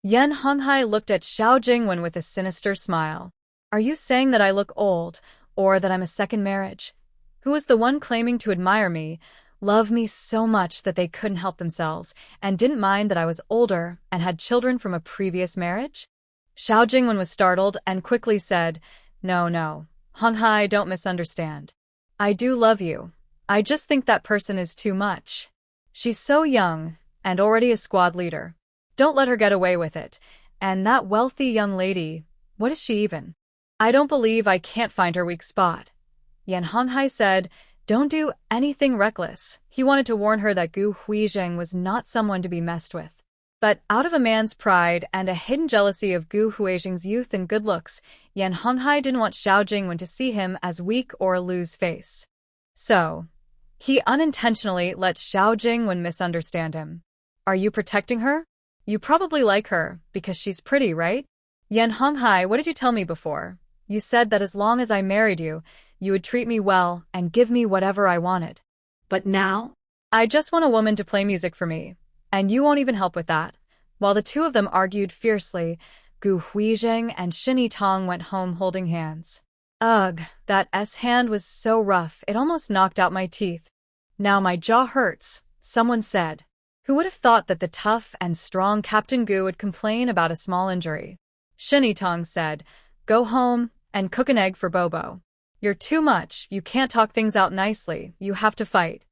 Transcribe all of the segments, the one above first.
Yan Honghai looked at Xiao Jingwen with a sinister smile. Are you saying that I look old, or that I'm a second marriage? Who was the one claiming to admire me, love me so much that they couldn't help themselves, and didn't mind that I was older and had children from a previous marriage? Xiao Jingwen was startled and quickly said, No, Honghai, don't misunderstand. I do love you. I just think that person is too much. She's so young, and already a squad leader. Don't let her get away with it. And that wealthy young lady, what is she even? I don't believe I can't find her weak spot. Yan Honghai said, Don't do anything reckless. He wanted to warn her that Gu Huizheng was not someone to be messed with. But out of a man's pride and a hidden jealousy of Gu Huizheng's youth and good looks, Yan Honghai didn't want Xiao Jingwen to see him as weak or a loose face. So, he unintentionally let Xiao Jingwen misunderstand him. Are you protecting her? You probably like her, because she's pretty, right? Yan Honghai, what did you tell me before? You said that as long as I married you, you would treat me well and give me whatever I wanted. But now? I just want a woman to play music for me, and you won't even help with that. While the two of them argued fiercely, Gu Huizheng and Shin Yitong went home holding hands. Ugh, that S-hand was so rough it almost knocked out my teeth. Now my jaw hurts, someone said. Who would have thought that the tough and strong Captain Gu would complain about a small injury? Shin Yitong said, Go home and cook an egg for Bobo. You're too much, you can't talk things out nicely, you have to fight.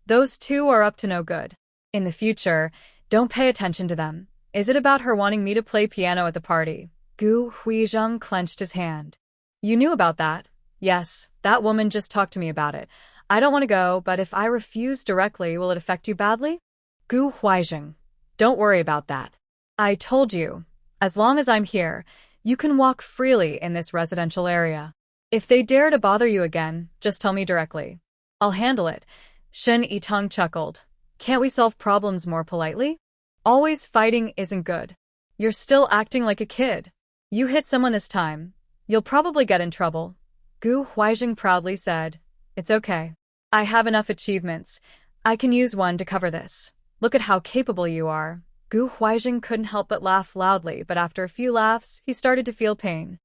Those two are up to no good. In the future, don't pay attention to them. Is it about her wanting me to play piano at the party? Gu Huizheng clenched his hand. You knew about that? Yes, that woman just talked to me about it. I don't want to go, but if I refuse directly, will it affect you badly? Gu Huizheng, don't worry about that. I told you, as long as I'm here, you can walk freely in this residential area. If they dare to bother you again, just tell me directly. I'll handle it. Shin Yitong chuckled. Can't we solve problems more politely? Always fighting isn't good. You're still acting like a kid. You hit someone this time. You'll probably get in trouble. Gu Huizheng proudly said. It's okay. I have enough achievements. I can use one to cover this. Look at how capable you are. Gu Huizheng couldn't help but laugh loudly, but after a few laughs, he started to feel pain.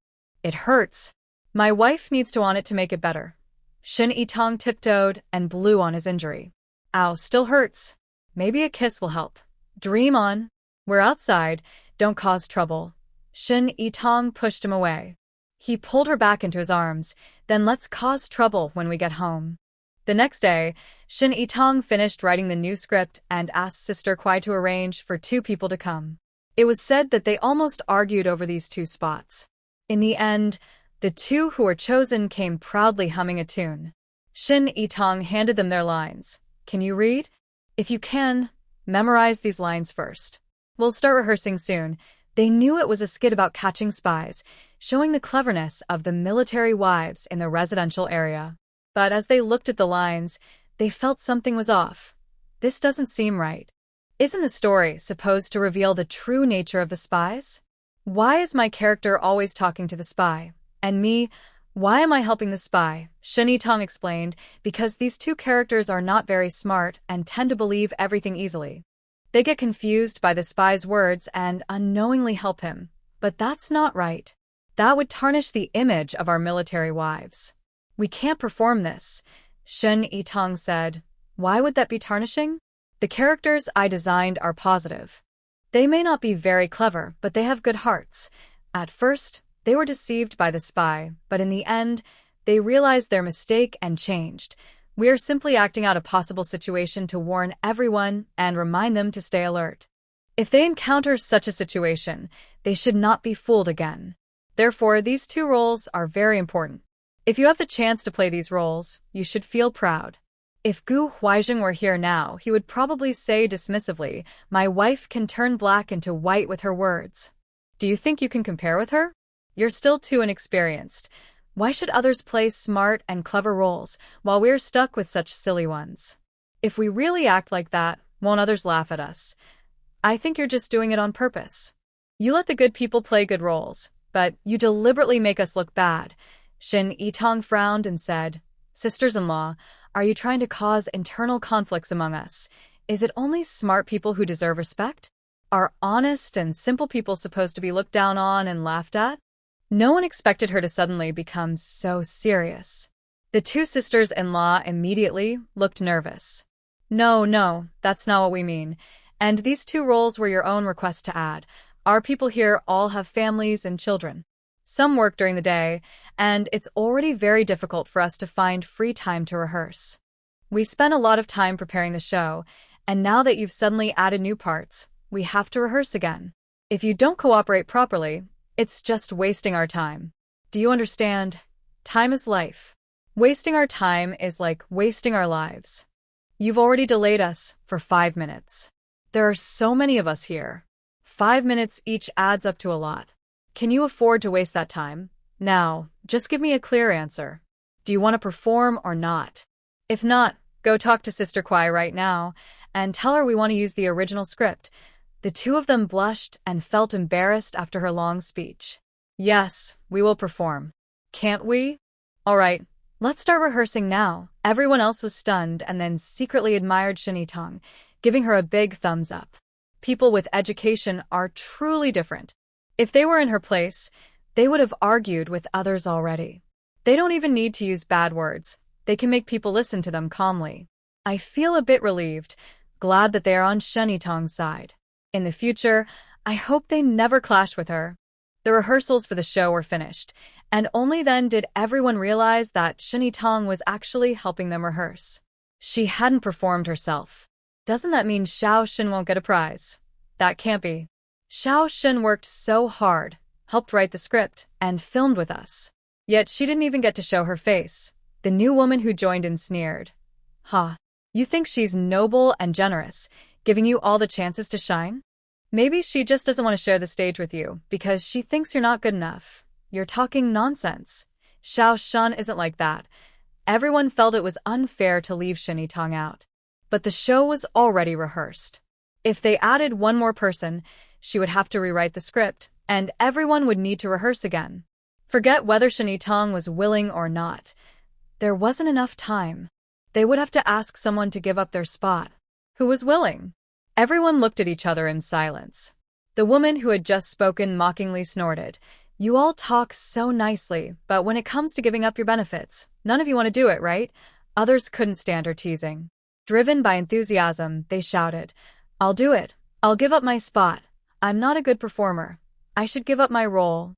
It hurts. My wife needs to on it to make it better. Shin Yitong tiptoed and blew on his injury. Ow, still hurts. Maybe a kiss will help. Dream on. We're outside. Don't cause trouble. Shin Yitong pushed him away. He pulled her back into his arms. Then let's cause trouble when we get home. The next day, Shin Yitong finished writing the new script and asked Sister Kuai to arrange for 2 people to come. It was said that they almost argued over these 2 spots. In the end, the 2 who were chosen came proudly humming a tune. Shin Yitong handed them their lines. Can you read? If you can, memorize these lines first. We'll start rehearsing soon. They knew it was a skit about catching spies, showing the cleverness of the military wives in the residential area. But as they looked at the lines, they felt something was off. This doesn't seem right. Isn't the story supposed to reveal the true nature of the spies? Why is my character always talking to the spy? And me, why am I helping the spy? Shin Yitong explained, because these 2 characters are not very smart and tend to believe everything easily. They get confused by the spy's words and unknowingly help him. But that's not right. That would tarnish the image of our military wives. We can't perform this, Shin Yitong said. Why would that be tarnishing? The characters I designed are positive. They may not be very clever, but they have good hearts. At first, they were deceived by the spy, but in the end, they realized their mistake and changed. We are simply acting out a possible situation to warn everyone and remind them to stay alert. If they encounter such a situation, they should not be fooled again. Therefore, these 2 roles are very important. If you have the chance to play these roles, you should feel proud. If Gu Huizheng were here now, he would probably say dismissively, my wife can turn black into white with her words. Do you think you can compare with her? You're still too inexperienced. Why should others play smart and clever roles, while we're stuck with such silly ones? If we really act like that, won't others laugh at us? I think you're just doing it on purpose. You let the good people play good roles, but you deliberately make us look bad. Shin Yitong frowned and said, Sisters-in-law, are you trying to cause internal conflicts among us? Is it only smart people who deserve respect? Are honest and simple people supposed to be looked down on and laughed at? No one expected her to suddenly become so serious. The two sisters-in-law immediately looked nervous. No, no, that's not what we mean. And these two roles were your own request to add. Our people here all have families and children. Some work during the day, and it's already very difficult for us to find free time to rehearse. We spent a lot of time preparing the show, and now that you've suddenly added new parts, we have to rehearse again. If you don't cooperate properly, it's just wasting our time. Do you understand? Time is life. Wasting our time is like wasting our lives. You've already delayed us for 5 minutes. There are so many of us here. 5 minutes each adds up to a lot. Can you afford to waste that time? Now, just give me a clear answer. Do you want to perform or not? If not, go talk to Sister Kwai right now and tell her we want to use the original script. The two of them blushed and felt embarrassed after her long speech. Yes, we will perform. Can't we? All right, let's start rehearsing now. Everyone else was stunned and then secretly admired Shinny Tong, giving her a big thumbs up. People with education are truly different. If they were in her place, they would have argued with others already. They don't even need to use bad words. They can make people listen to them calmly. I feel a bit relieved, glad that they are on Shinny Tong's side. In the future, I hope they never clash with her. The rehearsals for the show were finished, and only then did everyone realize that Shinny Tong was actually helping them rehearse. She hadn't performed herself. Doesn't that mean Xiao Shin won't get a prize? That can't be. Xiao Shin worked so hard, helped write the script, and filmed with us. Yet she didn't even get to show her face. The new woman who joined in sneered. Ha! You think she's noble and generous, giving you all the chances to shine? Maybe she just doesn't want to share the stage with you because she thinks you're not good enough. You're talking nonsense. Xiao Shan isn't like that. Everyone felt it was unfair to leave Shinny Tong out. But the show was already rehearsed. If they added one more person, she would have to rewrite the script, and everyone would need to rehearse again. Forget whether Shinny Tong was willing or not. There wasn't enough time. They would have to ask someone to give up their spot. Who was willing? Everyone looked at each other in silence. The woman who had just spoken mockingly snorted. You all talk so nicely, but when it comes to giving up your benefits, none of you want to do it, right? Others couldn't stand her teasing. Driven by enthusiasm, they shouted, I'll do it. I'll give up my spot. I'm not a good performer. I should give up my role.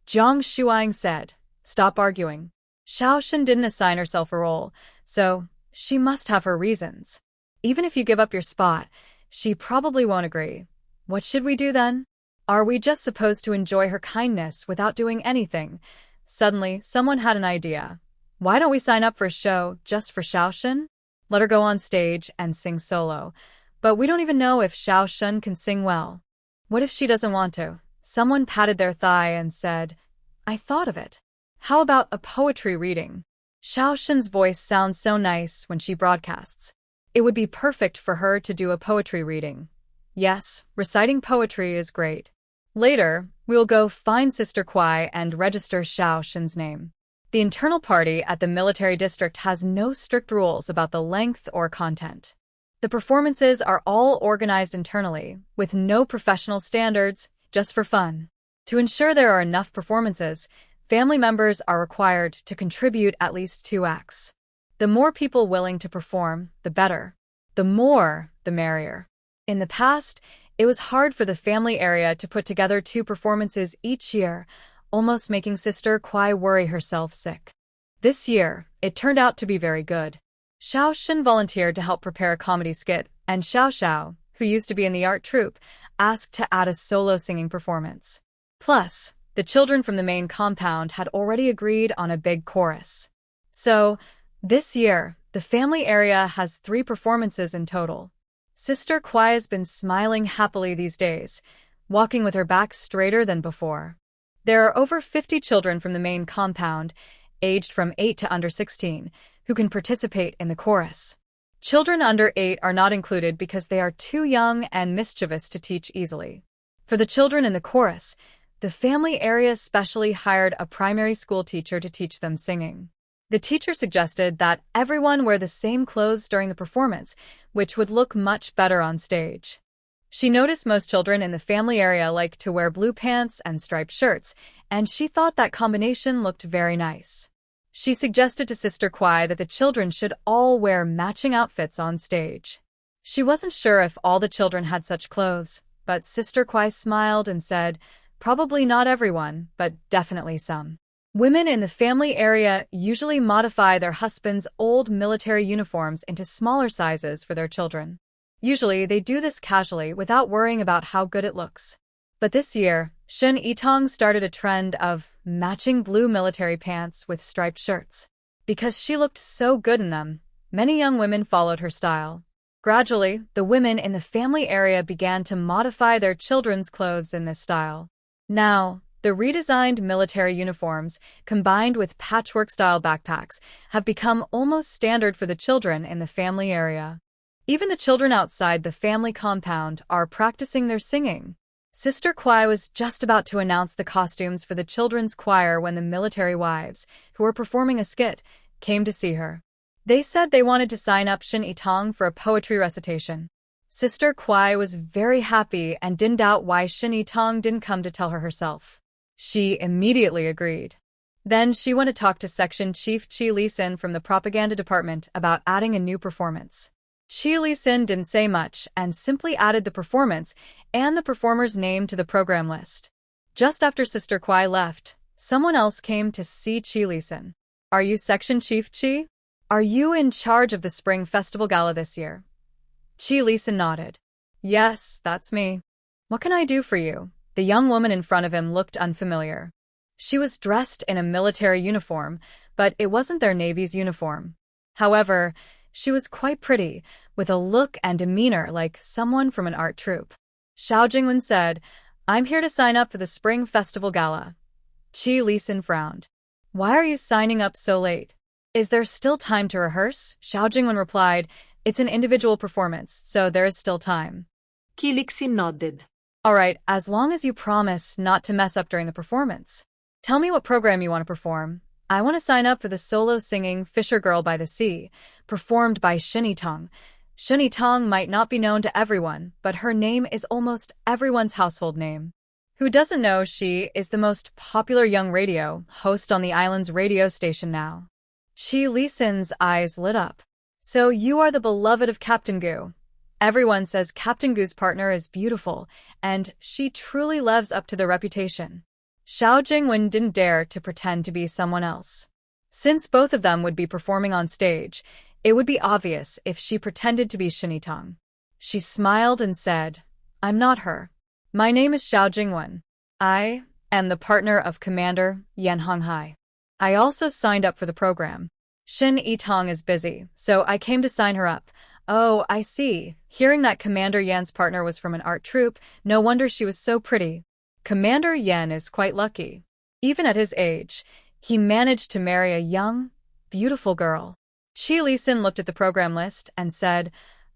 Jiang Shuang said, Stop arguing. Xiao Shin didn't assign herself a role, so she must have her reasons. Even if you give up your spot, she probably won't agree. What should we do then? Are we just supposed to enjoy her kindness without doing anything? Suddenly, someone had an idea. Why don't we sign up for a show just for Xiao Shin? Let her go on stage and sing solo. But we don't even know if Xiao Shin can sing well. What if she doesn't want to? Someone patted their thigh and said, I thought of it. How about a poetry reading? Xiao Shin's voice sounds so nice when she broadcasts. It would be perfect for her to do a poetry reading. Yes, reciting poetry is great. Later, we'll go find Sister Kwai and register Xiao Shin's name. The internal party at the military district has no strict rules about the length or content. The performances are all organized internally, with no professional standards, just for fun. To ensure there are enough performances, family members are required to contribute at least 2 acts. The more people willing to perform, the better. The more, the merrier. In the past, it was hard for the family area to put together 2 performances each year, almost making Sister Kwai worry herself sick. This year, it turned out to be very good. Xiao Shin volunteered to help prepare a comedy skit, and Xiao Xiao, who used to be in the art troupe, asked to add a solo singing performance. Plus, the children from the main compound had already agreed on a big chorus. So, this year, the family area has 3 performances in total. Sister Kwai has been smiling happily these days, walking with her back straighter than before. There are over 50 children from the main compound, aged from 8 to under 16, who can participate in the chorus. Children under 8 are not included because they are too young and mischievous to teach easily. For the children in the chorus, the family area specially hired a primary school teacher to teach them singing. The teacher suggested that everyone wear the same clothes during the performance, which would look much better on stage. She noticed most children in the family area like to wear blue pants and striped shirts, and she thought that combination looked very nice. She suggested to Sister Kwai that the children should all wear matching outfits on stage. She wasn't sure if all the children had such clothes, but Sister Kwai smiled and said, probably not everyone, but definitely some. Women in the family area usually modify their husbands' old military uniforms into smaller sizes for their children. Usually, they do this casually without worrying about how good it looks. But this year, Shin Itong started a trend of matching blue military pants with striped shirts. Because she looked so good in them, many young women followed her style. Gradually, the women in the family area began to modify their children's clothes in this style. Now, the redesigned military uniforms, combined with patchwork-style backpacks, have become almost standard for the children in the family area. Even the children outside the family compound are practicing their singing. Sister Kwai was just about to announce the costumes for the children's choir when the military wives, who were performing a skit, came to see her. They said they wanted to sign up Shin Itong for a poetry recitation. Sister Kwai was very happy and didn't doubt why Shin Itong didn't come to tell her herself. She immediately agreed. Then she went to talk to Section Chief Chi Lee-sin from the propaganda department about adding a new performance. Chi Lee-sin didn't say much and simply added the performance and the performer's name to the program list. Just after Sister Kwai left, someone else came to see Chi Lee-sin. Are you Section Chief Chi? Are you in charge of the Spring Festival Gala this year? Chi Lee-sin nodded. Yes, that's me. What can I do for you? The young woman in front of him looked unfamiliar. She was dressed in a military uniform, but it wasn't their Navy's uniform. However, she was quite pretty, with a look and demeanor like someone from an art troupe. Xiao Jingwen said, I'm here to sign up for the Spring Festival Gala. Chi Lee-sin frowned. Why are you signing up so late? Is there still time to rehearse? Xiao Jingwen replied, it's an individual performance, so there is still time. Chi Lee-sin nodded. All right, as long as you promise not to mess up during the performance. Tell me what program you want to perform. I want to sign up for the solo singing Fisher Girl by the Sea, performed by Shin Itong. Shin Itong might not be known to everyone, but her name is almost everyone's household name. Who doesn't know she is the most popular young radio host on the island's radio station now? Chi Lee-sin's eyes lit up. So you are the beloved of Captain Gu. Everyone says Captain Gu's partner is beautiful, and she truly lives up to the reputation. Xiao Jingwen didn't dare to pretend to be someone else. Since both of them would be performing on stage, it would be obvious if she pretended to be Shin Itong. She smiled and said, I'm not her. My name is Xiao Jingwen. I am the partner of Commander Yen Honghai. I also signed up for the program. Shin Itong is busy, so I came to sign her up. Oh, I see. Hearing that Commander Yen's partner was from an art troupe, no wonder she was so pretty. Commander Yen is quite lucky. Even at his age, he managed to marry a young, beautiful girl. Chi Lee-sin looked at the program list and said,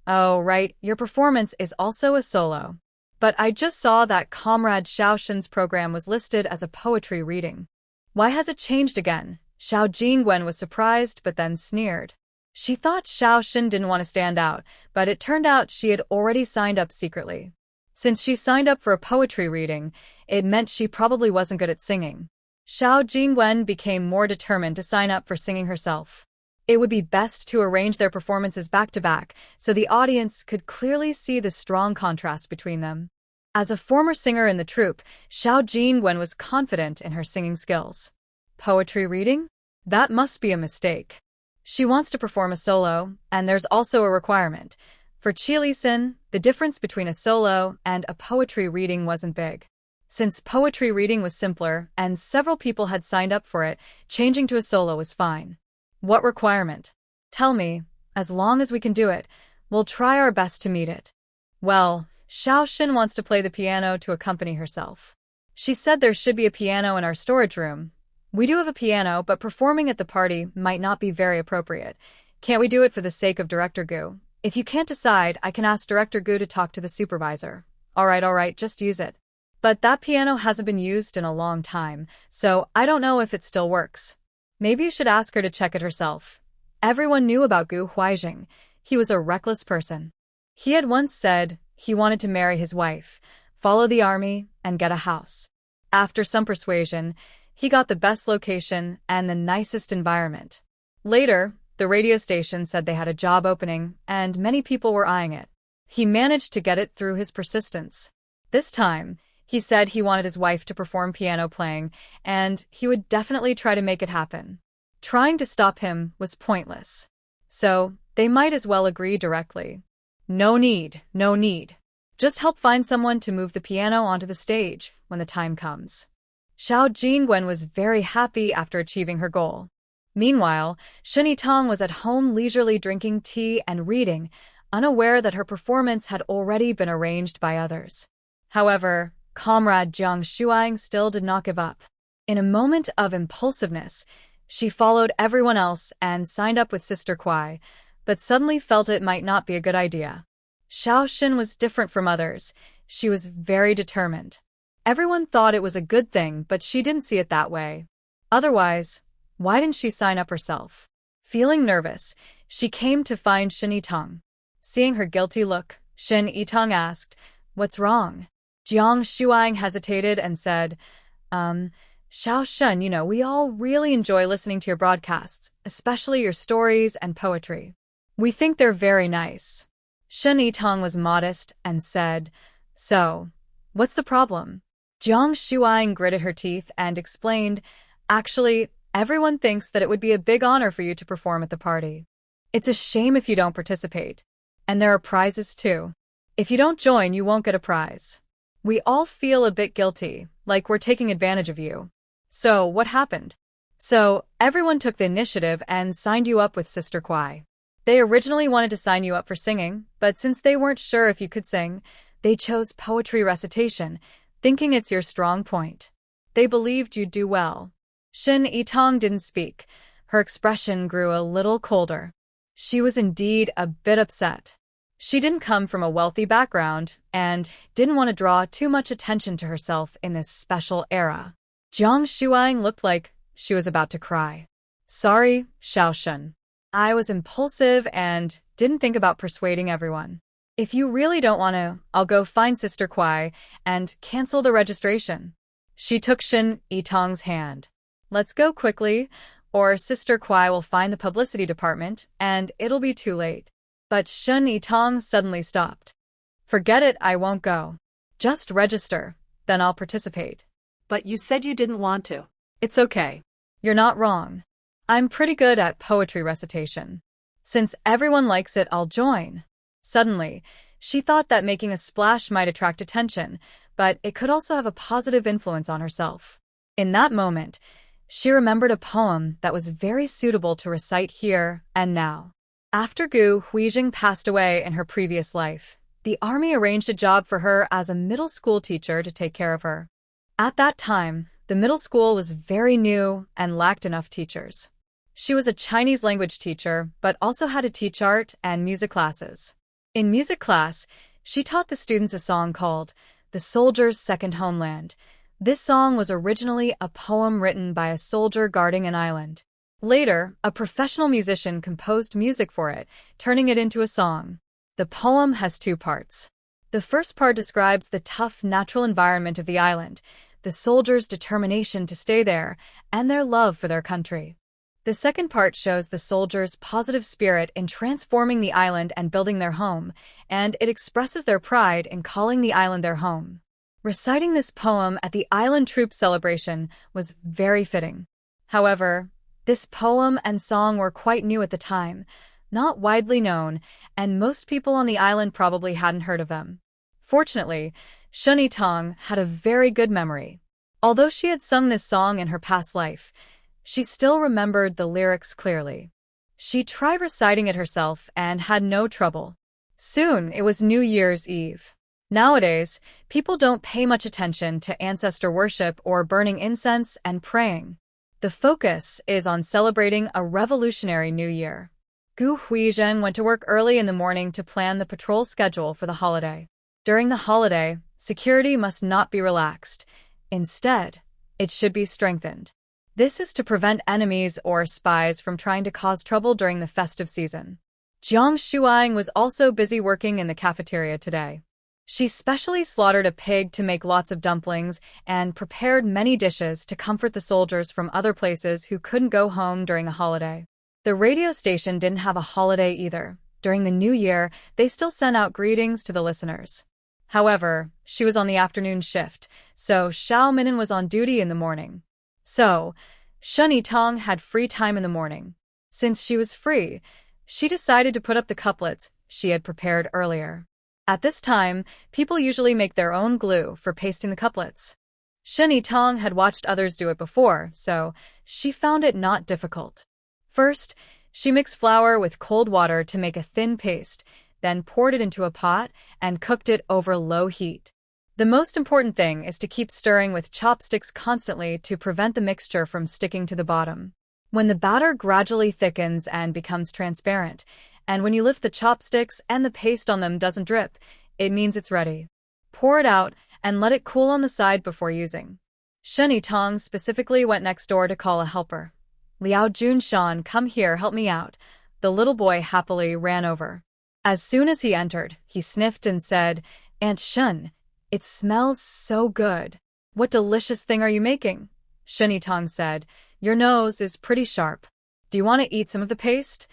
Oh, right, your performance is also a solo. But I just saw that Comrade Xiao Shin's program was listed as a poetry reading. Why has it changed again? Xiao Jingwen was surprised but then sneered. She thought Xiao Shin didn't want to stand out, but it turned out she had already signed up secretly. Since she signed up for a poetry reading, it meant she probably wasn't good at singing. Xiao Jingwen became more determined to sign up for singing herself. It would be best to arrange their performances back-to-back so the audience could clearly see the strong contrast between them. As a former singer in the troupe, Xiao Jingwen was confident in her singing skills. Poetry reading? That must be a mistake. She wants to perform a solo, and there's also a requirement. For Chi Lee-sin, the difference between a solo and a poetry reading wasn't big. Since poetry reading was simpler and several people had signed up for it, changing to a solo was fine. What requirement? Tell me. As long as we can do it, we'll try our best to meet it. Well, Xiao Shin wants to play the piano to accompany herself. She said there should be a piano in our storage room. We do have a piano, but performing at the party might not be very appropriate. Can't we do it for the sake of Director Gu? If you can't decide, I can ask Director Gu to talk to the supervisor. All right, just use it. But that piano hasn't been used in a long time, so I don't know if it still works. Maybe you should ask her to check it herself. Everyone knew about Gu Huaijing. He was a reckless person. He had once said He wanted to marry his wife, follow the army, and get a house. After some persuasion, he got the best location and the nicest environment. Later, the radio station said they had a job opening, and many people were eyeing it. He managed to get it through his persistence. This time, he said he wanted his wife to perform piano playing, and he would definitely try to make it happen. Trying to stop him was pointless. So, they might as well agree directly. No need, no need. Just help find someone to move the piano onto the stage when the time comes. Xiao Jingwen was very happy after achieving her goal. Meanwhile, Shini Tong was at home leisurely drinking tea and reading, unaware that her performance had already been arranged by others. However, comrade Jiang Shuang still did not give up. In a moment of impulsiveness, she followed everyone else and signed up with Sister Kuai, but suddenly felt it might not be a good idea. Xiao Xin was different from others. She was very determined. Everyone thought it was a good thing, but she didn't see it that way. Otherwise, why didn't she sign up herself? Feeling nervous, she came to find Shin Yitong. Seeing her guilty look, Shin Yitong asked, "What's wrong?" Jiang Shuang hesitated and said, Xiao Shun, we all really enjoy listening to your broadcasts, especially your stories and poetry. We think they're very nice." Shin Yitong was modest and said, "So, what's the problem?" Jiang Shuang gritted her teeth and explained, "Actually, everyone thinks that it would be a big honor for you to perform at the party. It's a shame if you don't participate. And there are prizes too. If you don't join, you won't get a prize. We all feel a bit guilty, like we're taking advantage of you. So, what happened?" So, everyone took the initiative and signed you up with Sister Kuai. They originally wanted to sign you up for singing, but since they weren't sure if you could sing, they chose poetry recitation, thinking it's your strong point. They believed you'd do well. Shin Yitong didn't speak. Her expression grew a little colder. She was indeed a bit upset. She didn't come from a wealthy background and didn't want to draw too much attention to herself in this special era. Jiang Shuang looked like she was about to cry. "Sorry, Xiao Shun. I was impulsive and didn't think about persuading everyone. If you really don't want to, I'll go find Sister Kuai and cancel the registration." She took Shin Yitong's hand. "Let's go quickly, or Sister Kuai will find the publicity department and it'll be too late." But Shin Yitong suddenly stopped. "Forget it, I won't go. Just register, then I'll participate." But you said you didn't want to. "It's okay. You're not wrong. I'm pretty good at poetry recitation. Since everyone likes it, I'll join." Suddenly, she thought that making a splash might attract attention, but it could also have a positive influence on herself. In that moment, she remembered a poem that was very suitable to recite here and now. After Gu Huijing passed away in her previous life, the army arranged a job for her as a middle school teacher to take care of her. At that time, the middle school was very new and lacked enough teachers. She was a Chinese language teacher, but also had to teach art and music classes. In music class, she taught the students a song called "The Soldier's Second Homeland." This song was originally a poem written by a soldier guarding an island. Later, a professional musician composed music for it, turning it into a song. The poem has two parts. The first part describes the tough natural environment of the island, the soldiers' determination to stay there, and their love for their country. The second part shows the soldiers' positive spirit in transforming the island and building their home, and it expresses their pride in calling the island their home. Reciting this poem at the island troop celebration was very fitting. However, this poem and song were quite new at the time, not widely known, and most people on the island probably hadn't heard of them. Fortunately, Shin Yitong had a very good memory. Although she had sung this song in her past life, she still remembered the lyrics clearly. She tried reciting it herself and had no trouble. Soon, it was New Year's Eve. Nowadays, people don't pay much attention to ancestor worship or burning incense and praying. The focus is on celebrating a revolutionary new year. Gu Huizhen went to work early in the morning to plan the patrol schedule for the holiday. During the holiday, security must not be relaxed. Instead, it should be strengthened. This is to prevent enemies or spies from trying to cause trouble during the festive season. Jiang Shuang was also busy working in the cafeteria today. She specially slaughtered a pig to make lots of dumplings and prepared many dishes to comfort the soldiers from other places who couldn't go home during a holiday. The radio station didn't have a holiday either. During the New Year, they still sent out greetings to the listeners. However, she was on the afternoon shift, so Xiao Minin was on duty in the morning. So, Shen Yitong had free time in the morning. Since she was free, she decided to put up the couplets she had prepared earlier. At this time, people usually make their own glue for pasting the couplets. Shen Yitong had watched others do it before, so she found it not difficult. First, she mixed flour with cold water to make a thin paste, then poured it into a pot and cooked it over low heat. The most important thing is to keep stirring with chopsticks constantly to prevent the mixture from sticking to the bottom. When the batter gradually thickens and becomes transparent, and when you lift the chopsticks and the paste on them doesn't drip, it means it's ready. Pour it out and let it cool on the side before using. Shen Yitong specifically went next door to call a helper. Liao Junshan, come here, help me out. The little boy happily ran over. As soon as he entered, he sniffed and said, Aunt Shen, it smells so good. What delicious thing are you making? Shen Yitong said, your nose is pretty sharp. Do you want to eat some of the paste?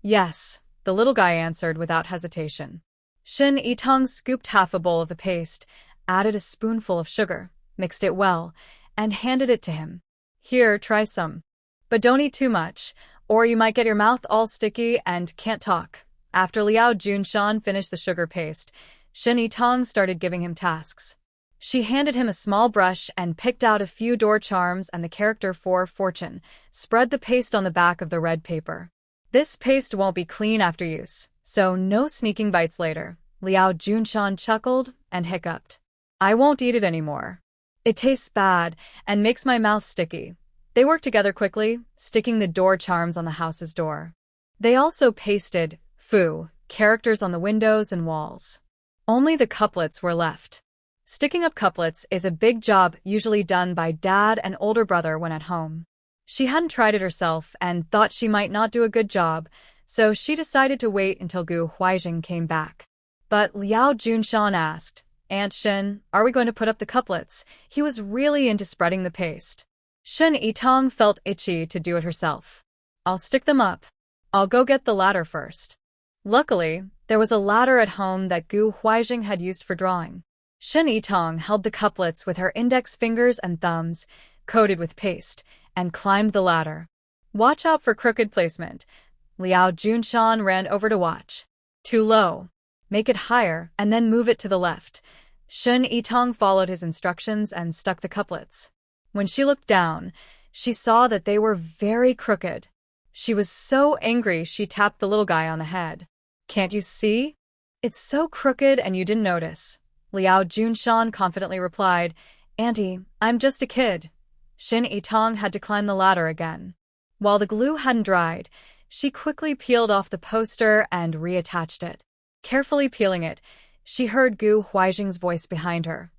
Yes, the little guy answered without hesitation. Shen Yitong scooped half a bowl of the paste, added a spoonful of sugar, mixed it well, and handed it to him. Here, try some. But don't eat too much, or you might get your mouth all sticky and can't talk. After Liao Junshan finished the sugar paste, Shen Yitong started giving him tasks. She handed him a small brush and picked out a few door charms and the character for fortune, spread the paste on the back of the red paper. This paste won't be clean after use, so no sneaking bites later. Liao Junshan chuckled and hiccuped. I won't eat it anymore. It tastes bad and makes my mouth sticky. They worked together quickly, sticking the door charms on the house's door. They also pasted Fu characters on the windows and walls. Only the couplets were left. Sticking up couplets is a big job usually done by dad and older brother when at home. She hadn't tried it herself and thought she might not do a good job, so she decided to wait until Gu Huizheng came back. But Liao Junshan asked, Aunt Shen, are we going to put up the couplets? He was really into spreading the paste. Shen Yitong felt itchy to do it herself. I'll stick them up. I'll go get the ladder first. Luckily, there was a ladder at home that Gu Huizheng had used for drawing. Shen Yitong held the couplets with her index fingers and thumbs, coated with paste, and climbed the ladder. Watch out for crooked placement. Liao Junshan ran over to watch. Too low. Make it higher, and then move it to the left. Shen Yitong followed his instructions and stuck the couplets. When she looked down, she saw that they were very crooked. She was so angry she tapped the little guy on the head. Can't you see? It's so crooked and you didn't notice. Liao Junshan confidently replied, Auntie, I'm just a kid. Shen Yitong had to climb the ladder again. While the glue hadn't dried, she quickly peeled off the poster and reattached it. Carefully peeling it, she heard Gu Huizheng's voice behind her.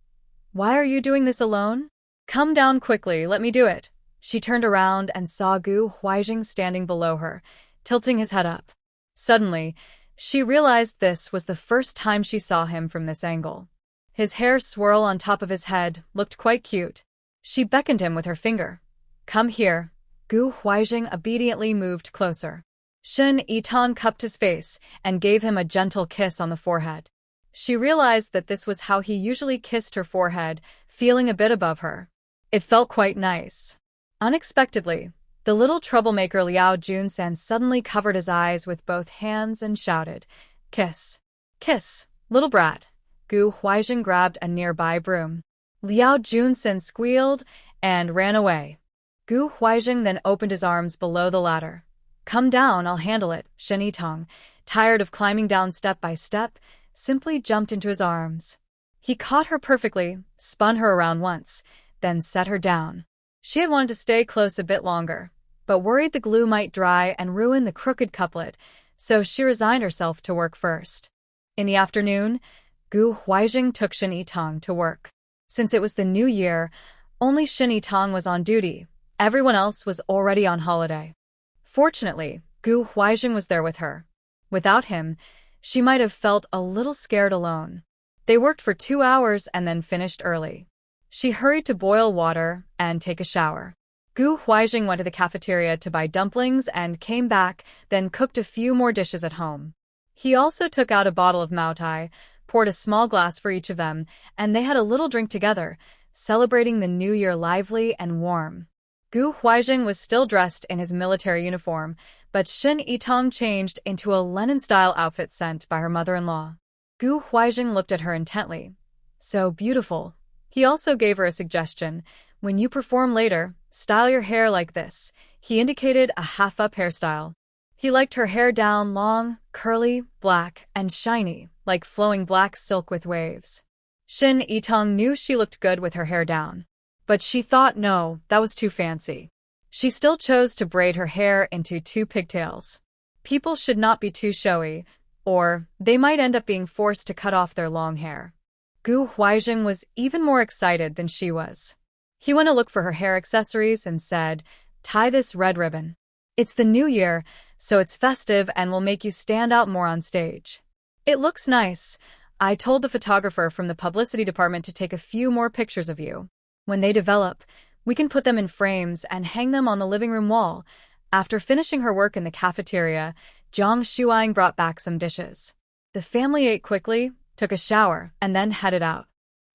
Why are you doing this alone? Come down quickly, let me do it. She turned around and saw Gu Huizheng standing below her, tilting his head up. Suddenly, she realized this was the first time she saw him from this angle. His hair swirl on top of his head looked quite cute. She beckoned him with her finger. Come here. Gu Huizheng obediently moved closer. Shen Yitong cupped his face and gave him a gentle kiss on the forehead. She realized that this was how he usually kissed her forehead, feeling a bit above her. It felt quite nice. Unexpectedly, the little troublemaker Liao Junsan suddenly covered his eyes with both hands and shouted, Kiss! Kiss, little brat! Gu Huizheng grabbed a nearby broom. Liao Junsan squealed and ran away. Gu Huizheng then opened his arms below the ladder. Come down, I'll handle it. Shen Yitong, tired of climbing down step by step, simply jumped into his arms. He caught her perfectly, spun her around once, then set her down. She had wanted to stay close a bit longer, but worried the glue might dry and ruin the crooked couplet, so she resigned herself to work first. In the afternoon, Gu Huizheng took Shen Yitong to work. Since it was the new year, only Shen Yitong was on duty. Everyone else was already on holiday. Fortunately, Gu Huizheng was there with her. Without him, she might have felt a little scared alone. They worked for 2 hours and then finished early. She hurried to boil water and take a shower. Gu Huizheng went to the cafeteria to buy dumplings and came back, then cooked a few more dishes at home. He also took out a bottle of Maotai, poured a small glass for each of them, and they had a little drink together, celebrating the new year lively and warm. Gu Huizheng was still dressed in his military uniform, but Shin Yitong changed into a Lenin-style outfit sent by her mother-in-law. Gu Huizheng looked at her intently. So beautiful. He also gave her a suggestion. When you perform later, style your hair like this. He indicated a half-up hairstyle. He liked her hair down long, curly, black, and shiny, like flowing black silk with waves. Shin Yitong knew she looked good with her hair down. But she thought no, that was too fancy. She still chose to braid her hair into 2 pigtails. People should not be too showy, or they might end up being forced to cut off their long hair. Gu Huizheng was even more excited than she was. He went to look for her hair accessories and said, "Tie this red ribbon. It's the new year, so it's festive and will make you stand out more on stage." "It looks nice. I told the photographer from the publicity department to take a few more pictures of you. When they develop, we can put them in frames and hang them on the living room wall." After finishing her work in the cafeteria, Jiang Shuang brought back some dishes. The family ate quickly, took a shower, and then headed out.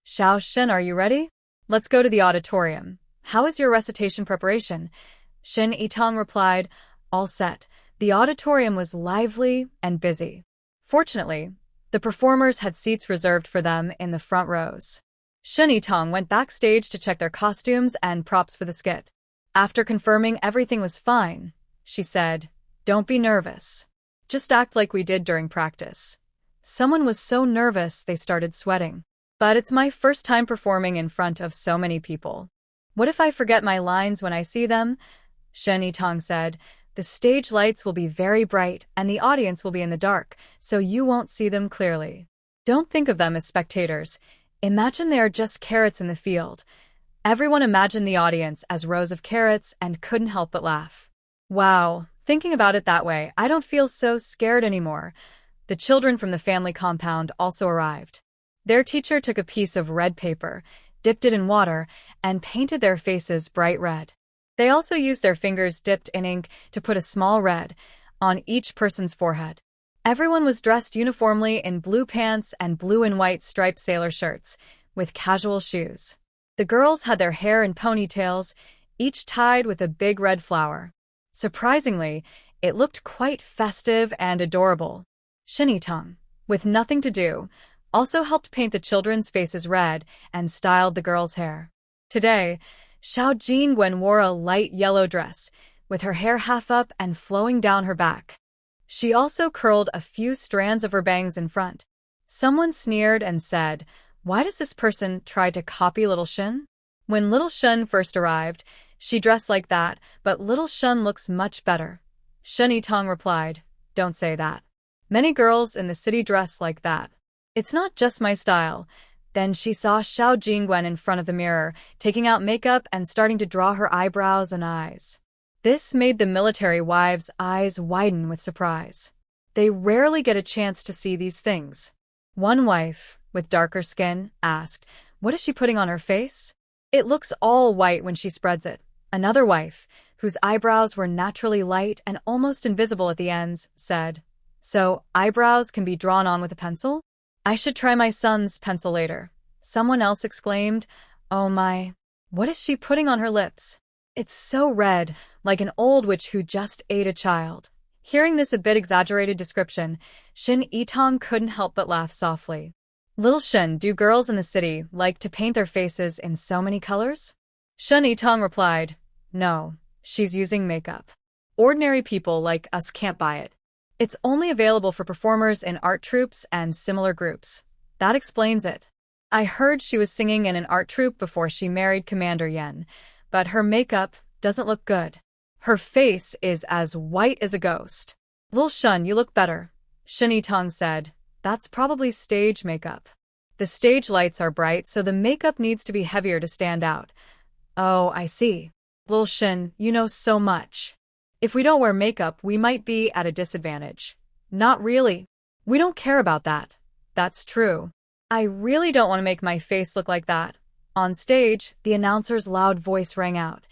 "Xiao Shin, are you ready? Let's go to the auditorium. How is your recitation preparation?" Shin Yitong replied, "All set." The auditorium was lively and busy. Fortunately, the performers had seats reserved for them in the front rows. Shin Yitong went backstage to check their costumes and props for the skit. After confirming everything was fine, she said, "Don't be nervous. Just act like we did during practice." Someone was so nervous they started sweating. "But it's my first time performing in front of so many people. What if I forget my lines when I see them?" Shin Yitong said, "The stage lights will be very bright and the audience will be in the dark, so you won't see them clearly. Don't think of them as spectators. Imagine they are just carrots in the field." Everyone imagined the audience as rows of carrots and couldn't help but laugh. "Wow, thinking about it that way, I don't feel so scared anymore." The children from the family compound also arrived. Their teacher took a piece of red paper, dipped it in water, and painted their faces bright red. They also used their fingers dipped in ink to put a small red on each person's forehead. Everyone was dressed uniformly in blue pants and blue and white striped sailor shirts, with casual shoes. The girls had their hair in ponytails, each tied with a big red flower. Surprisingly, it looked quite festive and adorable. Shin Yitong, with nothing to do, also helped paint the children's faces red and styled the girls' hair. Today, Xiao Jingwen wore a light yellow dress, with her hair half up and flowing down her back. She also curled a few strands of her bangs in front. Someone sneered and said, "Why does this person try to copy Little Shin?" When Little Shin first arrived, she dressed like that, but Little Shin looks much better. Shin Yitong replied, "Don't say that. Many girls in the city dress like that. It's not just my style." Then she saw Xiao Jingwen in front of the mirror, taking out makeup and starting to draw her eyebrows and eyes. This made the military wives' eyes widen with surprise. They rarely get a chance to see these things. One wife, with darker skin, asked, "What is she putting on her face? It looks all white when she spreads it." Another wife, whose eyebrows were naturally light and almost invisible at the ends, said, "So, eyebrows can be drawn on with a pencil? I should try my son's pencil later." Someone else exclaimed, "Oh my, what is she putting on her lips? It's so red, like an old witch who just ate a child." Hearing this a bit exaggerated description, Shin Yitong couldn't help but laugh softly. "Little Shin, do girls in the city like to paint their faces in so many colors?" Shin Yitong replied, "No, she's using makeup. Ordinary people like us can't buy it. It's only available for performers in art troupes and similar groups. That explains it. I heard she was singing in an art troupe before she married Commander Yen, but her makeup doesn't look good. Her face is as white as a ghost." "Lil Shun, you look better," Shin Yitong said. "That's probably stage makeup. The stage lights are bright, so the makeup needs to be heavier to stand out." "Oh, I see. Lil Shin, you know so much. If we don't wear makeup, we might be at a disadvantage." "Not really. We don't care about that." "That's true. I really don't want to make my face look like that. On stage, the announcer's loud voice rang out.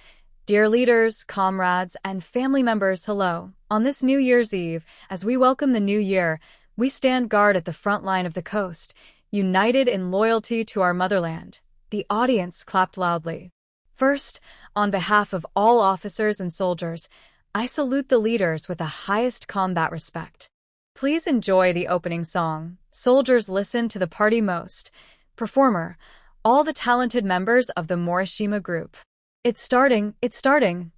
Dear leaders, comrades, and family members, hello. On this New Year's Eve, as we welcome the new year, we stand guard at the front line of the coast, united in loyalty to our motherland. The audience clapped loudly. First, on behalf of all officers and soldiers, I salute the leaders with the highest combat respect. Please enjoy the opening song. Soldiers listen to the party most. Performer, all the talented members of the Morishima group. It's starting, it's starting.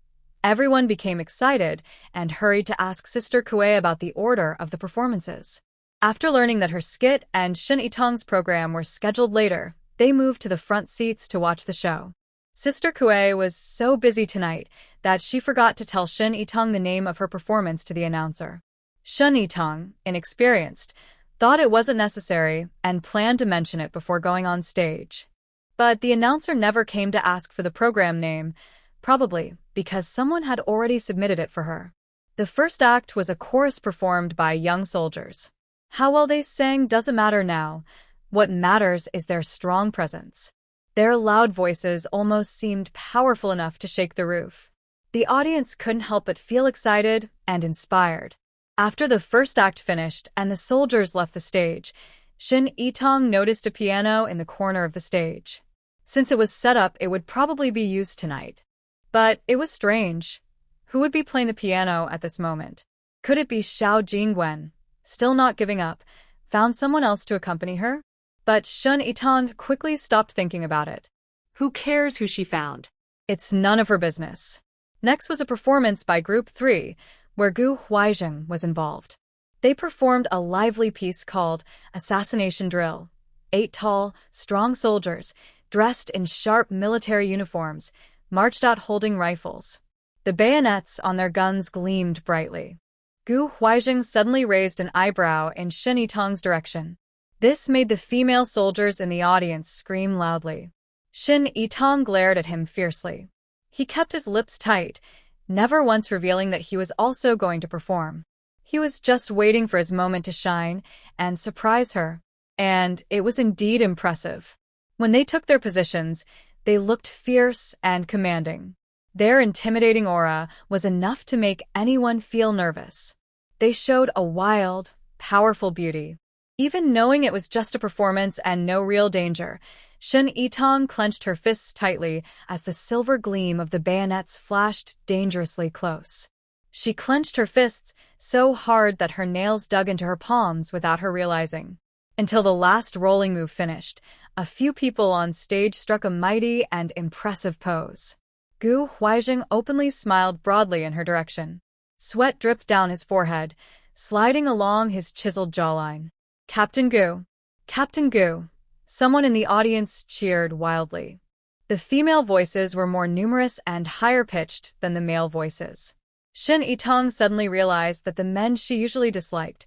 Everyone became excited and hurried to ask Sister Kue about the order of the performances. After learning that her skit and Shin Itong's program were scheduled later, they moved to the front seats to watch the show. Sister Kue was so busy tonight that she forgot to tell Shin Itong the name of her performance to the announcer. Shin Itong, inexperienced, thought it wasn't necessary and planned to mention it before going on stage. But the announcer never came to ask for the program name, probably because someone had already submitted it for her. The first act was a chorus performed by young soldiers. How well they sang doesn't matter now. What matters is their strong presence. Their loud voices almost seemed powerful enough to shake the roof. The audience couldn't help but feel excited and inspired. After the first act finished and the soldiers left the stage, Shin Itong noticed a piano in the corner of the stage. Since it was set up, it would probably be used tonight. But it was strange. Who would be playing the piano at this moment? Could it be Xiao Jingwen, still not giving up, found someone else to accompany her? But Shin Itong quickly stopped thinking about it. Who cares who she found? It's none of her business. Next was a performance by Group 3, where Gu Huaizheng was involved. They performed a lively piece called Assassination Drill. 8 tall, strong soldiers, dressed in sharp military uniforms, marched out holding rifles. The bayonets on their guns gleamed brightly. Gu Huaizheng suddenly raised an eyebrow in Shin Itong's direction. This made the female soldiers in the audience scream loudly. Shin Itong glared at him fiercely. He kept his lips tight, never once revealing that he was also going to perform. He was just waiting for his moment to shine and surprise her, and it was indeed impressive. When they took their positions, they looked fierce and commanding. Their intimidating aura was enough to make anyone feel nervous. They showed a wild, powerful beauty. Even knowing it was just a performance and no real danger, Shin Itong clenched her fists tightly as the silver gleam of the bayonets flashed dangerously close. She clenched her fists so hard that her nails dug into her palms without her realizing. Until the last rolling move finished, a few people on stage struck a mighty and impressive pose. Gu Huaizheng openly smiled broadly in her direction. Sweat dripped down his forehead, sliding along his chiseled jawline. Captain Gu! Captain Gu! Someone in the audience cheered wildly. The female voices were more numerous and higher-pitched than the male voices. Shin Itong suddenly realized that the men she usually disliked,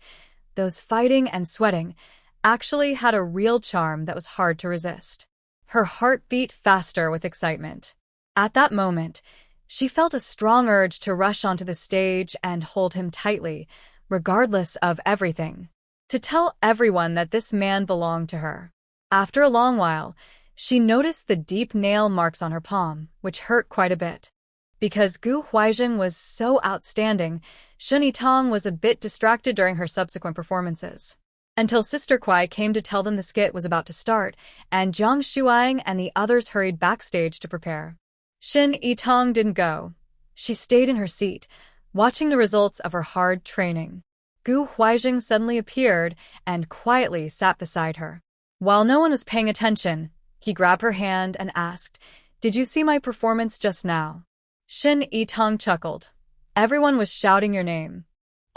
those fighting and sweating, actually had a real charm that was hard to resist. Her heart beat faster with excitement. At that moment, she felt a strong urge to rush onto the stage and hold him tightly, regardless of everything. To tell everyone that this man belonged to her. After a long while, she noticed the deep nail marks on her palm, which hurt quite a bit. Because Gu Huaizheng was so outstanding, Shin Itong was a bit distracted during her subsequent performances. Until Sister Kuai came to tell them the skit was about to start, and Jiang Shuang and the others hurried backstage to prepare. Shin Itong didn't go. She stayed in her seat, watching the results of her hard training. Gu Huaizheng suddenly appeared and quietly sat beside her. While no one was paying attention, he grabbed her hand and asked, "Did you see my performance just now?" Shin Itong chuckled. Everyone was shouting your name.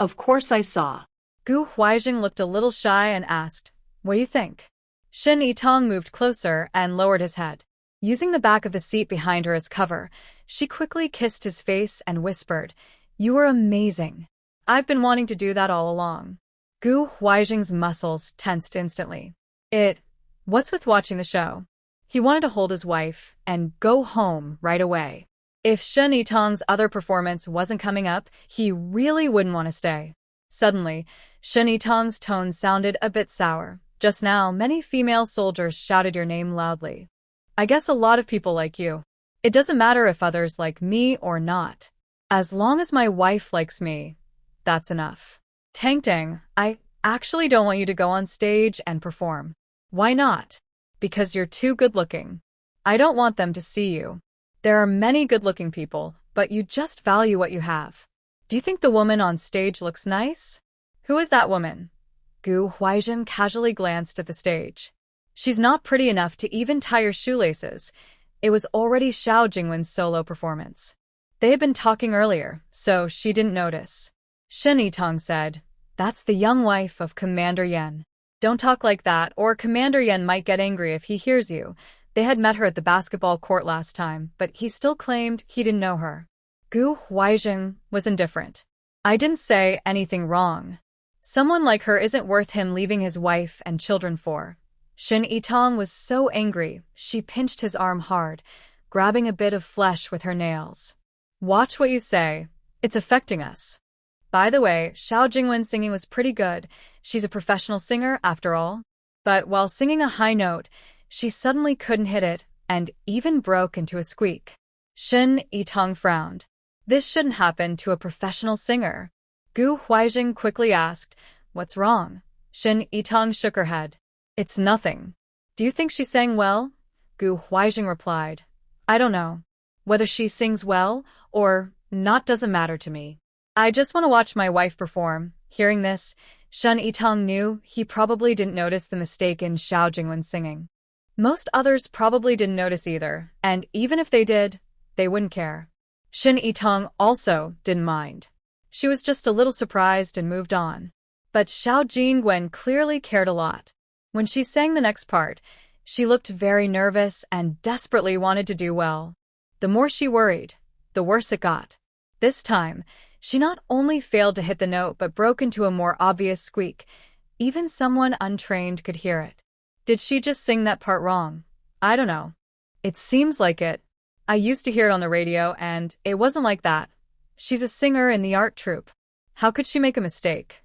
Of course I saw. Gu Huaizheng looked a little shy and asked, "What do you think?" Shin Itong moved closer and lowered his head. Using the back of the seat behind her as cover, she quickly kissed his face and whispered, "You were amazing. I've been wanting to do that all along." Gu Huaizheng's muscles tensed instantly. What's with watching the show? He wanted to hold his wife and go home right away. If Shin Itong's other performance wasn't coming up, he really wouldn't want to stay. Suddenly, Shin Itong's tone sounded a bit sour. Just now, many female soldiers shouted your name loudly. I guess a lot of people like you. It doesn't matter if others like me or not. As long as my wife likes me, that's enough. Tangtang, I actually don't want you to go on stage and perform. Why not? Because you're too good-looking. I don't want them to see you. There are many good-looking people, but you just value what you have. Do you think the woman on stage looks nice? Who is that woman? Gu Huaizhen casually glanced at the stage. She's not pretty enough to even tie her shoelaces. It was already Xiao Jingwen's solo performance. They had been talking earlier, so she didn't notice. Shen Yitong said, "That's the young wife of Commander Yan. Don't talk like that, or Commander Yan might get angry if he hears you." They had met her at the basketball court last time, but he still claimed he didn't know her. Gu Huaizhen was indifferent. I didn't say anything wrong. Someone like her isn't worth him leaving his wife and children for. Shen Yitong was so angry, she pinched his arm hard, grabbing a bit of flesh with her nails. Watch what you say. It's affecting us. By the way, Xiao Jingwen's singing was pretty good. She's a professional singer, after all. But while singing a high note, she suddenly couldn't hit it, and even broke into a squeak. Shen Yitong frowned. This shouldn't happen to a professional singer. Gu Huaizhen quickly asked, "What's wrong?" Shen Yitong shook her head. "It's nothing." "Do you think she sang well?" Gu Huaizhen replied. "I don't know. Whether she sings well or not doesn't matter to me. I just want to watch my wife perform." Hearing this, Shen Yitong knew he probably didn't notice the mistake in Xiao Jingwen's singing. Most others probably didn't notice either, and even if they did, they wouldn't care. Shen Yitong also didn't mind. She was just a little surprised and moved on. But Xiao Jingwen clearly cared a lot. When she sang the next part, she looked very nervous and desperately wanted to do well. The more she worried, the worse it got. This time, she not only failed to hit the note but broke into a more obvious squeak. Even someone untrained could hear it. Did she just sing that part wrong? I don't know. It seems like it. I used to hear it on the radio, and it wasn't like that. She's a singer in the art troupe. How could she make a mistake?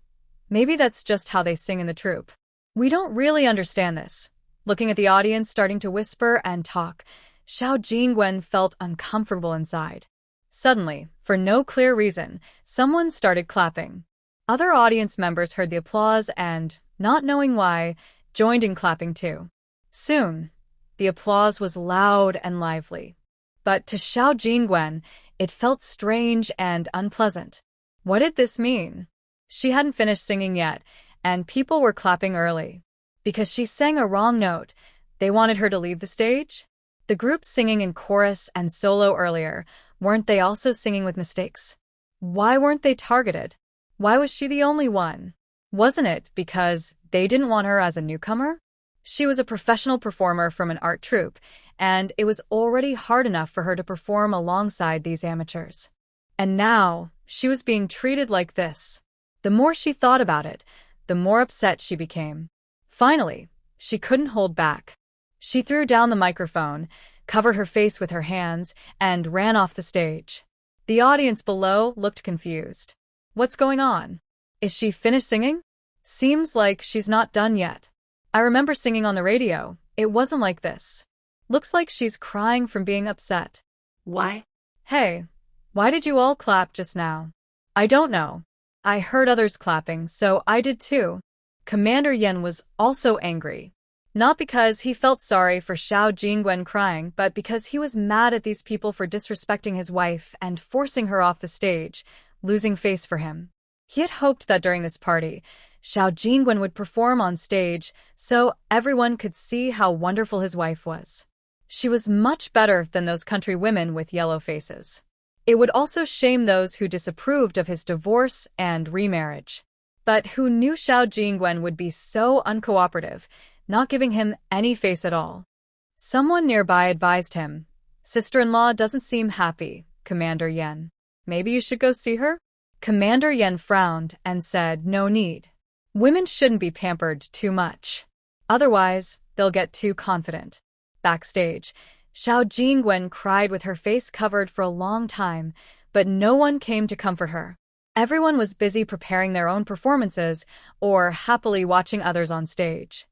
Maybe that's just how they sing in the troupe. We don't really understand this. Looking at the audience starting to whisper and talk, Xiao Jingwen felt uncomfortable inside. Suddenly, for no clear reason, someone started clapping. Other audience members heard the applause and, not knowing why, joined in clapping too. Soon, the applause was loud and lively. But to Xiao Jingwen, it felt strange and unpleasant. What did this mean? She hadn't finished singing yet, and people were clapping early. Because she sang a wrong note, they wanted her to leave the stage? The group singing in chorus and solo earlier, weren't they also singing with mistakes? Why weren't they targeted? Why was she the only one? Wasn't it because they didn't want her as a newcomer? She was a professional performer from an art troupe, and it was already hard enough for her to perform alongside these amateurs. And now, she was being treated like this. The more she thought about it, the more upset she became. Finally, she couldn't hold back. She threw down the microphone, covered her face with her hands, and ran off the stage. The audience below looked confused. What's going on? Is she finished singing? Seems like she's not done yet. I remember singing on the radio. It wasn't like this. Looks like she's crying from being upset. Why? Hey, why did you all clap just now? I don't know. I heard others clapping, so I did too. Commander Yan was also angry. Not because he felt sorry for Xiao Jingwen crying, but because he was mad at these people for disrespecting his wife and forcing her off the stage, losing face for him. He had hoped that during this party, Xiao Jingwen would perform on stage so everyone could see how wonderful his wife was. She was much better than those country women with yellow faces. It would also shame those who disapproved of his divorce and remarriage. But who knew Xiao Jingwen would be so uncooperative, not giving him any face at all. Someone nearby advised him, "Sister-in-law doesn't seem happy, Commander Yan. Maybe you should go see her?" Commander Yan frowned and said, "No need. Women shouldn't be pampered too much. Otherwise, they'll get too confident." Backstage, Xiao Jingwen cried with her face covered for a long time, but no one came to comfort her. Everyone was busy preparing their own performances or happily watching others on stage.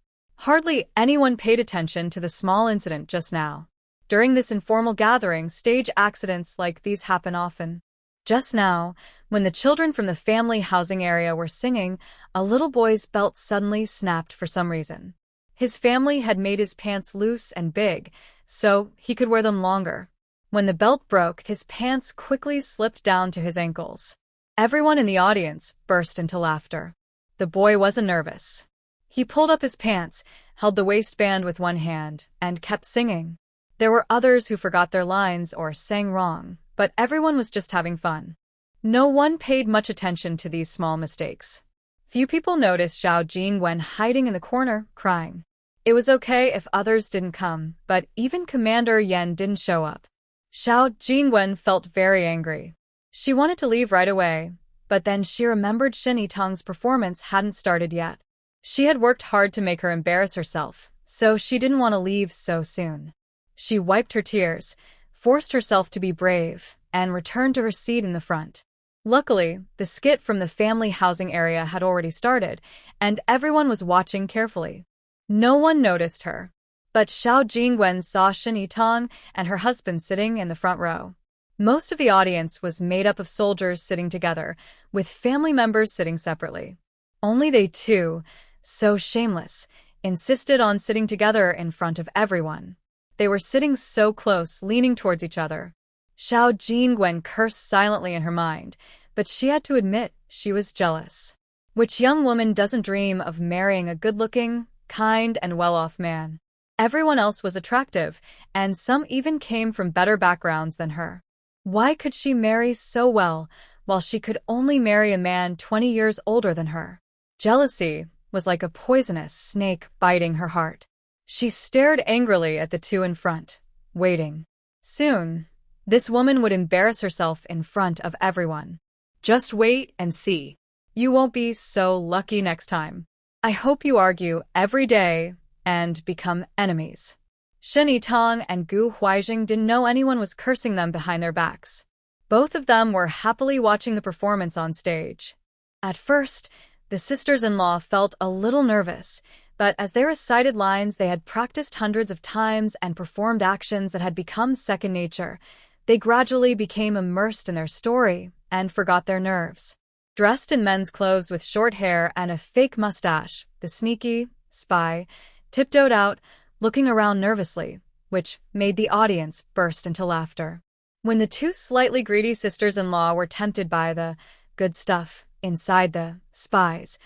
Hardly anyone paid attention to the small incident just now. During this informal gathering, stage accidents like these happen often. Just now, when the children from the family housing area were singing, a little boy's belt suddenly snapped for some reason. His family had made his pants loose and big, so he could wear them longer. When the belt broke, his pants quickly slipped down to his ankles. Everyone in the audience burst into laughter. The boy wasn't nervous. He pulled up his pants, held the waistband with one hand, and kept singing. There were others who forgot their lines or sang wrong, but everyone was just having fun. No one paid much attention to these small mistakes. Few people noticed Xiao Jingwen hiding in the corner, crying. It was okay if others didn't come, but even Commander Yen didn't show up. Xiao Jingwen felt very angry. She wanted to leave right away, but then she remembered Shin Tong's performance hadn't started yet. She had worked hard to make her embarrass herself, so she didn't want to leave so soon. She wiped her tears, forced herself to be brave, and returned to her seat in the front. Luckily, the skit from the family housing area had already started, and everyone was watching carefully. No one noticed her. But Xiao Jingwen saw Shin Tong and her husband sitting in the front row. Most of the audience was made up of soldiers sitting together, with family members sitting separately. Only they two, so shameless, insisted on sitting together in front of everyone. They were sitting so close, leaning towards each other. Xiao Jingwen cursed silently in her mind, but she had to admit she was jealous. Which young woman doesn't dream of marrying a good-looking, kind, and well-off man? Everyone else was attractive, and some even came from better backgrounds than her. Why could she marry so well, while she could only marry a man 20 years older than her? Jealousy was like a poisonous snake biting her heart. She stared angrily at the two in front, waiting. Soon, this woman would embarrass herself in front of everyone. Just wait and see. You won't be so lucky next time. I hope you argue every day and become enemies. Shin Tong and Gu Huaijing didn't know anyone was cursing them behind their backs. Both of them were happily watching the performance on stage. At first, the sisters-in-law felt a little nervous, but as they recited lines they had practiced hundreds of times and performed actions that had become second nature, they gradually became immersed in their story and forgot their nerves. Dressed in men's clothes with short hair and a fake mustache, the sneaky spy tiptoed out, looking around nervously, which made the audience burst into laughter. When the two slightly greedy sisters-in-law were tempted by the good stuff inside the spy's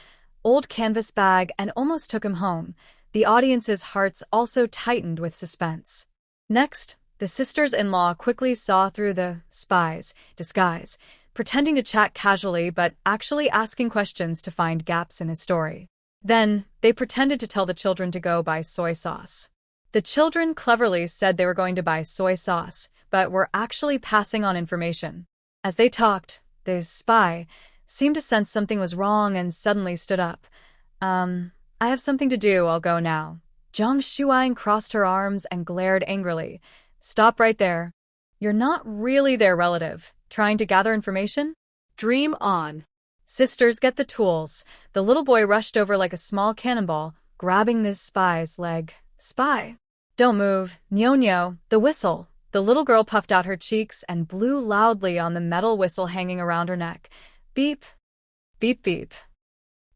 old canvas bag and almost took him home, the audience's hearts also tightened with suspense. Next, the sisters-in-law quickly saw through the spy's disguise, pretending to chat casually but actually asking questions to find gaps in his story. Then, they pretended to tell the children to go buy soy sauce. The children cleverly said they were going to buy soy sauce, but were actually passing on information. As they talked, the spy seemed to sense something was wrong and suddenly stood up. I have something to do, I'll go now. Zhang Shuang crossed her arms and glared angrily. Stop right there. You're not really their relative, trying to gather information? Dream on. Sisters, get the tools. The little boy rushed over like a small cannonball, grabbing this spy's leg. Spy. Don't move. Nyo-nyo, the whistle. The little girl puffed out her cheeks and blew loudly on the metal whistle hanging around her neck. Beep. Beep beep.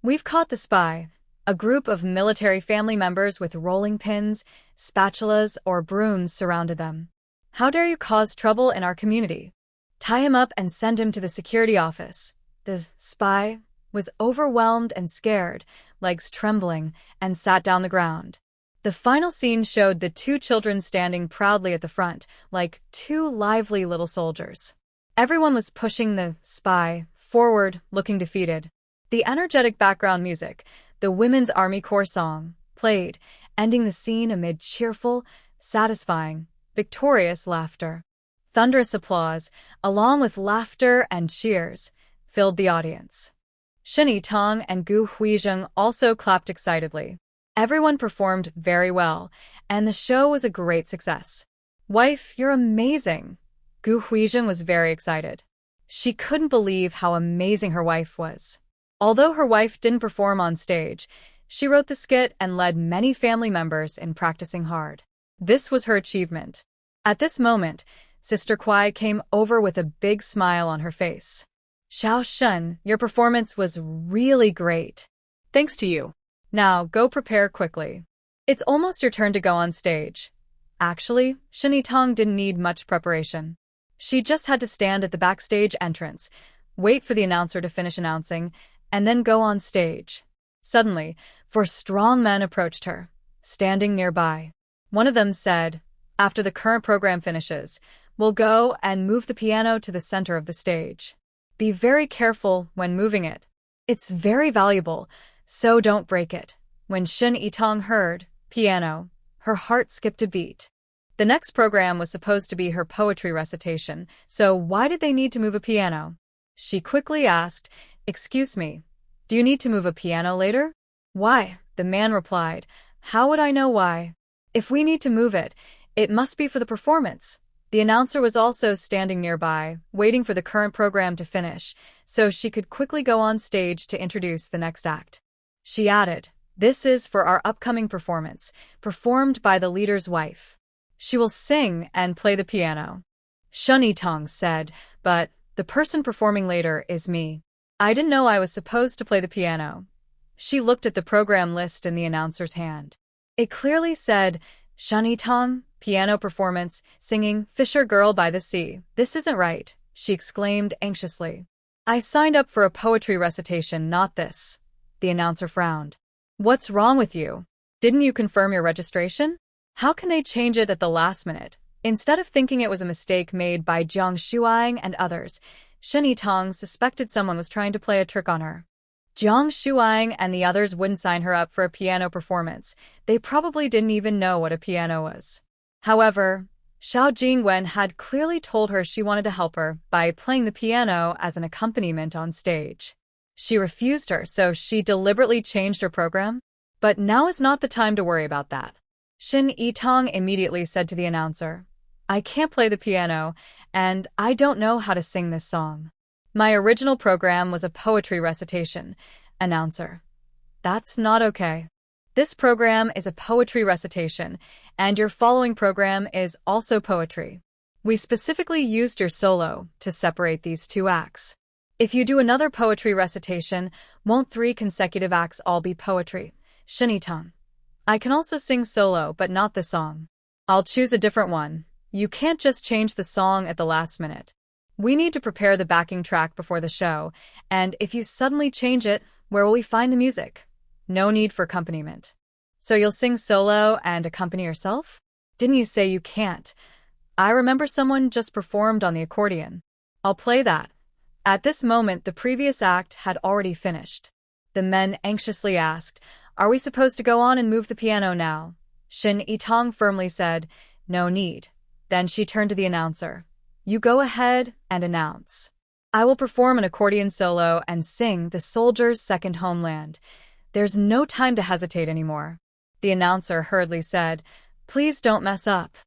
We've caught the spy. A group of military family members with rolling pins, spatulas, or brooms surrounded them. How dare you cause trouble in our community? Tie him up and send him to the security office. The spy was overwhelmed and scared, legs trembling, and sat down the ground. The final scene showed the two children standing proudly at the front, like two lively little soldiers. Everyone was pushing the spy forward, looking defeated. The energetic background music, the Women's Army Corps song, played, ending the scene amid cheerful, satisfying, victorious laughter. Thunderous applause, along with laughter and cheers, filled the audience. Shin Tong and Gu Huizheng also clapped excitedly. Everyone performed very well, and the show was a great success. Wife, you're amazing! Gu Huizheng was very excited. She couldn't believe how amazing her wife was. Although her wife didn't perform on stage, She wrote the skit and led many family members in practicing hard. This was her achievement. At this moment, Sister Kwai came over with a big smile on her face. Xiao Shun, your performance was really great. Thanks to you. Now, go prepare quickly. It's almost your turn to go on stage. Actually, Shini Tong didn't need much preparation. She just had to stand at the backstage entrance, wait for the announcer to finish announcing, and then go on stage. Suddenly, four strong men approached her, standing nearby. One of them said, "After the current program finishes, we'll go and move the piano to the center of the stage. Be very careful when moving it. It's very valuable, so don't break it." When Shin Yitong heard piano, her heart skipped a beat. The next program was supposed to be her poetry recitation, so why did they need to move a piano? She quickly asked, "Excuse me, do you need to move a piano later?" "Why?" the man replied. "How would I know why? If we need to move it, it must be for the performance." The announcer was also standing nearby, waiting for the current program to finish, so she could quickly go on stage to introduce the next act. She added, "This is for our upcoming performance, performed by the leader's wife. She will sing and play the piano." Shun Yitong said, "But the person performing later is me. I didn't know I was supposed to play the piano." She looked at the program list in the announcer's hand. It clearly said, "Shun Yitong, piano performance, singing Fisher Girl by the Sea." "This isn't right," she exclaimed anxiously. "I signed up for a poetry recitation, not this." The announcer frowned. "What's wrong with you? Didn't you confirm your registration? How can they change it at the last minute?" Instead of thinking it was a mistake made by Jiang Shuang and others, Shin Yitong suspected someone was trying to play a trick on her. Jiang Shuang and the others wouldn't sign her up for a piano performance. They probably didn't even know what a piano was. However, Xiao Jingwen had clearly told her she wanted to help her by playing the piano as an accompaniment on stage. She refused her, so she deliberately changed her program. But now is not the time to worry about that. Shin Yitong immediately said to the announcer, "I can't play the piano, and I don't know how to sing this song. My original program was a poetry recitation." Announcer: "That's not okay. This program is a poetry recitation, and your following program is also poetry. We specifically used your solo to separate these two acts. If you do another poetry recitation, won't 3 consecutive acts all be poetry?" Shin Yitong: "I can also sing solo, but not the song. I'll choose a different one. You can't just change the song at the last minute. We need to prepare the backing track before the show, and if you suddenly change it, where will we find the music? No need for accompaniment. So you'll sing solo and accompany yourself? Didn't you say you can't? I remember someone just performed on the accordion. I'll play that." At this moment, the previous act had already finished. The men anxiously asked, "Are we supposed to go on and move the piano now?" Shin Yitong firmly said, "No need." Then she turned to the announcer. "You go ahead and announce. I will perform an accordion solo and sing The Soldier's Second Homeland. There's no time to hesitate anymore." The announcer hurriedly said, "Please don't mess up."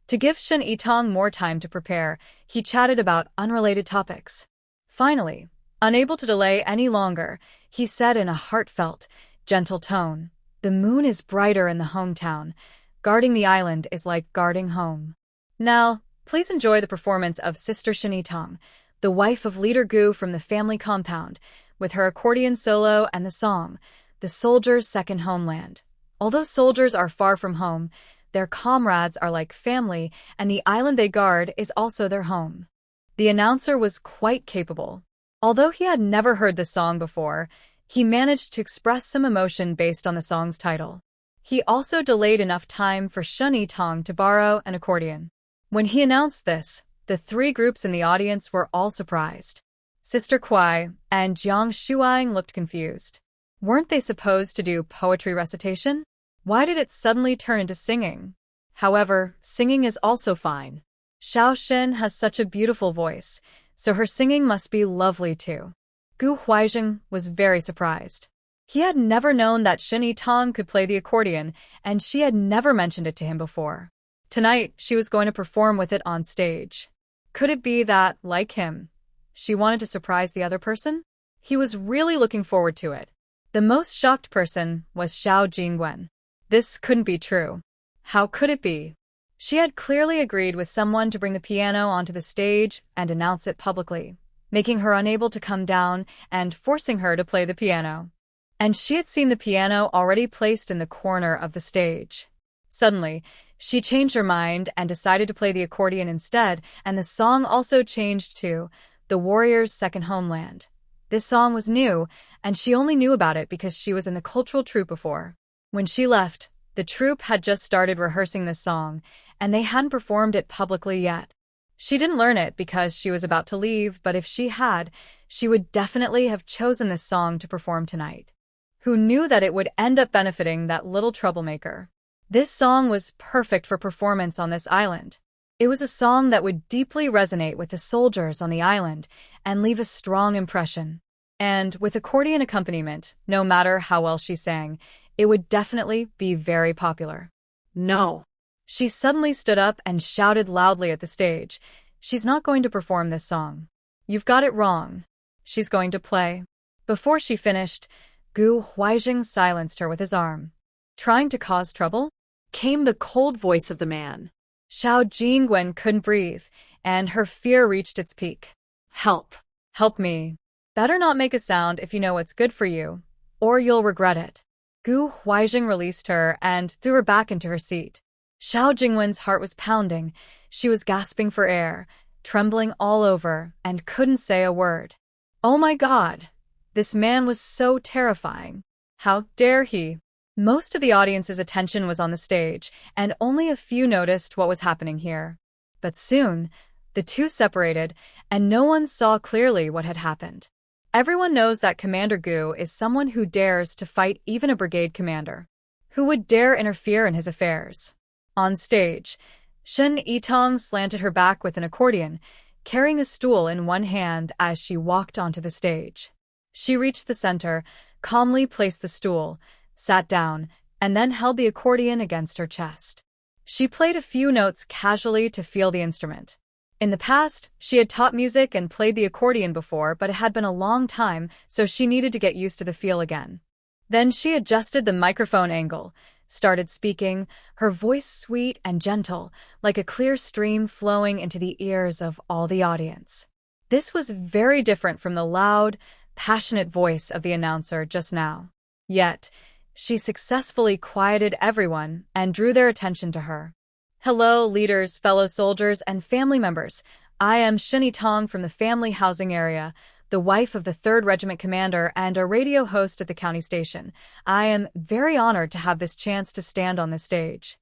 To give Shin Yitong more time to prepare, he chatted about unrelated topics. Finally, unable to delay any longer, he said in a heartfelt, gentle tone, "The moon is brighter in the hometown. Guarding the island is like guarding home." Now, please enjoy the performance of Sister Shin Yitong, the wife of Leader Gu from the family compound, with her accordion solo and the song, The Soldier's Second Homeland. Although soldiers are far from home, their comrades are like family, and the island they guard is also their home. The announcer was quite capable. Although he had never heard the song before, he managed to express some emotion based on the song's title. He also delayed enough time for Shun Yitong to borrow an accordion. When he announced this, the 3 groups in the audience were all surprised. Sister Kwai and Jiang Shuang looked confused. Weren't they supposed to do poetry recitation? Why did it suddenly turn into singing? However, singing is also fine. Xiao Xin has such a beautiful voice, so her singing must be lovely too. Gu Huaizheng was very surprised. He had never known that Shin Yitong could play the accordion, and she had never mentioned it to him before. Tonight, she was going to perform with it on stage. Could it be that, like him, she wanted to surprise the other person? He was really looking forward to it. The most shocked person was Xiao Jingwen. This couldn't be true. How could it be? She had clearly agreed with someone to bring the piano onto the stage and announce it publicly, making her unable to come down and forcing her to play the piano. And she had seen the piano already placed in the corner of the stage. Suddenly, she changed her mind and decided to play the accordion instead, and the song also changed to The Warrior's Second Homeland. This song was new, and she only knew about it because she was in the cultural troupe before. When she left, the troupe had just started rehearsing this song, and they hadn't performed it publicly yet. She didn't learn it because she was about to leave, but if she had, she would definitely have chosen this song to perform tonight. Who knew that it would end up benefiting that little troublemaker? This song was perfect for performance on this island. It was a song that would deeply resonate with the soldiers on the island and leave a strong impression. And with accordion accompaniment, no matter how well she sang, it would definitely be very popular. No. She suddenly stood up and shouted loudly at the stage, "She's not going to perform this song. You've got it wrong. She's going to play." Before she finished, Gu Huizheng silenced her with his arm. Trying to cause trouble? Came the cold voice of the man. Xiao Jingwen couldn't breathe, and her fear reached its peak. Help. Help me. Better not make a sound if you know what's good for you, or you'll regret it. Gu Huizheng released her and threw her back into her seat. Xiao Jingwen's heart was pounding. She was gasping for air, trembling all over, and couldn't say a word. Oh my God! This man was so terrifying. How dare he? Most of the audience's attention was on the stage, and only a few noticed what was happening here. But soon, the two separated, and no one saw clearly what had happened. Everyone knows that Commander Gu is someone who dares to fight even a brigade commander. Who would dare interfere in his affairs? On stage, Shen Yitong slanted her back with an accordion, carrying a stool in one hand as she walked onto the stage. She reached the center, calmly placed the stool, sat down, and then held the accordion against her chest. She played a few notes casually to feel the instrument. In the past, she had taught music and played the accordion before, but it had been a long time, so she needed to get used to the feel again. Then she adjusted the microphone angle, started speaking, her voice sweet and gentle, like a clear stream flowing into the ears of all the audience. This was very different from the loud, passionate voice of the announcer just now. Yet, she successfully quieted everyone and drew their attention to her. Hello, leaders, fellow soldiers, and family members. I am Shen Yitong from the family housing area, the wife of the 3rd Regiment commander and a radio host at the county station. I am very honored to have this chance to stand on this stage.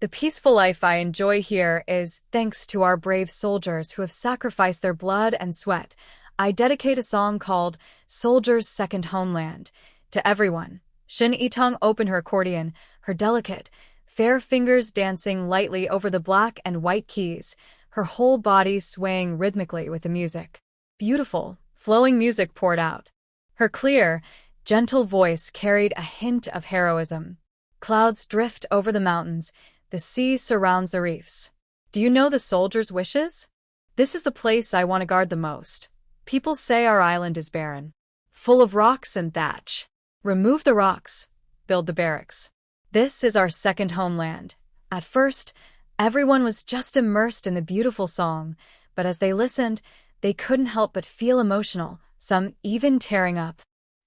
The peaceful life I enjoy here is thanks to our brave soldiers who have sacrificed their blood and sweat. I dedicate a song called Soldier's Second Homeland to everyone. Shen Yitong opened her accordion, her delicate, fair fingers dancing lightly over the black and white keys, her whole body swaying rhythmically with the music. Beautiful, flowing music poured out. Her clear, gentle voice carried a hint of heroism. Clouds drift over the mountains, the sea surrounds the reefs. Do you know the soldiers' wishes? This is the place I want to guard the most. People say our island is barren, full of rocks and thatch. Remove the rocks, build the barracks. This is our second homeland. At first, everyone was just immersed in the beautiful song, but as they listened, they couldn't help but feel emotional, some even tearing up.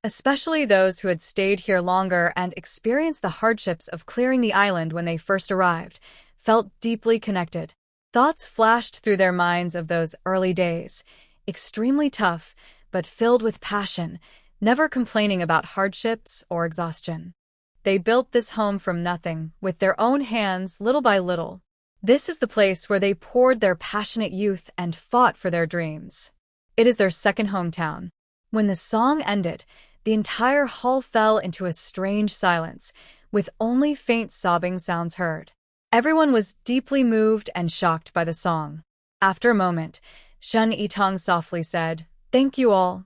Especially those who had stayed here longer and experienced the hardships of clearing the island when they first arrived, felt deeply connected. Thoughts flashed through their minds of those early days, extremely tough, but filled with passion, never complaining about hardships or exhaustion. They built this home from nothing, with their own hands, little by little. This is the place where they poured their passionate youth and fought for their dreams. It is their second hometown. When the song ended, the entire hall fell into a strange silence, with only faint sobbing sounds heard. Everyone was deeply moved and shocked by the song. After a moment, Shen Yitong softly said, "Thank you all."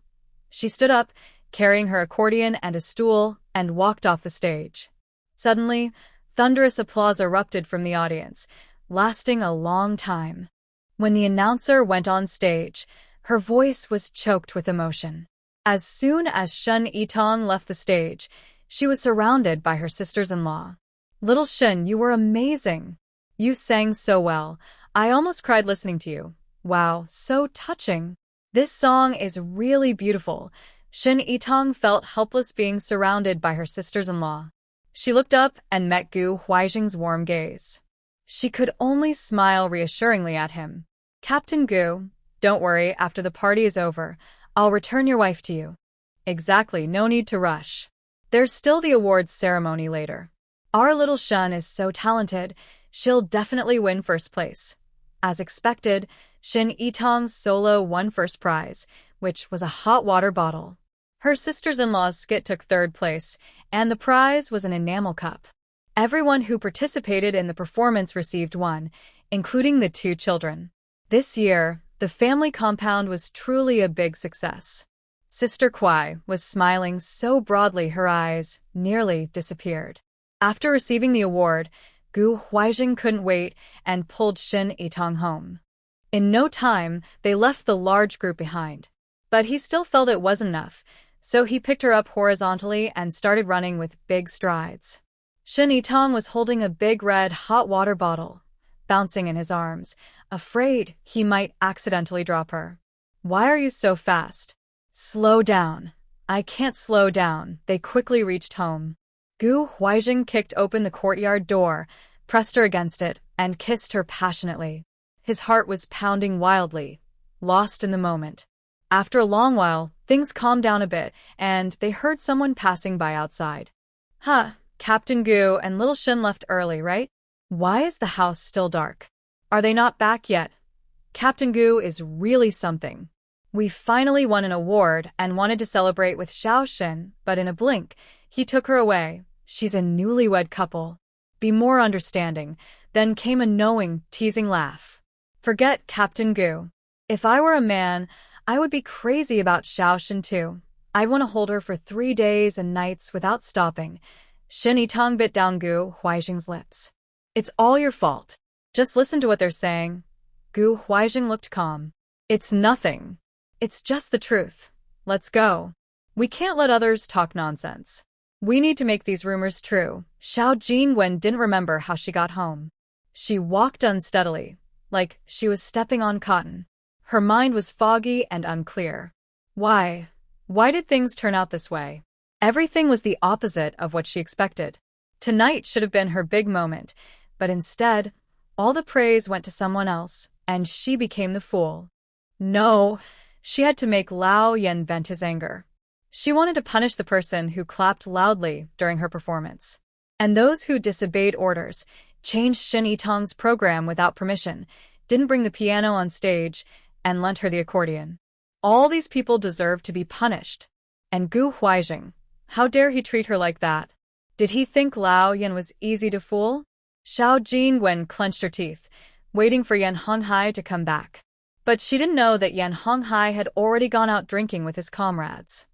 She stood up, carrying her accordion and a stool, and walked off the stage. Suddenly, thunderous applause erupted from the audience, lasting a long time. When the announcer went on stage, her voice was choked with emotion. As soon as Shen Yitong left the stage, she was surrounded by her sisters-in-law. Little Shen, you were amazing. You sang so well. I almost cried listening to you. Wow, so touching. This song is really beautiful. Shen Yitong felt helpless being surrounded by her sisters-in-law. She looked up and met Gu Huaijing's warm gaze. She could only smile reassuringly at him. Captain Gu, don't worry, after the party is over, I'll return your wife to you. Exactly, no need to rush. There's still the awards ceremony later. Our little Shen is so talented, she'll definitely win first place. As expected, Shen Yitong's solo won first prize, which was a hot water bottle. Her sisters-in-law's skit took third place, and the prize was an enamel cup. Everyone who participated in the performance received one, including the two children. This year, the family compound was truly a big success. Sister Kwai was smiling so broadly her eyes nearly disappeared. After receiving the award, Gu Huaijing couldn't wait and pulled Shen Yitong home. In no time, they left the large group behind. But he still felt it wasn't enough, so he picked her up horizontally and started running with big strides. Shen Yitong was holding a big red hot water bottle, bouncing in his arms, afraid he might accidentally drop her. Why are you so fast? Slow down. I can't slow down. They quickly reached home. Gu Huaijing kicked open the courtyard door, pressed her against it, and kissed her passionately. His heart was pounding wildly, lost in the moment. After a long while, things calmed down a bit, and they heard someone passing by outside. Huh, Captain Gu and Little Shen left early, right? Why is the house still dark? Are they not back yet? Captain Gu is really something. We finally won an award and wanted to celebrate with Xiao Shen, but in a blink, he took her away. She's a newlywed couple. Be more understanding. Then came a knowing, teasing laugh. Forget Captain Gu. If I were a man, I would be crazy about Xiao Shen too. I'd want to hold her for 3 days and nights without stopping. Shen Yitong bit down Gu Huaijing's lips. It's all your fault. Just listen to what they're saying. Gu Huaijing looked calm. It's nothing. It's just the truth. Let's go. We can't let others talk nonsense. We need to make these rumors true. Xiao Jingwen didn't remember how she got home. She walked unsteadily, like she was stepping on cotton. Her mind was foggy and unclear. Why? Why did things turn out this way? Everything was the opposite of what she expected. Tonight should have been her big moment, but instead, all the praise went to someone else, and she became the fool. No, she had to make Lao Yan vent his anger. She wanted to punish the person who clapped loudly during her performance. And those who disobeyed orders, changed Shen Yitong's program without permission, didn't bring the piano on stage, and lent her the accordion. All these people deserved to be punished. And Gu Huaijing, how dare he treat her like that? Did he think Lao Yan was easy to fool? Xiao Jingwen clenched her teeth, waiting for Yan Honghai to come back. But she didn't know that Yan Honghai had already gone out drinking with his comrades.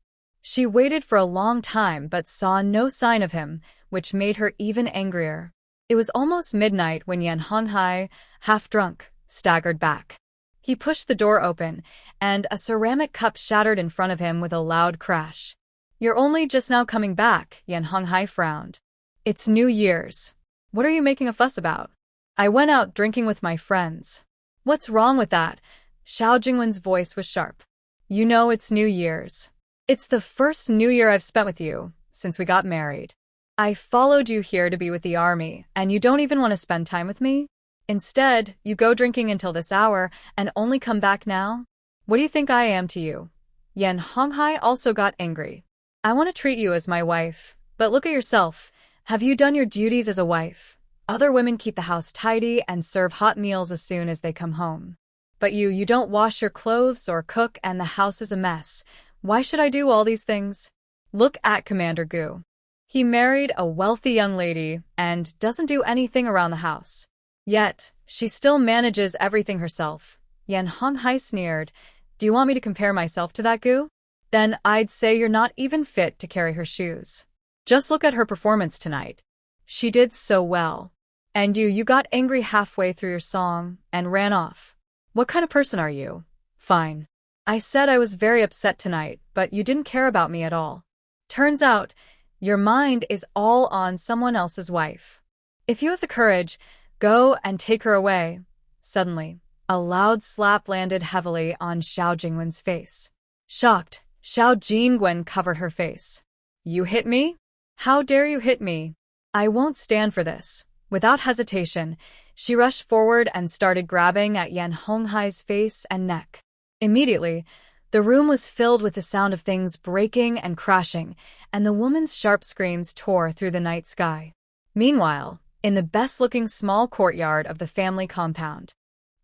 She waited for a long time but saw no sign of him, which made her even angrier. It was almost midnight when Yan Honghai, half drunk, staggered back. He pushed the door open, and a ceramic cup shattered in front of him with a loud crash. You're only just now coming back, Yan Honghai frowned. It's New Year's. What are you making a fuss about? I went out drinking with my friends. What's wrong with that? Xiao Jingwen's voice was sharp. You know it's New Year's. It's the first New Year I've spent with you since we got married. I followed you here to be with the army, and you don't even want to spend time with me? Instead, you go drinking until this hour and only come back now? What do you think I am to you? Yan Honghai also got angry. I want to treat you as my wife, but look at yourself. Have you done your duties as a wife? Other women keep the house tidy and serve hot meals as soon as they come home. But you don't wash your clothes or cook, and the house is a mess. Why should I do all these things? Look at Commander Gu. He married a wealthy young lady and doesn't do anything around the house. Yet, she still manages everything herself. Yan Honghai sneered. Do you want me to compare myself to that Gu? Then I'd say you're not even fit to carry her shoes. Just look at her performance tonight. She did so well. And you got angry halfway through your song and ran off. What kind of person are you? Fine. I said I was very upset tonight, but you didn't care about me at all. Turns out, your mind is all on someone else's wife. If you have the courage, go and take her away. Suddenly, a loud slap landed heavily on Xiao Jingwen's face. Shocked, Xiao Jingwen covered her face. You hit me? How dare you hit me? I won't stand for this. Without hesitation, she rushed forward and started grabbing at Yan Honghai's face and neck. Immediately, the room was filled with the sound of things breaking and crashing, and the woman's sharp screams tore through the night sky. Meanwhile, in the best-looking small courtyard of the family compound,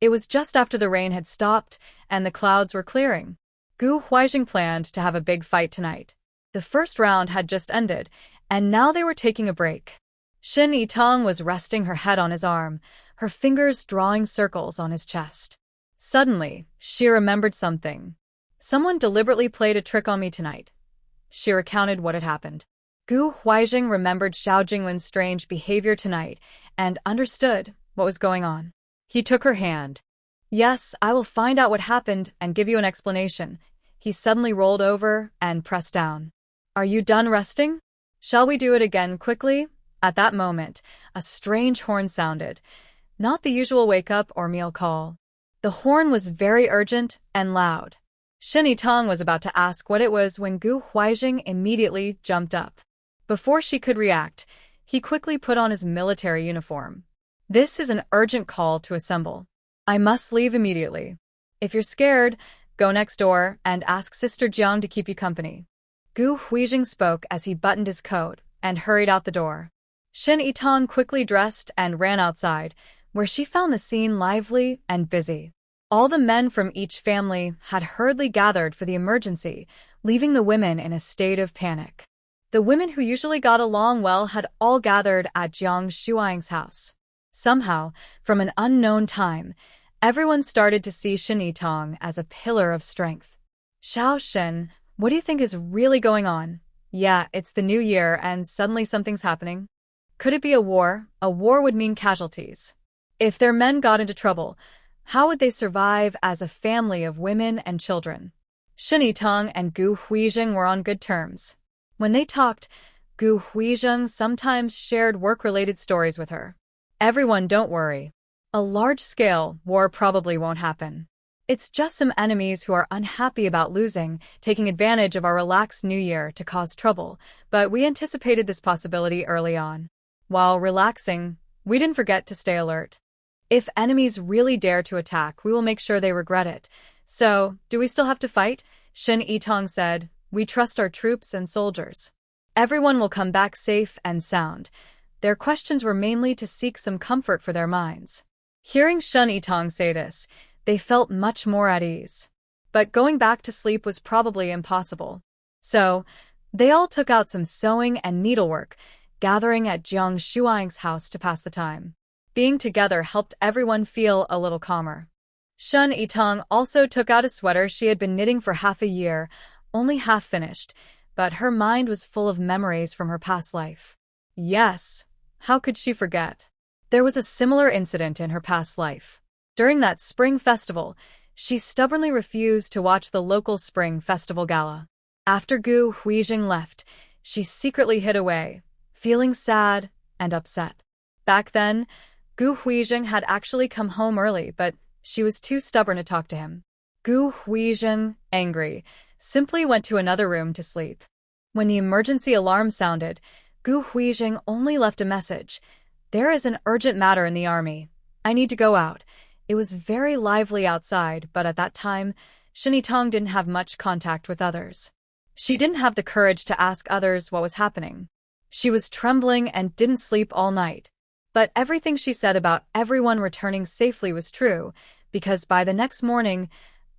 it was just after the rain had stopped and the clouds were clearing. Gu Huaijing planned to have a big fight tonight. The first round had just ended, and now they were taking a break. Shin Yitong was resting her head on his arm, her fingers drawing circles on his chest. Suddenly, she remembered something. Someone deliberately played a trick on me tonight. She recounted what had happened. Gu Huaijing remembered Xiao Jingwen's strange behavior tonight and understood what was going on. He took her hand. Yes, I will find out what happened and give you an explanation. He suddenly rolled over and pressed down. Are you done resting? Shall we do it again quickly? At that moment, a strange horn sounded. Not the usual wake-up or meal call. The horn was very urgent and loud. Shin Yitong was about to ask what it was when Gu Huaijing immediately jumped up. Before she could react, he quickly put on his military uniform. This is an urgent call to assemble. I must leave immediately. If you're scared, go next door and ask Sister Jiang to keep you company. Gu Huaijing spoke as he buttoned his coat and hurried out the door. Shin Yitong quickly dressed and ran outside, where she found the scene lively and busy. All the men from each family had hurriedly gathered for the emergency, leaving the women in a state of panic. The women who usually got along well had all gathered at Jiang Shuang's house. Somehow, from an unknown time, everyone started to see Shin Yitong as a pillar of strength. Xiao Shin, what do you think is really going on? Yeah, it's the new year and suddenly something's happening. Could it be a war? A war would mean casualties. If their men got into trouble, how would they survive as a family of women and children? Shin Yitong and Gu Huaijing were on good terms. When they talked, Gu Huaijing sometimes shared work-related stories with her. Everyone, don't worry. A large-scale war probably won't happen. It's just some enemies who are unhappy about losing, taking advantage of our relaxed new year to cause trouble, but we anticipated this possibility early on. While relaxing, we didn't forget to stay alert. If enemies really dare to attack, we will make sure they regret it. So, do we still have to fight? Shin Yitong said, we trust our troops and soldiers. Everyone will come back safe and sound. Their questions were mainly to seek some comfort for their minds. Hearing Shin Yitong say this, they felt much more at ease. But going back to sleep was probably impossible. So, they all took out some sewing and needlework, gathering at Jiang Shuang's house to pass the time. Being together helped everyone feel a little calmer. Shin Yitong also took out a sweater she had been knitting for half a year, only half finished, but her mind was full of memories from her past life. Yes, how could she forget? There was a similar incident in her past life. During that spring festival, she stubbornly refused to watch the local spring festival gala. After Gu Huaijing left, she secretly hid away, feeling sad and upset. Back then, Gu Huaijing had actually come home early, but she was too stubborn to talk to him. Gu Huaijing, angry, simply went to another room to sleep. When the emergency alarm sounded, Gu Huaijing only left a message. There is an urgent matter in the army. I need to go out. It was very lively outside, but at that time, Shin Yitong didn't have much contact with others. She didn't have the courage to ask others what was happening. She was trembling and didn't sleep all night. But everything she said about everyone returning safely was true, because by the next morning,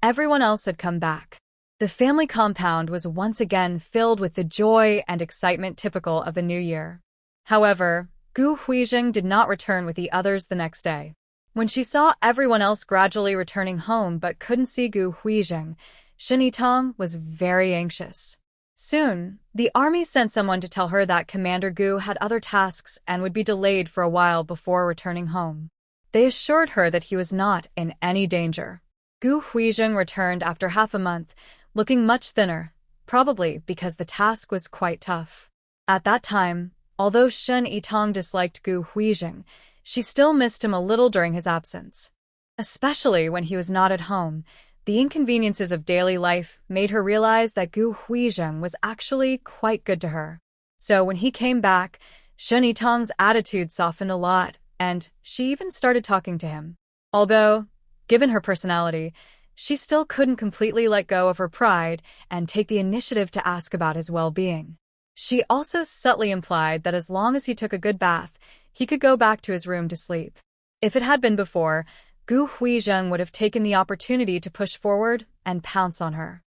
everyone else had come back. The family compound was once again filled with the joy and excitement typical of the new year. However, Gu Huaijing did not return with the others the next day. When she saw everyone else gradually returning home but couldn't see Gu Huaijing, Shin Yitong was very anxious. Soon, the army sent someone to tell her that Commander Gu had other tasks and would be delayed for a while before returning home. They assured her that he was not in any danger. Gu Huizheng returned after half a month, looking much thinner, probably because the task was quite tough. At that time, although Shen Yitong disliked Gu Huizheng, she still missed him a little during his absence. Especially when he was not at home, the inconveniences of daily life made her realize that Gu Huizheng was actually quite good to her. So when he came back, Shen Yitong's attitude softened a lot, and she even started talking to him. Although, given her personality, she still couldn't completely let go of her pride and take the initiative to ask about his well-being. She also subtly implied that as long as he took a good bath, he could go back to his room to sleep. If it had been before, Gu Huizheng would have taken the opportunity to push forward and pounce on her.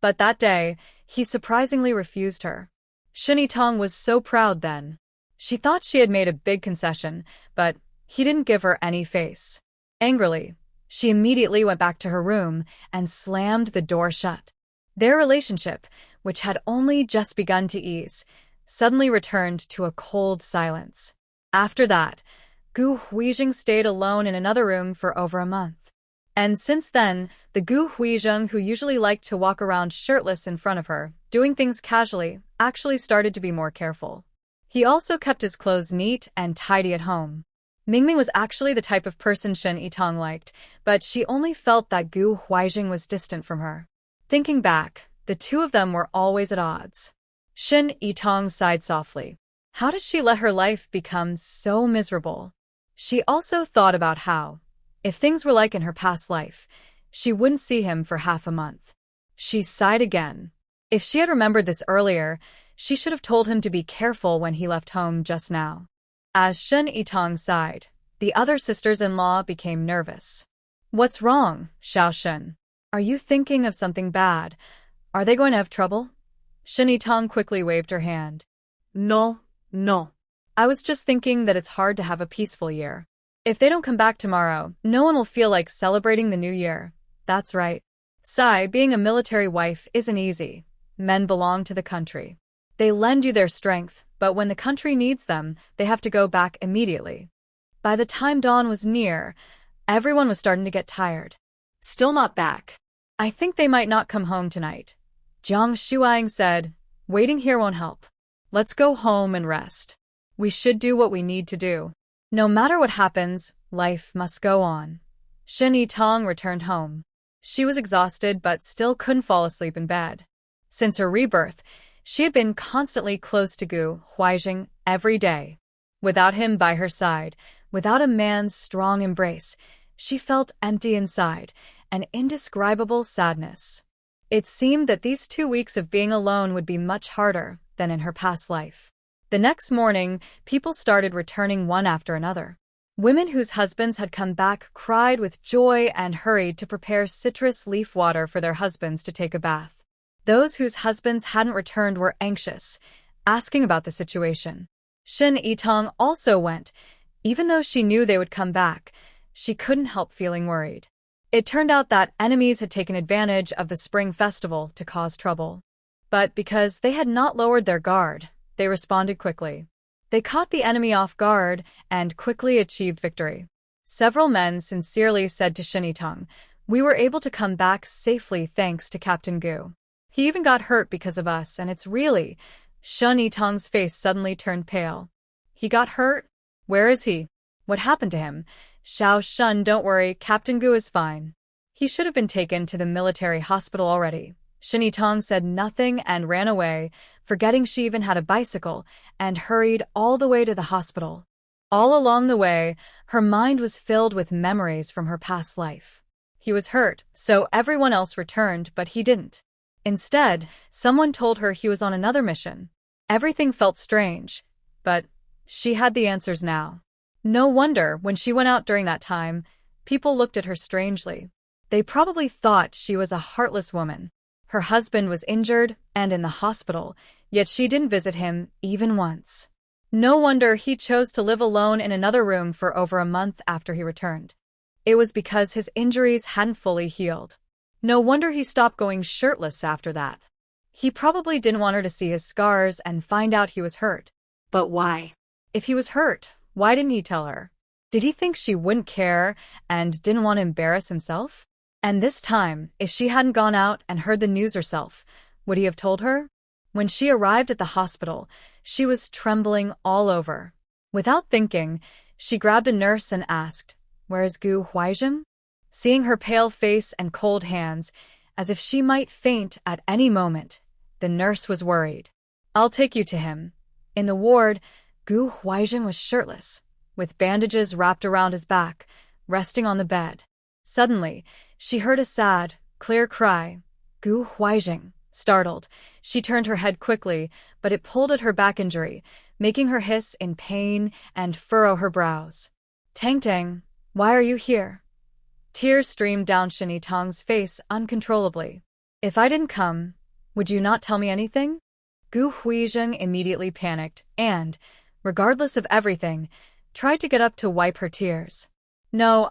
But that day, he surprisingly refused her. Shen Yitong was so proud then. She thought she had made a big concession, but he didn't give her any face. Angrily, she immediately went back to her room and slammed the door shut. Their relationship, which had only just begun to ease, suddenly returned to a cold silence. After that, Gu Huizheng stayed alone in another room for over a month. And since then, the Gu Huizheng who usually liked to walk around shirtless in front of her, doing things casually, actually started to be more careful. He also kept his clothes neat and tidy at home. Mingming was actually the type of person Shen Yitong liked, but she only felt that Gu Huizheng was distant from her. Thinking back, the two of them were always at odds. Shen Yitong sighed softly. How did she let her life become so miserable? She also thought about how, if things were like in her past life, she wouldn't see him for half a month. She sighed again. If she had remembered this earlier, she should have told him to be careful when he left home just now. As Shen Yitong sighed, the other sisters-in-law became nervous. What's wrong, Xiao Shen? Are you thinking of something bad? Are they going to have trouble? Shen Yitong quickly waved her hand. No. I was just thinking that it's hard to have a peaceful year. If they don't come back tomorrow, no one will feel like celebrating the new year. That's right. Sai, being a military wife isn't easy. Men belong to the country. They lend you their strength, but when the country needs them, they have to go back immediately. By the time dawn was near, everyone was starting to get tired. Still not back. I think they might not come home tonight. Jiang Shuang said, waiting here won't help. Let's go home and rest. We should do what we need to do. No matter what happens, life must go on. Shen Yitong returned home. She was exhausted but still couldn't fall asleep in bed. Since her rebirth, she had been constantly close to Gu Huizheng every day. Without him by her side, without a man's strong embrace, she felt empty inside, an indescribable sadness. It seemed that these 2 weeks of being alone would be much harder than in her past life. The next morning, people started returning one after another. Women whose husbands had come back cried with joy and hurried to prepare citrus leaf water for their husbands to take a bath. Those whose husbands hadn't returned were anxious, asking about the situation. Shen Yitong also went. Even though she knew they would come back, she couldn't help feeling worried. It turned out that enemies had taken advantage of the spring festival to cause trouble. But because they had not lowered their guard, they responded quickly. They caught the enemy off guard and quickly achieved victory. Several men sincerely said to Shen Yitong, "We were able to come back safely thanks to Captain Gu. He even got hurt because of us, and it's really..." Shen Yitong's face suddenly turned pale. "He got hurt? Where is he? What happened to him?" "Xiao Shen, don't worry, Captain Gu is fine. He should have been taken to the military hospital already." Shen Yitong said nothing and ran away, forgetting she even had a bicycle, and hurried all the way to the hospital. All along the way, her mind was filled with memories from her past life. He was hurt, so everyone else returned, but he didn't. Instead, someone told her he was on another mission. Everything felt strange, but she had the answers now. No wonder, when she went out during that time, people looked at her strangely. They probably thought she was a heartless woman. Her husband was injured and in the hospital, yet she didn't visit him even once. No wonder he chose to live alone in another room for over a month after he returned. It was because his injuries hadn't fully healed. No wonder he stopped going shirtless after that. He probably didn't want her to see his scars and find out he was hurt. But why? If he was hurt, why didn't he tell her? Did he think she wouldn't care and didn't want to embarrass himself? And this time, if she hadn't gone out and heard the news herself, would he have told her? When she arrived at the hospital, she was trembling all over. Without thinking, she grabbed a nurse and asked, "Where is Gu Huaizhen?" Seeing her pale face and cold hands, as if she might faint at any moment, the nurse was worried. "I'll take you to him." In the ward, Gu Huaizhen was shirtless, with bandages wrapped around his back, resting on the bed. Suddenly, she heard a sad, clear cry. "Gu Huaizhen." Startled, she turned her head quickly, but it pulled at her back injury, making her hiss in pain and furrow her brows. "Tang Tang, why are you here?" Tears streamed down Shinny Tong's face uncontrollably. "If I didn't come, would you not tell me anything?" Gu Huizheng immediately panicked and, regardless of everything, tried to get up to wipe her tears. "No,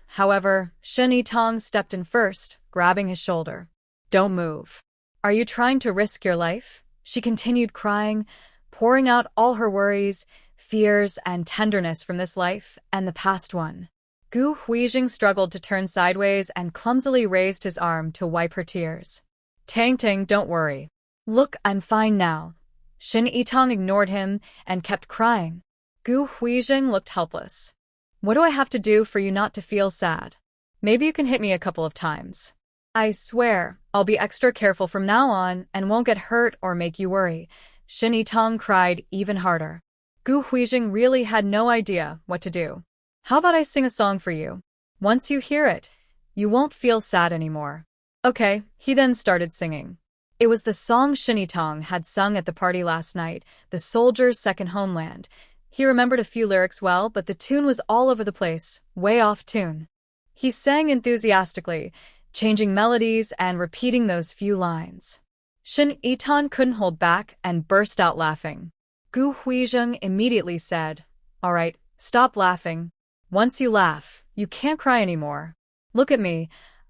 however, Shinny Tong stepped in first, grabbing his shoulder. "Don't move. Are you trying to risk your life?" She continued crying, pouring out all her worries, fears, and tenderness from this life and the past one. Gu Huizheng struggled to turn sideways and clumsily raised his arm to wipe her tears. "Tang Tang, don't worry. Look, I'm fine now." Shin Yitong ignored him and kept crying. Gu Huizheng looked helpless. "What do I have to do for you not to feel sad? Maybe you can hit me a couple of times. I swear, I'll be extra careful from now on and won't get hurt or make you worry." Shin Yitong cried even harder. Gu Huizheng really had no idea what to do. "How about I sing a song for you? Once you hear it, you won't feel sad anymore." Okay, he then started singing. It was the song Shin Yitong had sung at the party last night, The Soldier's Second Homeland. He remembered a few lyrics well, but the tune was all over the place, way off tune. He sang enthusiastically, changing melodies and repeating those few lines. Shin Yitong couldn't hold back and burst out laughing. Gu Huizheng immediately said, "All right, stop laughing. Once you laugh, you can't cry anymore. Look at me.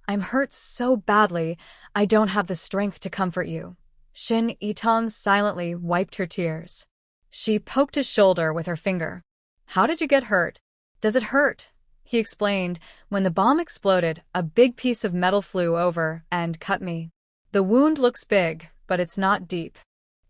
I'm hurt so badly, I don't have the strength to comfort you." Shin Yitong silently wiped her tears. She poked his shoulder with her finger. "How did you get hurt? Does it hurt?" He explained. "When the bomb exploded, a big piece of metal flew over and cut me. The wound looks big, but it's not deep.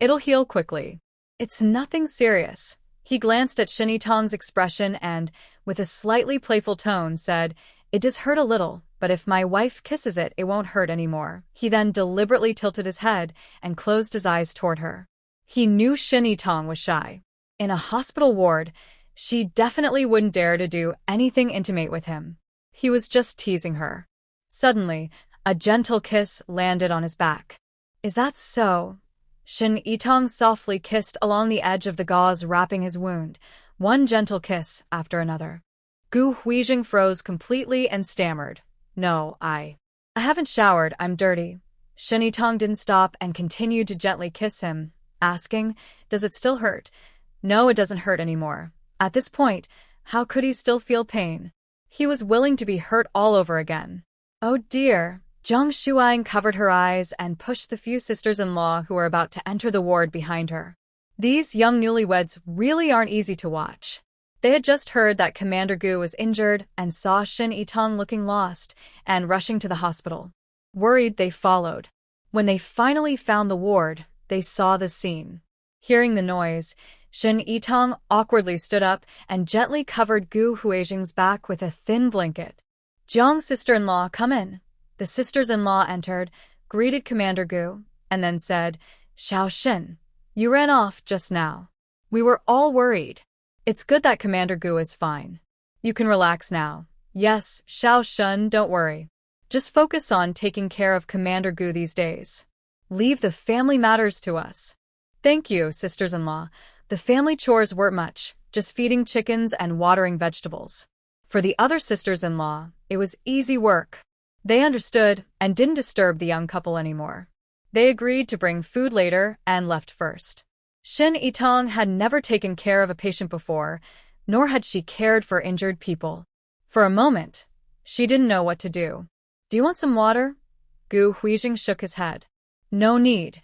It'll heal quickly. It's nothing serious." He glanced at Shin Yitong's expression and, with a slightly playful tone, said, "It does hurt a little, but if my wife kisses it, it won't hurt anymore." He then deliberately tilted his head and closed his eyes toward her. He knew Shin Yitong was shy. In a hospital ward, she definitely wouldn't dare to do anything intimate with him. He was just teasing her. Suddenly, a gentle kiss landed on his back. "Is that so?" Shin Yitong softly kissed along the edge of the gauze wrapping his wound, one gentle kiss after another. Gu Huizheng froze completely and stammered, "No, I haven't showered, I'm dirty." Shin Yitong didn't stop and continued to gently kiss him, asking, "Does it still hurt?" No, it doesn't hurt anymore. At this point, how could he still feel pain? He was willing to be hurt all over again. Oh dear. Zhang Shuang covered her eyes and pushed the few sisters-in-law who were about to enter the ward behind her. These young newlyweds really aren't easy to watch. They had just heard that Commander Gu was injured and saw Shin Yitong looking lost and rushing to the hospital. Worried, they followed. When they finally found the ward, they saw the scene. Hearing the noise, Shin Yitong awkwardly stood up and gently covered Gu Huizheng's back with a thin blanket. "Zhang's sister-in-law, come in." The sisters-in-law entered, greeted Commander Gu, and then said, "Xiao Shin, you ran off just now. We were all worried. It's good that Commander Gu is fine. You can relax now." "Yes, Xiao Shin, don't worry. Just focus on taking care of Commander Gu these days. Leave the family matters to us." "Thank you, sisters-in-law. The family chores weren't much, just feeding chickens and watering vegetables." For the other sisters-in-law, it was easy work. They understood and didn't disturb the young couple anymore. They agreed to bring food later and left first. Shin Yitong had never taken care of a patient before, nor had she cared for injured people. For a moment, she didn't know what to do. "Do you want some water?" Gu Huizheng shook his head. "No need.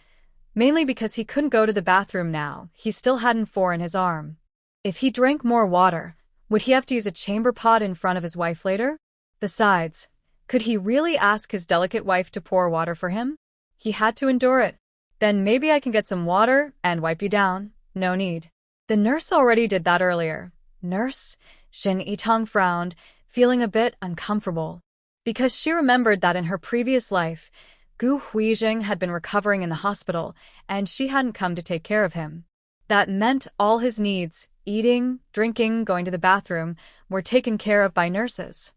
Mainly because he couldn't go to the bathroom now, he still had an IV in his arm. If he drank more water, would he have to use a chamber pot in front of his wife later? Besides, Could he really ask his delicate wife to pour water for him? He had to endure it. Then maybe I can get some water and wipe you down. No need. The nurse already did that earlier. Nurse? Shin Yitong frowned, feeling a bit uncomfortable. Because she remembered that in her previous life, Gu Huijing had been recovering in the hospital, and she hadn't come to take care of him. That meant all his needs, eating, drinking, going to the bathroom, were taken care of by nurses.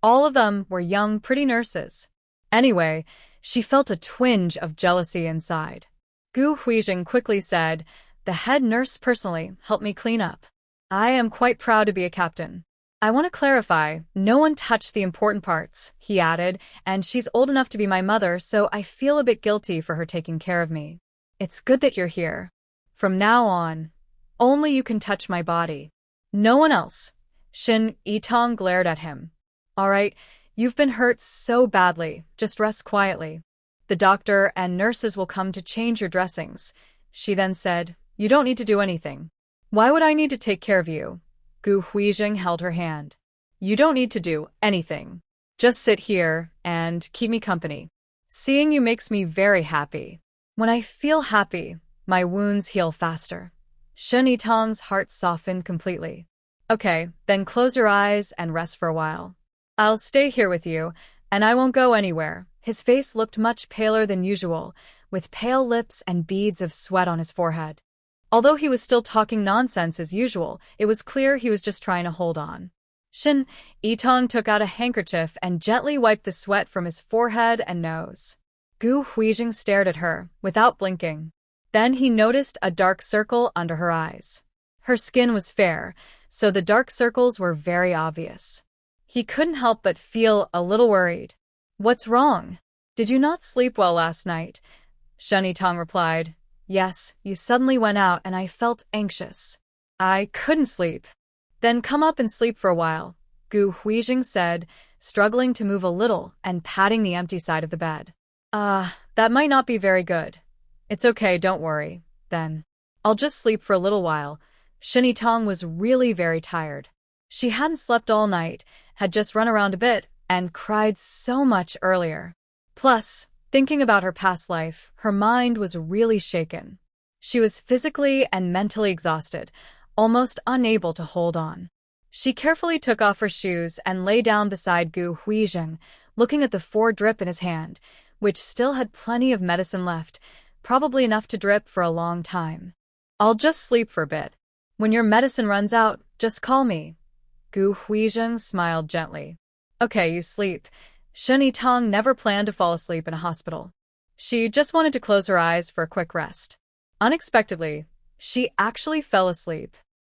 All of them were young, pretty nurses. Anyway, she felt a twinge of jealousy inside. Gu Huijing quickly said, "The head nurse personally helped me clean up. I am quite proud to be a captain. I want to clarify, no one touched the important parts," he added, "and she's old enough to be my mother, so I feel a bit guilty for her taking care of me. It's good that you're here. From now on, only you can touch my body. No one else." Shin Yitong glared at him. "All right, you've been hurt so badly, just rest quietly. The doctor and nurses will come to change your dressings." She then said, "You don't need to do anything." "Why would I need to take care of you?" Gu Huijing held her hand. "You don't need to do anything. Just sit here and keep me company. Seeing you makes me very happy. When I feel happy, my wounds heal faster." Shin Yitong's heart softened completely. "Okay, then close your eyes and rest for a while. I'll stay here with you, and I won't go anywhere." His face looked much paler than usual, with pale lips and beads of sweat on his forehead. Although he was still talking nonsense as usual, it was clear he was just trying to hold on. Shin Yitong took out a handkerchief and gently wiped the sweat from his forehead and nose. Gu Huijing stared at her, without blinking. Then he noticed a dark circle under her eyes. Her skin was fair, so the dark circles were very obvious. He couldn't help but feel a little worried. "What's wrong? Did you not sleep well last night?" Shin Yitong replied. "Yes, you suddenly went out and I felt anxious. I couldn't sleep." "Then come up and sleep for a while," Gu Huijing said, struggling to move a little and patting the empty side of the bed. That might not be very good." "It's okay, don't worry. Then I'll just sleep for a little while." Shin Yitong was really very tired. She hadn't slept all night, had just run around a bit, and cried so much earlier. Plus, thinking about her past life, her mind was really shaken. She was physically and mentally exhausted, almost unable to hold on. She carefully took off her shoes and lay down beside Gu Huijing, looking at the 4 drip in his hand, which still had plenty of medicine left, probably enough to drip for a long time. "I'll just sleep for a bit. When your medicine runs out, just call me." Gu Huijing smiled gently. "Okay, you sleep." Shin Yitong never planned to fall asleep in a hospital. She just wanted to close her eyes for a quick rest. Unexpectedly, she actually fell asleep.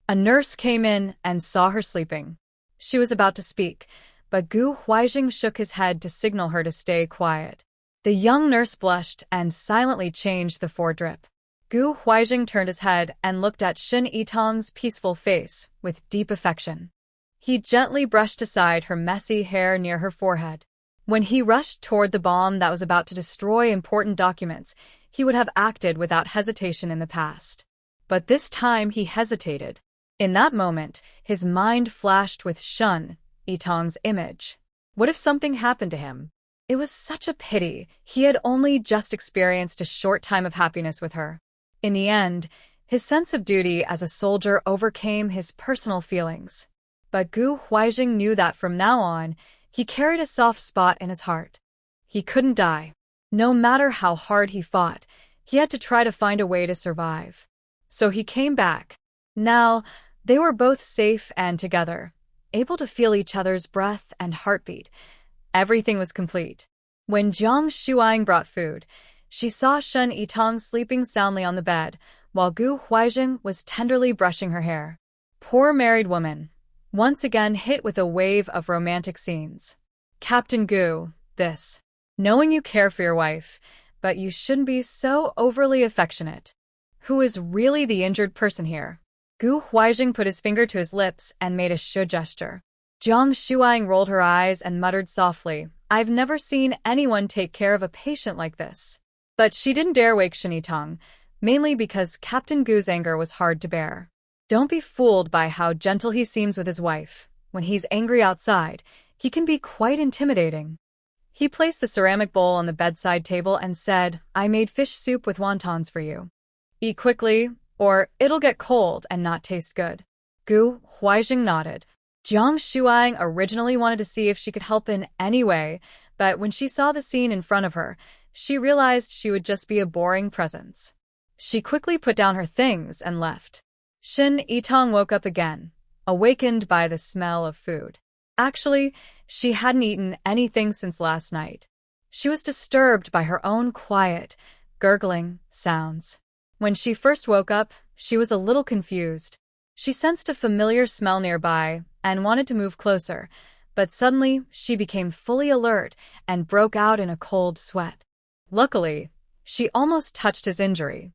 A nurse came in and saw her sleeping. She was about to speak, but Gu Huijing shook his head to signal her to stay quiet. The young nurse blushed and silently changed the 4 drip. Gu Huijing turned his head and looked at Shin Yitong's peaceful face with deep affection. He gently brushed aside her messy hair near her forehead. When he rushed toward the bomb that was about to destroy important documents, he would have acted without hesitation in the past. But this time he hesitated. In that moment, his mind flashed with Shin Yitong's image. What if something happened to him? It was such a pity. He had only just experienced a short time of happiness with her. In the end, his sense of duty as a soldier overcame his personal feelings. But Gu Huijing knew that from now on, he carried a soft spot in his heart. He couldn't die. No matter how hard he fought, he had to try to find a way to survive. So he came back. Now, they were both safe and together, able to feel each other's breath and heartbeat. Everything was complete. When Jiang Shuang brought food, she saw Shin Yitong sleeping soundly on the bed, while Gu Huijing was tenderly brushing her hair. Poor married woman. Once again hit with a wave of romantic scenes. "Captain Gu, this. Knowing you care for your wife, but you shouldn't be so overly affectionate. Who is really the injured person here?" Gu Huijing put his finger to his lips and made a shu gesture. Jiang Shuang rolled her eyes and muttered softly, "I've never seen anyone take care of a patient like this." But she didn't dare wake Shin Yitong, mainly because Captain Gu's anger was hard to bear. Don't be fooled by how gentle he seems with his wife. When he's angry outside, he can be quite intimidating. He placed the ceramic bowl on the bedside table and said, I made fish soup with wontons for you. Eat quickly, or it'll get cold and not taste good. Gu Huaijing nodded. Jiang Shuang originally wanted to see if she could help in any way, but when she saw the scene in front of her, she realized she would just be a boring presence. She quickly put down her things and left. Shin Yitong woke up again, awakened by the smell of food. Actually, she hadn't eaten anything since last night. She was disturbed by her own quiet, gurgling sounds. When she first woke up, she was a little confused. She sensed a familiar smell nearby and wanted to move closer, but suddenly she became fully alert and broke out in a cold sweat. Luckily, she almost touched his injury.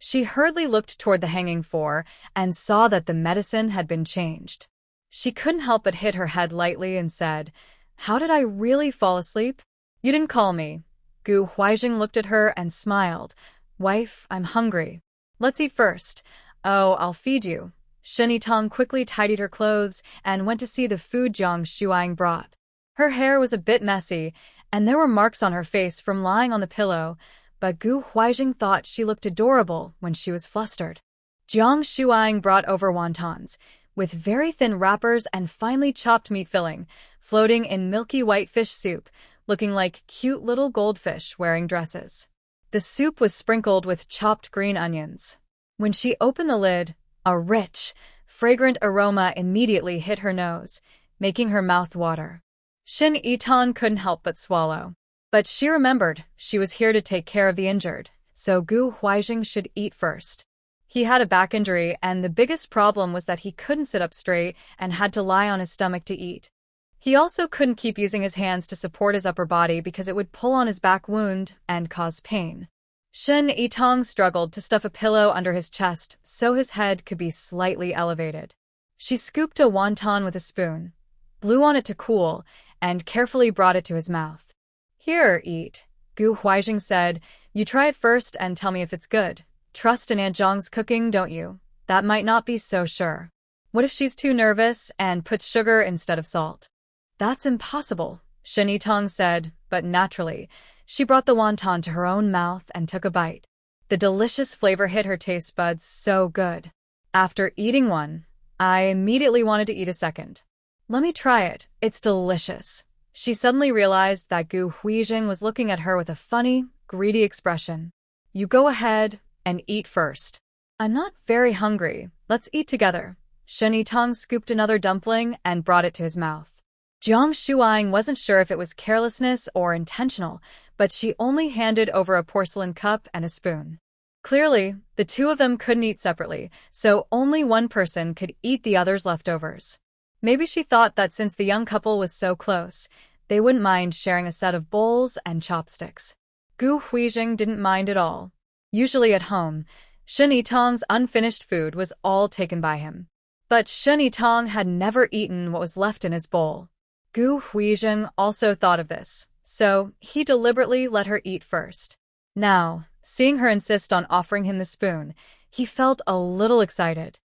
She hurriedly looked toward the hanging four and saw that the medicine had been changed. She couldn't help but hit her head lightly and said, How did I really fall asleep? You didn't call me. Gu Huaijing looked at her and smiled. Wife, I'm hungry. Let's eat first. Oh, I'll feed you. Shen Yitong quickly tidied her clothes and went to see the food Jiang Shuang brought. Her hair was a bit messy, and there were marks on her face from lying on the pillow, but Gu Huaijing thought she looked adorable when she was flustered. Jiang Shuang brought over wontons, with very thin wrappers and finely chopped meat filling, floating in milky white fish soup, looking like cute little goldfish wearing dresses. The soup was sprinkled with chopped green onions. When she opened the lid, a rich, fragrant aroma immediately hit her nose, making her mouth water. Shin Yitong couldn't help but swallow. But she remembered she was here to take care of the injured, so Gu Huaijing should eat first. He had a back injury, and the biggest problem was that he couldn't sit up straight and had to lie on his stomach to eat. He also couldn't keep using his hands to support his upper body because it would pull on his back wound and cause pain. Shin Yitong struggled to stuff a pillow under his chest so his head could be slightly elevated. She scooped a wonton with a spoon, blew on it to cool, and carefully brought it to his mouth. Here, eat, Gu Huaijing said. You try it first and tell me if it's good. Trust in Aunt Zhang's cooking, don't you? That might not be so sure. What if she's too nervous and puts sugar instead of salt? That's impossible, Shin Yitong said, but naturally, she brought the wonton to her own mouth and took a bite. The delicious flavor hit her taste buds so good. After eating one, I immediately wanted to eat a second. Let me try it, it's delicious. She suddenly realized that Gu Huaijing was looking at her with a funny, greedy expression. You go ahead and eat first. I'm not very hungry. Let's eat together. Shen Yitong scooped another dumpling and brought it to his mouth. Jiang Shuang wasn't sure if it was carelessness or intentional, but she only handed over a porcelain cup and a spoon. Clearly, the two of them couldn't eat separately, so only one person could eat the other's leftovers. Maybe she thought that since the young couple was so close, they wouldn't mind sharing a set of bowls and chopsticks. Gu Huaijing didn't mind at all. Usually at home, Shen Yitong's unfinished food was all taken by him. But Shen Yitong had never eaten what was left in his bowl. Gu Huaijing also thought of this, so he deliberately let her eat first. Now, seeing her insist on offering him the spoon, he felt a little excited.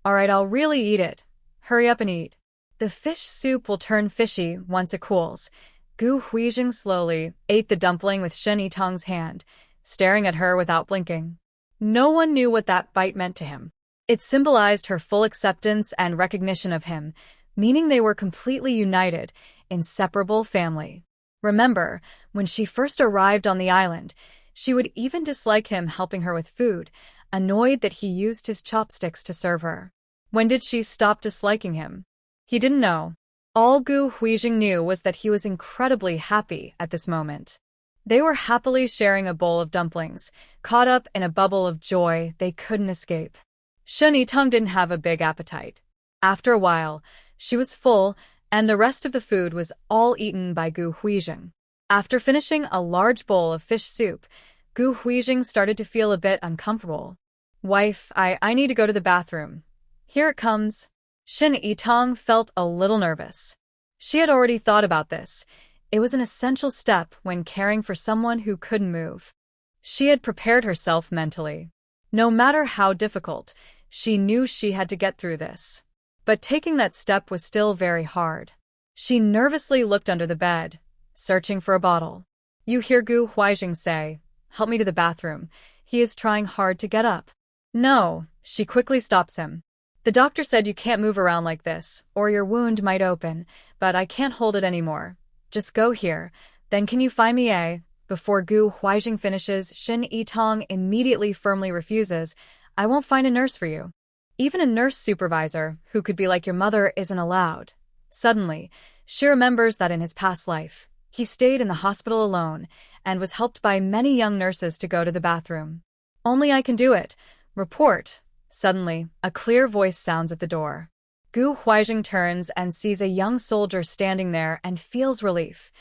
All right, I'll really eat it. Hurry up and eat. The fish soup will turn fishy once it cools. Gu Huaijing slowly ate the dumpling with Shen Yitong's hand, staring at her without blinking. No one knew what that bite meant to him. It symbolized her full acceptance and recognition of him, meaning they were completely united, inseparable family. Remember, when she first arrived on the island, she would even dislike him helping her with food, annoyed that he used his chopsticks to serve her. When did she stop disliking him? He didn't know. All Gu Huaijing knew was that he was incredibly happy at this moment. They were happily sharing a bowl of dumplings, caught up in a bubble of joy they couldn't escape. Shen Yitong didn't have a big appetite. After a while, she was full, and the rest of the food was all eaten by Gu Huaijing. After finishing a large bowl of fish soup, Gu Huaijing started to feel a bit uncomfortable. Wife, I need to go to the bathroom. Here it comes. Shin Yitong felt a little nervous. She had already thought about this. It was an essential step when caring for someone who couldn't move. She had prepared herself mentally. No matter how difficult, she knew she had to get through this. But taking that step was still very hard. She nervously looked under the bed, searching for a bottle. You hear Gu Huizheng say, "Help me to the bathroom." He is trying hard to get up. No, she quickly stops him. The doctor said you can't move around like this, or your wound might open, but I can't hold it anymore. Just go here. Then can you find me a... Before Gu Huizheng finishes, Shin Yitong immediately firmly refuses. I won't find a nurse for you. Even a nurse supervisor, who could be like your mother, isn't allowed. Suddenly, she remembers that in his past life, he stayed in the hospital alone and was helped by many young nurses to go to the bathroom. Only I can do it. Report. Suddenly, a clear voice sounds at the door. Gu Huizheng turns and sees a young soldier standing there and feels relief.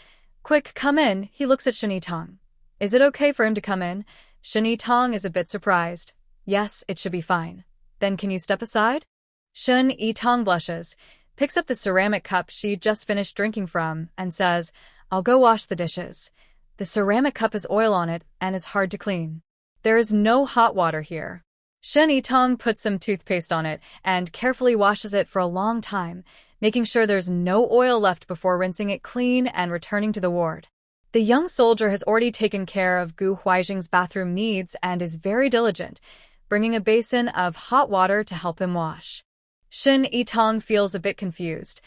Quick, come in, he looks at Shin Yitong. Is it okay for him to come in? Shin Yitong is a bit surprised. Yes, it should be fine. Then can you step aside? Shin Yitong blushes, picks up the ceramic cup she just finished drinking from, and says, I'll go wash the dishes. The ceramic cup has oil on it and is hard to clean. There is no hot water here. Shin Yitong puts some toothpaste on it and carefully washes it for a long time, making sure there's no oil left before rinsing it clean and returning to the ward. The young soldier has already taken care of Gu Huizheng's bathroom needs and is very diligent, bringing a basin of hot water to help him wash. Shin Yitong feels a bit confused.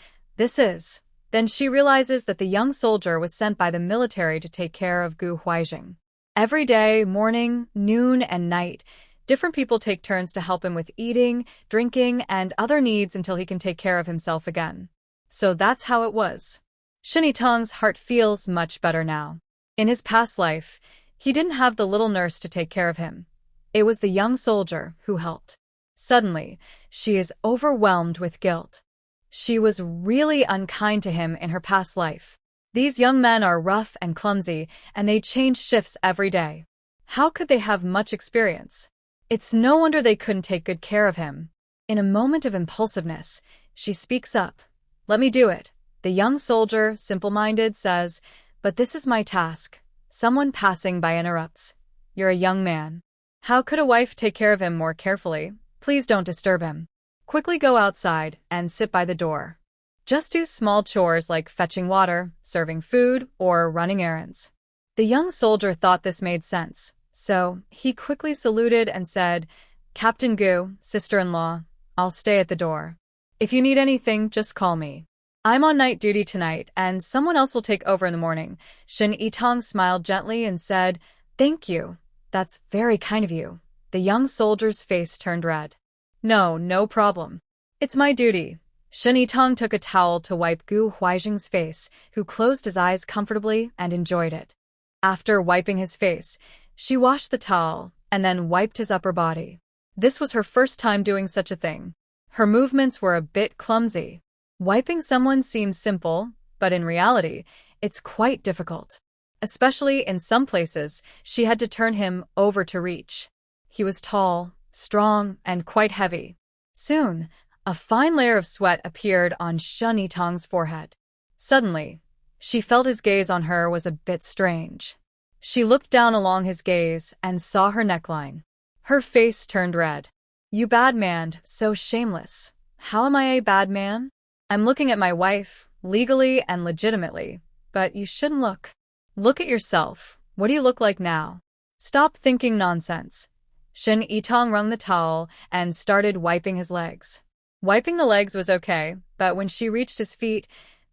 Then she realizes that the young soldier was sent by the military to take care of Gu Huizheng. Every day, morning, noon, and night, different people take turns to help him with eating, drinking, and other needs until he can take care of himself again. So that's how it was. Shin Yitong's heart feels much better now. In his past life, he didn't have the little nurse to take care of him. It was the young soldier who helped. Suddenly, she is overwhelmed with guilt. She was really unkind to him in her past life. These young men are rough and clumsy, and they change shifts every day. How could they have much experience? It's no wonder they couldn't take good care of him. In a moment of impulsiveness, she speaks up. Let me do it. The young soldier, simple-minded, says, but this is my task. Someone passing by interrupts. You're a young man. How could a wife take care of him more carefully? Please don't disturb him. Quickly go outside and sit by the door. Just do small chores like fetching water, serving food, or running errands. The young soldier thought this made sense. So, he quickly saluted and said, Captain Gu, sister-in-law, I'll stay at the door. If you need anything, just call me. I'm on night duty tonight, and someone else will take over in the morning. Shin Yitong smiled gently and said, Thank you. That's very kind of you. The young soldier's face turned red. No problem. It's my duty. Shin Yitong took a towel to wipe Gu Huizheng's face, who closed his eyes comfortably and enjoyed it. After wiping his face, she washed the towel and then wiped his upper body. This was her first time doing such a thing. Her movements were a bit clumsy. Wiping someone seems simple, but in reality, it's quite difficult. Especially in some places, she had to turn him over to reach. He was tall, strong, and quite heavy. Soon, a fine layer of sweat appeared on Shin Yitong's forehead. Suddenly, she felt his gaze on her was a bit strange. She looked down along his gaze and saw her neckline. Her face turned red. You bad man, so shameless. How am I a bad man? I'm looking at my wife, legally and legitimately, but you shouldn't look. Look at yourself. What do you look like now? Stop thinking nonsense. Shin Yitong wrung the towel and started wiping his legs. Wiping the legs was okay, but when she reached his feet,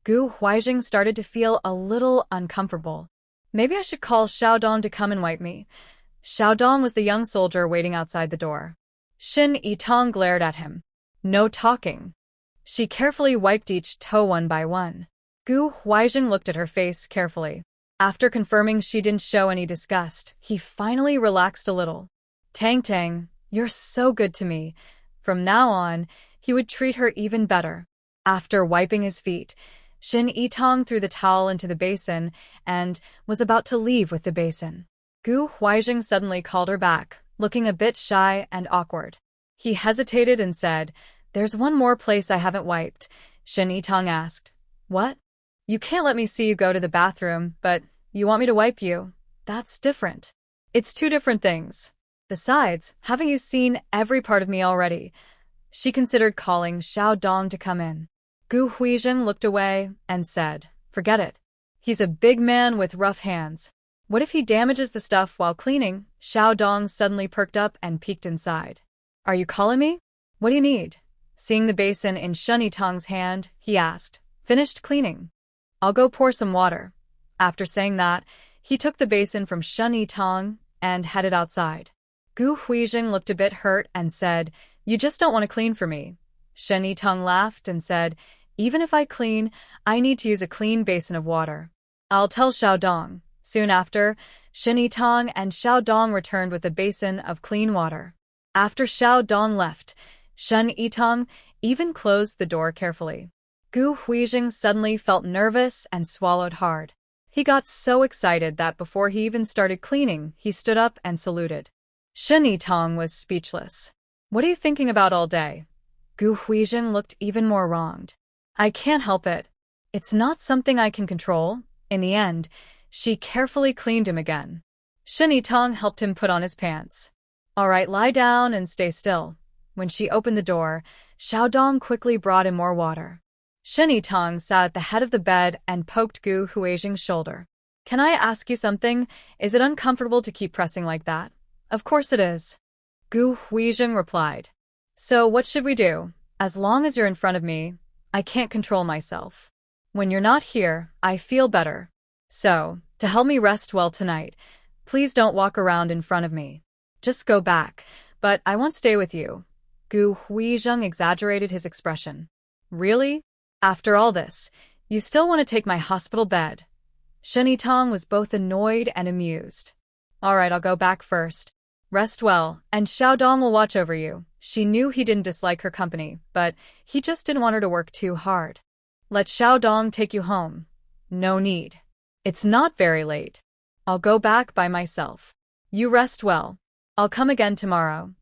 Gu Huizheng started to feel a little uncomfortable. Maybe I should call Xiaodong to come and wipe me. Xiaodong was the young soldier waiting outside the door. Shin Yitong glared at him. No talking. She carefully wiped each toe one by one. Gu Huizheng looked at her face carefully. After confirming she didn't show any disgust, he finally relaxed a little. Tang, you're so good to me. From now on, he would treat her even better. After wiping his feet, Shin Yitong threw the towel into the basin and was about to leave with the basin. Gu Huizheng suddenly called her back, looking a bit shy and awkward. He hesitated and said, There's one more place I haven't wiped. Shin Yitong asked, What? You can't let me see you go to the bathroom, but you want me to wipe you? That's different. It's two different things. Besides, haven't you seen every part of me already? She considered calling Xiaodong to come in. Gu Huizheng looked away and said, Forget it. He's a big man with rough hands. What if he damages the stuff while cleaning? Xiao Dong suddenly perked up and peeked inside. Are you calling me? What do you need? Seeing the basin in Shunny Tong's hand, he asked. Finished cleaning. I'll go pour some water. After saying that, he took the basin from Shunny Tong and headed outside. Gu Huizheng looked a bit hurt and said, You just don't want to clean for me. Shunny Tong laughed and said, Even if I clean, I need to use a clean basin of water. I'll tell Xiao Dong. Soon after, Shunny Tong and Xiao Dong returned with a basin of clean water. After Xiao Dong left, Shun Yitong even closed the door carefully. Gu Huizheng suddenly felt nervous and swallowed hard. He got so excited that before he even started cleaning, he stood up and saluted. Shun Yitong was speechless. What are you thinking about all day? Gu Huizheng looked even more wronged. I can't help it. It's not something I can control. In the end, she carefully cleaned him again. Shun Yitong helped him put on his pants. All right, lie down and stay still. When she opened the door, Xiao Dong quickly brought him more water. Shun Yitong sat at the head of the bed and poked Gu Huizheng's shoulder. Can I ask you something? Is it uncomfortable to keep pressing like that? Of course it is. Gu Huizheng replied. So what should we do? As long as you're in front of me, I can't control myself. When you're not here, I feel better. So, to help me rest well tonight, please don't walk around in front of me. Just go back, but I won't stay with you. Gu Huizheng exaggerated his expression. Really? After all this, you still want to take my hospital bed? Shun Yitong was both annoyed and amused. All right, I'll go back first. Rest well, and Xiao Dong will watch over you. She knew he didn't dislike her company, but he just didn't want her to work too hard. Let Xiao Dong take you home. No need. It's not very late. I'll go back by myself. You rest well. I'll come again tomorrow.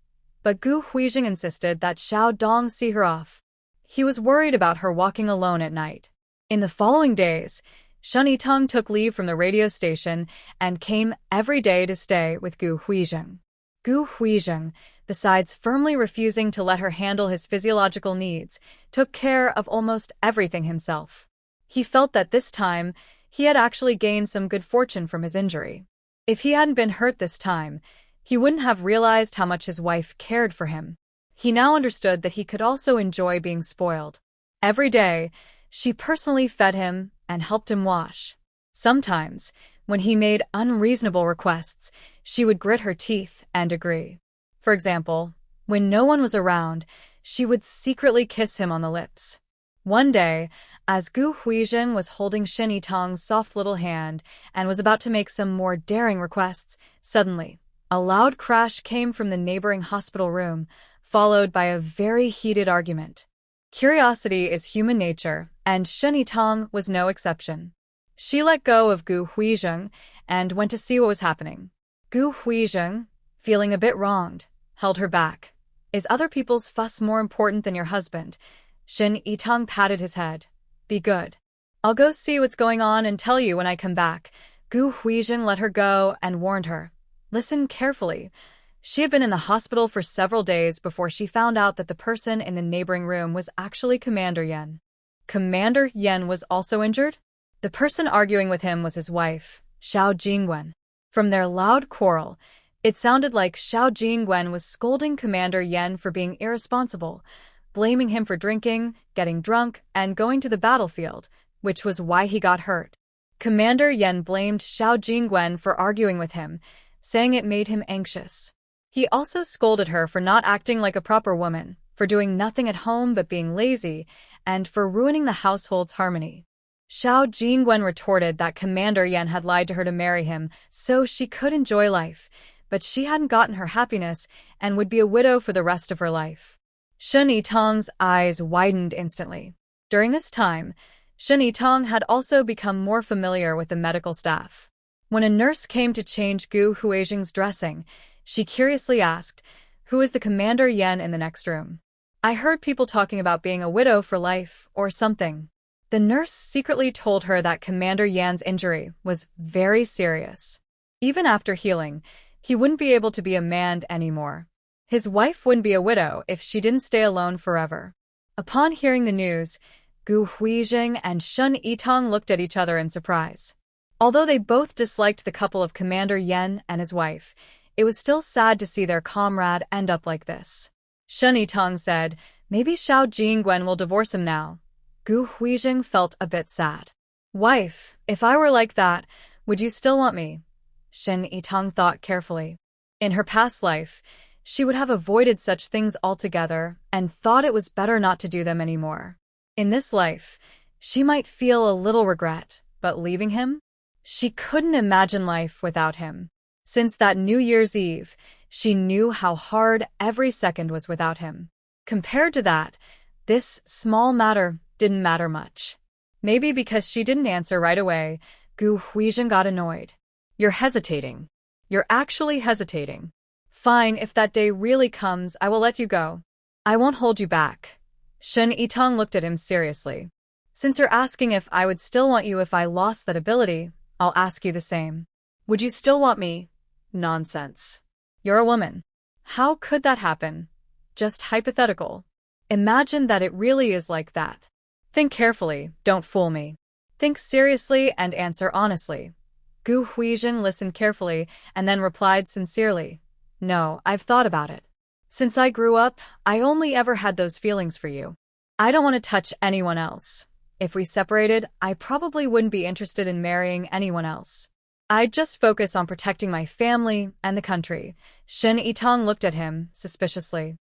But Gu Huizheng insisted that Xiao Dong see her off. He was worried about her walking alone at night. In the following days, Shun Yitong took leave from the radio station and came every day to stay with Gu Huizheng. Gu Huizheng, besides firmly refusing to let her handle his physiological needs, took care of almost everything himself. He felt that this time, he had actually gained some good fortune from his injury. If he hadn't been hurt this time, he wouldn't have realized how much his wife cared for him. He now understood that he could also enjoy being spoiled. Every day, she personally fed him and helped him wash. Sometimes, when he made unreasonable requests, she would grit her teeth and agree. For example, when no one was around, she would secretly kiss him on the lips. One day, as Gu Huizheng was holding Shun Yitong's soft little hand and was about to make some more daring requests, suddenly, a loud crash came from the neighboring hospital room, followed by a very heated argument. Curiosity is human nature, and Shun Yitong was no exception. She let go of Gu Huizheng and went to see what was happening. Gu Huizheng, feeling a bit wronged, held her back. Is other people's fuss more important than your husband? Shun Yitong patted his head. Be good. I'll go see what's going on and tell you when I come back. Gu Huizheng let her go and warned her. Listen carefully. She had been in the hospital for several days before she found out that the person in the neighboring room was actually Commander Yen. Commander Yen was also injured? The person arguing with him was his wife, Xiao Jingwen. From their loud quarrel, it sounded like Xiao Jingwen was scolding Commander Yen for being irresponsible, blaming him for drinking, getting drunk, and going to the battlefield, which was why he got hurt. Commander Yen blamed Xiao Jingwen for arguing with him, saying it made him anxious. He also scolded her for not acting like a proper woman, for doing nothing at home but being lazy, and for ruining the household's harmony. Xiao Jingwen retorted that Commander Yen had lied to her to marry him so she could enjoy life, but she hadn't gotten her happiness and would be a widow for the rest of her life. Shun Yitong's eyes widened instantly. During this time, Shun Yitong had also become more familiar with the medical staff. When a nurse came to change Gu Huizheng's dressing, she curiously asked, Who is the Commander Yen in the next room? I heard people talking about being a widow for life or something. The nurse secretly told her that Commander Yan's injury was very serious. Even after healing, he wouldn't be able to be a man anymore. His wife wouldn't be a widow if she didn't stay alone forever. Upon hearing the news, Gu Huizheng and Shun Yitong looked at each other in surprise. Although they both disliked the couple of Commander Yen and his wife, it was still sad to see their comrade end up like this. Shun Yitong said, "Maybe Xiao Jingguan will divorce him now." Gu Huizheng felt a bit sad. "Wife, if I were like that, would you still want me?" Shin Yitong thought carefully. In her past life, she would have avoided such things altogether and thought it was better not to do them anymore. In this life, she might feel a little regret, but leaving him? She couldn't imagine life without him. Since that New Year's Eve, she knew how hard every second was without him. Compared to that, this small matter didn't matter much. Maybe because she didn't answer right away, Gu Huizhen got annoyed. "You're hesitating. You're actually hesitating. Fine, if that day really comes, I will let you go. I won't hold you back." Shen Yitong looked at him seriously. "Since you're asking if I would still want you if I lost that ability, I'll ask you the same. Would you still want me?" "Nonsense. You're a woman. How could that happen? Just hypothetical. Imagine that it really is like that. Think carefully, don't fool me. Think seriously and answer honestly." Gu Huizhen listened carefully and then replied sincerely, "No, I've thought about it. Since I grew up, I only ever had those feelings for you. I don't want to touch anyone else. If we separated, I probably wouldn't be interested in marrying anyone else. I'd just focus on protecting my family and the country." Shin Yitong looked at him suspiciously.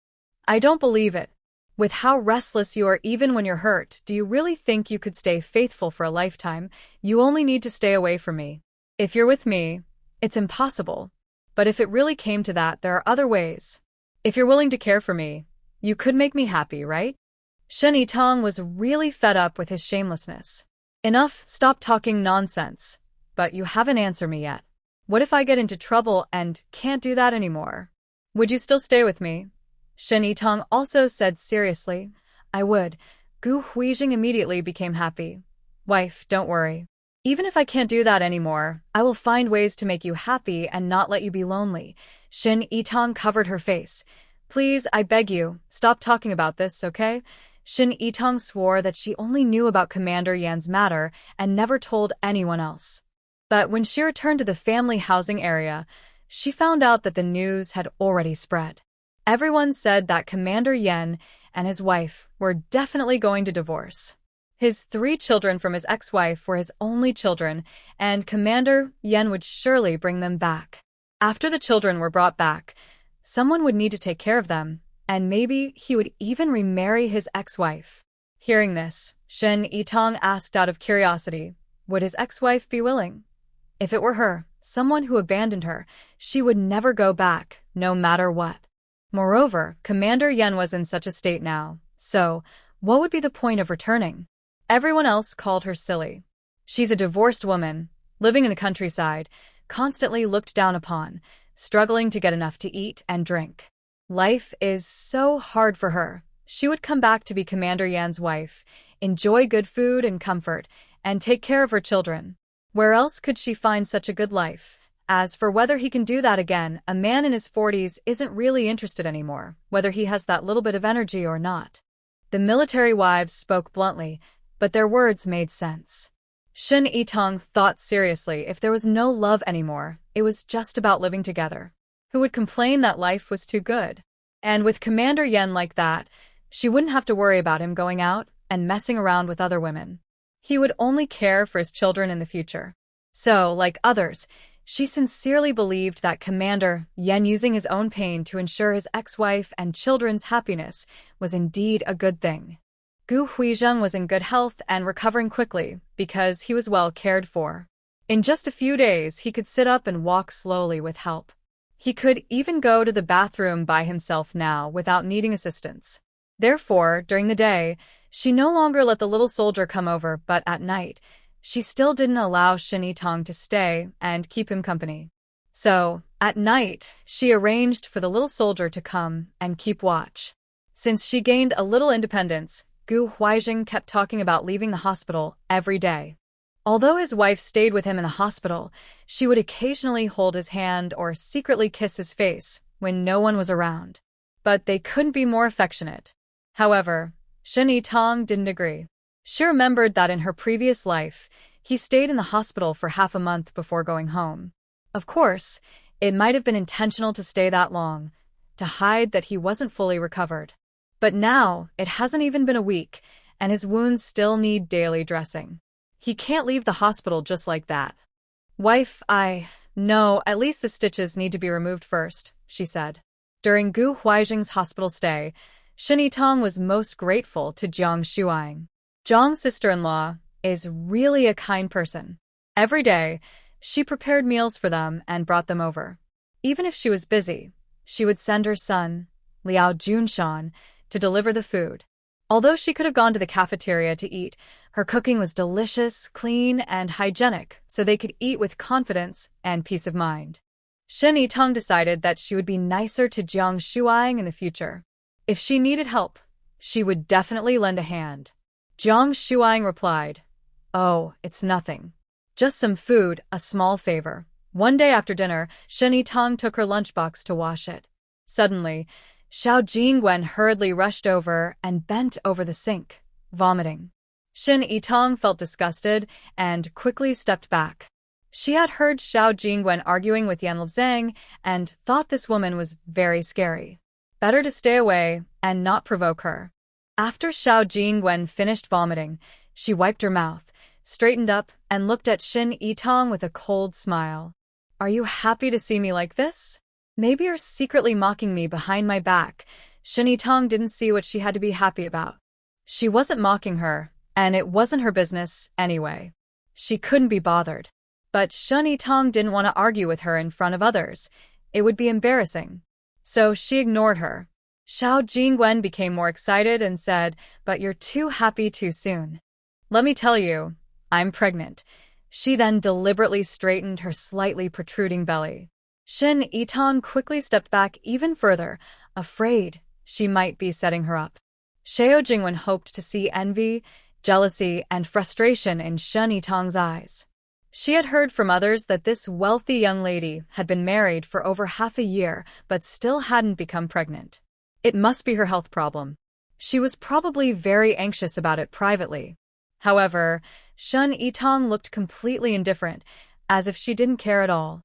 "I don't believe it. With how restless you are even when you're hurt, do you really think you could stay faithful for a lifetime? You only need to stay away from me. If you're with me, it's impossible. But if it really came to that, there are other ways. If you're willing to care for me, you could make me happy, right?" Shen Yitong was really fed up with his shamelessness. "Enough, stop talking nonsense. But you haven't answered me yet. What if I get into trouble and can't do that anymore? Would you still stay with me?" Shen Yitong also said seriously, "I would." Gu Huizheng immediately became happy. "Wife, don't worry. Even if I can't do that anymore, I will find ways to make you happy and not let you be lonely." Shin Yitong covered her face. "Please, I beg you, stop talking about this, okay?" Shin Yitong swore that she only knew about Commander Yan's matter and never told anyone else. But when she returned to the family housing area, she found out that the news had already spread. Everyone said that Commander Yan and his wife were definitely going to divorce. His 3 children from his ex-wife were his only children, and Commander Yan would surely bring them back. After the children were brought back, someone would need to take care of them, and maybe he would even remarry his ex-wife. Hearing this, Shen Yitong asked out of curiosity, would his ex-wife be willing? If it were her, someone who abandoned her, she would never go back, no matter what. Moreover, Commander Yan was in such a state now, so what would be the point of returning? Everyone else called her silly. She's a divorced woman, living in the countryside, constantly looked down upon, struggling to get enough to eat and drink. Life is so hard for her. She would come back to be Commander Yan's wife, enjoy good food and comfort, and take care of her children. Where else could she find such a good life? As for whether he can do that again, a man in his 40s isn't really interested anymore, whether he has that little bit of energy or not. The military wives spoke bluntly, but their words made sense. Shin Yitong thought seriously if there was no love anymore, it was just about living together. Who would complain that life was too good? And with Commander Yan like that, she wouldn't have to worry about him going out and messing around with other women. He would only care for his children in the future. So, like others, she sincerely believed that Commander Yan using his own pain to ensure his ex-wife and children's happiness was indeed a good thing. Gu Huizheng was in good health and recovering quickly because he was well cared for. In just a few days, he could sit up and walk slowly with help. He could even go to the bathroom by himself now without needing assistance. Therefore, during the day, she no longer let the little soldier come over, but at night, she still didn't allow Shin Yitong to stay and keep him company. So, at night, she arranged for the little soldier to come and keep watch. Since she gained a little independence, Gu Huizheng kept talking about leaving the hospital every day. Although his wife stayed with him in the hospital, she would occasionally hold his hand or secretly kiss his face when no one was around. But they couldn't be more affectionate. However, Shin Yitong didn't agree. She remembered that in her previous life, he stayed in the hospital for half a month before going home. Of course, it might have been intentional to stay that long, to hide that he wasn't fully recovered. But now, it hasn't even been a week, and his wounds still need daily dressing. He can't leave the hospital just like that. Wife, no, at least the stitches need to be removed first, she said. During Gu Huaijing's hospital stay, Shin Yitong was most grateful to Jiang Shuang. Jiang's sister-in-law is really a kind person. Every day, she prepared meals for them and brought them over. Even if she was busy, she would send her son, Liao Junshan, to deliver the food. Although she could have gone to the cafeteria to eat, her cooking was delicious, clean, and hygienic, so they could eat with confidence and peace of mind. Shin Yitong decided that she would be nicer to Jiang Shuang in the future. If she needed help, she would definitely lend a hand. Jiang Shuang replied, "Oh, it's nothing. Just some food, a small favor." One day after dinner, Shin Yitong took her lunchbox to wash it. Suddenly, Xiao Jingwen hurriedly rushed over and bent over the sink, vomiting. Shin Yitong felt disgusted and quickly stepped back. She had heard Xiao Jingwen arguing with Yan Zhang and thought this woman was very scary. Better to stay away and not provoke her. After Xiao Jingwen finished vomiting, she wiped her mouth, straightened up, and looked at Shin Yitong with a cold smile. "Are you happy to see me like this? Maybe you're secretly mocking me behind my back." Shin Yitong didn't see what she had to be happy about. She wasn't mocking her, and it wasn't her business anyway. She couldn't be bothered. But Shin Yitong didn't want to argue with her in front of others. It would be embarrassing. So she ignored her. Xiao Jingwen became more excited and said, "But you're too happy too soon. Let me tell you, I'm pregnant." She then deliberately straightened her slightly protruding belly. Shin Yitong quickly stepped back even further, afraid she might be setting her up. Xiao Jingwen hoped to see envy, jealousy, and frustration in Shin Yitong's eyes. She had heard from others that this wealthy young lady had been married for over half a year but still hadn't become pregnant. It must be her health problem. She was probably very anxious about it privately. However, Shin Yitong looked completely indifferent, as if she didn't care at all.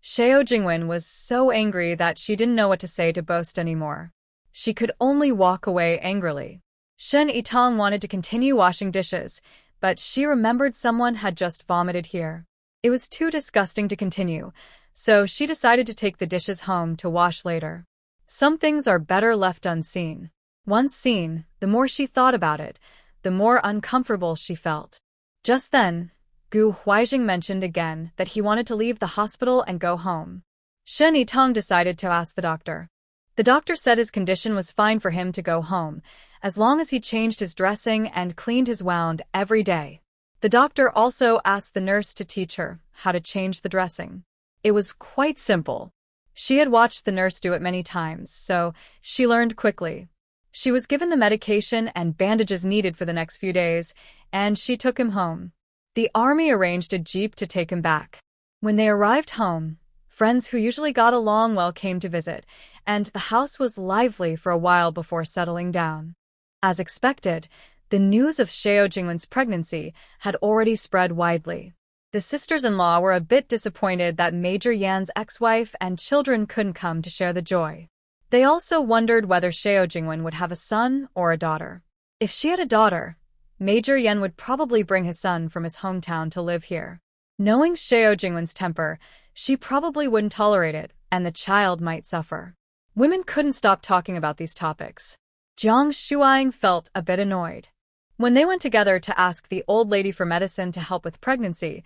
Xiao Jingwen was so angry that she didn't know what to say to boast anymore. She could only walk away angrily. Shin Yitong wanted to continue washing dishes, but she remembered someone had just vomited here. It was too disgusting to continue, so she decided to take the dishes home to wash later. Some things are better left unseen. Once seen, the more she thought about it, the more uncomfortable she felt. Just then, Gu Huaijing mentioned again that he wanted to leave the hospital and go home. Shin Yitong decided to ask the doctor. The doctor said his condition was fine for him to go home, as long as he changed his dressing and cleaned his wound every day. The doctor also asked the nurse to teach her how to change the dressing. It was quite simple. She had watched the nurse do it many times, so she learned quickly. She was given the medication and bandages needed for the next few days, and she took him home. The army arranged a jeep to take him back. When they arrived home, friends who usually got along well came to visit, and the house was lively for a while before settling down. As expected, the news of Xiao Jingwen's pregnancy had already spread widely. The sisters-in-law were a bit disappointed that Major Yan's ex-wife and children couldn't come to share the joy. They also wondered whether Xiao Jingwen would have a son or a daughter. If she had a daughter, Major Yan would probably bring his son from his hometown to live here. Knowing Xiao Jingwen's temper, she probably wouldn't tolerate it, and the child might suffer. Women couldn't stop talking about these topics. Jiang Shuang felt a bit annoyed. When they went together to ask the old lady for medicine to help with pregnancy,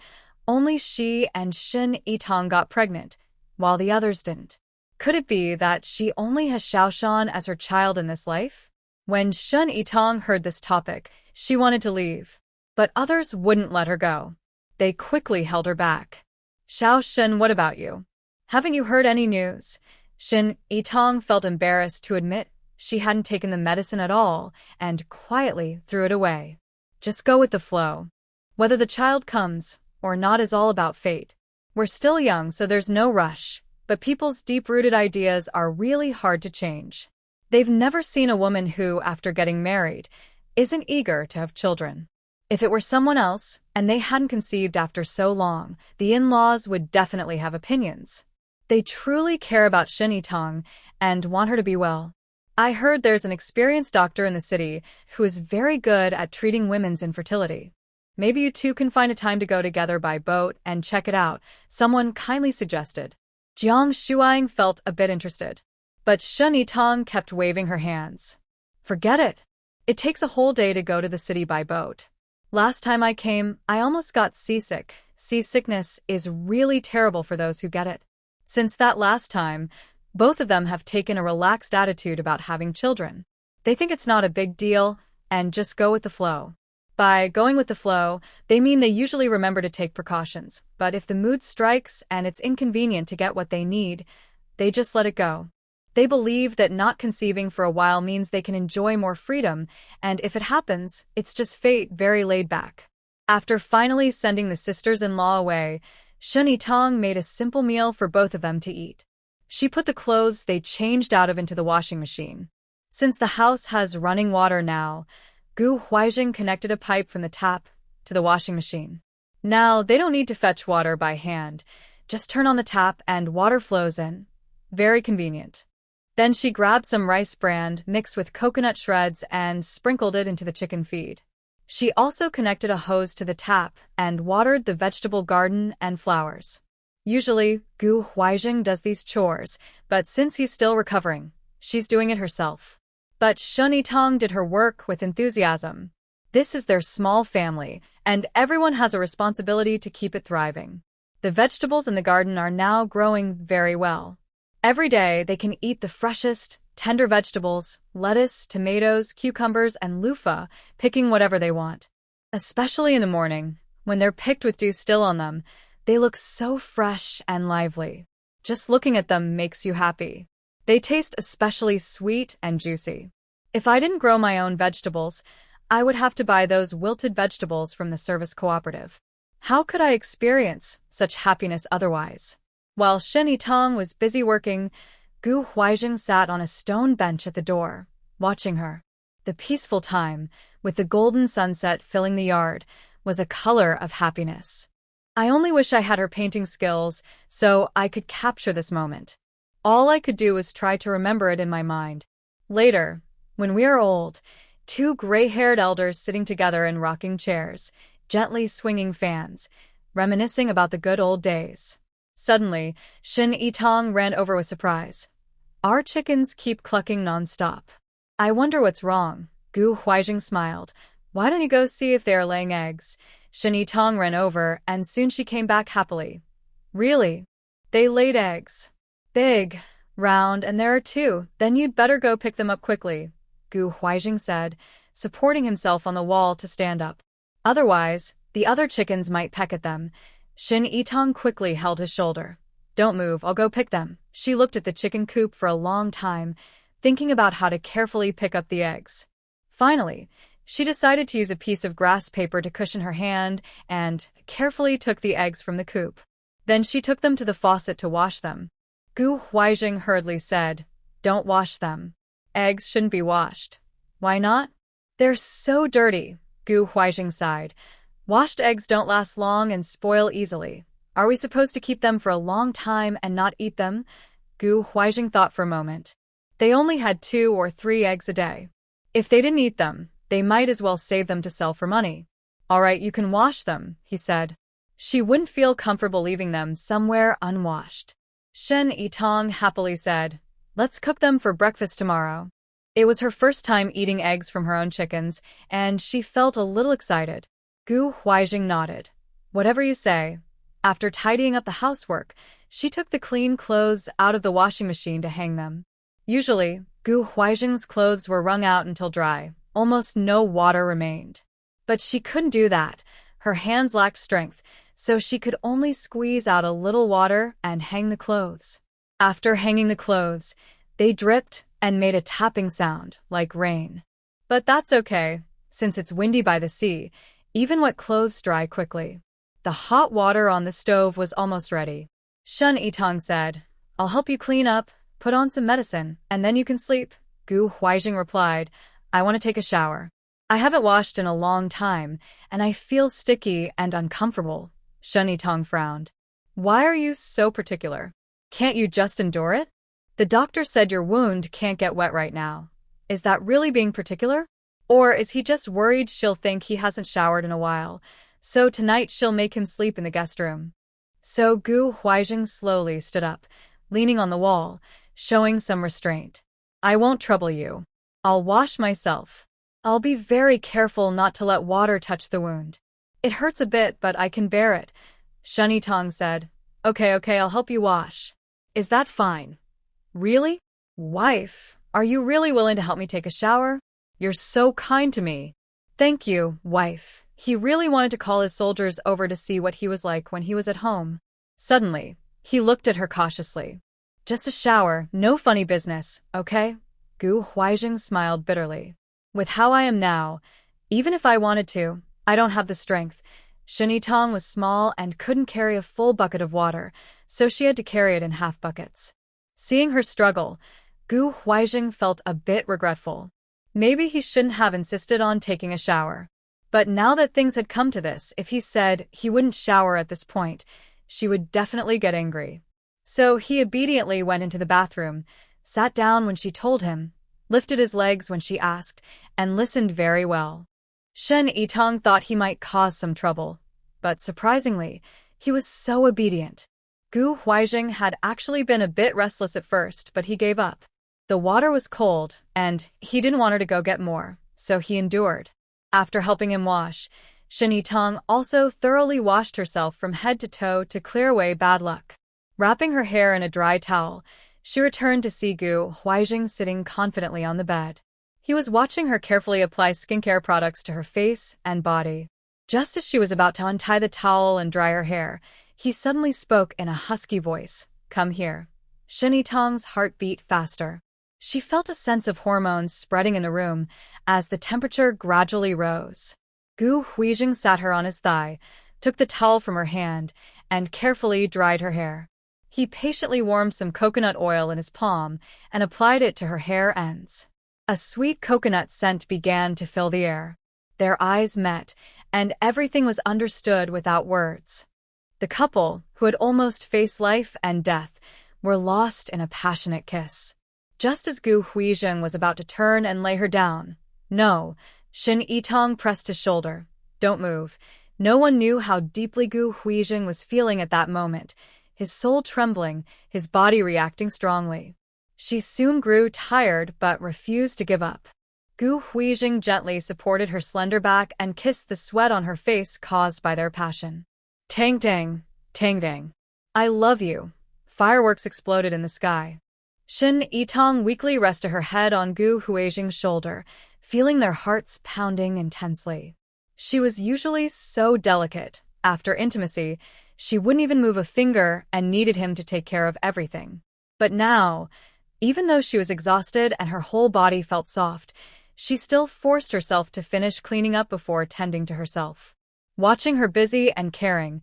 only she and Shin Yitong got pregnant, while the others didn't. Could it be that she only has Xiaoshan as her child in this life? When Shin Yitong heard this topic, she wanted to leave. But others wouldn't let her go. They quickly held her back. "Xiaoshan, what about you? Haven't you heard any news?" Shin Yitong felt embarrassed to admit she hadn't taken the medicine at all and quietly threw it away. Just go with the flow. Whether the child comes or not is all about fate. We're still young, so there's no rush, but people's deep-rooted ideas are really hard to change. They've never seen a woman who, after getting married, isn't eager to have children. If it were someone else, and they hadn't conceived after so long, the in-laws would definitely have opinions. They truly care about Shin Tong and want her to be well. I heard there's an experienced doctor in the city who is very good at treating women's infertility. Maybe you two can find a time to go together by boat and check it out, someone kindly suggested. Jiang Shuang felt a bit interested. But Shin Tong kept waving her hands. Forget it. It takes a whole day to go to the city by boat. Last time I came, I almost got seasick. Seasickness is really terrible for those who get it. Since that last time, both of them have taken a relaxed attitude about having children. They think it's not a big deal and just go with the flow. By going with the flow, they mean they usually remember to take precautions, but if the mood strikes and it's inconvenient to get what they need, they just let it go. They believe that not conceiving for a while means they can enjoy more freedom, and if it happens, it's just fate, very laid back. After finally sending the sisters-in-law away, Shin Tong made a simple meal for both of them to eat. She put the clothes they changed out of into the washing machine. Since the house has running water now, Gu Huaijing connected a pipe from the tap to the washing machine. Now, they don't need to fetch water by hand. Just turn on the tap and water flows in. Very convenient. Then she grabbed some rice bran mixed with coconut shreds and sprinkled it into the chicken feed. She also connected a hose to the tap and watered the vegetable garden and flowers. Usually, Gu Huaijing does these chores, but since he's still recovering, she's doing it herself. But Shin Tong did her work with enthusiasm. This is their small family, and everyone has a responsibility to keep it thriving. The vegetables in the garden are now growing very well. Every day, they can eat the freshest, tender vegetables, lettuce, tomatoes, cucumbers, and loofah, picking whatever they want. Especially in the morning, when they're picked with dew still on them, they look so fresh and lively. Just looking at them makes you happy. They taste especially sweet and juicy. If I didn't grow my own vegetables, I would have to buy those wilted vegetables from the service cooperative. How could I experience such happiness otherwise? While Shin Tong was busy working, Gu Huaijing sat on a stone bench at the door, watching her. The peaceful time, with the golden sunset filling the yard, was a color of happiness. I only wish I had her painting skills so I could capture this moment. All I could do was try to remember it in my mind. Later, when we are old, two gray-haired elders sitting together in rocking chairs, gently swinging fans, reminiscing about the good old days. Suddenly, Shin Tong ran over with surprise. Our chickens keep clucking non-stop. I wonder what's wrong. Gu Huaijing smiled. Why don't you go see if they are laying eggs? Shin Tong ran over, and soon she came back happily. Really? They laid eggs. Big, round, and there are two. Then you'd better go pick them up quickly, Gu Huaijing said, supporting himself on the wall to stand up. Otherwise, the other chickens might peck at them. Shin Tong quickly held his shoulder. Don't move, I'll go pick them. She looked at the chicken coop for a long time, thinking about how to carefully pick up the eggs. Finally, she decided to use a piece of grass paper to cushion her hand and carefully took the eggs from the coop. Then she took them to the faucet to wash them. Gu Huaijing hurriedly said, Don't wash them. Eggs shouldn't be washed. Why not? They're so dirty, Gu Huaijing sighed. Washed eggs don't last long and spoil easily. Are we supposed to keep them for a long time and not eat them? Gu Huaijing thought for a moment. They only had 2 or 3 eggs a day. If they didn't eat them, they might as well save them to sell for money. All right, you can wash them, he said. She wouldn't feel comfortable leaving them somewhere unwashed. Shin Tong happily said, Let's cook them for breakfast tomorrow. It was her first time eating eggs from her own chickens, and she felt a little excited. Gu Huaijing nodded. Whatever you say. After tidying up the housework, she took the clean clothes out of the washing machine to hang them. Usually, Gu Huaijing's clothes were wrung out until dry. Almost no water remained. But she couldn't do that. Her hands lacked strength, so she could only squeeze out a little water and hang the clothes. After hanging the clothes, they dripped and made a tapping sound like rain. But that's okay, since it's windy by the sea. Even wet clothes dry quickly. The hot water on the stove was almost ready. Shin Tong said, I'll help you clean up, put on some medicine, and then you can sleep. Gu Huaijing replied, I want to take a shower. I haven't washed in a long time, and I feel sticky and uncomfortable. Sheni Tong frowned. Why are you so particular? Can't you just endure it? The doctor said your wound can't get wet right now. Is that really being particular? Or is he just worried she'll think he hasn't showered in a while, so tonight she'll make him sleep in the guest room? So Gu Huizheng slowly stood up, leaning on the wall, showing some restraint. I won't trouble you. I'll wash myself. I'll be very careful not to let water touch the wound. It hurts a bit, but I can bear it, Sheni Tong said. Okay, I'll help you wash. Is that fine? Really? Wife, are you really willing to help me take a shower? You're so kind to me. Thank you, wife. He really wanted to call his soldiers over to see what he was like when he was at home. Suddenly, he looked at her cautiously. Just a shower, no funny business, okay? Gu Huizheng smiled bitterly. With how I am now, even if I wanted to, I don't have the strength. Sheni Tong was small and couldn't carry a full bucket of water, so she had to carry it in half buckets. Seeing her struggle, Gu Huizheng felt a bit regretful. Maybe he shouldn't have insisted on taking a shower. But now that things had come to this, if he said he wouldn't shower at this point, she would definitely get angry. So he obediently went into the bathroom, sat down when she told him, lifted his legs when she asked, and listened very well. Shen Yitong thought he might cause some trouble, but surprisingly, he was so obedient. Gu Huizheng had actually been a bit restless at first, but he gave up. The water was cold, and he didn't want her to go get more, so he endured. After helping him wash, Shen Yitong also thoroughly washed herself from head to toe to clear away bad luck. Wrapping her hair in a dry towel, she returned to see Gu Huizheng sitting confidently on the bed. He was watching her carefully apply skincare products to her face and body. Just as she was about to untie the towel and dry her hair, he suddenly spoke in a husky voice. Come here. Shen Yitong's heart beat faster. She felt a sense of hormones spreading in the room as the temperature gradually rose. Gu Huizheng sat her on his thigh, took the towel from her hand, and carefully dried her hair. He patiently warmed some coconut oil in his palm and applied it to her hair ends. A sweet coconut scent began to fill the air. Their eyes met, and everything was understood without words. The couple, who had almost faced life and death, were lost in a passionate kiss. Just as Gu Huizheng was about to turn and lay her down, no, Shen Yitong pressed his shoulder. Don't move. No one knew how deeply Gu Huizheng was feeling at that moment, his soul trembling, his body reacting strongly. She soon grew tired but refused to give up. Gu Huizheng gently supported her slender back and kissed the sweat on her face caused by their passion. Tang dang, tang dang. I love you. Fireworks exploded in the sky. Shen Yitong weakly rested her head on Gu Huizheng's shoulder, feeling their hearts pounding intensely. She was usually so delicate. After intimacy, she wouldn't even move a finger and needed him to take care of everything. But now, even though she was exhausted and her whole body felt soft, she still forced herself to finish cleaning up before tending to herself. Watching her busy and caring,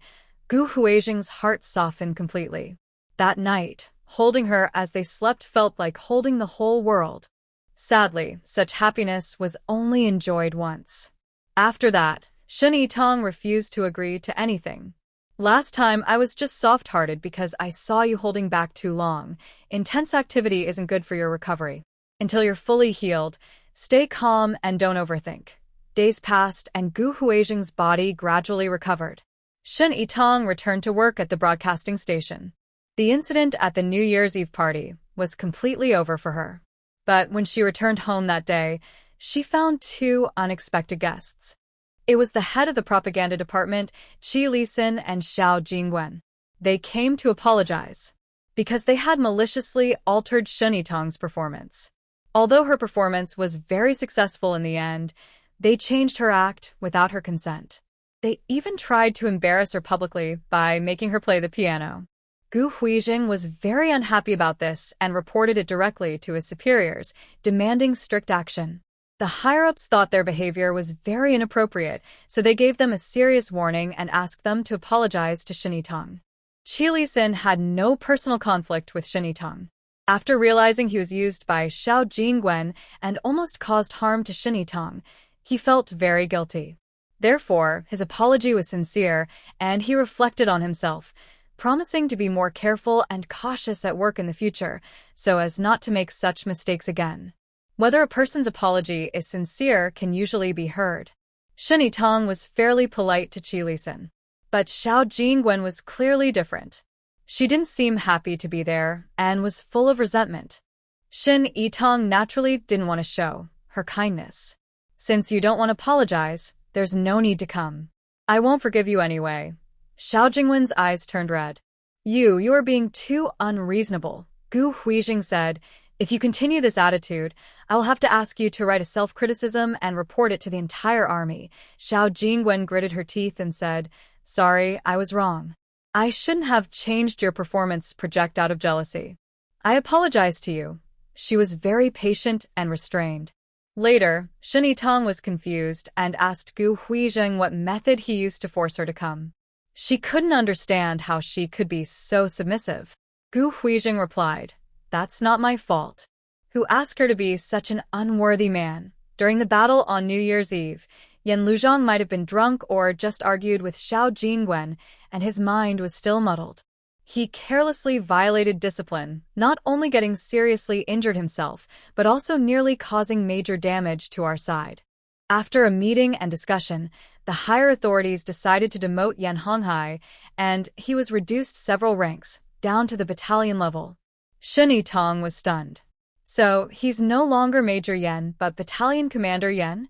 Gu Huizheng's heart softened completely. That night, holding her as they slept felt like holding the whole world. Sadly, such happiness was only enjoyed once. After that, Shen Yitong refused to agree to anything. Last time I was just soft-hearted because I saw you holding back too long. Intense activity isn't good for your recovery. Until you're fully healed, stay calm and don't overthink. Days passed and Gu Huizheng's body gradually recovered. Shen Yitong returned to work at the broadcasting station. The incident at the New Year's Eve party was completely over for her. But when she returned home that day, she found two unexpected guests. It was the head of the propaganda department, Qi Lisin and Xiao Jingwen. They came to apologize because they had maliciously altered Shen Yitong's performance. Although her performance was very successful in the end, they changed her act without her consent. They even tried to embarrass her publicly by making her play the piano. Gu Huizheng was very unhappy about this and reported it directly to his superiors, demanding strict action. The higher-ups thought their behavior was very inappropriate, so they gave them a serious warning and asked them to apologize to Shen Yitong. Qi Lisin had no personal conflict with Shen Yitong. After realizing he was used by Xiao Jingwen and almost caused harm to Shen Yitong, He felt very guilty. Therefore, his apology was sincere, and he reflected on himself, promising to be more careful and cautious at work in the future, so as not to make such mistakes again. Whether a person's apology is sincere can usually be heard. Shun Tong was fairly polite to Qi Lisan. But Xiao Jingwen was clearly different. She didn't seem happy to be there, and was full of resentment. Shun Tong naturally didn't want to show her kindness. Since you don't want to apologize, there's no need to come. I won't forgive you anyway. Xiao Jingwen's eyes turned red. You are being too unreasonable, Gu Huijing said. If you continue this attitude, I will have to ask you to write a self-criticism and report it to the entire army. Xiao Jingwen gritted her teeth and said, Sorry, I was wrong. I shouldn't have changed your performance project out of jealousy. I apologize to you. She was very patient and restrained. Later, Shun Tong was confused and asked Gu Huizheng what method he used to force her to come. She couldn't understand how she could be so submissive. Gu Huizheng replied, That's not my fault. Who asked her to be such an unworthy man? During the battle on New Year's Eve, Yan Luzhong might have been drunk or just argued with Xiao Jingwen, and his mind was still muddled. He carelessly violated discipline, not only getting seriously injured himself, but also nearly causing major damage to our side. After a meeting and discussion, the higher authorities decided to demote Yan Honghai, and he was reduced several ranks, down to the battalion level. Shun Tong was stunned. So, he's no longer Major Yan, but Battalion Commander Yan?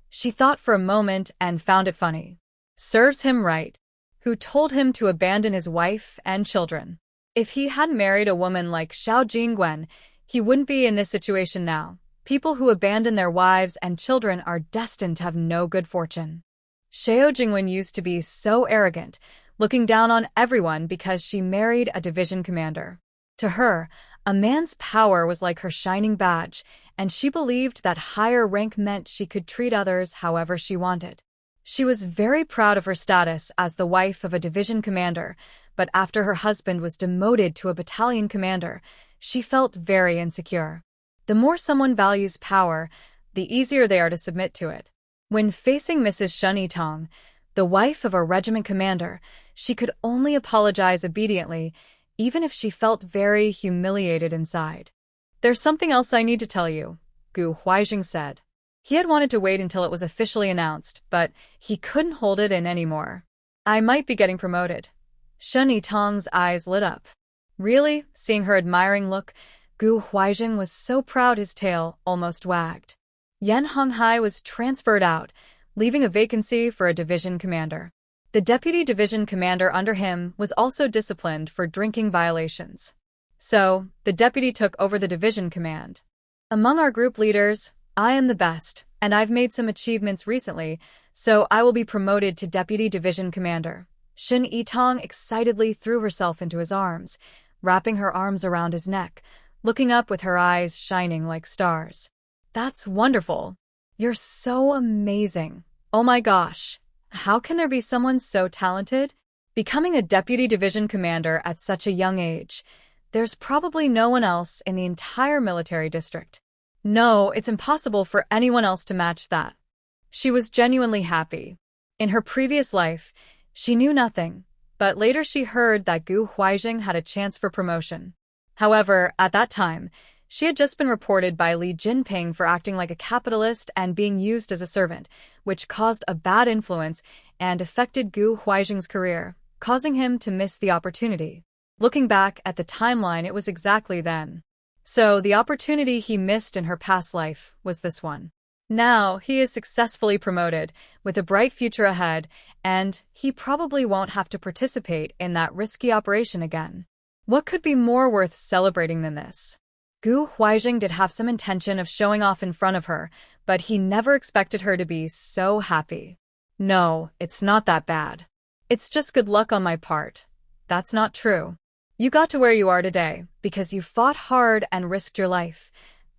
She thought for a moment and found it funny. Serves him right. Who told him to abandon his wife and children? If he hadn't married a woman like Xiao Jingwen, he wouldn't be in this situation now. People who abandon their wives and children are destined to have no good fortune. Xiao Jingwen used to be so arrogant, looking down on everyone because she married a division commander. To her, a man's power was like her shining badge, and she believed that higher rank meant she could treat others however she wanted. She was very proud of her status as the wife of a division commander, but after her husband was demoted to a battalion commander, she felt very insecure. The more someone values power, the easier they are to submit to it. When facing Mrs. Shun Tong, the wife of a regiment commander, she could only apologize obediently, even if she felt very humiliated inside. There's something else I need to tell you, Gu Huizheng said. He had wanted to wait until it was officially announced, but he couldn't hold it in anymore. I might be getting promoted. Shun Tong's eyes lit up. Really? Seeing her admiring look, Gu Huizheng was so proud his tail almost wagged. Yan Honghai was transferred out, leaving a vacancy for a division commander. The deputy division commander under him was also disciplined for drinking violations. So, the deputy took over the division command. Among our group leaders, I am the best, and I've made some achievements recently, so I will be promoted to deputy division commander. Shun Tong excitedly threw herself into his arms, wrapping her arms around his neck, looking up with her eyes shining like stars. That's wonderful. You're so amazing. Oh my gosh. How can there be someone so talented? Becoming a deputy division commander at such a young age, there's probably no one else in the entire military district. No, it's impossible for anyone else to match that. She was genuinely happy. In her previous life, she knew nothing, but later she heard that Gu Huizheng had a chance for promotion. However, at that time, she had just been reported by Li Jinping for acting like a capitalist and being used as a servant, which caused a bad influence and affected Gu Huizheng's career, causing him to miss the opportunity. Looking back at the timeline, it was exactly then. So, the opportunity he missed in her past life was this one. Now, he is successfully promoted, with a bright future ahead, and he probably won't have to participate in that risky operation again. What could be more worth celebrating than this? Gu Huizheng did have some intention of showing off in front of her, but he never expected her to be so happy. No, it's not that bad. It's just good luck on my part. That's not true. You got to where you are today, because you fought hard and risked your life.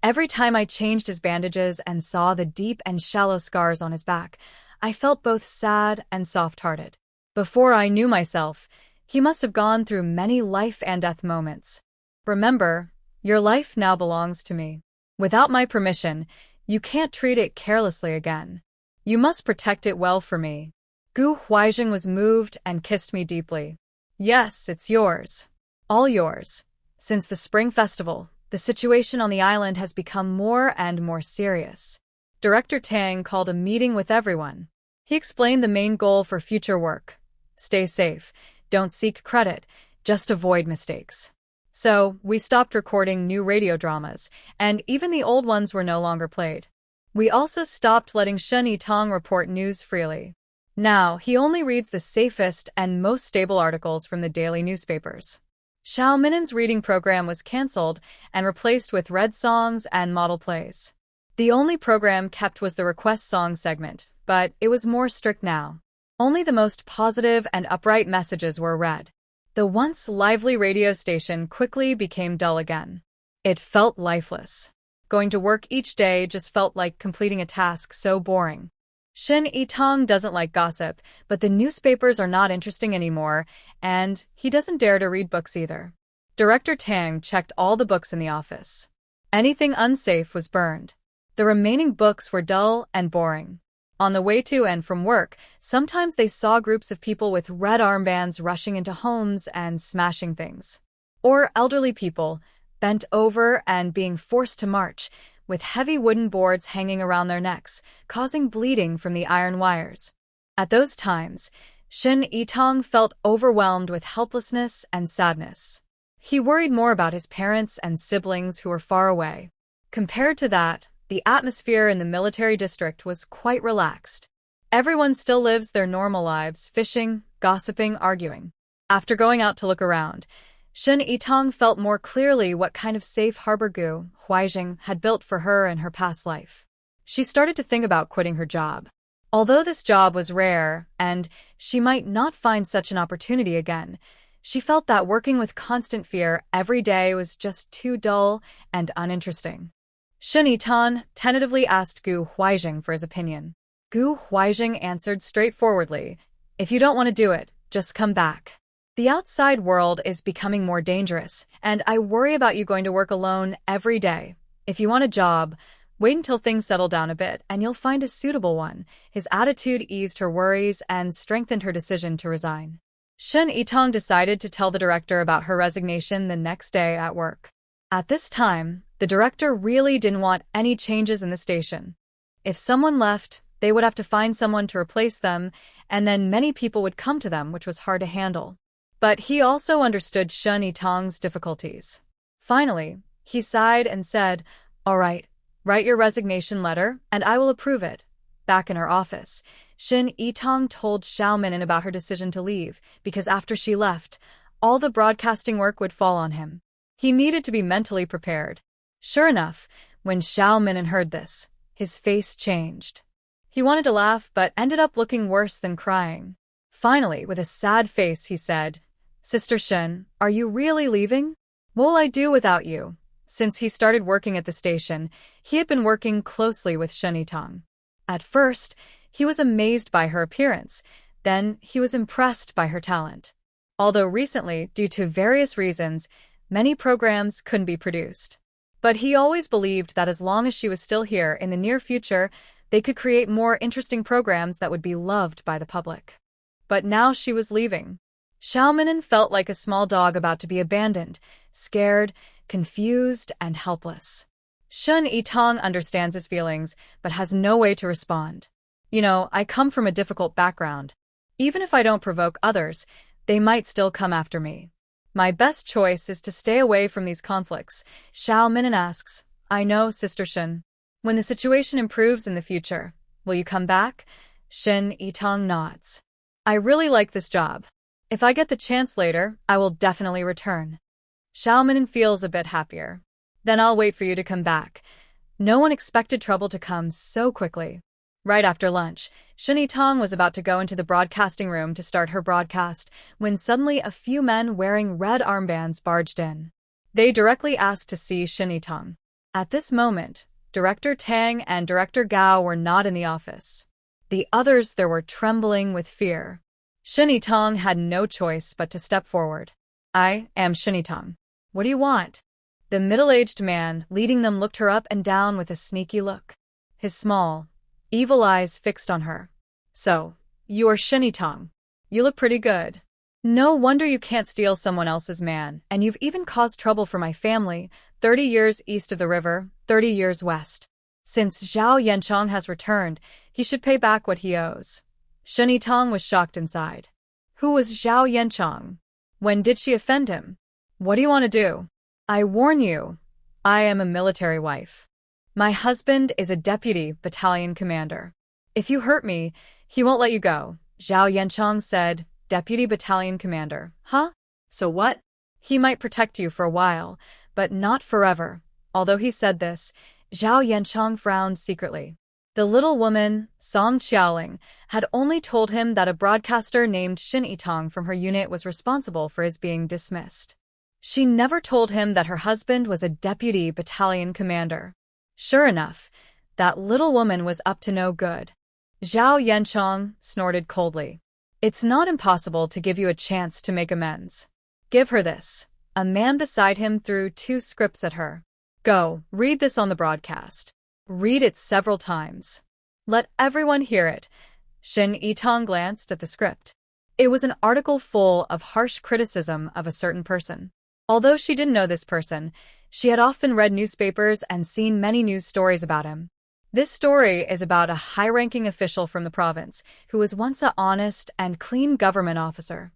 Every time I changed his bandages and saw the deep and shallow scars on his back, I felt both sad and soft-hearted. Before I knew myself, he must have gone through many life and death moments. Remember, your life now belongs to me. Without my permission, you can't treat it carelessly again. You must protect it well for me. Gu Huaizheng was moved and kissed me deeply. Yes, it's yours. All yours. Since the Spring Festival, the situation on the island has become more and more serious. Director Tang called a meeting with everyone. He explained the main goal for future work. Stay safe, don't seek credit, just avoid mistakes. So, we stopped recording new radio dramas, and even the old ones were no longer played. We also stopped letting Shen Yitong report news freely. Now, he only reads the safest and most stable articles from the daily newspapers. Xiao Minen's reading program was cancelled and replaced with read songs and model plays. The only program kept was the request song segment, but it was more strict now. Only the most positive and upright messages were read. The once lively radio station quickly became dull again. It felt lifeless. Going to work each day just felt like completing a task so boring. Shen Yitong doesn't like gossip, but the newspapers are not interesting anymore, and he doesn't dare to read books either. Director Tang checked all the books in the office. Anything unsafe was burned. The remaining books were dull and boring. On the way to and from work, sometimes they saw groups of people with red armbands rushing into homes and smashing things. Or elderly people, bent over and being forced to march, with heavy wooden boards hanging around their necks, causing bleeding from the iron wires. At those times, Shen Yitong felt overwhelmed with helplessness and sadness. He worried more about his parents and siblings who were far away. Compared to that, the atmosphere in the military district was quite relaxed. Everyone still lives their normal lives, fishing, gossiping, arguing. After going out to look around, Shen Yitong felt more clearly what kind of safe harbor Gu Huaizheng had built for her in her past life. She started to think about quitting her job. Although this job was rare, and she might not find such an opportunity again, she felt that working with constant fear every day was just too dull and uninteresting. Shen Yitong tentatively asked Gu Huaizheng for his opinion. Gu Huaizheng answered straightforwardly, "If you don't want to do it, just come back. The outside world is becoming more dangerous, and I worry about you going to work alone every day. If you want a job, wait until things settle down a bit, and you'll find a suitable one." His attitude eased her worries and strengthened her decision to resign. Shen Yitong decided to tell the director about her resignation the next day at work. At this time, the director really didn't want any changes in the station. If someone left, they would have to find someone to replace them, and then many people would come to them, which was hard to handle. But he also understood Shen Yitong's difficulties. Finally, he sighed and said, "All right, write your resignation letter, and I will approve it." Back in her office, Shen Yitong told Xiao Minin about her decision to leave, because after she left, all the broadcasting work would fall on him. He needed to be mentally prepared. Sure enough, when Xiao Minin heard this, his face changed. He wanted to laugh, but ended up looking worse than crying. Finally, with a sad face, he said, "Sister Shen, are you really leaving? What will I do without you?" Since he started working at the station, he had been working closely with Shen Yitong. At first, he was amazed by her appearance, then he was impressed by her talent. Although recently, due to various reasons, many programs couldn't be produced. But he always believed that as long as she was still here in the near future, they could create more interesting programs that would be loved by the public. But now she was leaving. Xiao Minin felt like a small dog about to be abandoned, scared, confused, and helpless. Shen Yitong understands his feelings, but has no way to respond. I come from a difficult background. Even if I don't provoke others, they might still come after me. My best choice is to stay away from these conflicts. Xiao Minin asks, "I know, Sister Shen. When the situation improves in the future, will you come back?" Shen Yitong nods. "I really like this job. If I get the chance later, I will definitely return." Xiao Minin feels a bit happier. "Then I'll wait for you to come back." No one expected trouble to come so quickly. Right after lunch, Shen Yitong was about to go into the broadcasting room to start her broadcast when suddenly a few men wearing red armbands barged in. They directly asked to see Shen Yitong. At this moment, Director Tang and Director Gao were not in the office. The others there were trembling with fear. Shen Yitong had no choice but to step forward. "I am Shen Yitong. What do you want?" The middle-aged man leading them looked her up and down with a sneaky look. His small, evil eyes fixed on her. So, you are Shinny Tong. You look pretty good. No wonder you can't steal someone else's man, and you've even caused trouble for my family, 30 years east of the river, 30 years west. Since Zhao Yanchong has returned, he should pay back what he owes. Shinny Tong was shocked inside. Who was Zhao Yanchong? When did she offend him? What do you want to do? I warn you, I am a military wife. My husband is a deputy battalion commander. If you hurt me, he won't let you go. Zhao Yanchong said, Deputy battalion commander. Huh? So what? He might protect you for a while, but not forever. Although he said this, Zhao Yanchong frowned secretly. The little woman, Song Qiaoling, had only told him that a broadcaster named Shin Yitong from her unit was responsible for his being dismissed. She never told him that her husband was a deputy battalion commander. Sure enough, that little woman was up to no good. Zhao Yanchong snorted coldly. It's not impossible to give you a chance to make amends. Give her this. A man beside him threw 2 scripts at her. Go, read this on the broadcast. Read it several times. Let everyone hear it. Shin Yitong glanced at the script. It was an article full of harsh criticism of a certain person. Although she didn't know this person, she had often read newspapers and seen many news stories about him. This story is about a high-ranking official from the province who was once an honest and clean government officer.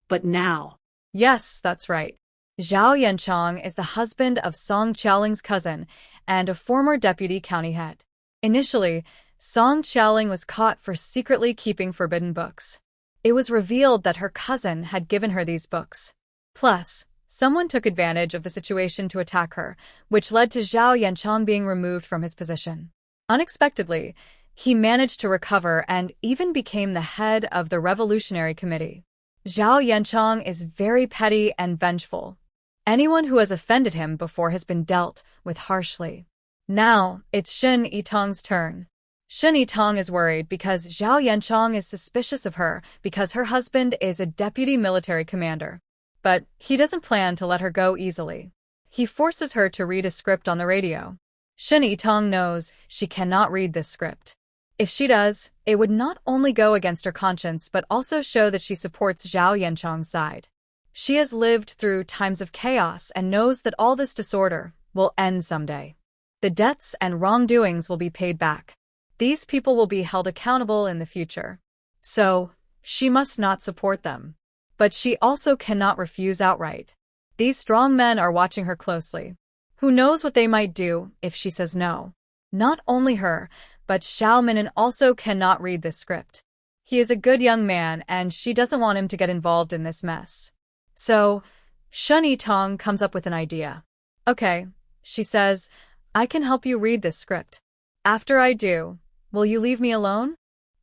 But now... Yes, that's right. Zhao Yanchong is the husband of Song Qiaoling's cousin and a former deputy county head. Initially, Song Qiaoling was caught for secretly keeping forbidden books. It was revealed that her cousin had given her these books. Plus, someone took advantage of the situation to attack her, which led to Zhao Yanchong being removed from his position. Unexpectedly, he managed to recover and even became the head of the Revolutionary Committee. Zhao Yanchong is very petty and vengeful. Anyone who has offended him before has been dealt with harshly. Now, it's Shin Yitong's turn. Shin Yitong is worried because Zhao Yanchong is suspicious of her because her husband is a deputy military commander. But he doesn't plan to let her go easily. He forces her to read a script on the radio. Shin Yitong knows she cannot read this script. If she does, it would not only go against her conscience but also show that she supports Zhao Yanchong's side. She has lived through times of chaos and knows that all this disorder will end someday. The debts and wrongdoings will be paid back. These people will be held accountable in the future. So, she must not support them. But she also cannot refuse outright. These strong men are watching her closely. Who knows what they might do if she says no? Not only her, but Xiao Minan also cannot read this script. He is a good young man and she doesn't want him to get involved in this mess. So, Shin Yitong comes up with an idea. Okay, she says, I can help you read this script. After I do, will you leave me alone?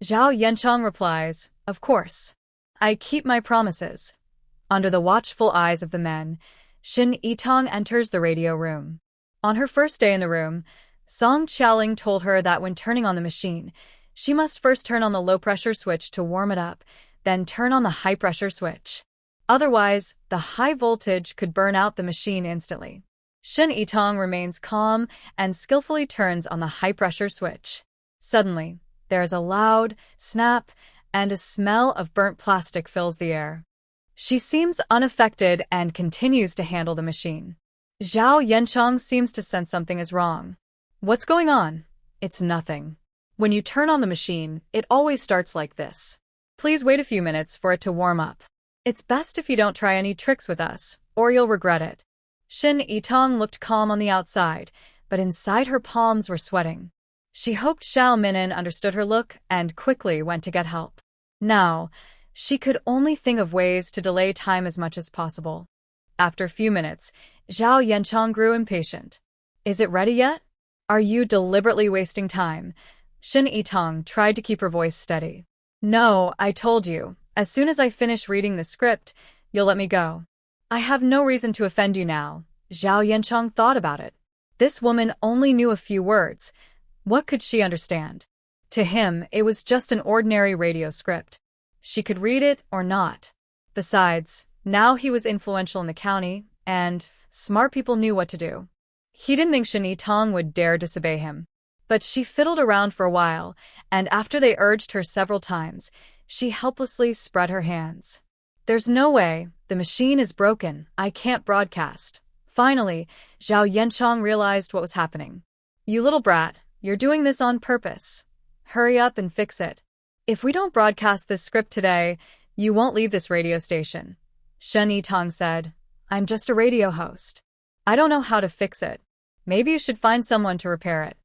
Zhao Yanchong replies, of course. I keep my promises. Under the watchful eyes of the men, Shin Yitong enters the radio room. On her first day in the room, Song Qiaoling told her that when turning on the machine, she must first turn on the low-pressure switch to warm it up, then turn on the high-pressure switch. Otherwise, the high voltage could burn out the machine instantly. Shin Yitong remains calm and skillfully turns on the high-pressure switch. Suddenly, there is a loud snap, and a smell of burnt plastic fills the air. She seems unaffected and continues to handle the machine. Zhao Yanchong seems to sense something is wrong. What's going on? It's nothing. When you turn on the machine, it always starts like this. Please wait a few minutes for it to warm up. It's best if you don't try any tricks with us, or you'll regret it. Shin Yitong looked calm on the outside, but inside her palms were sweating. She hoped Xiao Minan understood her look and quickly went to get help. Now, she could only think of ways to delay time as much as possible. After a few minutes, Zhao Yanchong grew impatient. Is it ready yet? Are you deliberately wasting time? Shin Yitong tried to keep her voice steady. No, I told you. As soon as I finish reading the script, you'll let me go. I have no reason to offend you now. Zhao Yanchong thought about it. This woman only knew a few words. What could she understand? To him, it was just an ordinary radio script. She could read it or not. Besides, now he was influential in the county, and smart people knew what to do. He didn't think Shin Yitong would dare disobey him. But she fiddled around for a while, and after they urged her several times, she helplessly spread her hands. There's no way, the machine is broken, I can't broadcast. Finally, Zhao Yanchong realized what was happening. You little brat, you're doing this on purpose. Hurry up and fix it. If we don't broadcast this script today, you won't leave this radio station. Shen Yitong said, I'm just a radio host. I don't know how to fix it. Maybe you should find someone to repair it.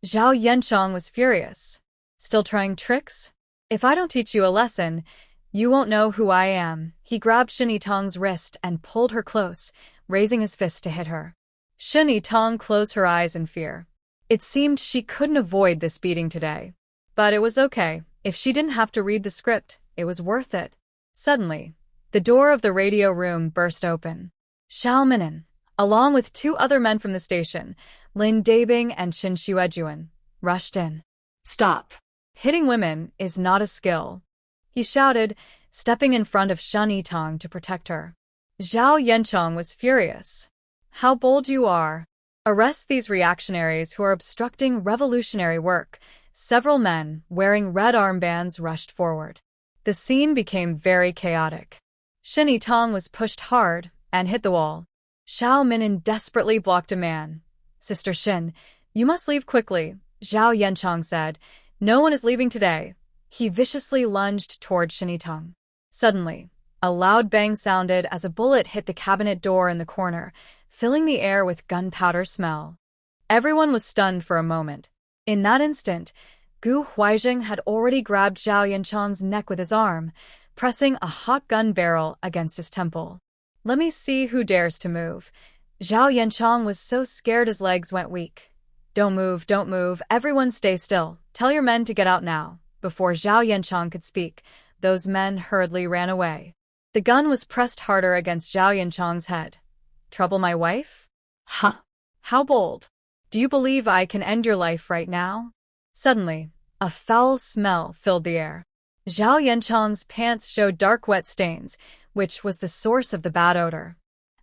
Zhao Yanchong was furious. Still trying tricks? If I don't teach you a lesson, you won't know who I am. He grabbed Shen Yitong's wrist and pulled her close, raising his fist to hit her. Shen Yitong closed her eyes in fear. It seemed she couldn't avoid this beating today. But it was okay. If she didn't have to read the script, it was worth it. Suddenly, the door of the radio room burst open. Xiao Minan, along with two other men from the station, Lin Dabing and Qin Xuejuan, rushed in. Stop. Hitting women is not a skill, he shouted, stepping in front of Shen Yitong to protect her. Zhao Yanchong was furious. How bold you are. Arrest these reactionaries who are obstructing revolutionary work. Several men, wearing red armbands, rushed forward. The scene became very chaotic. Shen Yitong was pushed hard and hit the wall. Xiao Minan desperately blocked a man. Sister Shin, you must leave quickly, Zhao Yanchong said. No one is leaving today. He viciously lunged toward Shen Yitong. Suddenly, a loud bang sounded as a bullet hit the cabinet door in the corner, filling the air with gunpowder smell. Everyone was stunned for a moment. In that instant, Gu Huaizheng had already grabbed Zhao Yanchong's neck with his arm, pressing a hot gun barrel against his temple. Let me see who dares to move. Zhao Yanchong was so scared his legs went weak. Don't move, everyone stay still. Tell your men to get out now. Before Zhao Yanchong could speak, those men hurriedly ran away. The gun was pressed harder against Zhao Yanchong's head. Trouble my wife? Huh. How bold. Do you believe I can end your life right now? Suddenly, a foul smell filled the air. Zhao Yanchong's pants showed dark wet stains, which was the source of the bad odor.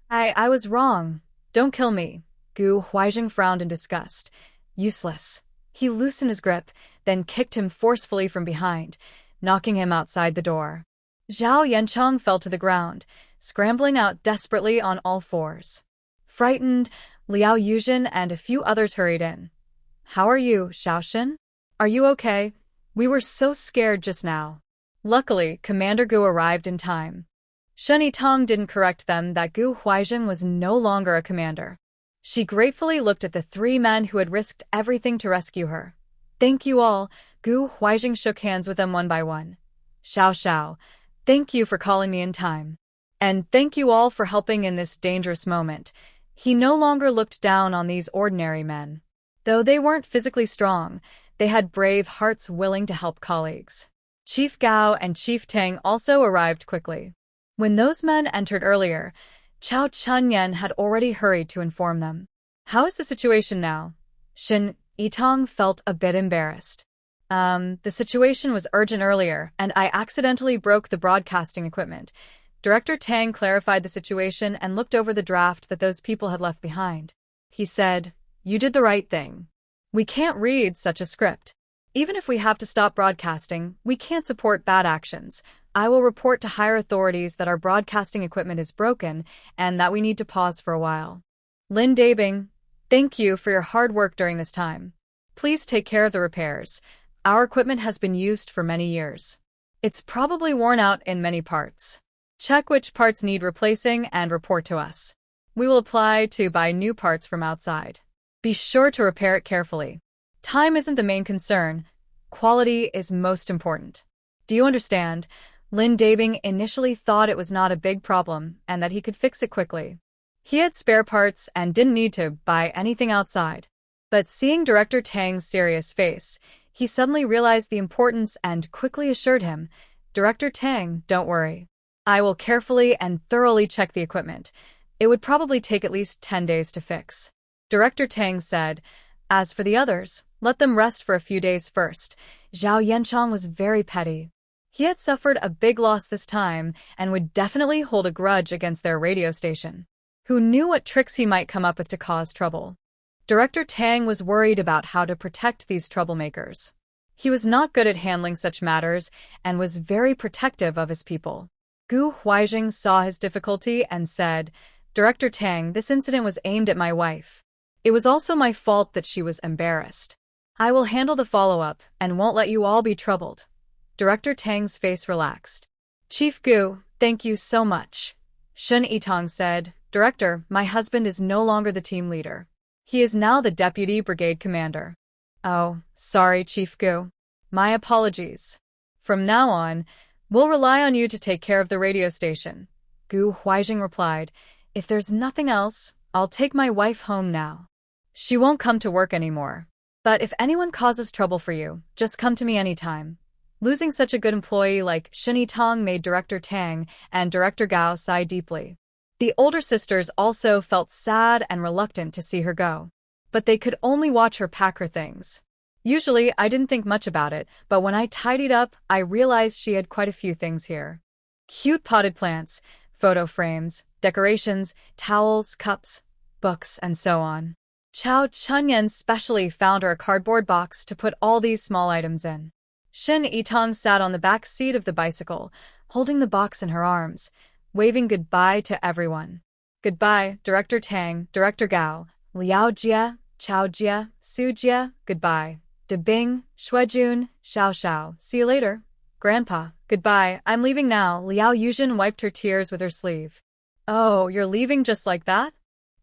I was wrong. Don't kill me. Gu Huaizheng frowned in disgust. Useless. He loosened his grip, then kicked him forcefully from behind, knocking him outside the door. Zhao Yanchong fell to the ground, scrambling out desperately on all fours. Frightened, Liao Yuzhen and a few others hurried in. How are you, Xiaoshen? Are you okay? We were so scared just now. Luckily, Commander Gu arrived in time. Shen Yitong didn't correct them that Gu Huaizheng was no longer a commander. She gratefully looked at the three men who had risked everything to rescue her. Thank you all. Gu Huaizheng shook hands with them one by one. Xiao, thank you for calling me in time. And thank you all for helping in this dangerous moment. He no longer looked down on these ordinary men. Though they weren't physically strong, they had brave hearts willing to help colleagues. Chief Gao and Chief Tang also arrived quickly. When those men entered earlier, Chao Chunyan had already hurried to inform them. How is the situation now? Shen Yitong felt a bit embarrassed. The situation was urgent earlier, and I accidentally broke the broadcasting equipment. Director Tang clarified the situation and looked over the draft that those people had left behind. He said, You did the right thing. We can't read such a script. Even if we have to stop broadcasting, we can't support bad actions. I will report to higher authorities that our broadcasting equipment is broken and that we need to pause for a while. Lin Dabing, thank you for your hard work during this time. Please take care of the repairs. Our equipment has been used for many years. It's probably worn out in many parts. Check which parts need replacing and report to us. We will apply to buy new parts from outside. Be sure to repair it carefully. Time isn't the main concern. Quality is most important. Do you understand? Lin Dabing initially thought it was not a big problem and that he could fix it quickly. He had spare parts and didn't need to buy anything outside. But seeing Director Tang's serious face, he suddenly realized the importance and quickly assured him, Director Tang, don't worry. I will carefully and thoroughly check the equipment. It would probably take at least 10 days to fix. Director Tang said, As for the others, let them rest for a few days first. Zhao Yanchong was very petty. He had suffered a big loss this time and would definitely hold a grudge against their radio station. Who knew what tricks he might come up with to cause trouble? Director Tang was worried about how to protect these troublemakers. He was not good at handling such matters and was very protective of his people. Gu Huizheng saw his difficulty and said, "Director Tang, this incident was aimed at my wife. It was also my fault that she was embarrassed. I will handle the follow-up and won't let you all be troubled." Director Tang's face relaxed. "Chief Gu, thank you so much." Shen Yitong said, "Director, my husband is no longer the team leader. He is now the deputy brigade commander." "Oh, sorry, Chief Gu. My apologies. From now on, we'll rely on you to take care of the radio station." Gu Huizheng replied, "If there's nothing else, I'll take my wife home now. She won't come to work anymore. But if anyone causes trouble for you, just come to me anytime." Losing such a good employee like Shen Yitong made Director Tang and Director Gao sigh deeply. The older sisters also felt sad and reluctant to see her go. But they could only watch her pack her things. Usually, I didn't think much about it, but when I tidied up, I realized she had quite a few things here. Cute potted plants, photo frames, decorations, towels, cups, books, and so on. Chao Chunyan specially found her a cardboard box to put all these small items in. Shen Yitong sat on the back seat of the bicycle, holding the box in her arms, waving goodbye to everyone. "Goodbye, Director Tang, Director Gao, Liao Jie, Chao Jie, Su Jie, goodbye. De Bing, Shuejun, Xiao Xiao, see you later. Grandpa, goodbye, I'm leaving now." Liao Yuzhen wiped her tears with her sleeve. "Oh, you're leaving just like that?"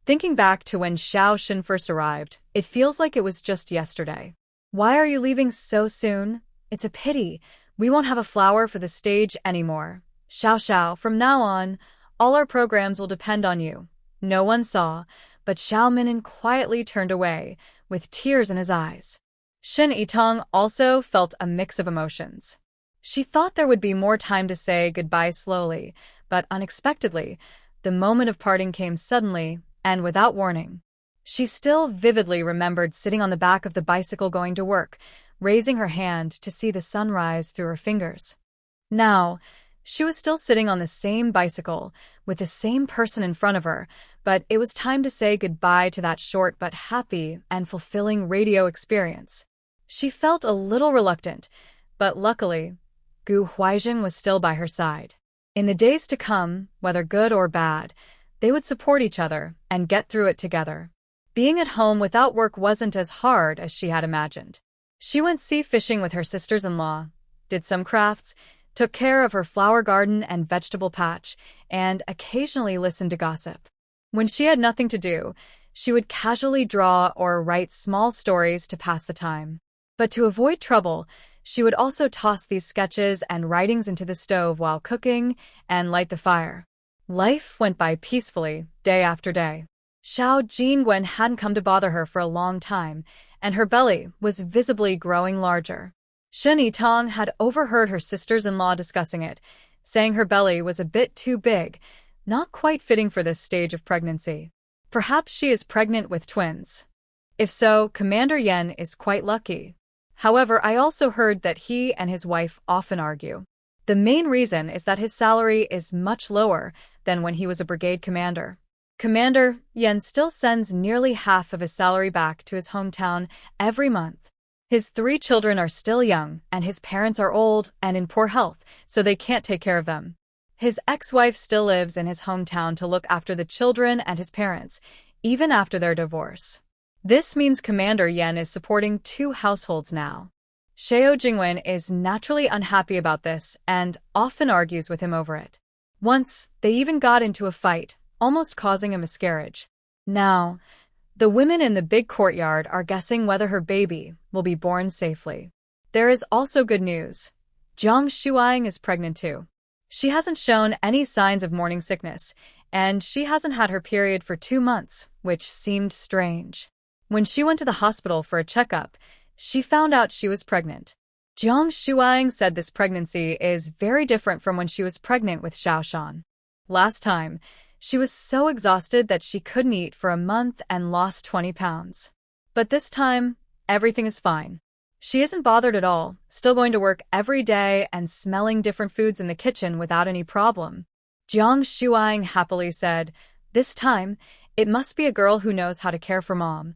Thinking back to when Xiao Shen first arrived, it feels like it was just yesterday. "Why are you leaving so soon? It's a pity. We won't have a flower for the stage anymore. Xiao Xiao, from now on, all our programs will depend on you." No one saw, but Xiao Minan quietly turned away, with tears in his eyes. Shen Yitong also felt a mix of emotions. She thought there would be more time to say goodbye slowly, but unexpectedly, the moment of parting came suddenly and without warning. She still vividly remembered sitting on the back of the bicycle going to work, raising her hand to see the sunrise through her fingers. Now, she was still sitting on the same bicycle, with the same person in front of her, but it was time to say goodbye to that short but happy and fulfilling radio experience. She felt a little reluctant, but luckily, Gu Huizheng was still by her side. In the days to come, whether good or bad, they would support each other and get through it together. Being at home without work wasn't as hard as she had imagined. She went sea fishing with her sisters-in-law, did some crafts, took care of her flower garden and vegetable patch, and occasionally listened to gossip. When she had nothing to do, she would casually draw or write small stories to pass the time. But to avoid trouble, she would also toss these sketches and writings into the stove while cooking and light the fire. Life went by peacefully, day after day. Xiao Jingwen hadn't come to bother her for a long time, and her belly was visibly growing larger. Shen Yitong had overheard her sisters-in-law discussing it, saying her belly was a bit too big, not quite fitting for this stage of pregnancy. Perhaps she is pregnant with twins. If so, Commander Yen is quite lucky. However, I also heard that he and his wife often argue. The main reason is that his salary is much lower than when he was a brigade commander. Commander Yen still sends nearly half of his salary back to his hometown every month. His 3 children are still young, and his parents are old and in poor health, so they can't take care of them. His ex-wife still lives in his hometown to look after the children and his parents, even after their divorce. This means Commander Yen is supporting 2 households now. Xiao Jingwen is naturally unhappy about this and often argues with him over it. Once, they even got into a fight, almost causing a miscarriage. Now, the women in the big courtyard are guessing whether her baby will be born safely. There is also good news. Jiang Shuang is pregnant too. She hasn't shown any signs of morning sickness, and she hasn't had her period for 2 months, which seemed strange. When she went to the hospital for a checkup, she found out she was pregnant. Jiang Shuang said this pregnancy is very different from when she was pregnant with Xiao Shan. Last time, she was so exhausted that she couldn't eat for a month and lost 20 pounds. But this time, everything is fine. She isn't bothered at all, still going to work every day and smelling different foods in the kitchen without any problem. Jiang Shuang happily said, "This time, it must be a girl who knows how to care for mom."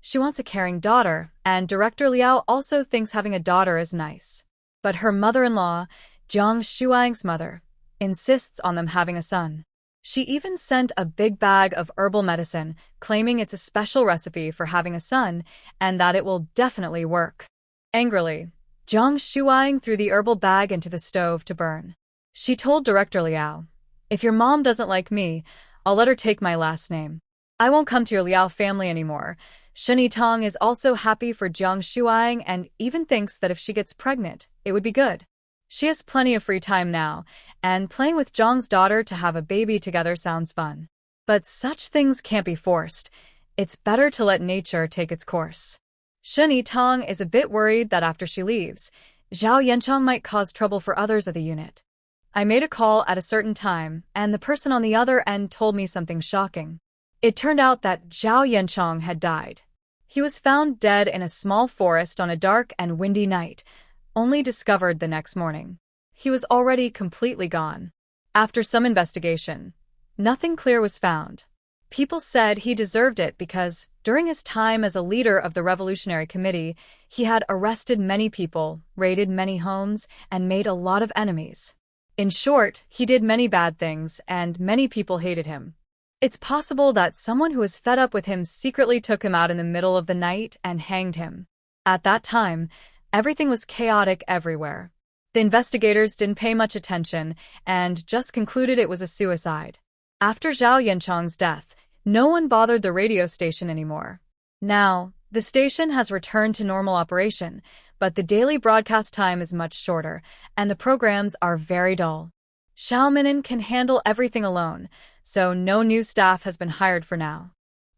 She wants a caring daughter, and Director Liao also thinks having a daughter is nice. But her mother-in-law, Jiang Shuang's mother, insists on them having a son. She even sent a big bag of herbal medicine, claiming it's a special recipe for having a son and that it will definitely work. Angrily, Jiang Shuang threw the herbal bag into the stove to burn. She told Director Liao, "If your mom doesn't like me, I'll let her take my last name. I won't come to your Liao family anymore." Shen Yitong is also happy for Jiang Shuang and even thinks that if she gets pregnant, it would be good. She has plenty of free time now, and playing with Zhang's daughter to have a baby together sounds fun. But such things can't be forced. It's better to let nature take its course. Shen Yitong is a bit worried that after she leaves, Zhao Yanchang might cause trouble for others of the unit. I made a call at a certain time, and the person on the other end told me something shocking. It turned out that Zhao Yanchang had died. He was found dead in a small forest on a dark and windy night, only discovered the next morning. He was already completely gone. After some investigation, nothing clear was found. People said he deserved it because, during his time as a leader of the Revolutionary Committee, he had arrested many people, raided many homes, and made a lot of enemies. In short, he did many bad things, and many people hated him. It's possible that someone who was fed up with him secretly took him out in the middle of the night and hanged him. At that time, everything was chaotic everywhere. The investigators didn't pay much attention and just concluded it was a suicide. After Zhao Yanchang's death, no one bothered the radio station anymore. Now, the station has returned to normal operation, but the daily broadcast time is much shorter, and the programs are very dull. Xiao Minin can handle everything alone, so no new staff has been hired for now.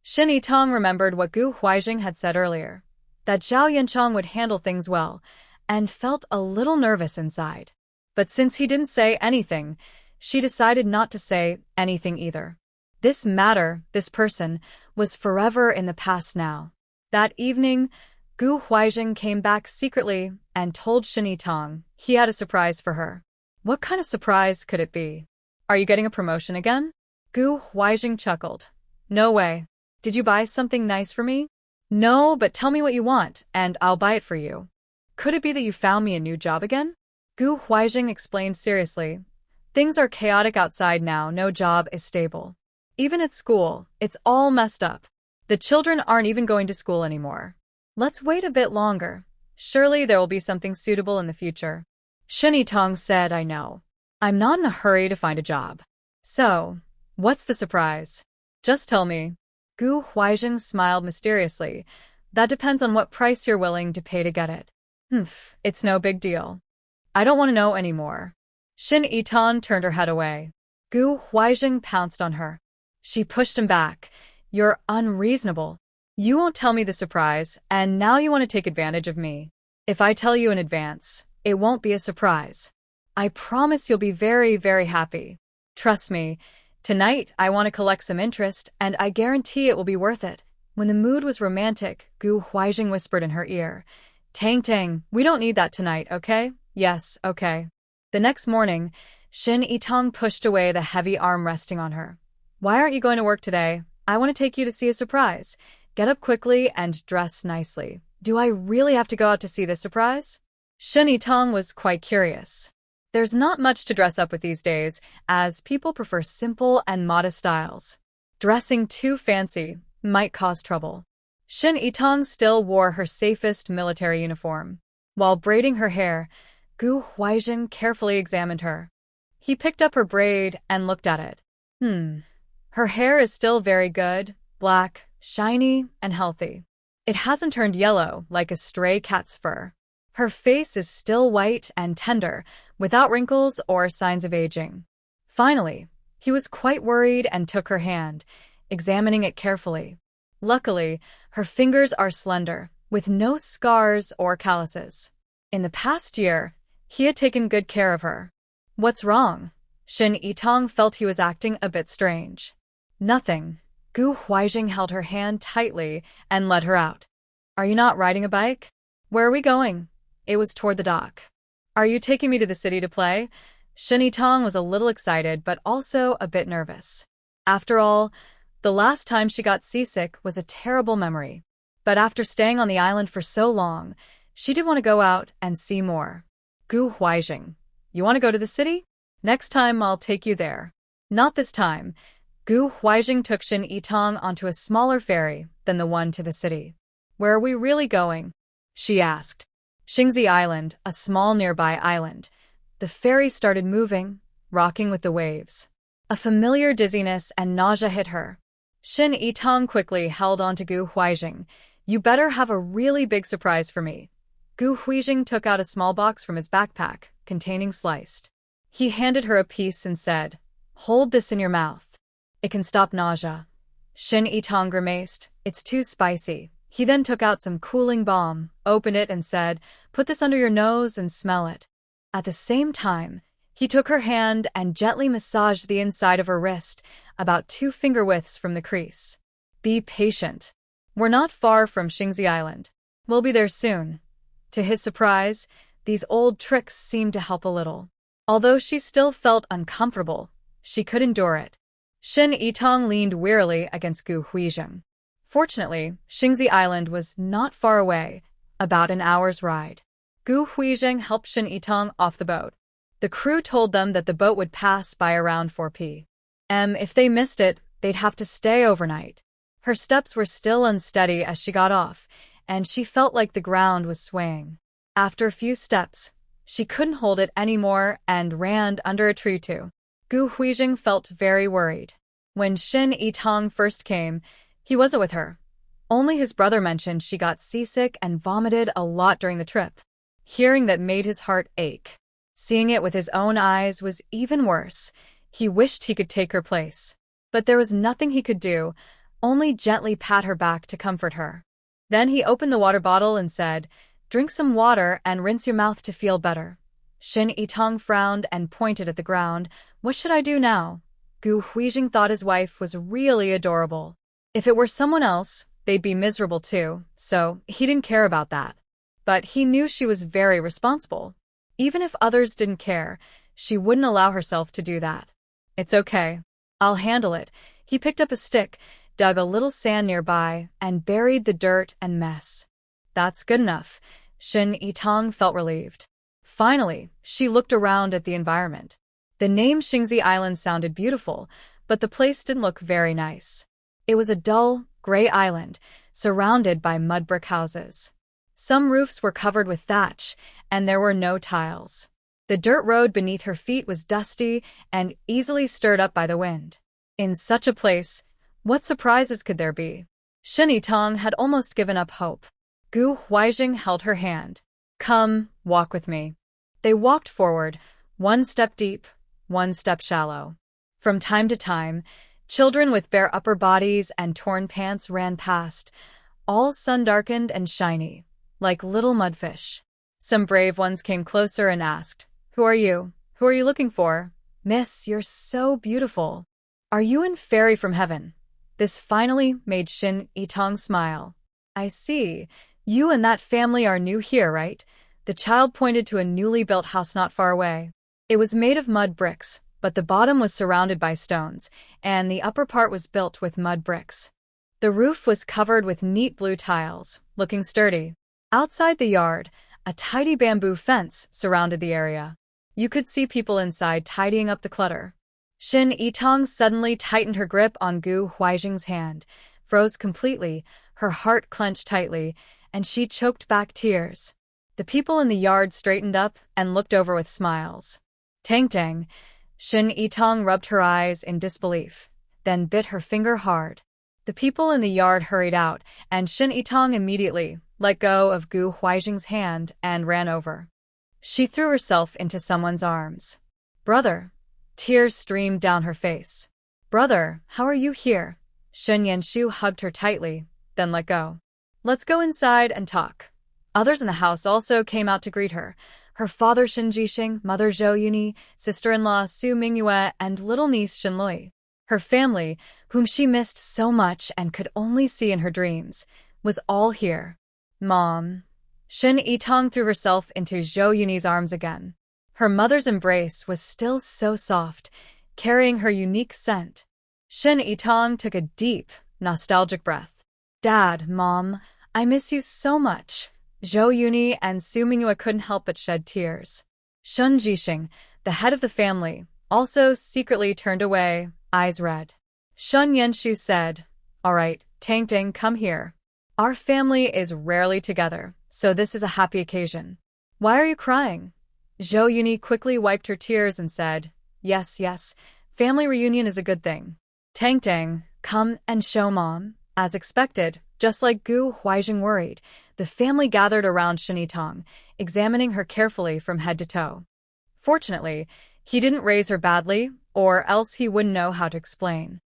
Shen Yitong remembered what Gu Huaijing had said earlier, that Zhao Yanchang would handle things well, and felt a little nervous inside. But since he didn't say anything, she decided not to say anything either. This matter, this person, was forever in the past now. That evening, Gu Huaijing came back secretly and told Shen Yitong he had a surprise for her. What kind of surprise could it be? Are you getting a promotion again? Gu Huaijing chuckled. No way. Did you buy something nice for me? No, but tell me what you want, and I'll buy it for you. Could it be that you found me a new job again? Gu Huaijing explained seriously. Things are chaotic outside now, no job is stable. Even at school, it's all messed up. The children aren't even going to school anymore. Let's wait a bit longer. Surely there will be something suitable in the future. Shen Yitong said, I know. I'm not in a hurry to find a job. So, what's the surprise? Just tell me. Gu Huaijing smiled mysteriously. That depends on what price you're willing to pay to get it. It's no big deal. I don't want to know anymore. Shen Yitong turned her head away. Gu Huaijing pounced on her. She pushed him back. You're unreasonable. You won't tell me the surprise, and now you want to take advantage of me. If I tell you in advance, it won't be a surprise. I promise you'll be very, very happy. Trust me, tonight I want to collect some interest, and I guarantee it will be worth it. When the mood was romantic, Gu Huaijing whispered in her ear, Tang Tang, we don't need that tonight, okay? Yes, okay. The next morning, Shen Yitong pushed away the heavy arm resting on her. Why aren't you going to work today? I want to take you to see a surprise. Get up quickly and dress nicely. Do I really have to go out to see this surprise? Shen Yitong was quite curious. There's not much to dress up with these days, as people prefer simple and modest styles. Dressing too fancy might cause trouble. Shen Yitong still wore her safest military uniform. While braiding her hair, Gu Huaijing carefully examined her. He picked up her braid and looked at it. Her hair is still very good, black, shiny, and healthy. It hasn't turned yellow like a stray cat's fur. Her face is still white and tender, without wrinkles or signs of aging. Finally, he was quite worried and took her hand, examining it carefully. Luckily, her fingers are slender, with no scars or calluses. In the past year, he had taken good care of her. What's wrong? Shen Yitong felt he was acting a bit strange. Nothing. Gu Huaijing held her hand tightly and led her out. Are you not riding a bike? Where are we going? It was toward the dock. Are you taking me to the city to play? Shen Yitong was a little excited but also a bit nervous. After all, the last time she got seasick was a terrible memory. But after staying on the island for so long, she did want to go out and see more. Gu Huaijing, you want to go to the city? Next time I'll take you there. Not this time. Gu Huaijing took Shin Yitong onto a smaller ferry than the one to the city. Where are we really going? She asked. Xingzi Island, a small nearby island. The ferry started moving, rocking with the waves. A familiar dizziness and nausea hit her. Shin Yitong quickly held on to Gu Huaijing. You better have a really big surprise for me. Gu Huaijing took out a small box from his backpack, containing sliced. He handed her a piece and said, "Hold this in your mouth. It can stop nausea." Shin Yitong grimaced. "It's too spicy." He then took out some cooling balm, opened it and said, "Put this under your nose and smell it." At the same time, he took her hand and gently massaged the inside of her wrist, about 2 finger widths from the crease. "Be patient. We're not far from Xingzi Island. We'll be there soon." To his surprise, these old tricks seemed to help a little. Although she still felt uncomfortable, she could endure it. Shin Yitong leaned wearily against Gu Huaijing. Fortunately, Xingzi Island was not far away, about an hour's ride. Gu Huaijing helped Shin Yitong off the boat. The crew told them that the boat would pass by around 4 p.m. If they missed it, they'd have to stay overnight. Her steps were still unsteady as she got off, and she felt like the ground was swaying. After a few steps, she couldn't hold it anymore and ran under a tree too. Gu Huaijing felt very worried. When Shin Yitong first came, he wasn't with her. Only his brother mentioned she got seasick and vomited a lot during the trip. Hearing that made his heart ache. Seeing it with his own eyes was even worse. He wished he could take her place. But there was nothing he could do, only gently pat her back to comfort her. Then he opened the water bottle and said, "Drink some water and rinse your mouth to feel better." Shin Yitong frowned and pointed at the ground. What should I do now? Gu Huaijing thought his wife was really adorable. If it were someone else, they'd be miserable too, so he didn't care about that. But he knew she was very responsible. Even if others didn't care, she wouldn't allow herself to do that. "It's okay. I'll handle it." He picked up a stick, dug a little sand nearby, and buried the dirt and mess. That's good enough. Shin Yitong felt relieved. Finally, she looked around at the environment. The name Xingzi Island sounded beautiful, but the place didn't look very nice. It was a dull, gray island, surrounded by mud brick houses. Some roofs were covered with thatch, and there were no tiles. The dirt road beneath her feet was dusty and easily stirred up by the wind. In such a place, what surprises could there be? Shin Yitong had almost given up hope. Gu Huaijing held her hand. "Come, walk with me." They walked forward, 1 step deep, 1 step shallow. From time to time, children with bare upper bodies and torn pants ran past, all sun-darkened and shiny, like little mudfish. Some brave ones came closer and asked, "Who are you? Who are you looking for?" "Miss, you're so beautiful. Are you a fairy from heaven?" This finally made Shin Yitong smile. "I see. You and that family are new here, right?" The child pointed to a newly built house not far away. It was made of mud bricks, but the bottom was surrounded by stones, and the upper part was built with mud bricks. The roof was covered with neat blue tiles, looking sturdy. Outside the yard, a tidy bamboo fence surrounded the area. You could see people inside tidying up the clutter. Shin Yitong suddenly tightened her grip on Gu Huaijing's hand, froze completely, her heart clenched tightly, and she choked back tears. The people in the yard straightened up and looked over with smiles. "Tang-tang." Shin Yitong rubbed her eyes in disbelief, then bit her finger hard. The people in the yard hurried out, and Shin Yitong immediately let go of Gu Huaijing's hand and ran over. She threw herself into someone's arms. "Brother." Tears streamed down her face. "Brother, how are you here?" Shin Yanshu hugged her tightly, then let go. "Let's go inside and talk." Others in the house also came out to greet her. Her father Shin Jixing, mother Zhou Yuni, sister-in-law Su Mingyue, and little niece Shin Lui. Her family, whom she missed so much and could only see in her dreams, was all here. "Mom." Shin Yitong threw herself into Zhou Yuni's arms again. Her mother's embrace was still so soft, carrying her unique scent. Shin Yitong took a deep, nostalgic breath. "Dad, Mom, I miss you so much. Zhou Yuni and Su Mingyue couldn't help but shed tears. Shun Jixing, the head of the family, also secretly turned away, eyes red. Shun Yenshu said, "All right, Tang Ting, come here. Our family is rarely together, so this is a happy occasion. Why are you crying?" Zhou Yuni quickly wiped her tears and said, Yes, family reunion is a good thing. Tang Tang, come and show Mom." As expected, just like Gu Huaijing worried, the family gathered around Shini Tong, examining her carefully from head to toe. Fortunately, he didn't raise her badly, or else he wouldn't know how to explain.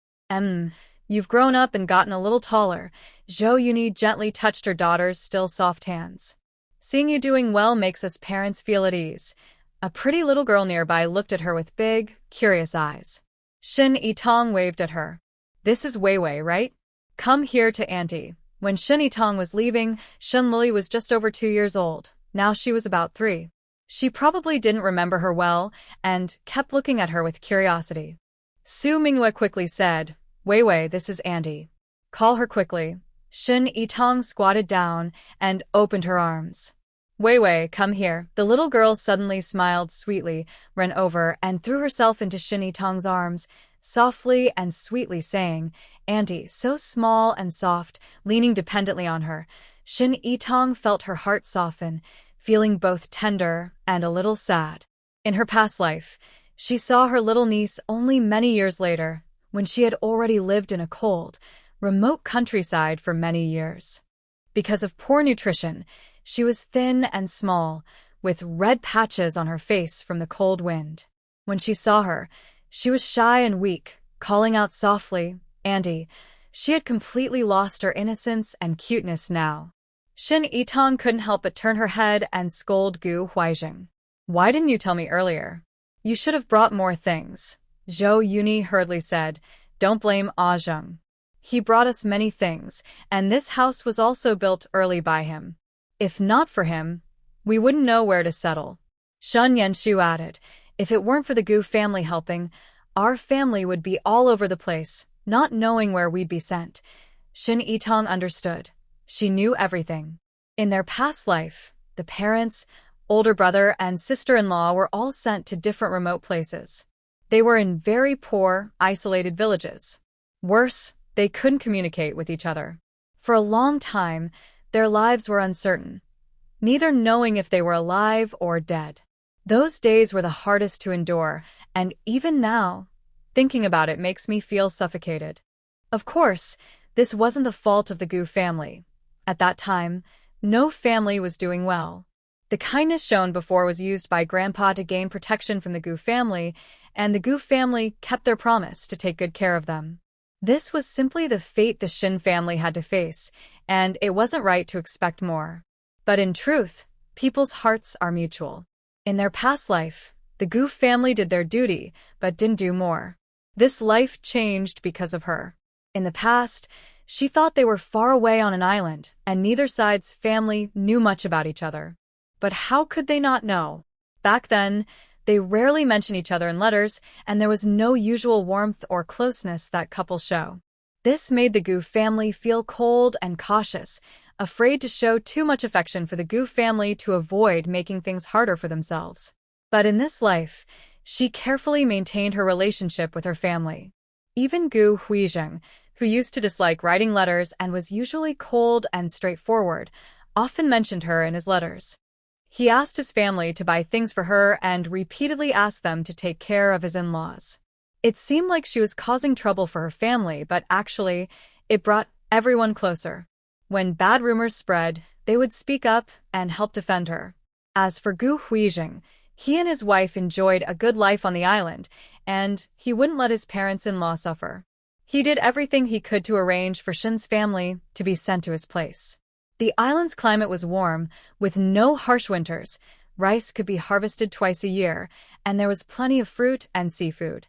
You've grown up and gotten a little taller." Zhou Yuni gently touched her daughter's still soft hands. "Seeing you doing well makes us parents feel at ease." A pretty little girl nearby looked at her with big, curious eyes. Shin Yitong waved at her. "This is Wei Wei, right? Come here to Auntie." When Shin Yitong was leaving, Shun Lily was just over 2 years old. Now she was about 3. She probably didn't remember her well, and kept looking at her with curiosity. Su Mingyue quickly said, "Wei Wei, this is Auntie. Call her quickly." Shin Yitong squatted down and opened her arms. "Wei Wei, come here." The little girl suddenly smiled sweetly, ran over, and threw herself into Shin Yitong's arms, softly and sweetly saying, "Auntie," so small and soft, leaning dependently on her. Shin Yitong felt her heart soften, feeling both tender and a little sad. In her past life, she saw her little niece only many years later, when she had already lived in a cold, remote countryside for many years. Because of poor nutrition, she was thin and small, with red patches on her face from the cold wind. When she saw her, she was shy and weak, calling out softly, "Auntie." She had completely lost her innocence and cuteness now. Shin Yitong couldn't help but turn her head and scold Gu Huaijing. "Why didn't you tell me earlier? You should have brought more things." Zhou Yuni hurriedly said, "Don't blame Zheng. He brought us many things, and this house was also built early by him. If not for him, we wouldn't know where to settle." Shun Yenshu added, "If it weren't for the Gu family helping, our family would be all over the place, not knowing where we'd be sent." Shin Yitong understood. She knew everything. In their past life, the parents, older brother, and sister-in-law were all sent to different remote places. They were in very poor, isolated villages. Worse, they couldn't communicate with each other. For a long time, their lives were uncertain, neither knowing if they were alive or dead. Those days were the hardest to endure, and even now, thinking about it makes me feel suffocated. Of course, this wasn't the fault of the Gu family. At that time, no family was doing well. The kindness shown before was used by Grandpa to gain protection from the Gu family, and the Gu family kept their promise to take good care of them. This was simply the fate the Shin family had to face, and it wasn't right to expect more. But in truth, people's hearts are mutual. In their past life, the Gu family did their duty, but didn't do more. This life changed because of her. In the past, she thought they were far away on an island, and neither side's family knew much about each other. But how could they not know? Back then, they rarely mentioned each other in letters, and there was no usual warmth or closeness that couples show. This made the Gu family feel cold and cautious, afraid to show too much affection for the Gu family to avoid making things harder for themselves. But in this life, she carefully maintained her relationship with her family. Even Gu Huizheng, who used to dislike writing letters and was usually cold and straightforward, often mentioned her in his letters. He asked his family to buy things for her and repeatedly asked them to take care of his in-laws. It seemed like she was causing trouble for her family, but actually, it brought everyone closer. When bad rumors spread, they would speak up and help defend her. As for Gu Huizheng, he and his wife enjoyed a good life on the island, and he wouldn't let his parents-in-law suffer. He did everything he could to arrange for Shin's family to be sent to his place. The island's climate was warm, with no harsh winters. Rice could be harvested twice a year, and there was plenty of fruit and seafood.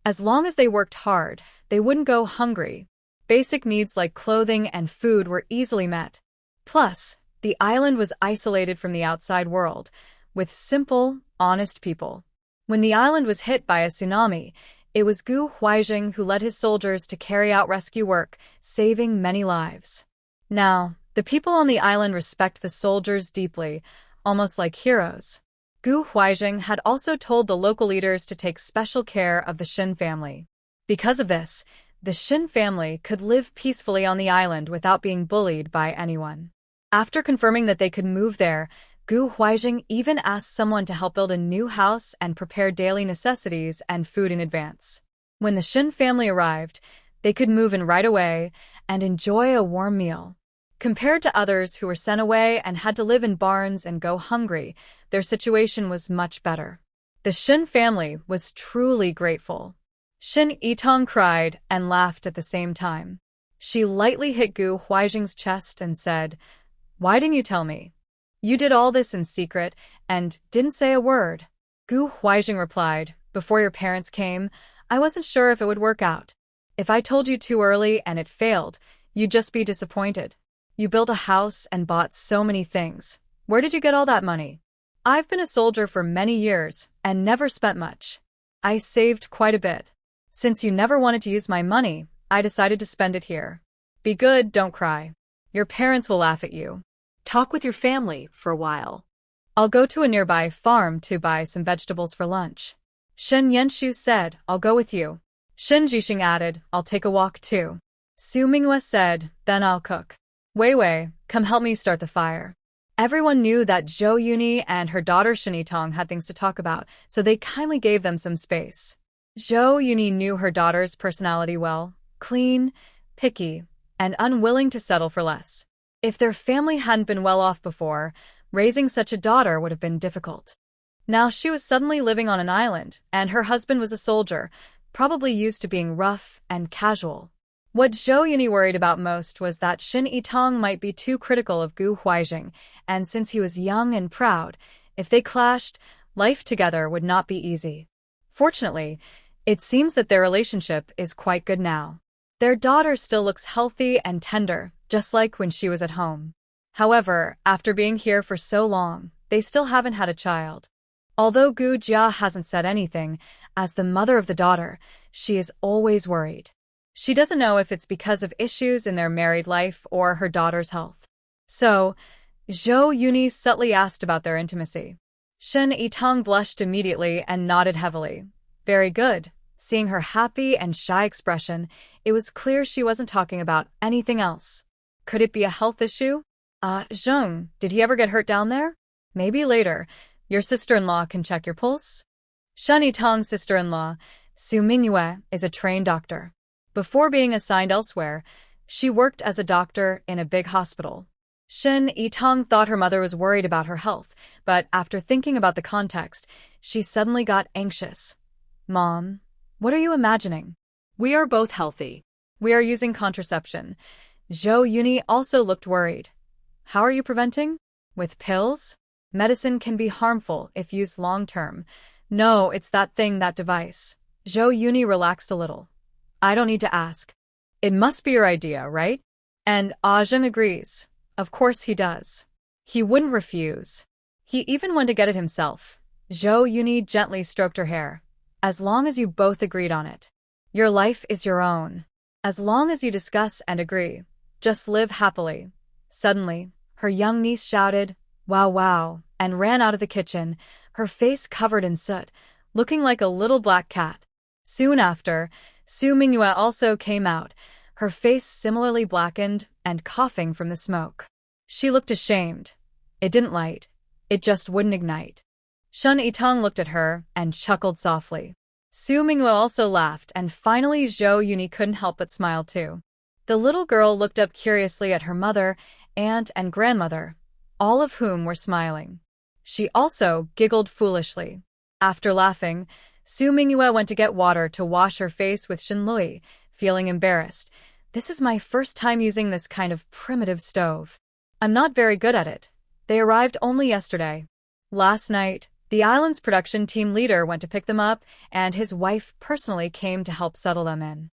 As long as they worked hard, they wouldn't go hungry. Basic needs like clothing and food were easily met. Plus, the island was isolated from the outside world, with simple, honest people. When the island was hit by a tsunami, it was Gu Huizheng who led his soldiers to carry out rescue work, saving many lives. Now, The people on the island respect the soldiers deeply, almost like heroes. Gu Huizheng had also told the local leaders to take special care of the Shin family. Because of this, the Shin family could live peacefully on the island without being bullied by anyone. After confirming that they could move there, Gu Huizheng even asked someone to help build a new house and prepare daily necessities and food in advance. When the Shin family arrived, they could move in right away and enjoy a warm meal. Compared to others who were sent away and had to live in barns and go hungry, their situation was much better. The Shin family was truly grateful. Shin Yitong cried and laughed at the same time. She lightly hit Gu Huizheng's chest and said, "Why didn't you tell me? You did all this in secret and didn't say a word." Gu Huizheng replied, "Before your parents came, I wasn't sure if it would work out. If I told you too early and it failed, you'd just be disappointed. You built a house and bought so many things. Where did you get all that money? I've been a soldier for many years and never spent much. I saved quite a bit. Since you never wanted to use my money, I decided to spend it here. Be good, don't cry. Your parents will laugh at you. Talk with your family for a while. I'll go to a nearby farm to buy some vegetables for lunch." Shen Yenshu said, "I'll go with you." Shen Jixing added, "I'll take a walk too." Su Minghua said, "Then I'll cook. Wei Wei, come help me start the fire." Everyone knew that Zhou Yuni and her daughter Shinitong had things to talk about, so they kindly gave them some space. Zhou Yuni knew her daughter's personality well, clean, picky, and unwilling to settle for less. If their family hadn't been well off before, raising such a daughter would have been difficult. Now she was suddenly living on an island, and her husband was a soldier, probably used to being rough and casual. What Zhou Yuni worried about most was that Shin Yitong might be too critical of Gu Huizheng, and since he was young and proud, if they clashed, life together would not be easy. Fortunately, it seems that their relationship is quite good now. Their daughter still looks healthy and tender, just like when she was at home. However, after being here for so long, they still haven't had a child. Although Gu Jia hasn't said anything, as the mother of the daughter, she is always worried. She doesn't know if it's because of issues in their married life or her daughter's health. So, Zhou Yuni subtly asked about their intimacy. Shen Yitong blushed immediately and nodded heavily. Very good. Seeing her happy and shy expression, it was clear she wasn't talking about anything else. Could it be a health issue? Zheng, did he ever get hurt down there? Maybe later. Your sister-in-law can check your pulse? Shen Yitong's sister-in-law, Su Mingyue, is a trained doctor. Before being assigned elsewhere, she worked as a doctor in a big hospital. Shen Yitong thought her mother was worried about her health, but after thinking about the context, she suddenly got anxious. Mom, what are you imagining? We are both healthy. We are using contraception. Zhou Yuni also looked worried. How are you preventing? With pills? Medicine can be harmful if used long-term. No, it's that thing, that device. Zhou Yuni relaxed a little. I don't need to ask. It must be your idea, right? And Zheng agrees. Of course he does. He wouldn't refuse. He even went to get it himself. Zhou Yuni gently stroked her hair. As long as you both agreed on it. Your life is your own. As long as you discuss and agree. Just live happily. Suddenly, her young niece shouted, "Wow, wow," and ran out of the kitchen, her face covered in soot, looking like a little black cat. Soon after, Su Mingyue also came out, her face similarly blackened and coughing from the smoke. She looked ashamed. It didn't light. It just wouldn't ignite. Shen Yitong looked at her and chuckled softly. Su Mingyue also laughed, and finally Zhou Yuni couldn't help but smile too. The little girl looked up curiously at her mother, aunt, and grandmother, all of whom were smiling. She also giggled foolishly. After laughing, Su Mingyue went to get water to wash her face with Shinlui, feeling embarrassed. This is my first time using this kind of primitive stove. I'm not very good at it. They arrived only yesterday. Last night, the island's production team leader went to pick them up, and his wife personally came to help settle them in.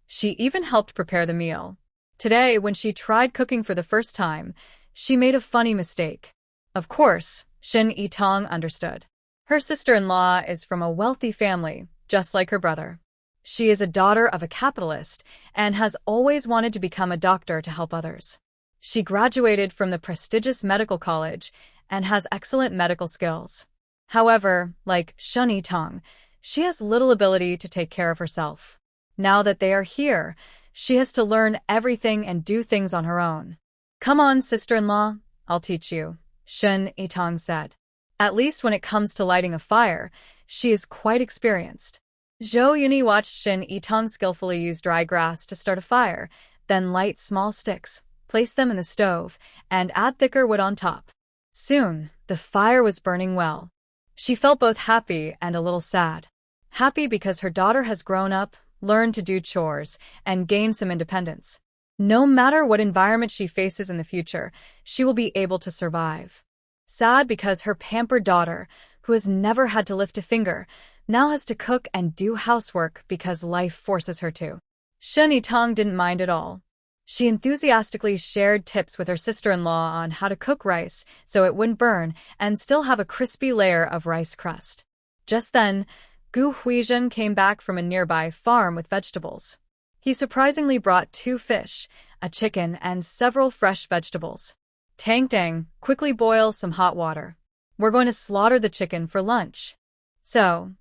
She even helped prepare the meal. Today, when she tried cooking for the first time, she made a funny mistake. Of course, Shin Yitong understood. Her sister-in-law is from a wealthy family, just like her brother. She is a daughter of a capitalist and has always wanted to become a doctor to help others. She graduated from the prestigious medical college and has excellent medical skills. However, like Shun Tong, she has little ability to take care of herself. Now that they are here, she has to learn everything and do things on her own. Come on, sister-in-law, I'll teach you, Shun Tong said. At least when it comes to lighting a fire, she is quite experienced. Zhou Yuni watched Shin Yitong skillfully use dry grass to start a fire, then light small sticks, place them in the stove, and add thicker wood on top. Soon, the fire was burning well. She felt both happy and a little sad. Happy because her daughter has grown up, learned to do chores, and gained some independence. No matter what environment she faces in the future, she will be able to survive. Sad because her pampered daughter, who has never had to lift a finger, now has to cook and do housework because life forces her to. Shun Yitong didn't mind at all. She enthusiastically shared tips with her sister-in-law on how to cook rice so it wouldn't burn and still have a crispy layer of rice crust. Just then, Gu Huizhen came back from a nearby farm with vegetables. He surprisingly brought 2 fish, a chicken, and several fresh vegetables. Tang Tang, quickly boil some hot water. We're going to slaughter the chicken for lunch. So,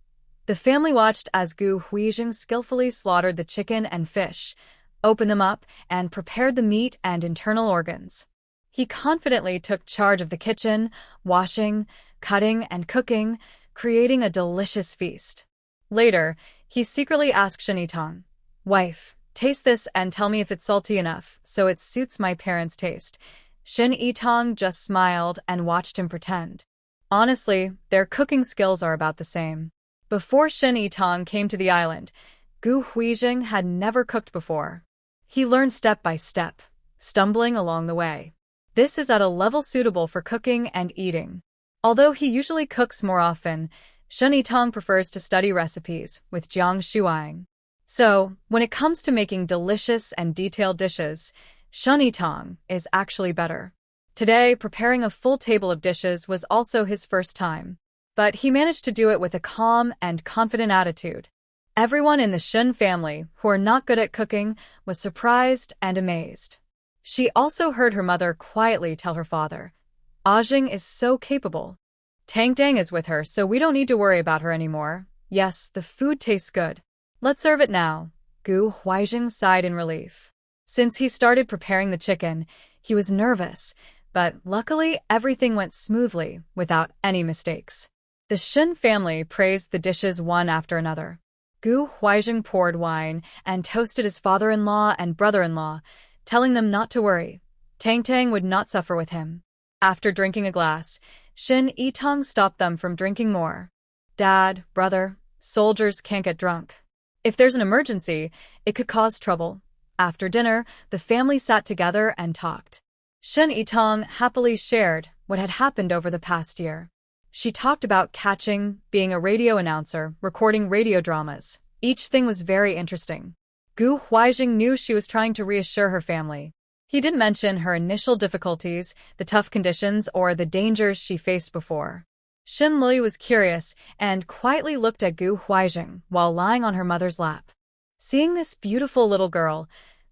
the family watched as Gu Huizhen skillfully slaughtered the chicken and fish, opened them up, and prepared the meat and internal organs. He confidently took charge of the kitchen, washing, cutting, and cooking, creating a delicious feast. Later, he secretly asked Shin Yitong, "Wife, taste this and tell me if it's salty enough so it suits my parents' taste." Shin Yitong just smiled and watched him pretend. Honestly, their cooking skills are about the same. Before Shin Yitong came to the island, Gu Huizhen had never cooked before. He learned step by step, stumbling along the way. This is at a level suitable for cooking and eating. Although he usually cooks more often, Shin Yitong prefers to study recipes with Jiang Shuang. So, when it comes to making delicious and detailed dishes, Shin Yitong is actually better. Today, preparing a full table of dishes was also his first time. But he managed to do it with a calm and confident attitude. Everyone in the Shun family, who are not good at cooking, was surprised and amazed. She also heard her mother quietly tell her father, "Ajing is so capable. Tang Tang is with her, so we don't need to worry about her anymore. Yes, the food tastes good. Let's serve it now." Gu Huizhen sighed in relief. Since he started preparing the chicken, he was nervous, but luckily everything went smoothly without any mistakes. The Shun family praised the dishes one after another. Gu Huizhen poured wine and toasted his father-in-law and brother-in-law, telling them not to worry. Tang Tang would not suffer with him. After drinking a glass, Shin Yitong stopped them from drinking more. "Dad, brother, soldiers can't get drunk. If there's an emergency, it could cause trouble." After dinner, the family sat together and talked. Shin Yitong happily shared what had happened over the past year. She talked about catching, being a radio announcer, recording radio dramas. Each thing was very interesting. Gu Huizhen knew she was trying to reassure her family. He didn't mention her initial difficulties, the tough conditions, or the dangers she faced before. Shin Lui was curious and quietly looked at Gu Huizhen while lying on her mother's lap. Seeing this beautiful little girl,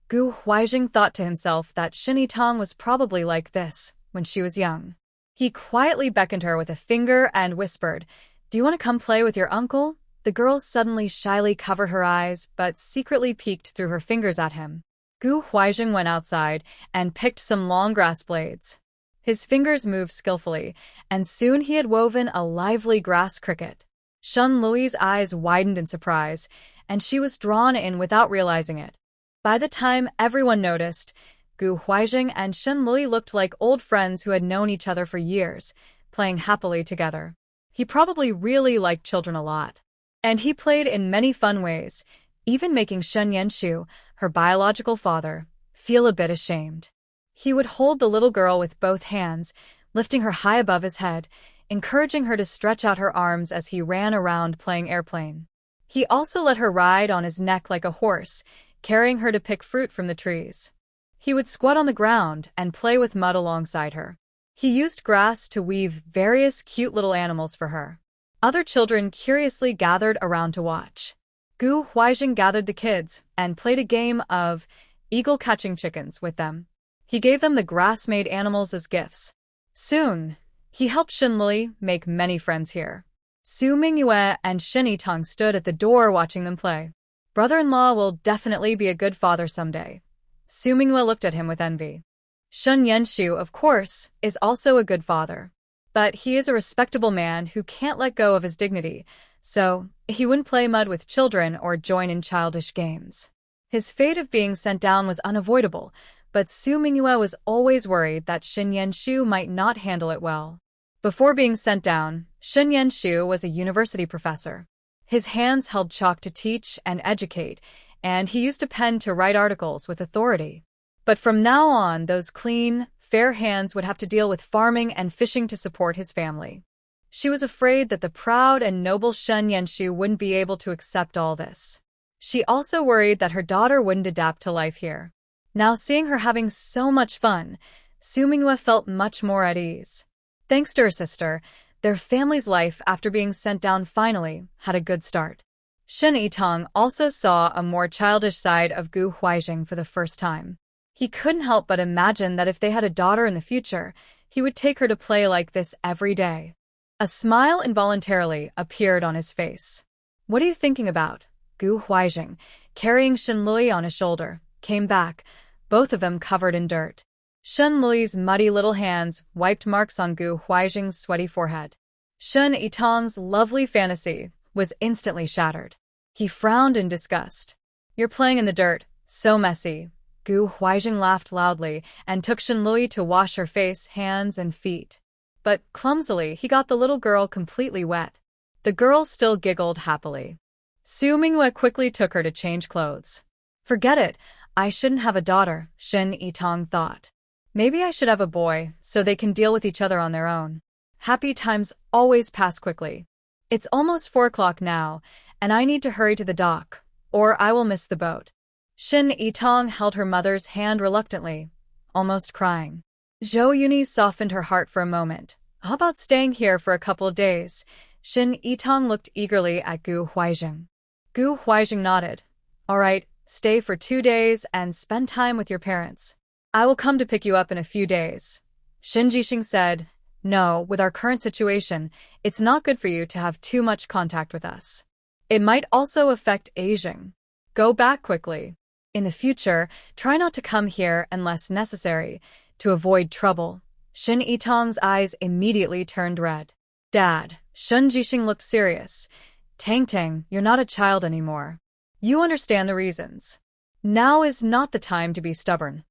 Gu Huizhen thought to himself that Shin Yitong was probably like this when she was young. He quietly beckoned her with a finger and whispered, "Do you want to come play with your uncle?" The girl suddenly shyly covered her eyes but secretly peeked through her fingers at him. Gu Huizhen went outside and picked some long grass blades. His fingers moved skillfully, and soon he had woven a lively grass cricket. Shun Lui's eyes widened in surprise, and she was drawn in without realizing it. By the time everyone noticed, Gu Huizhen and Shin Lui looked like old friends who had known each other for years, playing happily together. He probably really liked children a lot. And he played in many fun ways, even making Shen Yanshu, her biological father, feel a bit ashamed. He would hold the little girl with both hands, lifting her high above his head, encouraging her to stretch out her arms as he ran around playing airplane. He also let her ride on his neck like a horse, carrying her to pick fruit from the trees. He would squat on the ground and play with mud alongside her. He used grass to weave various cute little animals for her. Other children curiously gathered around to watch. Gu Huizhen gathered the kids and played a game of eagle catching chickens with them. He gave them the grass-made animals as gifts. Soon, he helped Shinli make many friends here. Su Mingyue and Shin Yitong stood at the door watching them play. Brother-in-law will definitely be a good father someday. Su Mingyue looked at him with envy. Shun Yenshu, of course, is also a good father. But he is a respectable man who can't let go of his dignity, so he wouldn't play mud with children or join in childish games. His fate of being sent down was unavoidable, but Su Mingyue was always worried that Shin Yenshu might not handle it well. Before being sent down, Shin Yenshu was a university professor. His hands held chalk to teach and educate, and he used a pen to write articles with authority. But from now on, those clean, fair hands would have to deal with farming and fishing to support his family. She was afraid that the proud and noble Shen Yenshu wouldn't be able to accept all this. She also worried that her daughter wouldn't adapt to life here. Now seeing her having so much fun, Su Mingyue felt much more at ease. Thanks to her sister, their family's life after being sent down finally had a good start. Shin Yitong also saw a more childish side of Gu Huaijing for the first time. He couldn't help but imagine that if they had a daughter in the future, he would take her to play like this every day. A smile involuntarily appeared on his face. "What are you thinking about?" Gu Huaijing, carrying Shen Lui on his shoulder, came back, both of them covered in dirt. Shen Lui's muddy little hands wiped marks on Gu Huaijing's sweaty forehead. Shen Yitong's lovely fantasy was instantly shattered. He frowned in disgust. "You're playing in the dirt, so messy." Gu Huaijing laughed loudly and took Shen Lui to wash her face, hands, and feet. But clumsily, he got the little girl completely wet. The girl still giggled happily. Su Mingyue quickly took her to change clothes. "Forget it, I shouldn't have a daughter," Shin Yitong thought. "Maybe I should have a boy, so they can deal with each other on their own." Happy times always pass quickly. It's almost 4 o'clock now, and I need to hurry to the dock, or I will miss the boat. Shin Yitong held her mother's hand reluctantly, almost crying. Zhou Yuni softened her heart for a moment. "How about staying here for a couple of days?" Shin Yitong looked eagerly at Gu Huaijing. Gu Huaijing nodded. "All right, stay for 2 days and spend time with your parents. I will come to pick you up in a few days." Shin Jixing said, "No, with our current situation, it's not good for you to have too much contact with us. It might also affect aging. Go back quickly. In the future, try not to come here unless necessary, to avoid trouble." Shin Yitong's eyes immediately turned red. "Dad," Shin Jixing looked serious. "Tang, you're not a child anymore. You understand the reasons. Now is not the time to be stubborn."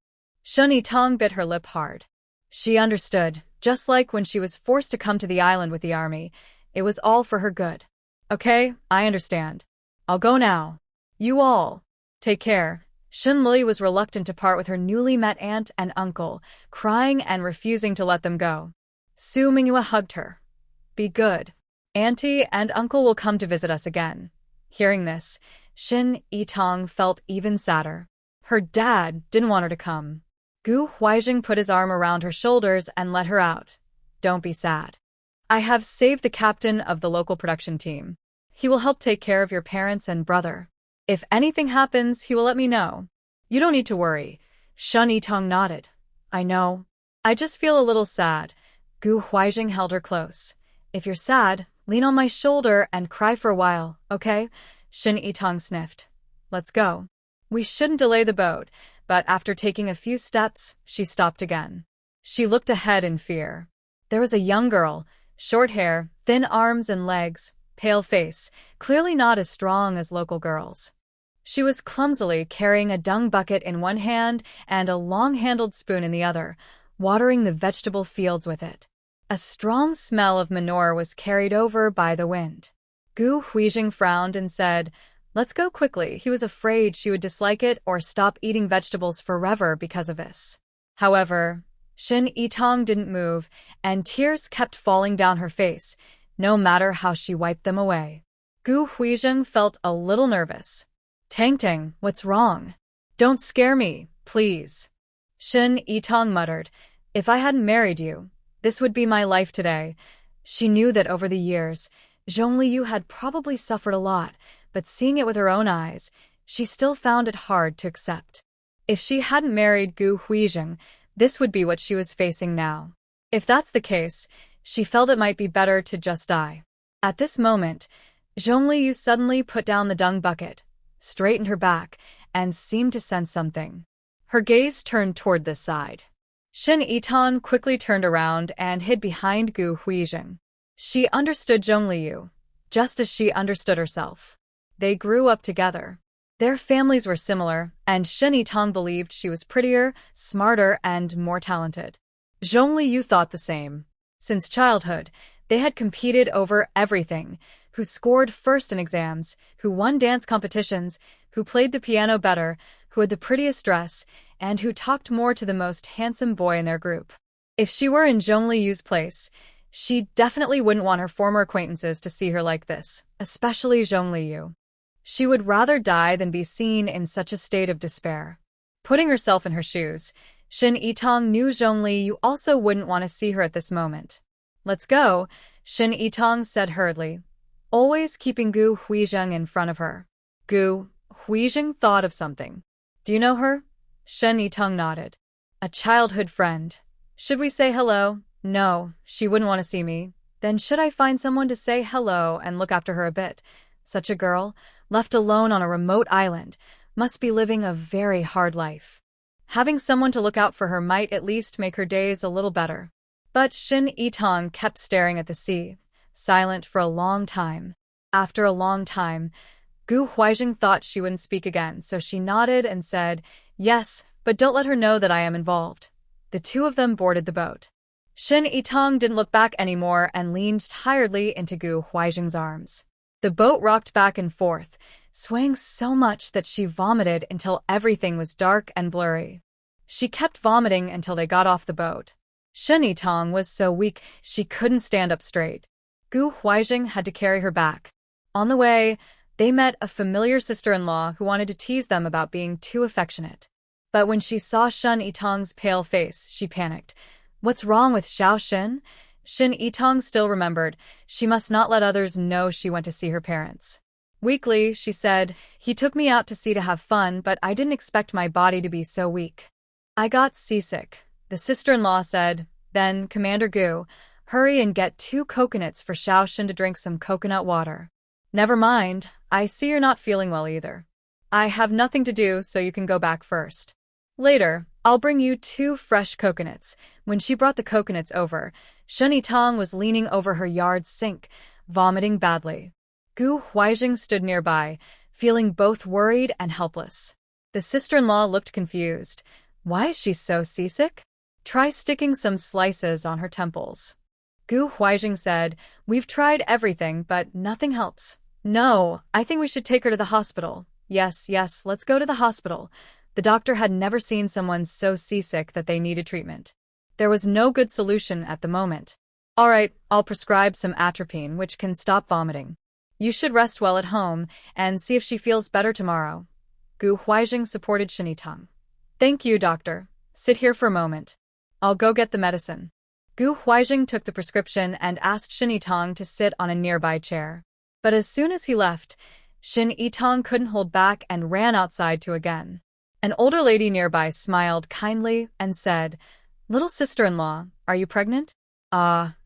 Shin Yitong bit her lip hard. She understood, just like when she was forced to come to the island with the army. It was all for her good. "Okay, I understand. I'll go now. You all, take care." Shin Lui was reluctant to part with her newly met aunt and uncle, crying and refusing to let them go. Su Mingyue hugged her. "Be good. Auntie and uncle will come to visit us again." Hearing this, Shin Yitong felt even sadder. Her dad didn't want her to come. Gu Huaijing put his arm around her shoulders and let her out. "Don't be sad. I have saved the captain of the local production team. He will help take care of your parents and brother. If anything happens, he will let me know. You don't need to worry." Shin Yitong nodded. "I know. I just feel a little sad." Gu Huaijing held her close. "If you're sad, lean on my shoulder and cry for a while, okay?" Shin Yitong sniffed. "Let's go." We shouldn't delay the boat, but after taking a few steps, she stopped again. She looked ahead in fear. There was a young girl, short hair, thin arms and legs, pale face, clearly not as strong as local girls. She was clumsily carrying a dung bucket in one hand and a long-handled spoon in the other, watering the vegetable fields with it. A strong smell of manure was carried over by the wind. Gu Huijing frowned and said, "Let's go quickly." He was afraid she would dislike it or stop eating vegetables forever because of this. However, Shin Yitong didn't move, and tears kept falling down her face, no matter how she wiped them away. Gu Huijing felt a little nervous. Tang, what's wrong? Don't scare me, please." Shin Yitong muttered, "If I hadn't married you, this would be my life today." She knew that over the years, Zhongliu had probably suffered a lot, but seeing it with her own eyes, she still found it hard to accept. If she hadn't married Gu Huijing, This would be what she was facing now. If that's the case, she felt it might be better to just die. At this moment, Zhongliu suddenly put down the dung bucket, straightened her back, and seemed to sense something. Her gaze turned toward this side. Shin Yitong quickly turned around and hid behind Gu Huizheng. She understood Zhongliu, just as she understood herself. They grew up together. Their families were similar, and Shin Yitong believed she was prettier, smarter, and more talented. Zhongliu thought the same. Since childhood, they had competed over everything: who scored first in exams, who won dance competitions, who played the piano better, who had the prettiest dress, and who talked more to the most handsome boy in their group. If she were in Zhongliu's place, she definitely wouldn't want her former acquaintances to see her like this, especially Zhongliu. She would rather die than be seen in such a state of despair. Putting herself in her shoes, Shin Yitong knew Zhongliu also wouldn't want to see her at this moment. "Let's go," Shin Yitong said hurriedly, always keeping Gu Huizheng in front of her. Gu Huizheng thought of something. "Do you know her?" Shin Yitong nodded. "A childhood friend. Should we say hello?" "No, she wouldn't want to see me." "Then should I find someone to say hello and look after her a bit? Such a girl, left alone on a remote island, must be living a very hard life. Having someone to look out for her might at least make her days a little better." But Shin Yitong kept staring at the sea, silent for a long time. After a long time, Gu Huizheng thought she wouldn't speak again, so she nodded and said, "Yes, but don't let her know that I am involved." The two of them boarded the boat. Shin Yitong didn't look back anymore and leaned tiredly into Gu Huizheng's arms. The boat rocked back and forth, swaying so much that she vomited until everything was dark and blurry. She kept vomiting until they got off the boat. Shin Yitong was so weak she couldn't stand up straight. Gu Huizheng had to carry her back. On the way, they met a familiar sister-in-law who wanted to tease them about being too affectionate. But when she saw Shin Yitong's pale face, she panicked. "What's wrong with Xiao Xin?" Shin Yitong still remembered. She must not let others know she went to see her parents. Weakly, she said, "He took me out to sea to have fun, but I didn't expect my body to be so weak. I got seasick." The sister-in-law said, "Then, Commander Gu, hurry and get 2 coconuts for Xiao Xin to drink some coconut water." "Never mind, I see you're not feeling well either. I have nothing to do, so you can go back first. Later, I'll bring you 2 fresh coconuts." When she brought the coconuts over, Shin Yitong was leaning over her yard sink, vomiting badly. Gu Huizheng stood nearby, feeling both worried and helpless. The sister-in-law looked confused. "Why is she so seasick? Try sticking some slices on her temples." Gu Huizheng said, "We've tried everything, but nothing helps." "No, I think we should take her to the hospital." Yes, let's go to the hospital." The doctor had never seen someone so seasick that they needed treatment. There was no good solution at the moment. "All right, I'll prescribe some atropine, which can stop vomiting. You should rest well at home and see if she feels better tomorrow." Gu Huizheng supported Shin Yitong. "Thank you, doctor. Sit here for a moment. I'll go get the medicine." Gu Huizheng took the prescription and asked Shin Yitong to sit on a nearby chair. But as soon as he left, Shin Yitong couldn't hold back and ran outside to again. An older lady nearby smiled kindly and said, "Little sister-in-law, are you pregnant?"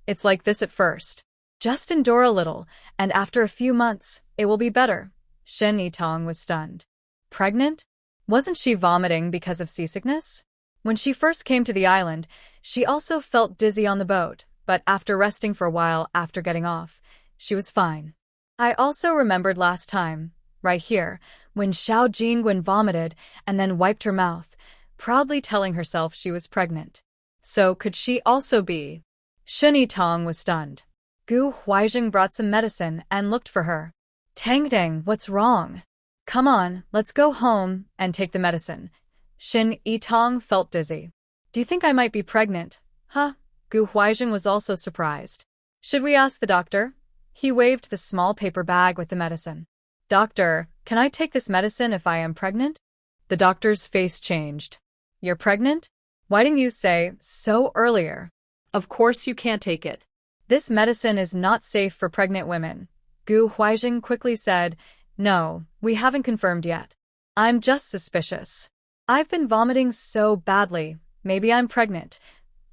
It's like this at first. Just endure a little, and after a few months, it will be better." Shin Yitong was stunned. Pregnant? Wasn't she vomiting because of seasickness? When she first came to the island, she also felt dizzy on the boat, but after resting for a while after getting off, she was fine. "I also remembered last time, right here, when Xiao Jingwen vomited and then wiped her mouth, proudly telling herself she was pregnant. So could she also be?" Shin Yitong was stunned. Gu Huizheng brought some medicine and looked for her. "Tang, what's wrong? Come on, let's go home and take the medicine." Shin Yitong felt dizzy. "Do you think I might be pregnant?" "Huh?" Gu Huizheng was also surprised. "Should we ask the doctor?" He waved the small paper bag with the medicine. "Doctor, can I take this medicine if I am pregnant?" The doctor's face changed. "You're pregnant? Why didn't you say so earlier?" Of course you can't take it. "This medicine is not safe for pregnant women." Gu Huizheng quickly said, "No, we haven't confirmed yet. I'm just suspicious. I've been vomiting so badly. Maybe I'm pregnant.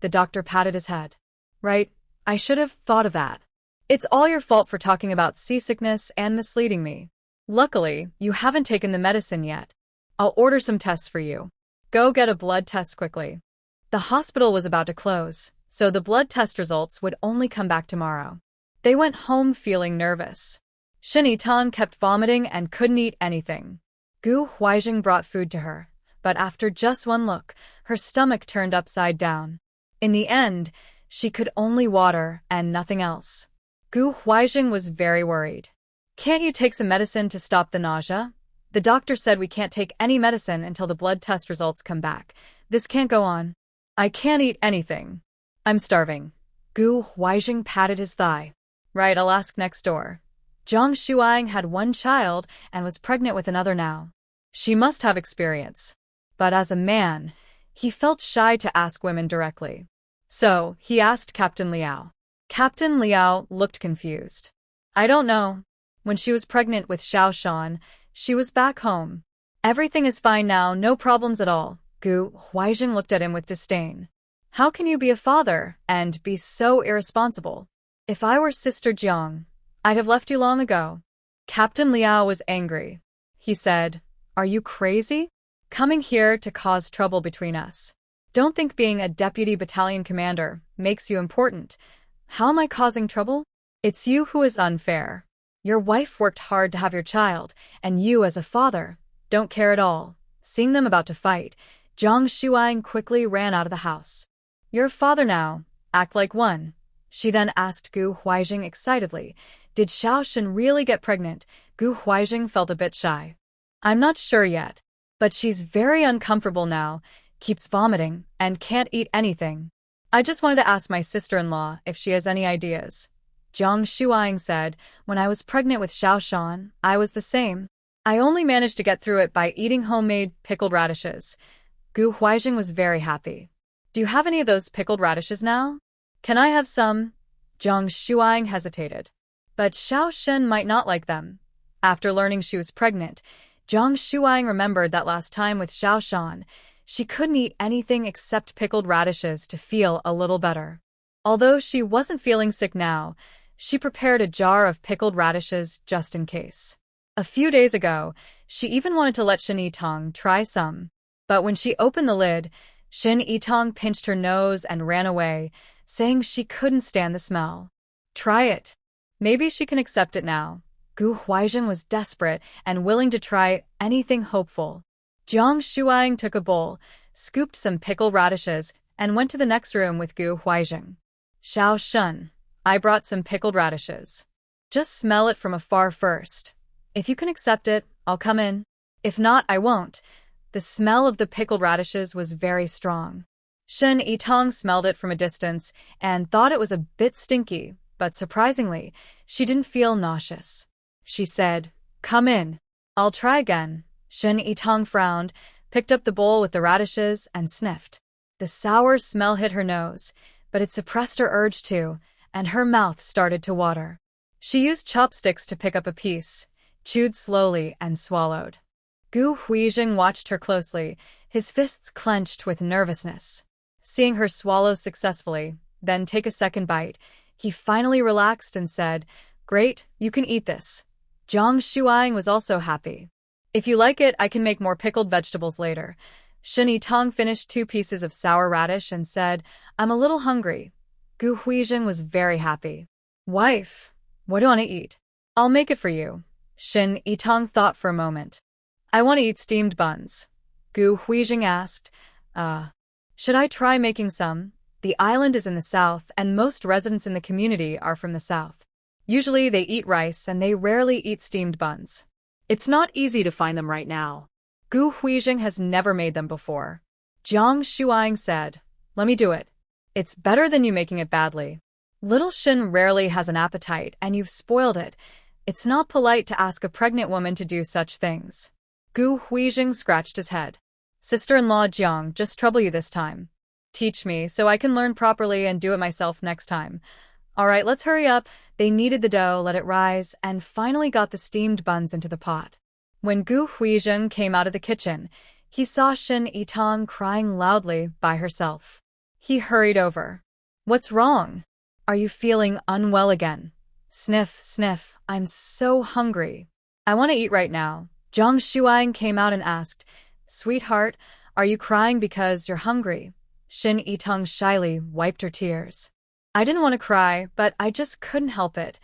The doctor patted his head. Right, I should have thought of that. It's all your fault for talking about seasickness and misleading me. Luckily, you haven't taken the medicine yet. I'll order some tests for you. Go get a blood test quickly. The hospital was about to close, so the blood test results would only come back tomorrow. They went home feeling nervous. Shin Tang kept vomiting and couldn't eat anything. Gu Huaijing brought food to her, but after just one look, her stomach turned upside down. In the end, she could only water and nothing else. Gu Huaijing was very worried. Can't you take some medicine to stop the nausea? The doctor said we can't take any medicine until the blood test results come back. This can't go on. I can't eat anything. I'm starving. Gu Huaijing patted his thigh. Right, I'll ask next door. Zhang Shuang had one child and was pregnant with another now. She must have experience. But as a man, he felt shy to ask women directly. So, he asked Captain Liao. Captain Liao looked confused. I don't know. When she was pregnant with Xiao Shan, she was back home. Everything is fine now, no problems at all. Gu Huaijing looked at him with disdain. How can you be a father and be so irresponsible? If I were Sister Jiang, I'd have left you long ago. Captain Liao was angry. He said, Are you crazy? Coming here to cause trouble between us. Don't think being a deputy battalion commander makes you important. How am I causing trouble? It's you who is unfair. Your wife worked hard to have your child, and you as a father don't care at all. Seeing them about to fight, Zhang Shuang quickly ran out of the house. You're a father now. Act like one. She then asked Gu Huaijing excitedly, Did Xiao Shan really get pregnant? Gu Huaijing felt a bit shy. I'm not sure yet, but she's very uncomfortable now, keeps vomiting, and can't eat anything. I just wanted to ask my sister-in-law if she has any ideas. Zhang Shuang said, When I was pregnant with Xiao Shan, I was the same. I only managed to get through it by eating homemade pickled radishes. Gu Huaijing was very happy. Do you have any of those pickled radishes now? Can I have some? Zhang Shuang hesitated. But Xiao Shan might not like them. After learning she was pregnant, Zhang Shuang remembered that last time with Xiao Shan, she couldn't eat anything except pickled radishes to feel a little better. Although she wasn't feeling sick now, she prepared a jar of pickled radishes just in case. A few days ago, she even wanted to let Shin Yitong try some. But when she opened the lid, Shin Yitong pinched her nose and ran away, saying she couldn't stand the smell. Try it. Maybe she can accept it now. Gu Huaijing was desperate and willing to try anything hopeful. Zhang Shuang took a bowl, scooped some pickled radishes, and went to the next room with Gu Huaijing. Xiao Shan, I brought some pickled radishes. Just smell it from afar first. If you can accept it, I'll come in. If not, I won't. The smell of the pickled radishes was very strong. Shin Yitong smelled it from a distance and thought it was a bit stinky, but surprisingly, she didn't feel nauseous. She said, Come in. I'll try again. Shin Yitong frowned, picked up the bowl with the radishes, and sniffed. The sour smell hit her nose, but it suppressed her urge to, and her mouth started to water. She used chopsticks to pick up a piece, chewed slowly, and swallowed. Gu Huaijing watched her closely, his fists clenched with nervousness. Seeing her swallow successfully, then take a second bite, he finally relaxed and said, Great, you can eat this. Zhang Shuang was also happy. If you like it, I can make more pickled vegetables later. Shin Yitong finished 2 pieces of sour radish and said, I'm a little hungry. Gu Huaijing was very happy. Wife, what do you want to eat? I'll make it for you. Shin Yitong thought for a moment. I want to eat steamed buns. Gu Huaijing asked, should I try making some? The island is in the south, and most residents in the community are from the south. Usually they eat rice and they rarely eat steamed buns. It's not easy to find them right now. Gu Huaijing has never made them before. Zhang Shuang said, Let me do it. It's better than you making it badly. Little Shin rarely has an appetite and you've spoiled it. It's not polite to ask a pregnant woman to do such things. Gu Huaijing scratched his head. Sister-in-law Jiang, just trouble you this time. Teach me so I can learn properly and do it myself next time. All right, let's hurry up. They kneaded the dough, let it rise, and finally got the steamed buns into the pot. When Gu Huaijing came out of the kitchen, He saw Shin Itong crying loudly by herself. He hurried over. What's wrong? Are you feeling unwell again? Sniff, sniff, I'm so hungry. I want to eat right now. Zhang Shuang came out and asked, Sweetheart, are you crying because you're hungry? Shin Itong shyly wiped her tears. I didn't want to cry, but I just couldn't help it.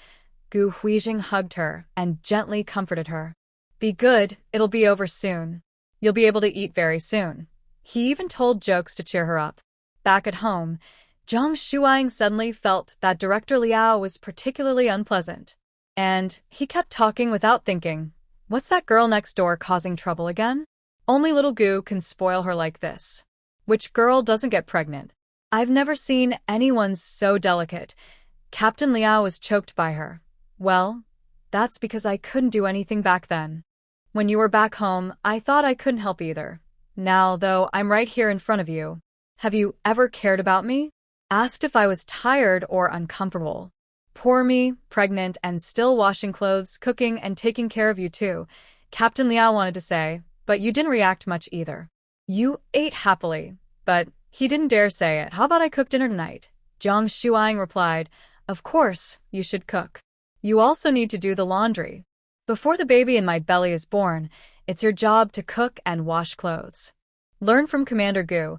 Gu Huijing hugged her and gently comforted her. Be good, it'll be over soon. You'll be able to eat very soon. He even told jokes to cheer her up. Back at home, Zhang Shuang suddenly felt that Director Liao was particularly unpleasant. And he kept talking without thinking. What's that girl next door causing trouble again? Only little Gu can spoil her like this. Which girl doesn't get pregnant? I've never seen anyone so delicate. Captain Liao was choked by her. Well, that's because I couldn't do anything back then. When you were back home, I thought I couldn't help either. Now, though, I'm right here in front of you. Have you ever cared about me? Asked if I was tired or uncomfortable. Poor me, pregnant and still washing clothes, cooking and taking care of you too. Captain Liao wanted to say, but you didn't react much either. You ate happily, but he didn't dare say it. How about I cook dinner tonight? Zhang Shuang replied, Of course, you should cook. You also need to do the laundry. Before the baby in my belly is born, it's your job to cook and wash clothes. Learn from Commander Gu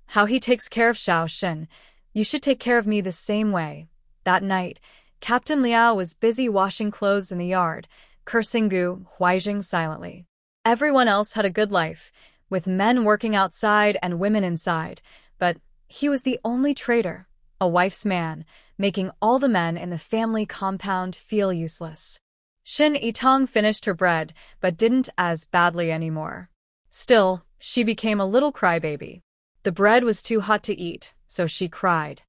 how he takes care of Xiao Shin. You should take care of me the same way. That night, Captain Liao was busy washing clothes in the yard, cursing Gu Huijing silently. Everyone else had a good life, with men working outside and women inside, but he was the only traitor, a wife's man, making all the men in the family compound feel useless. Shin Itong finished her bread, but didn't as badly anymore. Still, she became a little crybaby. The bread was too hot to eat, so she cried.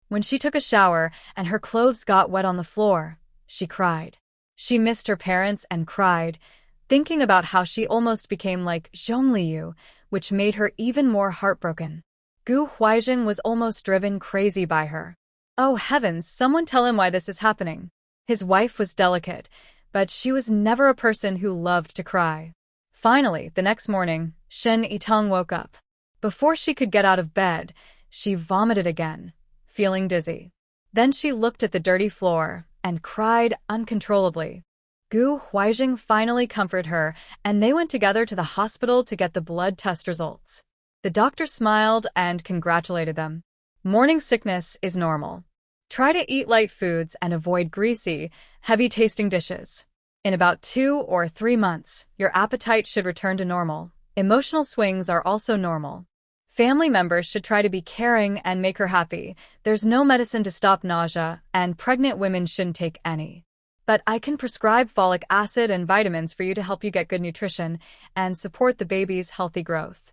When she took a shower and her clothes got wet on the floor, she cried. She missed her parents and cried, thinking about how she almost became like Zhongliu, which made her even more heartbroken. Gu Huijing was almost driven crazy by her. Oh heavens, someone tell him why this is happening. His wife was delicate, but she was never a person who loved to cry. Finally, the next morning, Shin Itong woke up. Before she could get out of bed, she vomited again, feeling dizzy. Then she looked at the dirty floor and cried uncontrollably. Gu Huijing finally comforted her, and they went together to the hospital to get the blood test results. The doctor smiled and congratulated them. Morning sickness is normal. Try to eat light foods and avoid greasy, heavy-tasting dishes. In about 2 or 3 months, your appetite should return to normal. Emotional swings are also normal. Family members should try to be caring and make her happy. There's no medicine to stop nausea, and pregnant women shouldn't take any. But I can prescribe folic acid and vitamins for you to help you get good nutrition and support the baby's healthy growth.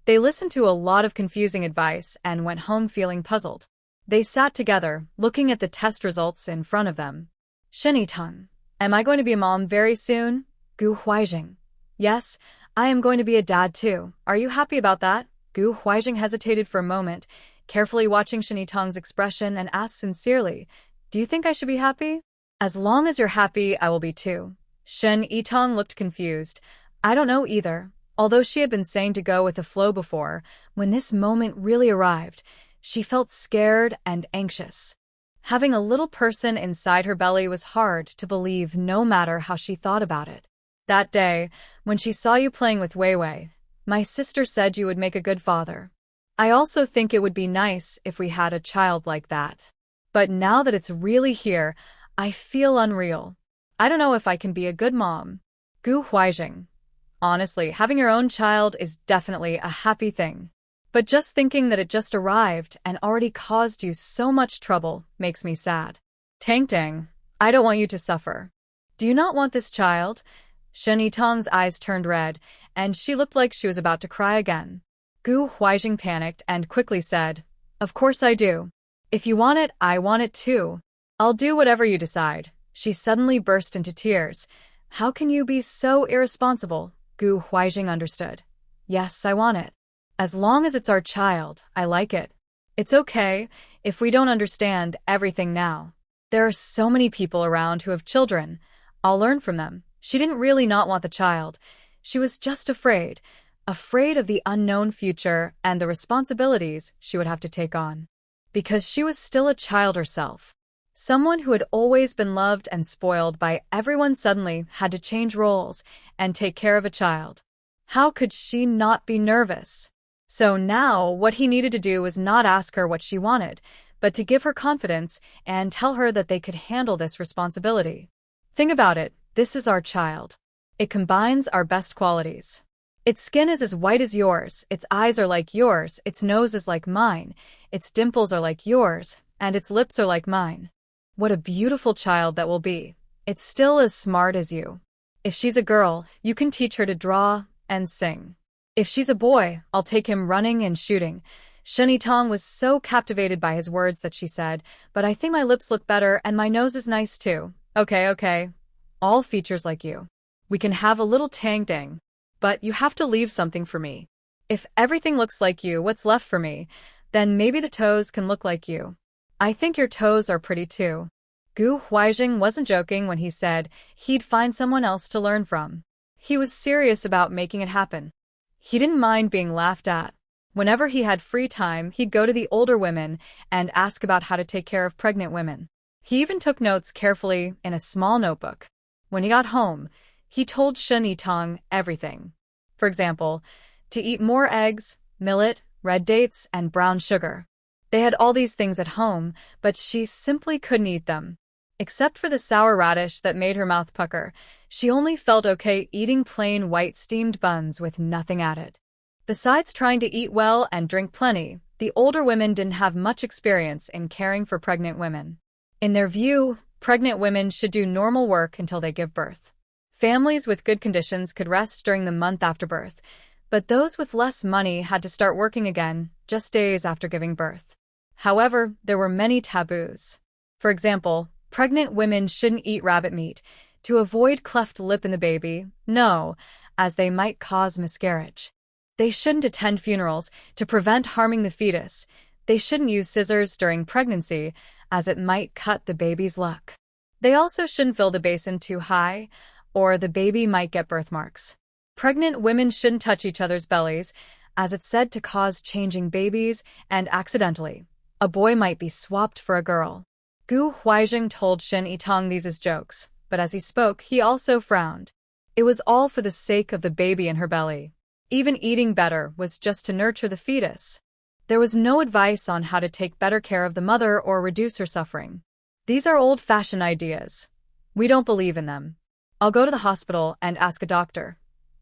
They listened to a lot of confusing advice and went home feeling puzzled. They sat together, looking at the test results in front of them. Shin Itong, am I going to be a mom very soon? Gu Huijing. Yes, I am going to be a dad too. Are you happy about that? Gu Huijing hesitated for a moment, carefully watching Shin Itong's expression and asked sincerely, Do you think I should be happy? As long as you're happy, I will be too. Shin Itong looked confused. I don't know either. Although she had been saying to go with the flow before, when this moment really arrived, she felt scared and anxious. Having a little person inside her belly was hard to believe no matter how she thought about it. That day, when she saw you playing with Weiwei, my sister said you would make a good father. I also think it would be nice if we had a child like that. But now that it's really here, I feel unreal. I don't know if I can be a good mom. Gu Huijing. Honestly, having your own child is definitely a happy thing. But just thinking that it just arrived and already caused you so much trouble makes me sad. Tang Tang, I don't want you to suffer. Do you not want this child? Shin Itong's eyes turned red, and she looked like she was about to cry again. Gu Huijing panicked and quickly said, Of course I do. If you want it, I want it too. I'll do whatever you decide. She suddenly burst into tears. How can you be so irresponsible? Gu Huijing understood. Yes, I want it. As long as it's our child, I like it. It's okay if we don't understand everything now. There are so many people around who have children. I'll learn from them. She didn't really not want the child. She was just afraid. afraid of the unknown future and the responsibilities she would have to take on. Because she was still a child herself. Someone who had always been loved and spoiled by everyone suddenly had to change roles and take care of a child. How could she not be nervous? So now, what he needed to do was not ask her what she wanted, but to give her confidence and tell her that they could handle this responsibility. Think about it, this is our child. It combines our best qualities. Its skin is as white as yours, its eyes are like yours, its nose is like mine, its dimples are like yours, and its lips are like mine. What a beautiful child that will be. It's still as smart as you. If she's a girl, you can teach her to draw and sing. If she's a boy, I'll take him running and shooting. Sheni Tong was so captivated by his words that she said, but I think my lips look better and my nose is nice too. Okay. All features like you. We can have a little tang-dang. But you have to leave something for me. If everything looks like you, what's left for me? Then maybe the toes can look like you. I think your toes are pretty too. Gu Huaijing wasn't joking when he said he'd find someone else to learn from. He was serious about making it happen. He didn't mind being laughed at. Whenever he had free time, he'd go to the older women and ask about how to take care of pregnant women. He even took notes carefully in a small notebook. When he got home, he told Shen Yitong everything. For example, to eat more eggs, millet, red dates, and brown sugar. They had all these things at home, but she simply couldn't eat them. Except for the sour radish that made her mouth pucker, she only felt okay eating plain white steamed buns with nothing added. Besides trying to eat well and drink plenty, the older women didn't have much experience in caring for pregnant women. In their view, pregnant women should do normal work until they give birth. Families with good conditions could rest during the month after birth, but those with less money had to start working again just days after giving birth. However, there were many taboos. For example, pregnant women shouldn't eat rabbit meat to avoid cleft lip in the baby, no, as they might cause miscarriage. They shouldn't attend funerals to prevent harming the fetus. They shouldn't use scissors during pregnancy, as it might cut the baby's luck. They also shouldn't fill the basin too high, or the baby might get birthmarks. Pregnant women shouldn't touch each other's bellies, as it's said to cause changing babies, and accidentally, a boy might be swapped for a girl. Gu Huaijing told Shen Yitong these as jokes, but as he spoke, he also frowned. It was all for the sake of the baby in her belly. Even eating better was just to nurture the fetus. There was no advice on how to take better care of the mother or reduce her suffering. These are old-fashioned ideas. We don't believe in them. I'll go to the hospital and ask a doctor.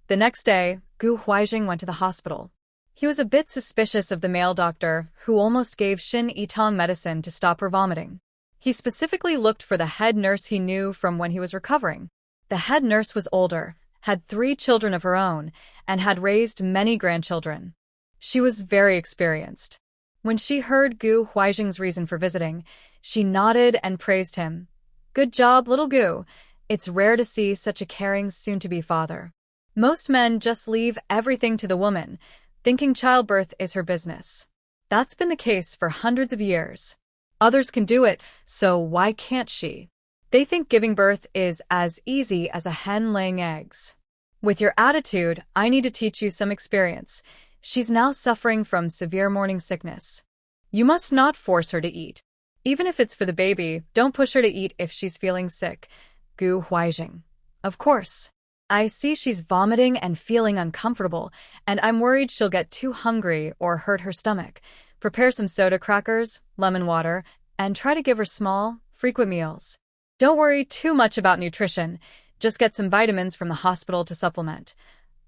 The next day, Gu Huaijing went to the hospital. He was a bit suspicious of the male doctor, who almost gave Shen Yitong medicine to stop her vomiting. He specifically looked for the head nurse he knew from when he was recovering. The head nurse was older, had 3 children of her own, and had raised many grandchildren. She was very experienced. When she heard Gu Huaijing's reason for visiting, she nodded and praised him. Good job, little Gu. It's rare to see such a caring soon-to-be father. Most men just leave everything to the woman, thinking childbirth is her business. That's been the case for hundreds of years. Others can do it, so why can't she? They think giving birth is as easy as a hen laying eggs. With your attitude, I need to teach you some experience. She's now suffering from severe morning sickness. You must not force her to eat. Even if it's for the baby, don't push her to eat if she's feeling sick. Gu Huaijing. Of course. I see she's vomiting and feeling uncomfortable, and I'm worried she'll get too hungry or hurt her stomach. Prepare some soda crackers, lemon water, and try to give her small, frequent meals. Don't worry too much about nutrition. Just get some vitamins from the hospital to supplement.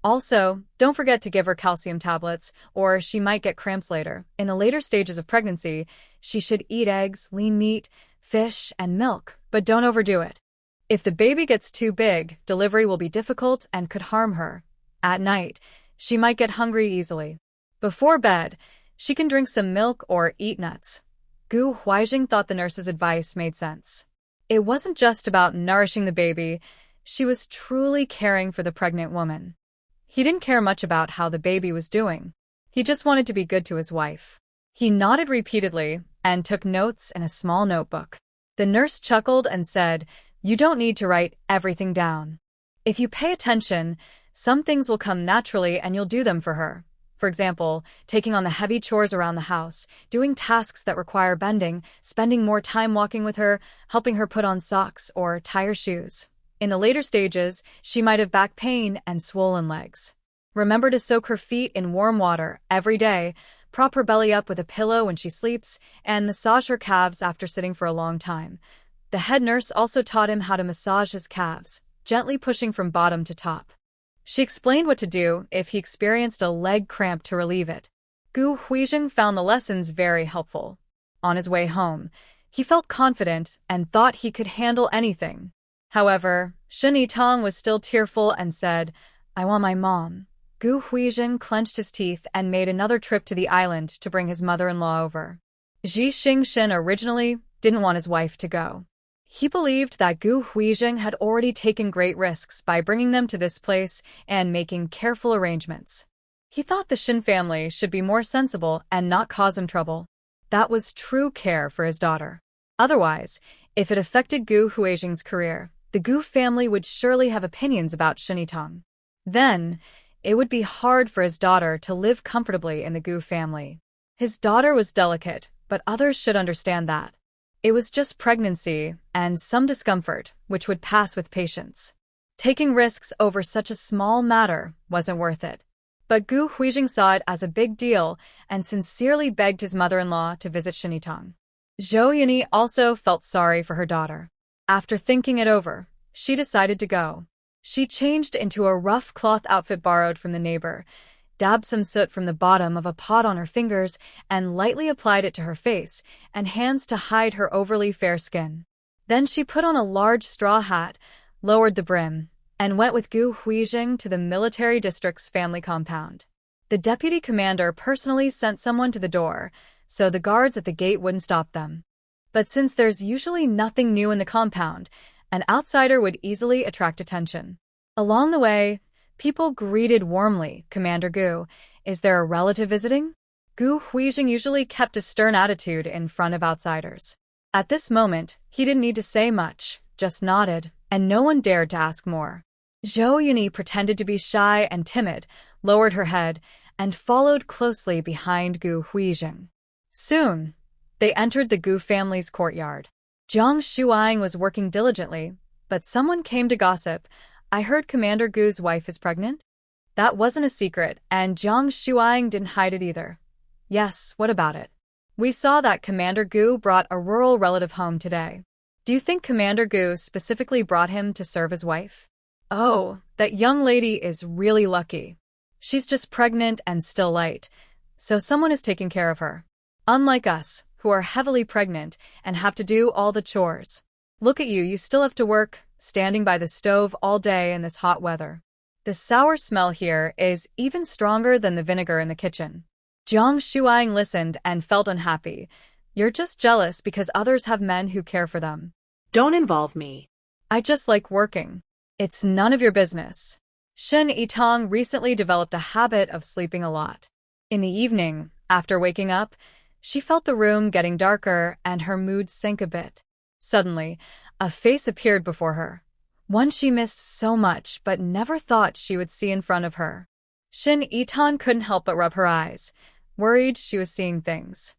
Also, don't forget to give her calcium tablets, or she might get cramps later. In the later stages of pregnancy, she should eat eggs, lean meat, fish, and milk, but don't overdo it. If the baby gets too big, delivery will be difficult and could harm her. At night, she might get hungry easily. Before bed, she can drink some milk or eat nuts. Gu Huaijing thought the nurse's advice made sense. It wasn't just about nourishing the baby, she was truly caring for the pregnant woman. He didn't care much about how the baby was doing. He just wanted to be good to his wife. He nodded repeatedly and took notes in a small notebook. The nurse chuckled and said, "You don't need to write everything down. If you pay attention, Some things will come naturally and you'll do them for her. For example, taking on the heavy chores around the house, doing tasks that require bending, spending more time walking with her, helping her put on socks or tie her shoes. In the later stages, she might have back pain and swollen legs. Remember to soak her feet in warm water every day, prop her belly up with a pillow when she sleeps, and massage her calves after sitting for a long time. The head nurse also taught him how to massage his calves, gently pushing from bottom to top. She explained what to do if he experienced a leg cramp to relieve it. Gu Huizheng found the lessons very helpful. On his way home, he felt confident and thought he could handle anything. However, Shen Yitang was still tearful and said, "I want my mom." Gu Huizheng clenched his teeth and made another trip to the island to bring his mother-in-law over. Ji Xingxin originally didn't want his wife to go. He believed that Gu Huizheng had already taken great risks by bringing them to this place and making careful arrangements. He thought the Shin family should be more sensible and not cause him trouble. That was true care for his daughter. Otherwise, if it affected Gu Huizheng's career, the Gu family would surely have opinions about Shen Yitang. Then, it would be hard for his daughter to live comfortably in the Gu family. His daughter was delicate, but others should understand that. It was just pregnancy and some discomfort, which would pass with patience. Taking risks over such a small matter wasn't worth it. But Gu Huizheng saw it as a big deal and sincerely begged his mother-in-law to visit Shen Yitang. Zhou Yuni also felt sorry for her daughter. After thinking it over, she decided to go. She changed into a rough cloth outfit borrowed from the neighbor, dabbed some soot from the bottom of a pot on her fingers, and lightly applied it to her face and hands to hide her overly fair skin. Then she put on a large straw hat, lowered the brim, and went with Gu Huizheng to the military district's family compound. The deputy commander personally sent someone to the door, so the guards at the gate wouldn't stop them. But since there's usually nothing new in the compound, an outsider would easily attract attention. Along the way, people greeted warmly Commander Gu. "Is there a relative visiting?" Gu Huizheng usually kept a stern attitude in front of outsiders. At this moment, he didn't need to say much, just nodded, and no one dared to ask more. Zhou Yuni pretended to be shy and timid, lowered her head, and followed closely behind Gu Huizheng. Soon, they entered the Gu family's courtyard. Jiang Shuang was working diligently, but someone came to gossip. "I heard Commander Gu's wife is pregnant?" That wasn't a secret, and Jiang Shuang didn't hide it either. "Yes, what about it?" "We saw that Commander Gu brought a rural relative home today." "Do you think Commander Gu specifically brought him to serve his wife?" "Oh, that young lady is really lucky. She's just pregnant and still light, so someone is taking care of her. Unlike us, who are heavily pregnant and have to do all the chores. Look at you, you still have to work, standing by the stove all day in this hot weather. The sour smell here is even stronger than the vinegar in the kitchen." Jiang Shuang listened and felt unhappy. "You're just jealous because others have men who care for them." Don't involve me. "I just like working." "It's none of your business." Shen Yitang recently developed a habit of sleeping a lot. In the evening, after waking up, she felt the room getting darker and her mood sank a bit. Suddenly, a face appeared before her. One she missed so much but never thought she would see in front of her. Shen Yitang couldn't help but rub her eyes, worried she was seeing things.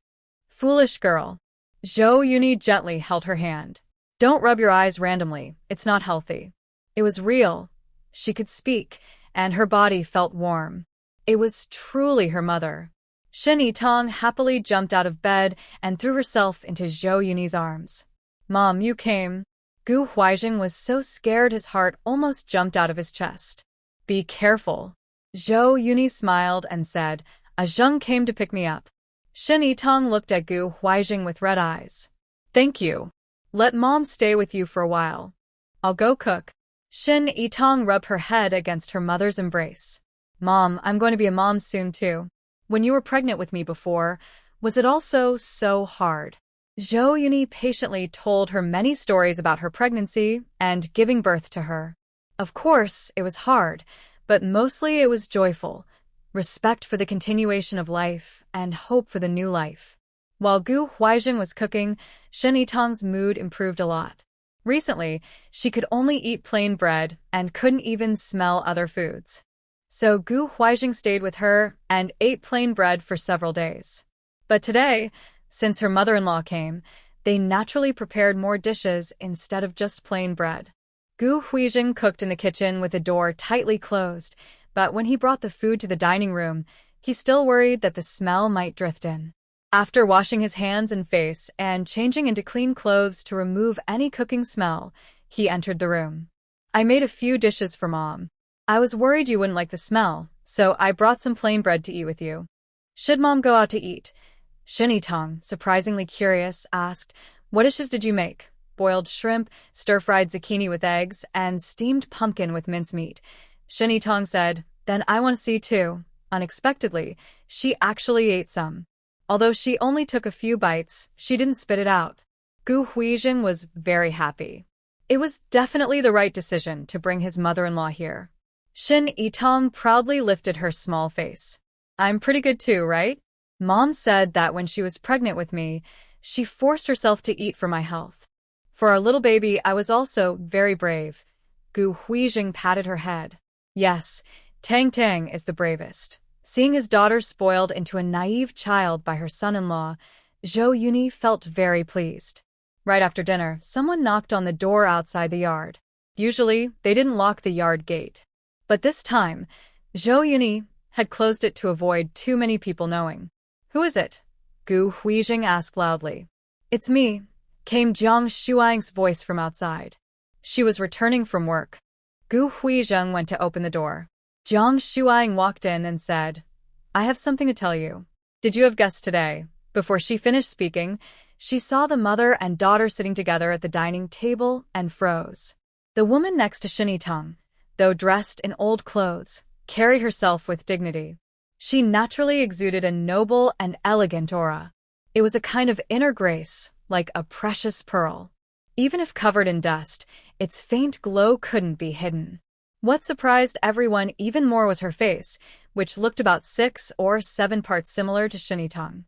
"Foolish girl." Zhou Yuni gently held her hand. "Don't rub your eyes randomly, it's not healthy." It was real. She could speak, and her body felt warm. It was truly her mother. Shen Yitang happily jumped out of bed and threw herself into Zhou Yuni's arms. "Mom, you came." Gu Huizheng was so scared his heart almost jumped out of his chest. "Be careful." Zhou Yuni smiled and said, "A Zheng came to pick me up." Shen Yitang looked at Gu Huizheng with red eyes. "Thank you. Let Mom stay with you for a while. I'll go cook." Shen Yitang rubbed her head against her mother's embrace. "Mom, I'm going to be a mom soon too. When you were pregnant with me before, was it also so hard?" Zhou Yuni patiently told her many stories about her pregnancy and giving birth to her. Of course, it was hard, but mostly it was joyful. Respect for the continuation of life and hope for the new life. While Gu Huizheng was cooking, Shen Yitang's mood improved a lot. Recently, she could only eat plain bread and couldn't even smell other foods. So Gu Huaijing stayed with her and ate plain bread for several days. But today, since her mother-in-law came, they naturally prepared more dishes instead of just plain bread. Gu Huijing cooked in the kitchen with the door tightly closed, but when he brought the food to the dining room, he still worried that the smell might drift in. After washing his hands and face and changing into clean clothes to remove any cooking smell, he entered the room. I made a few dishes for Mom. I was worried you wouldn't like the smell, so I brought some plain bread to eat with you. Should Mom go out to eat? Shinny Tong, surprisingly curious, asked, What dishes did you make? Boiled shrimp, stir-fried zucchini with eggs, and steamed pumpkin with mincemeat. Shinny Tong said, Then I want to see too. Unexpectedly, she actually ate some. Although she only took a few bites, she didn't spit it out. Gu Huijing was very happy. It was definitely the right decision to bring his mother-in-law here. Shin Yitong proudly lifted her small face. I'm pretty good too, right? Mom said that when she was pregnant with me, she forced herself to eat for my health. For our little baby, I was also very brave. Gu Huijing patted her head. Yes, Tang Tang is the bravest. Seeing his daughter spoiled into a naive child by her son-in-law, Zhou Yuni felt very pleased. Right after dinner, someone knocked on the door outside the yard. Usually, they didn't lock the yard gate. But this time, Zhou Yuni had closed it to avoid too many people knowing. Who is it? Gu Huijing asked loudly. It's me, came Jiang Shuang's voice from outside. She was returning from work. Gu Huijing went to open the door. Jiang Shuang walked in and said, I have something to tell you. Did you have guests today? Before she finished speaking, she saw the mother and daughter sitting together at the dining table and froze. The woman next to Shinny Tong, though dressed in old clothes, carried herself with dignity. She naturally exuded a noble and elegant aura. It was a kind of inner grace, like a precious pearl. Even if covered in dust, its faint glow couldn't be hidden. What surprised everyone even more was her face, which looked about 6 or 7 parts similar to Shin Yitong.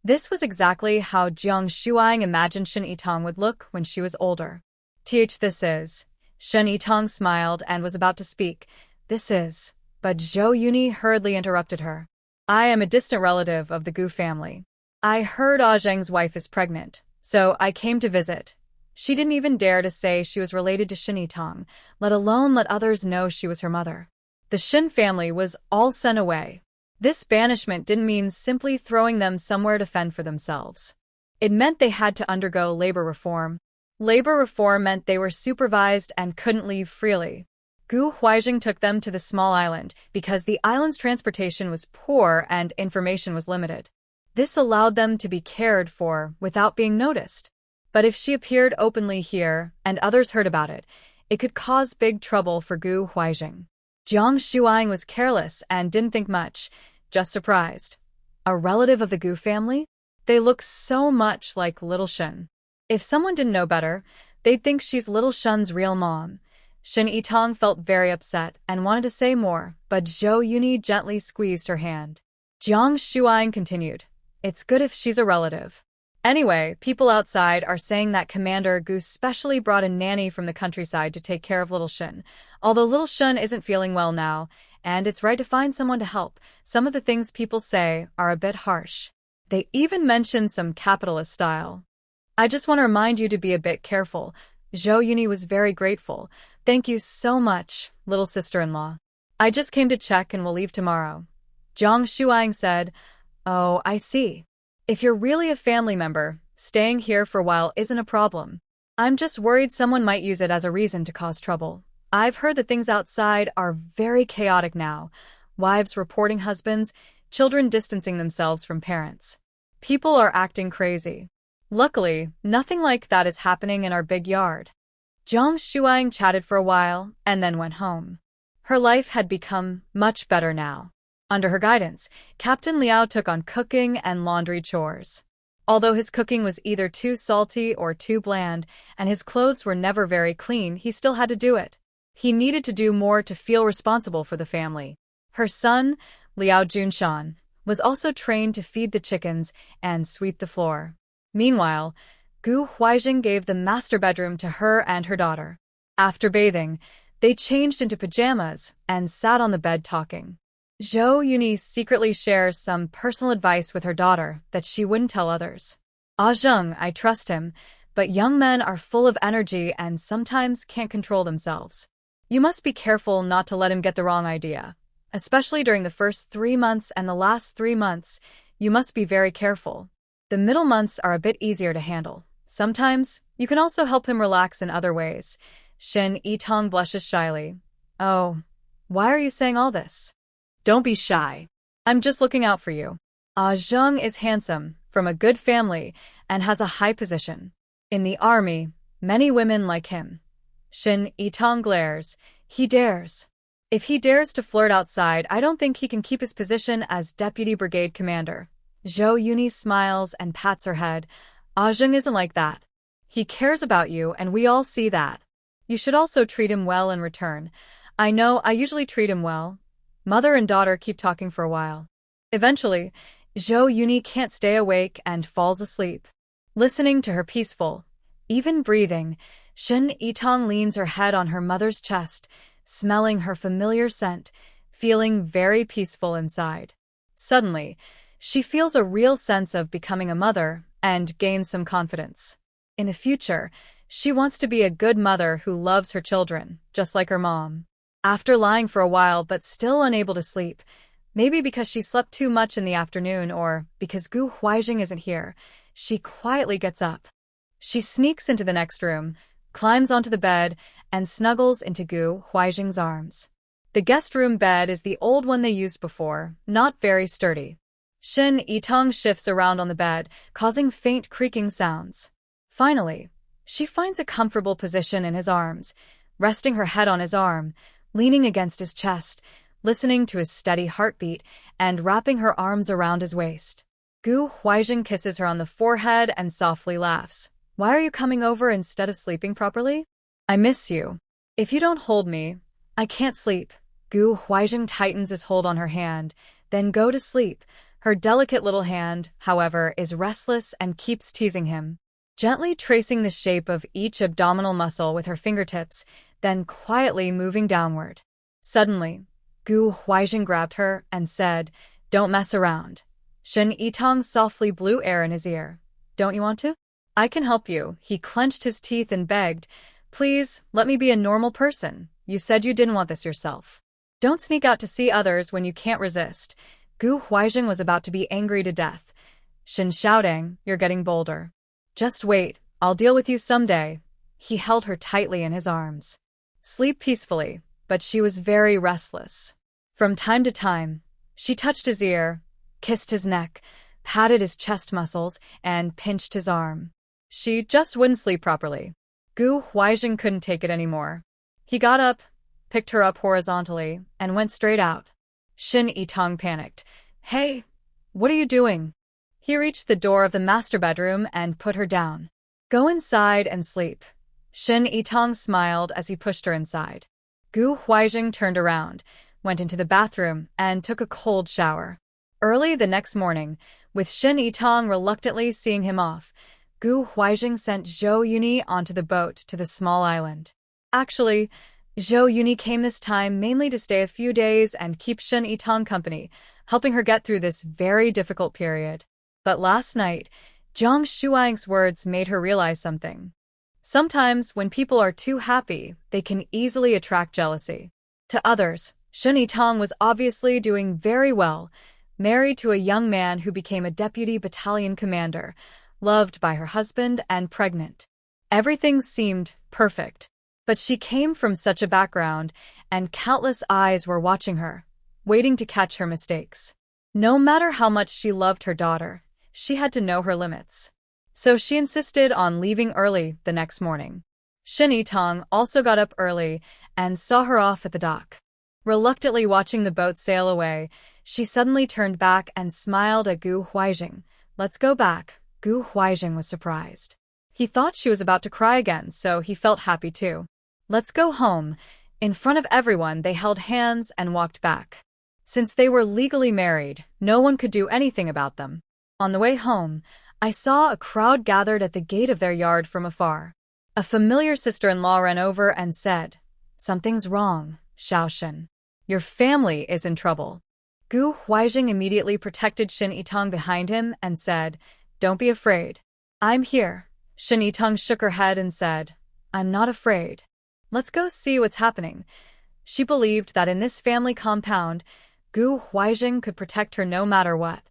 This was exactly how Jiang Shuang imagined Shin Yitong would look when she was older. This is. Shin Yitong smiled and was about to speak. This is. But Zhou Yuni hurriedly interrupted her. I am a distant relative of the Gu family. I heard Ah Zheng's wife is pregnant, so I came to visit. She didn't even dare to say she was related to Shin Yitong, let alone let others know she was her mother. The Shin family was all sent away. This banishment didn't mean simply throwing them somewhere to fend for themselves. It meant they had to undergo labor reform. Labor reform meant they were supervised and couldn't leave freely. Gu Huijing took them to the small island because the island's transportation was poor and information was limited. This allowed them to be cared for without being noticed. But if she appeared openly here and others heard about it, it could cause big trouble for Gu Huijing. Jiang Shuang was careless and didn't think much, just surprised. A relative of the Gu family? They look so much like Little Shin. If someone didn't know better, they'd think she's Little Shun's real mom. Shin Yitong felt very upset and wanted to say more, but Zhou Yuni gently squeezed her hand. Jiang Shuang continued, It's good if she's a relative. Anyway, people outside are saying that Commander Gu specially brought a nanny from the countryside to take care of Little Shin. Although Little Shin isn't feeling well now, and it's right to find someone to help, some of the things people say are a bit harsh. They even mention some capitalist style. I just want to remind you to be a bit careful. Zhou Yuni was very grateful. Thank you so much, little sister-in-law. I just came to check and will leave tomorrow. Jiang Shuang said, Oh, I see. If you're really a family member, staying here for a while isn't a problem. I'm just worried someone might use it as a reason to cause trouble. I've heard that things outside are very chaotic now. Wives reporting husbands, children distancing themselves from parents. People are acting crazy. Luckily, nothing like that is happening in our big yard. Jiang Shuang chatted for a while and then went home. Her life had become much better now. Under her guidance, Captain Liao took on cooking and laundry chores. Although his cooking was either too salty or too bland, and his clothes were never very clean, he still had to do it. He needed to do more to feel responsible for the family. Her son, Liao Junshan, was also trained to feed the chickens and sweep the floor. Meanwhile, Gu Huijing gave the master bedroom to her and her daughter. After bathing, They changed into pajamas and sat on the bed talking. Zhou Yuni secretly shares some personal advice with her daughter that she wouldn't tell others. Ah Zheng, I trust him, but young men are full of energy and sometimes can't control themselves. You must be careful not to let him get the wrong idea. Especially during the first 3 months and the last 3 months, you must be very careful. The middle months are a bit easier to handle. Sometimes, you can also help him relax in other ways. Shin Yitong blushes shyly. Oh, why are you saying all this? Don't be shy. I'm just looking out for you. Ah Zheng is handsome, from a good family, and has a high position. In the army, many women like him. Shin Yitong glares. He dares. If he dares to flirt outside, I don't think he can keep his position as deputy brigade commander. Zhou Yuni smiles and pats her head. Ah Zheng isn't like that. He cares about you, and we all see that. You should also treat him well in return. I know I usually treat him well. Mother and daughter keep talking for a while. Eventually, Zhou Yuni can't stay awake and falls asleep. Listening to her peaceful, even breathing, Shin Yitong leans her head on her mother's chest, smelling her familiar scent, feeling very peaceful inside. Suddenly, she feels a real sense of becoming a mother and gains some confidence. In the future, she wants to be a good mother who loves her children, just like her mom. After lying for a while but still unable to sleep, maybe because she slept too much in the afternoon or because Gu Huaijing isn't here, she quietly gets up. She sneaks into the next room, climbs onto the bed, and snuggles into Gu Huaijing's arms. The guest room bed is the old one they used before, not very sturdy. Shin Yitong shifts around on the bed, causing faint creaking sounds. Finally, she finds a comfortable position in his arms, resting her head on his arm, leaning against his chest, listening to his steady heartbeat, and wrapping her arms around his waist. Gu Huaijing kisses her on the forehead and softly laughs. Why are you coming over instead of sleeping properly? I miss you. If you don't hold me, I can't sleep. Gu Huaijing tightens his hold on her hand, then go to sleep. Her delicate little hand, however, is restless and keeps teasing him. Gently tracing the shape of each abdominal muscle with her fingertips, then quietly moving downward. Suddenly, Gu Huaijing grabbed her and said, Don't mess around. Shin Yitong softly blew air in his ear. Don't you want to? I can help you. He clenched his teeth and begged, Please, let me be a normal person. You said you didn't want this yourself. Don't sneak out to see others when you can't resist. Gu Huaijing was about to be angry to death. Shin shouting, You're getting bolder. Just wait, I'll deal with you someday. He held her tightly in his arms. Sleep peacefully, but she was very restless. From time to time, she touched his ear, kissed his neck, patted his chest muscles, and pinched his arm. She just wouldn't sleep properly. Gu Huaijing couldn't take it anymore. He got up, picked her up horizontally, and went straight out. Shin Yitong panicked. Hey, what are you doing? He reached the door of the master bedroom and put her down. Go inside and sleep. Shin Yitong smiled as he pushed her inside. Gu Huaijing turned around, went into the bathroom, and took a cold shower. Early the next morning, with Shin Yitong reluctantly seeing him off, Gu Huaijing sent Zhou Yuni onto the boat to the small island. Actually, Zhou Yuni came this time mainly to stay a few days and keep Shin Yitong company, helping her get through this very difficult period. But last night, Jiang Shuang's words made her realize something. Sometimes, when people are too happy, they can easily attract jealousy. To others, Shin Yitong was obviously doing very well, married to a young man who became a deputy battalion commander, loved by her husband and pregnant. Everything seemed perfect. But she came from such a background, and countless eyes were watching her, waiting to catch her mistakes. No matter how much she loved her daughter, she had to know her limits. So she insisted on leaving early the next morning. Shin Yitong also got up early and saw her off at the dock. Reluctantly watching the boat sail away, she suddenly turned back and smiled at Gu Huaijing. Let's go back. Gu Huaijing was surprised. He thought she was about to cry again, so he felt happy too. Let's go home. In front of everyone, they held hands and walked back. Since they were legally married, no one could do anything about them. On the way home, I saw a crowd gathered at the gate of their yard from afar. A familiar sister-in-law ran over and said, Something's wrong, Xiaoshen. Your family is in trouble. Gu Huaijing immediately protected Shin Yitong behind him and said, "Don't be afraid. I'm here." Shin Yitong shook her head and said, "I'm not afraid. Let's go see what's happening." She believed that in this family compound, Gu Huaijing could protect her no matter what.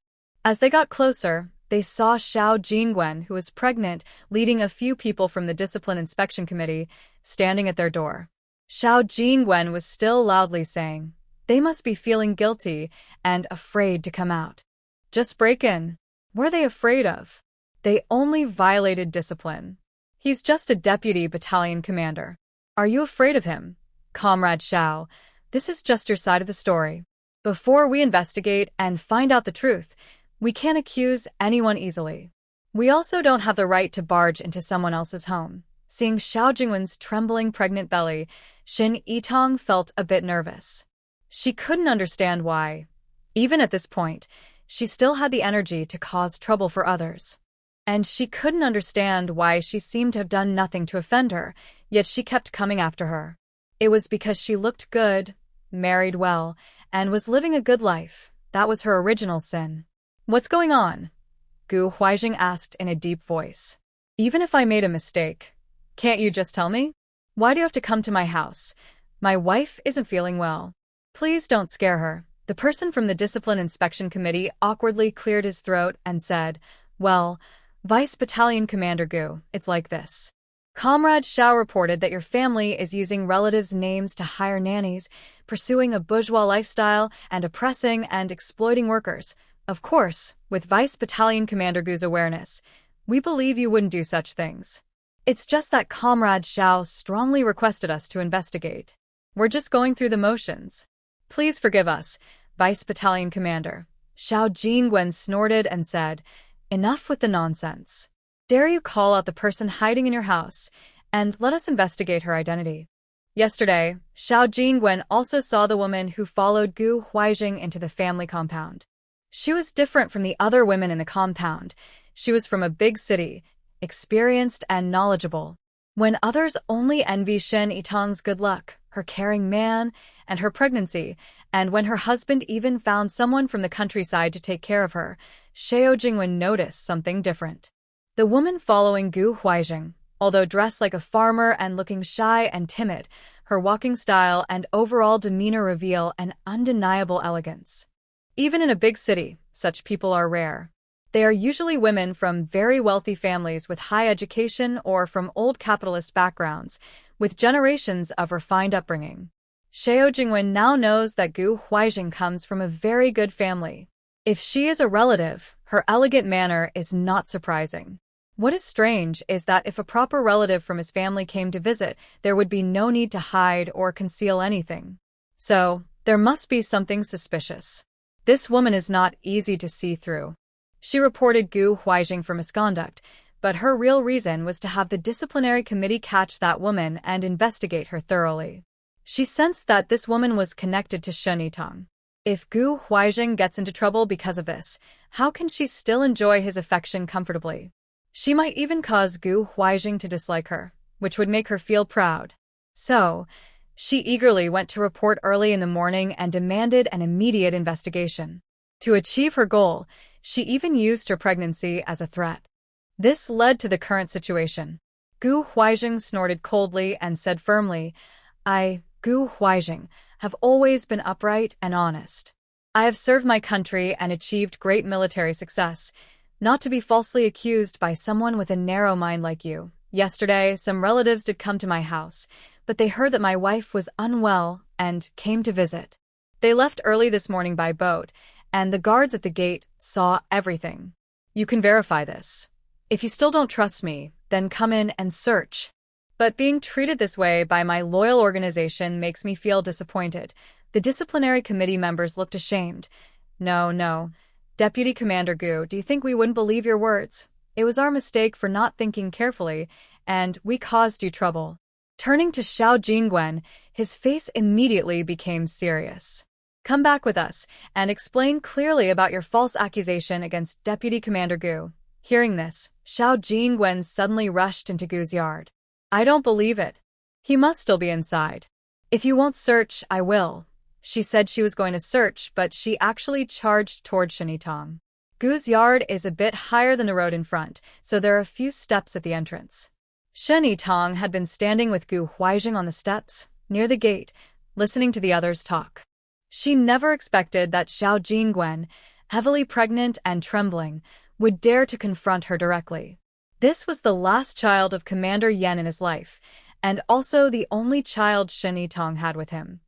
As they got closer, they saw Xiao Jingwen, who was pregnant, leading a few people from the Discipline Inspection Committee, standing at their door. Xiao Jingwen was still loudly saying, "They must be feeling guilty and afraid to come out. Just break in. What are they afraid of? They only violated discipline. He's just a deputy battalion commander. Are you afraid of him? Comrade Xiao, this is just your side of the story. Before we investigate and find out the truth, we can't accuse anyone easily. We also don't have the right to barge into someone else's home." Seeing Xiao Jingwen's trembling pregnant belly, Shin Yitong felt a bit nervous. She couldn't understand why. Even at this point, she still had the energy to cause trouble for others. And she couldn't understand why she seemed to have done nothing to offend her, yet she kept coming after her. It was because she looked good, married well, and was living a good life. That was her original sin. "What's going on?" Gu Huaijing asked in a deep voice. "Even if I made a mistake, can't you just tell me? Why do you have to come to my house? My wife isn't feeling well." "Please don't scare her." The person from the Discipline Inspection Committee awkwardly cleared his throat and said, "Well, Vice Battalion Commander Gu, it's like this. Comrade Xiao reported that your family is using relatives' names to hire nannies, pursuing a bourgeois lifestyle, and oppressing and exploiting workers. Of course, with Vice Battalion Commander Gu's awareness, we believe you wouldn't do such things. It's just that Comrade Xiao strongly requested us to investigate. We're just going through the motions. Please forgive us, Vice Battalion Commander." Xiao Jingwen snorted and said, "Enough with the nonsense. Dare you call out the person hiding in your house, and let us investigate her identity." Yesterday, Xiao Jingwen also saw the woman who followed Gu Huaijing into the family compound. She was different from the other women in the compound. She was from a big city, experienced and knowledgeable. When others only envy Shin Yitong's good luck, her caring man, and her pregnancy, and when her husband even found someone from the countryside to take care of her, Xiao Jingwen noticed something different. The woman following Gu Huaijing, although dressed like a farmer and looking shy and timid, her walking style and overall demeanor reveal an undeniable elegance. Even in a big city, such people are rare. They are usually women from very wealthy families with high education or from old capitalist backgrounds, with generations of refined upbringing. Xiao Jingwen now knows that Gu Huaijing comes from a very good family. If she is a relative, her elegant manner is not surprising. What is strange is that if a proper relative from his family came to visit, there would be no need to hide or conceal anything. So, there must be something suspicious. This woman is not easy to see through. She reported Gu Huaijing for misconduct, but her real reason was to have the disciplinary committee catch that woman and investigate her thoroughly. She sensed that this woman was connected to Shin Yitong. If Gu Huaijing gets into trouble because of this, how can she still enjoy his affection comfortably? She might even cause Gu Huaijing to dislike her, which would make her feel proud. So, she eagerly went to report early in the morning and demanded an immediate investigation. To achieve her goal, she even used her pregnancy as a threat. This led to the current situation. Gu Huaijing snorted coldly and said firmly, "I, Gu Huaijing, have always been upright and honest. I have served my country and achieved great military success, not to be falsely accused by someone with a narrow mind like you. Yesterday, some relatives did come to my house, but they heard that my wife was unwell and came to visit. They left early this morning by boat, and the guards at the gate saw everything. You can verify this. If you still don't trust me, then come in and search. But being treated this way by my loyal organization makes me feel disappointed." The disciplinary committee members looked ashamed. No. Deputy Commander Gu, do you think we wouldn't believe your words? It was our mistake for not thinking carefully, and we caused you trouble." Turning to Xiao Jingwen, his face immediately became serious. "Come back with us and explain clearly about your false accusation against Deputy Commander Gu." Hearing this, Xiao Jingwen suddenly rushed into Gu's yard. "I don't believe it. He must still be inside. If you won't search, I will. She said she was going to search, but she actually charged toward Shinitong. Gu's yard is a bit higher than the road in front, so there are a few steps at the entrance. Shinitong had been standing with Gu Huaijing on the steps, near the gate, listening to the others talk. She never expected that Xiao Jingwen, heavily pregnant and trembling, would dare to confront her directly. This was the last child of Commander Yan in his life, and also the only child Shinitong had with him.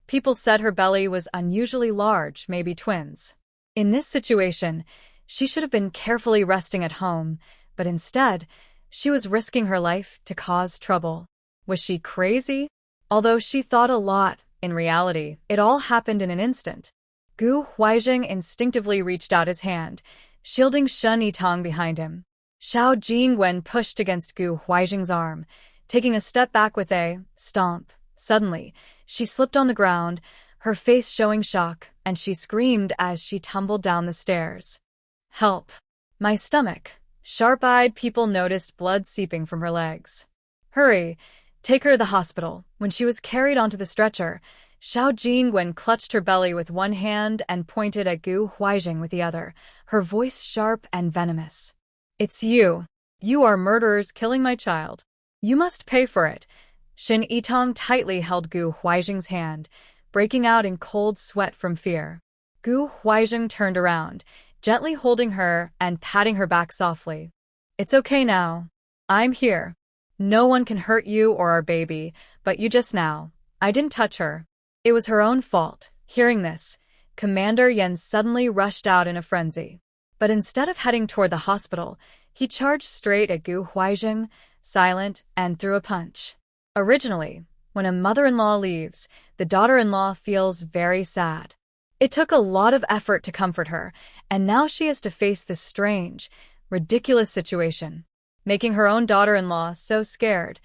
People said her belly was unusually large, maybe twins. In this situation, she should have been carefully resting at home, but instead, she was risking her life to cause trouble. Was she crazy? Although she thought a lot, in reality, it all happened in an instant. Gu Huaijing instinctively reached out his hand, shielding Shen Yitang behind him. Xiao Jingwen pushed against Gu Huaijing's arm, taking a step back with a stomp. Suddenly, she slipped on the ground, her face showing shock, and she screamed as she tumbled down the stairs. Help! My stomach! Sharp-eyed people noticed blood seeping from her legs. Hurry! Take her to the hospital. When she was carried onto the stretcher, Xiao Jingwen clutched her belly with one hand and pointed at Gu Huaijing with the other, her voice sharp and venomous. It's you. You are murderers killing my child. You must pay for it. Shin Yitang tightly held Gu Huaijing's hand, breaking out in cold sweat from fear. Gu Huaijing turned around, gently holding her and patting her back softly. It's okay now. I'm here. No one can hurt you or our baby, but you just now. I didn't touch her. It was her own fault. Hearing this, Commander Yan suddenly rushed out in a frenzy. But instead of heading toward the hospital, he charged straight at Gu Huaijing, silent, and threw a punch. Originally, when a mother-in-law leaves, the daughter-in-law feels very sad. It took a lot of effort to comfort her, and now she has to face this strange, ridiculous situation. Making her own daughter-in-law so scared,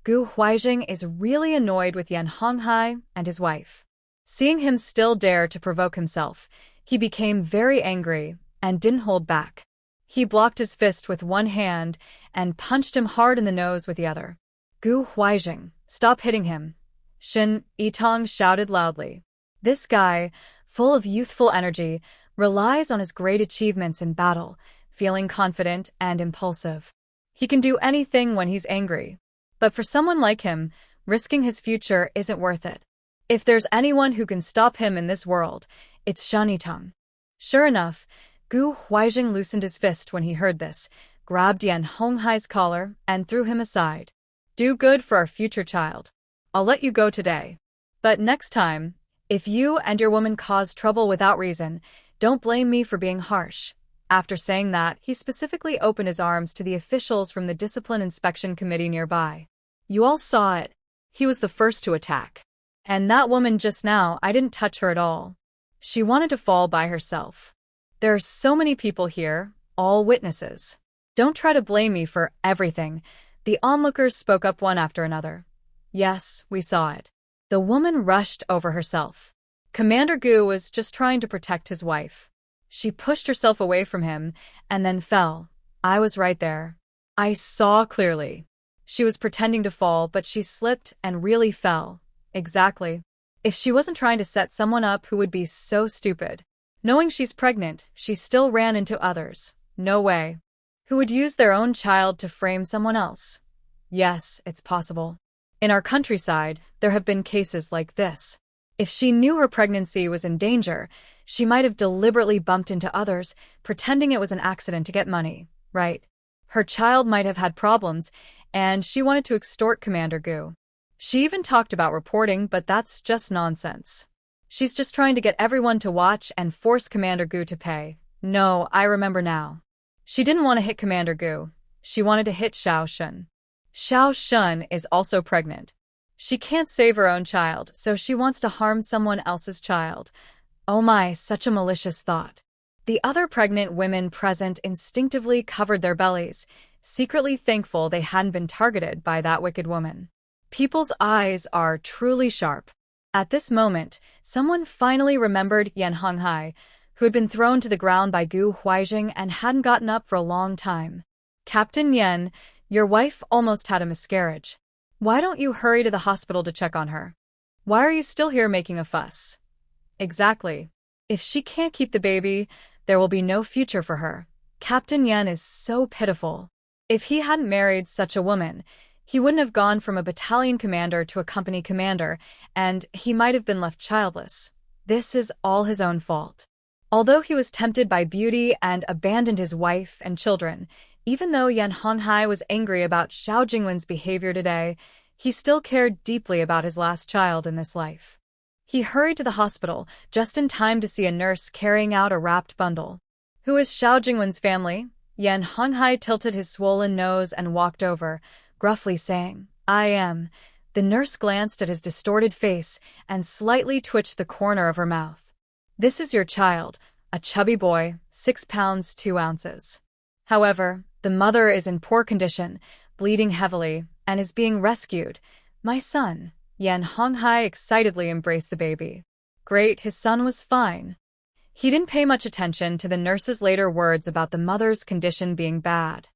Gu Huaijing is really annoyed with Yan Honghai and his wife. Seeing him still dare to provoke himself, he became very angry and didn't hold back. He blocked his fist with one hand and punched him hard in the nose with the other. Gu Huaijing, stop hitting him. Shin Yitang shouted loudly. This guy, full of youthful energy, relies on his great achievements in battle, feeling confident and impulsive. He can do anything when he's angry. But for someone like him, risking his future isn't worth it. If there's anyone who can stop him in this world, it's Shan Yitang. Sure enough, Gu Huaijing loosened his fist when he heard this, grabbed Yan Honghai's collar, and threw him aside. Do good for our future child. I'll let you go today. But next time, if you and your woman cause trouble without reason, don't blame me for being harsh. After saying that, he specifically opened his arms to the officials from the Discipline Inspection Committee nearby. You all saw it. He was the first to attack. And that woman just now, I didn't touch her at all. She wanted to fall by herself. There are so many people here, all witnesses. Don't try to blame me for everything. The onlookers spoke up one after another. Yes, we saw it. The woman rushed over herself. Commander Gu was just trying to protect his wife. She pushed herself away from him and then fell. I was right there. I saw clearly. She was pretending to fall, but she slipped and really fell. Exactly. If she wasn't trying to set someone up who would be so stupid. Knowing she's pregnant, she still ran into others. No way. Who would use their own child to frame someone else? Yes, it's possible. In our countryside, there have been cases like this. If she knew her pregnancy was in danger, she might have deliberately bumped into others, pretending it was an accident to get money, right? Her child might have had problems, and she wanted to extort Commander Gu. She even talked about reporting, but that's just nonsense. She's just trying to get everyone to watch and force Commander Gu to pay. No, I remember now. She didn't want to hit Commander Gu. She wanted to hit Xiao Shun. Xiao Shun is also pregnant. She can't save her own child, so she wants to harm someone else's child. Oh my, such a malicious thought. The other pregnant women present instinctively covered their bellies, secretly thankful they hadn't been targeted by that wicked woman. People's eyes are truly sharp. At this moment, someone finally remembered Yan Honghai, who had been thrown to the ground by Gu Huaijing and hadn't gotten up for a long time. Captain Yan, your wife almost had a miscarriage. Why don't you hurry to the hospital to check on her? Why are you still here making a fuss? Exactly. If she can't keep the baby, there will be no future for her. Captain Yen is so pitiful. If he hadn't married such a woman, he wouldn't have gone from a battalion commander to a company commander, and he might have been left childless. This is all his own fault. Although he was tempted by beauty and abandoned his wife and children, even though Yan Honghai was angry about Xiao Jingwen's behavior today, he still cared deeply about his last child in this life. He hurried to the hospital just in time to see a nurse carrying out a wrapped bundle. Who is Xiao Jingwen's family? Yan Honghai tilted his swollen nose and walked over, gruffly saying, I am. The nurse glanced at his distorted face and slightly twitched the corner of her mouth. This is your child, a chubby boy, 6 pounds 2 ounces. However, the mother is in poor condition, bleeding heavily, and is being rescued. My son. Yan Honghai excitedly embraced the baby. Great, his son was fine. He didn't pay much attention to the nurse's later words about the mother's condition being bad.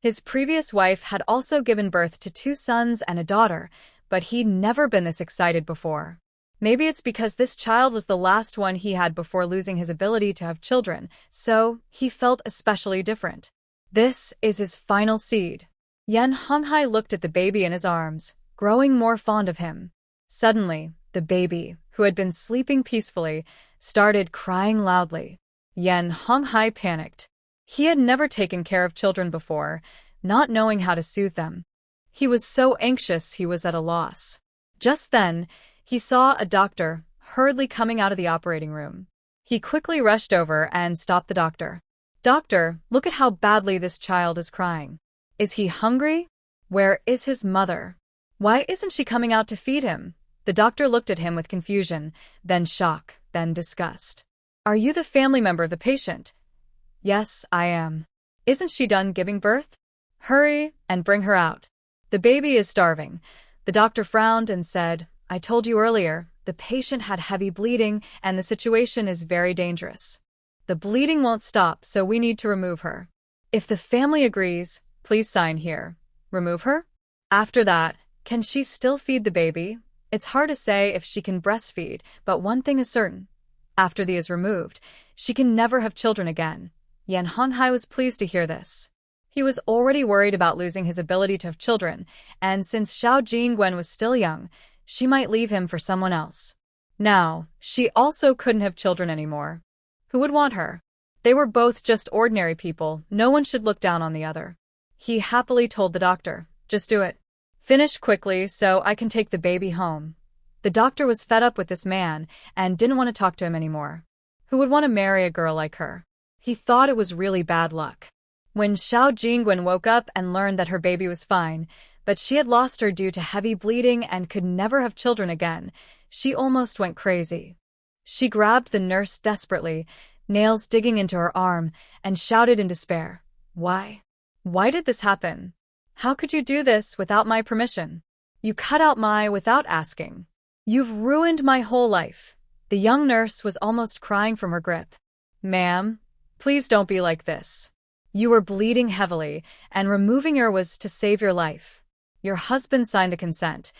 His previous wife had also given birth to 2 sons and a daughter, but he'd never been this excited before. Maybe it's because this child was the last one he had before losing his ability to have children, so he felt especially different. This is his final seed. Yan Honghai looked at the baby in his arms, growing more fond of him. Suddenly, the baby, who had been sleeping peacefully, started crying loudly. Yan Honghai panicked. He had never taken care of children before, not knowing how to soothe them. He was so anxious he was at a loss. Just then, he saw a doctor hurriedly coming out of the operating room. He quickly rushed over and stopped the doctor. Doctor, look at how badly this child is crying. Is he hungry? Where is his mother? Why isn't she coming out to feed him? The doctor looked at him with confusion, then shock, then disgust. Are you the family member of the patient? Yes, I am. Isn't she done giving birth? Hurry and bring her out. The baby is starving. The doctor frowned and said, I told you earlier, the patient had heavy bleeding and the situation is very dangerous. The bleeding won't stop, so we need to remove her. If the family agrees, please sign here. Remove her? After that, can she still feed the baby? It's hard to say if she can breastfeed, but one thing is certain. After the is removed, she can never have children again. Yan Honghai was pleased to hear this. He was already worried about losing his ability to have children, and since Xiao Jingwen was still young, she might leave him for someone else. Now, she also couldn't have children anymore. Who would want her? They were both just ordinary people, no one should look down on the other. He happily told the doctor, just do it. Finish quickly so I can take the baby home. The doctor was fed up with this man and didn't want to talk to him anymore. Who would want to marry a girl like her? He thought it was really bad luck. When Xiao Jingwen woke up and learned that her baby was fine, but she had lost her due to heavy bleeding and could never have children again, she almost went crazy. She grabbed the nurse desperately, nails digging into her arm, and shouted in despair, Why? Why did this happen? How could you do this without my permission? You cut out my without asking. You've ruined my whole life. The young nurse was almost crying from her grip. Ma'am, please don't be like this. You were bleeding heavily, and removing her was to save your life. Your husband signed the consent.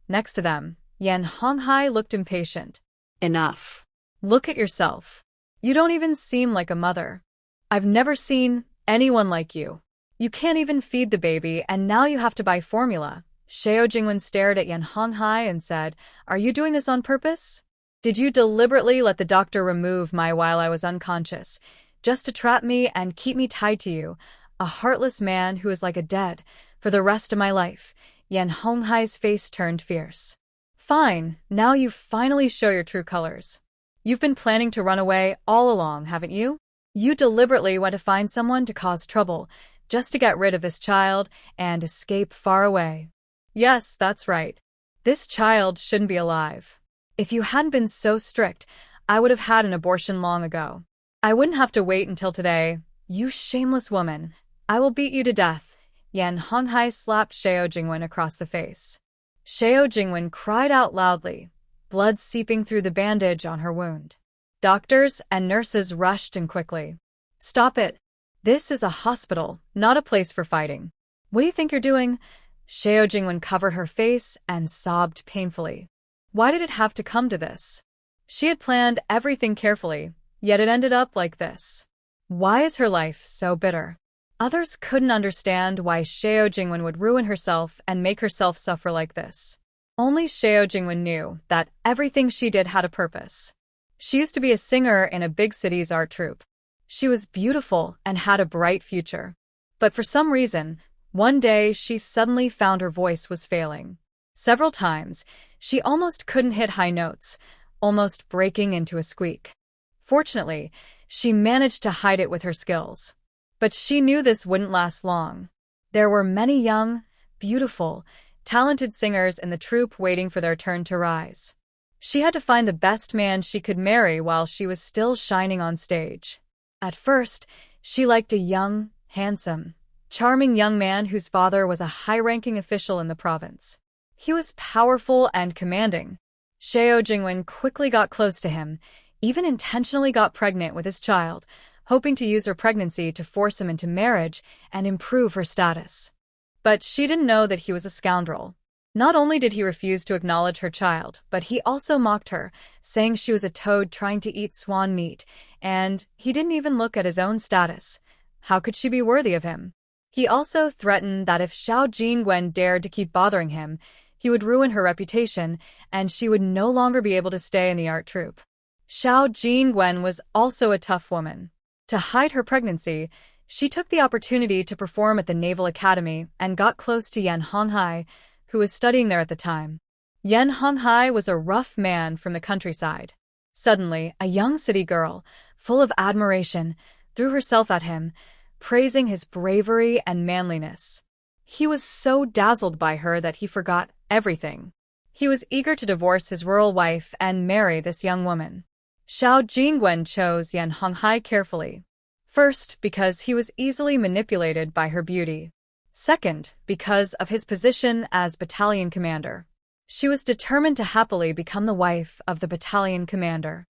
Next to them, Yan Honghai looked impatient. Enough. Look at yourself. You don't even seem like a mother. I've never seen anyone like you. You can't even feed the baby, and now you have to buy formula. Xiao Jingwen stared at Yan Honghai and said, Are you doing this on purpose? Did you deliberately let the doctor remove my while I was unconscious, just to trap me and keep me tied to you, a heartless man who is like a dead, for the rest of my life? Yan Honghai's face turned fierce. Fine, now you finally show your true colors. You've been planning to run away all along, haven't you? You deliberately went to find someone to cause trouble, just to get rid of this child and escape far away. Yes, that's right. This child shouldn't be alive. If you hadn't been so strict, I would have had an abortion long ago. I wouldn't have to wait until today. You shameless woman. I will beat you to death. Yan Honghai slapped Xiao Jingwen across the face. Xiao Jingwen cried out loudly, blood seeping through the bandage on her wound. Doctors and nurses rushed in quickly. Stop it. This is a hospital, not a place for fighting. What do you think you're doing? Xiao Jingwen covered her face and sobbed painfully. Why did it have to come to this? She had planned everything carefully, yet it ended up like this. Why is her life so bitter? Others couldn't understand why Sheo Jingwen would ruin herself and make herself suffer like this. Only Sheo Jingwen knew that everything she did had a purpose. She used to be a singer in a big city's art troupe. She was beautiful and had a bright future. But for some reason, one day she suddenly found her voice was failing. Several times, she almost couldn't hit high notes, almost breaking into a squeak. Fortunately, she managed to hide it with her skills. But she knew this wouldn't last long. There were many young, beautiful, talented singers in the troupe waiting for their turn to rise. She had to find the best man she could marry while she was still shining on stage. At first, she liked a young, handsome, charming young man whose father was a high-ranking official in the province. He was powerful and commanding. Sheo Jingwen quickly got close to him, even intentionally got pregnant with his child, hoping to use her pregnancy to force him into marriage and improve her status. But she didn't know that he was a scoundrel. Not only did he refuse to acknowledge her child, but he also mocked her, saying she was a toad trying to eat swan meat, and he didn't even look at his own status. How could she be worthy of him? He also threatened that if Xiao Jingwen dared to keep bothering him, he would ruin her reputation, and she would no longer be able to stay in the art troupe. Xiao Jingwen was also a tough woman. To hide her pregnancy, she took the opportunity to perform at the Naval Academy and got close to Yan Honghai, who was studying there at the time. Yan Honghai was a rough man from the countryside. Suddenly, a young city girl, full of admiration, threw herself at him, praising his bravery and manliness. He was so dazzled by her that he forgot everything. He was eager to divorce his rural wife and marry this young woman. Xiao Jingwen chose Yan Honghai carefully. First, because he was easily manipulated by her beauty. Second, because of his position as battalion commander. She was determined to happily become the wife of the battalion commander,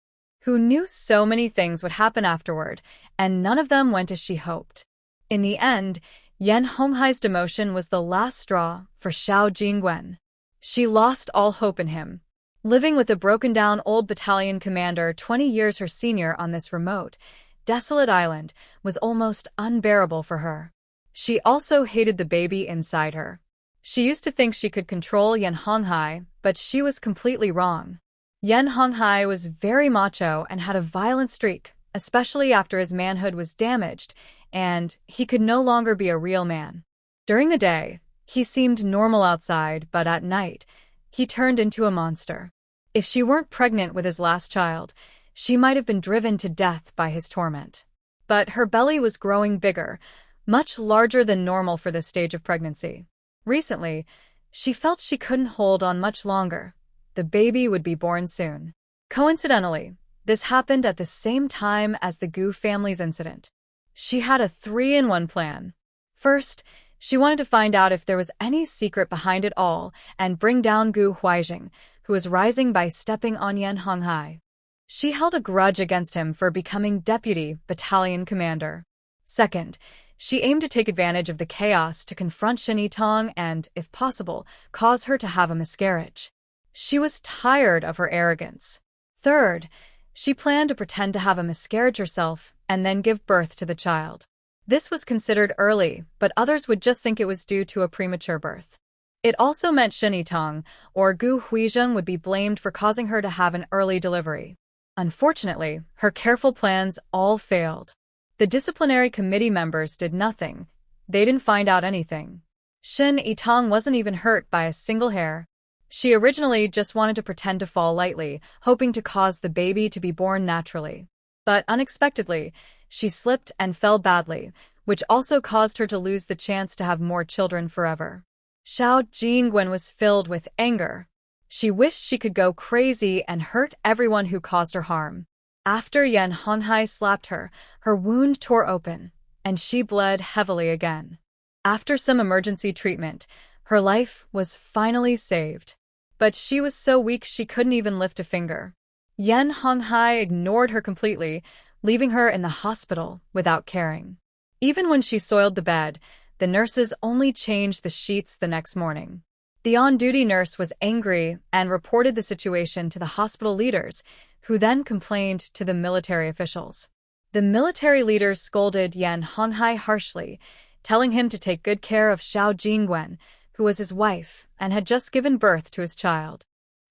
who knew so many things would happen afterward, and none of them went as she hoped. In the end, Yan Honghai's demotion was the last straw for Xiao Jingwen. She lost all hope in him. Living with a broken-down old battalion commander 20 years her senior on this remote, desolate island was almost unbearable for her. She also hated the baby inside her. She used to think she could control Yan Honghai, but she was completely wrong. Yan Honghai was very macho and had a violent streak, especially after his manhood was damaged, and he could no longer be a real man. During the day, he seemed normal outside, but at night, he turned into a monster. If she weren't pregnant with his last child, she might have been driven to death by his torment. But her belly was growing bigger, much larger than normal for this stage of pregnancy. Recently, she felt she couldn't hold on much longer. The baby would be born soon. Coincidentally, this happened at the same time as the Gu family's incident. She had a 3-in-1 plan. First, she wanted to find out if there was any secret behind it all and bring down Gu Huaijing, who was rising by stepping on Yan Honghai. She held a grudge against him for becoming deputy battalion commander. Second, she aimed to take advantage of the chaos to confront Shen Tong and, if possible, cause her to have a miscarriage. She was tired of her arrogance. Third, she planned to pretend to have a miscarriage herself and then give birth to the child. This was considered early, but others would just think it was due to a premature birth. It also meant Shen Tong, or Gu Huizheng, would be blamed for causing her to have an early delivery. Unfortunately, her careful plans all failed. The disciplinary committee members did nothing. They didn't find out anything. Shen Yitong wasn't even hurt by a single hair. She originally just wanted to pretend to fall lightly, hoping to cause the baby to be born naturally. But unexpectedly, she slipped and fell badly, which also caused her to lose the chance to have more children forever. Xiao Jingwen was filled with anger. She wished she could go crazy and hurt everyone who caused her harm. After Yan Honghai slapped her, her wound tore open, and she bled heavily again. After some emergency treatment, her life was finally saved. But she was so weak she couldn't even lift a finger. Yan Honghai ignored her completely, leaving her in the hospital without caring. Even when she soiled the bed, the nurses only changed the sheets the next morning. The on-duty nurse was angry and reported the situation to the hospital leaders, who then complained to the military officials. The military leaders scolded Yan Honghai harshly, telling him to take good care of Xiao Jingwen, who was his wife and had just given birth to his child.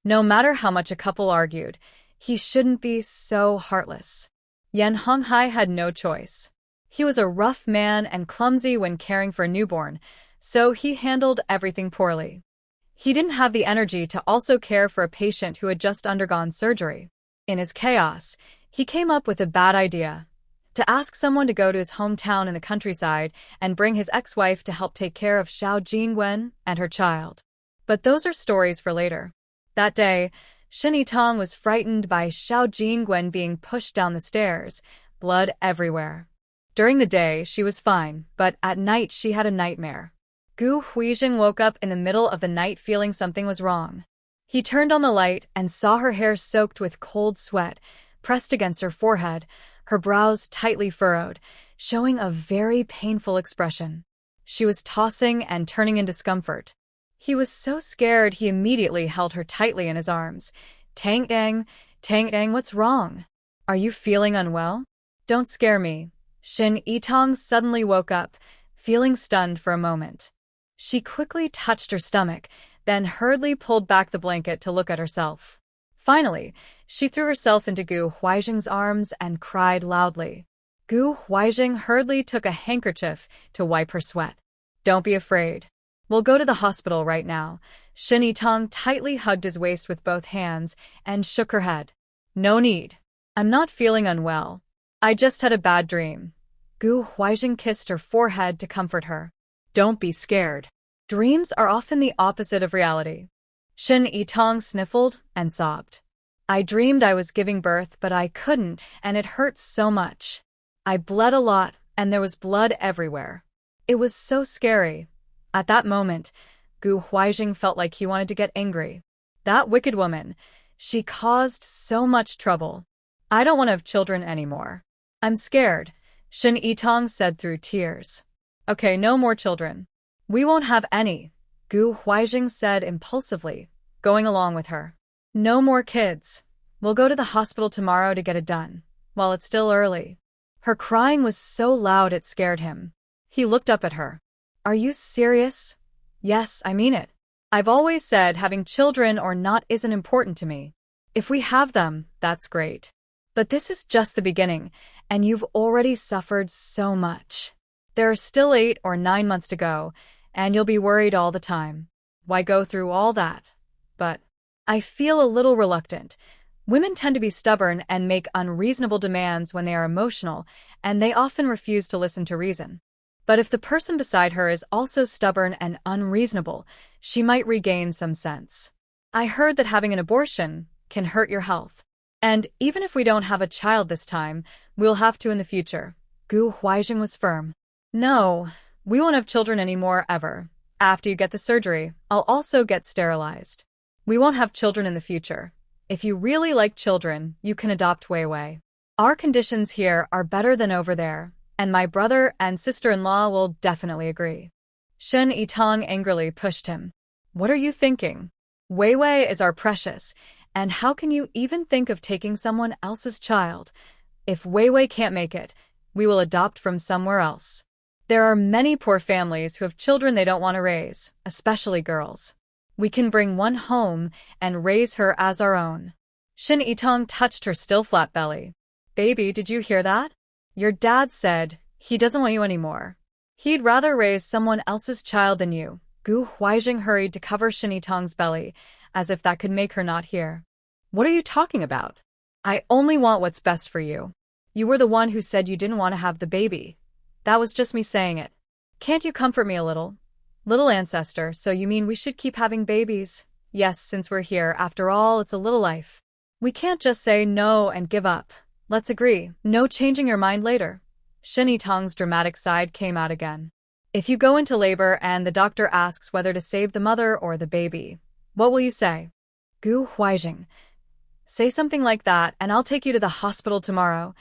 No matter how much a couple argued, he shouldn't be so heartless. Yan Honghai had no choice. He was a rough man and clumsy when caring for a newborn, so he handled everything poorly. He didn't have the energy to also care for a patient who had just undergone surgery. In his chaos, he came up with a bad idea: to ask someone to go to his hometown in the countryside and bring his ex-wife to help take care of Xiao Jingwen and her child. But those are stories for later. That day, Shin Yitong was frightened by Xiao Jingwen being pushed down the stairs, blood everywhere. During the day, she was fine, but at night she had a nightmare. Gu Huizheng woke up in the middle of the night feeling something was wrong. He turned on the light and saw her hair soaked with cold sweat, pressed against her forehead, her brows tightly furrowed, showing a very painful expression. She was tossing and turning in discomfort. He was so scared he immediately held her tightly in his arms. Tang Tang, what's wrong? Are you feeling unwell? Don't scare me. Shin Yitong suddenly woke up, feeling stunned for a moment. She quickly touched her stomach, then hurriedly pulled back the blanket to look at herself. Finally, she threw herself into Gu Huizheng's arms and cried loudly. Gu Huizheng hurriedly took a handkerchief to wipe her sweat. Don't be afraid. We'll go to the hospital right now. Shin Yitong tightly hugged his waist with both hands and shook her head. No need. I'm not feeling unwell. I just had a bad dream. Gu Huizheng kissed her forehead to comfort her. Don't be scared. Dreams are often the opposite of reality. Shin Yitong sniffled and sobbed. I dreamed I was giving birth, but I couldn't, and it hurt so much. I bled a lot, and there was blood everywhere. It was so scary. At that moment, Gu Huizheng felt like he wanted to get angry. That wicked woman. She caused so much trouble. I don't want to have children anymore. I'm scared, Shin Yitong said through tears. Okay, no more children. We won't have any, Gu Huizheng said impulsively, going along with her. No more kids. We'll go to the hospital tomorrow to get it done, while it's still early. Her crying was so loud it scared him. He looked up at her. Are you serious? Yes, I mean it. I've always said having children or not isn't important to me. If we have them, that's great. But this is just the beginning, and you've already suffered so much. There are still 8 or 9 months to go, and you'll be worried all the time. Why go through all that? But I feel a little reluctant. Women tend to be stubborn and make unreasonable demands when they are emotional, and they often refuse to listen to reason. But if the person beside her is also stubborn and unreasonable, she might regain some sense. I heard that having an abortion can hurt your health. And even if we don't have a child this time, we'll have to in the future. Gu Huizheng was firm. No, we won't have children anymore ever. After you get the surgery, I'll also get sterilized. We won't have children in the future. If you really like children, you can adopt Weiwei. Our conditions here are better than over there, and my brother and sister-in-law will definitely agree. Shin Yitong angrily pushed him. What are you thinking? Weiwei is our precious, and how can you even think of taking someone else's child? If Weiwei can't make it, we will adopt from somewhere else. There are many poor families who have children they don't want to raise, especially girls. We can bring one home and raise her as our own. Shin Yitong touched her still flat belly. Baby, did you hear that? Your dad said he doesn't want you anymore. He'd rather raise someone else's child than you. Gu Huizheng hurried to cover Shin Yitong's belly, as if that could make her not hear. What are you talking about? I only want what's best for you. You were the one who said you didn't want to have the baby. That was just me saying it. Can't you comfort me a little? Little ancestor, so you mean we should keep having babies? Yes, since we're here, after all, it's a little life. We can't just say no and give up. Let's agree, no changing your mind later. Shin Yitong's dramatic side came out again. If you go into labor and the doctor asks whether to save the mother or the baby, what will you say? Gu Huizheng. Say something like that and I'll take you to the hospital tomorrow.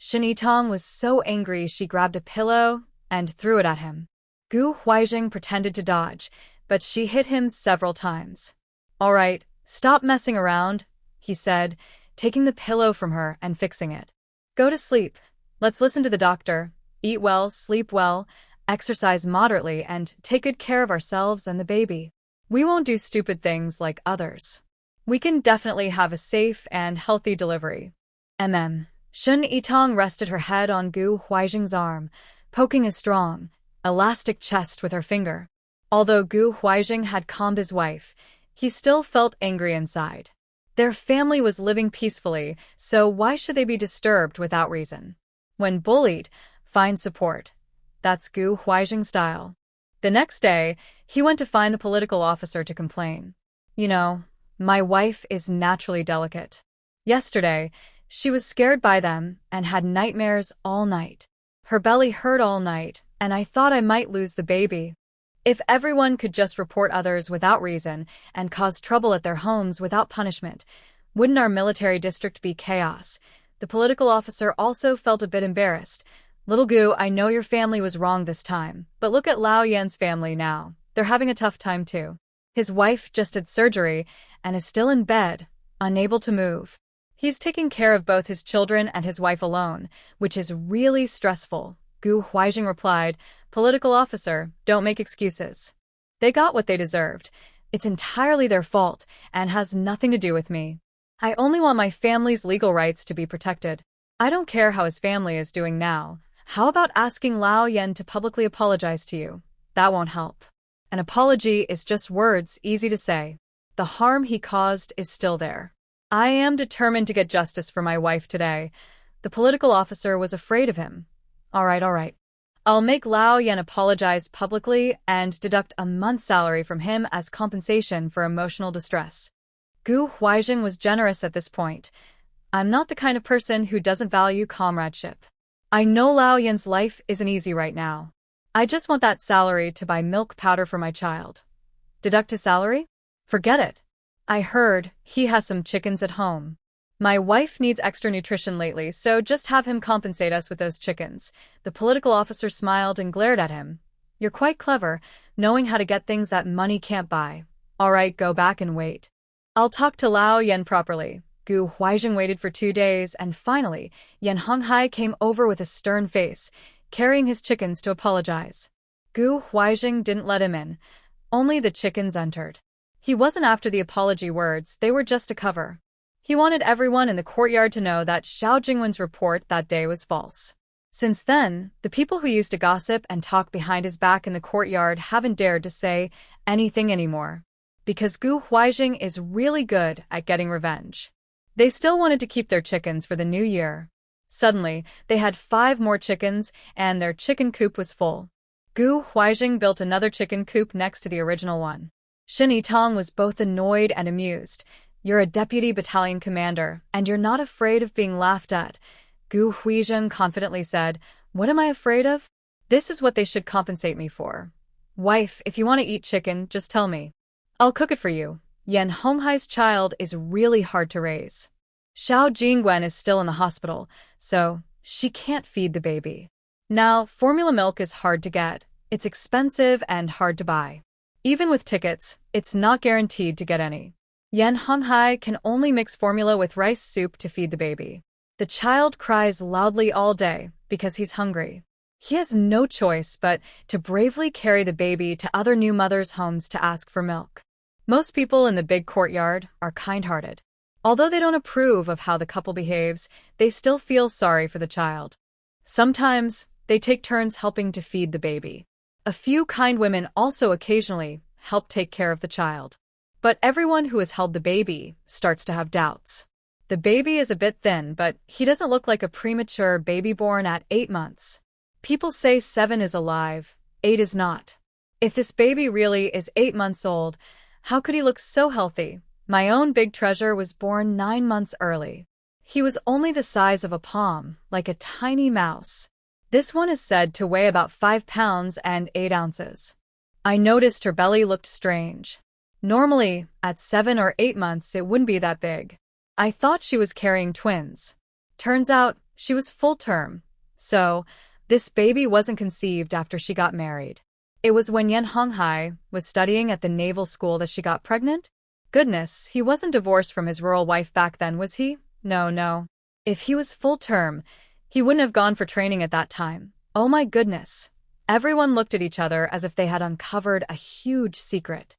Shin Yitong was so angry she grabbed a pillow and threw it at him. Gu Huizheng pretended to dodge, but she hit him several times. "All right, stop messing around," he said, taking the pillow from her and fixing it. "Go to sleep. Let's listen to the doctor. Eat well, sleep well, exercise moderately, and take good care of ourselves and the baby. We won't do stupid things like others. We can definitely have a safe and healthy delivery." Shun Yitong rested her head on Gu Huaijing's arm, poking his strong, elastic chest with her finger. Although Gu Huaijing had calmed his wife, he still felt angry inside. Their family was living peacefully, so why should they be disturbed without reason? When bullied, find support. That's Gu Huaijing style. The next day, he went to find the political officer to complain. "You know, my wife is naturally delicate. Yesterday, she was scared by them and had nightmares all night. Her belly hurt all night, and I thought I might lose the baby. If everyone could just report others without reason and cause trouble at their homes without punishment, wouldn't our military district be chaos?" The political officer also felt a bit embarrassed. "Little Gu, I know your family was wrong this time, but look at Lao Yan's family now. They're having a tough time too. His wife just had surgery and is still in bed, unable to move. He's taking care of both his children and his wife alone, which is really stressful." Gu Huaijing replied, "Political officer, don't make excuses. They got what they deserved. It's entirely their fault and has nothing to do with me. I only want my family's legal rights to be protected. I don't care how his family is doing now. How about asking Lao Yan to publicly apologize to you? That won't help. An apology is just words, easy to say. The harm he caused is still there. I am determined to get justice for my wife today." The political officer was afraid of him. All right. I'll make Lao Yan apologize publicly and deduct a month's salary from him as compensation for emotional distress." Gu Huaijing was generous at this point. "I'm not the kind of person who doesn't value comradeship. I know Lao Yan's life isn't easy right now. I just want that salary to buy milk powder for my child." "Deduct his salary? Forget it. I heard he has some chickens at home. My wife needs extra nutrition lately, so just have him compensate us with those chickens." The political officer smiled and glared at him. "You're quite clever, knowing how to get things that money can't buy. All right, go back and wait. I'll talk to Lao Yan properly." Gu Huaijing waited for 2 days, and finally, Yan Honghai came over with a stern face, carrying his chickens to apologize. Gu Huaijing didn't let him in. Only the chickens entered. He wasn't after the apology words, they were just a cover. He wanted everyone in the courtyard to know that Xiao Jingwen's report that day was false. Since then, the people who used to gossip and talk behind his back in the courtyard haven't dared to say anything anymore. Because Gu Huaijing is really good at getting revenge. They still wanted to keep their chickens for the new year. Suddenly, they had 5 more chickens, and their chicken coop was full. Gu Huaijing built another chicken coop next to the original one. Shin Yitong was both annoyed and amused. "You're a deputy battalion commander, and you're not afraid of being laughed at," Gu Huaijing confidently said. "What am I afraid of? This is what they should compensate me for. Wife, if you want to eat chicken, just tell me. I'll cook it for you. Yan Honghai's child is really hard to raise. Xiao Jingwen is still in the hospital, so she can't feed the baby. Now, formula milk is hard to get. It's expensive and hard to buy. Even with tickets, it's not guaranteed to get any. Yan Honghai can only mix formula with rice soup to feed the baby. The child cries loudly all day because he's hungry. He has no choice but to bravely carry the baby to other new mothers' homes to ask for milk." Most people in the big courtyard are kind-hearted. Although they don't approve of how the couple behaves, they still feel sorry for the child. Sometimes, they take turns helping to feed the baby. A few kind women also occasionally help take care of the child. But everyone who has held the baby starts to have doubts. The baby is a bit thin, but he doesn't look like a premature baby born at 8 months. People say 7 is alive, 8 is not. If this baby really is 8 months old, how could he look so healthy? My own big treasure was born 9 months early. He was only the size of a palm, like a tiny mouse. This one is said to weigh about 5 pounds and 8 ounces. I noticed her belly looked strange. Normally, at 7 or 8 months it wouldn't be that big. I thought she was carrying twins. Turns out, she was full term. So, this baby wasn't conceived after she got married. It was when Yan Honghai was studying at the naval school that she got pregnant? Goodness, he wasn't divorced from his rural wife back then, was he? No, no. If he was full term, he wouldn't have gone for training at that time. Oh my goodness. Everyone looked at each other as if they had uncovered a huge secret.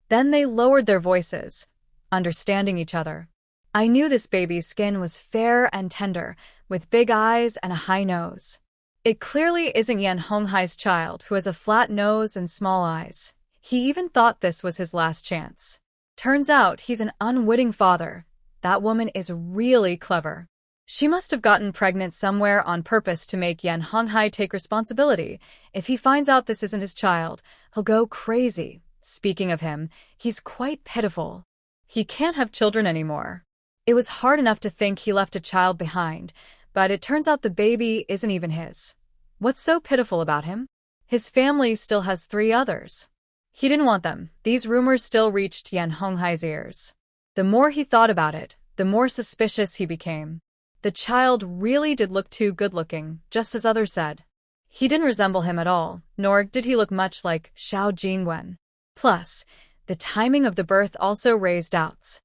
Then they lowered their voices, understanding each other. I knew this baby's skin was fair and tender, with big eyes and a high nose. It clearly isn't Yan Honghai's child, who has a flat nose and small eyes. He even thought this was his last chance. Turns out he's an unwitting father. That woman is really clever. She must have gotten pregnant somewhere on purpose to make Yan Honghai take responsibility. If he finds out this isn't his child, he'll go crazy. Speaking of him, he's quite pitiful. He can't have children anymore. It was hard enough to think he left a child behind, but it turns out the baby isn't even his. What's so pitiful about him? His family still has 3 others. He didn't want them. These rumors still reached Yan Honghai's ears. The more he thought about it, the more suspicious he became. The child really did look too good-looking, just as others said. He didn't resemble him at all, nor did he look much like Xiao Jingwen. Plus, the timing of the birth also raised doubts.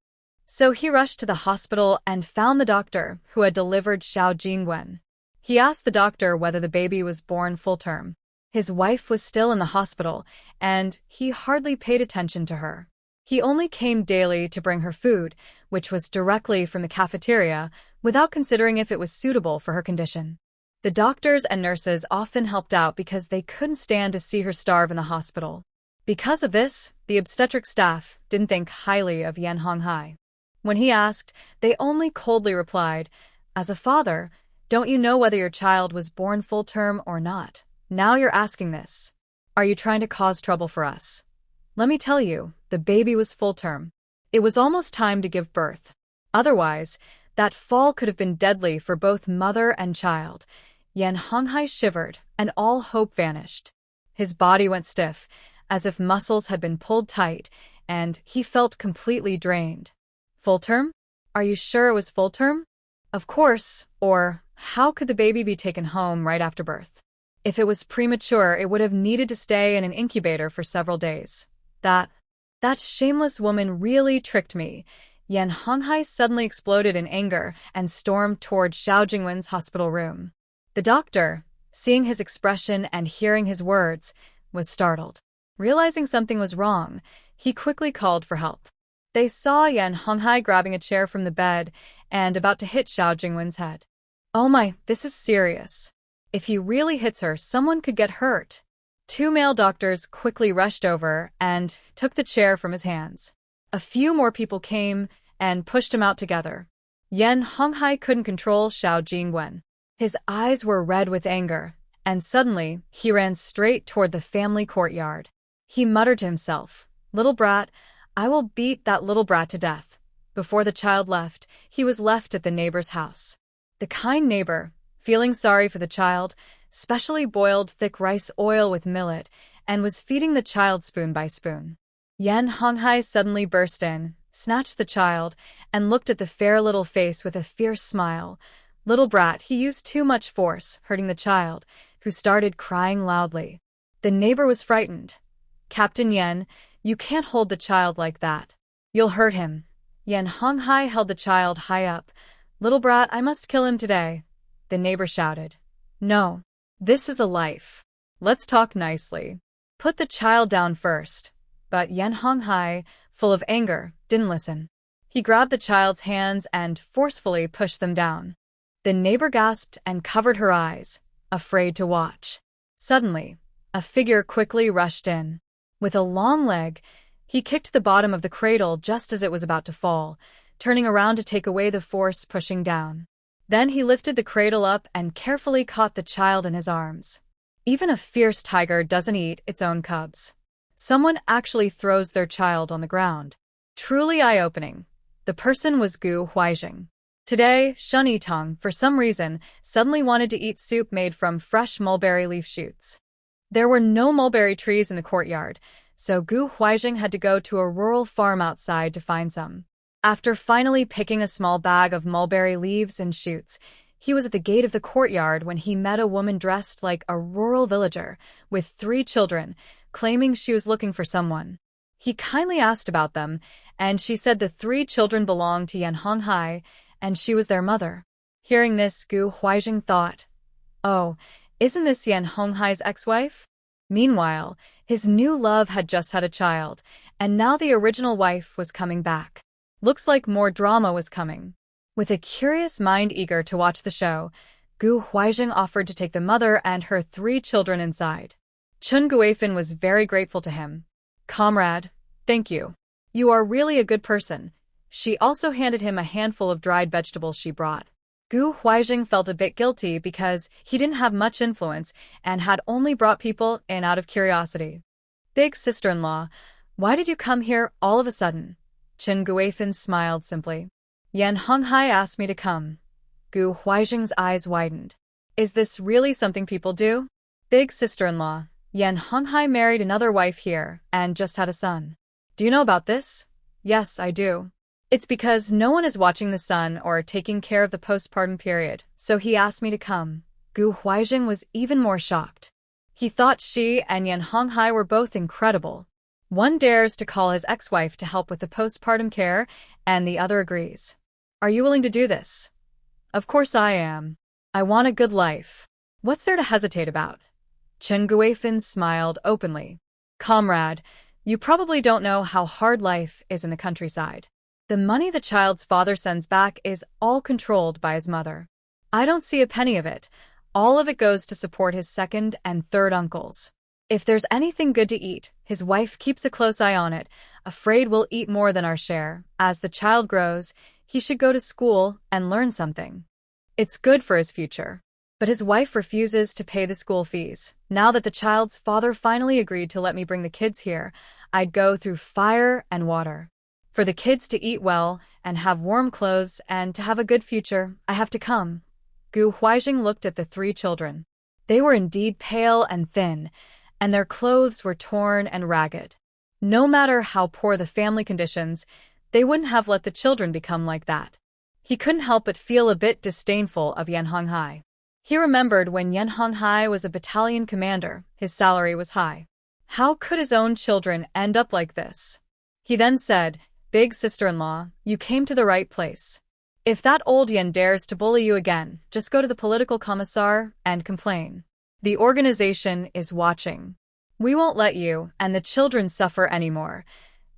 So he rushed to the hospital and found the doctor who had delivered Xiao Jingwen. He asked the doctor whether the baby was born full-term. His wife was still in the hospital, and he hardly paid attention to her. He only came daily to bring her food, which was directly from the cafeteria, without considering if it was suitable for her condition. The doctors and nurses often helped out because they couldn't stand to see her starve in the hospital. Because of this, the obstetric staff didn't think highly of Yan Honghai. When he asked, they only coldly replied, "As a father, don't you know whether your child was born full-term or not? Now you're asking this. Are you trying to cause trouble for us?" Let me tell you, the baby was full-term. It was almost time to give birth. Otherwise, that fall could have been deadly for both mother and child. Yan Honghai shivered, and all hope vanished. His body went stiff, as if muscles had been pulled tight, and he felt completely drained. Full-term? Are you sure it was full-term? Of course, or how could the baby be taken home right after birth? If it was premature, it would have needed to stay in an incubator for several days. That shameless woman really tricked me. Yan Honghai suddenly exploded in anger and stormed toward Xiao Jingwen's hospital room. The doctor, seeing his expression and hearing his words, was startled. Realizing something was wrong, he quickly called for help. They saw Yan Honghai grabbing a chair from the bed and about to hit Xiao Jingwen's head. Oh my, this is serious. If he really hits her, someone could get hurt. 2 male doctors quickly rushed over and took the chair from his hands. A few more people came and pushed him out together. Yan Honghai couldn't control Xiao Jingwen. His eyes were red with anger, and suddenly he ran straight toward the family courtyard. He muttered to himself, "Little brat, I will beat that little brat to death." Before the child left, he was left at the neighbor's house. The kind neighbor, feeling sorry for the child, specially boiled thick rice oil with millet and was feeding the child spoon by spoon. Yan Honghai suddenly burst in, snatched the child, and looked at the fair little face with a fierce smile. Little brat, he used too much force, hurting the child, who started crying loudly. The neighbor was frightened. "Captain Yan, you can't hold the child like that. You'll hurt him." Yan Honghai held the child high up. "Little brat, I must kill him today." The neighbor shouted. "No, this is a life. Let's talk nicely. Put the child down first." But Yan Honghai, full of anger, didn't listen. He grabbed the child's hands and forcefully pushed them down. The neighbor gasped and covered her eyes, afraid to watch. Suddenly, a figure quickly rushed in. With a long leg, he kicked the bottom of the cradle just as it was about to fall, turning around to take away the force pushing down. Then he lifted the cradle up and carefully caught the child in his arms. Even a fierce tiger doesn't eat its own cubs. Someone actually throws their child on the ground. Truly eye-opening. The person was Gu Huaijing. Today, Shen Yitong, for some reason, suddenly wanted to eat soup made from fresh mulberry leaf shoots. There were no mulberry trees in the courtyard, so Gu Huaijing had to go to a rural farm outside to find some. After finally picking a small bag of mulberry leaves and shoots, he was at the gate of the courtyard when he met a woman dressed like a rural villager, with 3 children, claiming she was looking for someone. He kindly asked about them, and she said the 3 children belonged to Yan Honghai, and she was their mother. Hearing this, Gu Huaijing thought, "Oh, isn't this Yan Honghai's ex-wife?" Meanwhile, his new love had just had a child, and now the original wife was coming back. Looks like more drama was coming. With a curious mind eager to watch the show, Gu Huaijing offered to take the mother and her 3 children inside. Chun Guifan was very grateful to him. "Comrade, thank you. You are really a good person." She also handed him a handful of dried vegetables she brought. Gu Huaijing felt a bit guilty because he didn't have much influence and had only brought people in out of curiosity. "Big sister-in-law, why did you come here all of a sudden?" Chun Guifan smiled simply. "Yan Honghai asked me to come." Gu Huaijing's eyes widened. "Is this really something people do?" "Big sister-in-law, Yan Honghai married another wife here and just had a son. Do you know about this?" "Yes, I do. It's because no one is watching the son or taking care of the postpartum period, so he asked me to come." Gu Huaijing was even more shocked. He thought she and Yan Honghai were both incredible. One dares to call his ex-wife to help with the postpartum care, and the other agrees. "Are you willing to do this?" "Of course I am. I want a good life. What's there to hesitate about?" Chun Guifan smiled openly. "Comrade, you probably don't know how hard life is in the countryside. The money the child's father sends back is all controlled by his mother. I don't see a penny of it. All of it goes to support his 2nd and 3rd uncles. If there's anything good to eat, his wife keeps a close eye on it, afraid we'll eat more than our share. As the child grows, he should go to school and learn something. It's good for his future." But his wife refuses to pay the school fees. "Now that the child's father finally agreed to let me bring the kids here, I'd go through fire and water. For the kids to eat well and have warm clothes and to have a good future, I have to come." Gu Huaijing looked at the 3 children. They were indeed pale and thin, and their clothes were torn and ragged. No matter how poor the family conditions, they wouldn't have let the children become like that. He couldn't help but feel a bit disdainful of Yan Honghai. He remembered when Yan Honghai was a battalion commander, his salary was high. How could his own children end up like this? He then said, "Big sister-in-law, you came to the right place. If that old Yan dares to bully you again, just go to the political commissar and complain. The organization is watching. We won't let you and the children suffer anymore."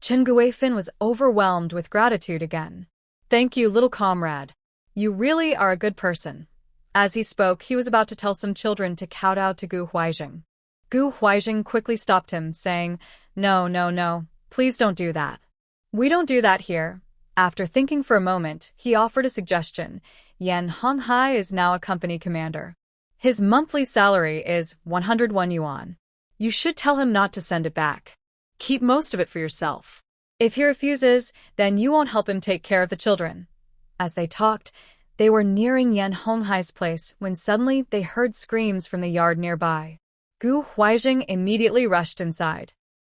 Chun Guifan was overwhelmed with gratitude again. "Thank you, little comrade. You really are a good person." As he spoke, he was about to tell some children to kowtow to Gu Huaijing. Gu Huaijing quickly stopped him, saying, No, please don't do that. We don't do that here." After thinking for a moment, he offered a suggestion. "Yan Honghai is now a company commander. His monthly salary is 101 yuan. You should tell him not to send it back. Keep most of it for yourself. If he refuses, then you won't help him take care of the children." As they talked, they were nearing Yan Honghai's place when suddenly they heard screams from the yard nearby. Gu Huaijing immediately rushed inside.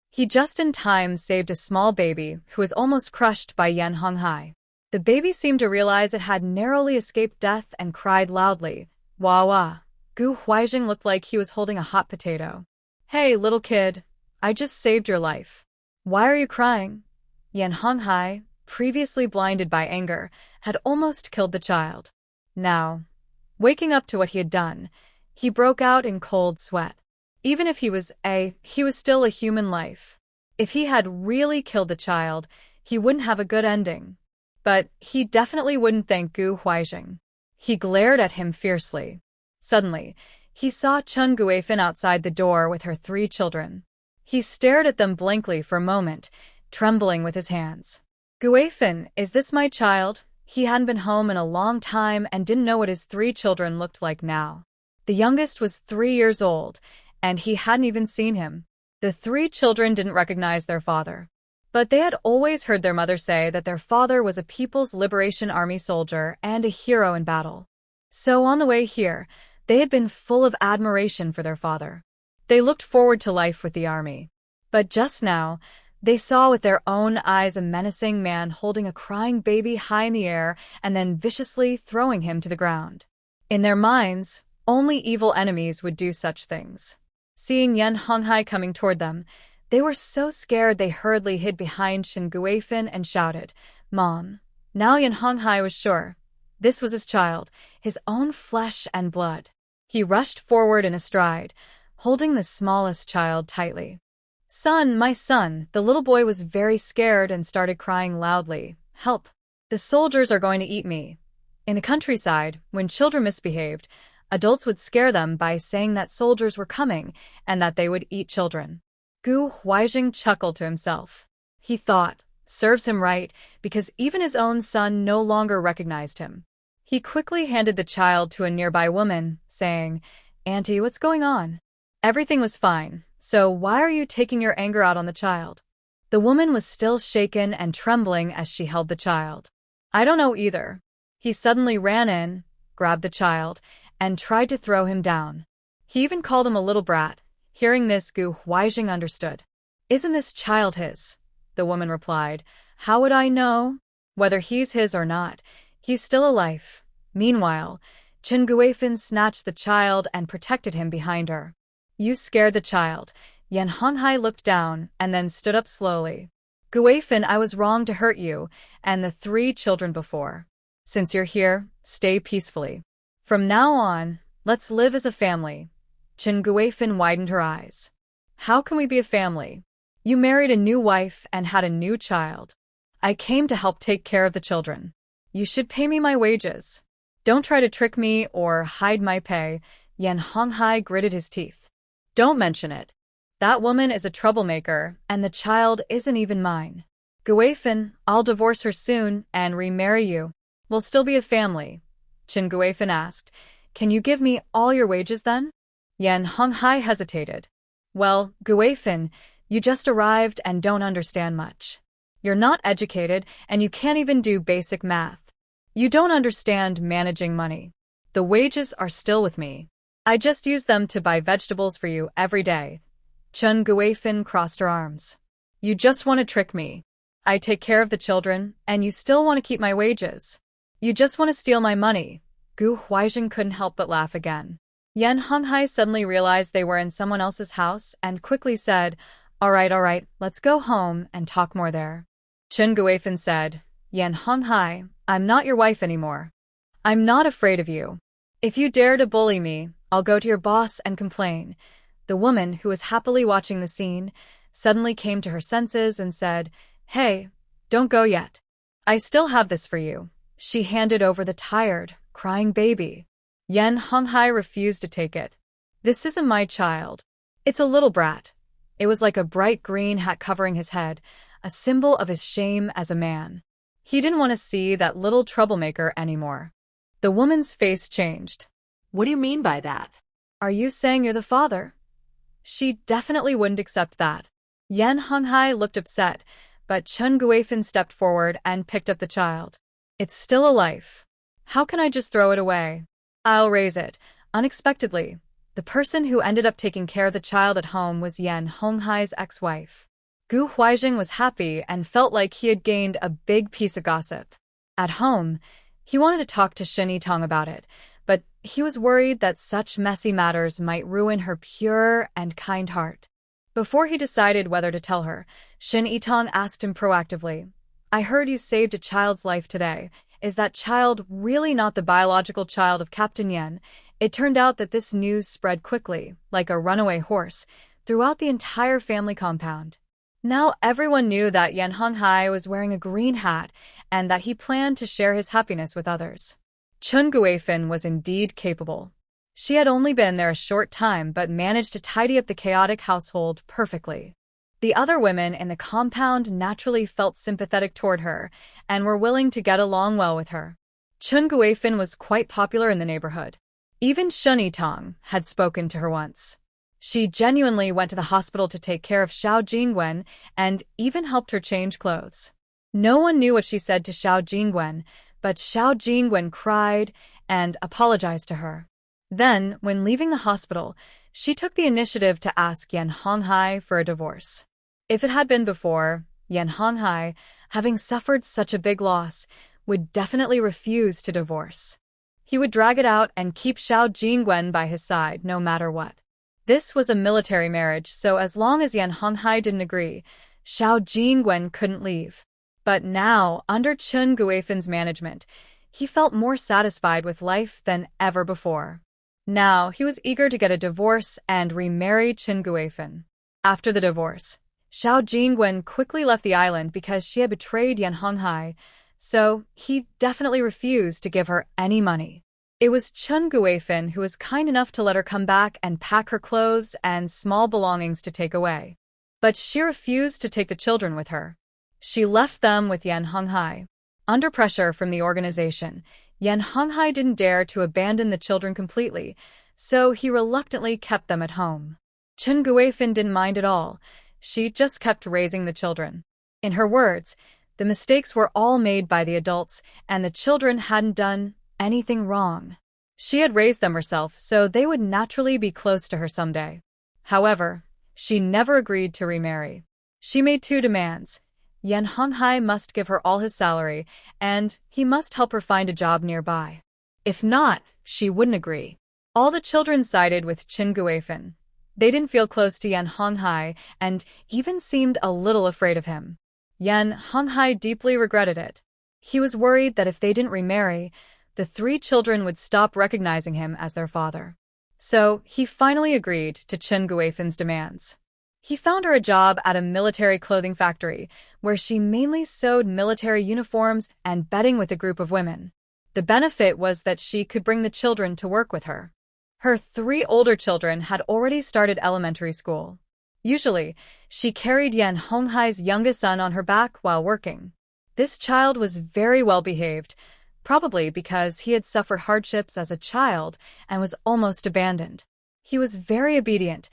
He just in time saved a small baby who was almost crushed by Yan Honghai. The baby seemed to realize it had narrowly escaped death and cried loudly, "Wah wah." Gu Huaijing looked like he was holding a hot potato. "Hey, little kid, I just saved your life. Why are you crying?" Yan Honghai, previously blinded by anger, had almost killed the child. Now, waking up to what he had done, he broke out in cold sweat. Even if he was still a human life. If he had really killed the child, he wouldn't have a good ending. But he definitely wouldn't thank Gu Huaijing. He glared at him fiercely. Suddenly, he saw Chun Guifan outside the door with her 3 children. He stared at them blankly for a moment, trembling with his hands. "Guifan, is this my child?" He hadn't been home in a long time and didn't know what his 3 children looked like now. The youngest was 3 years old, and he hadn't even seen him. The 3 children didn't recognize their father. But they had always heard their mother say that their father was a People's Liberation Army soldier and a hero in battle. So on the way here, they had been full of admiration for their father. They looked forward to life with the army. But just now, they saw with their own eyes a menacing man holding a crying baby high in the air and then viciously throwing him to the ground. In their minds, only evil enemies would do such things. Seeing Yan Honghai coming toward them, they were so scared they hurriedly hid behind Shin Guifin and shouted, "Mom!" Now Yan Honghai was sure. This was his child, his own flesh and blood. He rushed forward in a stride, holding the smallest child tightly. "Son, my son!" The little boy was very scared and started crying loudly. "Help! The soldiers are going to eat me." In the countryside, when children misbehaved, adults would scare them by saying that soldiers were coming and that they would eat children. Gu Huaijing chuckled to himself. He thought, serves him right, because even his own son no longer recognized him. He quickly handed the child to a nearby woman, saying, "Auntie, what's going on?" Everything was fine, so why are you taking your anger out on the child? The woman was still shaken and trembling as she held the child. "I don't know either." He suddenly ran in, grabbed the child, and tried to throw him down. He even called him a little brat. Hearing this, Gu Huaijing understood. "Isn't this child his?" The woman replied. "How would I know? Whether he's his or not, he's still alive." Meanwhile, Chen Guifin snatched the child and protected him behind her. "You scared the child." Yan Honghai looked down and then stood up slowly. "Guifin, I was wrong to hurt you and the 3 children before. Since you're here, stay peacefully. From now on, let's live as a family." Chen Guifin widened her eyes. "How can we be a family? You married a new wife and had a new child. I came to help take care of the children. You should pay me my wages. Don't try to trick me or hide my pay." Yan Honghai gritted his teeth. "Don't mention it. That woman is a troublemaker, and the child isn't even mine. Guifin, I'll divorce her soon and remarry you. We'll still be a family." Chen Guifin asked, "Can you give me all your wages then?" Yan Honghai hesitated. "Well, Guifin, you just arrived and don't understand much. You're not educated and you can't even do basic math. You don't understand managing money. The wages are still with me. I just use them to buy vegetables for you every day." Chen Guifin crossed her arms. "You just want to trick me. I take care of the children, and you still want to keep my wages. You just want to steal my money." Gu Huaijing couldn't help but laugh again. Yan Honghai suddenly realized they were in someone else's house and quickly said, all right, let's go home and talk more there." Chen Guifin said, "Yan Honghai, I'm not your wife anymore. I'm not afraid of you. If you dare to bully me, I'll go to your boss and complain." The woman, who was happily watching the scene, suddenly came to her senses and said, "Hey, don't go yet. I still have this for you." She handed over the tired, crying baby. Yan Honghai refused to take it. "This isn't my child. It's a little brat." It was like a bright green hat covering his head, a symbol of his shame as a man. He didn't want to see that little troublemaker anymore. The woman's face changed. What do you mean by that? "Are you saying you're the father?" She definitely wouldn't accept that. Yan Honghai looked upset, but Chen Guifin stepped forward and picked up the child. "It's still alive. How can I just throw it away? I'll raise it." Unexpectedly, the person who ended up taking care of the child at home was Yan Honghai's ex-wife. Gu Huaijing was happy and felt like he had gained a big piece of gossip. At home, he wanted to talk to Shin Yitong about it, but he was worried that such messy matters might ruin her pure and kind heart. Before he decided whether to tell her, Shin Yitong asked him proactively, "I heard you saved a child's life today. Is that child really not the biological child of Captain Yen?" It turned out that this news spread quickly, like a runaway horse, throughout the entire family compound. Now everyone knew that Yan Honghai was wearing a green hat and that he planned to share his happiness with others. Chen Guifin was indeed capable. She had only been there a short time but managed to tidy up the chaotic household perfectly. The other women in the compound naturally felt sympathetic toward her and were willing to get along well with her. Chen Guifin was quite popular in the neighborhood. Even Shin Yitong had spoken to her once. She genuinely went to the hospital to take care of Xiao Jingwen and even helped her change clothes. No one knew what she said to Xiao Jingwen, but Xiao Jingwen cried and apologized to her. Then, when leaving the hospital, she took the initiative to ask Yan Honghai for a divorce. If it had been before, Yan Honghai, having suffered such a big loss, would definitely refuse to divorce. He would drag it out and keep Xiao Jingwen by his side no matter what. This was a military marriage, so as long as Yan Honghai didn't agree, Xiao Jingwen couldn't leave. But now, under Chun Guifan's management, he felt more satisfied with life than ever before. Now, he was eager to get a divorce and remarry Chun Guifan. After the divorce, Xiao Jingwen quickly left the island because she had betrayed Yan Honghai, so he definitely refused to give her any money. It was Chun Guifan who was kind enough to let her come back and pack her clothes and small belongings to take away. But she refused to take the children with her. She left them with Yan Honghai. Under pressure from the organization, Yan Honghai didn't dare to abandon the children completely, so he reluctantly kept them at home. Chun Guifan didn't mind at all. She just kept raising the children. In her words, the mistakes were all made by the adults, and the children hadn't done anything wrong. She had raised them herself, so they would naturally be close to her someday. However, she never agreed to remarry. She made two demands. Yan Honghai must give her all his salary, and he must help her find a job nearby. If not, she wouldn't agree. All the children sided with Chun Guifan. They didn't feel close to Yan Honghai and even seemed a little afraid of him. Yan Honghai deeply regretted it. He was worried that if they didn't remarry, the three children would stop recognizing him as their father. So he finally agreed to Chun Guifan's demands. He found her a job at a military clothing factory, where she mainly sewed military uniforms and bedding with a group of women. The benefit was that she could bring the children to work with her. Her three older children had already started elementary school. Usually, she carried Yan Honghai's youngest son on her back while working. This child was very well behaved, probably because he had suffered hardships as a child and was almost abandoned. He was very obedient,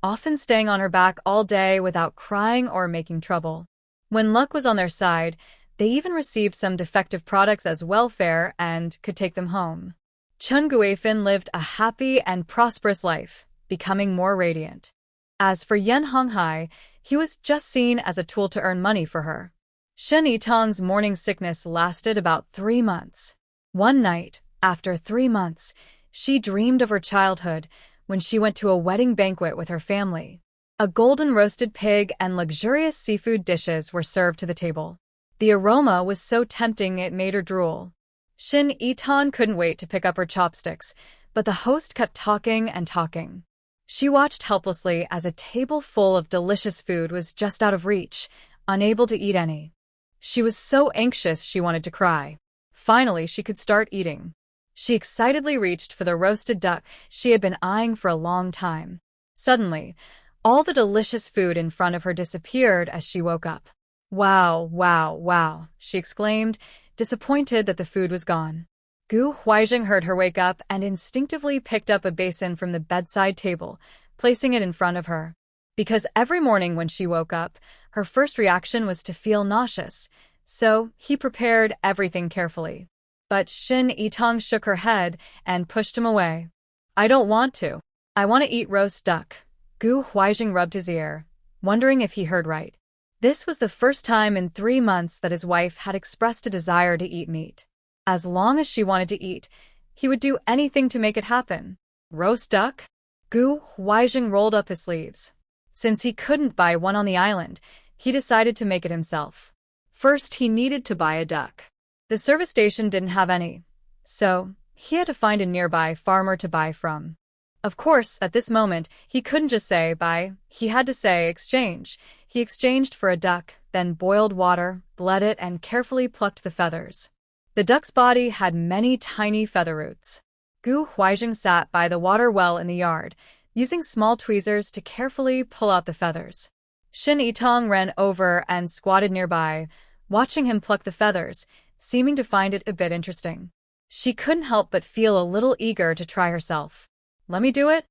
often staying on her back all day without crying or making trouble. When luck was on their side, they even received some defective products as welfare and could take them home. Chun Guifan lived a happy and prosperous life, becoming more radiant. As for Yan Honghai, he was just seen as a tool to earn money for her. Shen Yitang's morning sickness lasted about 3 months. One night, after 3 months, she dreamed of her childhood when she went to a wedding banquet with her family. A golden roasted pig and luxurious seafood dishes were served to the table. The aroma was so tempting it made her drool. Shin Yitang couldn't wait to pick up her chopsticks, but the host kept talking and talking. She watched helplessly as a table full of delicious food was just out of reach, unable to eat any. She was so anxious she wanted to cry. Finally, she could start eating. She excitedly reached for the roasted duck she had been eyeing for a long time. Suddenly, all the delicious food in front of her disappeared as she woke up. "Wow, wow, wow," she exclaimed, disappointed that the food was gone. Gu Huizheng heard her wake up and instinctively picked up a basin from the bedside table, placing it in front of her. Because every morning when she woke up, her first reaction was to feel nauseous, so he prepared everything carefully. But Shin Yitang shook her head and pushed him away. "I don't want to. I want to eat roast duck." Gu Huizheng rubbed his ear, wondering if he heard right. This was the first time in 3 months that his wife had expressed a desire to eat meat. As long as she wanted to eat, he would do anything to make it happen. Roast duck? Gu Huizheng rolled up his sleeves. Since he couldn't buy one on the island, he decided to make it himself. First, he needed to buy a duck. The service station didn't have any, so he had to find a nearby farmer to buy from. Of course, at this moment, he couldn't just say buy, he had to say exchange. He exchanged for a duck, then boiled water, bled it, and carefully plucked the feathers. The duck's body had many tiny feather roots. Gu Huizheng sat by the water well in the yard, using small tweezers to carefully pull out the feathers. Shin Yitang ran over and squatted nearby, watching him pluck the feathers, seeming to find it a bit interesting. She couldn't help but feel a little eager to try herself. "Let me do it?"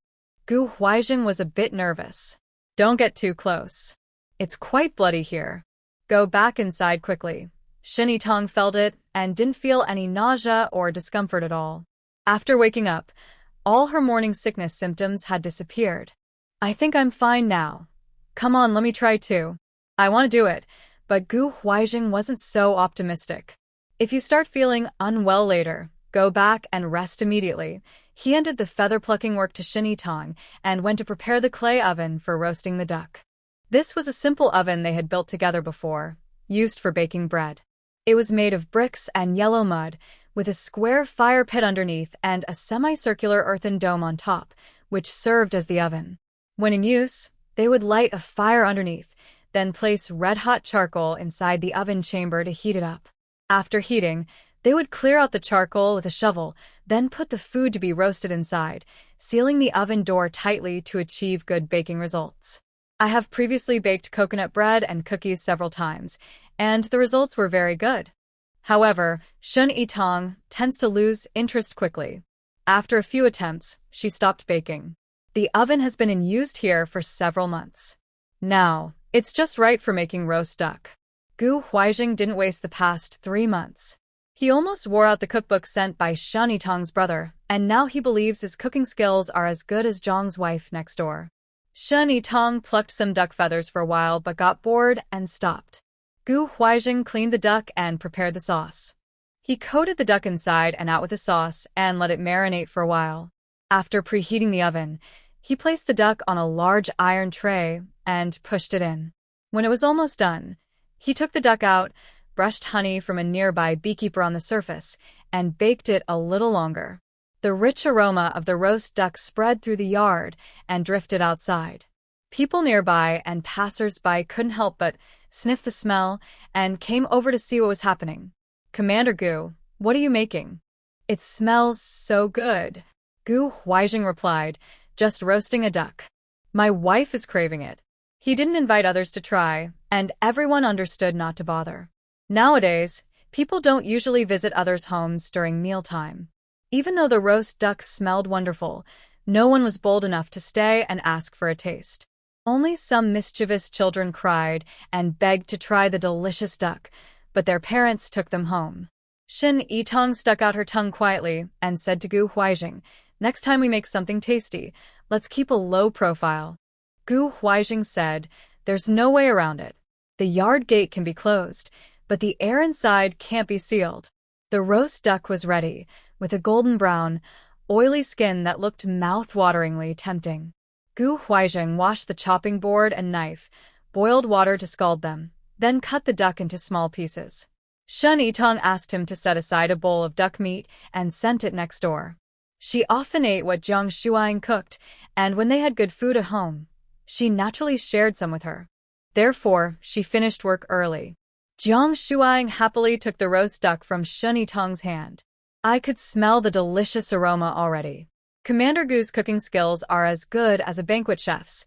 Gu Huizheng was a bit nervous. "Don't get too close. It's quite bloody here. Go back inside quickly." Shin Yitang felt it and didn't feel any nausea or discomfort at all. After waking up, all her morning sickness symptoms had disappeared. "I think I'm fine now. Come on, let me try too. I want to do it." But Gu Huizheng wasn't so optimistic. "If you start feeling unwell later, go back and rest immediately," He ended the feather-plucking work to Shinitong and went to prepare the clay oven for roasting the duck. This was a simple oven they had built together before, used for baking bread. It was made of bricks and yellow mud, with a square fire pit underneath and a semicircular earthen dome on top, which served as the oven. When in use, they would light a fire underneath, then place red-hot charcoal inside the oven chamber to heat it up. After heating, they would clear out the charcoal with a shovel, then put the food to be roasted inside, sealing the oven door tightly to achieve good baking results. I have previously baked coconut bread and cookies several times, and the results were very good. However, Shun Yitong tends to lose interest quickly. After a few attempts, she stopped baking. The oven has been in use here for several months. Now, it's just right for making roast duck. Gu Huaijing didn't waste the past 3 months. He almost wore out the cookbook sent by Shun Yitong's brother, and now he believes his cooking skills are as good as Zhang's wife next door. Shun Yitong plucked some duck feathers for a while but got bored and stopped. Gu Huaijing cleaned the duck and prepared the sauce. He coated the duck inside and out with the sauce and let it marinate for a while. After preheating the oven, he placed the duck on a large iron tray and pushed it in. When it was almost done, he took the duck out, brushed honey from a nearby beekeeper on the surface, and baked it a little longer. The rich aroma of the roast duck spread through the yard and drifted outside. People nearby and passers-by couldn't help but sniff the smell and came over to see what was happening. "Commander Gu, what are you making?" "It smells so good," Gu Huaijing replied, "just roasting a duck. My wife is craving it." He didn't invite others to try, and everyone understood not to bother. Nowadays, people don't usually visit others' homes during mealtime. Even though the roast duck smelled wonderful, no one was bold enough to stay and ask for a taste. Only some mischievous children cried and begged to try the delicious duck, but their parents took them home. Shin Yitong stuck out her tongue quietly and said to Gu Huaijing, "Next time we make something tasty, let's keep a low profile." Gu Huaijing said, "There's no way around it. The yard gate can be closed, but the air inside can't be sealed." The roast duck was ready, with a golden brown, oily skin that looked mouth-wateringly tempting. Gu Huaijing washed the chopping board and knife, boiled water to scald them, then cut the duck into small pieces. Shun Yitong asked him to set aside a bowl of duck meat and sent it next door. She often ate what Jiang Shuang cooked, and when they had good food at home, she naturally shared some with her. Therefore, she finished work early. Jiang Shuang happily took the roast duck from Shun Yitong's hand. I could smell the delicious aroma already. Commander Gu's cooking skills are as good as a banquet chef's.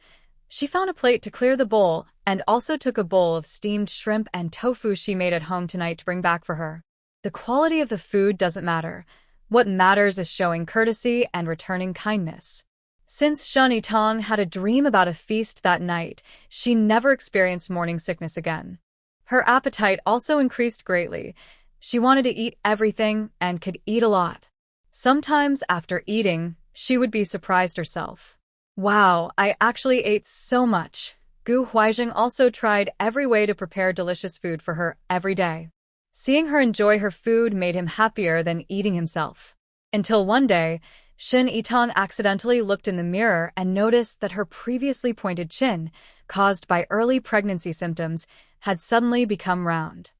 She found a plate to clear the bowl and also took a bowl of steamed shrimp and tofu she made at home tonight to bring back for her. The quality of the food doesn't matter. What matters is showing courtesy and returning kindness. Since Shun Yitong had a dream about a feast that night, she never experienced morning sickness again. Her appetite also increased greatly. She wanted to eat everything and could eat a lot. Sometimes after eating, she would be surprised herself. "Wow, I actually ate so much." Gu Huaijing also tried every way to prepare delicious food for her every day. Seeing her enjoy her food made him happier than eating himself. Until one day, Shin Yitong accidentally looked in the mirror and noticed that her previously pointed chin, caused by early pregnancy symptoms, had suddenly become round.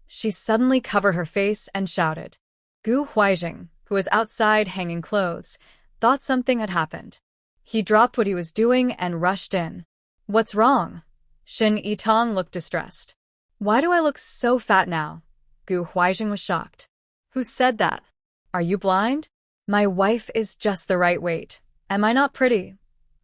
She suddenly covered her face and shouted. Gu Huaijing, who was outside hanging clothes, thought something had happened. He dropped what he was doing and rushed in. "What's wrong?" Shin Yitong looked distressed. "Why do I look so fat now?" Gu Huaijing was shocked. "Who said that? Are you blind?" "My wife is just the right weight. Am I not pretty?"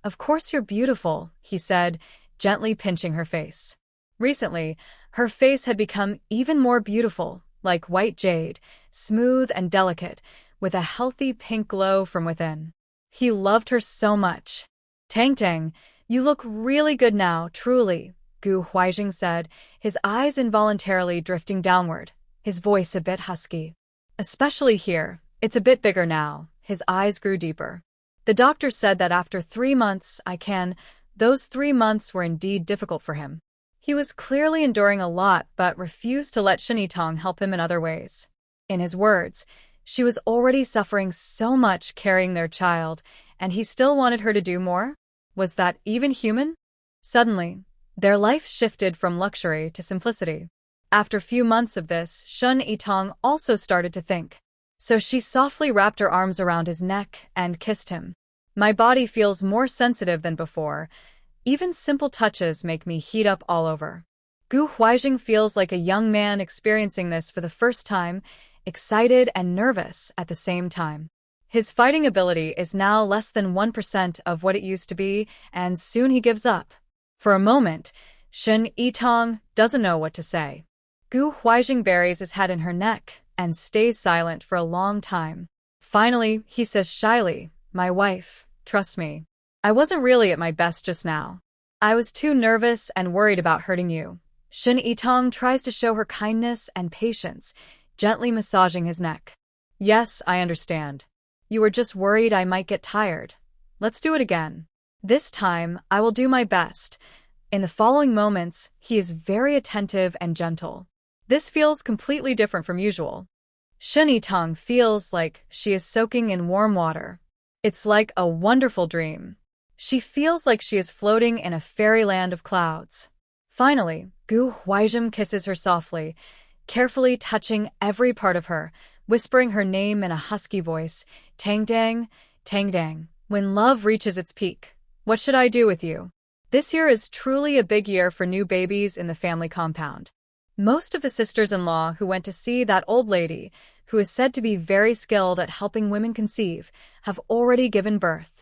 "Of course you're beautiful," he said, gently pinching her face. Recently, her face had become even more beautiful, like white jade, smooth and delicate, with a healthy pink glow from within. He loved her so much. "Tang Tang, you look really good now, truly," Gu Huaijing said, his eyes involuntarily drifting downward, his voice a bit husky. "Especially here, it's a bit bigger now." His eyes grew deeper. "The doctor said that after 3 months I can." Those 3 months were indeed difficult for him. He was clearly enduring a lot but refused to let Shin Yitong help him in other ways. In his words, She was already suffering so much carrying their child, and he still wanted her to do more? Was that even human? Suddenly, their life shifted from luxury to simplicity. After a few months of this, Shun Yitong also started to think. So she softly wrapped her arms around his neck and kissed him. My body feels more sensitive than before. Even simple touches make me heat up all over. Gu Huizheng feels like a young man experiencing this for the first time, excited and nervous at the same time. His fighting ability is now less than 1% of what it used to be, and soon he gives up. For a moment, Shun Yitong doesn't know what to say. Gu Huizheng buries his head in her neck and stays silent for a long time. Finally, he says shyly, "My wife, trust me. I wasn't really at my best just now. I was too nervous and worried about hurting you." Shun Yitong tries to show her kindness and patience, gently massaging his neck. "Yes, I understand. You were just worried I might get tired. Let's do it again. This time, I will do my best." In the following moments, he is very attentive and gentle. This feels completely different from usual. Shun Yitong feels like she is soaking in warm water. It's like a wonderful dream. She feels like she is floating in a fairyland of clouds. Finally, Gu Huizheng kisses her softly, carefully touching every part of her, whispering her name in a husky voice, "Tang Dang, Tang Dang." When love reaches its peak, what should I do with you? This year is truly a big year for new babies in the family compound. Most of the sisters-in-law who went to see that old lady, who is said to be very skilled at helping women conceive, have already given birth.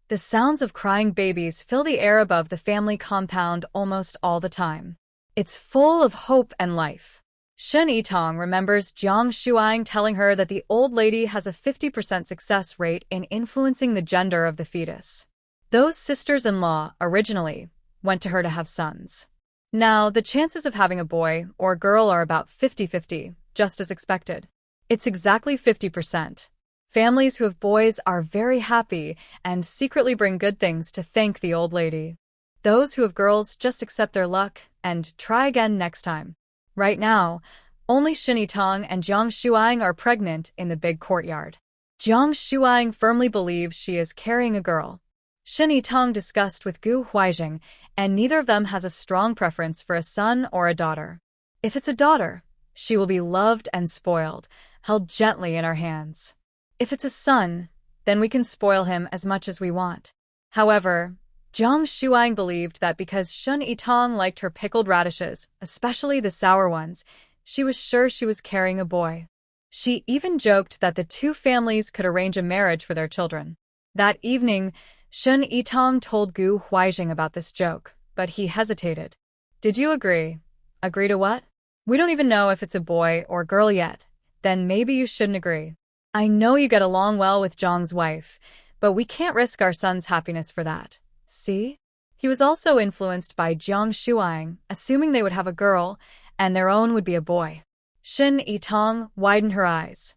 The sounds of crying babies fill the air above the family compound almost all the time. It's full of hope and life. Shun Yitong remembers Jiang Shuang telling her that the old lady has a 50% success rate in influencing the gender of the fetus. Those sisters-in-law originally went to her to have sons. Now, the chances of having a boy or girl are about 50-50, just as expected. It's exactly 50%. Families who have boys are very happy and secretly bring good things to thank the old lady. Those who have girls just accept their luck and try again next time. Right now, only Shun Yitong and Jiang Shuang are pregnant in the big courtyard. Jiang Shuang firmly believes she is carrying a girl. Shun Yitong discussed with Gu Huizheng, and neither of them has a strong preference for a son or a daughter. If it's a daughter, she will be loved and spoiled, held gently in our hands. If it's a son, then we can spoil him as much as we want. However, Jiang Shuang believed that because Shun Yitong liked her pickled radishes, especially the sour ones, she was sure she was carrying a boy. She even joked that the two families could arrange a marriage for their children. That evening, Shun Yitong told Gu Huizheng about this joke, but he hesitated. "Did you agree?" "Agree to what?" "We don't even know if it's a boy or girl yet. Then maybe you shouldn't agree. I know you get along well with Zhang's wife, but we can't risk our son's happiness for that. See?" He was also influenced by Jiang Shuang, assuming they would have a girl, and their own would be a boy. Shun Yitong widened her eyes.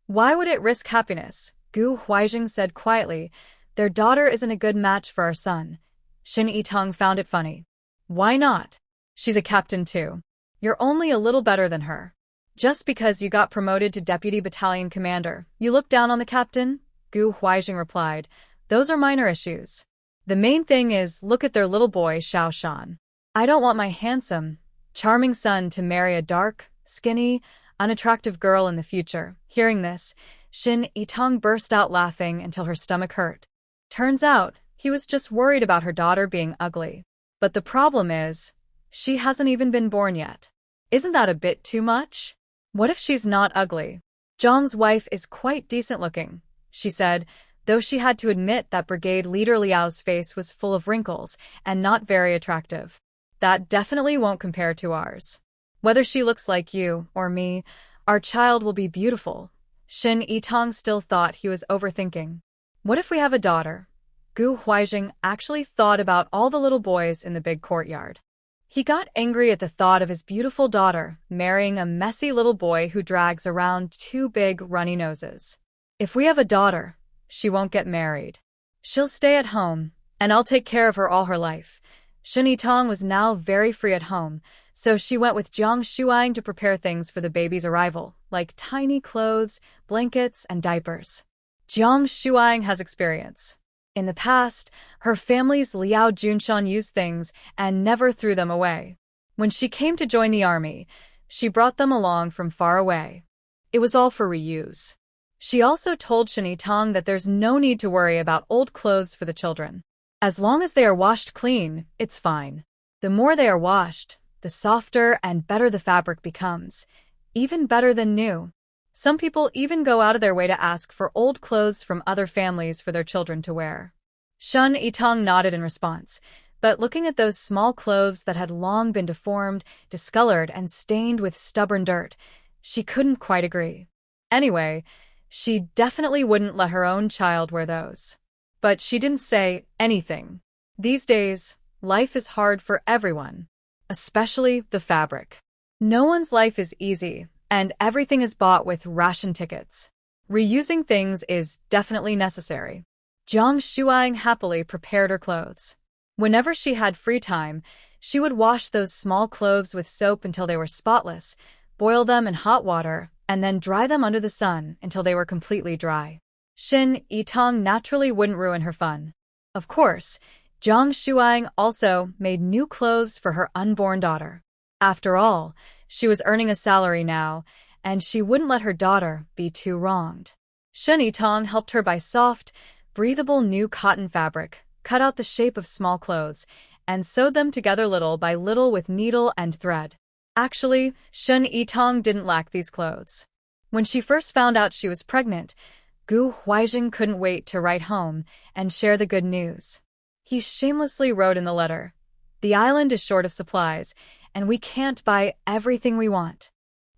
"Why would it risk happiness?" Gu Huizheng said quietly. "Their daughter isn't a good match for our son." Shun Yitong found it funny. "Why not? She's a captain too. You're only a little better than her. Just because you got promoted to deputy battalion commander, you look down on the captain?" Gu Huizheng replied. "Those are minor issues. The main thing is look at their little boy Xiao Shan. I don't want my handsome, charming son to marry a dark, skinny, unattractive girl in the future." Hearing this, Shun Yitong burst out laughing until her stomach hurt. Turns out, he was just worried about her daughter being ugly. But the problem is, she hasn't even been born yet. Isn't that a bit too much? What if she's not ugly? Zhang's wife is quite decent looking, she said, though she had to admit that Brigade Leader Liao's face was full of wrinkles and not very attractive. That definitely won't compare to ours. Whether she looks like you or me, our child will be beautiful. Shun Yitong still thought he was overthinking. What if we have a daughter? Gu Huizheng actually thought about all the little boys in the big courtyard. He got angry at the thought of his beautiful daughter marrying a messy little boy who drags around two big runny noses. If we have a daughter, she won't get married. She'll stay at home, and I'll take care of her all her life. Shini Tong was now very free at home, so she went with Jiang Shuang to prepare things for the baby's arrival, like tiny clothes, blankets, and diapers. Jiang Shuang has experience. In the past, her family's Liao Junshan used things and never threw them away. When she came to join the army, she brought them along from far away. It was all for reuse. She also told Shini Tong that there's no need to worry about old clothes for the children. As long as they are washed clean, it's fine. The more they are washed, the softer and better the fabric becomes, even better than new. Some people even go out of their way to ask for old clothes from other families for their children to wear. Shun Yitong nodded in response, but looking at those small clothes that had long been deformed, discolored, and stained with stubborn dirt, she couldn't quite agree. Anyway, she definitely wouldn't let her own child wear those. But she didn't say anything. These days, life is hard for everyone, especially the fabric. No one's life is easy, and everything is bought with ration tickets. Reusing things is definitely necessary. Jiang Shuang happily prepared her clothes. Whenever she had free time, she would wash those small clothes with soap until they were spotless, boil them in hot water, and then dry them under the sun until they were completely dry. Shin Yitong naturally wouldn't ruin her fun. Of course, Jiang Shuang also made new clothes for her unborn daughter. After all, she was earning a salary now, and she wouldn't let her daughter be too wronged. Shin Yitong helped her buy soft, breathable new cotton fabric, cut out the shape of small clothes, and sewed them together little by little with needle and thread. Actually, Shun Yitong didn't lack these clothes. When she first found out she was pregnant, Gu Huaijing couldn't wait to write home and share the good news. He shamelessly wrote in the letter, "The island is short of supplies, and we can't buy everything we want.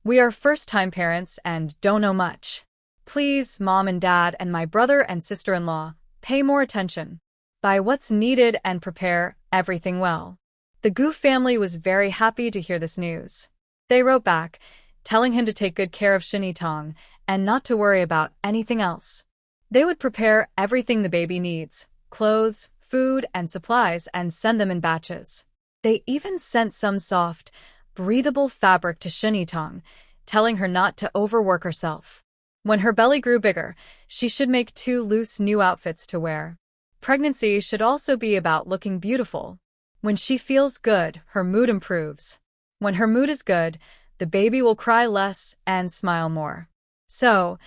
We are first-time parents and don't know much. Please, Mom and Dad and my brother and sister-in-law, pay more attention. Buy what's needed and prepare everything well." The Gu family was very happy to hear this news. They wrote back, telling him to take good care of Shin Yitong and not to worry about anything else. They would prepare everything the baby needs, clothes, food, and supplies, and send them in batches. They even sent some soft, breathable fabric to Shin Yitong, telling her not to overwork herself. When her belly grew bigger, she should make 2 loose new outfits to wear. Pregnancy should also be about looking beautiful. When she feels good, her mood improves. When her mood is good, the baby will cry less and smile more. So,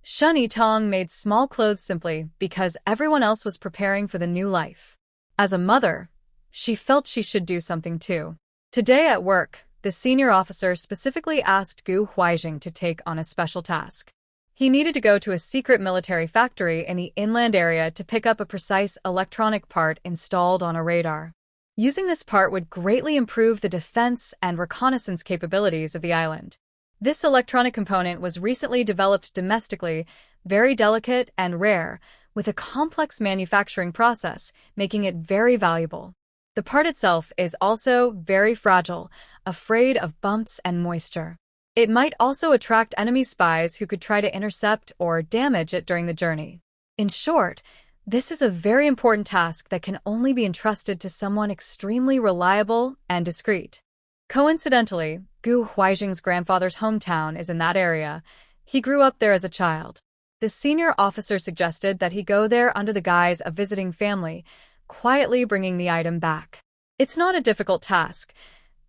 Shun Yitong made small clothes simply because everyone else was preparing for the new life. As a mother, she felt she should do something too. Today at work, the senior officer specifically asked Gu Huaijing to take on a special task. He needed to go to a secret military factory in the inland area to pick up a precise electronic part installed on a radar. Using this part would greatly improve the defense and reconnaissance capabilities of the island. This electronic component was recently developed domestically, very delicate and rare, with a complex manufacturing process, making it very valuable. The part itself is also very fragile, afraid of bumps and moisture. It might also attract enemy spies who could try to intercept or damage it during the journey. In short, this is a very important task that can only be entrusted to someone extremely reliable and discreet. Coincidentally, Gu Huaijing's grandfather's hometown is in that area. He grew up there as a child. The senior officer suggested that he go there under the guise of visiting family, quietly bringing the item back. It's not a difficult task.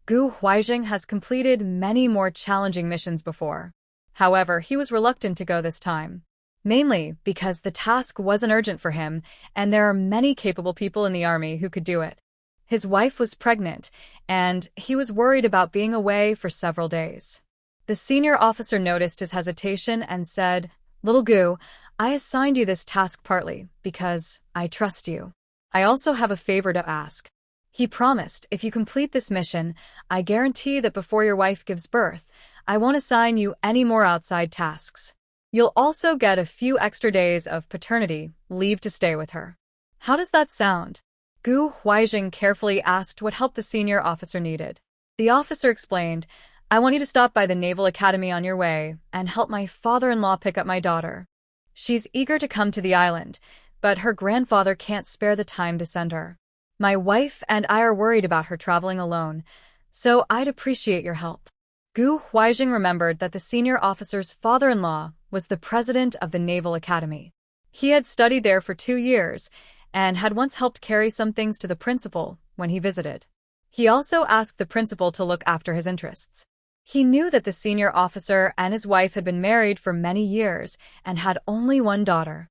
Gu Huaijing has completed many more challenging missions before. However, he was reluctant to go this time. Mainly because the task wasn't urgent for him, and there are many capable people in the army who could do it. His wife was pregnant, and he was worried about being away for several days. The senior officer noticed his hesitation and said, "Little Gu, I assigned you this task partly because I trust you. I also have a favor to ask." He promised, "If you complete this mission, I guarantee that before your wife gives birth, I won't assign you any more outside tasks. You'll also get a few extra days of paternity leave to stay with her." How does that sound? Gu Huaijing carefully asked what help the senior officer needed. The officer explained, "I want you to stop by the Naval Academy on your way and help my father-in-law pick up my daughter. She's eager to come to the island, but her grandfather can't spare the time to send her. My wife and I are worried about her traveling alone, so I'd appreciate your help. Gu Huaijing remembered that the senior officer's father-in-law was the president of the Naval Academy. He had studied there for 2 years and had once helped carry some things to the principal when he visited. He also asked the principal to look after his interests. He knew that the senior officer and his wife had been married for many years and had only one daughter.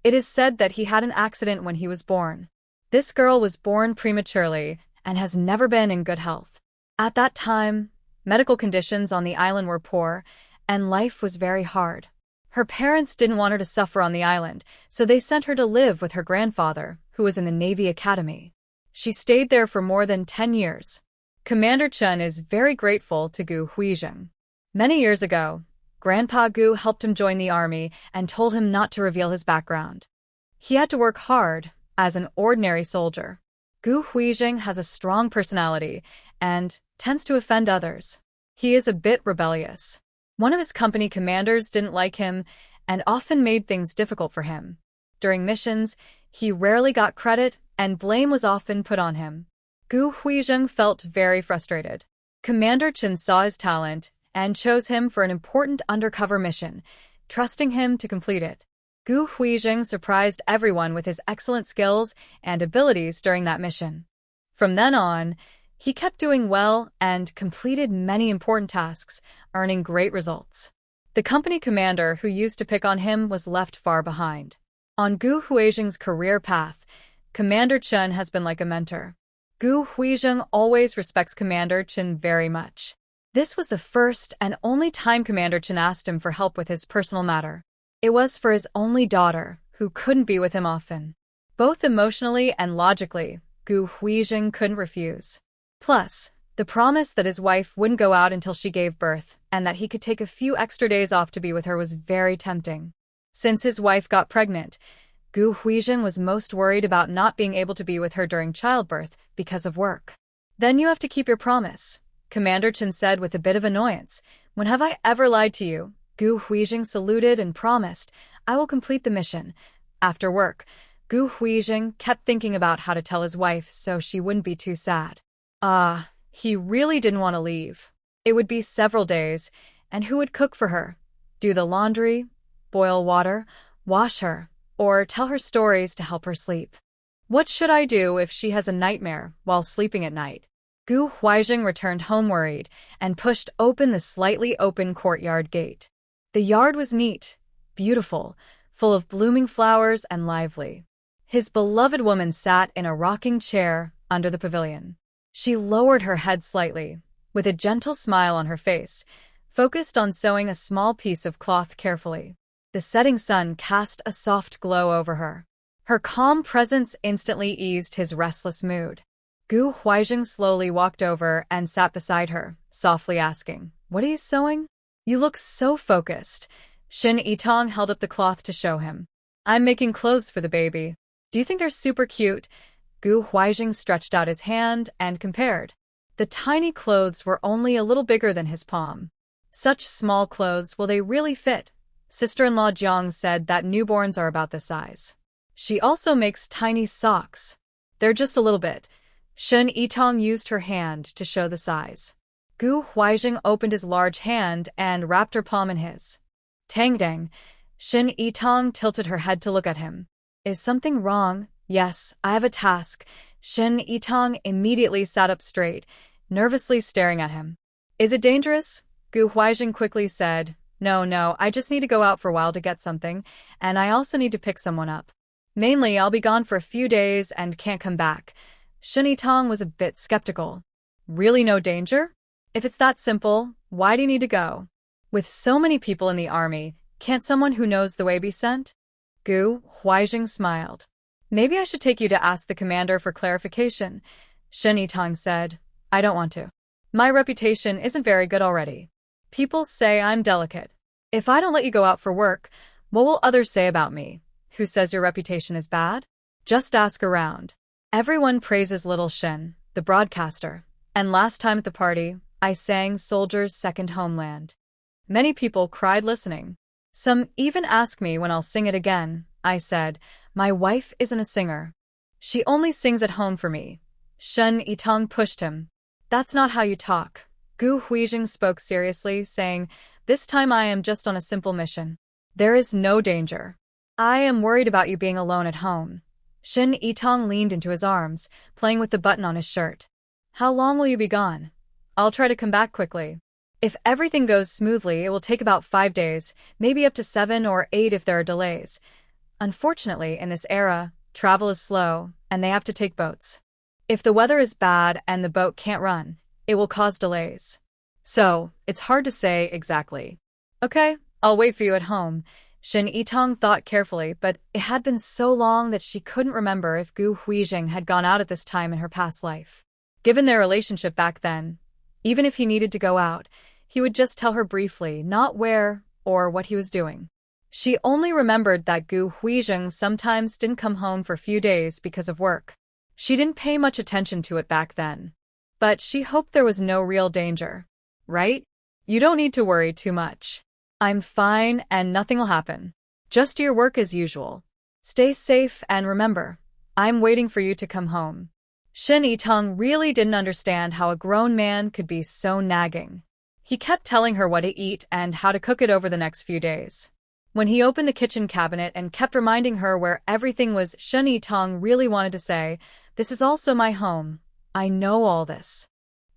It is said that he had an accident when he was born. This girl was born prematurely and has never been in good health. At that time, medical conditions on the island were poor, and life was very hard. Her parents didn't want her to suffer on the island, so they sent her to live with her grandfather, who was in the Navy Academy. She stayed there for more than 10 years. Commander Chen is very grateful to Gu Huizheng. Many years ago, Grandpa Gu helped him join the army and told him not to reveal his background. He had to work hard as an ordinary soldier. Gu Huizheng has a strong personality and tends to offend others. He is a bit rebellious. One of his company commanders didn't like him and often made things difficult for him. During missions, he rarely got credit and blame was often put on him. Gu Huizheng felt very frustrated. Commander Chen saw his talent and chose him for an important undercover mission, trusting him to complete it. Gu Huizheng surprised everyone with his excellent skills and abilities during that mission. From then on, he kept doing well and completed many important tasks, earning great results. The company commander who used to pick on him was left far behind. On Gu Huizheng's career path, Commander Chen has been like a mentor. Gu Huizheng always respects Commander Chen very much. This was the first and only time Commander Chen asked him for help with his personal matter. It was for his only daughter, who couldn't be with him often. Both emotionally and logically, Gu Huizheng couldn't refuse. Plus, the promise that his wife wouldn't go out until she gave birth and that he could take a few extra days off to be with her was very tempting. Since his wife got pregnant, Gu Huizheng was most worried about not being able to be with her during childbirth because of work. Then you have to keep your promise, Commander Chen said with a bit of annoyance. When have I ever lied to you? Gu Huizheng saluted and promised, I will complete the mission. After work, Gu Huizheng kept thinking about how to tell his wife so she wouldn't be too sad. He really didn't want to leave. It would be several days, and who would cook for her? Do the laundry, boil water, wash her, or tell her stories to help her sleep? What should I do if she has a nightmare while sleeping at night? Gu Huizheng returned home worried and pushed open the slightly open courtyard gate. The yard was neat, beautiful, full of blooming flowers and lively. His beloved woman sat in a rocking chair under the pavilion. She lowered her head slightly, with a gentle smile on her face, focused on sewing a small piece of cloth carefully. The setting sun cast a soft glow over her. Her calm presence instantly eased his restless mood. Gu Huizheng slowly walked over and sat beside her, softly asking, What are you sewing? You look so focused. Shin Yitong held up the cloth to show him. I'm making clothes for the baby. Do you think they're super cute? Gu Huizheng stretched out his hand and compared. The tiny clothes were only a little bigger than his palm. Such small clothes, will they really fit? Sister-in-law Jiang said that newborns are about this size. She also makes tiny socks. They're just a little bit. Shin Yitong used her hand to show the size. Gu Huizheng opened his large hand and wrapped her palm in his. Tangdang. Shin Yitong tilted her head to look at him. Is something wrong? Yes, I have a task. Shin Yitong immediately sat up straight, nervously staring at him. Is it dangerous? Gu Huizheng quickly said, No, I just need to go out for a while to get something, and I also need to pick someone up. Mainly, I'll be gone for a few days and can't come back. Shin Yitong was a bit skeptical. Really no danger? If it's that simple, why do you need to go? With so many people in the army, can't someone who knows the way be sent? Gu Huizheng smiled. Maybe I should take you to ask the commander for clarification, Shin Yitong said. I don't want to. My reputation isn't very good already. People say I'm delicate. If I don't let you go out for work, what will others say about me? Who says your reputation is bad? Just ask around. Everyone praises little Shin, the broadcaster. And last time at the party, I sang Soldier's Second Homeland. Many people cried listening. Some even ask me when I'll sing it again. I said, my wife isn't a singer. She only sings at home for me. Shen Yitong pushed him. That's not how you talk. Gu Huizheng spoke seriously, saying, this time I am just on a simple mission. There is no danger. I am worried about you being alone at home. Shen Yitong leaned into his arms, playing with the button on his shirt. How long will you be gone? I'll try to come back quickly. If everything goes smoothly, it will take about 5 days, maybe up to 7 or 8 if there are delays. Unfortunately, in this era, travel is slow, and they have to take boats. If the weather is bad and the boat can't run, it will cause delays. So, it's hard to say exactly. Okay, I'll wait for you at home. Shen Yitong thought carefully, but it had been so long that she couldn't remember if Gu Huizheng had gone out at this time in her past life. Given their relationship back then, even if he needed to go out, he would just tell her briefly, not where or what he was doing. She only remembered that Gu Huizheng sometimes didn't come home for a few days because of work. She didn't pay much attention to it back then. But she hoped there was no real danger. Right? You don't need to worry too much. I'm fine and nothing will happen. Just do your work as usual. Stay safe and remember, I'm waiting for you to come home. Shen Yitong really didn't understand how a grown man could be so nagging. He kept telling her what to eat and how to cook it over the next few days. When he opened the kitchen cabinet and kept reminding her where everything was, Shen Yitong really wanted to say, this is also my home. I know all this.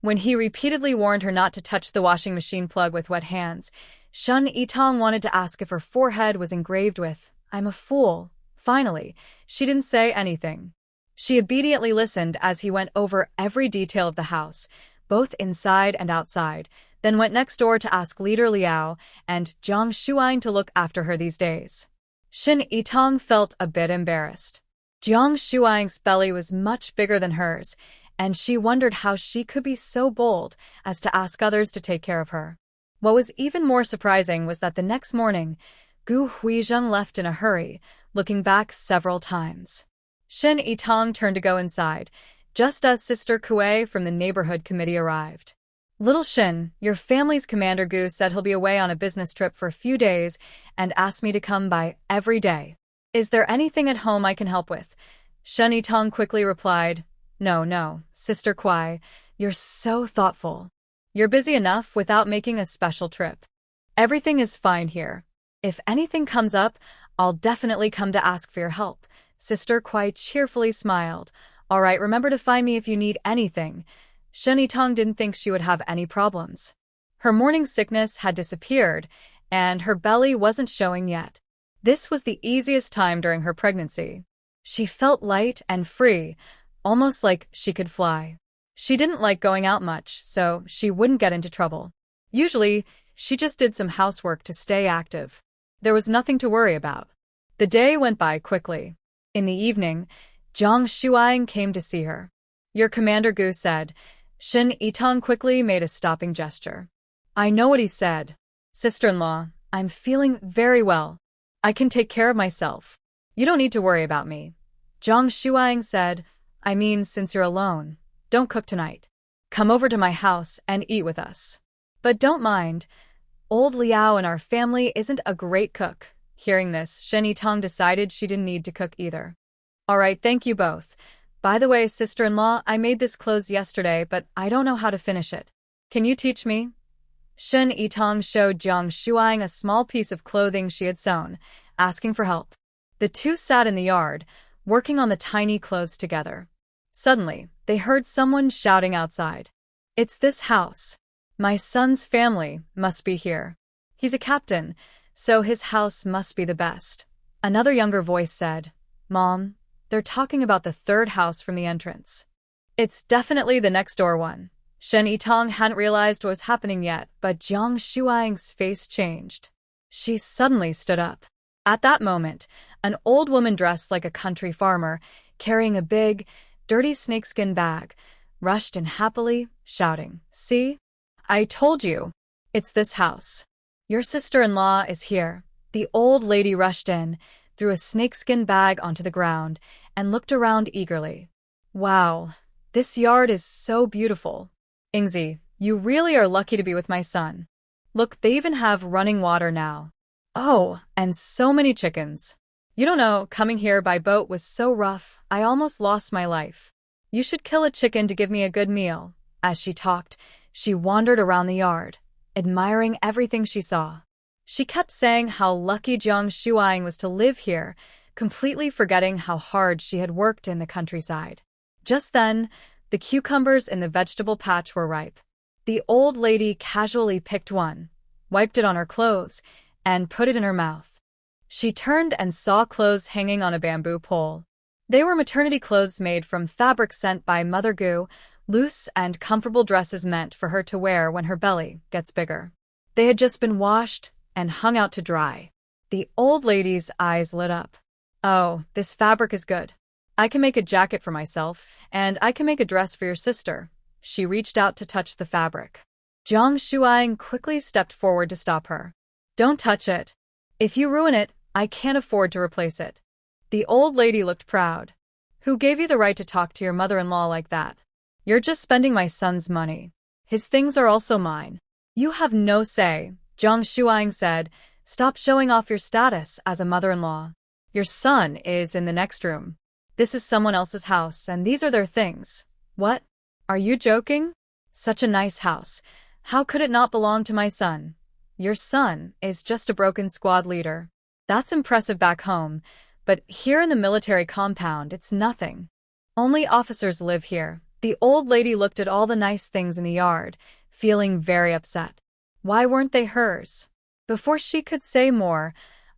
When he repeatedly warned her not to touch the washing machine plug with wet hands, Shen Yitong wanted to ask if her forehead was engraved with, I'm a fool. Finally, she didn't say anything. She obediently listened as he went over every detail of the house, both inside and outside, then went next door to ask Leader Liao and Jiang Shuang to look after her these days. Shen Yitong felt a bit embarrassed. Jiang Shuang's belly was much bigger than hers, and she wondered how she could be so bold as to ask others to take care of her. What was even more surprising was that the next morning, Gu Huizheng left in a hurry, looking back several times. Shen Yitong turned to go inside, just as Sister Kuei from the neighborhood committee arrived. Little Shen, your family's Commander Gu said he'll be away on a business trip for a few days and asked me to come by every day. Is there anything at home I can help with? Shen Yitong quickly replied, No, Sister Kuei, you're so thoughtful. You're busy enough without making a special trip. Everything is fine here. If anything comes up, I'll definitely come to ask for your help. Sister Kuei cheerfully smiled. All right, remember to find me if you need anything. Shen Yitong didn't think she would have any problems. Her morning sickness had disappeared, and her belly wasn't showing yet. This was the easiest time during her pregnancy. She felt light and free, almost like she could fly. She didn't like going out much, so she wouldn't get into trouble. Usually, she just did some housework to stay active. There was nothing to worry about. The day went by quickly. In the evening, Jiang Shuang came to see her. Your Commander Gu said. Shen Yitong quickly made a stopping gesture. I know what he said. Sister-in-law, I'm feeling very well. I can take care of myself. You don't need to worry about me. Jiang Shuang said, I mean, since you're alone, don't cook tonight. Come over to my house and eat with us. But don't mind. Old Liao in our family isn't a great cook. Hearing this, Shen Yitong decided she didn't need to cook either. All right, thank you both. By the way, sister-in-law, I made this clothes yesterday, but I don't know how to finish it. Can you teach me? Shen Yitong showed Jiang Shuang a small piece of clothing she had sewn, asking for help. The two sat in the yard, working on the tiny clothes together. Suddenly, they heard someone shouting outside. It's this house. My son's family must be here. He's a captain, so his house must be the best. Another younger voice said, Mom, they're talking about the third house from the entrance. It's definitely the next door one. Shen Yitong hadn't realized what was happening yet, but Jiang Shuang's face changed. She suddenly stood up. At that moment, an old woman dressed like a country farmer, carrying a big, dirty snakeskin bag, rushed in happily, shouting, See? I told you. It's this house. Your sister-in-law is here. The old lady rushed in, threw a snakeskin bag onto the ground, and looked around eagerly. Wow, this yard is so beautiful. Ingzi, you really are lucky to be with my son. Look, they even have running water now. Oh, and so many chickens. You don't know, coming here by boat was so rough, I almost lost my life. You should kill a chicken to give me a good meal. As she talked, she wandered around the yard, admiring everything she saw. She kept saying how lucky Jiang Shuang was to live here, completely forgetting how hard she had worked in the countryside. Just then, the cucumbers in the vegetable patch were ripe. The old lady casually picked one, wiped it on her clothes, and put it in her mouth. She turned and saw clothes hanging on a bamboo pole. They were maternity clothes made from fabric sent by Mother Gu, loose and comfortable dresses meant for her to wear when her belly gets bigger. They had just been washed and hung out to dry. The old lady's eyes lit up. Oh, this fabric is good. I can make a jacket for myself, and I can make a dress for your sister. She reached out to touch the fabric. Jiang Shuang quickly stepped forward to stop her. Don't touch it. If you ruin it, I can't afford to replace it. The old lady looked proud. Who gave you the right to talk to your mother-in-law like that? You're just spending my son's money. His things are also mine. You have no say, Jiang Shuang said. Stop showing off your status as a mother-in-law. Your son is in the next room. This is someone else's house, and these are their things. What? Are you joking? Such a nice house. How could it not belong to my son? Your son is just a broken squad leader. That's impressive back home, but here in the military compound, it's nothing. Only officers live here. The old lady looked at all the nice things in the yard, feeling very upset. Why weren't they hers? Before she could say more,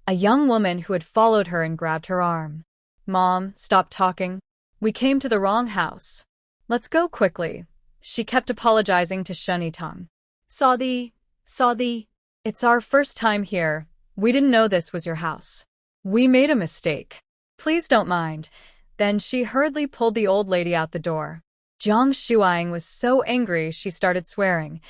a young woman who had followed her and grabbed her arm. Mom, stop talking. We came to the wrong house. Let's go quickly. She kept apologizing to Shunny Tong. Sorry. It's our first time here. We didn't know this was your house. We made a mistake. Please don't mind. Then she hurriedly pulled the old lady out the door. Jiang Shuang was so angry she started swearing.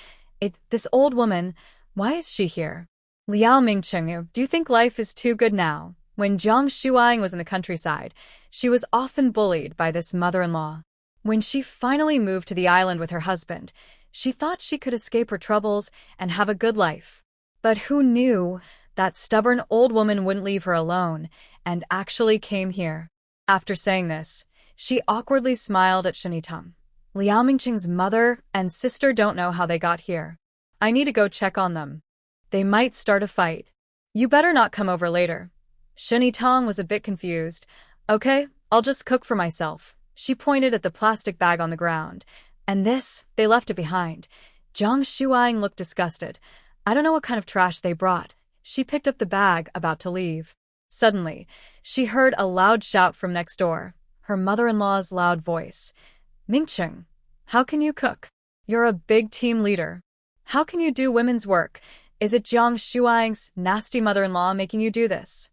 This old woman, why is she here? Liao Mingcheng, do you think life is too good now? When Jiang Shuang was in the countryside, she was often bullied by this mother-in-law. When she finally moved to the island with her husband, she thought she could escape her troubles and have a good life. But who knew that stubborn old woman wouldn't leave her alone and actually came here? After saying this, she awkwardly smiled at Shinitong. Liao Mingcheng's mother and sister don't know how they got here. I need to go check on them. They might start a fight. You better not come over later. Shinitong was a bit confused. Okay, I'll just cook for myself. She pointed at the plastic bag on the ground. And this, they left it behind. Jiang Shuang looked disgusted. I don't know what kind of trash they brought. She picked up the bag, about to leave. Suddenly, she heard a loud shout from next door. Her mother-in-law's loud voice. Mingcheng, how can you cook? You're a big team leader. How can you do women's work? Is it Jiang Shuang's nasty mother-in-law making you do this?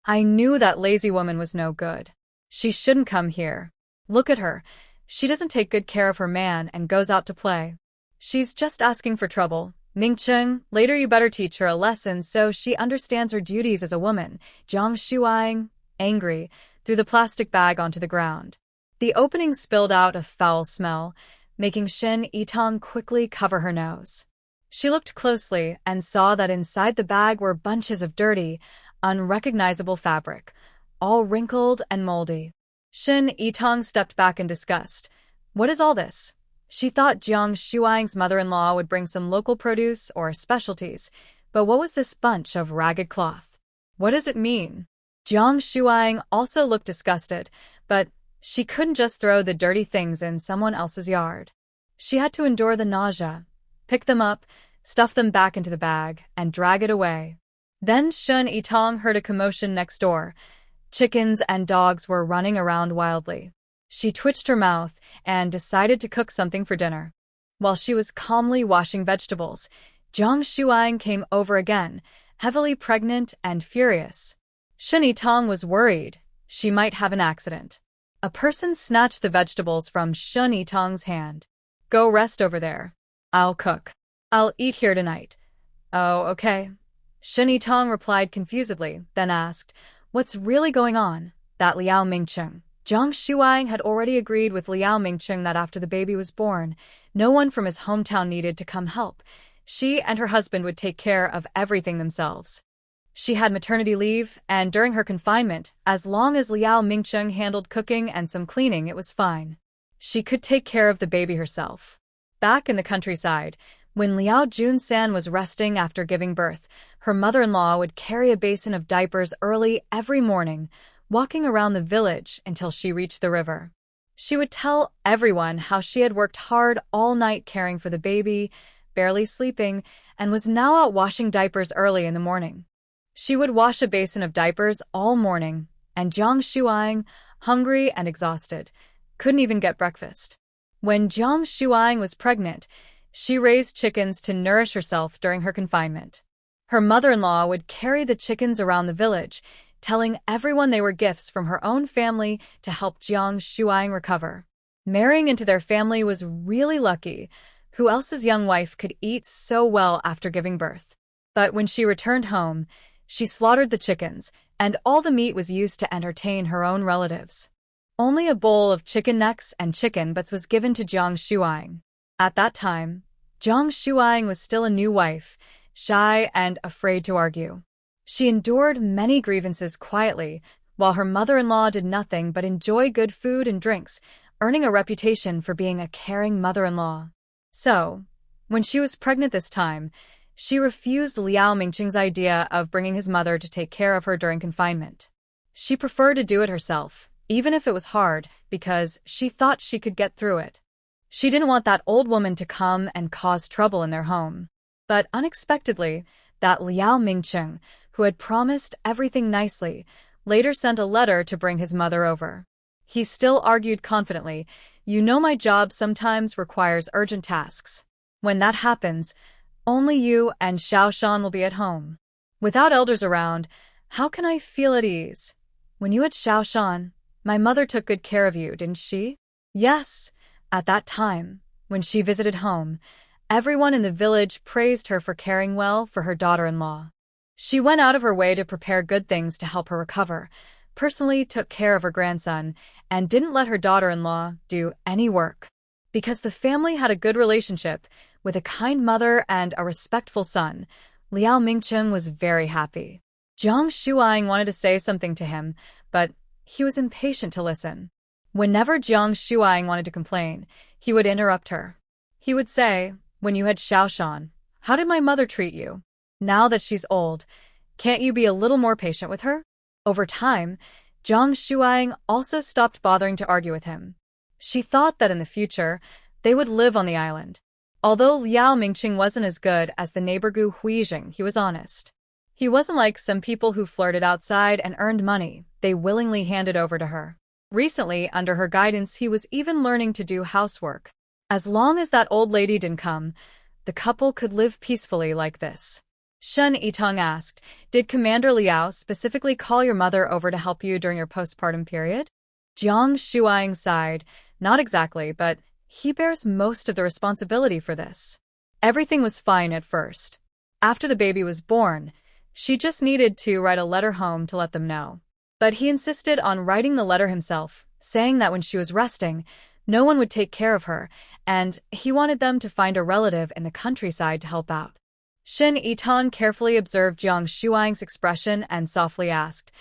I knew that lazy woman was no good. She shouldn't come here. Look at her. She doesn't take good care of her man and goes out to play. She's just asking for trouble. Mingcheng, later you better teach her a lesson so she understands her duties as a woman. Jiang Shuang, angry, threw the plastic bag onto the ground. The opening spilled out a foul smell, making Shin Yitong quickly cover her nose. She looked closely and saw that inside the bag were bunches of dirty, unrecognizable fabric, all wrinkled and moldy. Shin Yitong stepped back in disgust. What is all this? She thought Jiang Shuang's mother-in-law would bring some local produce or specialties, but what was this bunch of ragged cloth? What does it mean? Jiang Shuang also looked disgusted, but she couldn't just throw the dirty things in someone else's yard. She had to endure the nausea, pick them up, stuff them back into the bag, and drag it away. Then Shun Yitong heard a commotion next door. Chickens and dogs were running around wildly. She twitched her mouth and decided to cook something for dinner. While she was calmly washing vegetables, Jiang Shuang came over again, heavily pregnant and furious. Shun Yitong was worried she might have an accident. A person snatched the vegetables from Shun Yitong's hand. Go rest over there. I'll cook. I'll eat here tonight. Oh, okay. Shun Yitong replied confusedly, then asked, what's really going on? That Liao Mingcheng. Jiang Shuang had already agreed with Liao Mingcheng that after the baby was born, no one from his hometown needed to come help. She and her husband would take care of everything themselves. She had maternity leave, and during her confinement, as long as Liao Mingcheng handled cooking and some cleaning, it was fine. She could take care of the baby herself. Back in the countryside, when Liao Junsan was resting after giving birth, her mother-in-law would carry a basin of diapers early every morning, walking around the village until she reached the river. She would tell everyone how she had worked hard all night caring for the baby, barely sleeping, and was now out washing diapers early in the morning. She would wash a basin of diapers all morning, and Jiang Shuang, hungry and exhausted, couldn't even get breakfast. When Jiang Shuang was pregnant, she raised chickens to nourish herself during her confinement. Her mother-in-law would carry the chickens around the village, telling everyone they were gifts from her own family to help Jiang Shuang recover. Marrying into their family was really lucky. Who else's young wife could eat so well after giving birth? But when she returned home, she slaughtered the chickens, and all the meat was used to entertain her own relatives. Only a bowl of chicken necks and chicken butts was given to Jiang Shuang. At that time, Jiang Shuang was still a new wife, shy and afraid to argue. She endured many grievances quietly, while her mother-in-law did nothing but enjoy good food and drinks, earning a reputation for being a caring mother-in-law. So, when she was pregnant this time, she refused Liao Mingcheng's idea of bringing his mother to take care of her during confinement. She preferred to do it herself, even if it was hard, because she thought she could get through it. She didn't want that old woman to come and cause trouble in their home. But unexpectedly, that Liao Mingcheng, who had promised everything nicely, later sent a letter to bring his mother over. He still argued confidently, "You know my job sometimes requires urgent tasks. When that happens, only you and Xiaoshan will be at home. Without elders around, how can I feel at ease? When you had Xiaoshan, my mother took good care of you, didn't she?" Yes. At that time, when she visited home, everyone in the village praised her for caring well for her daughter-in-law. She went out of her way to prepare good things to help her recover, personally took care of her grandson, and didn't let her daughter-in-law do any work. Because the family had a good relationship, with a kind mother and a respectful son, Liao Mingcheng was very happy. Jiang Shuang wanted to say something to him, but he was impatient to listen. Whenever Jiang Shuang wanted to complain, he would interrupt her. He would say, "When you had Xiaoshan, how did my mother treat you? Now that she's old, can't you be a little more patient with her?" Over time, Jiang Shuang also stopped bothering to argue with him. She thought that in the future, they would live on the island. Although Liao Mingcheng wasn't as good as the neighbor Gu Huizheng, he was honest. He wasn't like some people who flirted outside and earned money they willingly handed over to her. Recently, under her guidance, he was even learning to do housework. As long as that old lady didn't come, the couple could live peacefully like this. Shen Yitong asked, "Did Commander Liao specifically call your mother over to help you during your postpartum period?" Jiang Shuang sighed. "Not exactly, but he bears most of the responsibility for this. Everything was fine at first. After the baby was born, she just needed to write a letter home to let them know. But he insisted on writing the letter himself, saying that when she was resting, no one would take care of her, and he wanted them to find a relative in the countryside to help out." Shen Yitong carefully observed Jiang Shuang's expression and softly asked,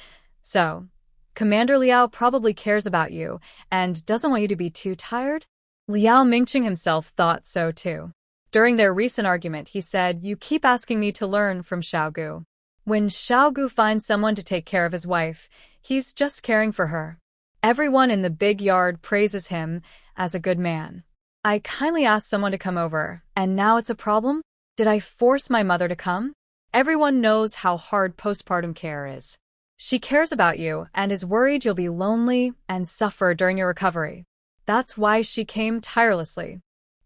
"So, Commander Liao probably cares about you and doesn't want you to be too tired?" Liao Mingcheng himself thought so too. During their recent argument, he said, "You keep asking me to learn from Xiaogu. When Xiaogu finds someone to take care of his wife, he's just caring for her. Everyone in the big yard praises him as a good man. I kindly asked someone to come over, and now it's a problem? Did I force my mother to come? Everyone knows how hard postpartum care is. She cares about you and is worried you'll be lonely and suffer during your recovery. That's why she came tirelessly.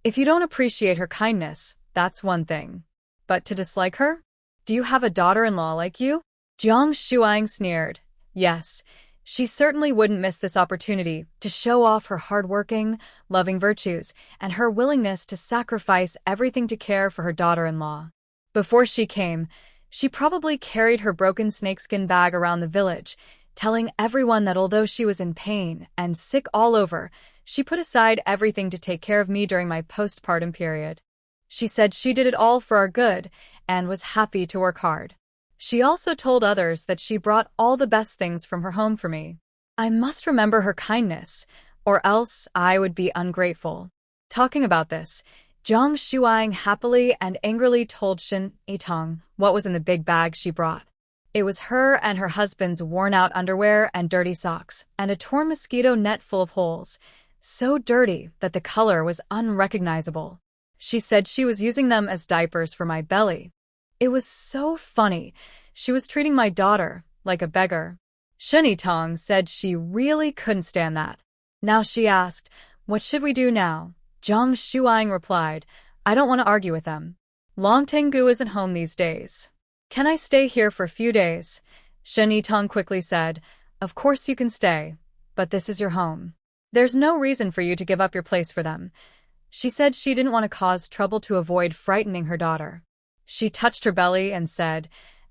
If you don't appreciate her kindness, that's one thing. But to dislike her? Do you have a daughter-in-law like you?" Jiang Shuang sneered. Yes, she certainly wouldn't miss this opportunity to show off her hardworking, loving virtues and her willingness to sacrifice everything to care for her daughter-in-law. Before she came, she probably carried her broken snakeskin bag around the village, telling everyone that although she was in pain and sick all over, she put aside everything to take care of me during my postpartum period. She said she did it all for our good and was happy to work hard. She also told others that she brought all the best things from her home for me. I must remember her kindness, or else I would be ungrateful. Talking about this, Jiang Shuang happily and angrily told Shin Yitong what was in the big bag she brought. It was her and her husband's worn-out underwear and dirty socks, and a torn mosquito net full of holes, so dirty that the color was unrecognizable. She said she was using them as diapers for my belly. It was so funny. She was treating my daughter like a beggar. Shin Yitong said she really couldn't stand that. Now she asked, "What should we do now?" Jiang Shuang replied, "I don't want to argue with them. Long Tengu isn't home these days. Can I stay here for a few days?" Shin Yitong quickly said, "Of course you can stay, but this is your home. There's no reason for you to give up your place for them." She said she didn't want to cause trouble to avoid frightening her daughter. She touched her belly and said,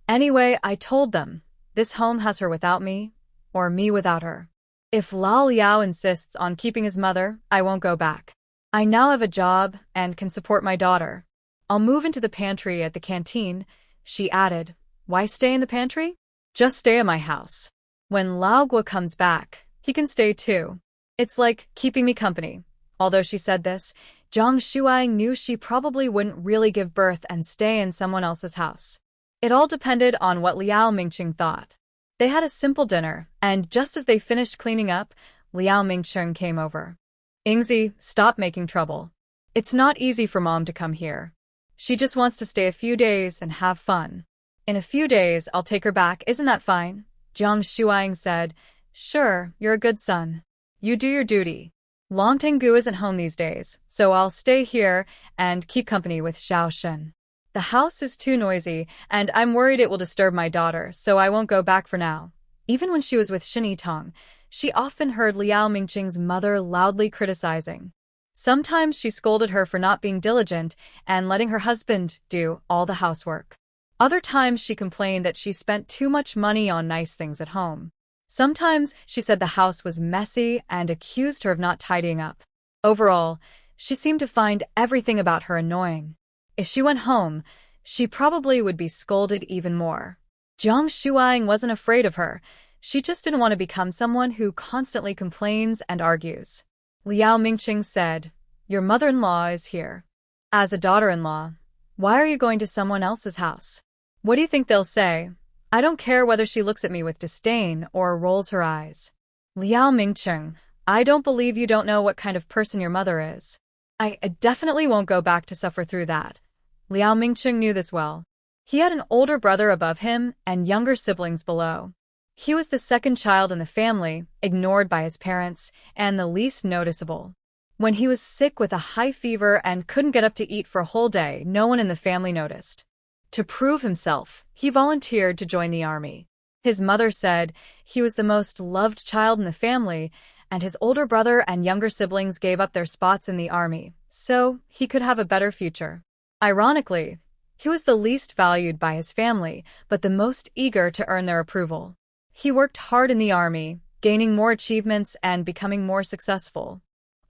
"Anyway, I told them, this home has her without me, or me without her. If Lao Liao insists on keeping his mother, I won't go back. I now have a job and can support my daughter. I'll move into the pantry at the canteen." She added, "Why stay in the pantry? Just stay at my house. When Lao Guo comes back, he can stay too. It's like keeping me company." Although she said this, Jiang Shuang knew she probably wouldn't really give birth and stay in someone else's house. It all depended on what Liao Mingqing thought. They had a simple dinner, and just as they finished cleaning up, Liao Mingqing came over. "Ingzi, stop making trouble. It's not easy for Mom to come here. She just wants to stay a few days and have fun. In a few days, I'll take her back, isn't that fine?" Jiang Shuang said, "Sure, you're a good son. You do your duty. Long Tengu isn't home these days, so I'll stay here and keep company with Xiao Shen. The house is too noisy, and I'm worried it will disturb my daughter, so I won't go back for now." Even when she was with Shin Yitong, she often heard Liao Mingqing's mother loudly criticizing. Sometimes she scolded her for not being diligent and letting her husband do all the housework. Other times she complained that she spent too much money on nice things at home. Sometimes she said the house was messy and accused her of not tidying up. Overall, she seemed to find everything about her annoying. If she went home, she probably would be scolded even more. Jiang Shuang wasn't afraid of her. She just didn't want to become someone who constantly complains and argues. Liao Mingqing said, "Your mother-in-law is here. As a daughter-in-law, why are you going to someone else's house? What do you think they'll say? I don't care whether she looks at me with disdain or rolls her eyes." Liao Mingqing, "I don't believe you don't know what kind of person your mother is. I definitely won't go back to suffer through that." Liao Mingqing knew this well. He had an older brother above him and younger siblings below. He was the second child in the family, ignored by his parents, and the least noticeable. When he was sick with a high fever and couldn't get up to eat for a whole day, no one in the family noticed. To prove himself, he volunteered to join the army. His mother said he was the most loved child in the family, and his older brother and younger siblings gave up their spots in the army, so he could have a better future. Ironically, he was the least valued by his family, but the most eager to earn their approval. He worked hard in the army, gaining more achievements and becoming more successful.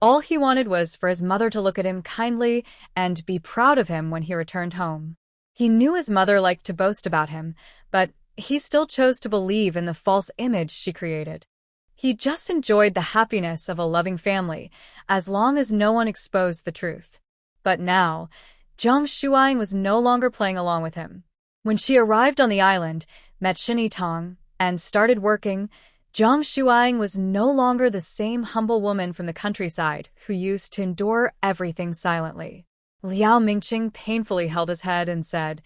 All he wanted was for his mother to look at him kindly and be proud of him when he returned home. He knew his mother liked to boast about him, but he still chose to believe in the false image she created. He just enjoyed the happiness of a loving family, as long as no one exposed the truth. But now, Jiang Shuang was no longer playing along with him. When she arrived on the island, met Shin Yitong, and started working, Jiang Shuang was no longer the same humble woman from the countryside who used to endure everything silently. Liao Mingqing painfully held his head and said,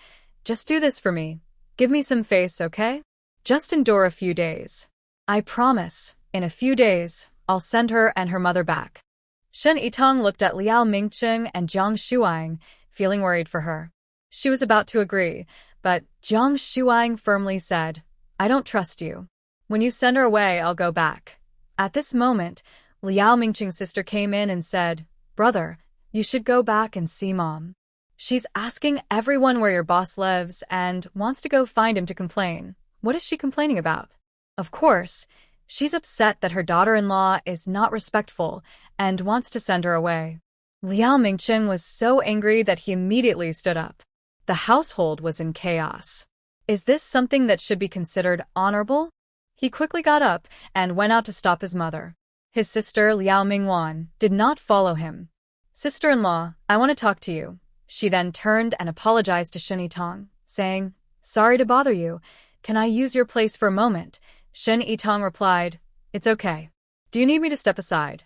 "Just do this for me. Give me some face, okay? Just endure a few days. I promise, in a few days, I'll send her and her mother back." Shen Yitong looked at Liao Mingqing and Jiang Shuang, feeling worried for her. She was about to agree, but Jiang Shuang firmly said, "I don't trust you. When you send her away, I'll go back." At this moment, Liao Mingqing's sister came in and said, "Brother, you should go back and see Mom. She's asking everyone where your boss lives and wants to go find him to complain." What is she complaining about? Of course, she's upset that her daughter-in-law is not respectful and wants to send her away. Liao Mingqing was so angry that he immediately stood up. The household was in chaos. Is this something that should be considered honorable? He quickly got up and went out to stop his mother. His sister, Liao Mingwan, did not follow him. Sister-in-law, I want to talk to you. She then turned and apologized to Shen Yitong, saying, Sorry to bother you. Can I use your place for a moment? Shen Yitong replied, It's okay. Do you need me to step aside?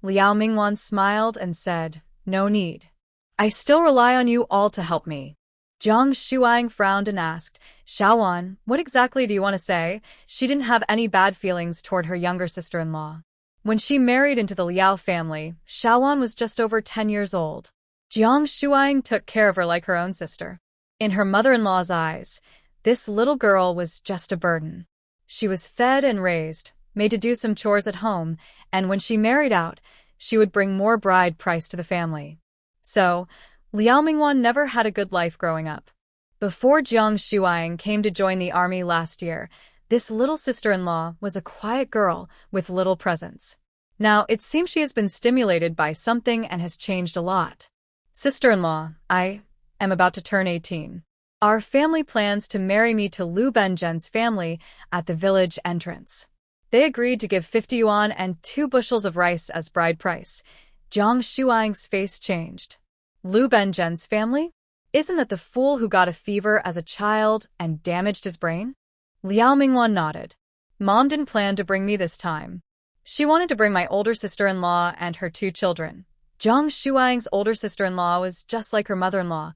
Liao Mingwan smiled and said, No need. I still rely on you all to help me. Jiang Shuang frowned and asked, Xiaowan, what exactly do you want to say? She didn't have any bad feelings toward her younger sister-in-law. When she married into the Liao family, Xiaowan was just over 10 years old. Jiang Shuang took care of her like her own sister. In her mother-in-law's eyes, this little girl was just a burden. She was fed and raised, made to do some chores at home, and when she married out, she would bring more bride price to the family. So, Liao Mingwan never had a good life growing up. Before Jiang Shuang came to join the army last year, this little sister-in-law was a quiet girl with little presence. Now, it seems she has been stimulated by something and has changed a lot. Sister-in-law, I am about to turn 18. Our family plans to marry me to Liu Benjen's family at the village entrance. They agreed to give 50 yuan and 2 bushels of rice as bride price. Jiang Shuang's face changed. Liu Benjen's family? Isn't that the fool who got a fever as a child and damaged his brain? Liao Mingwan nodded. Mom didn't plan to bring me this time. She wanted to bring my older sister-in-law and her 2 children. Jiang Shuang's older sister-in-law was just like her mother-in-law,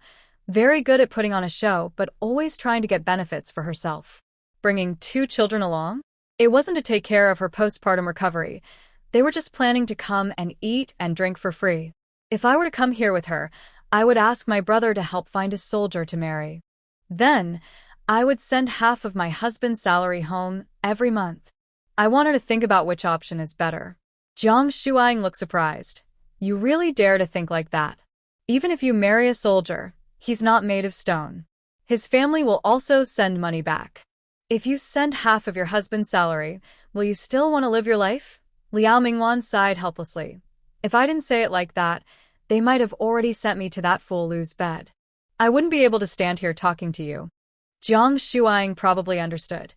very good at putting on a show but always trying to get benefits for herself. Bringing 2 children along? It wasn't to take care of her postpartum recovery. They were just planning to come and eat and drink for free. If I were to come here with her, I would ask my brother to help find a soldier to marry. Then, I would send half of my husband's salary home every month. I want her to think about which option is better. Jiang Shuang looked surprised. You really dare to think like that? Even if you marry a soldier, he's not made of stone. His family will also send money back. If you send half of your husband's salary, will you still want to live your life? Liao Mingwan sighed helplessly. If I didn't say it like that, they might have already sent me to that fool Liu's bed. I wouldn't be able to stand here talking to you. Jiang Shuang probably understood.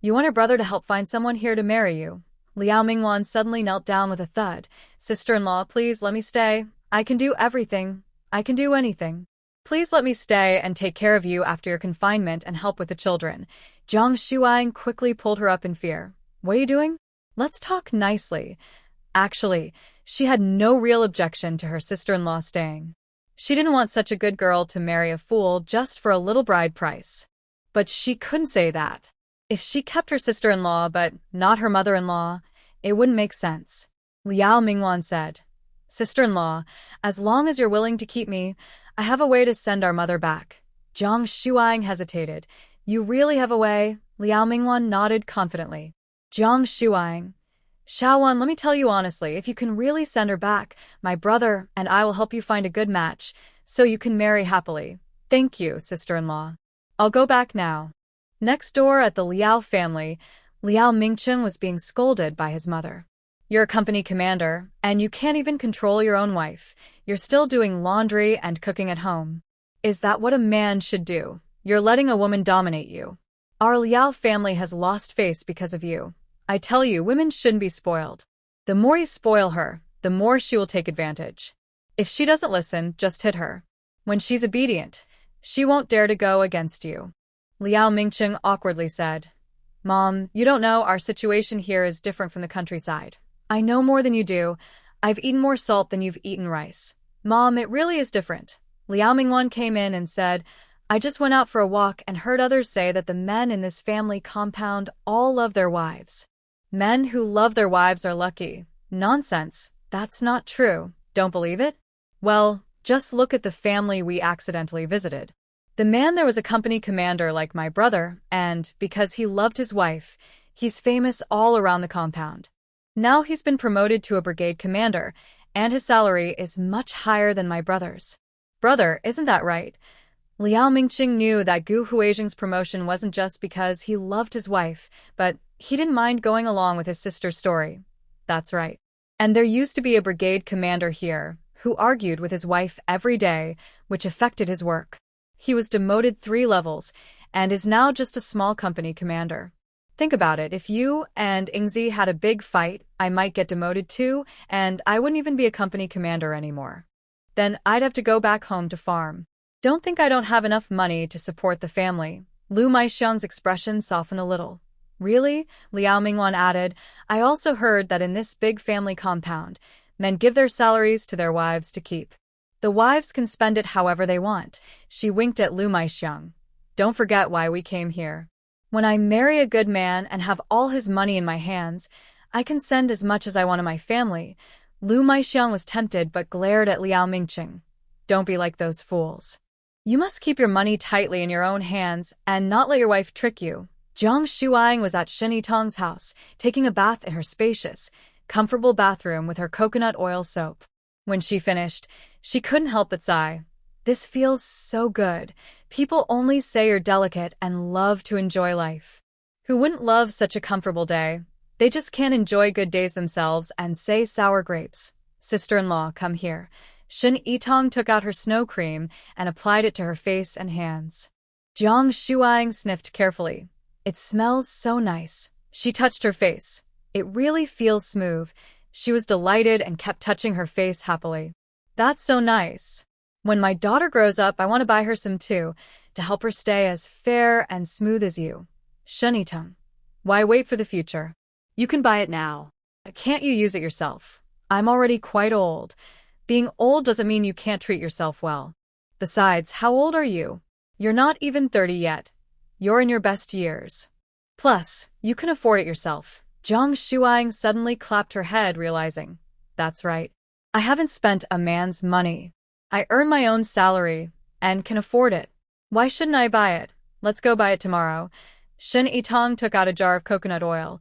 You want your brother to help find someone here to marry you. Liao Mingwan suddenly knelt down with a thud. Sister-in-law, please let me stay. I can do everything. I can do anything. Please let me stay and take care of you after your confinement and help with the children. Jiang Shuang quickly pulled her up in fear. What are you doing? Let's talk nicely. Actually, she had no real objection to her sister-in-law staying. She didn't want such a good girl to marry a fool just for a little bride price. But she couldn't say that. If she kept her sister-in-law but not her mother-in-law, it wouldn't make sense. Liao Mingwan said, Sister-in-law, as long as you're willing to keep me, I have a way to send our mother back. Jiang Shuang hesitated. You really have a way? Liao Mingwan nodded confidently. Jiang Shuang, Xiaowan, let me tell you honestly, if you can really send her back, my brother and I will help you find a good match, so you can marry happily. Thank you, sister-in-law. I'll go back now. Next door at the Liao family, Liao Mingcheng was being scolded by his mother. You're a company commander, and you can't even control your own wife. You're still doing laundry and cooking at home. Is that what a man should do? You're letting a woman dominate you. Our Liao family has lost face because of you. I tell you, women shouldn't be spoiled. The more you spoil her, the more she will take advantage. If she doesn't listen, just hit her. When she's obedient, she won't dare to go against you. Liao Mingcheng awkwardly said, Mom, you don't know, our situation here is different from the countryside. I know more than you do. I've eaten more salt than you've eaten rice. Mom, it really is different. Liao Mingwan came in and said, I just went out for a walk and heard others say that the men in this family compound all love their wives. Men who love their wives are lucky. Nonsense. That's not true. Don't believe it? Well, just look at the family we accidentally visited. The man there was a company commander like my brother, and because he loved his wife, he's famous all around the compound. Now he's been promoted to a brigade commander, and his salary is much higher than my brother's. Brother, isn't that right? Liao Mingqing knew that Gu Huizheng's promotion wasn't just because he loved his wife, but he didn't mind going along with his sister's story. That's right. And there used to be a brigade commander here who argued with his wife every day, which affected his work. He was demoted 3 levels, and is now just a small company commander. Think about it, if you and Ingzi had a big fight, I might get demoted too, and I wouldn't even be a company commander anymore. Then I'd have to go back home to farm. Don't think I don't have enough money to support the family. Lu Maixiang's expression softened a little. Really? Liao Mingwan added, I also heard that in this big family compound, men give their salaries to their wives to keep. The wives can spend it however they want. She winked at Lu Maixiang. Don't forget why we came here. When I marry a good man and have all his money in my hands, I can send as much as I want to my family. Lu Maixiang was tempted but glared at Liao Mingqing. Don't be like those fools. You must keep your money tightly in your own hands and not let your wife trick you. Jiang Shuang was at Shen Yitang's house, taking a bath in her spacious, comfortable bathroom with her coconut oil soap. When she finished, she couldn't help but sigh. This feels so good. People only say you're delicate and love to enjoy life. Who wouldn't love such a comfortable day? They just can't enjoy good days themselves and say sour grapes. Sister-in-law, come here. Shen Yitang took out her snow cream and applied it to her face and hands. Jiang Shuang sniffed carefully. It smells so nice. She touched her face. It really feels smooth. She was delighted and kept touching her face happily. That's so nice. When my daughter grows up, I want to buy her some too, to help her stay as fair and smooth as you. Shen Yitang. Why wait for the future? You can buy it now. Can't you use it yourself? I'm already quite old. Being old doesn't mean you can't treat yourself well. Besides, how old are you? You're not even 30 yet. You're in your best years. Plus, you can afford it yourself. Jiang Shuang suddenly clapped her head, realizing, that's right. I haven't spent a man's money. I earn my own salary and can afford it. Why shouldn't I buy it? Let's go buy it tomorrow. Shen Yitang took out a jar of coconut oil.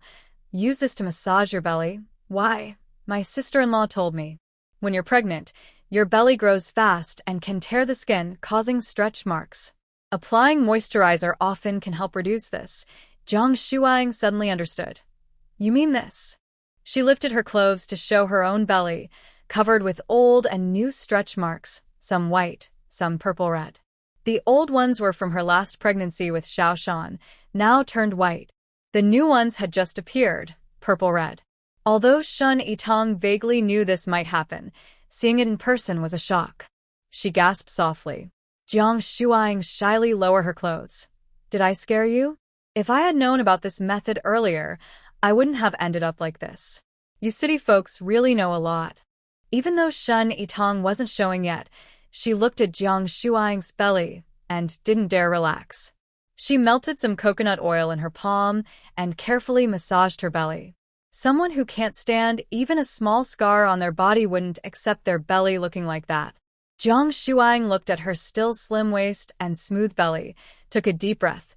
Use this to massage your belly. Why? My sister-in-law told me. When you're pregnant, your belly grows fast and can tear the skin, causing stretch marks. Applying moisturizer often can help reduce this. Jiang Shuang suddenly understood. You mean this? She lifted her clothes to show her own belly, covered with old and new stretch marks, some white, some purple-red. The old ones were from her last pregnancy with Xiao Shan, now turned white. The new ones had just appeared, purple-red. Although Shen Yitang vaguely knew this might happen, seeing it in person was a shock. She gasped softly. Jiang Shuang shyly lowered her clothes. Did I scare you? If I had known about this method earlier, I wouldn't have ended up like this. You city folks really know a lot. Even though Shen Yitang wasn't showing yet, she looked at Jiang Shuang's belly and didn't dare relax. She melted some coconut oil in her palm and carefully massaged her belly. Someone who can't stand even a small scar on their body wouldn't accept their belly looking like that. Jiang Shuang looked at her still slim waist and smooth belly, took a deep breath.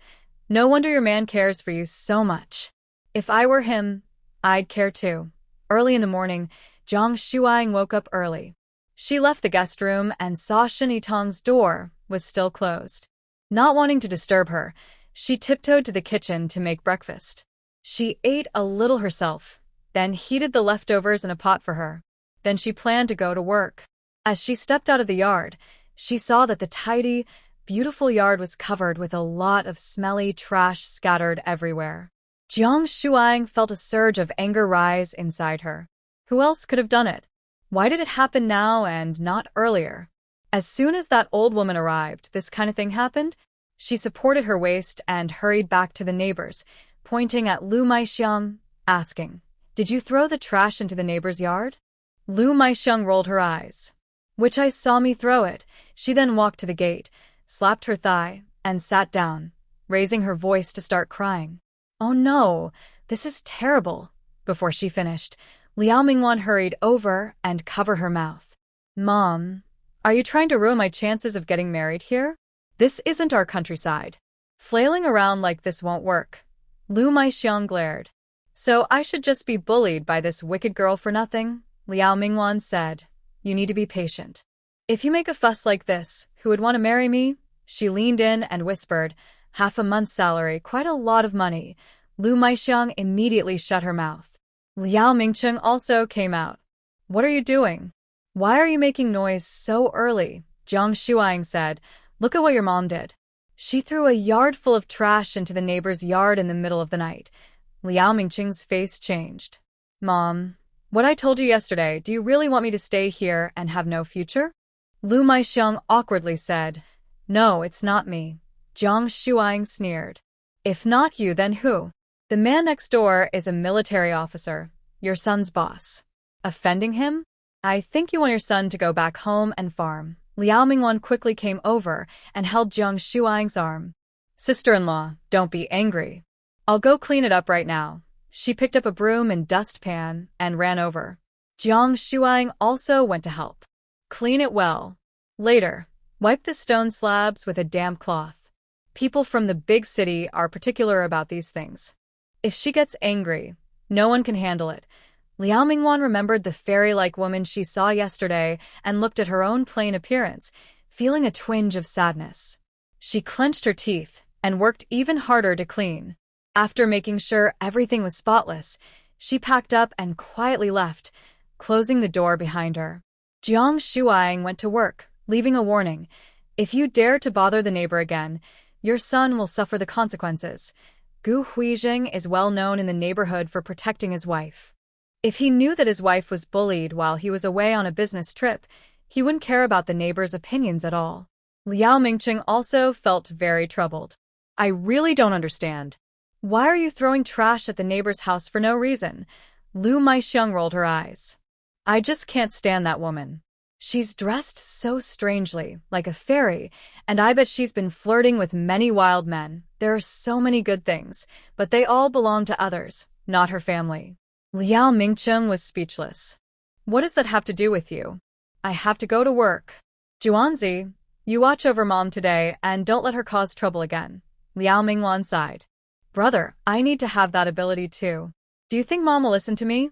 No wonder your man cares for you so much. If I were him, I'd care too. Early in the morning, Jiang Shuang woke up early. She left the guest room and saw Shen Yitang's door was still closed. Not wanting to disturb her, she tiptoed to the kitchen to make breakfast. She ate a little herself, then heated the leftovers in a pot for her. Then she planned to go to work. As she stepped out of the yard, she saw that the tidy, beautiful yard was covered with a lot of smelly trash scattered everywhere. Jiang Shuang felt a surge of anger rise inside her. Who else could have done it? Why did it happen now and not earlier? As soon as that old woman arrived, this kind of thing happened. She supported her waist and hurried back to the neighbors, pointing at Lu Maixiang, asking, Did you throw the trash into the neighbor's yard? Lu Maixiang rolled her eyes. Which I saw me throw it. She then walked to the gate, slapped her thigh, and sat down, raising her voice to start crying. Oh no, this is terrible. Before she finished, Liao Mingwan hurried over and covered her mouth. Mom, are you trying to ruin my chances of getting married here? This isn't our countryside. Flailing around like this won't work. Lu Maixiang glared. So I should just be bullied by this wicked girl for nothing? Liao Mingwan said. You need to be patient. If you make a fuss like this, who would want to marry me? She leaned in and whispered, half a month's salary, quite a lot of money. Lu Maixiang immediately shut her mouth. Liao Mingqing also came out. What are you doing? Why are you making noise so early? Jiang Shuang said. Look at what your mom did. She threw a yard full of trash into the neighbor's yard in the middle of the night. Liao Mingqing's face changed. Mom, what I told you yesterday, do you really want me to stay here and have no future? Lu Maixiang awkwardly said. No, it's not me. Jiang Shuang sneered. If not you, then who? The man next door is a military officer, your son's boss. Offending him? I think you want your son to go back home and farm. Liao Mingwan quickly came over and held Jiang Shuang's arm. Sister-in-law, don't be angry. I'll go clean it up right now. She picked up a broom and dustpan and ran over. Jiang Shuang also went to help. Clean it well. Later, wipe the stone slabs with a damp cloth. People from the big city are particular about these things. If she gets angry, no one can handle it. Liao Mingwan remembered the fairy-like woman she saw yesterday and looked at her own plain appearance, feeling a twinge of sadness. She clenched her teeth and worked even harder to clean. After making sure everything was spotless, she packed up and quietly left, closing the door behind her. Jiang Shuang went to work, leaving a warning. If you dare to bother the neighbor again, your son will suffer the consequences. Gu Huijing is well known in the neighborhood for protecting his wife. If he knew that his wife was bullied while he was away on a business trip, he wouldn't care about the neighbor's opinions at all. Liao Mingqing also felt very troubled. I really don't understand. Why are you throwing trash at the neighbor's house for no reason? Lu Maixiang rolled her eyes. I just can't stand that woman. She's dressed so strangely, like a fairy, and I bet she's been flirting with many wild men. There are so many good things, but they all belong to others, not her family. Liao Mingqing was speechless. What does that have to do with you? I have to go to work. Juanzi, you watch over Mom today and don't let her cause trouble again. Liao Mingwan sighed. Brother, I need to have that ability too. Do you think Mom will listen to me?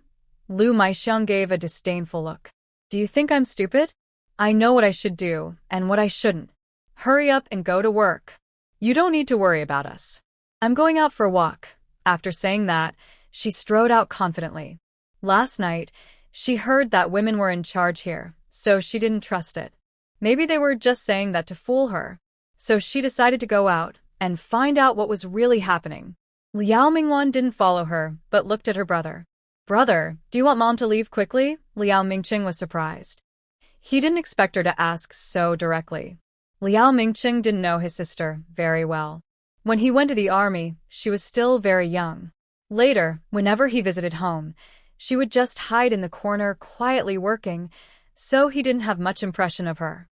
Lu Maixiang gave a disdainful look. Do you think I'm stupid? I know what I should do and what I shouldn't. Hurry up and go to work. You don't need to worry about us. I'm going out for a walk. After saying that, she strode out confidently. Last night, she heard that women were in charge here, so she didn't trust it. Maybe they were just saying that to fool her. So she decided to go out and find out what was really happening. Liao Mingwan didn't follow her, but looked at her brother. Brother, do you want Mom to leave quickly? Liao Mingqing was surprised. He didn't expect her to ask so directly. Liao Mingqing didn't know his sister very well. When he went to the army, she was still very young. Later, whenever he visited home, she would just hide in the corner quietly working, so he didn't have much impression of her.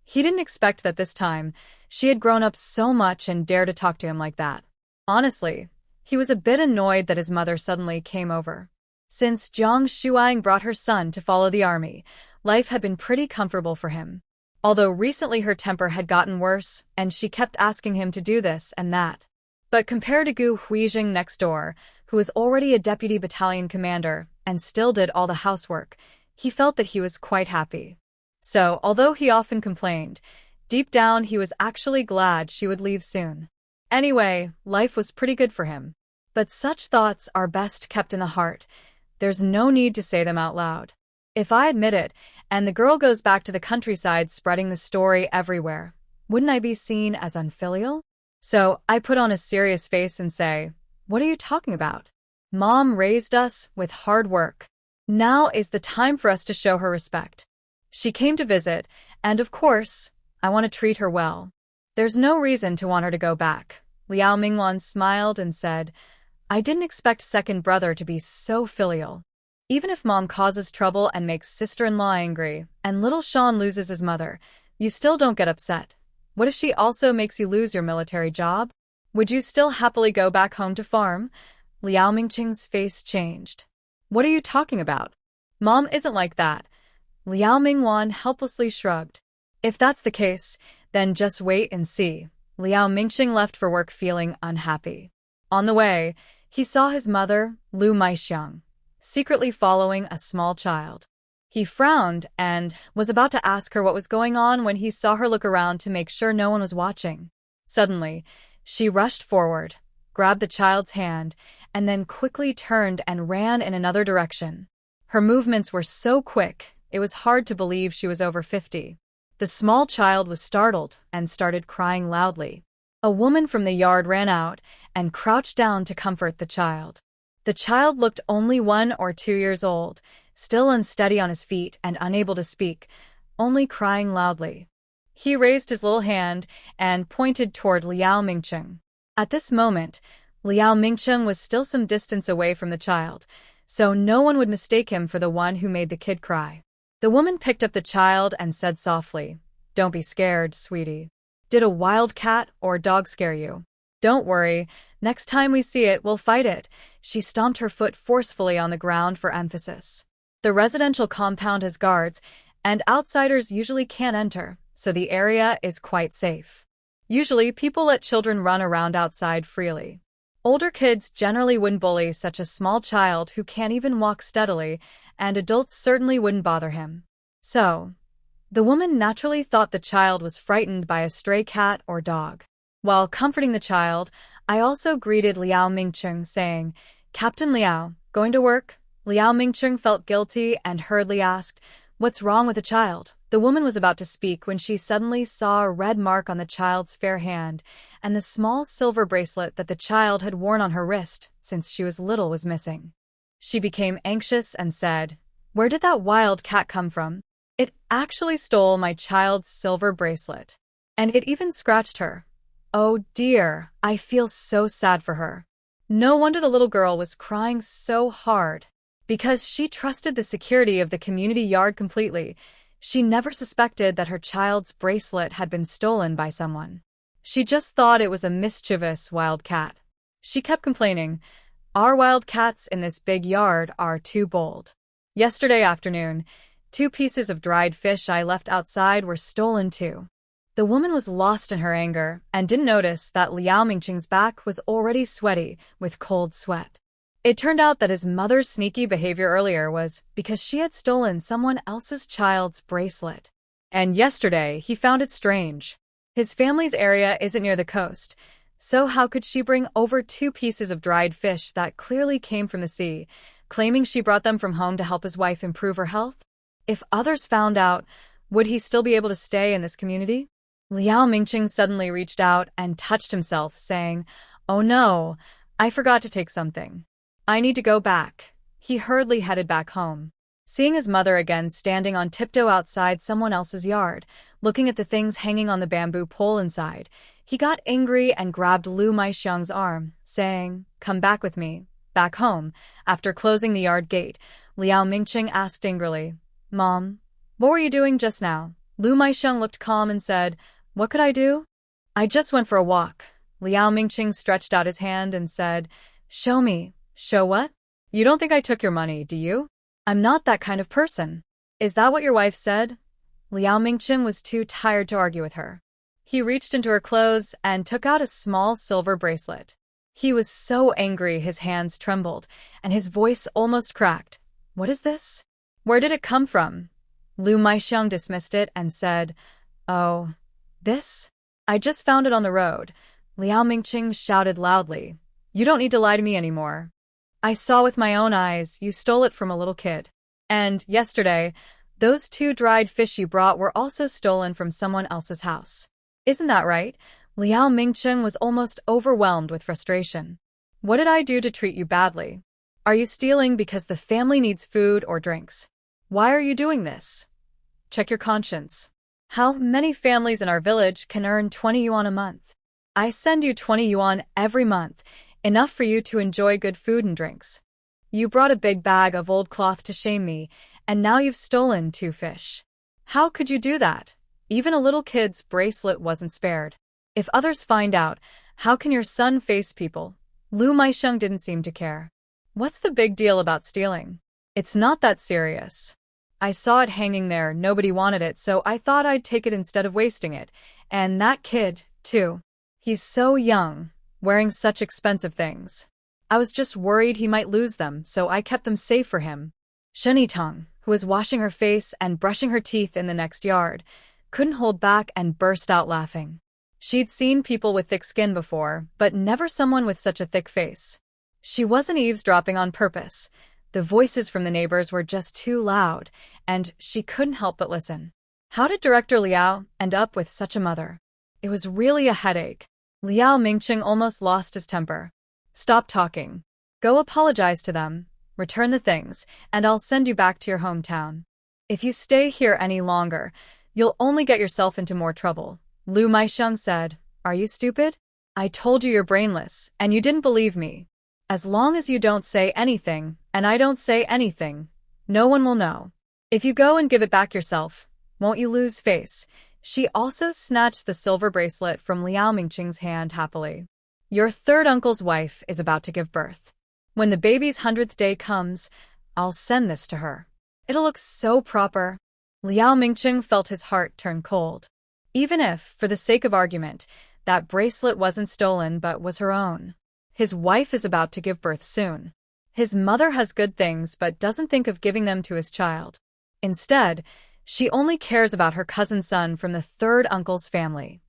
He didn't expect that this time, she had grown up so much and dared to talk to him like that. Honestly, he was a bit annoyed that his mother suddenly came over. Since Jiang Shuang brought her son to follow the army, life had been pretty comfortable for him. Although recently her temper had gotten worse, and she kept asking him to do this and that. But compared to Gu Huijing next door, who was already a deputy battalion commander and still did all the housework, he felt that he was quite happy. So, although he often complained, deep down he was actually glad she would leave soon. Anyway, life was pretty good for him. But such thoughts are best kept in the heart. There's no need to say them out loud. If I admit it, and the girl goes back to the countryside spreading the story everywhere, wouldn't I be seen as unfilial? So I put on a serious face and say, what are you talking about? Mom raised us with hard work. Now is the time for us to show her respect. She came to visit, and of course, I want to treat her well. There's no reason to want her to go back. Liao Mingwan smiled and said, I didn't expect second brother to be so filial. Even if Mom causes trouble and makes sister-in-law angry, and little Sean loses his mother, you still don't get upset. What if she also makes you lose your military job? Would you still happily go back home to farm? Liao Mingqing's face changed. What are you talking about? Mom isn't like that. Liao Mingwan helplessly shrugged. If that's the case, then just wait and see. Liao Mingqing left for work feeling unhappy. On the way, he saw his mother, Lu Maixiang, secretly following a small child. He frowned and was about to ask her what was going on when he saw her look around to make sure no one was watching. Suddenly, she rushed forward, grabbed the child's hand, and then quickly turned and ran in another direction. Her movements were so quick, it was hard to believe she was over 50. The small child was startled and started crying loudly. A woman from the yard ran out and crouched down to comfort the child. The child looked only 1 or 2 years old, still unsteady on his feet and unable to speak, only crying loudly. He raised his little hand and pointed toward Liao Mingcheng. At this moment, Liao Mingcheng was still some distance away from the child, so no one would mistake him for the one who made the kid cry. The woman picked up the child and said softly, "Don't be scared, sweetie. Did a wild cat or dog scare you? Don't worry, next time we see it, we'll fight it." She stomped her foot forcefully on the ground for emphasis. The residential compound has guards, and outsiders usually can't enter, so the area is quite safe. Usually, people let children run around outside freely. Older kids generally wouldn't bully such a small child who can't even walk steadily, and adults certainly wouldn't bother him. So, the woman naturally thought the child was frightened by a stray cat or dog. While comforting the child, I also greeted Liao Mingcheng, saying, "Captain Liao, going to work?" Liao Mingcheng felt guilty and hurriedly asked, "What's wrong with the child?" The woman was about to speak when she suddenly saw a red mark on the child's fair hand, and the small silver bracelet that the child had worn on her wrist since she was little was missing. She became anxious and said, "Where did that wild cat come from? It actually stole my child's silver bracelet. And it even scratched her. Oh dear, I feel so sad for her." No wonder the little girl was crying so hard. Because she trusted the security of the community yard completely, she never suspected that her child's bracelet had been stolen by someone. She just thought it was a mischievous wild cat. She kept complaining, "Our wild cats in this big yard are too bold. Yesterday afternoon, 2 pieces of dried fish I left outside were stolen too." The woman was lost in her anger and didn't notice that Liao Mingcheng's back was already sweaty with cold sweat. It turned out that his mother's sneaky behavior earlier was because she had stolen someone else's child's bracelet. And yesterday, he found it strange. His family's area isn't near the coast, so how could she bring over 2 pieces of dried fish that clearly came from the sea, claiming she brought them from home to help his wife improve her health? If others found out, would he still be able to stay in this community? Liao Mingcheng suddenly reached out and touched himself, saying, "Oh no, I forgot to take something. I need to go back." He hurriedly headed back home. Seeing his mother again standing on tiptoe outside someone else's yard, looking at the things hanging on the bamboo pole inside, he got angry and grabbed Lu Maixiang's arm, saying, "Come back with me, back home." After closing the yard gate, Liao Mingcheng asked angrily, "Mom, what were you doing just now?" Lu Maixiang looked calm and said, "What could I do? I just went for a walk." Liao Mingcheng stretched out his hand and said, "Show me." "Show what? You don't think I took your money, do you? I'm not that kind of person." "Is that what your wife said?" Liao Mingcheng was too tired to argue with her. He reached into her clothes and took out a small silver bracelet. He was so angry his hands trembled, and his voice almost cracked. "What is this? Where did it come from?" Lu Maixiang dismissed it and said, "Oh, this? I just found it on the road." Liao Mingcheng shouted loudly, "You don't need to lie to me anymore. I saw with my own eyes you stole it from a little kid. And yesterday, those 2 dried fish you brought were also stolen from someone else's house. Isn't that right?" Liao Mingcheng was almost overwhelmed with frustration. "What did I do to treat you badly? Are you stealing because the family needs food or drinks? Why are you doing this? Check your conscience. How many families in our village can earn 20 yuan a month? I send you 20 yuan every month, enough for you to enjoy good food and drinks. You brought a big bag of old cloth to shame me, and now you've stolen 2 fish. How could you do that? Even a little kid's bracelet wasn't spared. If others find out, how can your son face people?" Lu Maixiang didn't seem to care. "What's the big deal about stealing? It's not that serious. I saw it hanging there, nobody wanted it, so I thought I'd take it instead of wasting it. And that kid, too. He's so young, wearing such expensive things. I was just worried he might lose them, so I kept them safe for him." Sheni Tong, who was washing her face and brushing her teeth in the next yard, couldn't hold back and burst out laughing. She'd seen people with thick skin before, but never someone with such a thick face. She wasn't eavesdropping on purpose. The voices from the neighbors were just too loud, and she couldn't help but listen. How did Director Liao end up with such a mother? It was really a headache. Liao Mingqing almost lost his temper. Stop talking. Go apologize to them, return the things, and I'll send you back to your hometown. If you stay here any longer, you'll only get yourself into more trouble. Lu Maixiang said, Are you stupid? I told you you're brainless, and you didn't believe me. As long as you don't say anything, and I don't say anything, no one will know. If you go and give it back yourself, won't you lose face? She also snatched the silver bracelet from Liao Mingqing's hand happily. Your third uncle's wife is about to give birth. When the baby's 100th day comes, I'll send this to her. It'll look so proper. Liao Mingqing felt his heart turn cold. Even if, for the sake of argument, that bracelet wasn't stolen but was her own. His wife is about to give birth soon. His mother has good things but doesn't think of giving them to his child. Instead, she only cares about her cousin's son from the third uncle's family.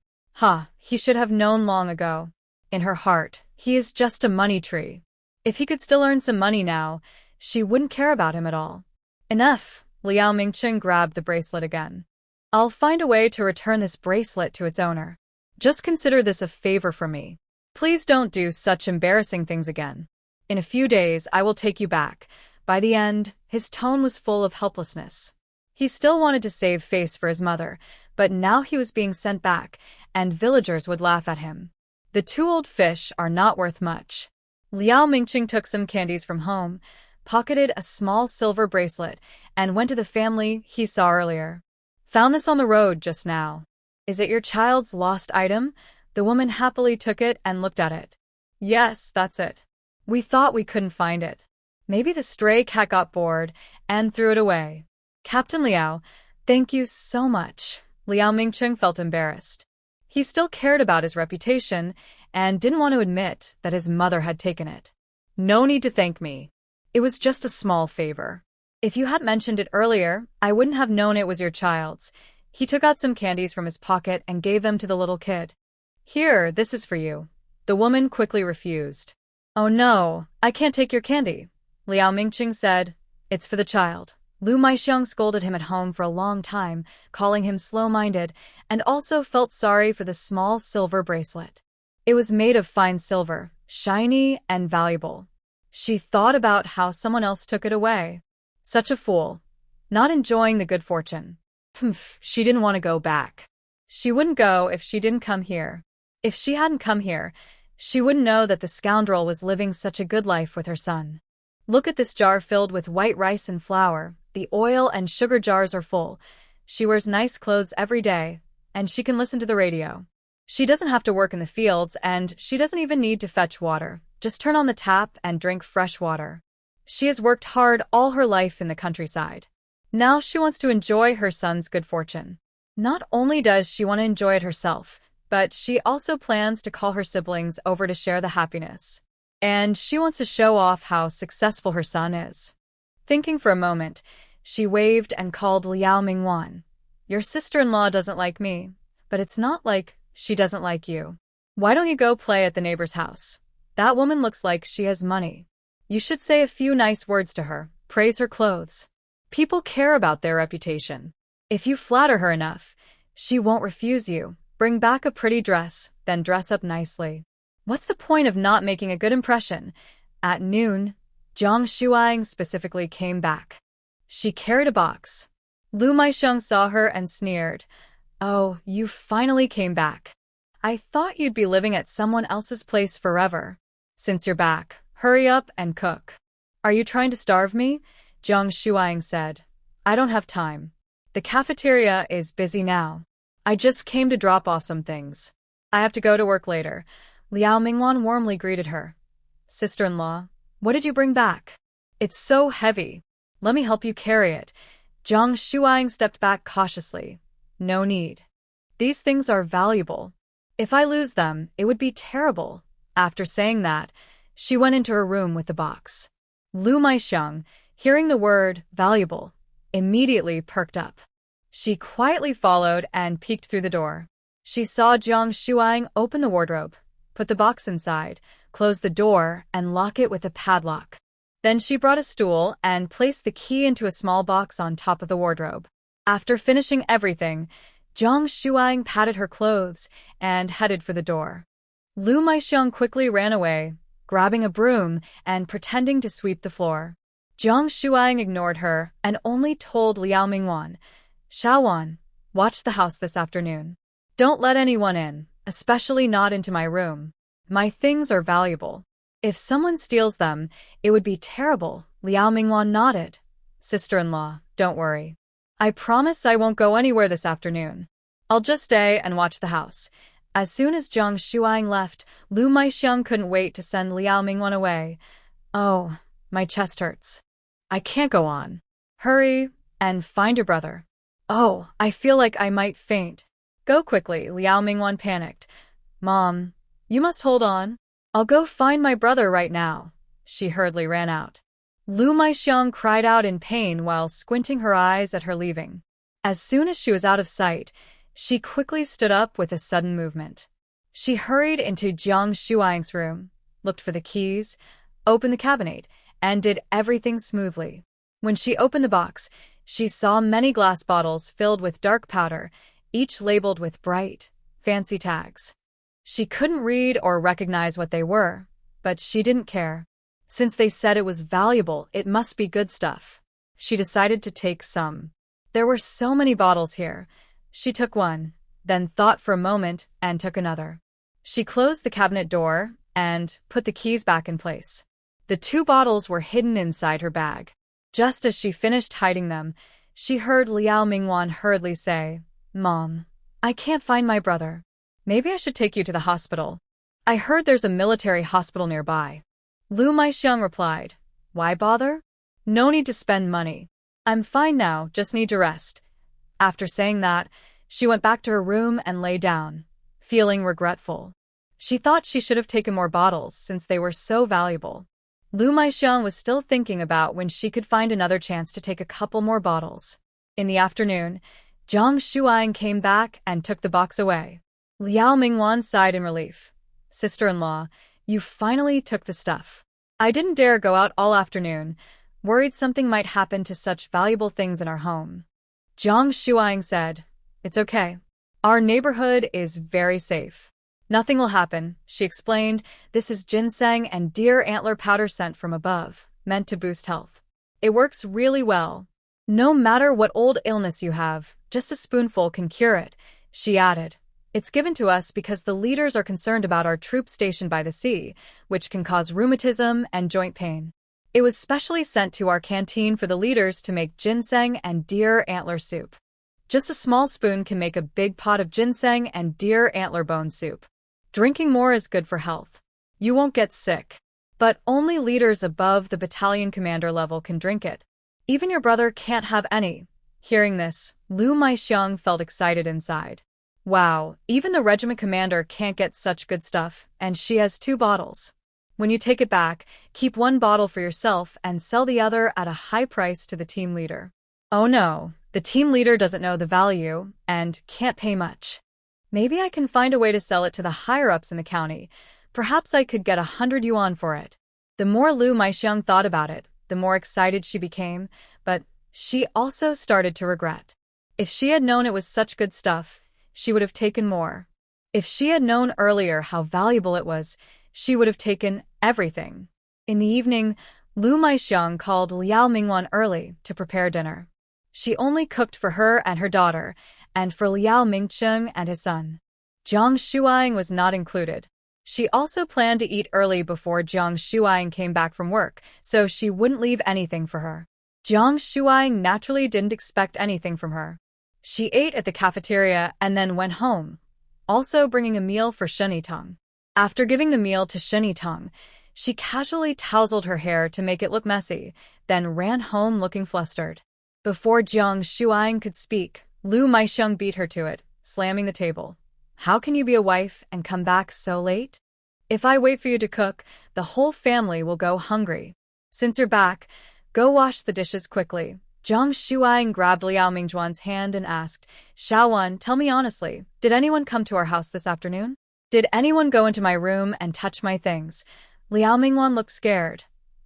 He should have known long ago. In her heart, he is just a money tree. If he could still earn some money now, she wouldn't care about him at all. Enough, Liao Mingqing grabbed the bracelet again. I'll find a way to return this bracelet to its owner. Just consider this a favor from me. Please don't do such embarrassing things again. In a few days, I will take you back. By the end, his tone was full of helplessness. He still wanted to save face for his mother, but now he was being sent back, and villagers would laugh at him. The two old fish are not worth much. Liao Mingqing took some candies from home, pocketed a small silver bracelet, and went to the family he saw earlier. Found this on the road just now. Is it your child's lost item? The woman happily took it and looked at it. Yes, that's it. We thought we couldn't find it. Maybe the stray cat got bored and threw it away. Captain Liao, thank you so much. Liao Mingqing felt embarrassed. He still cared about his reputation and didn't want to admit that his mother had taken it. No need to thank me. It was just a small favor. If you had mentioned it earlier, I wouldn't have known it was your child's. He took out some candies from his pocket and gave them to the little kid. Here, this is for you. The woman quickly refused. Oh no, I can't take your candy. Liao Mingqing said, It's for the child. Lu Maixiang scolded him at home for a long time, calling him slow-minded, and also felt sorry for the small silver bracelet. It was made of fine silver, shiny and valuable. She thought about how someone else took it away. Such a fool. Not enjoying the good fortune. She didn't want to go back. She wouldn't go if she didn't come here. If she hadn't come here, she wouldn't know that the scoundrel was living such a good life with her son. Look at this jar filled with white rice and flour. The oil and sugar jars are full. She wears nice clothes every day, and she can listen to the radio. She doesn't have to work in the fields, and she doesn't even need to fetch water. Just turn on the tap and drink fresh water. She has worked hard all her life in the countryside. Now she wants to enjoy her son's good fortune. Not only does she want to enjoy it herself, but she also plans to call her siblings over to share the happiness. And she wants to show off how successful her son is. Thinking for a moment, she waved and called Liao Mingwan. Your sister-in-law doesn't like me, but it's not like she doesn't like you. Why don't you go play at the neighbor's house? That woman looks like she has money. You should say a few nice words to her, praise her clothes. People care about their reputation. If you flatter her enough, she won't refuse you. Bring back a pretty dress, then dress up nicely. What's the point of not making a good impression? At noon, Zhang Shuang specifically came back. She carried a box. Lu Maixiang saw her and sneered. Oh, you finally came back. I thought you'd be living at someone else's place forever. Since you're back, hurry up and cook. Are you trying to starve me? Zhang Shuang said. I don't have time. The cafeteria is busy now. I just came to drop off some things. I have to go to work later. Liao Mingwan warmly greeted her. Sister-in-law, what did you bring back? It's so heavy. Let me help you carry it. Zhang Shuang stepped back cautiously. No need. These things are valuable. If I lose them, it would be terrible. After saying that, she went into her room with the box. Lu Maixiang, hearing the word valuable, immediately perked up. She quietly followed and peeked through the door. She saw Zhang Shuang open the wardrobe, put the box inside, close the door, and lock it with a padlock. Then she brought a stool and placed the key into a small box on top of the wardrobe. After finishing everything, Zhang Shuang patted her clothes and headed for the door. Lu Maixiang quickly ran away, grabbing a broom and pretending to sweep the floor. Jiang Shuang ignored her and only told Liao Mingwan, "Xiaowan, watch the house this afternoon. Don't let anyone in, especially not into my room. My things are valuable. If someone steals them, it would be terrible." Liao Mingwan nodded. "Sister-in-law, don't worry. I promise I won't go anywhere this afternoon. I'll just stay and watch the house." As soon as Jiang Shuang left, Lu Maixiang couldn't wait to send Liao Mingwan away. "Oh, my chest hurts. I can't go on. Hurry and find your brother." "Oh, I feel like I might faint." "Go quickly," Liao Mingwan panicked. "Mom, you must hold on. I'll go find my brother right now." She hurriedly ran out. Lu Maixiang cried out in pain while squinting her eyes at her leaving. As soon as she was out of sight, she quickly stood up with a sudden movement. She hurried into Jiang Shuang's room, looked for the keys, opened the cabinet, and did everything smoothly. When she opened the box, she saw many glass bottles filled with dark powder, each labeled with bright, fancy tags. She couldn't read or recognize what they were, but she didn't care. Since they said it was valuable, it must be good stuff. She decided to take some. There were so many bottles here. She took one, then thought for a moment and took another. She closed the cabinet door and put the keys back in place. The 2 bottles were hidden inside her bag. Just as she finished hiding them, she heard Liao Mingwan hurriedly say, "Mom, I can't find my brother. Maybe I should take you to the hospital. I heard there's a military hospital nearby." Lu Maixiang replied, "Why bother? No need to spend money. I'm fine now, just need to rest." After saying that, she went back to her room and lay down, feeling regretful. She thought she should have taken more bottles since they were so valuable. Lu Maixiang was still thinking about when she could find another chance to take a couple more bottles. In the afternoon, Jiang Shuang came back and took the box away. Liao Mingwan sighed in relief. "Sister-in-law, you finally took the stuff. I didn't dare go out all afternoon, worried something might happen to such valuable things in our home." Jiang Shuang said, "It's okay. Our neighborhood is very safe. Nothing will happen," she explained. "This is ginseng and deer antler powder sent from above, meant to boost health. It works really well. No matter what old illness you have, just a spoonful can cure it," she added. "It's given to us because the leaders are concerned about our troops stationed by the sea, which can cause rheumatism and joint pain. It was specially sent to our canteen for the leaders to make ginseng and deer antler soup. Just a small spoon can make a big pot of ginseng and deer antler bone soup. Drinking more is good for health. You won't get sick. But only leaders above the battalion commander level can drink it. Even your brother can't have any." Hearing this, Lu Maixiang felt excited inside. Wow, even the regiment commander can't get such good stuff, and she has 2 bottles. When you take it back, keep 1 bottle for yourself and sell the other at a high price to the team leader. Oh no, the team leader doesn't know the value and can't pay much. Maybe I can find a way to sell it to the higher-ups in the county. Perhaps I could get 100 yuan for it. The more Lu Maixiang thought about it, the more excited she became, but she also started to regret. If she had known it was such good stuff, she would have taken more. If she had known earlier how valuable it was, she would have taken everything. In the evening, Lu Maixiang called Liao Mingwan early to prepare dinner. She only cooked for her and her daughter, and for Liao Mingcheng and his son. Jiang Shuang was not included. She also planned to eat early before Jiang Shuang came back from work, so she wouldn't leave anything for her. Jiang Shuang naturally didn't expect anything from her. She ate at the cafeteria and then went home, also bringing a meal for Shenitong. After giving the meal to Shenitong, she casually tousled her hair to make it look messy, then ran home looking flustered. Before Jiang Shuang could speak, Lu Maixiang beat her to it, slamming the table. "How can you be a wife and come back so late? If I wait for you to cook, the whole family will go hungry. Since you're back, go wash the dishes quickly." Jiang Shuang grabbed Liao Mingjuan's hand and asked, "Xiaowan, tell me honestly, did anyone come to our house this afternoon? Did anyone go into my room and touch my things?" Liao Mingwan looked scared.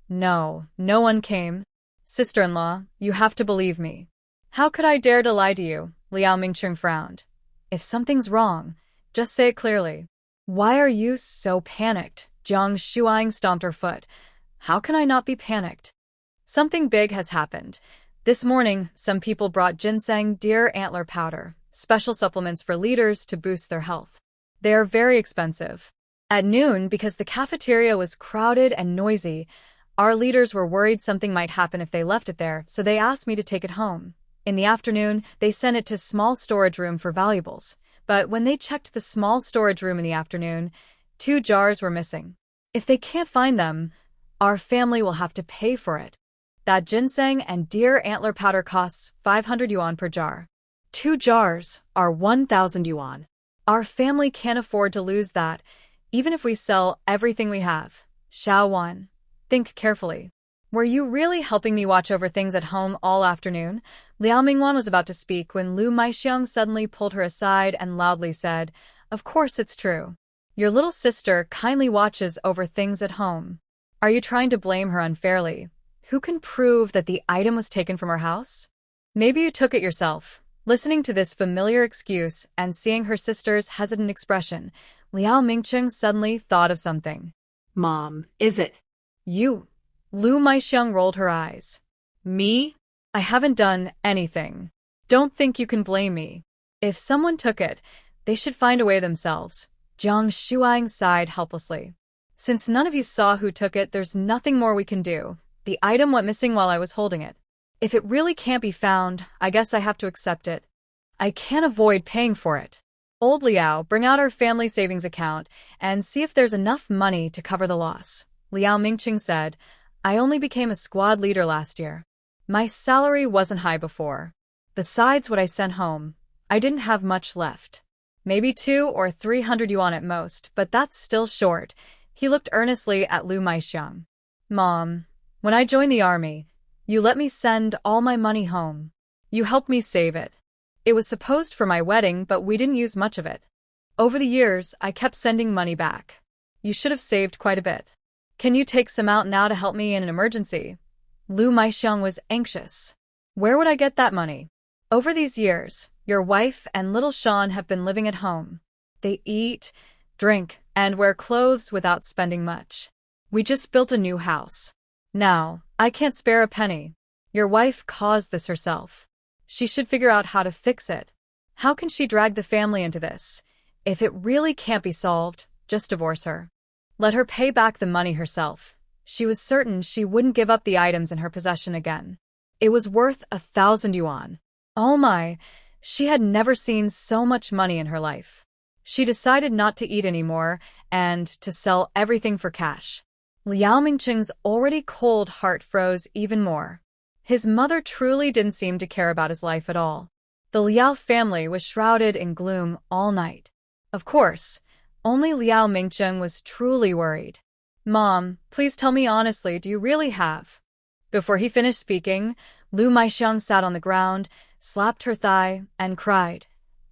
"No, no one came." "Sister-in-law, you have to believe me." "How could I dare to lie to you?" Liao Mingcheng frowned. "If something's wrong, just say it clearly." Why are you so panicked? Jiang Shuang stomped her foot. How can I not be panicked? Something big has happened. This morning, some people brought ginseng deer antler powder, special supplements for leaders to boost their health. They are very expensive. At noon, because the cafeteria was crowded and noisy, our leaders were worried something might happen if they left it there, so they asked me to take it home. In the afternoon, they sent it to small storage room for valuables. But when they checked the small storage room in the afternoon, 2 jars were missing. If they can't find them, our family will have to pay for it. That ginseng and deer antler powder costs 500 yuan per jar. 2 jars are 1,000 yuan. Our family can't afford to lose that, even if we sell everything we have. Xiao Wan, think carefully. Were you really helping me watch over things at home all afternoon? Liao Mingwan was about to speak when Lu Maixiang suddenly pulled her aside and loudly said, Of course it's true. Your little sister kindly watches over things at home. Are you trying to blame her unfairly? Who can prove that the item was taken from her house? Maybe you took it yourself. Listening to this familiar excuse and seeing her sister's hesitant expression, Liao Mingcheng suddenly thought of something. Mom, is it? You. Lu Maixiang rolled her eyes. Me? I haven't done anything. Don't think you can blame me. If someone took it, they should find a way themselves. Jiang Shuang sighed helplessly. Since none of you saw who took it, there's nothing more we can do. The item went missing while I was holding it. If it really can't be found, I guess I have to accept it. I can't avoid paying for it. Old Liao, bring out our family savings account and see if there's enough money to cover the loss. Liao Mingqing said, I only became a squad leader last year. My salary wasn't high before. Besides what I sent home, I didn't have much left. Maybe 200 or 300 yuan at most, but that's still short. He looked earnestly at Lu Maixiang. Mom, when I joined the army, you let me send all my money home. You helped me save it. It was supposed for my wedding, but we didn't use much of it. Over the years, I kept sending money back. You should have saved quite a bit. Can you take some out now to help me in an emergency? Lu Maixiang was anxious. Where would I get that money? Over these years, your wife and little Sean have been living at home. They eat, drink, and wear clothes without spending much. We just built a new house. Now, I can't spare a penny. Your wife caused this herself. She should figure out how to fix it. How can she drag the family into this? If it really can't be solved, just divorce her. Let her pay back the money herself. She was certain she wouldn't give up the items in her possession again. It was worth 1,000 yuan. Oh my, she had never seen so much money in her life. She decided not to eat anymore and to sell everything for cash. Liao Mingqing's already cold heart froze even more. His mother truly didn't seem to care about his life at all. The Liao family was shrouded in gloom all night. Of course, only Liao Mingcheng was truly worried. Mom, please tell me honestly, do you really have? Before he finished speaking, Lu Maixiang sat on the ground, slapped her thigh, and cried,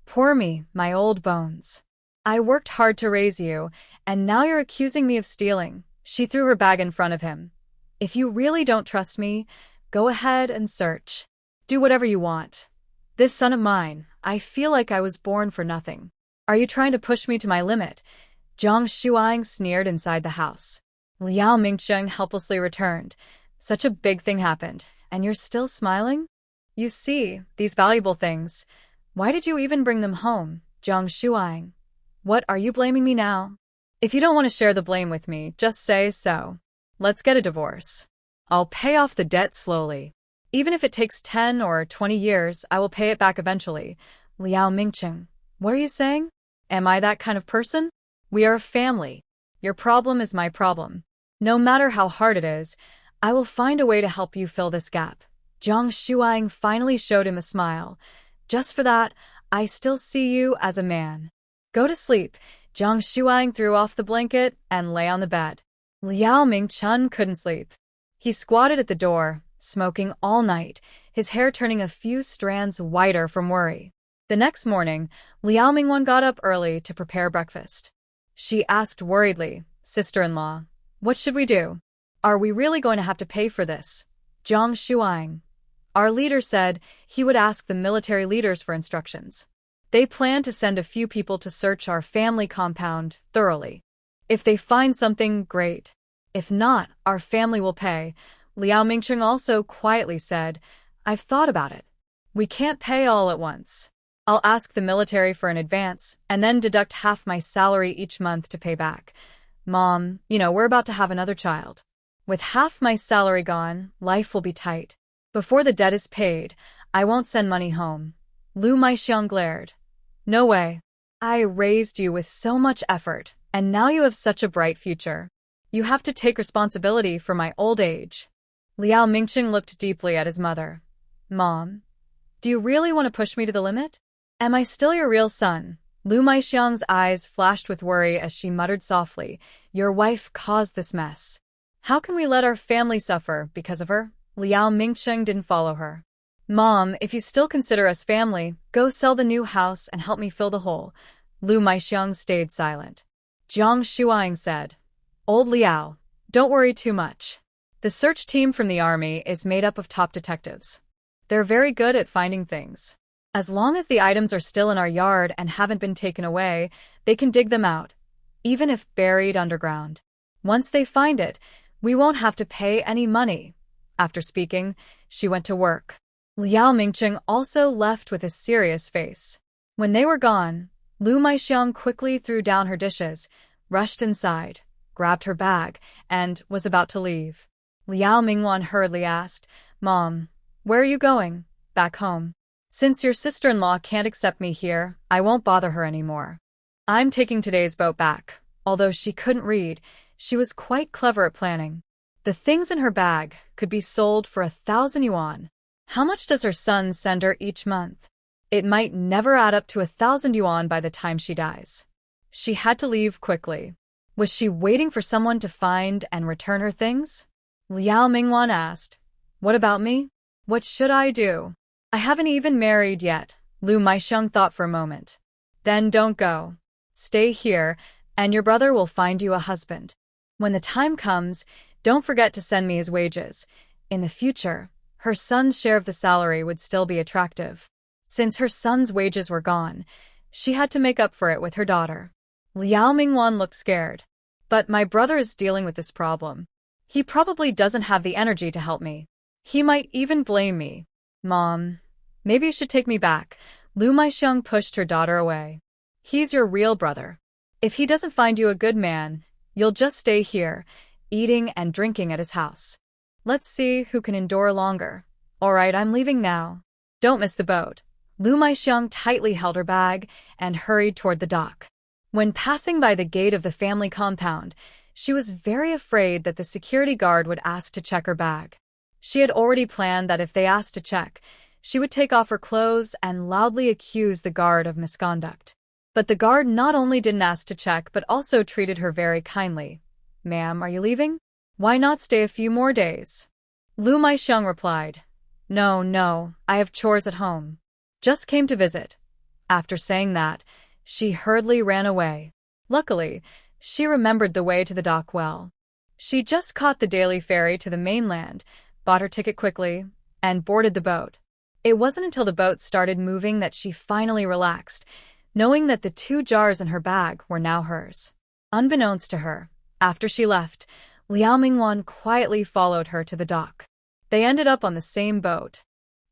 Poor me, my old bones. I worked hard to raise you, and now you're accusing me of stealing. She threw her bag in front of him. If you really don't trust me, go ahead and search. Do whatever you want. This son of mine, I feel like I was born for nothing. Are you trying to push me to my limit? Jiang Shuang sneered inside the house. Liao Mingcheng helplessly returned. Such a big thing happened, and you're still smiling? You see, these valuable things. Why did you even bring them home, Jiang Shuang? What are you blaming me now? If you don't want to share the blame with me, just say so. Let's get a divorce. I'll pay off the debt slowly. Even if it takes 10 or 20 years, I will pay it back eventually. Liao Mingcheng, what are you saying? Am I that kind of person? We are a family. Your problem is my problem. No matter how hard it is, I will find a way to help you fill this gap. Jiang Shuang finally showed him a smile. Just for that, I still see you as a man. Go to sleep. Jiang Shuang threw off the blanket and lay on the bed. Liao Mingcheng couldn't sleep. He squatted at the door, smoking all night, his hair turning a few strands whiter from worry. The next morning, Liao Mingwan got up early to prepare breakfast. She asked worriedly, Sister-in-law, what should we do? Are we really going to have to pay for this? Jiang Shuang. Our leader said he would ask the military leaders for instructions. They plan to send a few people to search our family compound thoroughly. If they find something, great. If not, our family will pay. Liao Mingcheng also quietly said, I've thought about it. We can't pay all at once. I'll ask the military for an advance and then deduct half my salary each month to pay back. Mom, we're about to have another child. With half my salary gone, life will be tight. Before the debt is paid, I won't send money home. Lu Maixiang glared. No way. I raised you with so much effort, and now you have such a bright future. You have to take responsibility for my old age. Liao Mingcheng looked deeply at his mother. Mom, do you really want to push me to the limit? Am I still your real son? Lu Maixiang's eyes flashed with worry as she muttered softly, Your wife caused this mess. How can we let our family suffer because of her? Liao Mingcheng didn't follow her. Mom, if you still consider us family, go sell the new house and help me fill the hole. Lu Maixiang stayed silent. Jiang Shuang said, Old Liao, don't worry too much. The search team from the army is made up of top detectives. They're very good at finding things. As long as the items are still in our yard and haven't been taken away, they can dig them out, even if buried underground. Once they find it, we won't have to pay any money. After speaking, she went to work. Liao Mingcheng also left with a serious face. When they were gone, Lu Maixiang quickly threw down her dishes, rushed inside, grabbed her bag, and was about to leave. Liao Mingwan hurriedly asked, Mom, where are you going? Back home. Since your sister-in-law can't accept me here, I won't bother her anymore. I'm taking today's boat back. Although she couldn't read, she was quite clever at planning. The things in her bag could be sold for 1,000 yuan. How much does her son send her each month? It might never add up to 1,000 yuan by the time she dies. She had to leave quickly. Was she waiting for someone to find and return her things? Liao Mingwan asked, What about me? What should I do? I haven't even married yet. Lu Maixiang thought for a moment. Then don't go. Stay here, and your brother will find you a husband. When the time comes, don't forget to send me his wages. In the future, her son's share of the salary would still be attractive. Since her son's wages were gone, she had to make up for it with her daughter. Liao Mingwan looked scared. But my brother is dealing with this problem. He probably doesn't have the energy to help me. He might even blame me. Mom, maybe you should take me back. Lu Maixiang pushed her daughter away. He's your real brother. If he doesn't find you a good man, you'll just stay here, eating and drinking at his house. Let's see who can endure longer. All right, I'm leaving now. Don't miss the boat. Lu Maixiang tightly held her bag and hurried toward the dock. When passing by the gate of the family compound, she was very afraid that the security guard would ask to check her bag. She had already planned that if they asked to check, she would take off her clothes and loudly accuse the guard of misconduct. But the guard not only didn't ask to check but also treated her very kindly. Ma'am, are you leaving? Why not stay a few more days? Lu Maixiang replied, No, I have chores at home. Just came to visit. After saying that, she hurriedly ran away. Luckily, she remembered the way to the dock well. She just caught the daily ferry to the mainland, bought her ticket quickly, and boarded the boat. It wasn't until the boat started moving that she finally relaxed, knowing that the 2 jars in her bag were now hers. Unbeknownst to her, after she left, Liao Mingwan quietly followed her to the dock. They ended up on the same boat.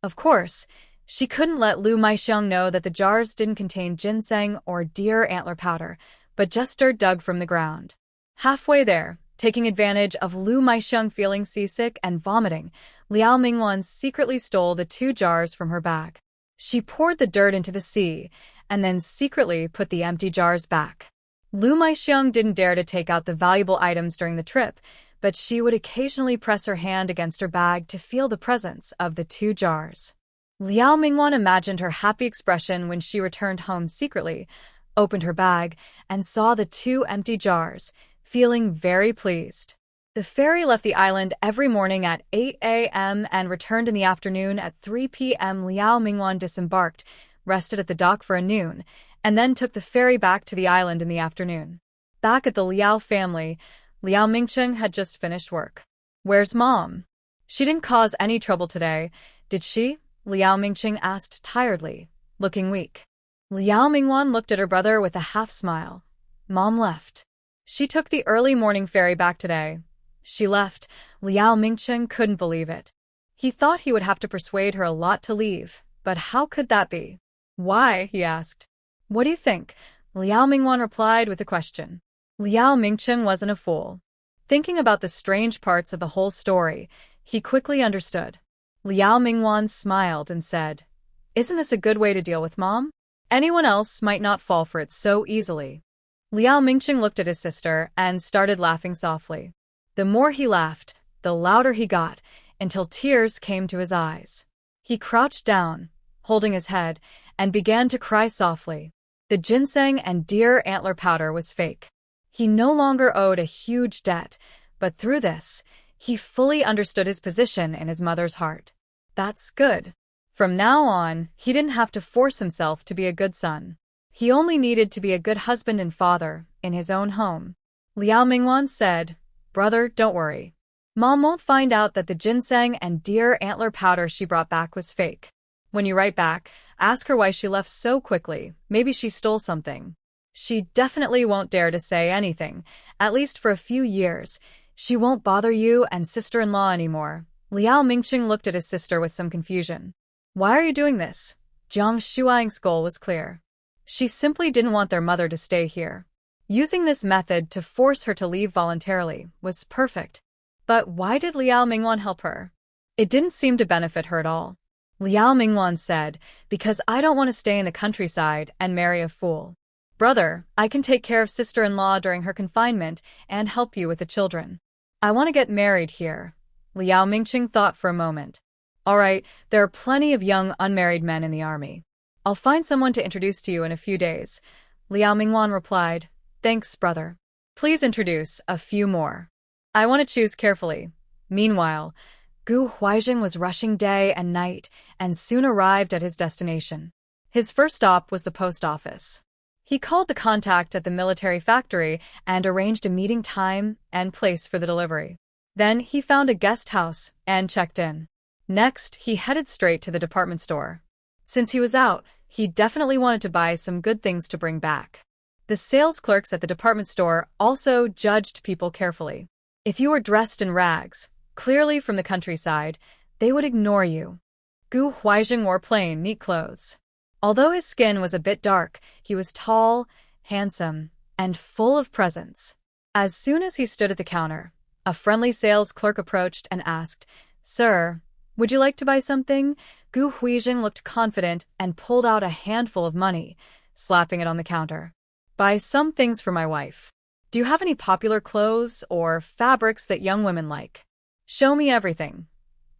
Of course, she couldn't let Lu Maixiang know that the jars didn't contain ginseng or deer antler powder, but just dirt dug from the ground. Halfway there, taking advantage of Lu Maixiang feeling seasick and vomiting, Liao Mingwan secretly stole the 2 jars from her bag. She poured the dirt into the sea, and then secretly put the empty jars back. Lu Maixiang didn't dare to take out the valuable items during the trip, but she would occasionally press her hand against her bag to feel the presence of the 2 jars. Liao Mingwan imagined her happy expression when she returned home secretly, opened her bag, and saw the 2 empty jars, feeling very pleased. The ferry left the island every morning at 8 a.m. and returned in the afternoon at 3 p.m. Liao Mingwan disembarked, rested at the dock for a noon, and then took the ferry back to the island in the afternoon. Back at the Liao family, Liao Mingcheng had just finished work. Where's Mom? She didn't cause any trouble today, did she? Liao Mingcheng asked tiredly, looking weak. Liao Mingwan looked at her brother with a half-smile. Mom left. She took the early morning ferry back today. She left. Liao Mingchen couldn't believe it. He thought he would have to persuade her a lot to leave, but how could that be? Why? He asked. What do you think? Liao Mingwan replied with a question. Liao Mingchen wasn't a fool. Thinking about the strange parts of the whole story, he quickly understood. Liao Mingwan smiled and said, Isn't this a good way to deal with Mom? Anyone else might not fall for it so easily. Liao Mingchen looked at his sister and started laughing softly. The more he laughed, the louder he got, until tears came to his eyes. He crouched down, holding his head, and began to cry softly. The ginseng and deer antler powder was fake. He no longer owed a huge debt, but through this, he fully understood his position in his mother's heart. That's good. From now on, he didn't have to force himself to be a good son. He only needed to be a good husband and father in his own home. Liao Mingwan said, Brother, don't worry. Mom won't find out that the ginseng and deer antler powder she brought back was fake. When you write back, ask her why she left so quickly. Maybe she stole something. She definitely won't dare to say anything, at least for a few years. She won't bother you and sister-in-law anymore. Liao Mingqing looked at his sister with some confusion. Why are you doing this? Jiang Shuang's goal was clear. She simply didn't want their mother to stay here. Using this method to force her to leave voluntarily was perfect. But why did Liao Mingwan help her? It didn't seem to benefit her at all. Liao Mingwan said, Because I don't want to stay in the countryside and marry a fool. Brother, I can take care of sister-in-law during her confinement and help you with the children. I want to get married here. Liao Mingqing thought for a moment. All right, there are plenty of young unmarried men in the army. I'll find someone to introduce to you in a few days. Liao Mingwan replied, Thanks, brother. Please introduce a few more. I want to choose carefully. Meanwhile, Gu Huaijing was rushing day and night and soon arrived at his destination. His first stop was the post office. He called the contact at the military factory and arranged a meeting time and place for the delivery. Then he found a guest house and checked in. Next, he headed straight to the department store. Since he was out, he definitely wanted to buy some good things to bring back. The sales clerks at the department store also judged people carefully. If you were dressed in rags, clearly from the countryside, they would ignore you. Gu Huaijing wore plain, neat clothes. Although his skin was a bit dark, he was tall, handsome, and full of presence. As soon as he stood at the counter, a friendly sales clerk approached and asked, Sir, would you like to buy something? Gu Huijing looked confident and pulled out a handful of money, slapping it on the counter. Buy some things for my wife. Do you have any popular clothes or fabrics that young women like? Show me everything.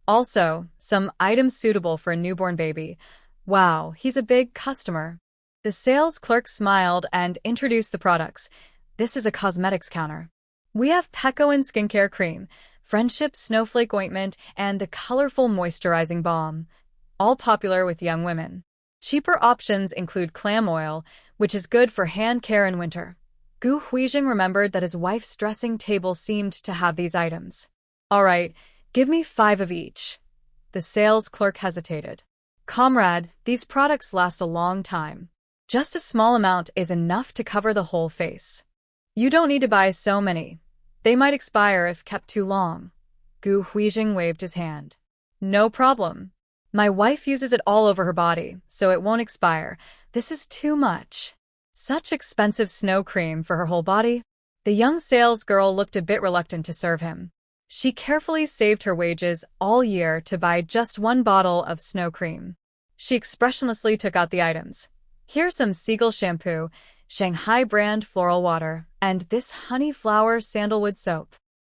Also, some items suitable for a newborn baby. Wow, he's a big customer. The sales clerk smiled and introduced the products. This is a cosmetics counter. We have Pecco and skincare cream, Friendship snowflake ointment, and the colorful moisturizing balm, all popular with young women. Cheaper options include clam oil, which is good for hand care in winter. Gu Huijing remembered that his wife's dressing table seemed to have these items. All right, give me 5 of each. The sales clerk hesitated. Comrade, these products last a long time. Just a small amount is enough to cover the whole face. You don't need to buy so many. They might expire if kept too long. Gu Huijing waved his hand. No problem. My wife uses it all over her body, so it won't expire. This is too much. Such expensive snow cream for her whole body? The young sales girl looked a bit reluctant to serve him. She carefully saved her wages all year to buy just 1 bottle of snow cream. She expressionlessly took out the items. Here's some Seagull shampoo, Shanghai brand floral water, and this honey flower sandalwood soap.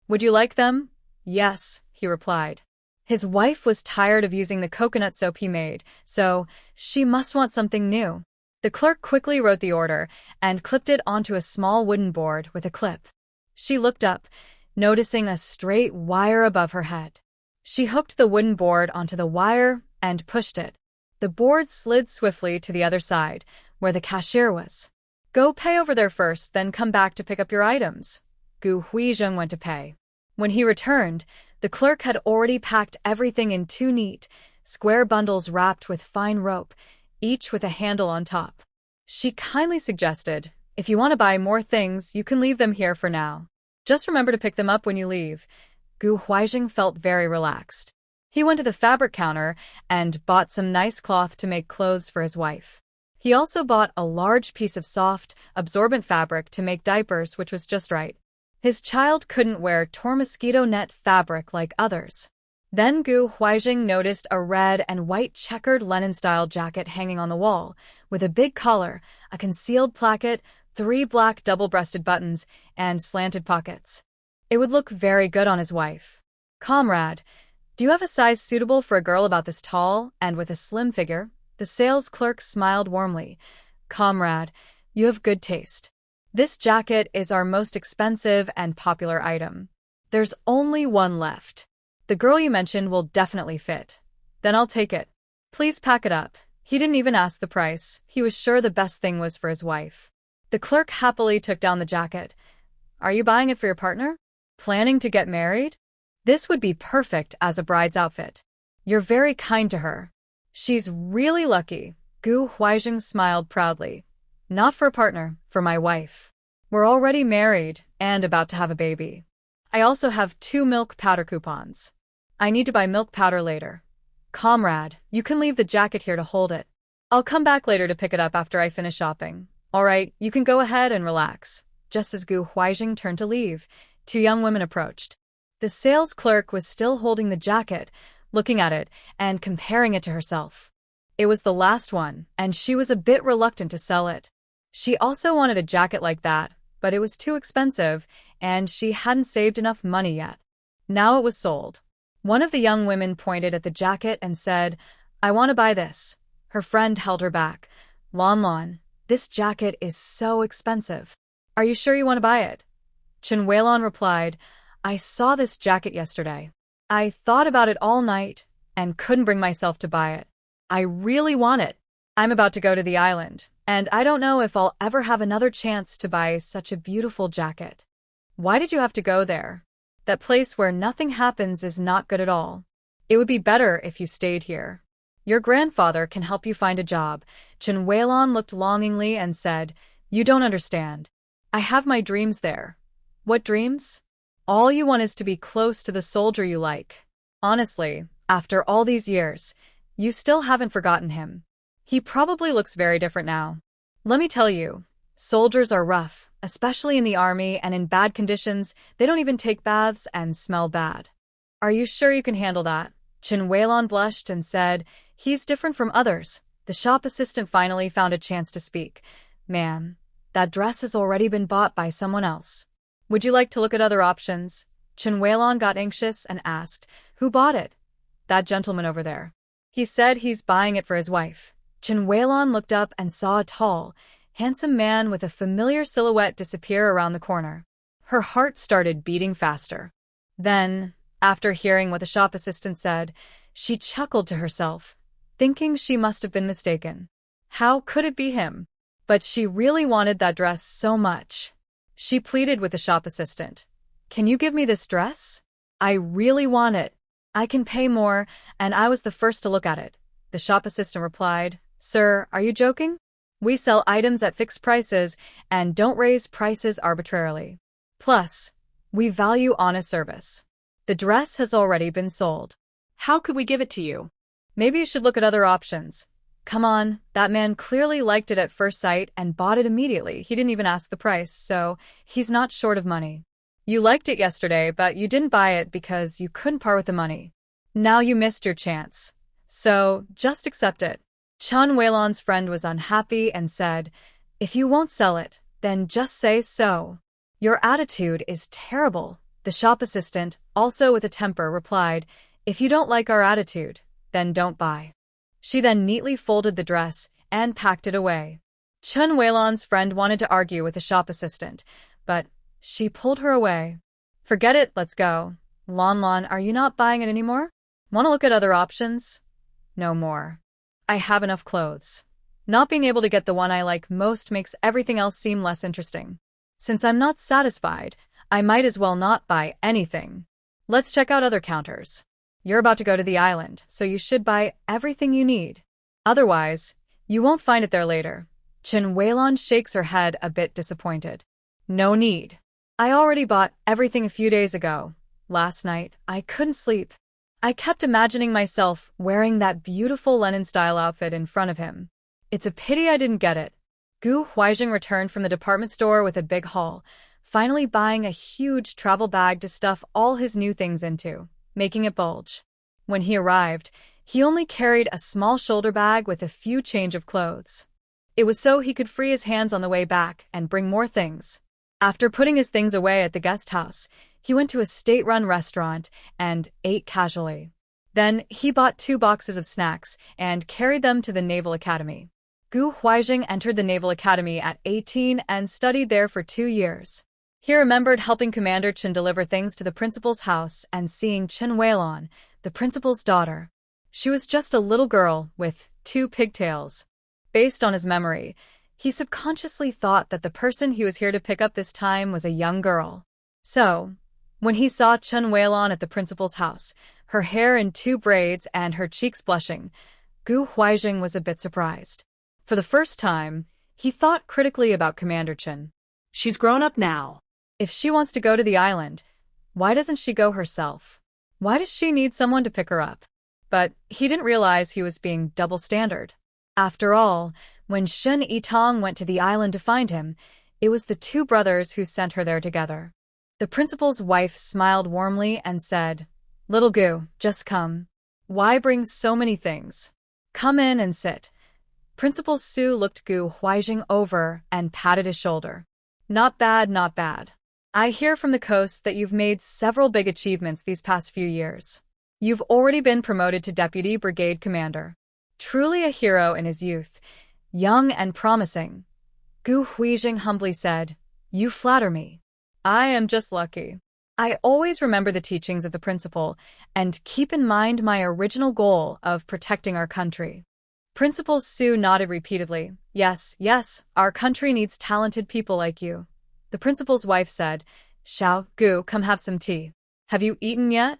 Would you like them? Yes, he replied. His wife was tired of using the coconut soap he made, so she must want something new. The clerk quickly wrote the order and clipped it onto a small wooden board with a clip. She looked up, noticing a straight wire above her head. She hooked the wooden board onto the wire and pushed it. The board slid swiftly to the other side, where the cashier was. Go pay over there first, then come back to pick up your items. Gu Huijing went to pay. When he returned, the clerk had already packed everything in 2 neat, square bundles wrapped with fine rope, each with a handle on top. She kindly suggested, if you want to buy more things, you can leave them here for now. Just remember to pick them up when you leave. Gu Huizheng felt very relaxed. He went to the fabric counter and bought some nice cloth to make clothes for his wife. He also bought a large piece of soft, absorbent fabric to make diapers, which was just right. His child couldn't wear torn mosquito net fabric like others. Then Gu Huizheng noticed a red and white checkered Lenin-style jacket hanging on the wall, with a big collar, a concealed placket, 3 black double-breasted buttons, and slanted pockets. It would look very good on his wife. "Comrade, do you have a size suitable for a girl about this tall and with a slim figure?" The sales clerk smiled warmly. "Comrade, you have good taste. This jacket is our most expensive and popular item. There's only one left. The girl you mentioned will definitely fit. Then I'll take it. Please pack it up." He didn't even ask the price. He was sure the best thing was for his wife. The clerk happily took down the jacket. "Are you buying it for your partner? Planning to get married? This would be perfect as a bride's outfit. You're very kind to her. She's really lucky." Gu Huizheng smiled proudly. "Not for a partner, for my wife. We're already married and about to have a baby. I also have 2 milk powder coupons. I need to buy milk powder later. Comrade, you can leave the jacket here to hold it. I'll come back later to pick it up after I finish shopping. All right, you can go ahead and relax." Just as Gu Huizheng turned to leave, 2 young women approached. The sales clerk was still holding the jacket, looking at it and comparing it to herself. It was the last one, and she was a bit reluctant to sell it. She also wanted a jacket like that, but it was too expensive, and she hadn't saved enough money yet. Now it was sold. One of the young women pointed at the jacket and said, "I want to buy this." Her friend held her back. "Lan, this jacket is so expensive. Are you sure you want to buy it?" Chen Weilan replied, "I saw this jacket yesterday. I thought about it all night and couldn't bring myself to buy it. I really want it. I'm about to go to the island, and I don't know if I'll ever have another chance to buy such a beautiful jacket." "Why did you have to go there? That place where nothing happens is not good at all. It would be better if you stayed here. Your grandfather can help you find a job." Chen Weilan looked longingly and said, "You don't understand. I have my dreams there." "What dreams?" "All you want is to be close to the soldier you like. Honestly, after all these years, you still haven't forgotten him. He probably looks very different now. Let me tell you, soldiers are rough, especially in the army, and in bad conditions, they don't even take baths and smell bad." "Are you sure you can handle that?" Chen Weilan blushed and said, "He's different from others." The shop assistant finally found a chance to speak. "Ma'am, that dress has already been bought by someone else. Would you like to look at other options?" Chen Weilan got anxious and asked, "Who bought it?" "That gentleman over there. He said he's buying it for his wife." Chen Weilan looked up and saw a tall, handsome man with a familiar silhouette disappear around the corner. Her heart started beating faster. Then, after hearing what the shop assistant said, she chuckled to herself, thinking she must have been mistaken. How could it be him? But she really wanted that dress so much. She pleaded with the shop assistant. "Can you give me this dress? I really want it. I can pay more, and I was the first to look at it." The shop assistant replied, "Sir, are you joking? We sell items at fixed prices and don't raise prices arbitrarily. Plus, we value honest service. The dress has already been sold. How could we give it to you?" "Maybe you should look at other options." "Come on, that man clearly liked it at first sight and bought it immediately. He didn't even ask the price, so he's not short of money. You liked it yesterday, but you didn't buy it because you couldn't part with the money. Now you missed your chance. So, just accept it." Chen Weilan's friend was unhappy and said, "If you won't sell it, then just say so. Your attitude is terrible." The shop assistant, also with a temper, replied, "If you don't like our attitude, then don't buy." She then neatly folded the dress and packed it away. Chen Weilan's friend wanted to argue with the shop assistant, but she pulled her away. "Forget it, let's go. Lan, are you not buying it anymore? Want to look at other options?" "No more. I have enough clothes. Not being able to get the one I like most makes everything else seem less interesting. Since I'm not satisfied, I might as well not buy anything. Let's check out other counters. You're about to go to the island, so you should buy everything you need. Otherwise, you won't find it there later." Chen Weilon shakes her head a bit disappointed. No need. I already bought everything a few days ago. Last night, I couldn't sleep. I kept imagining myself wearing that beautiful Lenin-style outfit in front of him. It's a pity I didn't get it. Gu Huizheng returned from the department store with a big haul, finally buying a huge travel bag to stuff all his new things into, making it bulge. When he arrived, he only carried a small shoulder bag with a few change of clothes. It was so he could free his hands on the way back and bring more things. After putting his things away at the guest house, he went to a state-run restaurant and ate casually. Then he bought 2 boxes of snacks and carried them to the Naval Academy. Gu Huizheng entered the Naval Academy at 18 and studied there for 2 years. He remembered helping Commander Chen deliver things to the principal's house and seeing Chen Weilon, the principal's daughter. She was just a little girl with 2 pigtails. Based on his memory, he subconsciously thought that the person he was here to pick up this time was a young girl. So, when he saw Chen Weilon at the principal's house, her hair in 2 braids and her cheeks blushing, Gu Huizheng was a bit surprised. For the first time, he thought critically about Commander Chen. She's grown up now. If she wants to go to the island, why doesn't she go herself? Why does she need someone to pick her up? But he didn't realize he was being double-standard. After all, when Shen Yitong went to the island to find him, it was the 2 brothers who sent her there together. The principal's wife smiled warmly and said, "Little Gu, just come. Why bring so many things? Come in and sit." Principal Su looked Gu Huizheng over and patted his shoulder. "Not bad, not bad. I hear from the coast that you've made several big achievements these past few years. You've already been promoted to Deputy Brigade Commander. Truly a hero in his youth, young and promising." Gu Huizheng humbly said, "You flatter me. I am just lucky. I always remember the teachings of the principal and keep in mind my original goal of protecting our country." Principal Su nodded repeatedly. "Yes, yes, our country needs talented people like you." The principal's wife said, "Xiao, Gu, come have some tea. Have you eaten yet?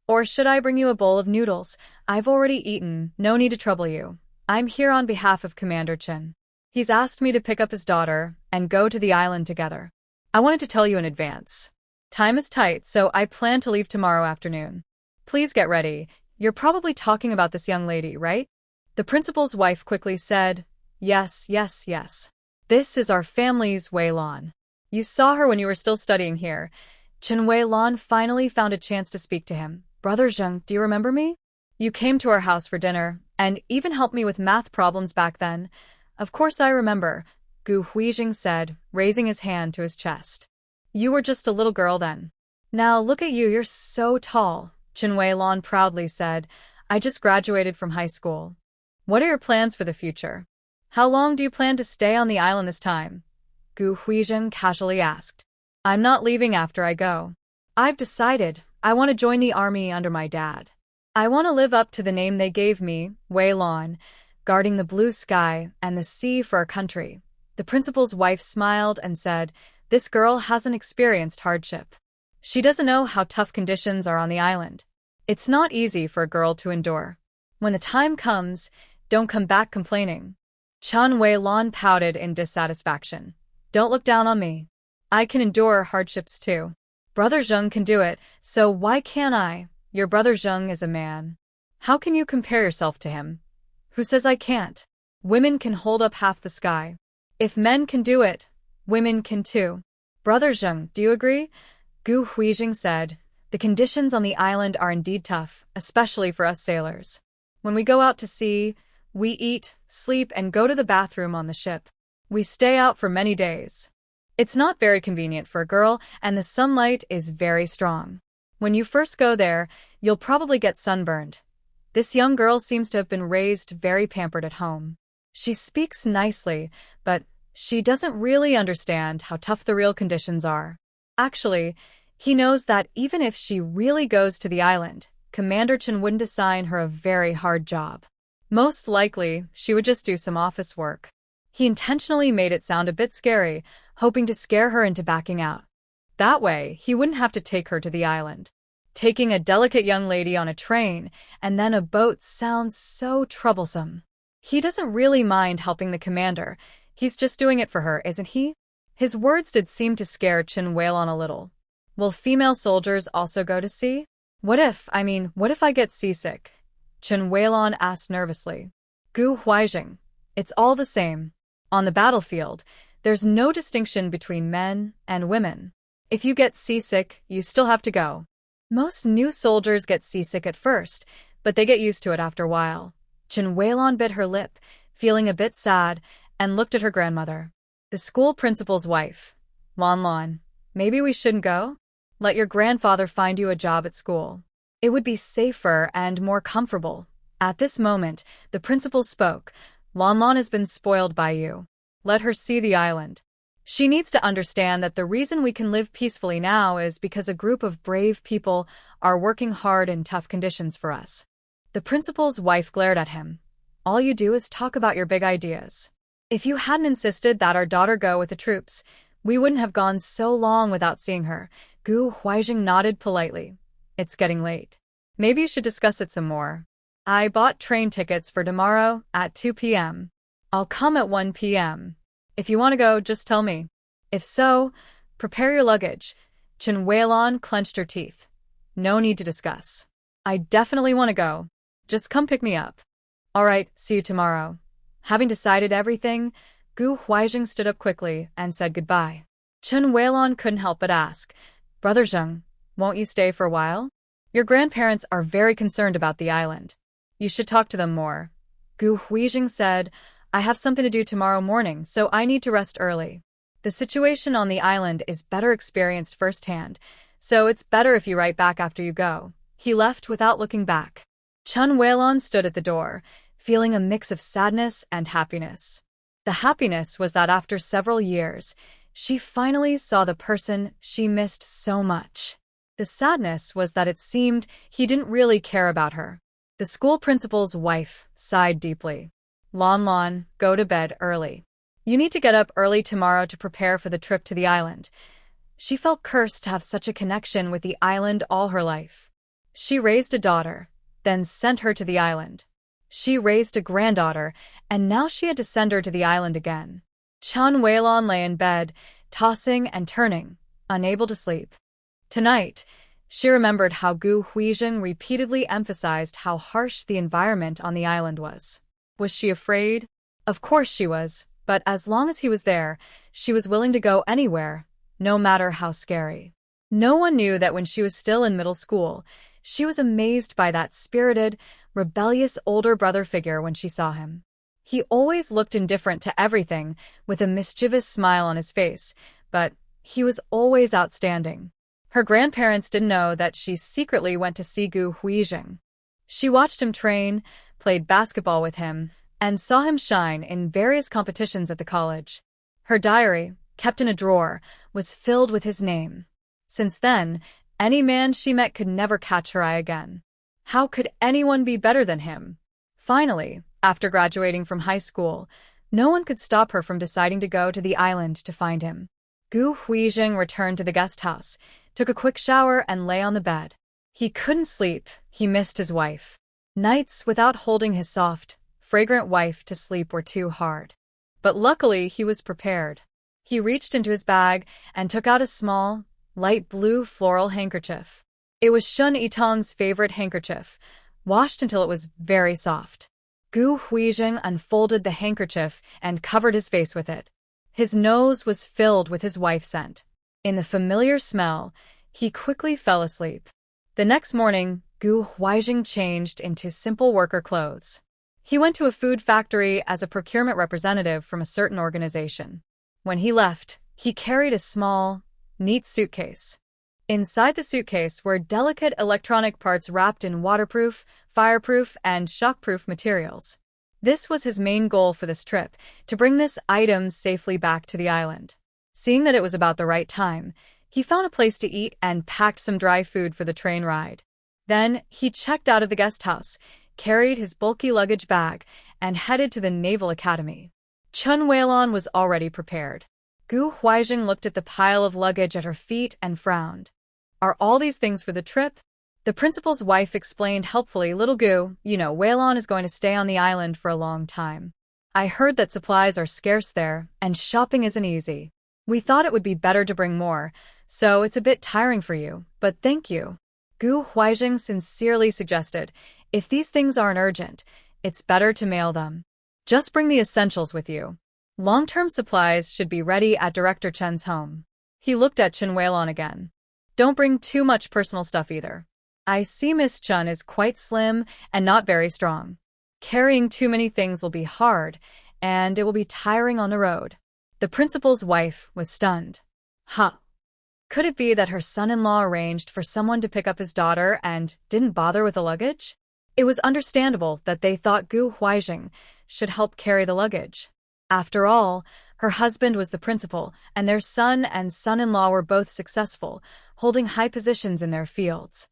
Or should I bring you a bowl of noodles? I've already eaten, no need to trouble you. I'm here on behalf of Commander Chen. He's asked me to pick up his daughter and go to the island together. I wanted to tell you in advance. Time is tight, so I plan to leave tomorrow afternoon. Please get ready. You're probably talking about this young lady, right?" The principal's wife quickly said, "Yes, yes, yes. This is our family's Weilon. You saw her when you were still studying here." Chen Weilon finally found a chance to speak to him. "Brother Zheng, do you remember me? You came to our house for dinner, and even helped me with math problems back then." "Of course I remember," Gu Huizheng said, raising his hand to his chest. "You were just a little girl then. Now look at you, you're so tall," Chen Weilon proudly said. "I just graduated from high school. What are your plans for the future? How long do you plan to stay on the island this time?" Gu Huizheng casually asked. "I'm not leaving after I go. I've decided I want to join the army under my dad. I want to live up to the name they gave me, Weilon, guarding the blue sky and the sea for our country." The principal's wife smiled and said, "This girl hasn't experienced hardship. She doesn't know how tough conditions are on the island. It's not easy for a girl to endure. When the time comes, don't come back complaining." Chen Weilon pouted in dissatisfaction. "Don't look down on me. I can endure hardships too. Brother Zheng can do it, so why can't I? Your brother Zheng is a man. How can you compare yourself to him? Who says I can't? Women can hold up half the sky. If men can do it, women can too. Brother Zheng, do you agree?" Gu Huizheng said, "The conditions on the island are indeed tough, especially for us sailors. When we go out to sea, we eat, sleep, and go to the bathroom on the ship. We stay out for many days. It's not very convenient for a girl, and the sunlight is very strong. When you first go there, you'll probably get sunburned. This young girl seems to have been raised very pampered at home. She speaks nicely, but she doesn't really understand how tough the real conditions are. Actually, he knows that even if she really goes to the island, Commander Chen wouldn't assign her a very hard job. Most likely, she would just do some office work. He intentionally made it sound a bit scary, hoping to scare her into backing out. That way, he wouldn't have to take her to the island. Taking a delicate young lady on a train and then a boat sounds so troublesome. He doesn't really mind helping the commander. He's just doing it for her, isn't he? His words did seem to scare Chen Weilon a little. Will female soldiers also go to sea? What if I get seasick? Chen Weilon asked nervously. Gu Huaijing. It's all the same. On the battlefield, there's no distinction between men and women. If you get seasick, you still have to go. Most new soldiers get seasick at first, but they get used to it after a while. Chen Weilon bit her lip, feeling a bit sad, and looked at her grandmother. The school principal's wife. Lan, maybe we shouldn't go? Let your grandfather find you a job at school. It would be safer and more comfortable. At this moment, the principal spoke. Lan has been spoiled by you. Let her see the island. She needs to understand that the reason we can live peacefully now is because a group of brave people are working hard in tough conditions for us. The principal's wife glared at him. All you do is talk about your big ideas. If you hadn't insisted that our daughter go with the troops, we wouldn't have gone so long without seeing her. Gu Huaijing nodded politely. It's getting late. Maybe you should discuss it some more. I bought train tickets for tomorrow at 2 p.m. I'll come at 1 p.m. If you want to go, just tell me. If so, prepare your luggage. Chen Weilon clenched her teeth. No need to discuss. I definitely want to go. Just come pick me up. All right, see you tomorrow. Having decided everything, Gu Huaijing stood up quickly and said goodbye. Chen Weilon couldn't help but ask, Brother Zheng, won't you stay for a while? Your grandparents are very concerned about the island. You should talk to them more. Gu Huaijing said, I have something to do tomorrow morning, so I need to rest early. The situation on the island is better experienced firsthand, so it's better if you write back after you go. He left without looking back. Chen Weilon stood at the door, feeling a mix of sadness and happiness. The happiness was that after several years, she finally saw the person she missed so much. The sadness was that it seemed he didn't really care about her. The school principal's wife sighed deeply. Lan, go to bed early. You need to get up early tomorrow to prepare for the trip to the island. She felt cursed to have such a connection with the island all her life. She raised a daughter, then sent her to the island. She raised a granddaughter, and now she had to send her to the island again. Chen Weilon lay in bed, tossing and turning, unable to sleep. Tonight, she remembered how Gu Huaijing repeatedly emphasized how harsh the environment on the island was. Was she afraid? Of course she was, but as long as he was there, she was willing to go anywhere, no matter how scary. No one knew that when she was still in middle school, she was amazed by that spirited, rebellious older brother figure when she saw him. He always looked indifferent to everything, with a mischievous smile on his face, but he was always outstanding. Her grandparents didn't know that she secretly went to see Gu Huaijing. She watched him train, played basketball with him, and saw him shine in various competitions at the college. Her diary, kept in a drawer, was filled with his name. Since then, any man she met could never catch her eye again. How could anyone be better than him? Finally, after graduating from high school, no one could stop her from deciding to go to the island to find him. Gu Huaijing returned to the guest house, took a quick shower, and lay on the bed. He couldn't sleep. He missed his wife. Nights without holding his soft, fragrant wife to sleep were too hard. But luckily, he was prepared. He reached into his bag and took out a small, light blue floral handkerchief. It was Shun Yitang's favorite handkerchief, washed until it was very soft. Gu Huaijing unfolded the handkerchief and covered his face with it. His nose was filled with his wife's scent. In the familiar smell, he quickly fell asleep. The next morning, Gu Huaijing changed into simple worker clothes. He went to a food factory as a procurement representative from a certain organization. When he left, he carried a small, neat suitcase. Inside the suitcase were delicate electronic parts wrapped in waterproof, fireproof, and shockproof materials. This was his main goal for this trip, to bring this item safely back to the island. Seeing that it was about the right time, he found a place to eat and packed some dry food for the train ride. Then, he checked out of the guest house, carried his bulky luggage bag, and headed to the Naval Academy. Chen Weilon was already prepared. Gu Huaijing looked at the pile of luggage at her feet and frowned. Are all these things for the trip? The principal's wife explained helpfully, Little Gu, Weilon is going to stay on the island for a long time. I heard that supplies are scarce there, and shopping isn't easy. We thought it would be better to bring more, so it's a bit tiring for you, but thank you. Gu Huizheng sincerely suggested, if these things aren't urgent, it's better to mail them. Just bring the essentials with you. Long-term supplies should be ready at Director Chen's home. He looked at Chen Weilon again. Don't bring too much personal stuff either. I see Miss Chen is quite slim and not very strong. Carrying too many things will be hard, and it will be tiring on the road. The principal's wife was stunned. Huh. Could it be that her son-in-law arranged for someone to pick up his daughter and didn't bother with the luggage? It was understandable that they thought Gu Huizheng should help carry the luggage. After all, her husband was the principal, and their son and son-in-law were both successful, holding high positions in their fields.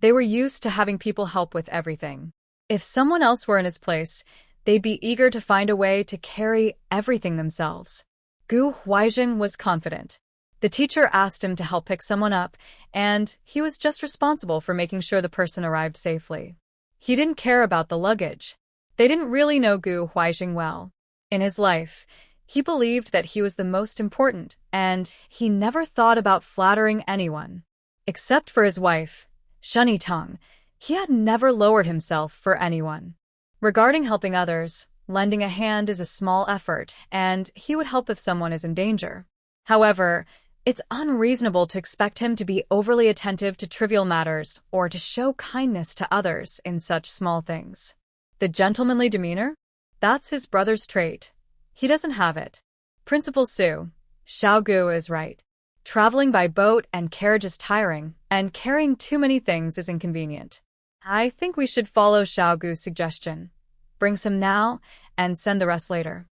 They were used to having people help with everything. If someone else were in his place, they'd be eager to find a way to carry everything themselves. Gu Huizheng was confident. The teacher asked him to help pick someone up, and he was just responsible for making sure the person arrived safely. He didn't care about the luggage. They didn't really know Gu Huizheng well. In his life, he believed that he was the most important, and he never thought about flattering anyone. Except for his wife, Shunyi Tong, he had never lowered himself for anyone. Regarding helping others, lending a hand is a small effort, and he would help if someone is in danger. However, it's unreasonable to expect him to be overly attentive to trivial matters or to show kindness to others in such small things. The gentlemanly demeanor? That's his brother's trait. He doesn't have it. Principal Su, Xiao Gu is right. Traveling by boat and carriage is tiring, and carrying too many things is inconvenient. I think we should follow Xiao Gu's suggestion. Bring some now, and send the rest later.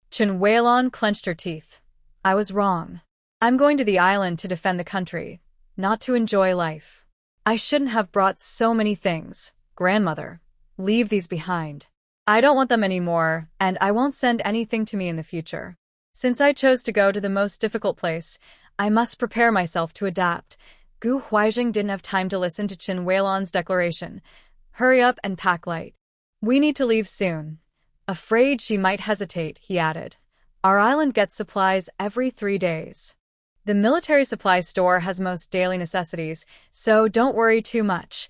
Chen Weilon clenched her teeth. I was wrong. I'm going to the island to defend the country, not to enjoy life. I shouldn't have brought so many things. Grandmother, leave these behind. I don't want them anymore, and I won't send anything to me in the future. Since I chose to go to the most difficult place, I must prepare myself to adapt. Gu Huizheng didn't have time to listen to Chen Weilon's declaration. Hurry up and pack light. We need to leave soon. Afraid she might hesitate, he added. Our island gets supplies every 3 days. The military supply store has most daily necessities, so don't worry too much.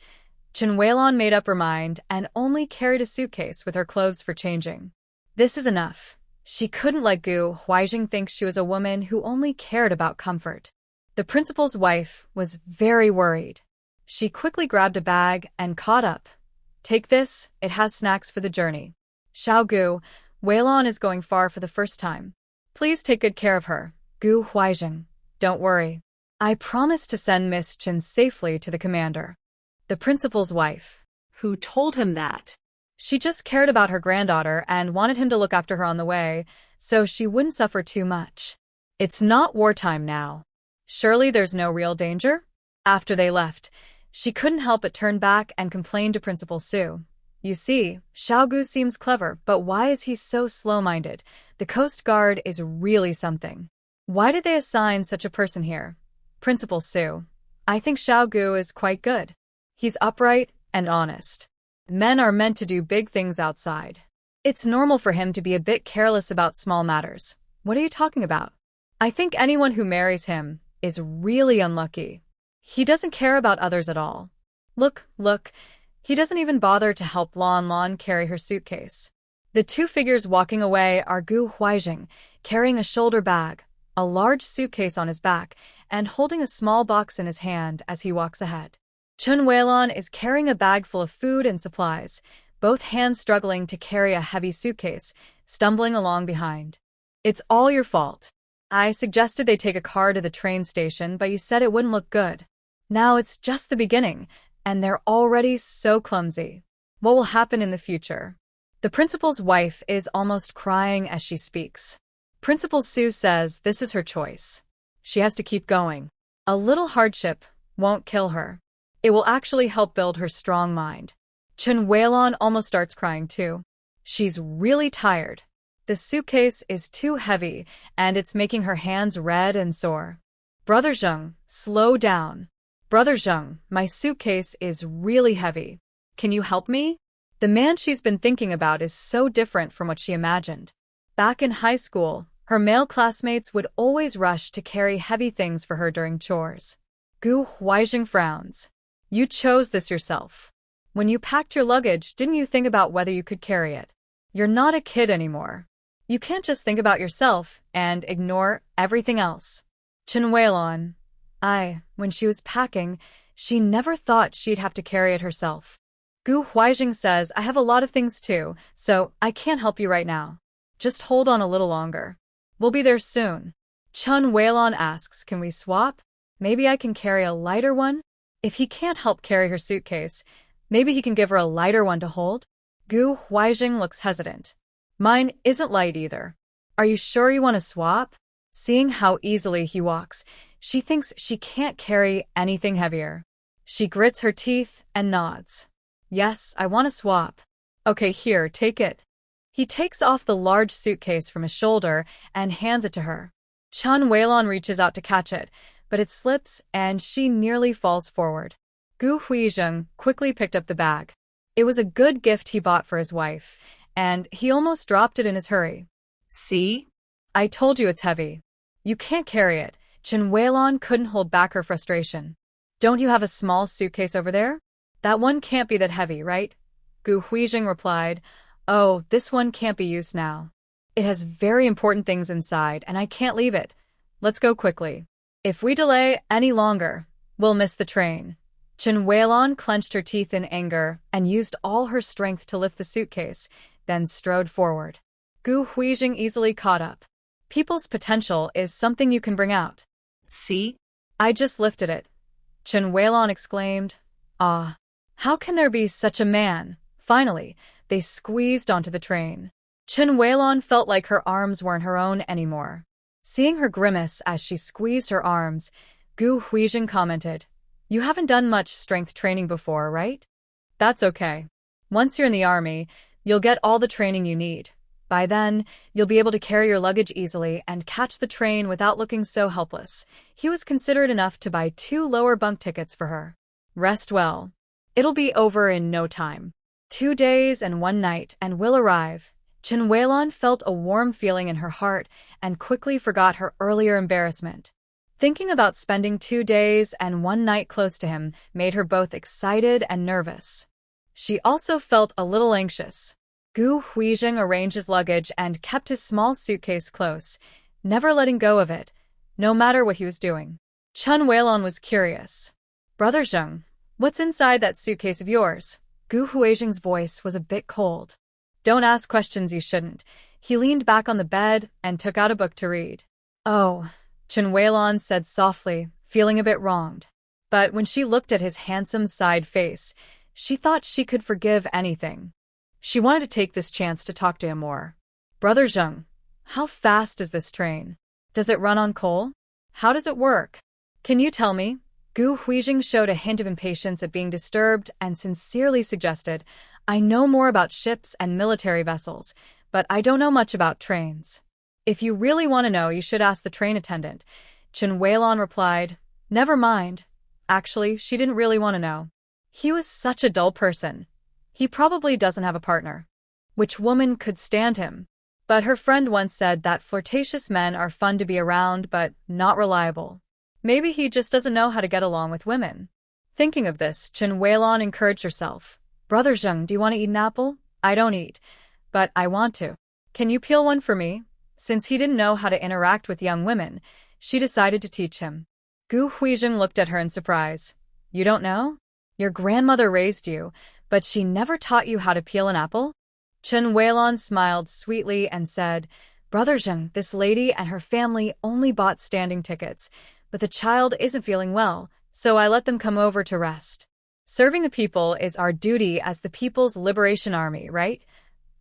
Chen Weilon made up her mind and only carried a suitcase with her clothes for changing. This is enough. She couldn't let Gu Huizheng think she was a woman who only cared about comfort. The principal's wife was very worried. She quickly grabbed a bag and caught up. Take this, it has snacks for the journey. Xiao Gu, Weilon is going far for the first time. Please take good care of her. Gu Huizheng, don't worry. I promise to send Miss Chen safely to the commander. The principal's wife. Who told him that? She just cared about her granddaughter and wanted him to look after her on the way, so she wouldn't suffer too much. It's not wartime now. Surely there's no real danger? After they left, she couldn't help but turn back and complain to Principal Su. You see, Xiao Gu seems clever, but why is he so slow-minded? The Coast Guard is really something. Why did they assign such a person here? Principal Su, I think Xiao Gu is quite good. He's upright and honest. Men are meant to do big things outside. It's normal for him to be a bit careless about small matters. What are you talking about? I think anyone who marries him is really unlucky. He doesn't care about others at all. Look, he doesn't even bother to help Lan carry her suitcase. The two figures walking away are Gu Huizheng, carrying a shoulder bag, a large suitcase on his back, and holding a small box in his hand as he walks ahead. Chen Weilon is carrying a bag full of food and supplies, both hands struggling to carry a heavy suitcase, stumbling along behind. It's all your fault. I suggested they take a car to the train station, but you said it wouldn't look good. Now it's just the beginning, and they're already so clumsy. What will happen in the future? The principal's wife is almost crying as she speaks. Principal Su says this is her choice. She has to keep going. A little hardship won't kill her. It will actually help build her strong mind. Chen Weilon almost starts crying too. She's really tired. The suitcase is too heavy, and it's making her hands red and sore. Brother Zheng, slow down. Brother Zheng, my suitcase is really heavy. Can you help me? The man she's been thinking about is so different from what she imagined. Back in high school, her male classmates would always rush to carry heavy things for her during chores. Gu Huizheng frowns. You chose this yourself. When you packed your luggage, didn't you think about whether you could carry it? You're not a kid anymore. You can't just think about yourself and ignore everything else. Chen Weilon. When she was packing, she never thought she'd have to carry it herself. Gu Huizheng says, I have a lot of things too, so I can't help you right now. Just hold on a little longer. We'll be there soon. Chen Weilon asks, can we swap? Maybe I can carry a lighter one? If he can't help carry her suitcase, maybe he can give her a lighter one to hold? Gu Huizheng looks hesitant. Mine isn't light either. Are you sure you want to swap? Seeing how easily he walks, she thinks she can't carry anything heavier. She grits her teeth and nods. Yes, I want to swap. Okay, here, take it. He takes off the large suitcase from his shoulder and hands it to her. Chen Weilon reaches out to catch it, but it slips and she nearly falls forward. Gu Huizheng quickly picked up the bag. It was a good gift he bought for his wife, and he almost dropped it in his hurry. See? I told you it's heavy. You can't carry it. Chen Weilon couldn't hold back her frustration. Don't you have a small suitcase over there? That one can't be that heavy, right? Gu Huizheng replied, Oh, this one can't be used now. It has very important things inside, and I can't leave it. Let's go quickly. If we delay any longer, we'll miss the train. Chen Weilon clenched her teeth in anger and used all her strength to lift the suitcase, then strode forward. Gu Huizheng easily caught up. People's potential is something you can bring out. See? I just lifted it. Chen Weilon exclaimed. Ah, how can there be such a man? Finally, they squeezed onto the train. Chen Weilon felt like her arms weren't her own anymore. Seeing her grimace as she squeezed her arms, Gu Huizheng commented, You haven't done much strength training before, right? That's okay. Once you're in the army, you'll get all the training you need. By then, you'll be able to carry your luggage easily and catch the train without looking so helpless. He was considerate enough to buy 2 lower bunk tickets for her. Rest well. It'll be over in no time. 2 days and 1 night and we'll arrive. Chen Weilon felt a warm feeling in her heart and quickly forgot her earlier embarrassment. Thinking about spending 2 days and 1 night close to him made her both excited and nervous. She also felt a little anxious. Gu Huizheng arranged his luggage and kept his small suitcase close, never letting go of it, no matter what he was doing. Chen Weilon was curious. Brother Zheng, what's inside that suitcase of yours? Gu Huizheng's voice was a bit cold. Don't ask questions you shouldn't. He leaned back on the bed and took out a book to read. Oh, Chen Weilon said softly, feeling a bit wronged. But when she looked at his handsome side face, she thought she could forgive anything. She wanted to take this chance to talk to him more. Brother Zheng, how fast is this train? Does it run on coal? How does it work? Can you tell me? Gu Huizheng showed a hint of impatience at being disturbed and sincerely suggested, I know more about ships and military vessels, but I don't know much about trains. If you really want to know, you should ask the train attendant. Chen Weilon replied, Never mind. Actually, she didn't really want to know. He was such a dull person. He probably doesn't have a partner. Which woman could stand him? But her friend once said that flirtatious men are fun to be around, but not reliable. Maybe he just doesn't know how to get along with women. Thinking of this, Chen Weilon encouraged herself. Brother Zheng, do you want to eat an apple? I don't eat, but I want to. Can you peel one for me? Since he didn't know how to interact with young women, she decided to teach him. Gu Huizheng looked at her in surprise. You don't know? Your grandmother raised you, but she never taught you how to peel an apple? Chen Weilon smiled sweetly and said, Brother Zheng, this lady and her family only bought standing tickets, but the child isn't feeling well, so I let them come over to rest. Serving the people is our duty as the People's Liberation Army, right?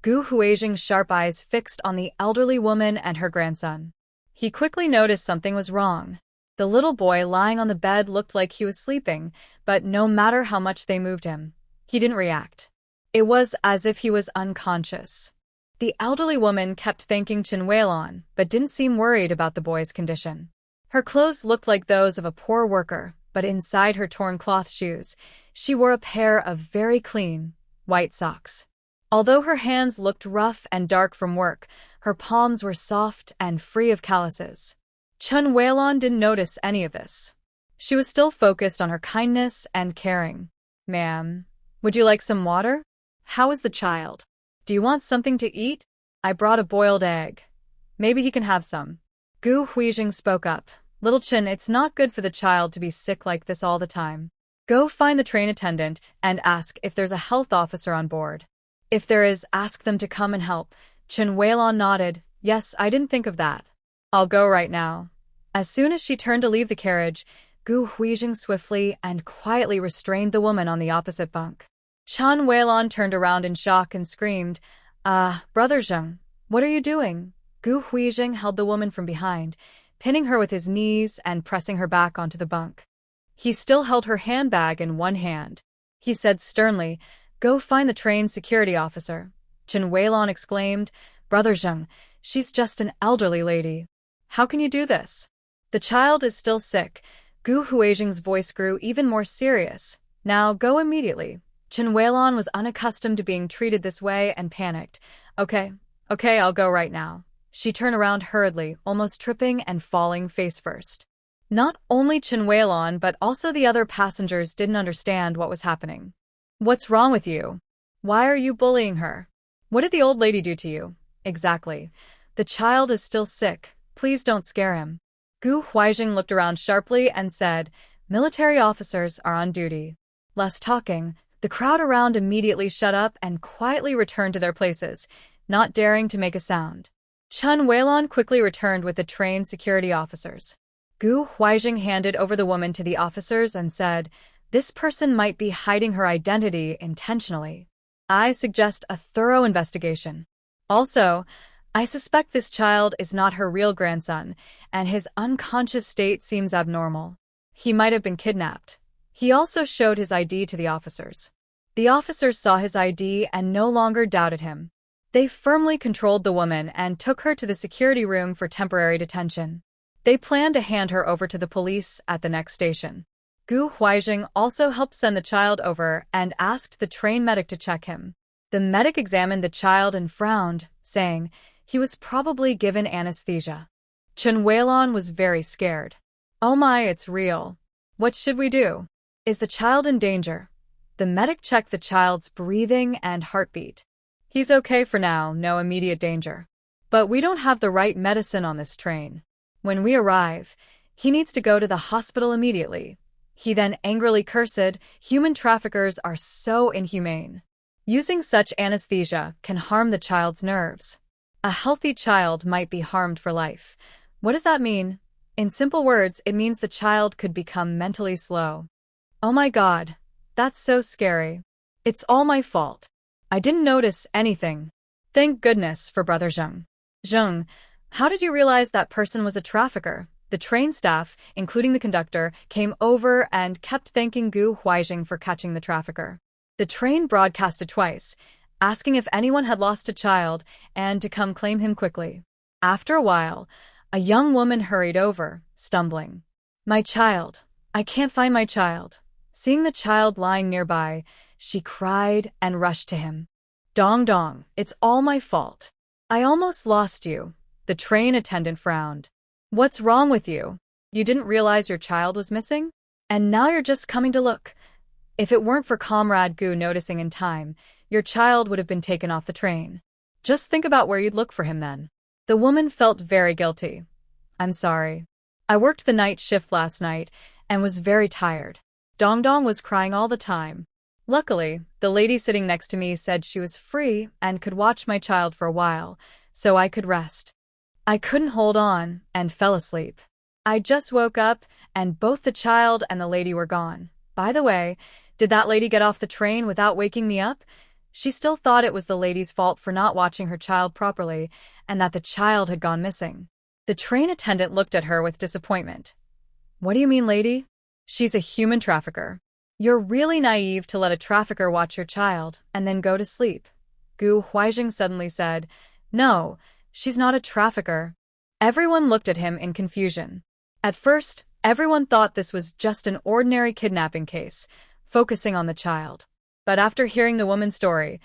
Gu Huizheng's sharp eyes fixed on the elderly woman and her grandson. He quickly noticed something was wrong. The little boy lying on the bed looked like he was sleeping, but no matter how much they moved him, he didn't react. It was as if he was unconscious. The elderly woman kept thanking Chen Weilon, but didn't seem worried about the boy's condition. Her clothes looked like those of a poor worker, but inside her torn cloth shoes, she wore a pair of very clean, white socks. Although her hands looked rough and dark from work, her palms were soft and free of calluses. Chun Weilon didn't notice any of this. She was still focused on her kindness and caring. Ma'am, would you like some water? How is the child? Do you want something to eat? I brought a boiled egg. Maybe he can have some. Gu Huijing spoke up. Little Chin, it's not good for the child to be sick like this all the time. Go find the train attendant and ask if there's a health officer on board. If there is, ask them to come and help. Chen Weilon nodded. Yes, I didn't think of that. I'll go right now. As soon as she turned to leave the carriage, Gu Huijing swiftly and quietly restrained the woman on the opposite bunk. Chen Weilon turned around in shock and screamed, Brother Zheng, what are you doing? Gu Huijing held the woman from behind, pinning her with his knees and pressing her back onto the bunk. He still held her handbag in one hand. He said sternly, Go find the train's security officer. Chen Weilon exclaimed, Brother Zheng, she's just an elderly lady. How can you do this? The child is still sick. Gu Huijing's voice grew even more serious. Now go immediately. Chen Weilon was unaccustomed to being treated this way and panicked. Okay, I'll go right now. She turned around hurriedly, almost tripping and falling face first. Not only Chen Weilon but also the other passengers didn't understand what was happening. What's wrong with you? Why are you bullying her? What did the old lady do to you? Exactly. The child is still sick. Please don't scare him. Gu Huijing looked around sharply and said, Military officers are on duty. Less talking. The crowd around immediately shut up and quietly returned to their places, not daring to make a sound. Chen Weilon quickly returned with the train's security officers. Gu Huijing handed over the woman to the officers and said, This person might be hiding her identity intentionally. I suggest a thorough investigation. Also, I suspect this child is not her real grandson, and his unconscious state seems abnormal. He might have been kidnapped. He also showed his ID to the officers. The officers saw his ID and no longer doubted him. They firmly controlled the woman and took her to the security room for temporary detention. They planned to hand her over to the police at the next station. Gu Huijing also helped send the child over and asked the train medic to check him. The medic examined the child and frowned, saying he was probably given anesthesia. Chen Weilon was very scared. Oh my, it's real. What should we do? Is the child in danger? The medic checked the child's breathing and heartbeat. He's okay for now, no immediate danger. But we don't have the right medicine on this train. When we arrive, he needs to go to the hospital immediately. He then angrily cursed, Human traffickers are so inhumane. Using such anesthesia can harm the child's nerves. A healthy child might be harmed for life. What does that mean? In simple words, it means the child could become mentally slow. Oh my God, that's so scary. It's all my fault. I didn't notice anything. Thank goodness for Brother Zheng. Zheng, how did you realize that person was a trafficker? The train staff, including the conductor, came over and kept thanking Gu Huijing for catching the trafficker. The train broadcasted twice, asking if anyone had lost a child and to come claim him quickly. After a while, a young woman hurried over, stumbling. My child. I can't find my child. Seeing the child lying nearby, she cried and rushed to him. Dong dong, it's all my fault. I almost lost you. The train attendant frowned. What's wrong with you? You didn't realize your child was missing? And now you're just coming to look. If it weren't for Comrade Gu noticing in time, your child would have been taken off the train. Just think about where you'd look for him then. The woman felt very guilty. I'm sorry. I worked the night shift last night and was very tired. Dong Dong was crying all the time. Luckily, the lady sitting next to me said she was free and could watch my child for a while, so I could rest. I couldn't hold on and fell asleep. I just woke up and both the child and the lady were gone. By the way, did that lady get off the train without waking me up? She still thought it was the lady's fault for not watching her child properly and that the child had gone missing. The train attendant looked at her with disappointment. What do you mean, lady? She's a human trafficker. You're really naive to let a trafficker watch your child and then go to sleep. Gu Huijing suddenly said, No, she's not a trafficker. Everyone looked at him in confusion. At first, everyone thought this was just an ordinary kidnapping case, focusing on the child. But after hearing the woman's story,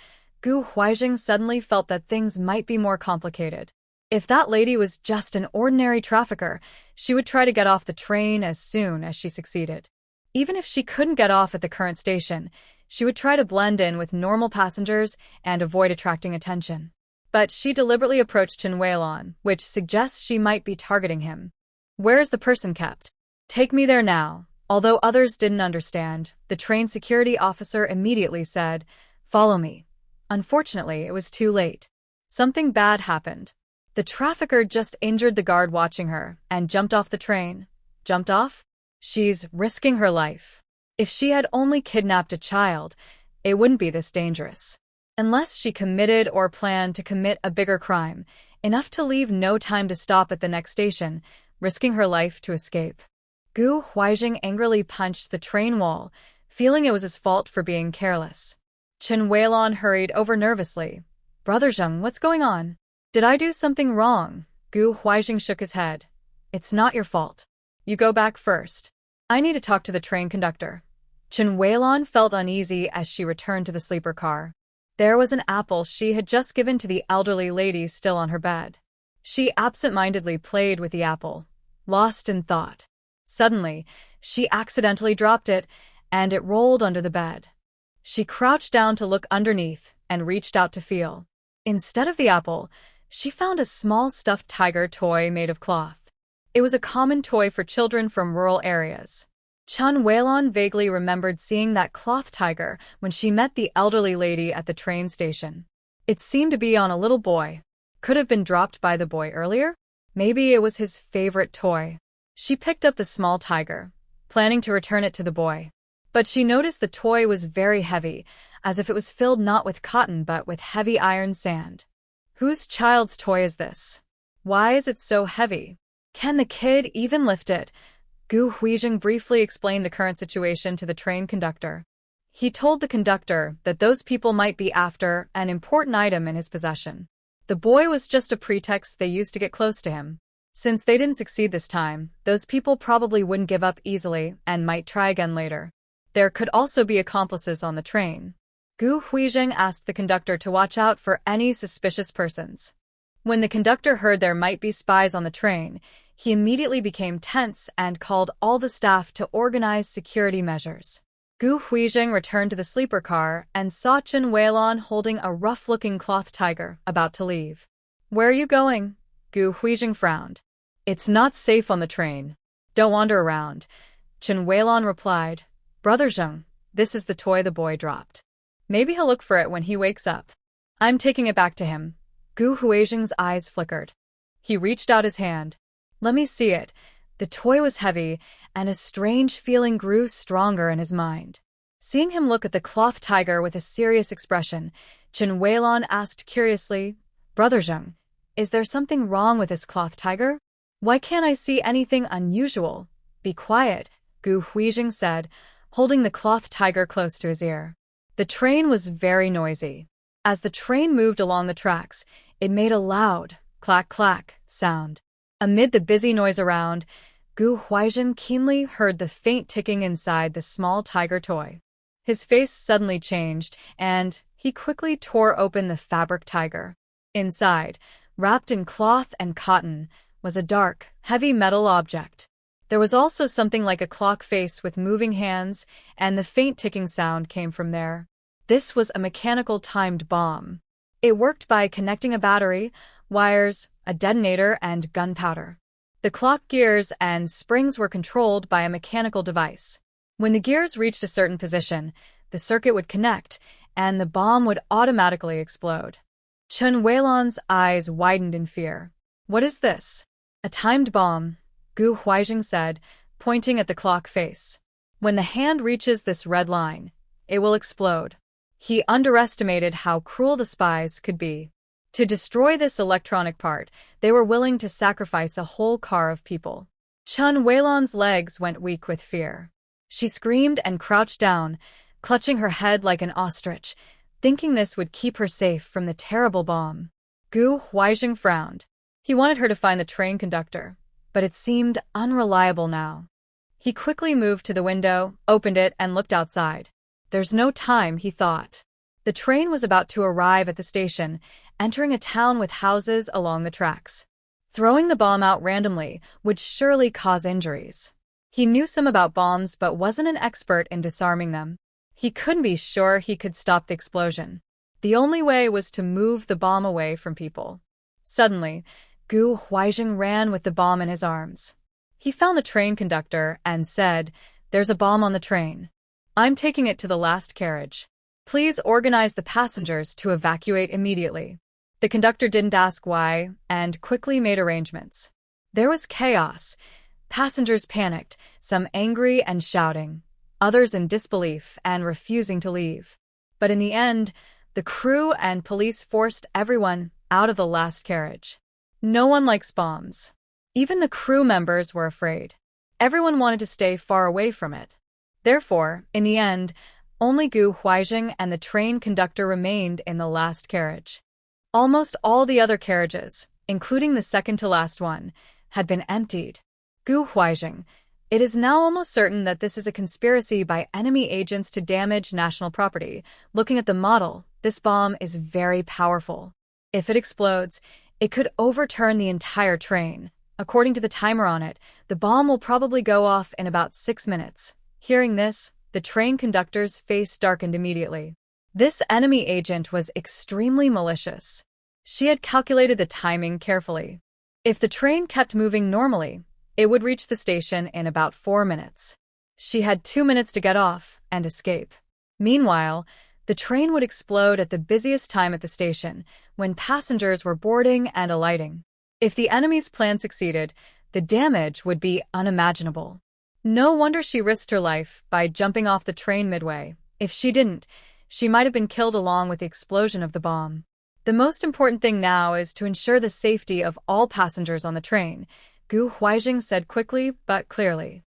Gu Huizheng suddenly felt that things might be more complicated. If that lady was just an ordinary trafficker, she would try to get off the train as soon as she succeeded. Even if she couldn't get off at the current station, she would try to blend in with normal passengers and avoid attracting attention. But she deliberately approached Chen Weilon, which suggests she might be targeting him. Where is the person kept? Take me there now. Although others didn't understand, the train security officer immediately said, "Follow me." Unfortunately, it was too late. Something bad happened. The trafficker just injured the guard watching her and jumped off the train. Jumped off? She's risking her life. If she had only kidnapped a child, it wouldn't be this dangerous. Unless she committed or planned to commit a bigger crime, enough to leave no time to stop at the next station, risking her life to escape. Gu Huizheng angrily punched the train wall, feeling it was his fault for being careless. Chen Weilon hurried over nervously. "Brother Zheng, what's going on? Did I do something wrong?" Gu Huizheng shook his head. "It's not your fault. You go back first. I need to talk to the train conductor." Chen Weilon felt uneasy as she returned to the sleeper car. There was an apple she had just given to the elderly lady still on her bed. She absent-mindedly played with the apple, lost in thought. Suddenly, she accidentally dropped it, and it rolled under the bed. She crouched down to look underneath and reached out to feel. Instead of the apple, she found a small stuffed tiger toy made of cloth. It was a common toy for children from rural areas. Chen Weilon vaguely remembered seeing that cloth tiger when she met the elderly lady at the train station. It seemed to be on a little boy. Could have been dropped by the boy earlier? Maybe it was his favorite toy. She picked up the small tiger, planning to return it to the boy. But she noticed the toy was very heavy, as if it was filled not with cotton but with heavy iron sand. Whose child's toy is this? Why is it so heavy? Can the kid even lift it? Gu Huizheng briefly explained the current situation to the train conductor. He told the conductor that those people might be after an important item in his possession. The boy was just a pretext they used to get close to him. Since they didn't succeed this time, those people probably wouldn't give up easily and might try again later. There could also be accomplices on the train. Gu Huizheng asked the conductor to watch out for any suspicious persons. When the conductor heard there might be spies on the train, he immediately became tense and called all the staff to organize security measures. Gu Huizheng returned to the sleeper car and saw Chen Weilon holding a rough-looking cloth tiger about to leave. "Where are you going?" Gu Huizheng frowned. "It's not safe on the train. Don't wander around." Chen Weilon replied, "Brother Zheng, this is the toy the boy dropped. Maybe he'll look for it when he wakes up. I'm taking it back to him." Gu Huizheng's eyes flickered. He reached out his hand. "Let me see it." The toy was heavy, and a strange feeling grew stronger in his mind. Seeing him look at the cloth tiger with a serious expression, Chen Weilon asked curiously, "Brother Zheng, is there something wrong with this cloth tiger? Why can't I see anything unusual?" "Be quiet," Gu Huizheng said, holding the cloth tiger close to his ear. The train was very noisy. As the train moved along the tracks, it made a loud clack-clack sound. Amid the busy noise around, Gu Huizheng keenly heard the faint ticking inside the small tiger toy. His face suddenly changed, and he quickly tore open the fabric tiger. Inside, wrapped in cloth and cotton, was a dark, heavy metal object. There was also something like a clock face with moving hands, and the faint ticking sound came from there. This was a mechanical timed bomb. It worked by connecting a battery, wires, a detonator, and gunpowder. The clock gears and springs were controlled by a mechanical device. When the gears reached a certain position, the circuit would connect, and the bomb would automatically explode. Chen Weilon's eyes widened in fear. "What is this?" "A timed bomb," Gu Huizheng said, pointing at the clock face. "When the hand reaches this red line, it will explode." He underestimated how cruel the spies could be. To destroy this electronic part, they were willing to sacrifice a whole car of people. Chen Weilon's legs went weak with fear. She screamed and crouched down, clutching her head like an ostrich, thinking this would keep her safe from the terrible bomb. Gu Huizheng frowned. He wanted her to find the train conductor, but it seemed unreliable now. He quickly moved to the window, opened it, and looked outside. There's no time, he thought. The train was about to arrive at the station, entering a town with houses along the tracks. Throwing the bomb out randomly would surely cause injuries. He knew some about bombs but wasn't an expert in disarming them. He couldn't be sure he could stop the explosion. The only way was to move the bomb away from people. Suddenly, Gu Huaijing ran with the bomb in his arms. He found the train conductor and said, "There's a bomb on the train. I'm taking it to the last carriage. Please organize the passengers to evacuate immediately." The conductor didn't ask why and quickly made arrangements. There was chaos. Passengers panicked, some angry and shouting, others in disbelief and refusing to leave. But in the end, the crew and police forced everyone out of the last carriage. No one likes bombs. Even the crew members were afraid. Everyone wanted to stay far away from it. Therefore, in the end, only Gu Huaijing and the train conductor remained in the last carriage. Almost all the other carriages, including the second-to-last one, had been emptied. Gu Huaijing, it is now almost certain that this is a conspiracy by enemy agents to damage national property. Looking at the model, this bomb is very powerful. If it explodes, it could overturn the entire train. According to the timer on it, the bomb will probably go off in about 6 minutes. Hearing this, the train conductor's face darkened immediately. This enemy agent was extremely malicious. She had calculated the timing carefully. If the train kept moving normally, it would reach the station in about 4 minutes. She had 2 minutes to get off and escape. Meanwhile, the train would explode at the busiest time at the station, when passengers were boarding and alighting. If the enemy's plan succeeded, the damage would be unimaginable. No wonder she risked her life by jumping off the train midway. If she didn't, she might have been killed along with the explosion of the bomb. The most important thing now is to ensure the safety of all passengers on the train, Gu Huaijing said quickly but clearly.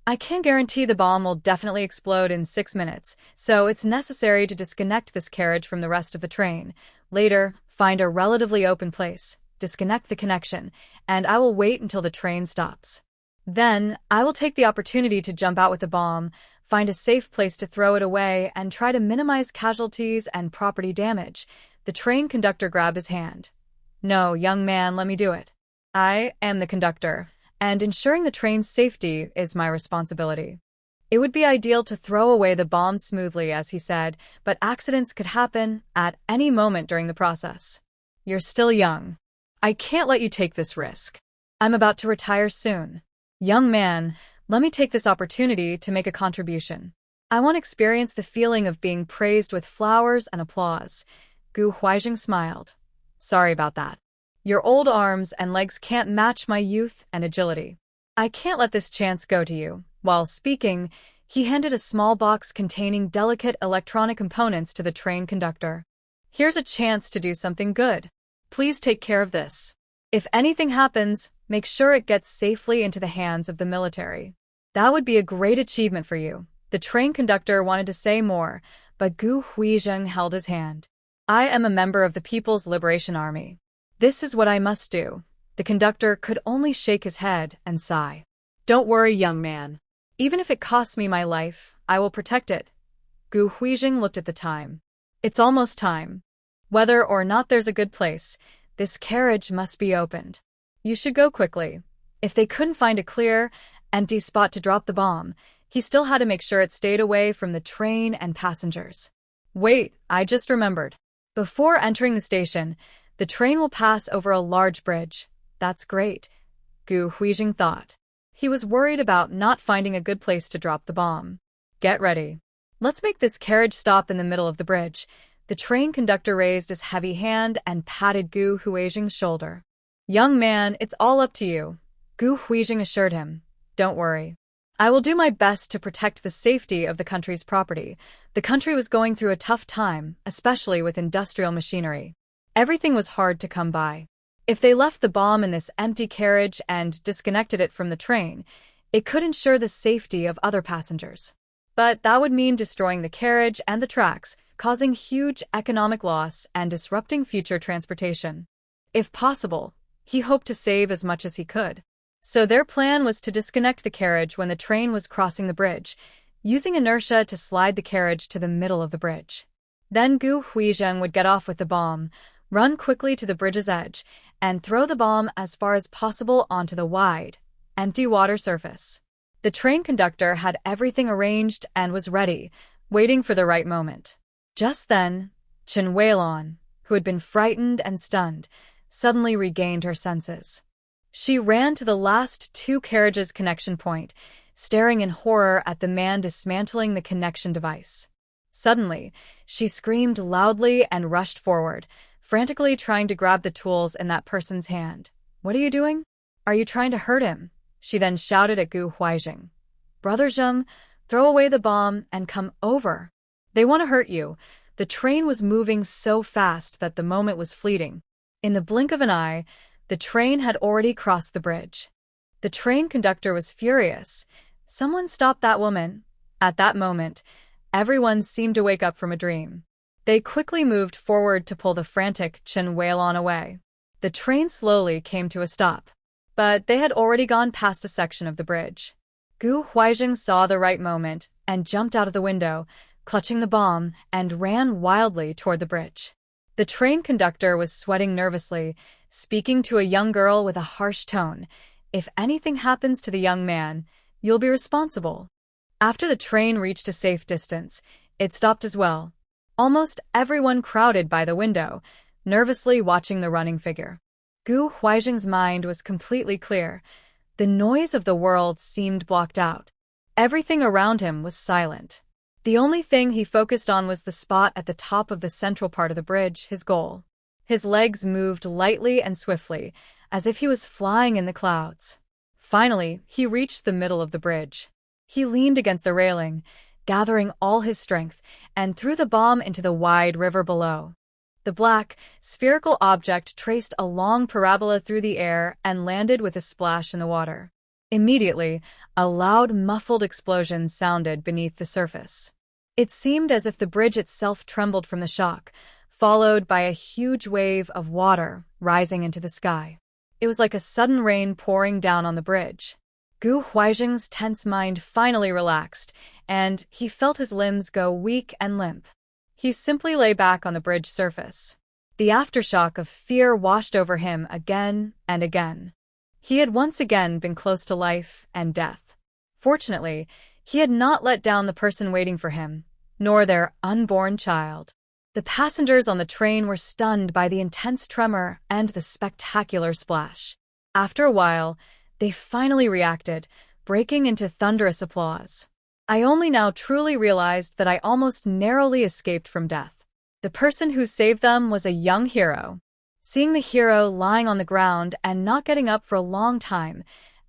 I can't guarantee the bomb will definitely explode in 6 minutes, so it's necessary to disconnect this carriage from the rest of the train. Later, find a relatively open place, disconnect the connection, and I will wait until the train stops. Then, I will take the opportunity to jump out with the bomb, find a safe place to throw it away, and try to minimize casualties and property damage. The train conductor grabbed his hand. No, young man, let me do it. I am the conductor, and ensuring the train's safety is my responsibility. It would be ideal to throw away the bomb smoothly, as he said, but accidents could happen at any moment during the process. You're still young. I can't let you take this risk. I'm about to retire soon. Young man, let me take this opportunity to make a contribution. I want to experience the feeling of being praised with flowers and applause. Gu Huaijing smiled. Sorry about that. Your old arms and legs can't match my youth and agility. I can't let this chance go to you. While speaking, he handed a small box containing delicate electronic components to the train conductor. Here's a chance to do something good. Please take care of this. If anything happens, make sure it gets safely into the hands of the military. That would be a great achievement for you. The train conductor wanted to say more, but Gu Huaijing held his hand. I am a member of the People's Liberation Army. This is what I must do. The conductor could only shake his head and sigh. Don't worry, young man. Even if it costs me my life, I will protect it. Gu Huaijing looked at the time. It's almost time. Whether or not there's a good place, this carriage must be opened. You should go quickly. If they couldn't find a clear, empty spot to drop the bomb, he still had to make sure it stayed away from the train and passengers. Wait, I just remembered. Before entering the station, the train will pass over a large bridge. That's great, Gu Huaijing thought. He was worried about not finding a good place to drop the bomb. Get ready. Let's make this carriage stop in the middle of the bridge. The train conductor raised his heavy hand and patted Gu Huaijing's shoulder. Young man, it's all up to you, Gu Huaijing assured him. Don't worry. I will do my best to protect the safety of the country's property. The country was going through a tough time, especially with industrial machinery. Everything was hard to come by. If they left the bomb in this empty carriage and disconnected it from the train, it could ensure the safety of other passengers. But that would mean destroying the carriage and the tracks, causing huge economic loss and disrupting future transportation. If possible, he hoped to save as much as he could. So their plan was to disconnect the carriage when the train was crossing the bridge, using inertia to slide the carriage to the middle of the bridge. Then Gu Huizheng would get off with the bomb, run quickly to the bridge's edge, and throw the bomb as far as possible onto the wide, empty water surface. The train conductor had everything arranged and was ready, waiting for the right moment. Just then, Chen Weilon, who had been frightened and stunned, suddenly regained her senses. She ran to the last two carriages' connection point, staring in horror at the man dismantling the connection device. Suddenly, she screamed loudly and rushed forward, frantically trying to grab the tools in that person's hand. "What are you doing? Are you trying to hurt him?" She then shouted at Gu Huizheng. "Brother Zheng, throw away the bomb and come over. They want to hurt you." The train was moving so fast that the moment was fleeting. In the blink of an eye, the train had already crossed the bridge. The train conductor was furious. Someone stop that woman. At that moment, everyone seemed to wake up from a dream. They quickly moved forward to pull the frantic Chen Weilon away. The train slowly came to a stop, but they had already gone past a section of the bridge. Gu Huizheng saw the right moment and jumped out of the window, clutching the bomb, and ran wildly toward the bridge. The train conductor was sweating nervously, speaking to a young girl with a harsh tone. "If anything happens to the young man, you'll be responsible." After the train reached a safe distance, it stopped as well. Almost everyone crowded by the window, nervously watching the running figure. Gu Huizheng's mind was completely clear. The noise of the world seemed blocked out. Everything around him was silent. The only thing he focused on was the spot at the top of the central part of the bridge, his goal. His legs moved lightly and swiftly, as if he was flying in the clouds. Finally, he reached the middle of the bridge. He leaned against the railing, gathering all his strength, and threw the bomb into the wide river below. The black, spherical object traced a long parabola through the air and landed with a splash in the water. Immediately, a loud, muffled explosion sounded beneath the surface. It seemed as if the bridge itself trembled from the shock, followed by a huge wave of water rising into the sky. It was like a sudden rain pouring down on the bridge. Gu Huizheng's tense mind finally relaxed, and he felt his limbs go weak and limp. He simply lay back on the bridge surface. The aftershock of fear washed over him again and again. He had once again been close to life and death. Fortunately, he had not let down the person waiting for him, nor their unborn child. The passengers on the train were stunned by the intense tremor and the spectacular splash. After a while, they finally reacted, breaking into thunderous applause. I only now truly realized that I almost narrowly escaped from death. The person who saved them was a young hero. Seeing the hero lying on the ground and not getting up for a long time,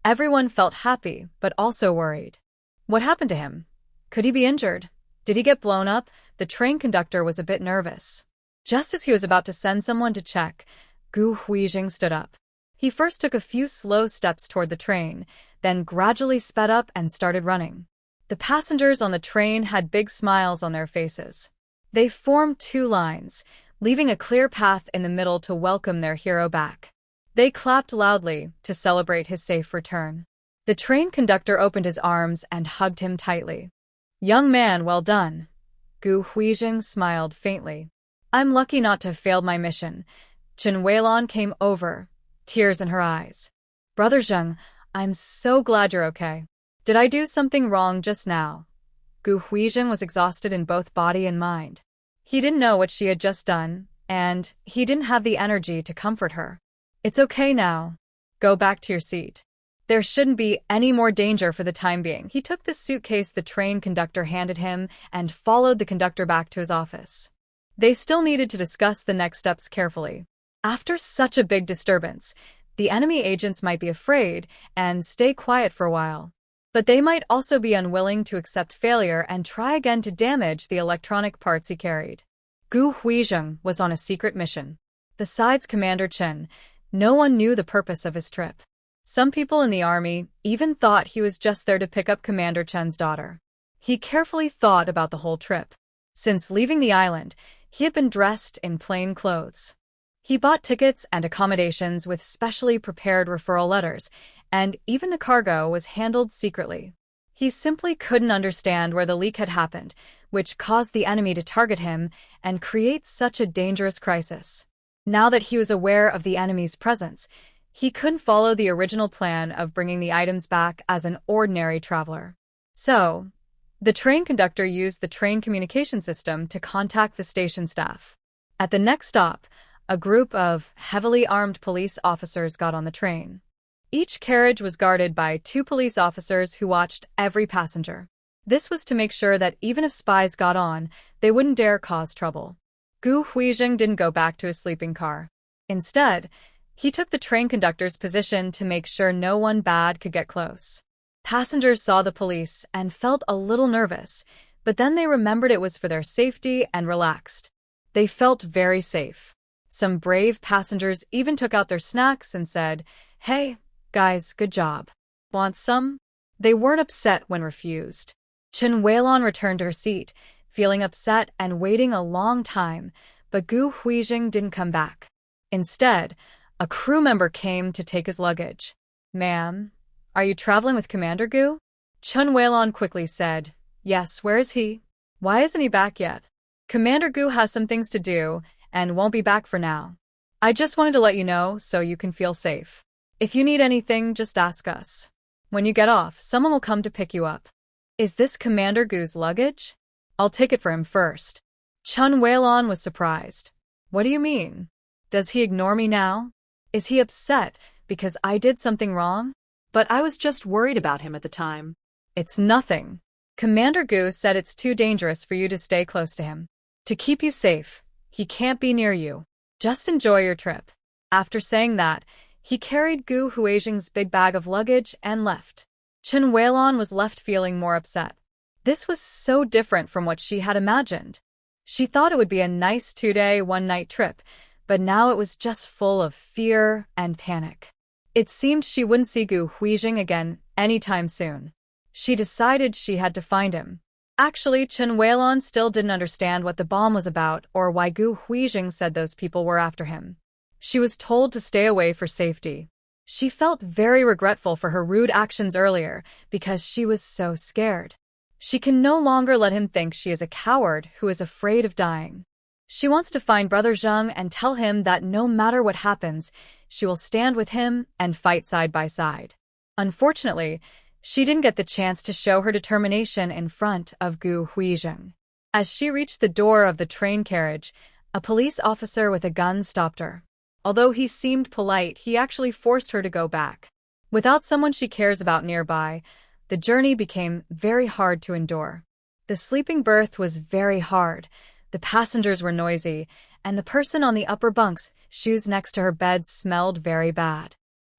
everyone felt happy but also worried. What happened to him? Could he be injured? Did he get blown up? The train conductor was a bit nervous. Just as he was about to send someone to check, Gu Huizheng stood up. He first took a few slow steps toward the train, then gradually sped up and started running. The passengers on the train had big smiles on their faces. They formed two lines, leaving a clear path in the middle to welcome their hero back. They clapped loudly to celebrate his safe return. The train conductor opened his arms and hugged him tightly. "Young man, well done." Gu Huizheng smiled faintly. "I'm lucky not to have failed my mission." Chen Weilon came over, tears in her eyes. "Brother Zheng, I'm so glad you're okay. Did I do something wrong just now?" Gu Huizheng was exhausted in both body and mind. He didn't know what she had just done, and he didn't have the energy to comfort her. "It's okay now. Go back to your seat. There shouldn't be any more danger for the time being." He took the suitcase the train conductor handed him and followed the conductor back to his office. They still needed to discuss the next steps carefully. After such a big disturbance, the enemy agents might be afraid and stay quiet for a while. But they might also be unwilling to accept failure and try again to damage the electronic parts he carried. Gu Huizheng was on a secret mission. Besides Commander Chen, no one knew the purpose of his trip. Some people in the army even thought he was just there to pick up Commander Chen's daughter. He carefully thought about the whole trip. Since leaving the island, he had been dressed in plain clothes. He bought tickets and accommodations with specially prepared referral letters, and even the cargo was handled secretly. He simply couldn't understand where the leak had happened, which caused the enemy to target him and create such a dangerous crisis. Now that he was aware of the enemy's presence, he couldn't follow the original plan of bringing the items back as an ordinary traveler. So, the train conductor used the train communication system to contact the station staff. At the next stop, a group of heavily armed police officers got on the train. Each carriage was guarded by 2 police officers who watched every passenger. This was to make sure that even if spies got on, they wouldn't dare cause trouble. Gu Huizheng didn't go back to his sleeping car. Instead, he took the train conductor's position to make sure no one bad could get close. Passengers saw the police and felt a little nervous, but then they remembered it was for their safety and relaxed. They felt very safe. Some brave passengers even took out their snacks and said, "Hey, guys, good job. Want some?" They weren't upset when refused. Chen Weilon returned to her seat, feeling upset and waiting a long time, but Gu Huizheng didn't come back. Instead, a crew member came to take his luggage. "Ma'am, are you traveling with Commander Gu?" Chen Weilon quickly said, "Yes, where is he? Why isn't he back yet?" "Commander Gu has some things to do and won't be back for now. I just wanted to let you know so you can feel safe. If you need anything, just ask us. When you get off, someone will come to pick you up." "Is this Commander Gu's luggage? I'll take it for him first." Chen Weilon was surprised. "What do you mean? Does he ignore me now? Is he upset because I did something wrong?" But I was just worried about him at the time. "It's nothing. Commander Gu said it's too dangerous for you to stay close to him. To keep you safe, he can't be near you. Just enjoy your trip." After saying that, he carried Gu Huizheng's big bag of luggage and left. Chen Weilon was left feeling more upset. This was so different from what she had imagined. She thought it would be a nice 2-day, 1-night trip, but now it was just full of fear and panic. It seemed she wouldn't see Gu Huizheng again anytime soon. She decided she had to find him. Actually, Chen Weilon still didn't understand what the bomb was about or why Gu Huizheng said those people were after him. She was told to stay away for safety. She felt very regretful for her rude actions earlier because she was so scared. She can no longer let him think she is a coward who is afraid of dying. She wants to find Brother Zheng and tell him that no matter what happens, she will stand with him and fight side by side. Unfortunately, she didn't get the chance to show her determination in front of Gu Huizheng. As she reached the door of the train carriage, a police officer with a gun stopped her. Although he seemed polite, he actually forced her to go back. Without someone she cares about nearby, the journey became very hard to endure. The sleeping berth was very hard, the passengers were noisy, and the person on the upper bunks, shoes next to her bed, smelled very bad.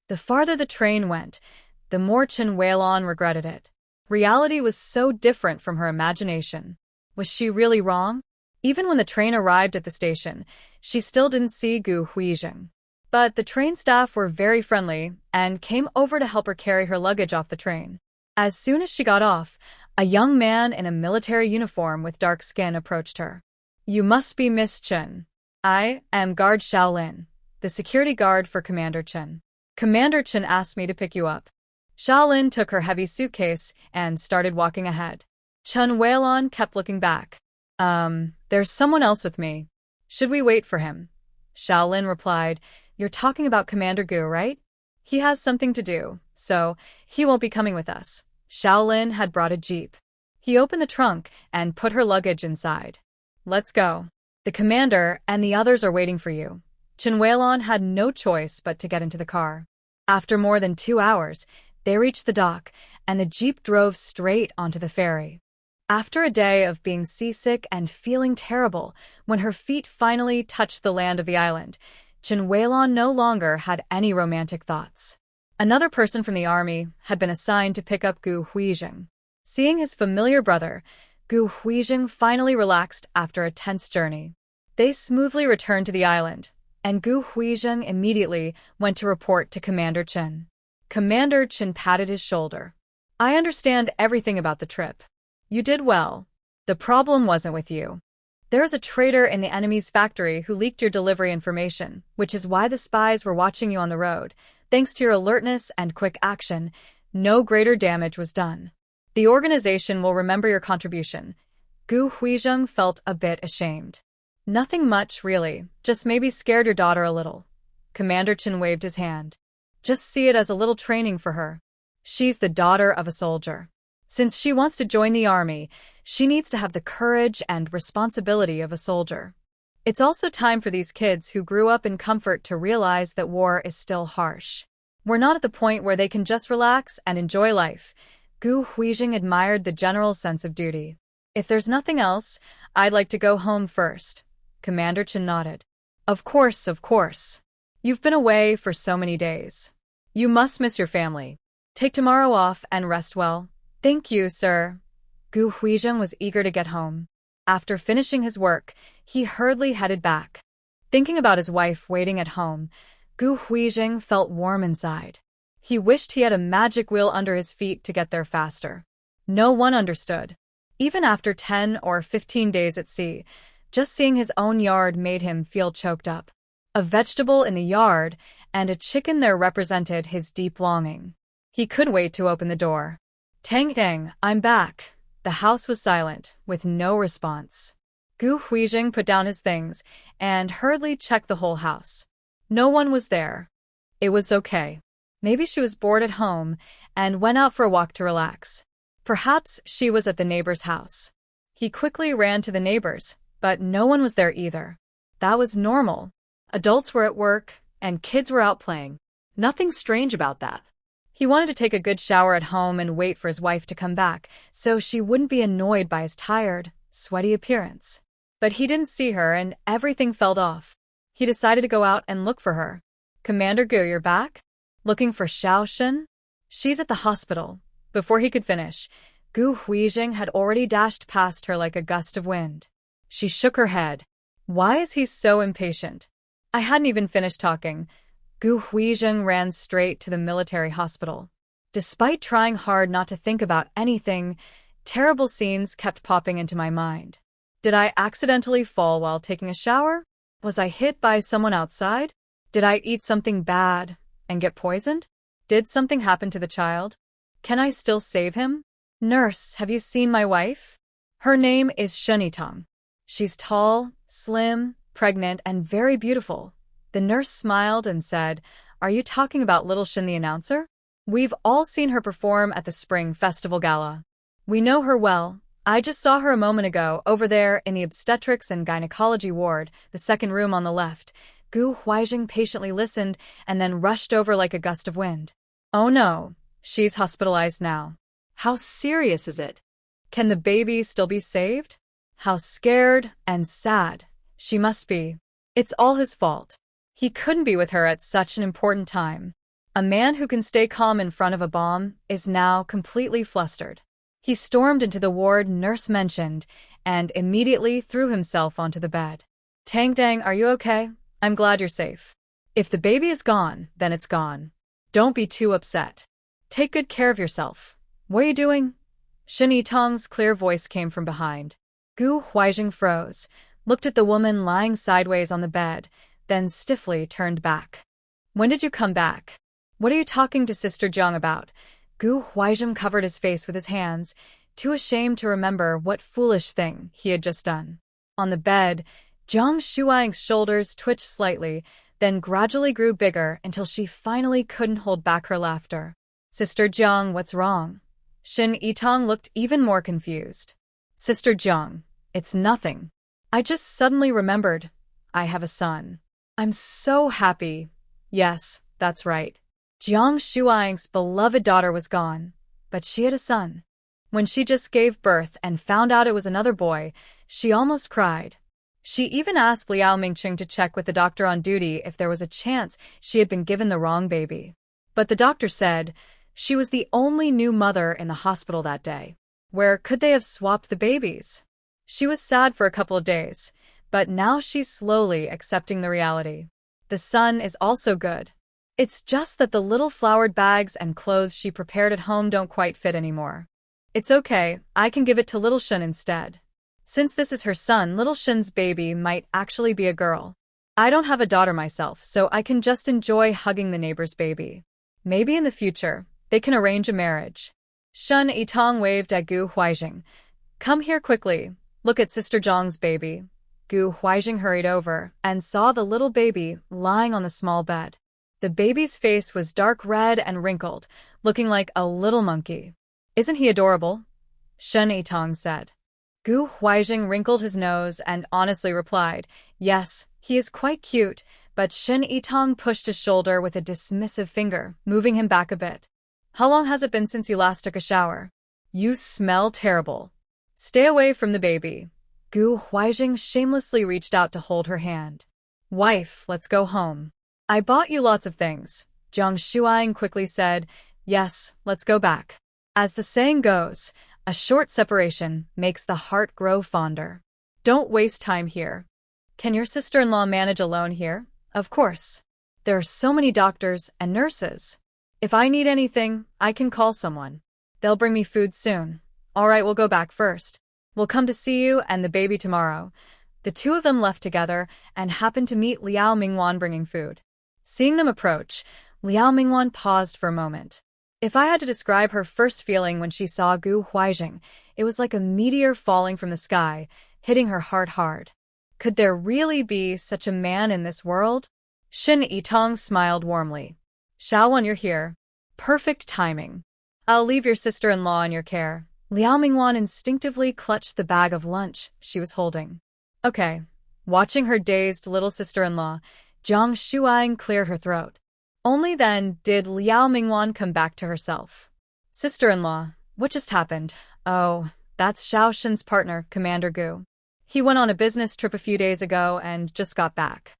The farther the train went, the more Chen Weilon regretted it. Reality was so different from her imagination. Was she really wrong? Even when the train arrived at the station, she still didn't see Gu Huizheng. But the train staff were very friendly and came over to help her carry her luggage off the train. As soon as she got off, a young man in a military uniform with dark skin approached her. "You must be Miss Chen. I am Guard Shaolin, the security guard for Commander Chen. Commander Chen asked me to pick you up." Shaolin took her heavy suitcase and started walking ahead. Chen Weilon kept looking back. There's someone else with me. Should we wait for him?" Shaolin replied, "You're talking about Commander Gu, right? He has something to do, so he won't be coming with us." Shaolin had brought a jeep. He opened the trunk and put her luggage inside. "Let's go. The commander and the others are waiting for you." Chen Weilon had no choice but to get into the car. After more than 2 hours, they reached the dock, and the jeep drove straight onto the ferry. After a day of being seasick and feeling terrible, when her feet finally touched the land of the island, Chen Weilon no longer had any romantic thoughts. Another person from the army had been assigned to pick up Gu Huizheng. Seeing his familiar brother, Gu Huizheng finally relaxed after a tense journey. They smoothly returned to the island, and Gu Huizheng immediately went to report to Commander Chen. Commander Chen patted his shoulder. "I understand everything about the trip. You did well. The problem wasn't with you. There is a traitor in the enemy's factory who leaked your delivery information, which is why the spies were watching you on the road. Thanks to your alertness and quick action, no greater damage was done. The organization will remember your contribution." Gu Huizheng felt a bit ashamed. Nothing much, really, just maybe scared your daughter a little. Commander Chen waved his hand. Just see it as a little training for her. She's the daughter of a soldier. Since she wants to join the army, she needs to have the courage and responsibility of a soldier. It's also time for these kids who grew up in comfort to realize that war is still harsh. We're not at the point where they can just relax and enjoy life. Gu Huizheng admired the general's sense of duty. If there's nothing else, I'd like to go home first. Commander Chen nodded. Of course, of course. You've been away for so many days. You must miss your family. Take tomorrow off and rest well. Thank you, sir. Gu Huizheng was eager to get home. After finishing his work, he hurriedly headed back. Thinking about his wife waiting at home, Gu Huizheng felt warm inside. He wished he had a magic wheel under his feet to get there faster. No one understood. Even after 10 or 15 days at sea, just seeing his own yard made him feel choked up. A vegetable in the yard and a chicken there represented his deep longing. He couldn't wait to open the door. Tang Tang, I'm back. The house was silent, with no response. Gu Huizheng put down his things and hurriedly checked the whole house. No one was there. It was okay. Maybe she was bored at home and went out for a walk to relax. Perhaps she was at the neighbor's house. He quickly ran to the neighbor's, but no one was there either. That was normal. Adults were at work, and kids were out playing. Nothing strange about that. He wanted to take a good shower at home and wait for his wife to come back, so she wouldn't be annoyed by his tired, sweaty appearance. But he didn't see her, and everything felt off. He decided to go out and look for her. Commander Gu, you're back? Looking for Xiao Shen? She's at the hospital. Before he could finish, Gu Huizheng had already dashed past her like a gust of wind. She shook her head. Why is he so impatient? I hadn't even finished talking. Gu Huizheng ran straight to the military hospital. Despite trying hard not to think about anything, terrible scenes kept popping into my mind. Did I accidentally fall while taking a shower? Was I hit by someone outside? Did I eat something bad and get poisoned? Did something happen to the child? Can I still save him? Nurse, have you seen my wife? Her name is Shunitong. She's tall, slim, pregnant, and very beautiful. The nurse smiled and said, Are you talking about Little Shin the announcer? We've all seen her perform at the Spring Festival Gala. We know her well. I just saw her a moment ago, over there in the obstetrics and gynecology ward, the second room on the left. Gu Huizheng patiently listened and then rushed over like a gust of wind. Oh no, she's hospitalized now. How serious is it? Can the baby still be saved? How scared and sad she must be. It's all his fault. He couldn't be with her at such an important time. A man who can stay calm in front of a bomb is now completely flustered. He stormed into the ward nurse mentioned and immediately threw himself onto the bed. Tang Dang, are you okay? I'm glad you're safe. If the baby is gone, then it's gone. Don't be too upset. Take good care of yourself. What are you doing? Shin Yitong's clear voice came from behind. Gu Huizheng froze, looked at the woman lying sideways on the bed, then stiffly turned back. When did you come back? What are you talking to Sister Jiang about? Gu Huizheng covered his face with his hands, too ashamed to remember what foolish thing he had just done. On the bed, Jiang Shuang's shoulders twitched slightly, then gradually grew bigger until she finally couldn't hold back her laughter. Sister Jiang, what's wrong? Shin Yitong looked even more confused. Sister Jiang, it's nothing. I just suddenly remembered. I have a son. I'm so happy. Yes, that's right. Jiang Shuang's beloved daughter was gone, but she had a son. When she just gave birth and found out it was another boy, she almost cried. She even asked Liao Mingqing to check with the doctor on duty if there was a chance she had been given the wrong baby. But the doctor said she was the only new mother in the hospital that day. Where could they have swapped the babies? She was sad for a couple of days, but now she's slowly accepting the reality. The son is also good. It's just that the little flowered bags and clothes she prepared at home don't quite fit anymore. It's okay, I can give it to Little Shin instead. Since this is her son, Little Shin's baby might actually be a girl. I don't have a daughter myself, so I can just enjoy hugging the neighbor's baby. Maybe in the future, they can arrange a marriage. Shin Yitong waved at Gu Huizheng. Come here quickly. Look at Sister Zhang's baby. Gu Huizheng hurried over and saw the little baby lying on the small bed. The baby's face was dark red and wrinkled, looking like a little monkey. Isn't he adorable? Shen Yitong said. Gu Huizheng wrinkled his nose and honestly replied, yes, he is quite cute, but Shen Yitong pushed his shoulder with a dismissive finger, moving him back a bit. How long has it been since you last took a shower? You smell terrible. Stay away from the baby. Gu Huizheng shamelessly reached out to hold her hand. Wife, let's go home. I bought you lots of things. Jiang Shuang quickly said, yes, let's go back. As the saying goes, a short separation makes the heart grow fonder. Don't waste time here. Can your sister-in-law manage alone here? Of course. There are so many doctors and nurses. If I need anything, I can call someone. They'll bring me food soon. All right, we'll go back first. We'll come to see you and the baby tomorrow. The two of them left together and happened to meet Liao Mingwan bringing food. Seeing them approach, Liao Mingwan paused for a moment. If I had to describe her first feeling when she saw Gu Huizheng, it was like a meteor falling from the sky, hitting her heart hard. Could there really be such a man in this world? Shen Yitong smiled warmly. Xiaowan, you're here. Perfect timing. I'll leave your sister-in-law in your care. Liao Mingwan instinctively clutched the bag of lunch she was holding. Okay. Watching her dazed little sister-in-law, Jiang Shuang cleared her throat. Only then did Liao Mingwan come back to herself. Sister-in-law, what just happened? Oh, that's Xiao Shen's partner, Commander Gu. He went on a business trip a few days ago and just got back.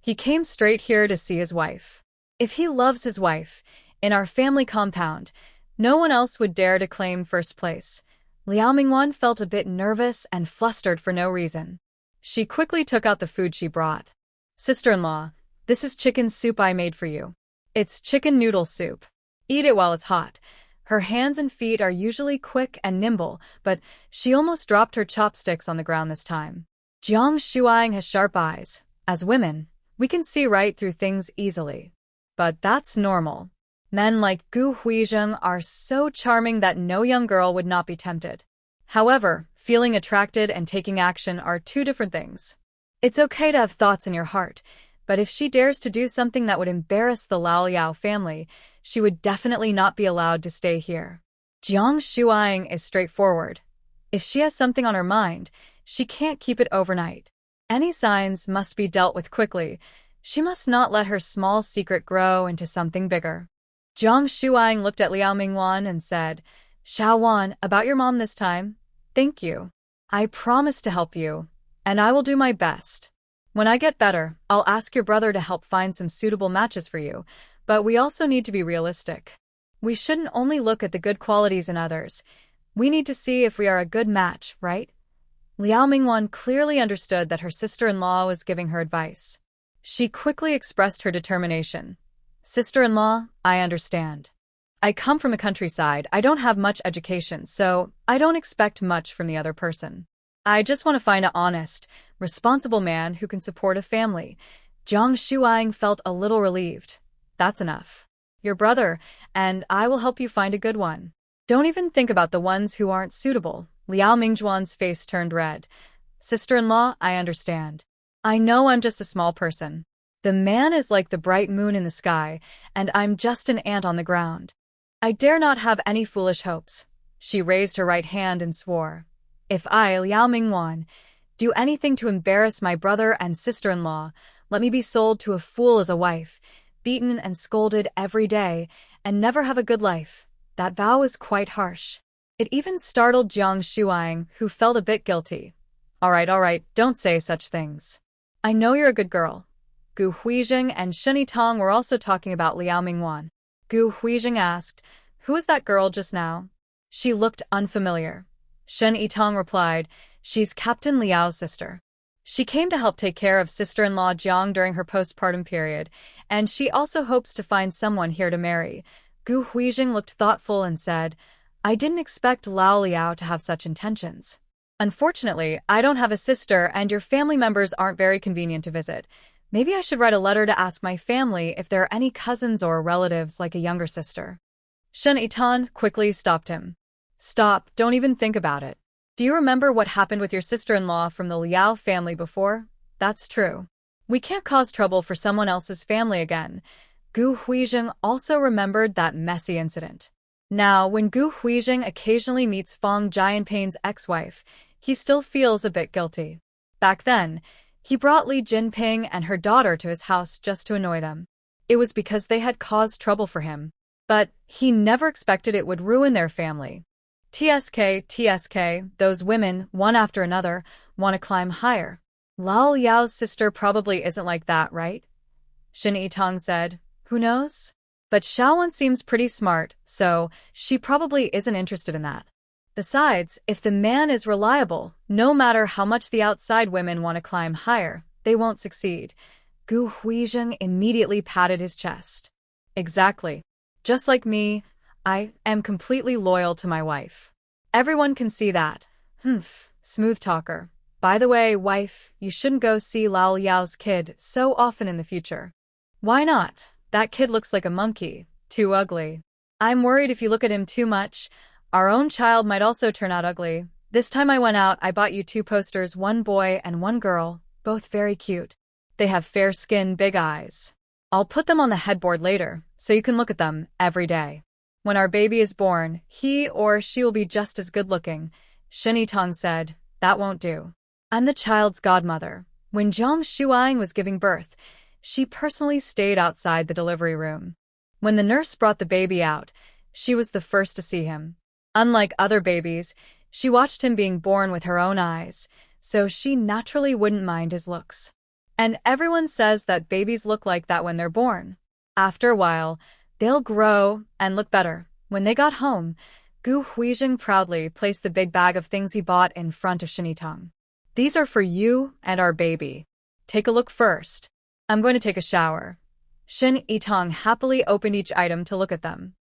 He came straight here to see his wife. If he loves his wife, in our family compound, no one else would dare to claim first place. Liao Mingwan felt a bit nervous and flustered for no reason. She quickly took out the food she brought. Sister-in-law, this is chicken soup I made for you. It's chicken noodle soup. Eat it while it's hot. Her hands and feet are usually quick and nimble, but she almost dropped her chopsticks on the ground this time. Jiang Shuang has sharp eyes. As women, we can see right through things easily. But that's normal. Men like Gu Huizheng are so charming that no young girl would not be tempted. However, feeling attracted and taking action are two different things. It's okay to have thoughts in your heart, but if she dares to do something that would embarrass the Lao Liao family, she would definitely not be allowed to stay here. Jiang Shuang is straightforward. If she has something on her mind, she can't keep it overnight. Any signs must be dealt with quickly. She must not let her small secret grow into something bigger. Jiang Shuang looked at Liao Mingwan and said, Xiaowan, about your mom this time? Thank you. I promise to help you, and I will do my best. When I get better, I'll ask your brother to help find some suitable matches for you, but we also need to be realistic. We shouldn't only look at the good qualities in others. We need to see if we are a good match, right? Liao Mingwan clearly understood that her sister-in-law was giving her advice. She quickly expressed her determination. Sister-in-law, I understand. I come from the countryside. I don't have much education, so I don't expect much from the other person. I just want to find an honest, responsible man who can support a family. Jiang Shuang felt a little relieved. That's enough. Your brother, and I will help you find a good one. Don't even think about the ones who aren't suitable. Liao Mingjuan's face turned red. Sister-in-law, I understand. I know I'm just a small person. The man is like the bright moon in the sky, and I'm just an ant on the ground. I dare not have any foolish hopes. She raised her right hand and swore. If I, Liao Mingwan, do anything to embarrass my brother and sister-in-law, let me be sold to a fool as a wife, beaten and scolded every day, and never have a good life. That vow is quite harsh. It even startled Jiang Shuang, who felt a bit guilty. All right, don't say such things. I know you're a good girl. Gu Huizheng and Shen Yitong were also talking about Liao Mingwan. Gu Huizheng asked, Who is that girl just now? She looked unfamiliar. Shen Yitong replied, She's Captain Liao's sister. She came to help take care of sister-in-law Jiang during her postpartum period, and she also hopes to find someone here to marry. Gu Huizheng looked thoughtful and said, I didn't expect Lao Liao to have such intentions. Unfortunately, I don't have a sister and your family members aren't very convenient to visit. Maybe I should write a letter to ask my family if there are any cousins or relatives like a younger sister. Shen Yitong quickly stopped him. Stop, don't even think about it. Do you remember what happened with your sister-in-law from the Liao family before? That's true. We can't cause trouble for someone else's family again. Gu Huizheng also remembered that messy incident. Now, when Gu Huizheng occasionally meets Fang Jianping's ex-wife, he still feels a bit guilty. Back then, he brought Li Jinping and her daughter to his house just to annoy them. It was because they had caused trouble for him. But he never expected it would ruin their family. TSK, those women, one after another, want to climb higher. Lao Yao's sister probably isn't like that, right? Shin Yitong said. Who knows? But Xiaowen seems pretty smart, so she probably isn't interested in that. Besides, if the man is reliable, no matter how much the outside women want to climb higher, they won't succeed. Gu Huizheng immediately patted his chest. Exactly. Just like me, I am completely loyal to my wife. Everyone can see that. Smooth talker. By the way, wife, you shouldn't go see Lao Yao's kid so often in the future. Why not? That kid looks like a monkey. Too ugly. I'm worried if you look at him too much, our own child might also turn out ugly. This time I went out, I bought you 2 posters, one boy and one girl, both very cute. They have fair skin, big eyes. I'll put them on the headboard later, so you can look at them every day. When our baby is born, he or she will be just as good-looking. Shin Yitong said. That won't do. I'm the child's godmother. When Zhang Shuang was giving birth, she personally stayed outside the delivery room. When the nurse brought the baby out, she was the first to see him. Unlike other babies, she watched him being born with her own eyes, so she naturally wouldn't mind his looks. And everyone says that babies look like that when they're born. After a while, they'll grow and look better. When they got home, Gu Huizheng proudly placed the big bag of things he bought in front of Shin Yitong. These are for you and our baby. Take a look first. I'm going to take a shower. Shin Yitong happily opened each item to look at them.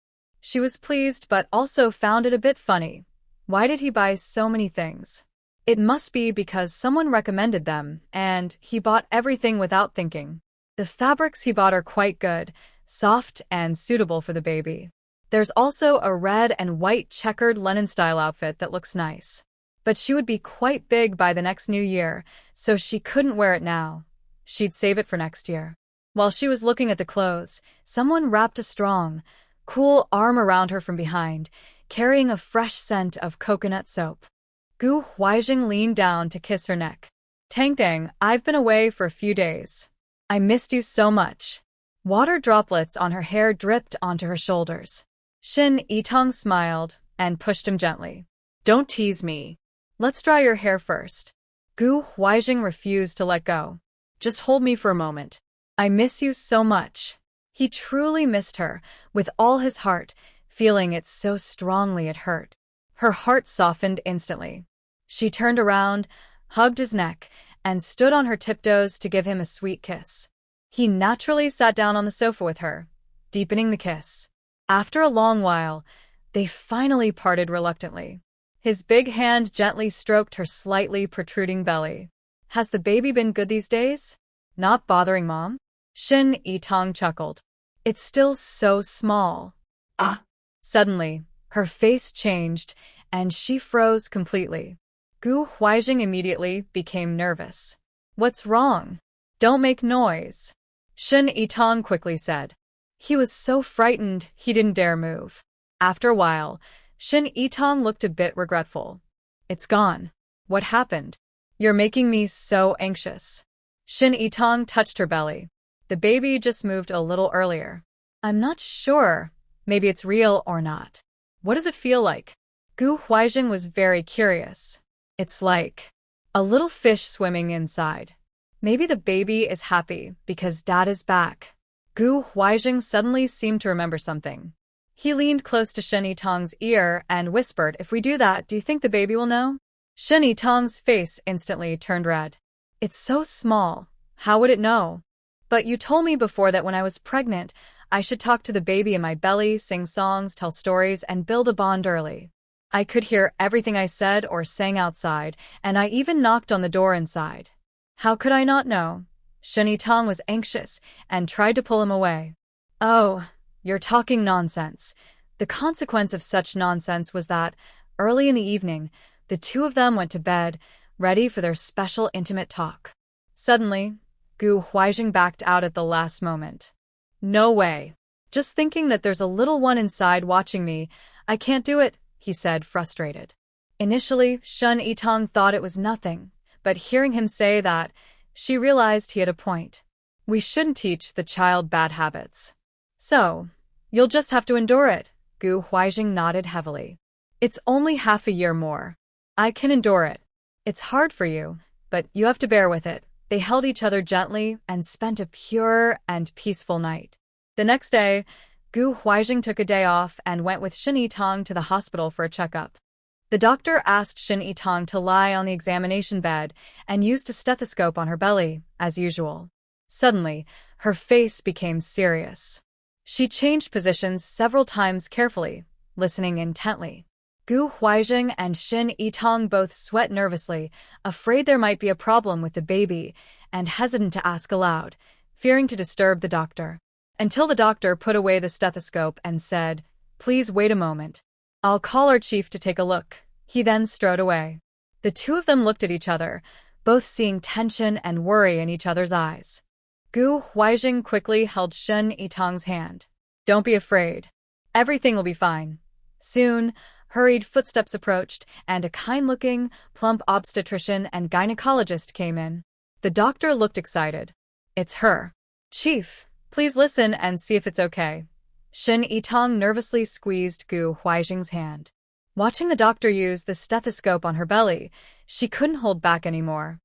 She was pleased but also found it a bit funny. Why did he buy so many things? It must be because someone recommended them, and he bought everything without thinking. The fabrics he bought are quite good, soft and suitable for the baby. There's also a red and white checkered linen-style outfit that looks nice. But she would be quite big by the next new year, so she couldn't wear it now. She'd save it for next year. While she was looking at the clothes, someone wrapped a strong, cool arm around her from behind, carrying a fresh scent of coconut soap. Gu Huizheng leaned down to kiss her neck. Tang, I've been away for a few days. I missed you so much. Water droplets on her hair dripped onto her shoulders. Shin Yitong smiled and pushed him gently. Don't tease me. Let's dry your hair first. Gu Huizheng refused to let go. Just hold me for a moment. I miss you so much. He truly missed her, with all his heart, feeling it so strongly it hurt. Her heart softened instantly. She turned around, hugged his neck, and stood on her tiptoes to give him a sweet kiss. He naturally sat down on the sofa with her, deepening the kiss. After a long while, they finally parted reluctantly. His big hand gently stroked her slightly protruding belly. Has the baby been good these days? Not bothering Mom? Shin Yitong chuckled. It's still so small. Suddenly, her face changed, and she froze completely. Gu Huizheng immediately became nervous. What's wrong? Don't make noise. Shin Yitong quickly said. He was so frightened he didn't dare move. After a while, Shin Yitong looked a bit regretful. It's gone. What happened? You're making me so anxious. Shin Yitong touched her belly. The baby just moved a little earlier. I'm not sure. Maybe it's real or not. What does it feel like? Gu Huizheng was very curious. It's like a little fish swimming inside. Maybe the baby is happy because Dad is back. Gu Huizheng suddenly seemed to remember something. He leaned close to Shin Yitong's ear and whispered, if we do that, do you think the baby will know? Shin Yitong's face instantly turned red. It's so small. How would it know? But you told me before that when I was pregnant, I should talk to the baby in my belly, sing songs, tell stories, and build a bond early. I could hear everything I said or sang outside, and I even knocked on the door inside. How could I not know? Shin Yitong was anxious and tried to pull him away. Oh, you're talking nonsense. The consequence of such nonsense was that, early in the evening, The two of them went to bed, ready for their special intimate talk. Suddenly, Gu Huaijing backed out at the last moment. "No way. Just thinking that there's a little one inside watching me. I can't do it," he said, frustrated. Initially, Shen Yitong thought it was nothing, but hearing him say that, she realized he had a point. We shouldn't teach the child bad habits. "So, you'll just have to endure it," Gu Huaijing nodded heavily. "It's only half a year more. I can endure it. It's hard for you, but you have to bear with it." They held each other gently and spent a pure and peaceful night. The next day, Gu Huaijing took a day off and went with Shen Yitong to the hospital for a checkup. The doctor asked Shen Yitong to lie on the examination bed and used a stethoscope on her belly, as usual. Suddenly, her face became serious. She changed positions several times carefully, listening intently. Gu Huaijing and Shen Yitong both sweat nervously, afraid there might be a problem with the baby, and hesitant to ask aloud, fearing to disturb the doctor. Until the doctor put away the stethoscope and said, "Please wait a moment. I'll call our chief to take a look." He then strode away. The two of them looked at each other, both seeing tension and worry in each other's eyes. Gu Huaijing quickly held Shen Yitong's hand. "Don't be afraid. Everything will be fine." Soon, hurried footsteps approached, and a kind-looking, plump obstetrician and gynecologist came in. The doctor looked excited. "It's her. Chief, please listen and see if it's okay." Shen Yitong nervously squeezed Gu Huaijing's hand. Watching the doctor use the stethoscope on her belly, she couldn't hold back anymore.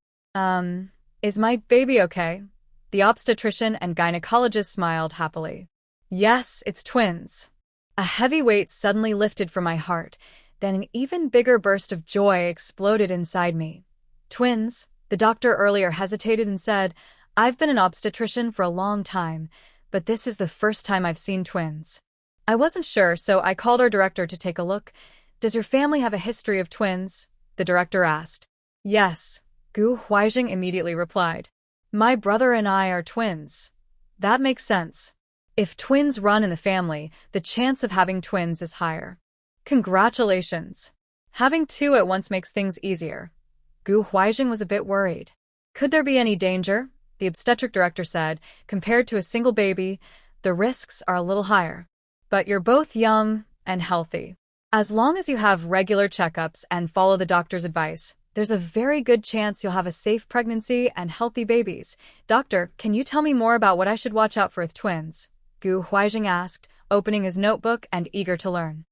Is my baby okay?" The obstetrician and gynecologist smiled happily. "Yes, it's twins." A heavy weight suddenly lifted from my heart, then an even bigger burst of joy exploded inside me. "Twins?" The doctor earlier hesitated and said, "I've been an obstetrician for a long time, but this is the first time I've seen twins." I wasn't sure, so I called our director to take a look. "Does your family have a history of twins?" the director asked. "Yes," Gu Huaijing immediately replied. "My brother and I are twins." "That makes sense. If twins run in the family, the chance of having twins is higher." "Congratulations. Having two at once makes things easier." Gu Huaijing was a bit worried. "Could there be any danger?" the obstetric director said. "Compared to a single baby, the risks are a little higher. But you're both young and healthy. As long as you have regular checkups and follow the doctor's advice, there's a very good chance you'll have a safe pregnancy and healthy babies." "Doctor, can you tell me more about what I should watch out for with twins?" Gu Huaijing asked, opening his notebook and eager to learn.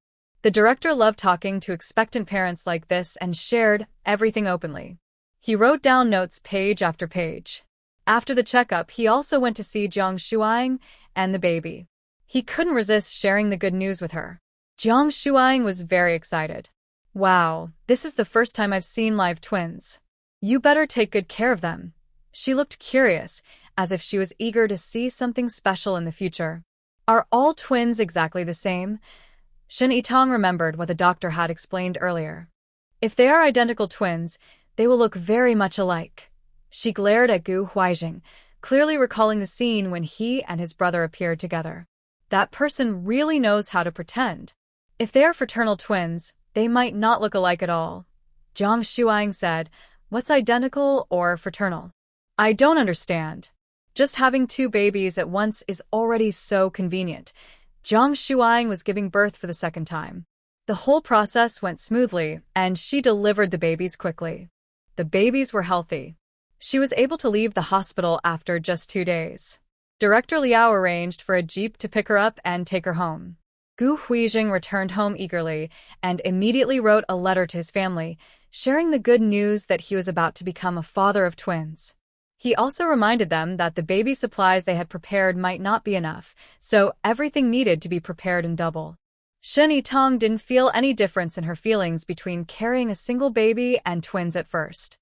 The director loved talking to expectant parents like this and shared everything openly. He wrote down notes page after page. After the checkup, he also went to see Jiang Shuang and the baby. He couldn't resist sharing the good news with her. Jiang Shuang was very excited. "Wow, this is the first time I've seen live twins. You better take good care of them." She looked curious, as if she was eager to see something special in the future. "Are all twins exactly the same?" Shen Yitong remembered what the doctor had explained earlier. "If they are identical twins, they will look very much alike." She glared at Gu Huaijing, clearly recalling the scene when he and his brother appeared together. That person really knows how to pretend. "If they are fraternal twins, they might not look alike at all." Jiang Shuang said, "What's identical or fraternal?" "I don't understand. Just having two babies at once is already so convenient." Jiang Shuang was giving birth for the second time. The whole process went smoothly, and she delivered the babies quickly. The babies were healthy. She was able to leave the hospital after just 2 days. Director Liao arranged for a jeep to pick her up and take her home. Gu Huijing returned home eagerly and immediately wrote a letter to his family, sharing the good news that he was about to become a father of twins. He also reminded them that the baby supplies they had prepared might not be enough, so everything needed to be prepared in double. Shen Yitong didn't feel any difference in her feelings between carrying a single baby and twins at first.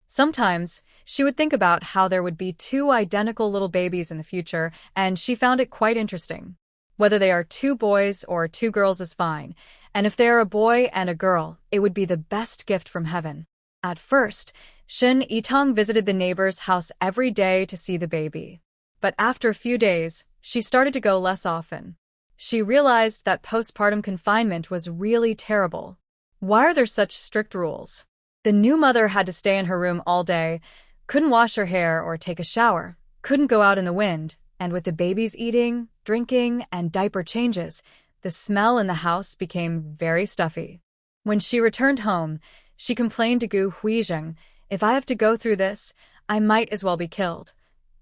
Sometimes, she would think about how there would be 2 identical little babies in the future, and she found it quite interesting. Whether they are 2 boys or 2 girls is fine, and if they are a boy and a girl, it would be the best gift from heaven. At first, Shen Yitong visited the neighbor's house every day to see the baby. But after a few days, she started to go less often. She realized that postpartum confinement was really terrible. Why are there such strict rules? The new mother had to stay in her room all day, couldn't wash her hair or take a shower, couldn't go out in the wind, and with the babies eating, drinking, and diaper changes, the smell in the house became very stuffy. When she returned home, she complained to Gu Huizheng, "If I have to go through this, I might as well be killed."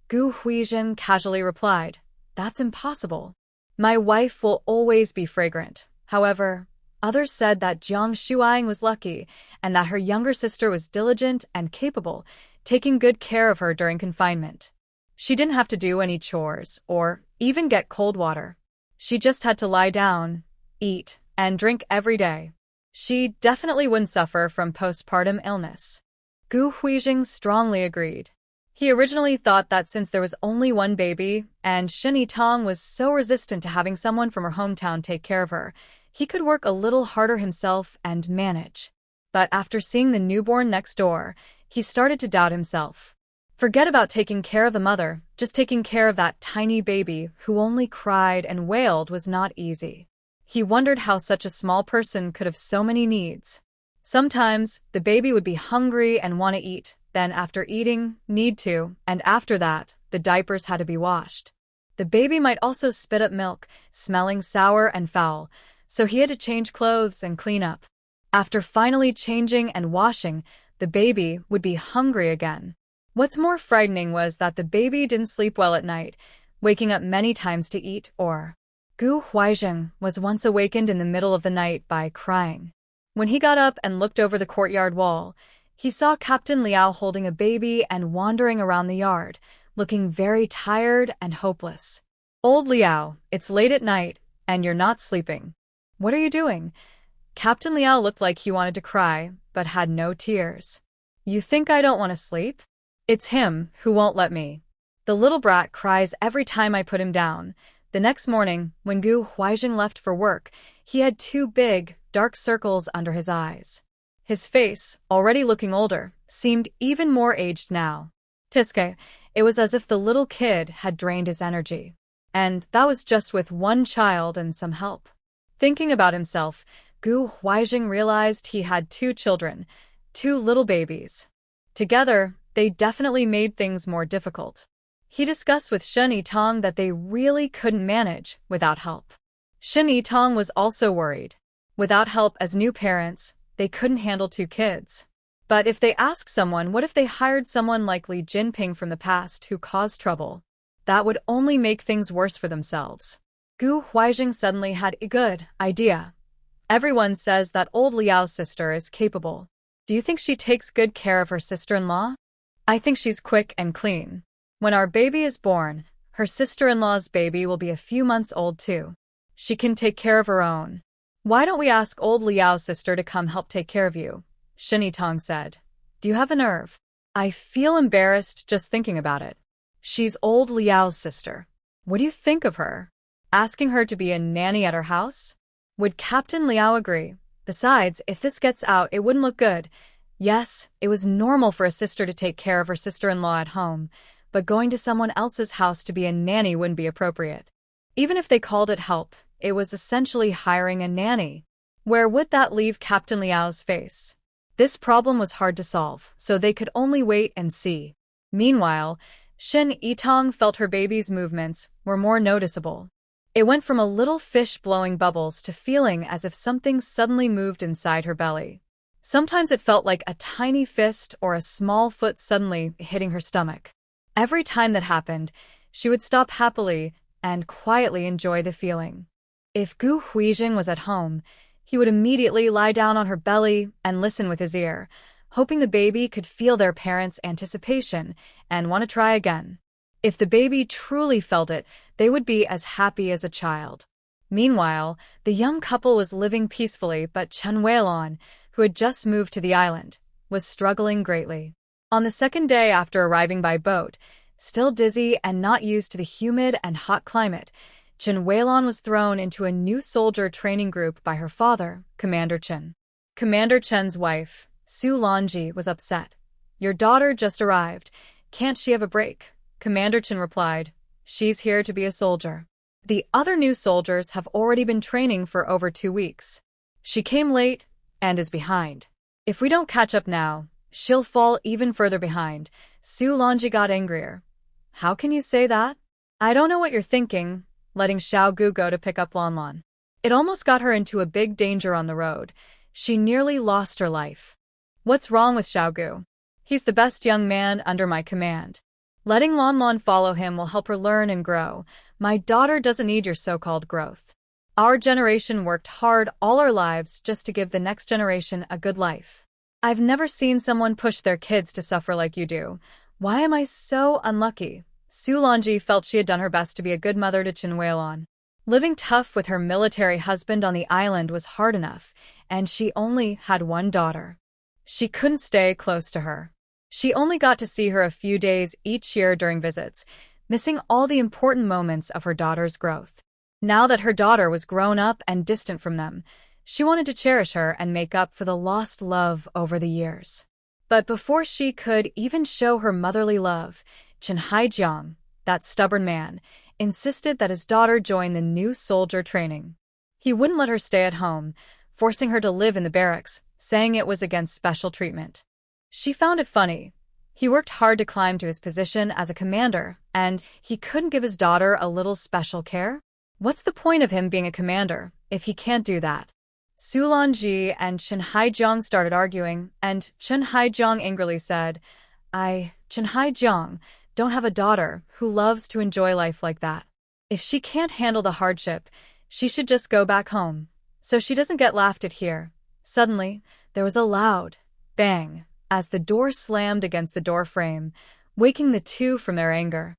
Gu Huizheng casually replied, "That's impossible. My wife will always be fragrant." However, others said that Jiang Shuang was lucky and that her younger sister was diligent and capable, taking good care of her during confinement. She didn't have to do any chores or even get cold water. She just had to lie down, eat, and drink every day. She definitely wouldn't suffer from postpartum illness. Gu Huizheng strongly agreed. He originally thought that since there was only one baby, and Shin Tong was so resistant to having someone from her hometown take care of her, he could work a little harder himself and manage. But after seeing the newborn next door, he started to doubt himself. Forget about taking care of the mother, just taking care of that tiny baby who only cried and wailed was not easy. He wondered how such a small person could have so many needs. Sometimes, the baby would be hungry and want to eat, then after eating, need to, and after that, the diapers had to be washed. The baby might also spit up milk, smelling sour and foul, so he had to change clothes and clean up. After finally changing and washing, the baby would be hungry again. What's more frightening was that the baby didn't sleep well at night, waking up many times to eat or. Gu Huizheng was once awakened in the middle of the night by crying. When he got up and looked over the courtyard wall, he saw Captain Liao holding a baby and wandering around the yard, looking very tired and hopeless. "Old Liao, it's late at night, and you're not sleeping. What are you doing?" Captain Liao looked like he wanted to cry, but had no tears. "You think I don't want to sleep? It's him who won't let me. The little brat cries every time I put him down." The next morning, when Gu Huizheng left for work, he had two big, dark circles under his eyes. His face, already looking older, seemed even more aged now. Tiske, it was as if the little kid had drained his energy. And that was just with one child and some help. Thinking about himself, Gu Huizheng realized he had two children, two little babies. Together, they definitely made things more difficult. He discussed with Shin Tong that they really couldn't manage without help. Shin Tong was also worried. Without help as new parents, they couldn't handle two kids. But if they asked someone, what if they hired someone like Li Jinping from the past who caused trouble? That would only make things worse for themselves. Gu Huizheng suddenly had a good idea. Everyone says that old Liao's sister is capable. Do you think she takes good care of her sister-in-law? I think she's quick and clean. When our baby is born, her sister-in-law's baby will be a few months old too. She can take care of her own. Why don't we ask old Liao's sister to come help take care of you? Shin Tong said. Do you have a nerve? I feel embarrassed just thinking about it. She's old Liao's sister. What do you think of her? Asking her to be a nanny at her house? Would Captain Liao agree? Besides, if this gets out, it wouldn't look good. Yes, it was normal for a sister to take care of her sister-in-law at home, but going to someone else's house to be a nanny wouldn't be appropriate. Even if they called it help, it was essentially hiring a nanny. Where would that leave Captain Liao's face? This problem was hard to solve, so they could only wait and see. Meanwhile, Shin Yitong felt her baby's movements were more noticeable. It went from a little fish blowing bubbles to feeling as if something suddenly moved inside her belly. Sometimes it felt like a tiny fist or a small foot suddenly hitting her stomach. Every time that happened, she would stop happily and quietly enjoy the feeling. If Gu Huizheng was at home, he would immediately lie down on her belly and listen with his ear, hoping the baby could feel their parents' anticipation and want to try again. If the baby truly felt it, they would be as happy as a child. Meanwhile, the young couple was living peacefully, but Chen Weilon, who had just moved to the island, was struggling greatly. On the second day after arriving by boat, still dizzy and not used to the humid and hot climate, Chen Weilon was thrown into a new soldier training group by her father, Commander Chen. Commander Chen's wife, Su Longji, was upset. Your daughter just arrived. Can't she have a break? Commander Chen replied. She's here to be a soldier. The other new soldiers have already been training for over 2 weeks. She came late, and is behind. If we don't catch up now, she'll fall even further behind. Su Longji got angrier. How can you say that? I don't know what you're thinking, letting Xiao Gu go to pick up Lan Lan. It almost got her into a big danger on the road. She nearly lost her life. What's wrong with Xiao Gu? He's the best young man under my command. Letting Lan Lan follow him will help her learn and grow. My daughter doesn't need your so-called growth. Our generation worked hard all our lives just to give the next generation a good life. I've never seen someone push their kids to suffer like you do. Why am I so unlucky? Su Longji felt she had done her best to be a good mother to Chen Weilan. Living tough with her military husband on the island was hard enough, and she only had one daughter. She couldn't stay close to her. She only got to see her a few days each year during visits, missing all the important moments of her daughter's growth. Now that her daughter was grown up and distant from them, she wanted to cherish her and make up for the lost love over the years. But before she could even show her motherly love, Chen Haijiang, that stubborn man, insisted that his daughter join the new soldier training. He wouldn't let her stay at home, forcing her to live in the barracks, saying it was against special treatment. She found it funny. He worked hard to climb to his position as a commander, and he couldn't give his daughter a little special care? What's the point of him being a commander if he can't do that? Su Longji and Chen Haijiang started arguing, and Chen Haijiang angrily said, Chen Haijiang, don't have a daughter who loves to enjoy life like that. If she can't handle the hardship, she should just go back home, so she doesn't get laughed at here. Suddenly, there was a loud bang as the door slammed against the door frame, waking the two from their anger.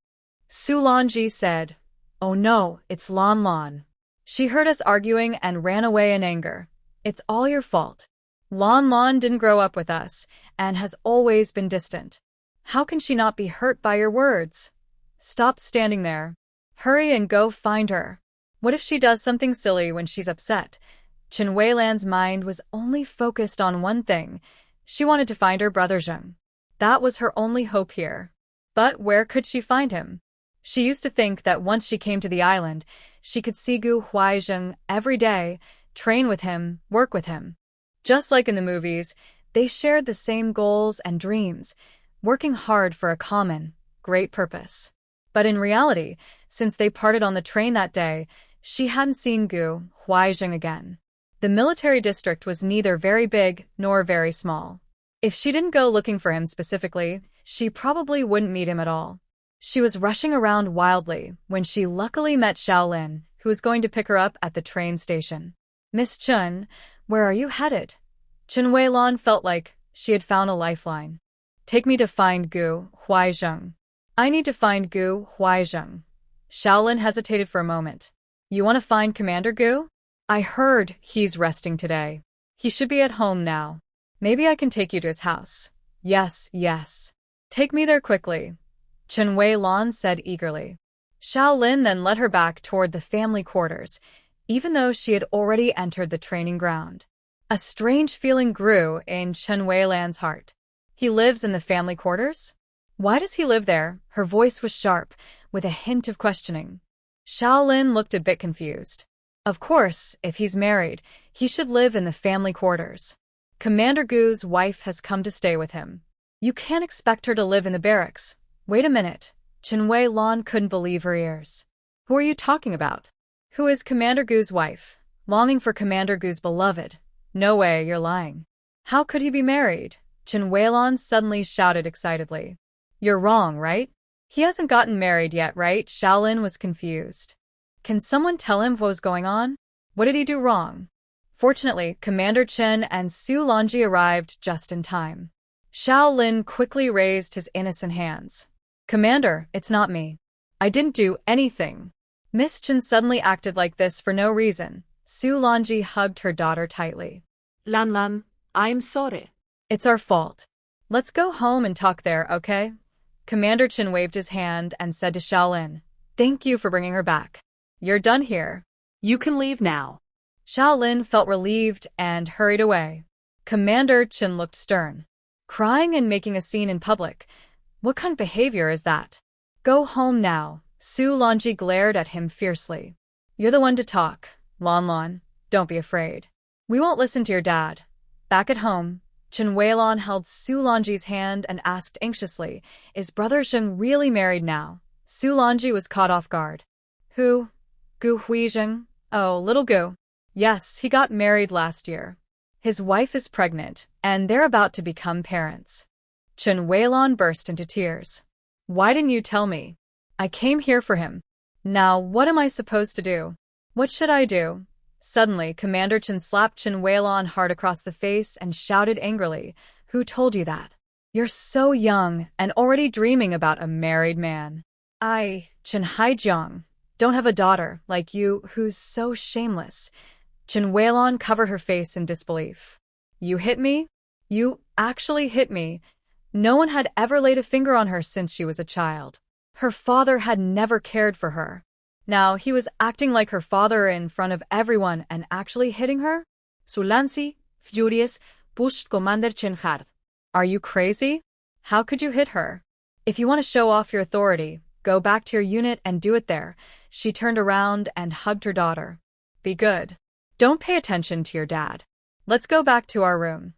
Su Longji said, "Oh no, it's Lan Lan." She heard us arguing and ran away in anger. It's all your fault. Lan Lan didn't grow up with us and has always been distant. How can she not be hurt by your words? Stop standing there. Hurry and go find her. What if she does something silly when she's upset? Chen Weilan's mind was only focused on one thing. She wanted to find her brother Zheng. That was her only hope here. But where could she find him? She used to think that once she came to the island, she could see Gu Huaizheng every day, train with him, work with him. Just like in the movies, they shared the same goals and dreams, working hard for a common, great purpose. But in reality, since they parted on the train that day, she hadn't seen Gu Huaizheng again. The military district was neither very big nor very small. If she didn't go looking for him specifically, she probably wouldn't meet him at all. She was rushing around wildly when she luckily met Xiaolin, who was going to pick her up at the train station. "Miss Chen, where are you headed?" Chen Weilan felt like she had found a lifeline. "Take me to find Gu Huaizheng." "I need to find Gu Huaizheng." Xiaolin hesitated for a moment. "You want to find Commander Gu? I heard he's resting today. He should be at home now. Maybe I can take you to his house." Yes. "Take me there quickly," Chen Weilan said eagerly. Xiaolin then led her back toward the family quarters, even though she had already entered the training ground. A strange feeling grew in Chen Weilan's heart. He lives in the family quarters? Why does he live there? Her voice was sharp, with a hint of questioning. Xiaolin looked a bit confused. Of course, if he's married, he should live in the family quarters. Commander Gu's wife has come to stay with him. You can't expect her to live in the barracks. Wait a minute. Chen Weilan couldn't believe her ears. Who are you talking about? Who is Commander Gu's wife? Longing for Commander Gu's beloved. No way, you're lying. How could he be married? Chen Weilan suddenly shouted excitedly. You're wrong, right? He hasn't gotten married yet, right? Xiaolin was confused. Can someone tell him what was going on? What did he do wrong? Fortunately, Commander Chen and Su Longji arrived just in time. Xiaolin quickly raised his innocent hands. Commander, it's not me. I didn't do anything. Miss Chen suddenly acted like this for no reason. Su Longji hugged her daughter tightly. Lan Lan, I'm sorry. It's our fault. Let's go home and talk there, okay? Commander Chen waved his hand and said to Xiaolin, Thank you for bringing her back. You're done here. You can leave now. Xiaolin felt relieved and hurried away. Commander Chen looked stern. Crying and making a scene in public. What kind of behavior is that? Go home now. Su Longji glared at him fiercely. You're the one to talk, Lan Lan. Don't be afraid. We won't listen to your dad. Back at home, Chen Weilon held Su Longji's hand and asked anxiously, "Is Brother Zheng really married now?" Su Longji was caught off guard. Who? Gu Huizheng? Oh, little Gu. Yes, he got married last year. His wife is pregnant, and they're about to become parents. Chen Weilon burst into tears. Why didn't you tell me? I came here for him. Now, what am I supposed to do? What should I do? Suddenly, Commander Chen slapped Chen Weilon hard across the face and shouted angrily, "Who told you that? You're so young and already dreaming about a married man. I, Chen Haijiang, don't have a daughter like you who's so shameless." Chen Weilon covered her face in disbelief. You hit me? You actually hit me? No one had ever laid a finger on her since she was a child. Her father had never cared for her. Now he was acting like her father in front of everyone and actually hitting her? Sulansi, furious, pushed Commander Chen hard. Are you crazy? How could you hit her? If you want to show off your authority, go back to your unit and do it there. She turned around and hugged her daughter. Be good. Don't pay attention to your dad. Let's go back to our room.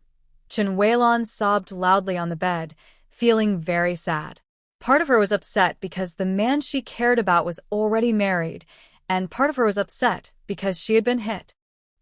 Chen Weilon sobbed loudly on the bed, feeling very sad. Part of her was upset because the man she cared about was already married, and part of her was upset because she had been hit.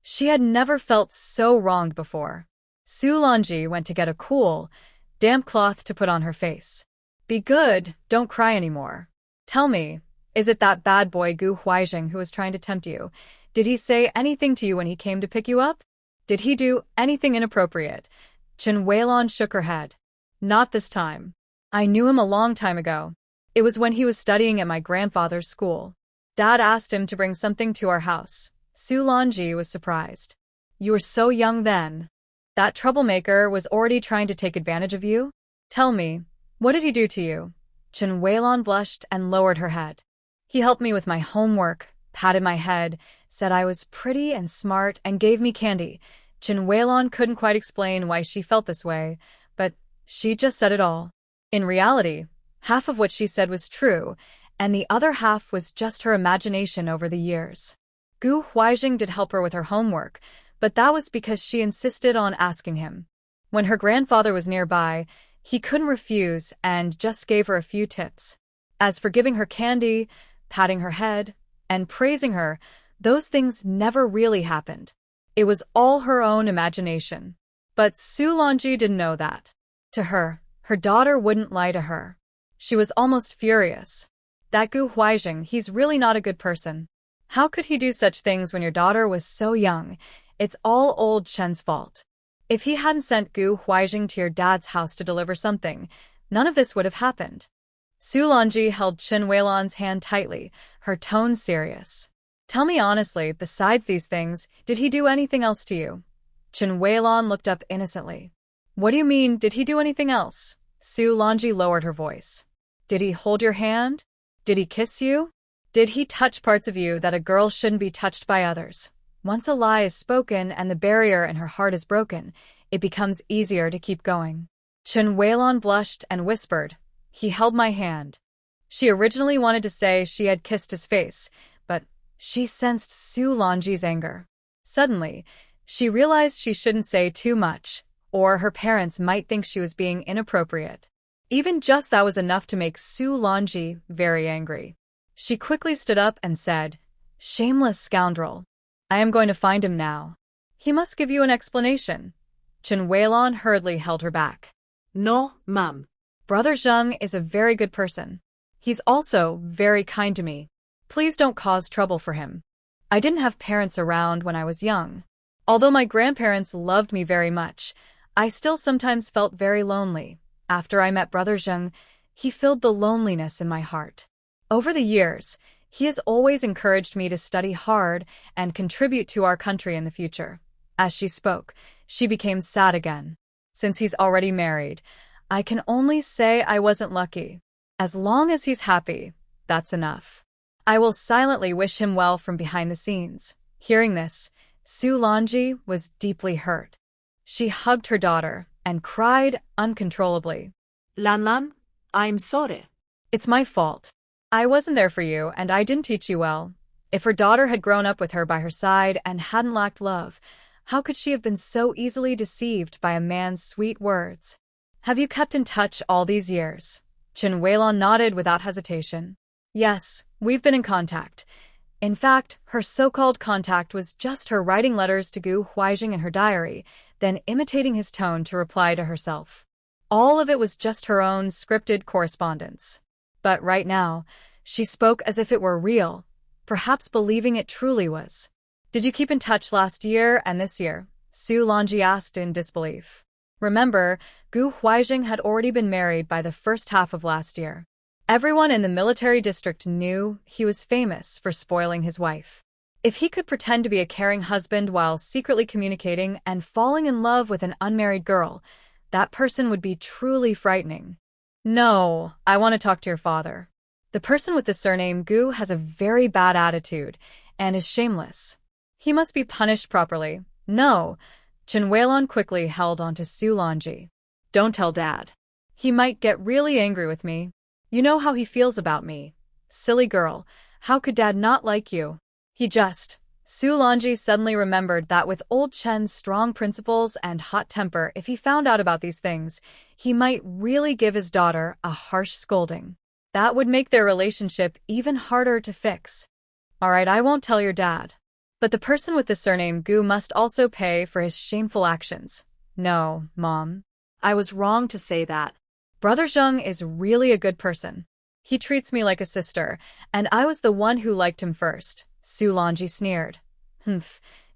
She had never felt so wronged before. Su Longji went to get a cool, damp cloth to put on her face. Be good, don't cry anymore. Tell me, is it that bad boy Gu Huizheng who was trying to tempt you? Did he say anything to you when he came to pick you up? Did he do anything inappropriate? Chen Weilon shook her head. Not this time. I knew him a long time ago. It was when he was studying at my grandfather's school. Dad asked him to bring something to our house. Su Longji was surprised. You were so young then. That troublemaker was already trying to take advantage of you? Tell me, what did he do to you? Chen Weilon blushed and lowered her head. He helped me with my homework, patted my head, said I was pretty and smart, and gave me candy. Chen Weilon couldn't quite explain why she felt this way, but she just said it all. In reality, half of what she said was true, and the other half was just her imagination over the years. Gu Huizheng did help her with her homework, but that was because she insisted on asking him. When her grandfather was nearby, he couldn't refuse and just gave her a few tips. As for giving her candy, patting her head, and praising her, those things never really happened. It was all her own imagination. But Su Longji didn't know that. To her, her daughter wouldn't lie to her. She was almost furious. That Gu Huizheng, he's really not a good person. How could he do such things when your daughter was so young? It's all old Chen's fault. If he hadn't sent Gu Huizheng to your dad's house to deliver something, none of this would have happened. Su Longji held Chen Weilon's hand tightly, her tone serious. Tell me honestly, besides these things, did he do anything else to you? Chen Weilon looked up innocently. What do you mean, did he do anything else? Su Longji lowered her voice. Did he hold your hand? Did he kiss you? Did he touch parts of you that a girl shouldn't be touched by others? Once a lie is spoken and the barrier in her heart is broken, it becomes easier to keep going. Chen Weilon blushed and whispered, he held my hand. She originally wanted to say she had kissed his face, but she sensed Su Longji's anger. Suddenly, she realized she shouldn't say too much, or her parents might think she was being inappropriate. Even just that was enough to make Su Longji very angry. She quickly stood up and said, shameless scoundrel. I am going to find him now. He must give you an explanation. Chen Weilon hurriedly held her back. No, Mum. Brother Zheng is a very good person. He's also very kind to me. Please don't cause trouble for him. I didn't have parents around when I was young. Although my grandparents loved me very much, I still sometimes felt very lonely. After I met Brother Zheng, he filled the loneliness in my heart. Over the years, he has always encouraged me to study hard and contribute to our country in the future. As she spoke, she became sad again. Since he's already married, I can only say I wasn't lucky. As long as he's happy, that's enough. I will silently wish him well from behind the scenes. Hearing this, Su Longji was deeply hurt. She hugged her daughter and cried uncontrollably. Lan Lan, I'm sorry. It's my fault. I wasn't there for you and I didn't teach you well. If her daughter had grown up with her by her side and hadn't lacked love, How could she have been so easily deceived by a man's sweet words? Have you kept in touch all these years? Chen Weilon nodded without hesitation. Yes, we've been in contact. In fact, her so-called contact was just her writing letters to Gu Huaijing in her diary, then imitating his tone to reply to herself. All of it was just her own scripted correspondence. But right now, she spoke as if it were real, perhaps believing it truly was. Did you keep in touch last year and this year? Su Longji asked in disbelief. Remember, Gu Huaijing had already been married by the first half of last year. Everyone in the military district knew he was famous for spoiling his wife. If he could pretend to be a caring husband while secretly communicating and falling in love with an unmarried girl, that person would be truly frightening. No, I want to talk to your father. The person with the surname Gu has a very bad attitude and is shameless. He must be punished properly. No. Chen Weilon quickly held on to Su Longji. Don't tell Dad. He might get really angry with me. You know how he feels about me. Silly girl, how could Dad not like you? Su Longji suddenly remembered that with old Chen's strong principles and hot temper, if he found out about these things, he might really give his daughter a harsh scolding. That would make their relationship even harder to fix. All right, I won't tell your dad. But the person with the surname Gu must also pay for his shameful actions. No, Mom. I was wrong to say that. Brother Zheng is really a good person. He treats me like a sister, and I was the one who liked him first. Su Longji sneered.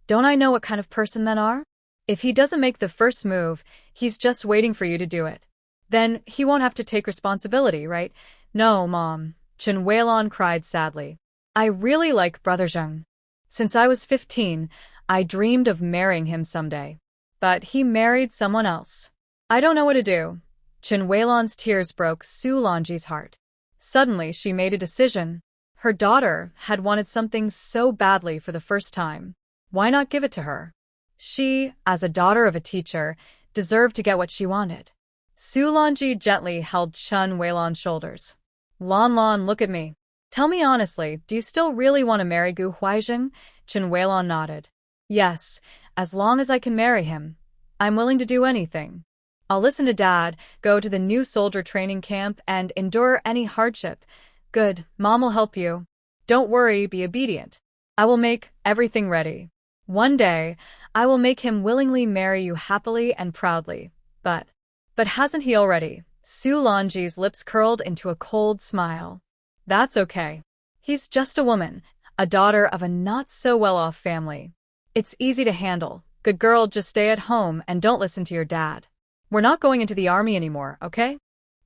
Don't I know what kind of person men are? If he doesn't make the first move, he's just waiting for you to do it. Then he won't have to take responsibility, right? No, Mom. Chen Weilon cried sadly. I really like Brother Zheng. Since I was 15, I dreamed of marrying him someday. But he married someone else. I don't know what to do. Chen Weilon's tears broke Su Longji's heart. Suddenly, she made a decision. Her daughter had wanted something so badly for the first time. Why not give it to her? She, as a daughter of a teacher, deserved to get what she wanted. Su Longji gently held Chen Weilon's shoulders. Lan, look at me. Tell me honestly, do you still really want to marry Gu Huaijing? Chen Weilon nodded. Yes, as long as I can marry him. I'm willing to do anything. I'll listen to Dad, go to the new soldier training camp, and endure any hardship. Good, Mom will help you. Don't worry, be obedient. I will make everything ready. One day, I will make him willingly marry you happily and proudly. But hasn't he already? Su Longji's lips curled into a cold smile. That's okay. He's just a woman, a daughter of a not-so-well-off family. It's easy to handle. Good girl, just stay at home and don't listen to your dad. We're not going into the army anymore, okay?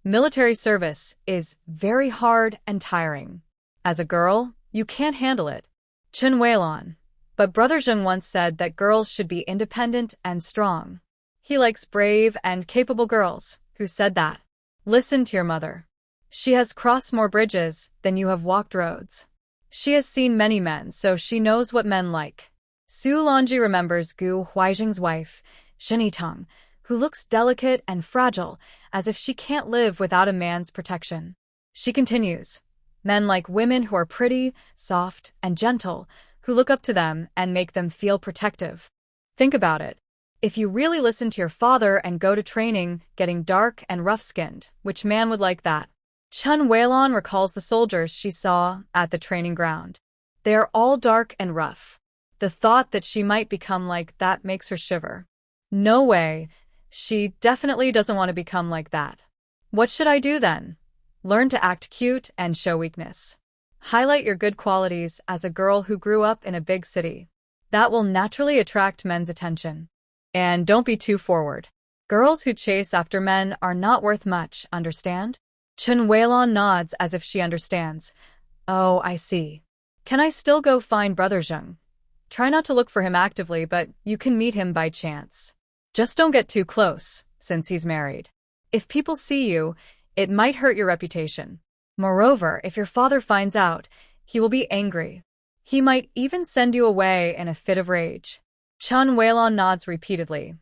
Military service is very hard and tiring. As a girl, you can't handle it. Chen Weilon. But Brother Zheng once said that girls should be independent and strong. He likes brave and capable girls. Who said that? Listen to your mother. She has crossed more bridges than you have walked roads. She has seen many men, so she knows what men like. Su Longji remembers Gu Huaijing's wife, Tang, who looks delicate and fragile, as if she can't live without a man's protection. She continues, men like women who are pretty, soft, and gentle, who look up to them and make them feel protective. Think about it. If you really listen to your father and go to training, getting dark and rough-skinned, which man would like that? Chen Weilon recalls the soldiers she saw at the training ground. They are all dark and rough. The thought that she might become like that makes her shiver. No way. She definitely doesn't want to become like that. What should I do then? Learn to act cute and show weakness. Highlight your good qualities as a girl who grew up in a big city. That will naturally attract men's attention. And don't be too forward. Girls who chase after men are not worth much, understand? Chen Weilon nods as if she understands. Oh, I see. Can I still go find Brother Zheng? Try not to look for him actively, but you can meet him by chance. Just don't get too close, since he's married. If people see you, it might hurt your reputation. Moreover, if your father finds out, he will be angry. He might even send you away in a fit of rage. Chen Weilon nods repeatedly.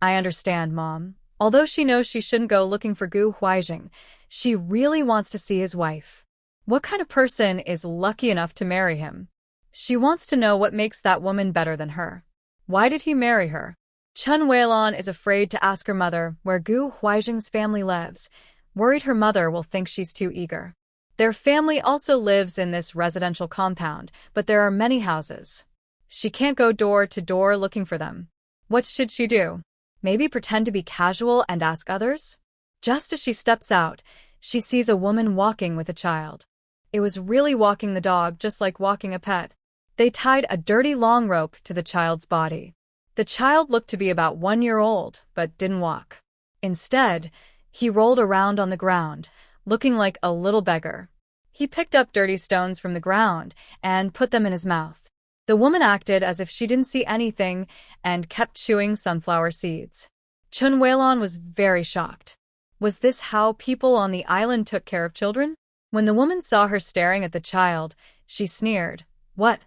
I understand, Mom. Although she knows she shouldn't go looking for Gu Huaijing, she really wants to see his wife. What kind of person is lucky enough to marry him? She wants to know what makes that woman better than her. Why did he marry her? Chen Weilon is afraid to ask her mother where Gu Huaijing's family lives, worried her mother will think she's too eager. Their family also lives in this residential compound, but there are many houses. She can't go door to door looking for them. What should she do? Maybe pretend to be casual and ask others? Just as she steps out, she sees a woman walking with a child. It was really walking the dog, just like walking a pet. They tied a dirty long rope to the child's body. The child looked to be about 1 year old, but didn't walk. Instead, he rolled around on the ground, looking like a little beggar. He picked up dirty stones from the ground and put them in his mouth. The woman acted as if she didn't see anything and kept chewing sunflower seeds. Chen Weilon was very shocked. Was this how people on the island took care of children? When the woman saw her staring at the child, she sneered. What?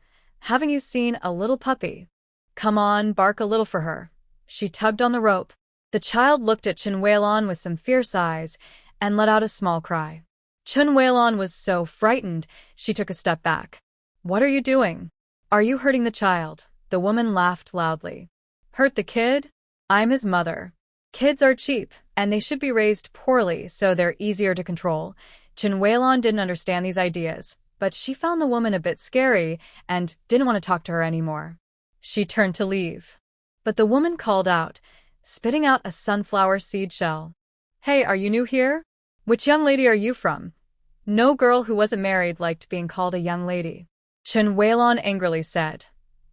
Haven't you seen a little puppy? Come on, bark a little for her. She tugged on the rope. The child looked at Chen Weilon with some fierce eyes and let out a small cry. Chen Weilon was so frightened, she took a step back. What are you doing? Are you hurting the child? The woman laughed loudly. Hurt the kid? I'm his mother. Kids are cheap, and they should be raised poorly so they're easier to control. Chen Weilon didn't understand these ideas, but she found the woman a bit scary and didn't want to talk to her anymore. She turned to leave. But the woman called out, spitting out a sunflower seed shell. Hey, are you new here? Which young lady are you from? No girl who wasn't married liked being called a young lady. Chen Weilon angrily said,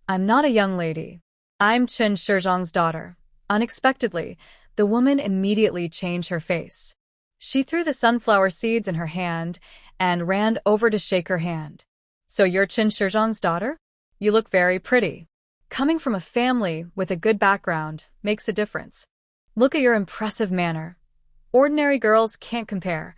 I'm not a young lady. I'm Chen Shizhong's daughter. Unexpectedly, the woman immediately changed her face. She threw the sunflower seeds in her hand and ran over to shake her hand. So you're Chen Shizhong's daughter? You look very pretty. Coming from a family with a good background makes a difference. Look at your impressive manner. Ordinary girls can't compare.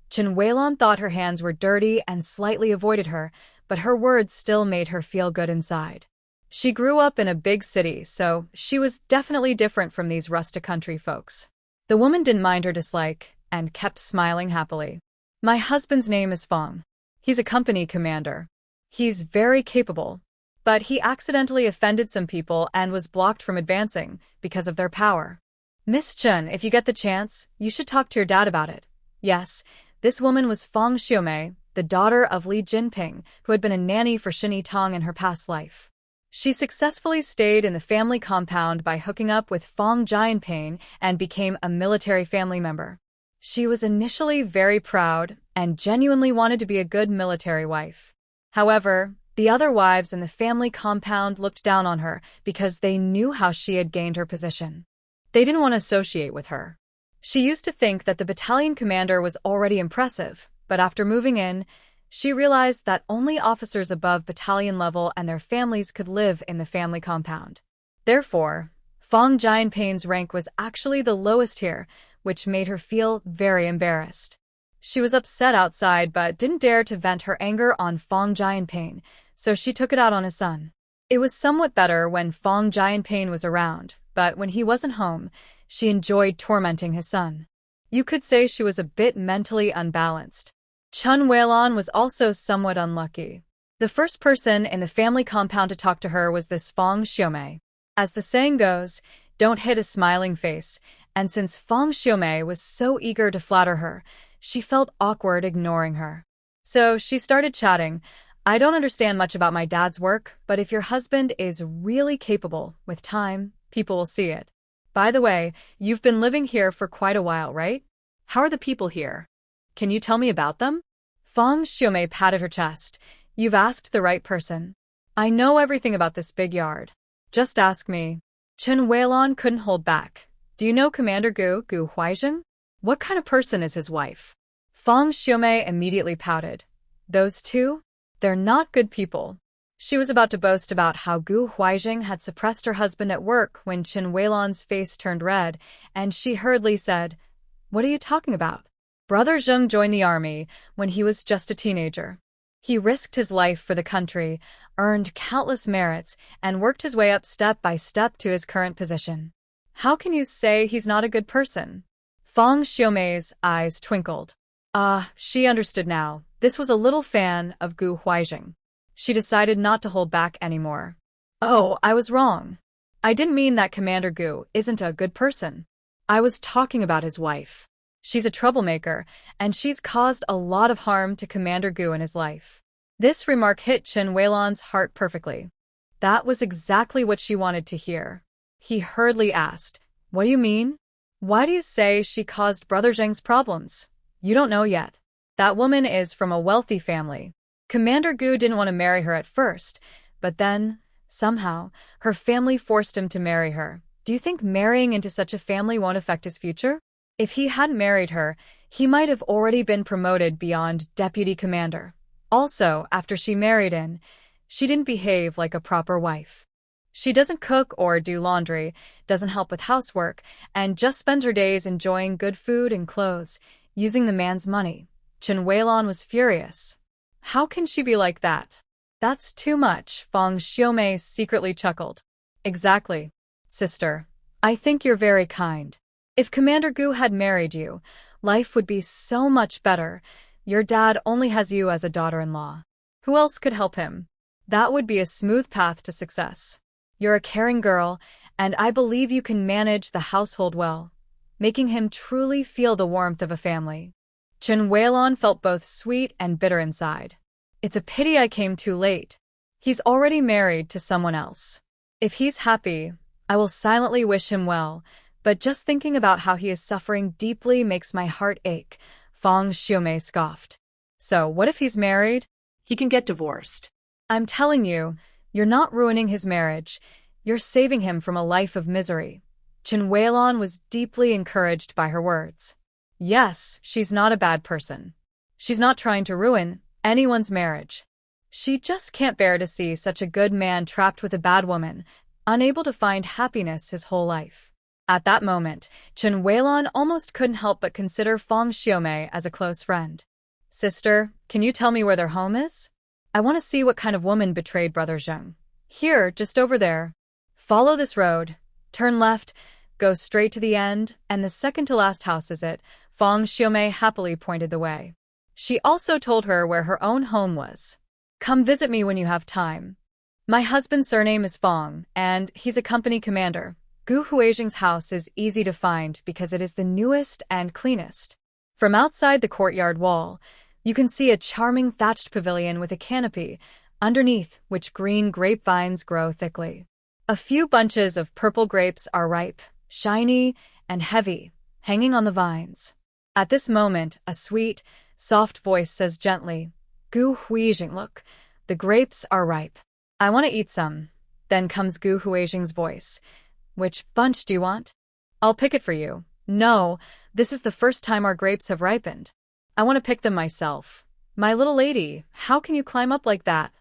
Chen Weilon thought her hands were dirty and slightly avoided her, but her words still made her feel good inside. She grew up in a big city, so she was definitely different from these rustic country folks. The woman didn't mind her dislike and kept smiling happily. My husband's name is Fong. He's a company commander. He's very capable, but he accidentally offended some people and was blocked from advancing because of their power. Miss Chen, if you get the chance, you should talk to your dad about it. Yes, this woman was Fong Xiumei, the daughter of Li Jinping, who had been a nanny for Xin Tong in her past life. She successfully stayed in the family compound by hooking up with Fong Jianping and became a military family member. She was initially very proud and genuinely wanted to be a good military wife. However, the other wives in the family compound looked down on her because they knew how she had gained her position. They didn't want to associate with her. She used to think that the battalion commander was already impressive, but after moving in, she realized that only officers above battalion level and their families could live in the family compound. Therefore, Fong Jianping's rank was actually the lowest here, which made her feel very embarrassed. She was upset outside but didn't dare to vent her anger on Fong Jianping, so she took it out on his son. It was somewhat better when Fong Jianping was around, but when he wasn't home, she enjoyed tormenting his son. You could say she was a bit mentally unbalanced. Chen Weilon was also somewhat unlucky. The first person in the family compound to talk to her was this Fong Xiumei. As the saying goes, don't hit a smiling face, and since Fong Xiumei was so eager to flatter her, she felt awkward ignoring her. So she started chatting. I don't understand much about my dad's work, but if your husband is really capable, with time, people will see it. By the way, you've been living here for quite a while, right? How are the people here? Can you tell me about them? Fong Xiumei patted her chest. You've asked the right person. I know everything about this big yard. Just ask me. Chen Weilon couldn't hold back. Do you know Commander Gu Huaijing? What kind of person is his wife? Fong Xiumei immediately pouted. Those two? They're not good people. She was about to boast about how Gu Huaijing had suppressed her husband at work when Chen Weilon's face turned red, and she hurriedly said, What are you talking about? Brother Zheng joined the army when he was just a teenager. He risked his life for the country, earned countless merits, and worked his way up step by step to his current position. How can you say he's not a good person? Fong Xiumei's eyes twinkled. She understood now. This was a little fan of Gu Huaijing. She decided not to hold back anymore. Oh, I was wrong. I didn't mean that Commander Gu isn't a good person. I was talking about his wife. She's a troublemaker, and she's caused a lot of harm to Commander Gu in his life. This remark hit Chen Weilon's heart perfectly. That was exactly what she wanted to hear. He hurriedly asked, "What do you mean? Why do you say she caused Brother Zheng's problems? You don't know yet. That woman is from a wealthy family. Commander Gu didn't want to marry her at first, but then, somehow, her family forced him to marry her. Do you think marrying into such a family won't affect his future? If he hadn't married her, he might have already been promoted beyond deputy commander. Also, after she married in, she didn't behave like a proper wife. She doesn't cook or do laundry, doesn't help with housework, and just spends her days enjoying good food and clothes, using the man's money." Chen Weilon was furious. How can she be like that? That's too much, Fang Xiaomei secretly chuckled. Exactly, sister. I think you're very kind. If Commander Gu had married you, life would be so much better. Your dad only has you as a daughter-in-law. Who else could help him? That would be a smooth path to success. You're a caring girl, and I believe you can manage the household well, making him truly feel the warmth of a family. Chen Weilon felt both sweet and bitter inside. It's a pity I came too late. He's already married to someone else. If he's happy, I will silently wish him well, but just thinking about how he is suffering deeply makes my heart ache, Fang Xiaomei scoffed. So, what if he's married? He can get divorced. I'm telling you, you're not ruining his marriage. You're saving him from a life of misery. Chen Weilon was deeply encouraged by her words. Yes, she's not a bad person. She's not trying to ruin anyone's marriage. She just can't bear to see such a good man trapped with a bad woman, unable to find happiness his whole life. At that moment, Chen Weilon almost couldn't help but consider Fang Xiaomei as a close friend. Sister, can you tell me where their home is? I want to see what kind of woman betrayed Brother Zheng. Here, just over there. Follow this road, turn left, go straight to the end, and the second to last house is it. Fang Xiaomei happily pointed the way. She also told her where her own home was. Come visit me when you have time. My husband's surname is Fang, and he's a company commander. Gu Huizheng's house is easy to find because it is the newest and cleanest. From outside the courtyard wall, you can see a charming thatched pavilion with a canopy, underneath which green grapevines grow thickly. A few bunches of purple grapes are ripe, shiny, and heavy, hanging on the vines. At this moment, a sweet, soft voice says gently, Gu Huizheng, look, the grapes are ripe. I want to eat some. Then comes Gu Huizheng's voice. Which bunch do you want? I'll pick it for you. No, this is the first time our grapes have ripened. I want to pick them myself. My little lady, how can you climb up like that?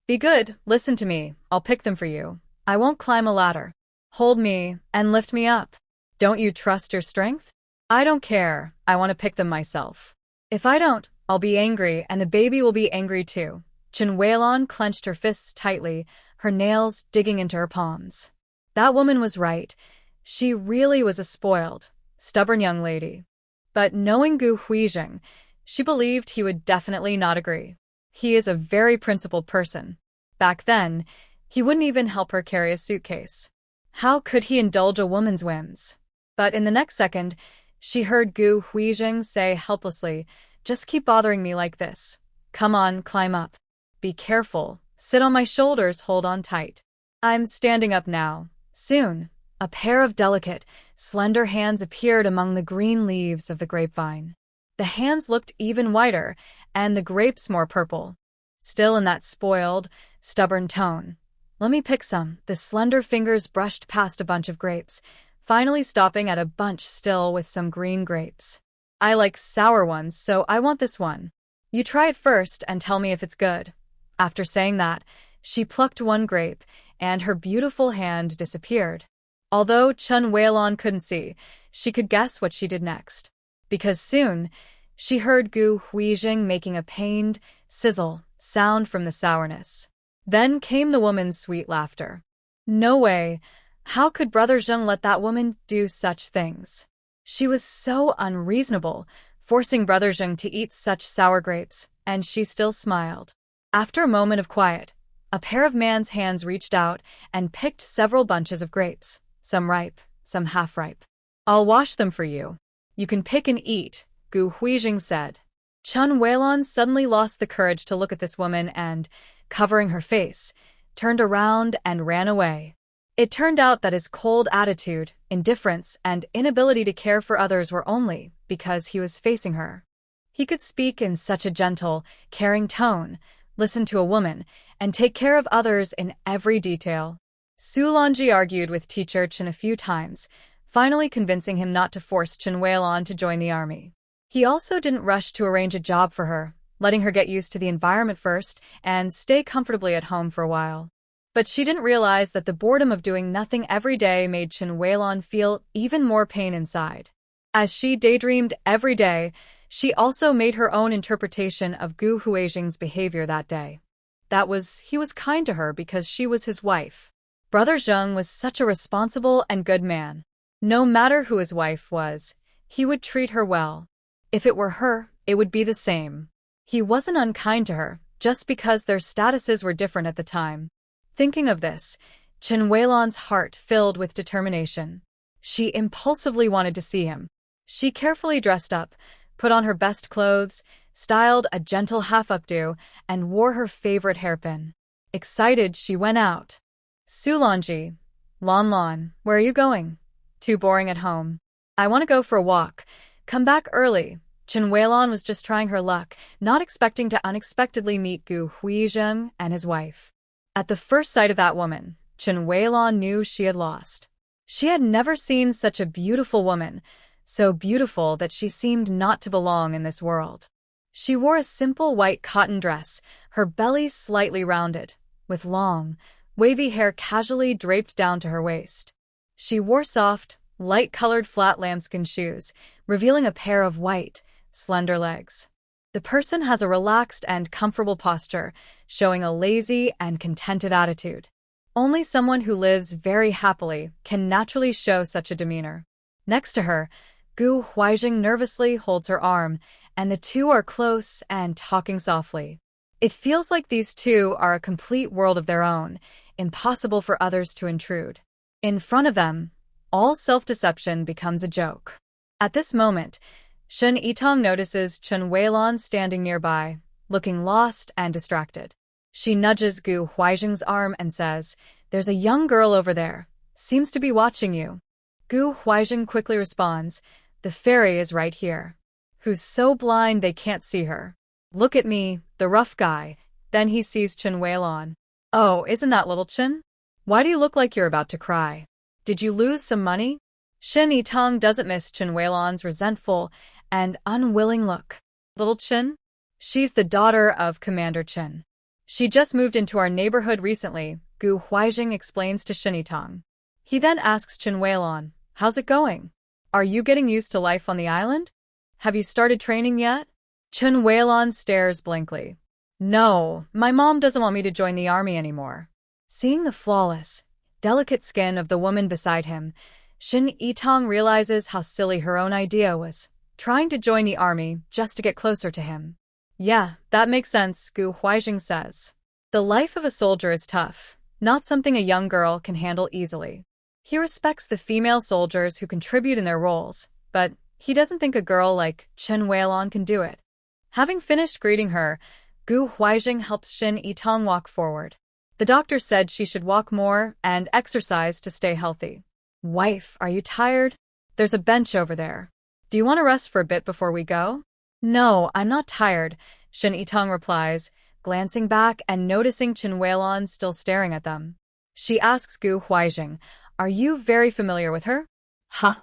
Be good, listen to me, I'll pick them for you. I won't climb a ladder. Hold me and lift me up. Don't you trust your strength? I don't care, I want to pick them myself. If I don't, I'll be angry and the baby will be angry too. Chen Weilon clenched her fists tightly, her nails digging into her palms. That woman was right. She really was a spoiled, stubborn young lady. But knowing Gu Huizheng, she believed he would definitely not agree. He is a very principled person. Back then, he wouldn't even help her carry a suitcase. How could he indulge a woman's whims? But in the next second, she heard Gu Huizheng say helplessly, just keep bothering me like this. Come on, climb up. Be careful. Sit on my shoulders, hold on tight. I'm standing up now. Soon, a pair of delicate, slender hands appeared among the green leaves of the grapevine. The hands looked even whiter, and the grapes more purple. Still in that spoiled, stubborn tone. Let me pick some. The slender fingers brushed past a bunch of grapes, finally stopping at a bunch still with some green grapes. I like sour ones, so I want this one. You try it first and tell me if it's good. After saying that, she plucked one grape, and her beautiful hand disappeared. Although Chen Weilon couldn't see, she could guess what she did next. Because soon, she heard Gu Huizheng making a pained, sizzle sound from the sourness. Then came the woman's sweet laughter. No way. How could Brother Zheng let that woman do such things? She was so unreasonable, forcing Brother Zheng to eat such sour grapes, and she still smiled. After a moment of quiet, A pair of man's hands reached out and picked several bunches of grapes, some ripe, some half-ripe. I'll wash them for you. You can pick and eat, Gu Huijing said. Chun Weilon suddenly lost the courage to look at this woman and, covering her face, turned around and ran away. It turned out that his cold attitude, indifference, and inability to care for others were only because he was facing her. He could speak in such a gentle, caring tone, listen to a woman, and take care of others in every detail. Su Longji argued with teacher Chen a few times, finally convincing him not to force Chen Weilon to join the army. He also didn't rush to arrange a job for her, letting her get used to the environment first and stay comfortably at home for a while. But she didn't realize that the boredom of doing nothing every day made Chen Weilon feel even more pain inside. As she daydreamed every day, she also made her own interpretation of Gu Huijing's behavior that day. He was kind to her because she was his wife. Brother Zheng was such a responsible and good man. No matter who his wife was, he would treat her well. If it were her, it would be the same. He wasn't unkind to her, just because their statuses were different at the time. Thinking of this, Chen Weilon's heart filled with determination. She impulsively wanted to see him. She carefully dressed up, put on her best clothes, styled a gentle half-updo, and wore her favorite hairpin. Excited, she went out. Su Longji, Lon, where are you going? Too boring at home. I want to go for a walk. Come back early. Chen Weilon was just trying her luck, not expecting to unexpectedly meet Gu Huijing and his wife. At the first sight of that woman, Chen Weilon knew she had lost. She had never seen such a beautiful woman, so beautiful that she seemed not to belong in this world. She wore a simple white cotton dress, her belly slightly rounded, with long, wavy hair casually draped down to her waist. She wore soft, light-colored flat lambskin shoes, revealing a pair of white, slender legs. The person has a relaxed and comfortable posture, showing a lazy and contented attitude. Only someone who lives very happily can naturally show such a demeanor. Next to her, Gu Huijing nervously holds her arm, and the two are close and talking softly. It feels like these two are a complete world of their own, impossible for others to intrude. In front of them, all self-deception becomes a joke. At this moment, Shen Yitong notices Chen Weilon standing nearby, looking lost and distracted. She nudges Gu Huijing's arm and says, "There's a young girl over there. Seems to be watching you." Gu Huijing quickly responds, "The fairy is right here." Who's so blind they can't see her. "Look at me, the rough guy." Then he sees Chen Weilon. "Oh, isn't that little Chen? Why do you look like you're about to cry? Did you lose some money?" Shen Yitong doesn't miss Chen Weilon's resentful and unwilling look. "Little Chen? She's the daughter of Commander Chen. She just moved into our neighborhood recently," Gu Huijing explains to Shen Yitong. He then asks Chen Weilon, "How's it going? Are you getting used to life on the island? Have you started training yet?" Chen Weilon stares blankly. "No, my mom doesn't want me to join the army anymore." Seeing the flawless, delicate skin of the woman beside him, Shen Yitong realizes how silly her own idea was, trying to join the army just to get closer to him. "Yeah, that makes sense," Gu Huijing says. The life of a soldier is tough, not something a young girl can handle easily. He respects the female soldiers who contribute in their roles, but he doesn't think a girl like Chen Weilon can do it. Having finished greeting her, Gu Huijing helps Shen Yitong walk forward. The doctor said she should walk more and exercise to stay healthy. "Wife, are you tired? There's a bench over there. Do you want to rest for a bit before we go?" "No, I'm not tired," Shen Yitong replies, glancing back and noticing Chen Weilon still staring at them. She asks Gu Huijing, "Are you very familiar with her?" Huh?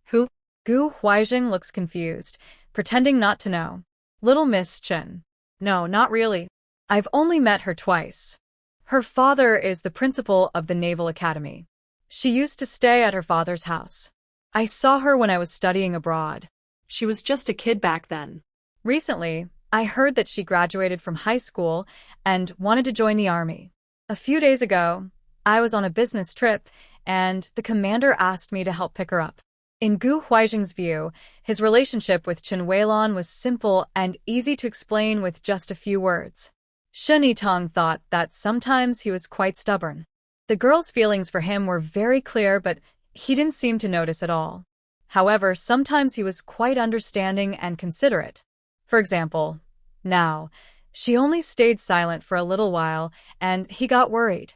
Who? Gu Huijing looks confused, pretending not to know. "Little Miss Chen." "No, not really. I've only met her twice. Her father is the principal of the Naval Academy. She used to stay at her father's house. I saw her when I was studying abroad." She was just a kid back then. "Recently, I heard that she graduated from high school and wanted to join the army. A few days ago, I was on a business trip, and the commander asked me to help pick her up." In Gu Huijing's view, his relationship with Chen Weilon was simple and easy to explain with just a few words. Shen Yitong thought that sometimes he was quite stubborn. The girl's feelings for him were very clear, but he didn't seem to notice at all. However, sometimes he was quite understanding and considerate. For example, now, she only stayed silent for a little while, and he got worried.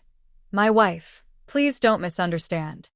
My wife, please don't misunderstand.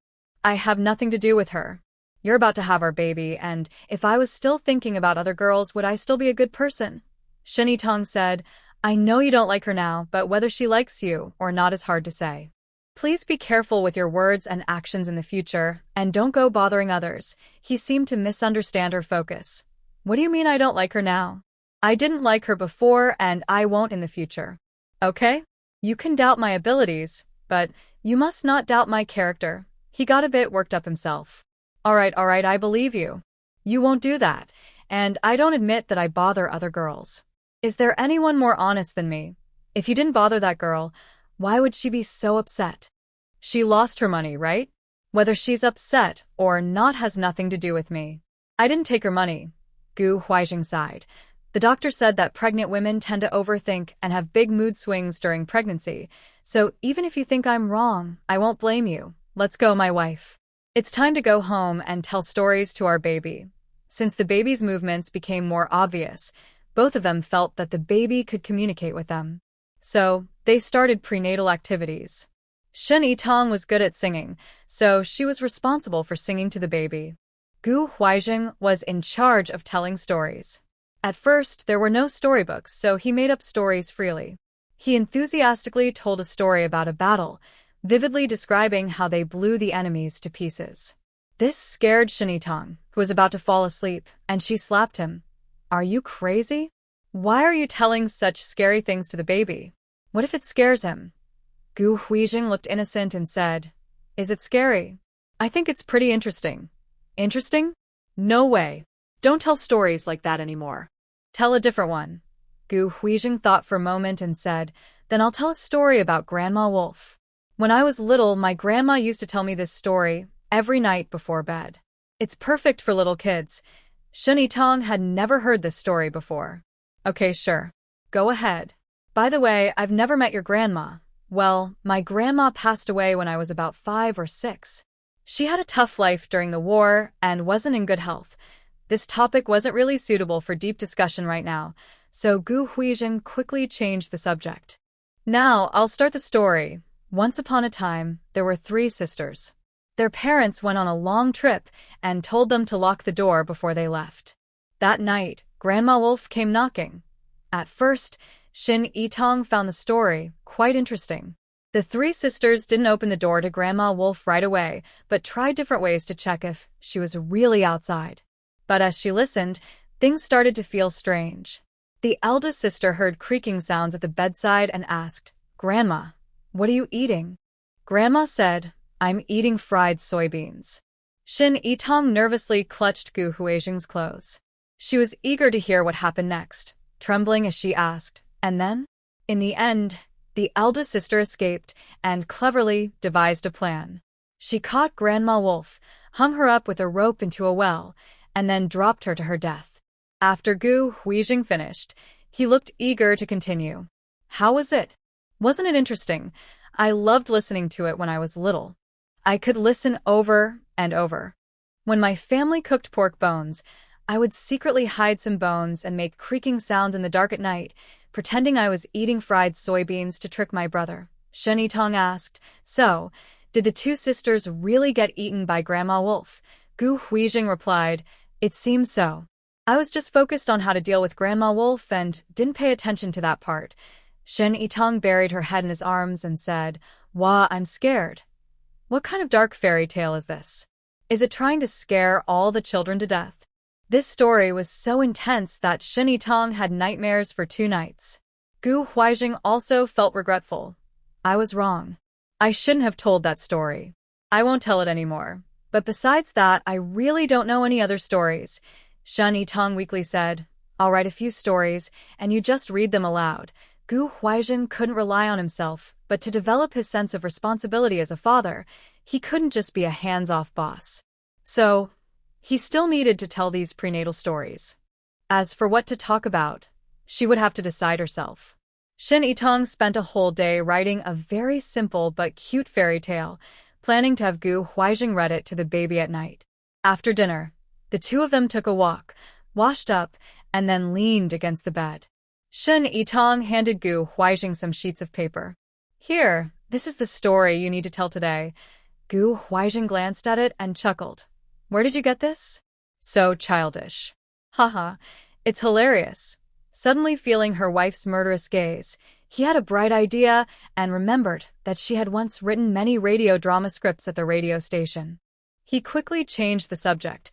I have nothing to do with her. You're about to have our baby, and if I was still thinking about other girls, would I still be a good person? Shen Yitong said, I know you don't like her now, but whether she likes you or not is hard to say. Please be careful with your words and actions in the future, and don't go bothering others. He seemed to misunderstand her focus. What do you mean I don't like her now? I didn't like her before, and I won't in the future. Okay? You can doubt my abilities, but you must not doubt my character. He got a bit worked up himself. All right, I believe you. You won't do that, and I don't admit that I bother other girls. Is there anyone more honest than me? If you didn't bother that girl, why would she be so upset? She lost her money, right? Whether she's upset or not has nothing to do with me. I didn't take her money. Gu Huaijing sighed. The doctor said that pregnant women tend to overthink and have big mood swings during pregnancy, so even if you think I'm wrong, I won't blame you. Let's go, my wife. It's time to go home and tell stories to our baby. Since the baby's movements became more obvious, both of them felt that the baby could communicate with them. So, they started prenatal activities. Shen Yitong was good at singing, so she was responsible for singing to the baby. Gu Huaijing was in charge of telling stories. At first, there were no storybooks, so he made up stories freely. He enthusiastically told a story about a battle, vividly describing how they blew the enemies to pieces. This scared Shen Yitong, who was about to fall asleep, and she slapped him. Are you crazy? Why are you telling such scary things to the baby? What if it scares him? Gu Huijing looked innocent and said, Is it scary? I think it's pretty interesting. Interesting? No way. Don't tell stories like that anymore. Tell a different one. Gu Huijing thought for a moment and said, Then I'll tell a story about Grandma Wolf. When I was little, my grandma used to tell me this story every night before bed. It's perfect for little kids. Shen Yitong had never heard this story before. Okay, sure. Go ahead. By the way, I've never met your grandma. Well, my grandma passed away when I was about 5 or 6. She had a tough life during the war and wasn't in good health. This topic wasn't really suitable for deep discussion right now, so Gu Huijing quickly changed the subject. Now, I'll start the story. Once upon a time, there were 3 sisters. Their parents went on a long trip and told them to lock the door before they left. That night, Grandma Wolf came knocking. At first, Shen Yitong found the story quite interesting. The 3 sisters didn't open the door to Grandma Wolf right away, but tried different ways to check if she was really outside. But as she listened, things started to feel strange. The eldest sister heard creaking sounds at the bedside and asked, Grandma, what are you eating? Grandma said, I'm eating fried soybeans. Shen Yitong nervously clutched Gu Huijing's clothes. She was eager to hear what happened next, trembling as she asked, and then? In the end, the eldest sister escaped and cleverly devised a plan. She caught Grandma Wolf, hung her up with a rope into a well, and then dropped her to her death. After Gu Huijing finished, he looked eager to continue. How was it? Wasn't it interesting? I loved listening to it when I was little. I could listen over and over. When my family cooked pork bones, I would secretly hide some bones and make creaking sounds in the dark at night, pretending I was eating fried soybeans to trick my brother. Shen Yitong asked, So, did the 2 sisters really get eaten by Grandma Wolf? Gu Huijing replied, It seems so. I was just focused on how to deal with Grandma Wolf and didn't pay attention to that part. Shen Yitong buried her head in his arms and said, Wah, I'm scared. What kind of dark fairy tale is this? Is it trying to scare all the children to death? This story was so intense that Shen Yitong had nightmares for 2 nights. Gu Huijing also felt regretful. I was wrong. I shouldn't have told that story. I won't tell it anymore. But besides that, I really don't know any other stories. Shen Yitong weakly said, I'll write a few stories, and you just read them aloud. Gu Huijing couldn't rely on himself, but to develop his sense of responsibility as a father, he couldn't just be a hands-off boss. So, he still needed to tell these prenatal stories. As for what to talk about, she would have to decide herself. Shin Itong spent a whole day writing a very simple but cute fairy tale, planning to have Gu Huaijing read it to the baby at night. After dinner, the two of them took a walk, washed up, and then leaned against the bed. Shin Itong handed Gu Huaijing some sheets of paper. Here, this is the story you need to tell today. Gu Huaijing glanced at it and chuckled. Where did you get this? So childish. Haha, it's hilarious. Suddenly feeling her wife's murderous gaze, he had a bright idea and remembered that she had once written many radio drama scripts at the radio station. He quickly changed the subject,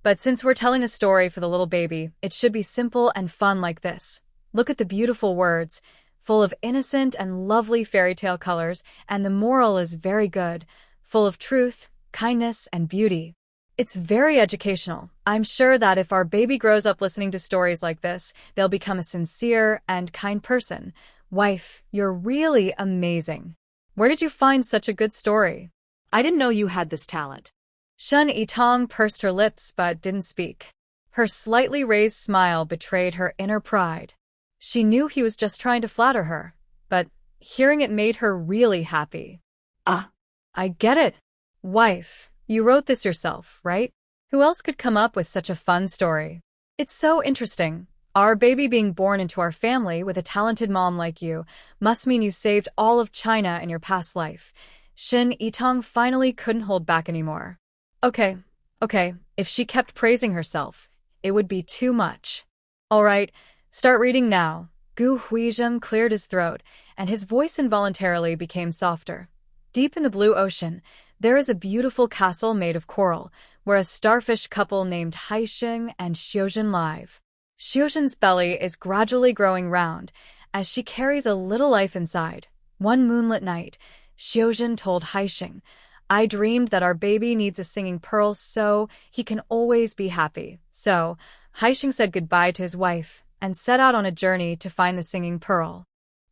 but since we're telling a story for the little baby, it should be simple and fun like this. Look at the beautiful words, full of innocent and lovely fairy tale colors, and the moral is very good, full of truth, kindness, and beauty. It's very educational. I'm sure that if our baby grows up listening to stories like this, they'll become a sincere and kind person. Wife, you're really amazing. Where did you find such a good story? I didn't know you had this talent. Shen Yitong pursed her lips but didn't speak. Her slightly raised smile betrayed her inner pride. She knew he was just trying to flatter her, but hearing it made her really happy. I get it. Wife, you wrote this yourself, right? Who else could come up with such a fun story? It's so interesting. Our baby being born into our family with a talented mom like you must mean you saved all of China in your past life. Shin Yitong finally couldn't hold back anymore. Okay, if she kept praising herself, it would be too much. All right, start reading now. Gu Huizheng cleared his throat, and his voice involuntarily became softer. Deep in the blue ocean, there is a beautiful castle made of coral, where a starfish couple named Haixing and Xiuzhen live. Xiuzhen's belly is gradually growing round, as she carries a little life inside. One moonlit night, Xiuzhen told Haixing, I dreamed that our baby needs a singing pearl so he can always be happy. So, Haixing said goodbye to his wife and set out on a journey to find the singing pearl.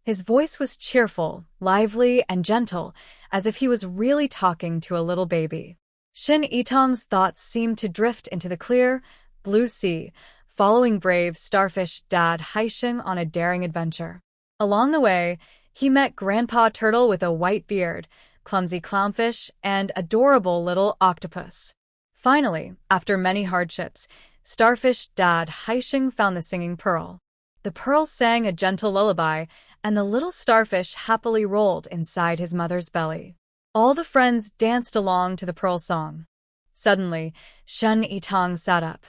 His voice was cheerful, lively, and gentle, as if he was really talking to a little baby. Shin Yitong's thoughts seemed to drift into the clear, blue sea, following brave starfish dad Haixing on a daring adventure. Along the way, he met Grandpa Turtle with a white beard, clumsy clownfish, and adorable little octopus. Finally, after many hardships, starfish dad Haixing found the singing pearl. The pearl sang a gentle lullaby, and the little starfish happily rolled inside his mother's belly. All the friends danced along to the pearl song. Suddenly, Shen Yitong sat up.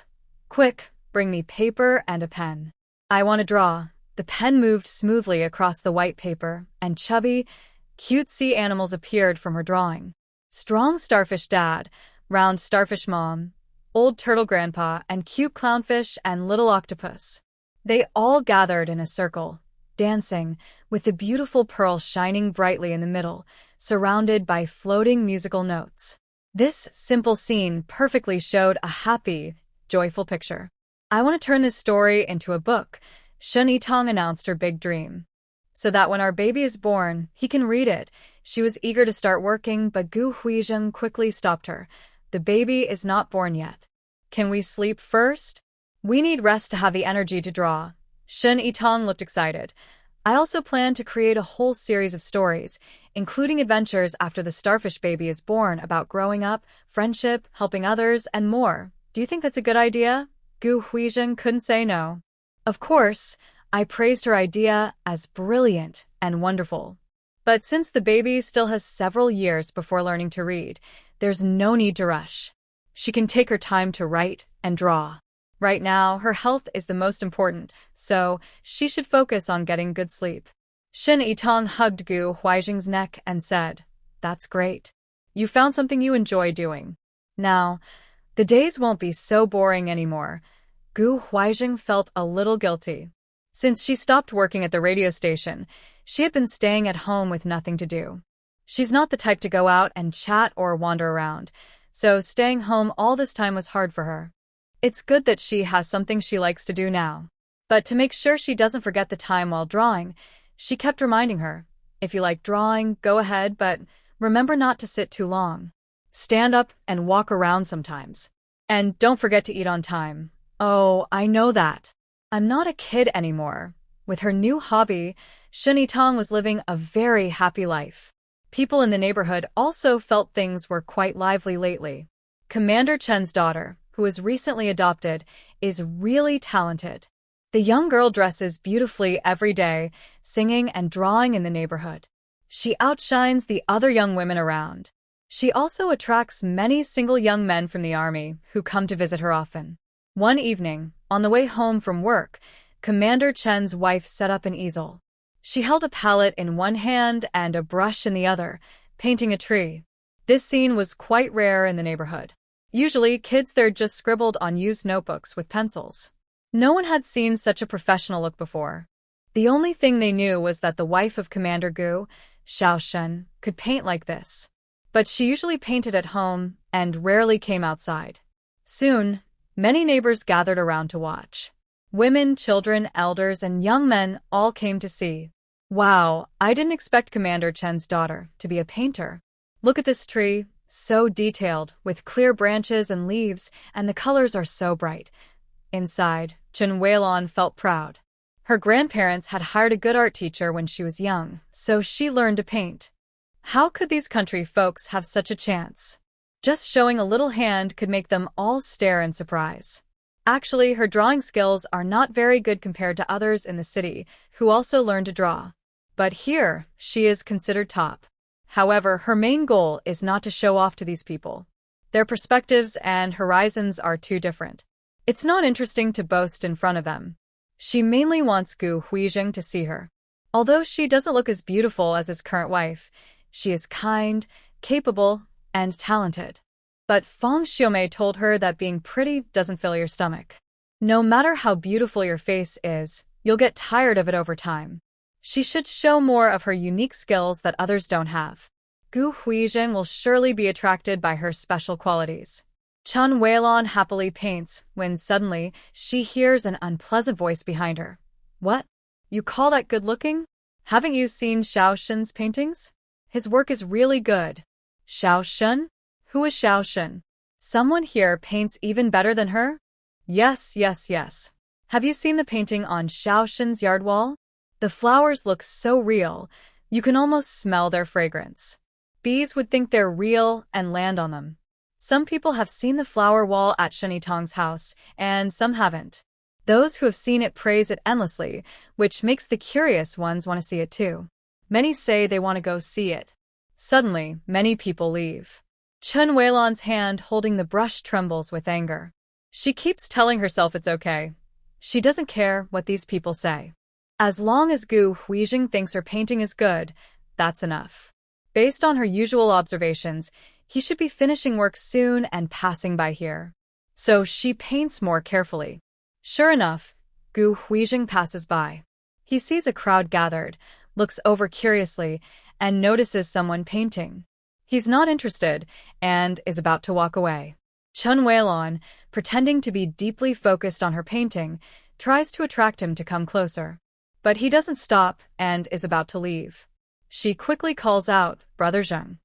Quick, bring me paper and a pen. I want to draw. The pen moved smoothly across the white paper, and chubby, cute sea animals appeared from her drawing. Strong starfish dad, round starfish mom, old turtle grandpa, and cute clownfish and little octopus. They all gathered in a circle, dancing, with the beautiful pearl shining brightly in the middle, surrounded by floating musical notes. This simple scene perfectly showed a happy, joyful picture. I want to turn this story into a book, Shen Yitong announced her big dream. So that when our baby is born, he can read it. She was eager to start working, but Gu Huizheng quickly stopped her. The baby is not born yet. Can we sleep first? We need rest to have the energy to draw. Shen Yitong looked excited. I also plan to create a whole series of stories, including adventures after the starfish baby is born about growing up, friendship, helping others, and more. Do you think that's a good idea? Gu Huizheng couldn't say no. Of course, I praised her idea as brilliant and wonderful. But since the baby still has several years before learning to read, there's no need to rush. She can take her time to write and draw. Right now, her health is the most important, so she should focus on getting good sleep. Shin Yitong hugged Gu Huizheng's neck and said, That's great. You found something you enjoy doing. Now, the days won't be so boring anymore. Gu Huizheng felt a little guilty. Since she stopped working at the radio station, she had been staying at home with nothing to do. She's not the type to go out and chat or wander around, so staying home all this time was hard for her. It's good that she has something she likes to do now. But to make sure she doesn't forget the time while drawing, she kept reminding her, if you like drawing, go ahead, but remember not to sit too long. Stand up and walk around sometimes. And don't forget to eat on time. Oh, I know that. I'm not a kid anymore. With her new hobby, Shini Tong was living a very happy life. People in the neighborhood also felt things were quite lively lately. Commander Chen's daughter, who was recently adopted, is really talented. The young girl dresses beautifully every day, singing and drawing in the neighborhood. She outshines the other young women around. She also attracts many single young men from the army who come to visit her often. One evening, on the way home from work, Commander Chen's wife set up an easel. She held a palette in one hand and a brush in the other, painting a tree. This scene was quite rare in the neighborhood. Usually, kids there just scribbled on used notebooks with pencils. No one had seen such a professional look before. The only thing they knew was that the wife of Commander Gu, Xiao Shen, could paint like this. But she usually painted at home and rarely came outside. Soon, many neighbors gathered around to watch. Women, children, elders, and young men all came to see. Wow, I didn't expect Commander Chen's daughter to be a painter. Look at this tree, so detailed, with clear branches and leaves, and the colors are so bright. Inside, Chen Weilon felt proud. Her grandparents had hired a good art teacher when she was young, so she learned to paint. How could these country folks have such a chance? Just showing a little hand could make them all stare in surprise. Actually, her drawing skills are not very good compared to others in the city, who also learned to draw. But here, she is considered top. However, her main goal is not to show off to these people. Their perspectives and horizons are too different. It's not interesting to boast in front of them. She mainly wants Gu Huizheng to see her. Although she doesn't look as beautiful as his current wife, she is kind, capable, and talented. But Feng Xiaomei told her that being pretty doesn't fill your stomach. No matter how beautiful your face is, you'll get tired of it over time. She should show more of her unique skills that others don't have. Gu Huizheng will surely be attracted by her special qualities. Chen Weilon happily paints when suddenly she hears an unpleasant voice behind her. What? You call that good-looking? Haven't you seen Xiao Shen's paintings? His work is really good. Xiao Shen? Who is Xiao Shen? Someone here paints even better than her? Yes. Have you seen the painting on Xiao Shen's yard wall? The flowers look so real, you can almost smell their fragrance. Bees would think they're real and land on them. Some people have seen the flower wall at Shini Tong's house, and some haven't. Those who have seen it praise it endlessly, which makes the curious ones want to see it too. Many say they want to go see it. Suddenly, many people leave. Chen Weilon's hand holding the brush trembles with anger. She keeps telling herself it's okay. She doesn't care what these people say. As long as Gu Huizheng thinks her painting is good, that's enough. Based on her usual observations, he should be finishing work soon and passing by here. So she paints more carefully. Sure enough, Gu Huizheng passes by. He sees a crowd gathered, looks over curiously, and notices someone painting. He's not interested and is about to walk away. Chen Weilon, pretending to be deeply focused on her painting, tries to attract him to come closer. But he doesn't stop and is about to leave. She quickly calls out, Brother Zheng.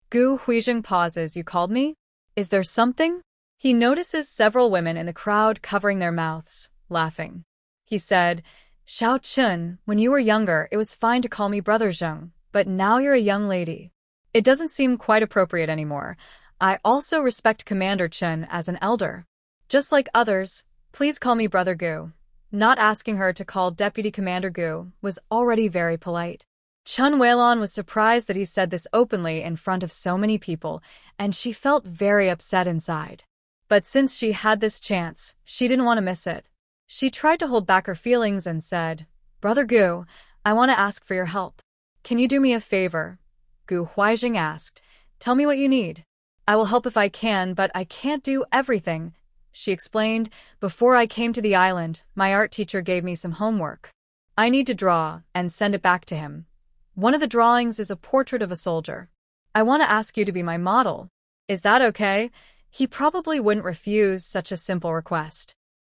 Gu Huizheng pauses. You called me? Is there something? He notices several women in the crowd covering their mouths, laughing. He said, Xiao Chun, when you were younger, it was fine to call me Brother Zheng, but now you're a young lady. It doesn't seem quite appropriate anymore. I also respect Commander Chen as an elder. Just like others, please call me Brother Gu. Not asking her to call Deputy Commander Gu was already very polite. Chen Weilon was surprised that he said this openly in front of so many people, and she felt very upset inside. But since she had this chance, she didn't want to miss it. She tried to hold back her feelings and said, Brother Gu, I want to ask for your help. Can you do me a favor? Gu Huizheng asked. Tell me what you need. I will help if I can, but I can't do everything. She explained, before I came to the island, my art teacher gave me some homework. I need to draw and send it back to him. One of the drawings is a portrait of a soldier. I want to ask you to be my model. Is that okay? He probably wouldn't refuse such a simple request.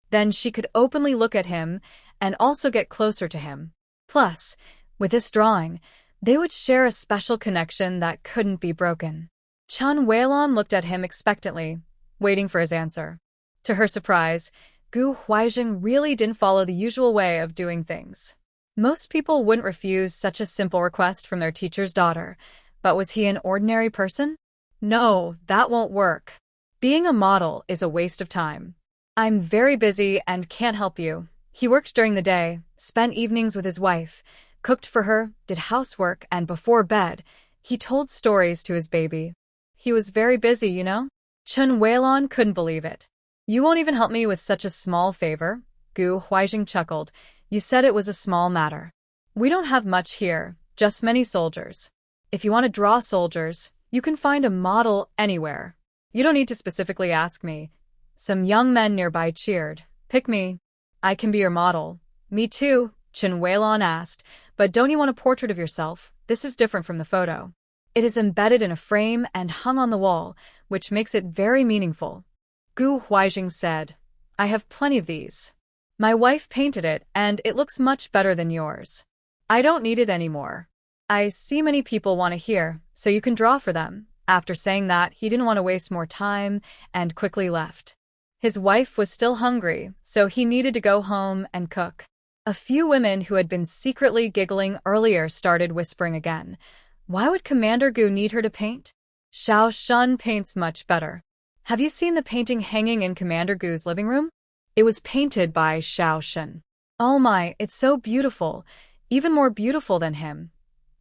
Then she could openly look at him and also get closer to him. Plus, with this drawing, they would share a special connection that couldn't be broken. Chen Weilon looked at him expectantly, waiting for his answer. To her surprise, Gu Huizheng really didn't follow the usual way of doing things. Most people wouldn't refuse such a simple request from their teacher's daughter, but was he an ordinary person? No, that won't work. Being a model is a waste of time. I'm very busy and can't help you. He worked during the day, spent evenings with his wife, cooked for her, did housework, and before bed, he told stories to his baby. He was very busy, you know? Chen Weilon couldn't believe it. You won't even help me with such a small favor? Gu Huijing chuckled. You said it was a small matter. We don't have much here, just many soldiers. If you want to draw soldiers, you can find a model anywhere. You don't need to specifically ask me. Some young men nearby cheered. Pick me. I can be your model. Me too, Chen Weilon asked, but don't you want a portrait of yourself? This is different from the photo. It is embedded in a frame and hung on the wall, which makes it very meaningful. Gu Huijing said, I have plenty of these. My wife painted it, and it looks much better than yours. I don't need it anymore. I see many people want to hear, so you can draw for them. After saying that, he didn't want to waste more time and quickly left. His wife was still hungry, so he needed to go home and cook. A few women who had been secretly giggling earlier started whispering again. Why would Commander Gu need her to paint? Xiao Shun paints much better. Have you seen the painting hanging in Commander Gu's living room? It was painted by Xiao Shun. Oh my, it's so beautiful, even more beautiful than him.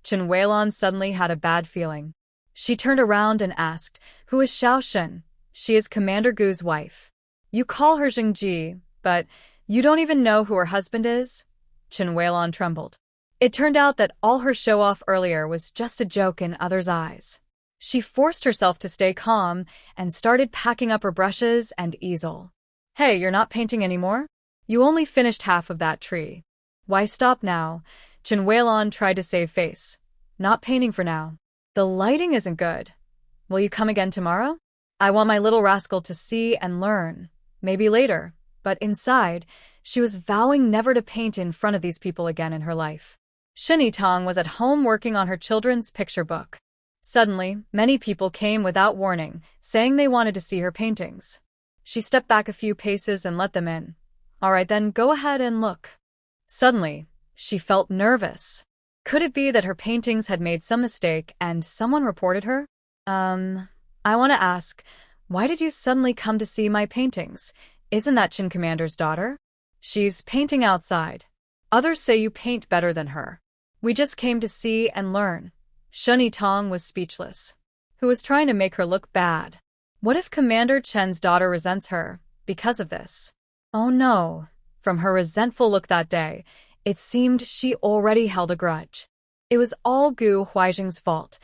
Chen Weilon suddenly had a bad feeling. She turned around and asked, Who is Xiao Shun? She is Commander Gu's wife. You call her Jingji, but you don't even know who her husband is? Chen Weilon trembled. It turned out that all her show-off earlier was just a joke in others' eyes. She forced herself to stay calm and started packing up her brushes and easel. Hey, you're not painting anymore? You only finished half of that tree. Why stop now? Chen Weilon tried to save face. Not painting for now. The lighting isn't good. Will you come again tomorrow? I want my little rascal to see and learn. Maybe later. But inside, she was vowing never to paint in front of these people again in her life. Shini Tong was at home working on her children's picture book. Suddenly, many people came without warning, saying they wanted to see her paintings. She stepped back a few paces and let them in. All right then, go ahead and look. Suddenly, she felt nervous. Could it be that her paintings had made some mistake and someone reported her? I want to ask, why did you suddenly come to see my paintings? Isn't that Chin Commander's daughter? She's painting outside. Others say you paint better than her. We just came to see and learn. Shuni Tong was speechless. Who was trying to make her look bad? What if Commander Chen's daughter resents her because of this? Oh no. From her resentful look that day, it seemed she already held a grudge. It was all Gu Huijing's fault,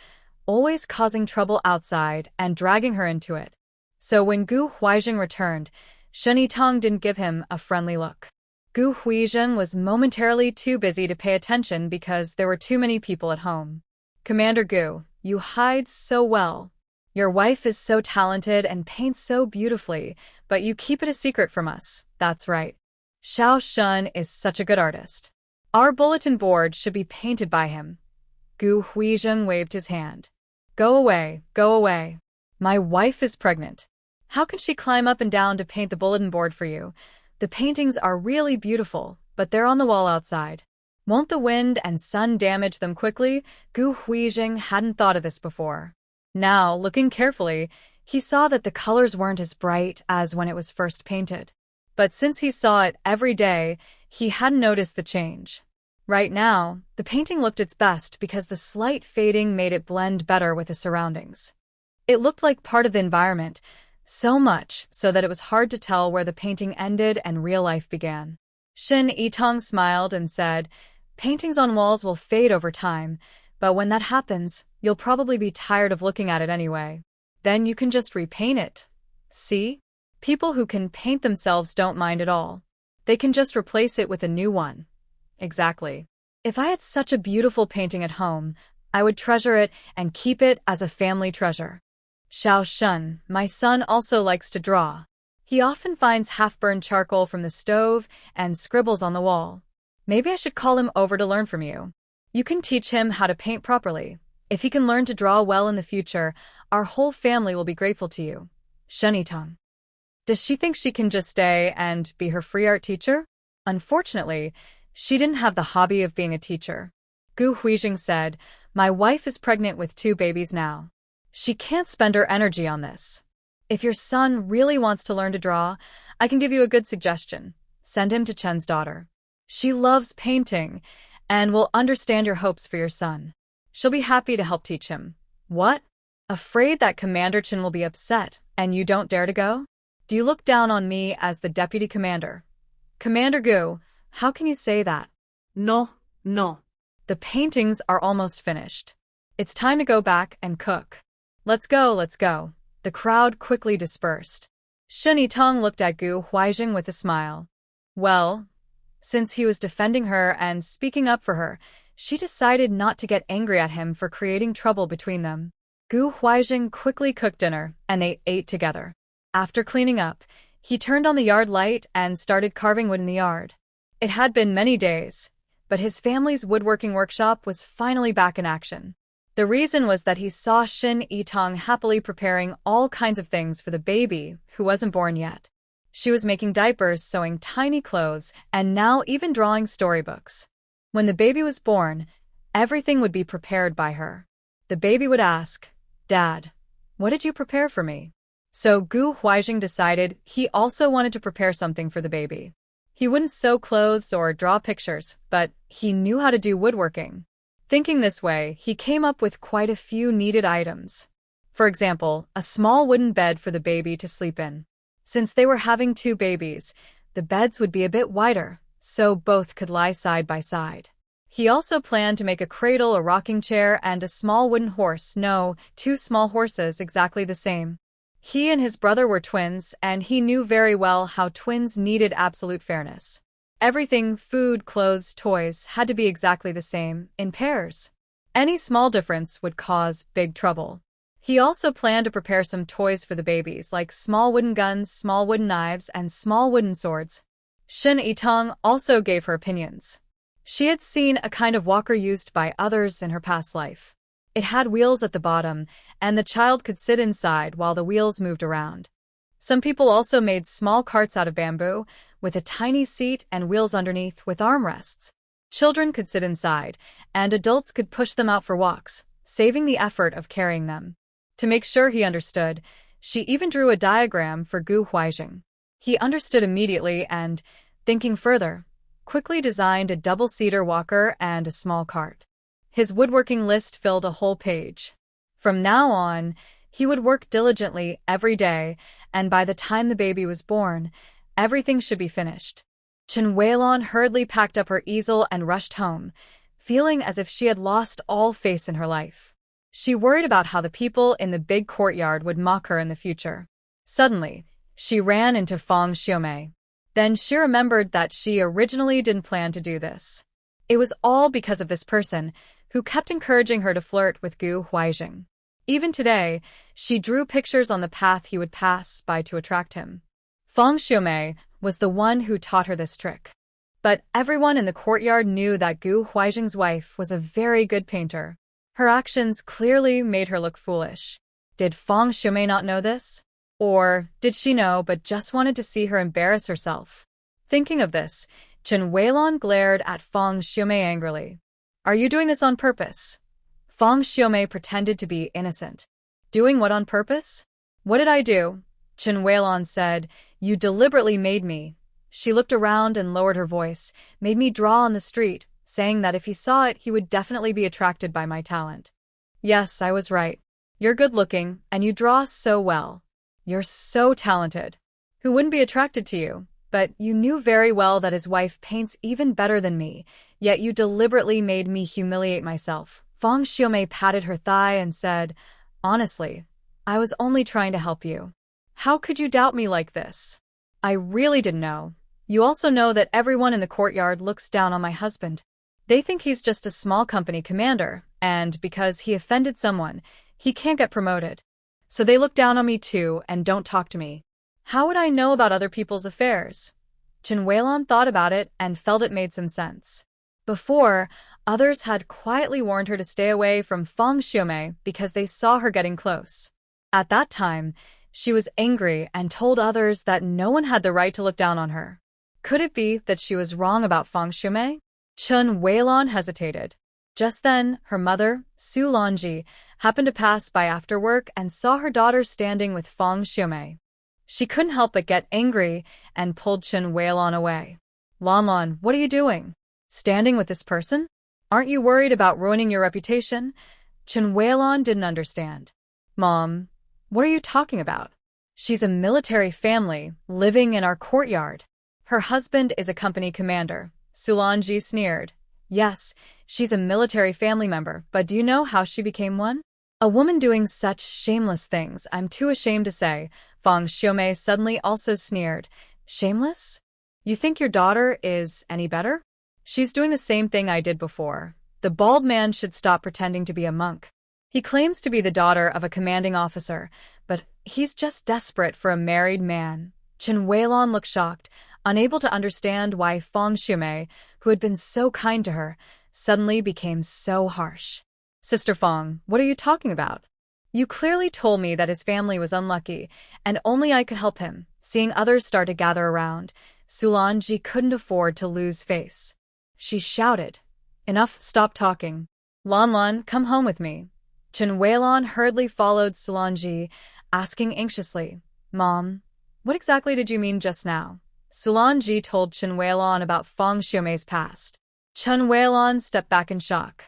always causing trouble outside and dragging her into it. So when Gu Huijing returned, Shuni Tong didn't give him a friendly look. Gu Huijing was momentarily too busy to pay attention because there were too many people at home. Commander Gu, you hide so well. Your wife is so talented and paints so beautifully, but you keep it a secret from us. That's right. Xiao Shun is such a good artist. Our bulletin board should be painted by him. Gu Huijing waved his hand. Go away, go away. My wife is pregnant. How can she climb up and down to paint the bulletin board for you? The paintings are really beautiful, but they're on the wall outside. Won't the wind and sun damage them quickly? Gu Huijing hadn't thought of this before. Now, looking carefully, he saw that the colors weren't as bright as when it was first painted. But since he saw it every day, he hadn't noticed the change. Right now, the painting looked its best because the slight fading made it blend better with the surroundings. It looked like part of the environment, so much so that it was hard to tell where the painting ended and real life began. Shin Yitong smiled and said, Paintings on walls will fade over time, but when that happens, you'll probably be tired of looking at it anyway. Then you can just repaint it. See? People who can paint themselves don't mind at all. They can just replace it with a new one. Exactly. If I had such a beautiful painting at home, I would treasure it and keep it as a family treasure. Xiao Shun, my son, also likes to draw. He often finds half-burned charcoal from the stove and scribbles on the wall. Maybe I should call him over to learn from you. You can teach him how to paint properly. If he can learn to draw well in the future, our whole family will be grateful to you. Shunitong. Does she think she can just stay and be her free art teacher? Unfortunately, She didn't have the hobby of being a teacher. Gu Huijing said, "My wife is pregnant with 2 babies now. She can't spend her energy on this. If your son really wants to learn to draw, I can give you a good suggestion. Send him to Chen's daughter. She loves painting and will understand your hopes for your son. She'll be happy to help teach him." "What? Afraid that Commander Chen will be upset and you don't dare to go? Do you look down on me as the deputy commander?" "Commander Gu, how can you say that?" No, no. "The paintings are almost finished. It's time to go back and cook. Let's go, let's go." The crowd quickly dispersed. Shen Yitong looked at Gu Huijing with a smile. Well, since he was defending her and speaking up for her, she decided not to get angry at him for creating trouble between them. Gu Huijing quickly cooked dinner, and they ate together. After cleaning up, he turned on the yard light and started carving wood in the yard. It had been many days, but his family's woodworking workshop was finally back in action. The reason was that he saw Shen Yitong happily preparing all kinds of things for the baby who wasn't born yet. She was making diapers, sewing tiny clothes, and now even drawing storybooks. When the baby was born, everything would be prepared by her. The baby would ask, "Dad, what did you prepare for me?" So Gu Huijing decided he also wanted to prepare something for the baby. He wouldn't sew clothes or draw pictures, but he knew how to do woodworking. Thinking this way, he came up with quite a few needed items. For example, a small wooden bed for the baby to sleep in. Since they were having 2 babies, the beds would be a bit wider, so both could lie side by side. He also planned to make a cradle, a rocking chair, and a small wooden horse. No, 2 small horses exactly the same. He and his brother were twins, and he knew very well how twins needed absolute fairness. Everything, food, clothes, toys, had to be exactly the same, in pairs. Any small difference would cause big trouble. He also planned to prepare some toys for the babies, like small wooden guns, small wooden knives, and small wooden swords. Shen Yitong also gave her opinions. She had seen a kind of walker used by others in her past life. It had wheels at the bottom, and the child could sit inside while the wheels moved around. Some people also made small carts out of bamboo, with a tiny seat and wheels underneath with armrests. Children could sit inside, and adults could push them out for walks, saving the effort of carrying them. To make sure he understood, she even drew a diagram for Gu Huijing. He understood immediately and, thinking further, quickly designed a double-seater walker and a small cart. His woodworking list filled a whole page. From now on, he would work diligently every day, and by the time the baby was born, everything should be finished. Chen Weilon hurriedly packed up her easel and rushed home, feeling as if she had lost all faith in her life. She worried about how the people in the big courtyard would mock her in the future. Suddenly, she ran into Fang Xiaomei. Then she remembered that she originally didn't plan to do this. It was all because of this person, who kept encouraging her to flirt with Gu Huijing. Even today, she drew pictures on the path he would pass by to attract him. Fang Xiaomei was the one who taught her this trick. But everyone in the courtyard knew that Gu Huijing's wife was a very good painter. Her actions clearly made her look foolish. Did Fang Xiaomei not know this? Or did she know but just wanted to see her embarrass herself? Thinking of this, Chen Weilon glared at Fang Xiaomei angrily. "Are you doing this on purpose?" Fang Xiaomei pretended to be innocent. "Doing what on purpose? What did I do?" Chen Weilon said, "You deliberately made me." She looked around and lowered her voice, "Made me draw on the street, saying that if he saw it, he would definitely be attracted by my talent." "Yes, I was right. You're good-looking, and you draw so well. You're so talented. Who wouldn't be attracted to you? But you knew very well that his wife paints even better than me, yet you deliberately made me humiliate myself." Fang Xiaomei patted her thigh and said, "Honestly, I was only trying to help you. How could you doubt me like this? I really didn't know. You also know that everyone in the courtyard looks down on my husband. They think he's just a small company commander, and because he offended someone, he can't get promoted. So they look down on me too and don't talk to me. How would I know about other people's affairs?" Chen Weilon thought about it and felt it made some sense. Before, others had quietly warned her to stay away from Fang Xiaomei because they saw her getting close. At that time, she was angry and told others that no one had the right to look down on her. Could it be that she was wrong about Fang Shumei? Chun Weilon hesitated. Just then, her mother, Su Lanji, happened to pass by after work and saw her daughter standing with Fang Shumei. She couldn't help but get angry and pulled Chun Weilon away. Lanlan, what are you doing? Standing with this person? Aren't you worried about ruining your reputation? Chun Weilon didn't understand. Mom, what are you talking about? She's a military family living in our courtyard. Her husband is a company commander. Sulanji sneered. Yes, she's a military family member, but do you know how she became one? A woman doing such shameless things, I'm too ashamed to say. Fang Shumei suddenly also sneered. Shameless? You think your daughter is any better? She's doing the same thing I did before. The bald man should stop pretending to be a monk. He claims to be the daughter of a commanding officer, but he's just desperate for a married man. Chun Weilon looked shocked, unable to understand why Fang Shumei, who had been so kind to her, suddenly became so harsh. Sister Fang, what are you talking about? You clearly told me that his family was unlucky, and only I could help him. Seeing others start to gather around, Sulanji couldn't afford to lose face. She shouted, Enough, stop talking. Lanlan, come home with me. Chun Weilon hurriedly followed Sulanji, asking anxiously, Mom, what exactly did you mean just now? Sulanji told Chun Weilon about Fang Shumei's past. Chun Weilon stepped back in shock.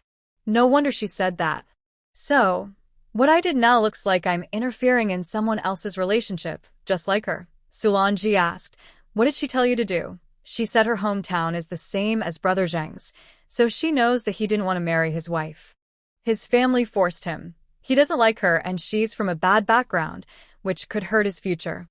No wonder she said that. So, what I did now looks like I'm interfering in someone else's relationship, just like her. Sulanji asked, What did she tell you to do? She said her hometown is the same as Brother Zheng's, so she knows that he didn't want to marry his wife. His family forced him. He doesn't like her and she's from a bad background, which could hurt his future.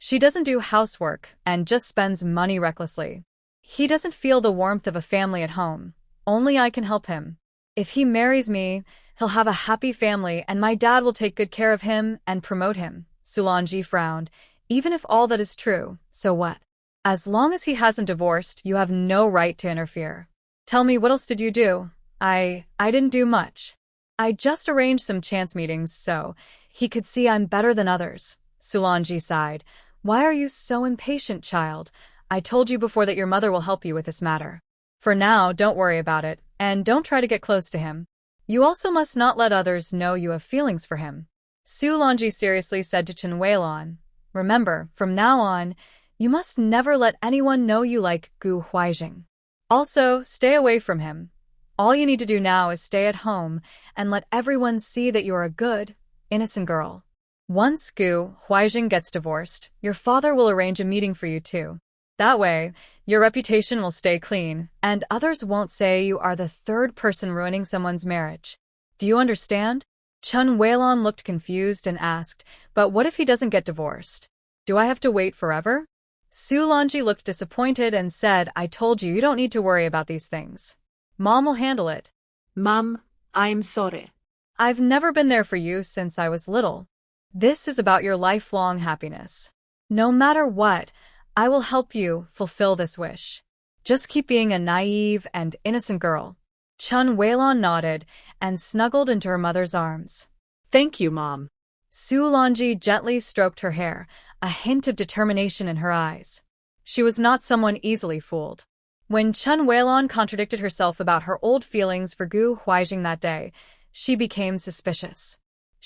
She doesn't do housework and just spends money recklessly. He doesn't feel the warmth of a family at home. Only I can help him. If he marries me, he'll have a happy family and my dad will take good care of him and promote him. Sulanji frowned. Even if all that is true, so what? As long as he hasn't divorced, you have no right to interfere. Tell me, what else did you do? I didn't do much. I just arranged some chance meetings so he could see I'm better than others. Sulanji sighed. Why are you so impatient, child? I told you before that your mother will help you with this matter. For now, don't worry about it, and don't try to get close to him. You also must not let others know you have feelings for him. Sulanji seriously said to Chun Weilon, Remember, from now on, you must never let anyone know you like Gu Huaijing. Also, stay away from him. All you need to do now is stay at home and let everyone see that you are a good, innocent girl. Once Gu Huaijing gets divorced, your father will arrange a meeting for you too. That way, your reputation will stay clean, and others won't say you are the third person ruining someone's marriage. Do you understand? Chun Weilon looked confused and asked, But what if he doesn't get divorced? Do I have to wait forever? Sulanji looked disappointed and said, I told you don't need to worry about these things. Mom will handle it. Mom, I'm sorry. I've never been there for you since I was little. This is about your lifelong happiness. No matter what, I will help you fulfill this wish. Just keep being a naive and innocent girl. Chun Weilon nodded and snuggled into her mother's arms. Thank you, Mom. Sulanji gently stroked her hair, a hint of determination in her eyes. She was not someone easily fooled. When Chun Weilon contradicted herself about her old feelings for Gu Huaijing that day, she became suspicious.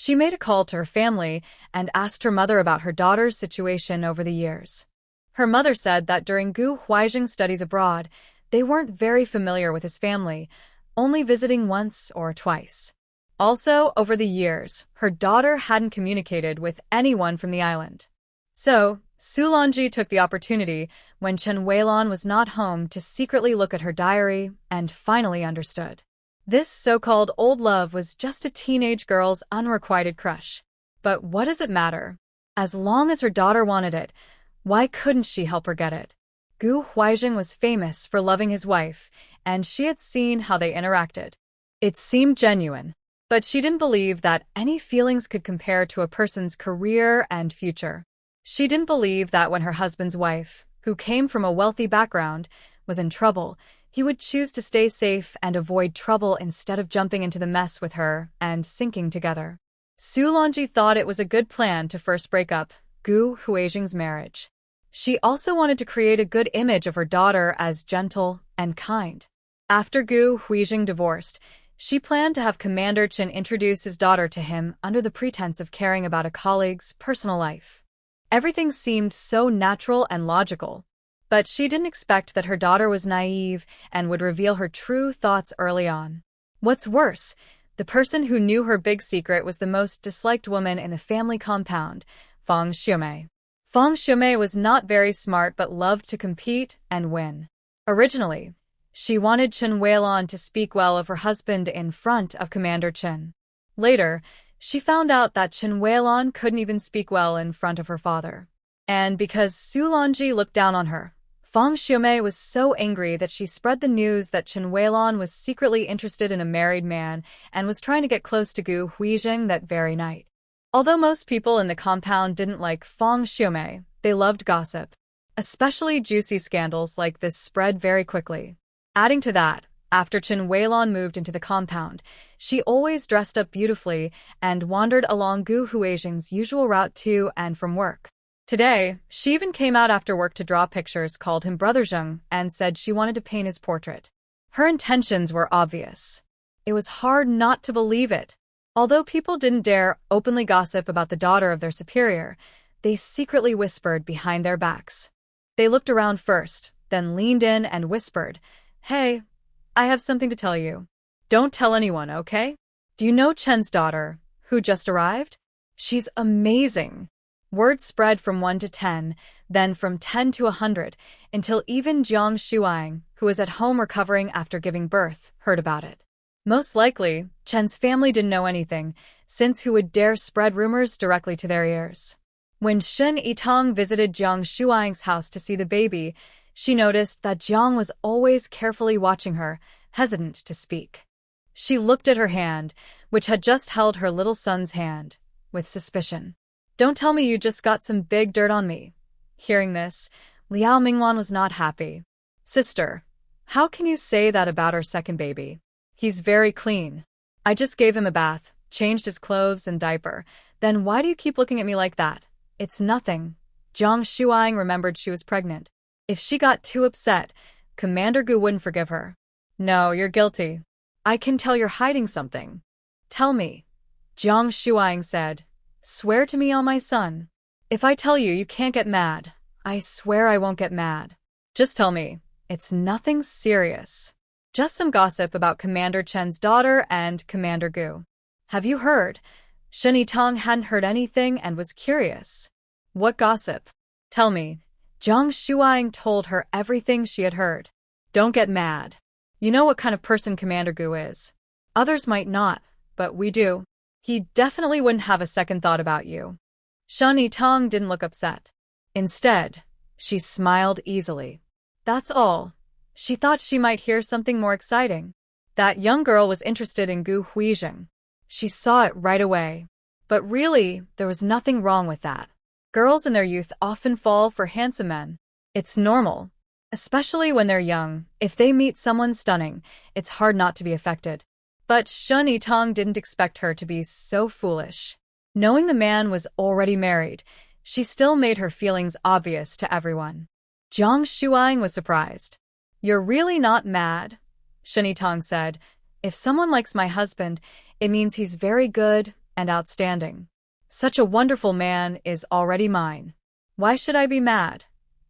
She made a call to her family and asked her mother about her daughter's situation over the years. Her mother said that during Gu Huaijing's studies abroad, they weren't very familiar with his family, only visiting once or twice. Also, over the years, her daughter hadn't communicated with anyone from the island. So, Sulanji took the opportunity when Chun Weilon was not home to secretly look at her diary and finally understood. This so-called old love was just a teenage girl's unrequited crush. But what does it matter? As long as her daughter wanted it, why couldn't she help her get it? Gu Huaijing was famous for loving his wife, and she had seen how they interacted. It seemed genuine, but she didn't believe that any feelings could compare to a person's career and future. She didn't believe that when her husband's wife, who came from a wealthy background, was in trouble, he would choose to stay safe and avoid trouble instead of jumping into the mess with her and sinking together. Sulanji thought it was a good plan to first break up Gu Huaijing's marriage. She also wanted to create a good image of her daughter as gentle and kind. After Gu Huizheng divorced, she planned to have Commander Chen introduce his daughter to him under the pretense of caring about a colleague's personal life. Everything seemed so natural and logical, but she didn't expect that her daughter was naive and would reveal her true thoughts early on. What's worse, the person who knew her big secret was the most disliked woman in the family compound, Fang Xiumei. Fang Xiumei was not very smart but loved to compete and win. Originally, she wanted Chen Weilon to speak well of her husband in front of Commander Chen. Later, she found out that Chen Weilon couldn't even speak well in front of her father. And because Su Longji looked down on her, Fang Xiumei was so angry that she spread the news that Chen Weilon was secretly interested in a married man and was trying to get close to Gu Huizheng that very night. Although most people in the compound didn't like Fang Xiumei, they loved gossip. Especially juicy scandals like this spread very quickly. Adding to that, after Chen Weilon moved into the compound, she always dressed up beautifully and wandered along Gu Huizheng's usual route to and from work. Today, she even came out after work to draw pictures, called him Brother Zheng, and said she wanted to paint his portrait. Her intentions were obvious. It was hard not to believe it. Although people didn't dare openly gossip about the daughter of their superior, they secretly whispered behind their backs. They looked around first, then leaned in and whispered, "Hey, I have something to tell you. Don't tell anyone, okay? Do you know Chen's daughter, who just arrived? She's amazing." Word spread from 1 to 10, then from 10 to 100, until even Jiang Shuang, who was at home recovering after giving birth, heard about it. Most likely, Chen's family didn't know anything, since who would dare spread rumors directly to their ears? When Shen Yitang visited Jiang Shuang's house to see the baby, she noticed that Jiang was always carefully watching her, hesitant to speak. She looked at her hand, which had just held her little son's hand, with suspicion. "Don't tell me you just got some big dirt on me." Hearing this, Liao Mingwan was not happy. "Sister, how can you say that about our second baby? He's very clean. I just gave him a bath, changed his clothes and diaper. Then why do you keep looking at me like that? It's nothing." Jiang Shuang remembered she was pregnant. If she got too upset, Commander Gu wouldn't forgive her. "No, you're guilty. I can tell you're hiding something." "Tell me," Jiang Shuang said. "Swear to me on my son. If I tell you, you can't get mad. I swear I won't get mad. Just tell me. It's nothing serious. Just some gossip about Commander Chen's daughter and Commander Gu." "Have you heard?" Shen Yitang hadn't heard anything and was curious. "What gossip? Tell me." Jiang Shuang told her everything she had heard. "Don't get mad. You know what kind of person Commander Gu is. Others might not, but we do. He definitely wouldn't have a second thought about you." Shen Yitang didn't look upset. Instead, she smiled easily. That's all. She thought she might hear something more exciting. That young girl was interested in Gu Huizheng. She saw it right away. But really, there was nothing wrong with that. Girls in their youth often fall for handsome men. It's normal. Especially when they're young, if they meet someone stunning, it's hard not to be affected. But Shen Yitang didn't expect her to be so foolish. Knowing the man was already married, she still made her feelings obvious to everyone. Jiang Shuang was surprised. "You're really not mad?" Shen Yitang said. "If someone likes my husband, it means he's very good and outstanding. Such a wonderful man is already mine. Why should I be mad?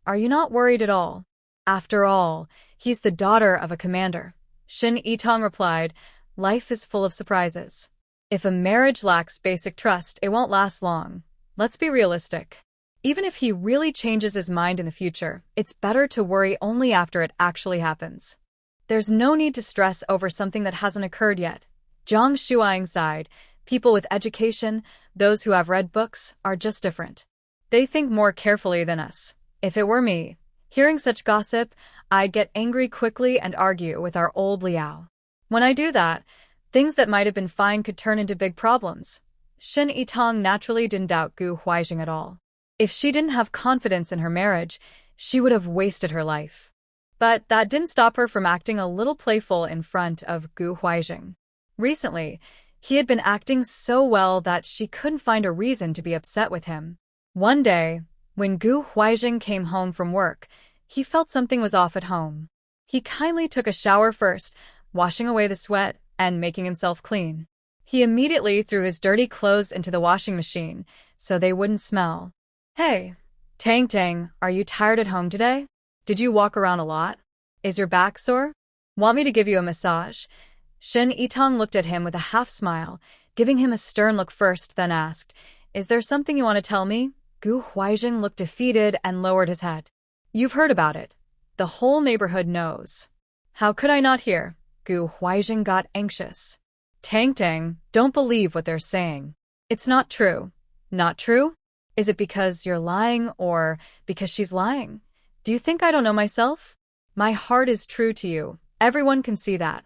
Are you not worried at all? After all, he's the daughter of a commander." Shen Yitang replied, "Life is full of surprises. If a marriage lacks basic trust, it won't last long. Let's be realistic. Even if he really changes his mind in the future, it's better to worry only after it actually happens. There's no need to stress over something that hasn't occurred yet." Jiang Shuang sighed. "People with education, those who have read books, are just different. They think more carefully than us. If it were me, hearing such gossip, I'd get angry quickly and argue with our old Liao. When I do that, things that might have been fine could turn into big problems." Shen Yitang naturally didn't doubt Gu Huizheng at all. If she didn't have confidence in her marriage, she would have wasted her life. But that didn't stop her from acting a little playful in front of Gu Huizheng. Recently, he had been acting so well that she couldn't find a reason to be upset with him. One day, When Gu Huaijing came home from work, he felt something was off at home. He kindly took a shower first, washing away the sweat and making himself clean. He immediately threw his dirty clothes into the washing machine so they wouldn't smell. Hey, Tang Tang, are you tired at home today? Did you walk around a lot? Is your back sore? Want me to give you a massage? Shin Yitong looked at him with a half smile, giving him a stern look first, then asked, Is there something you want to tell me? Gu Huaijing looked defeated and lowered his head. You've heard about it. The whole neighborhood knows. How could I not hear? Gu Huaijing got anxious. Tang Tang, don't believe what they're saying. It's not true. Not true? Is it because you're lying or because she's lying? Do you think I don't know myself? My heart is true to you. Everyone can see that.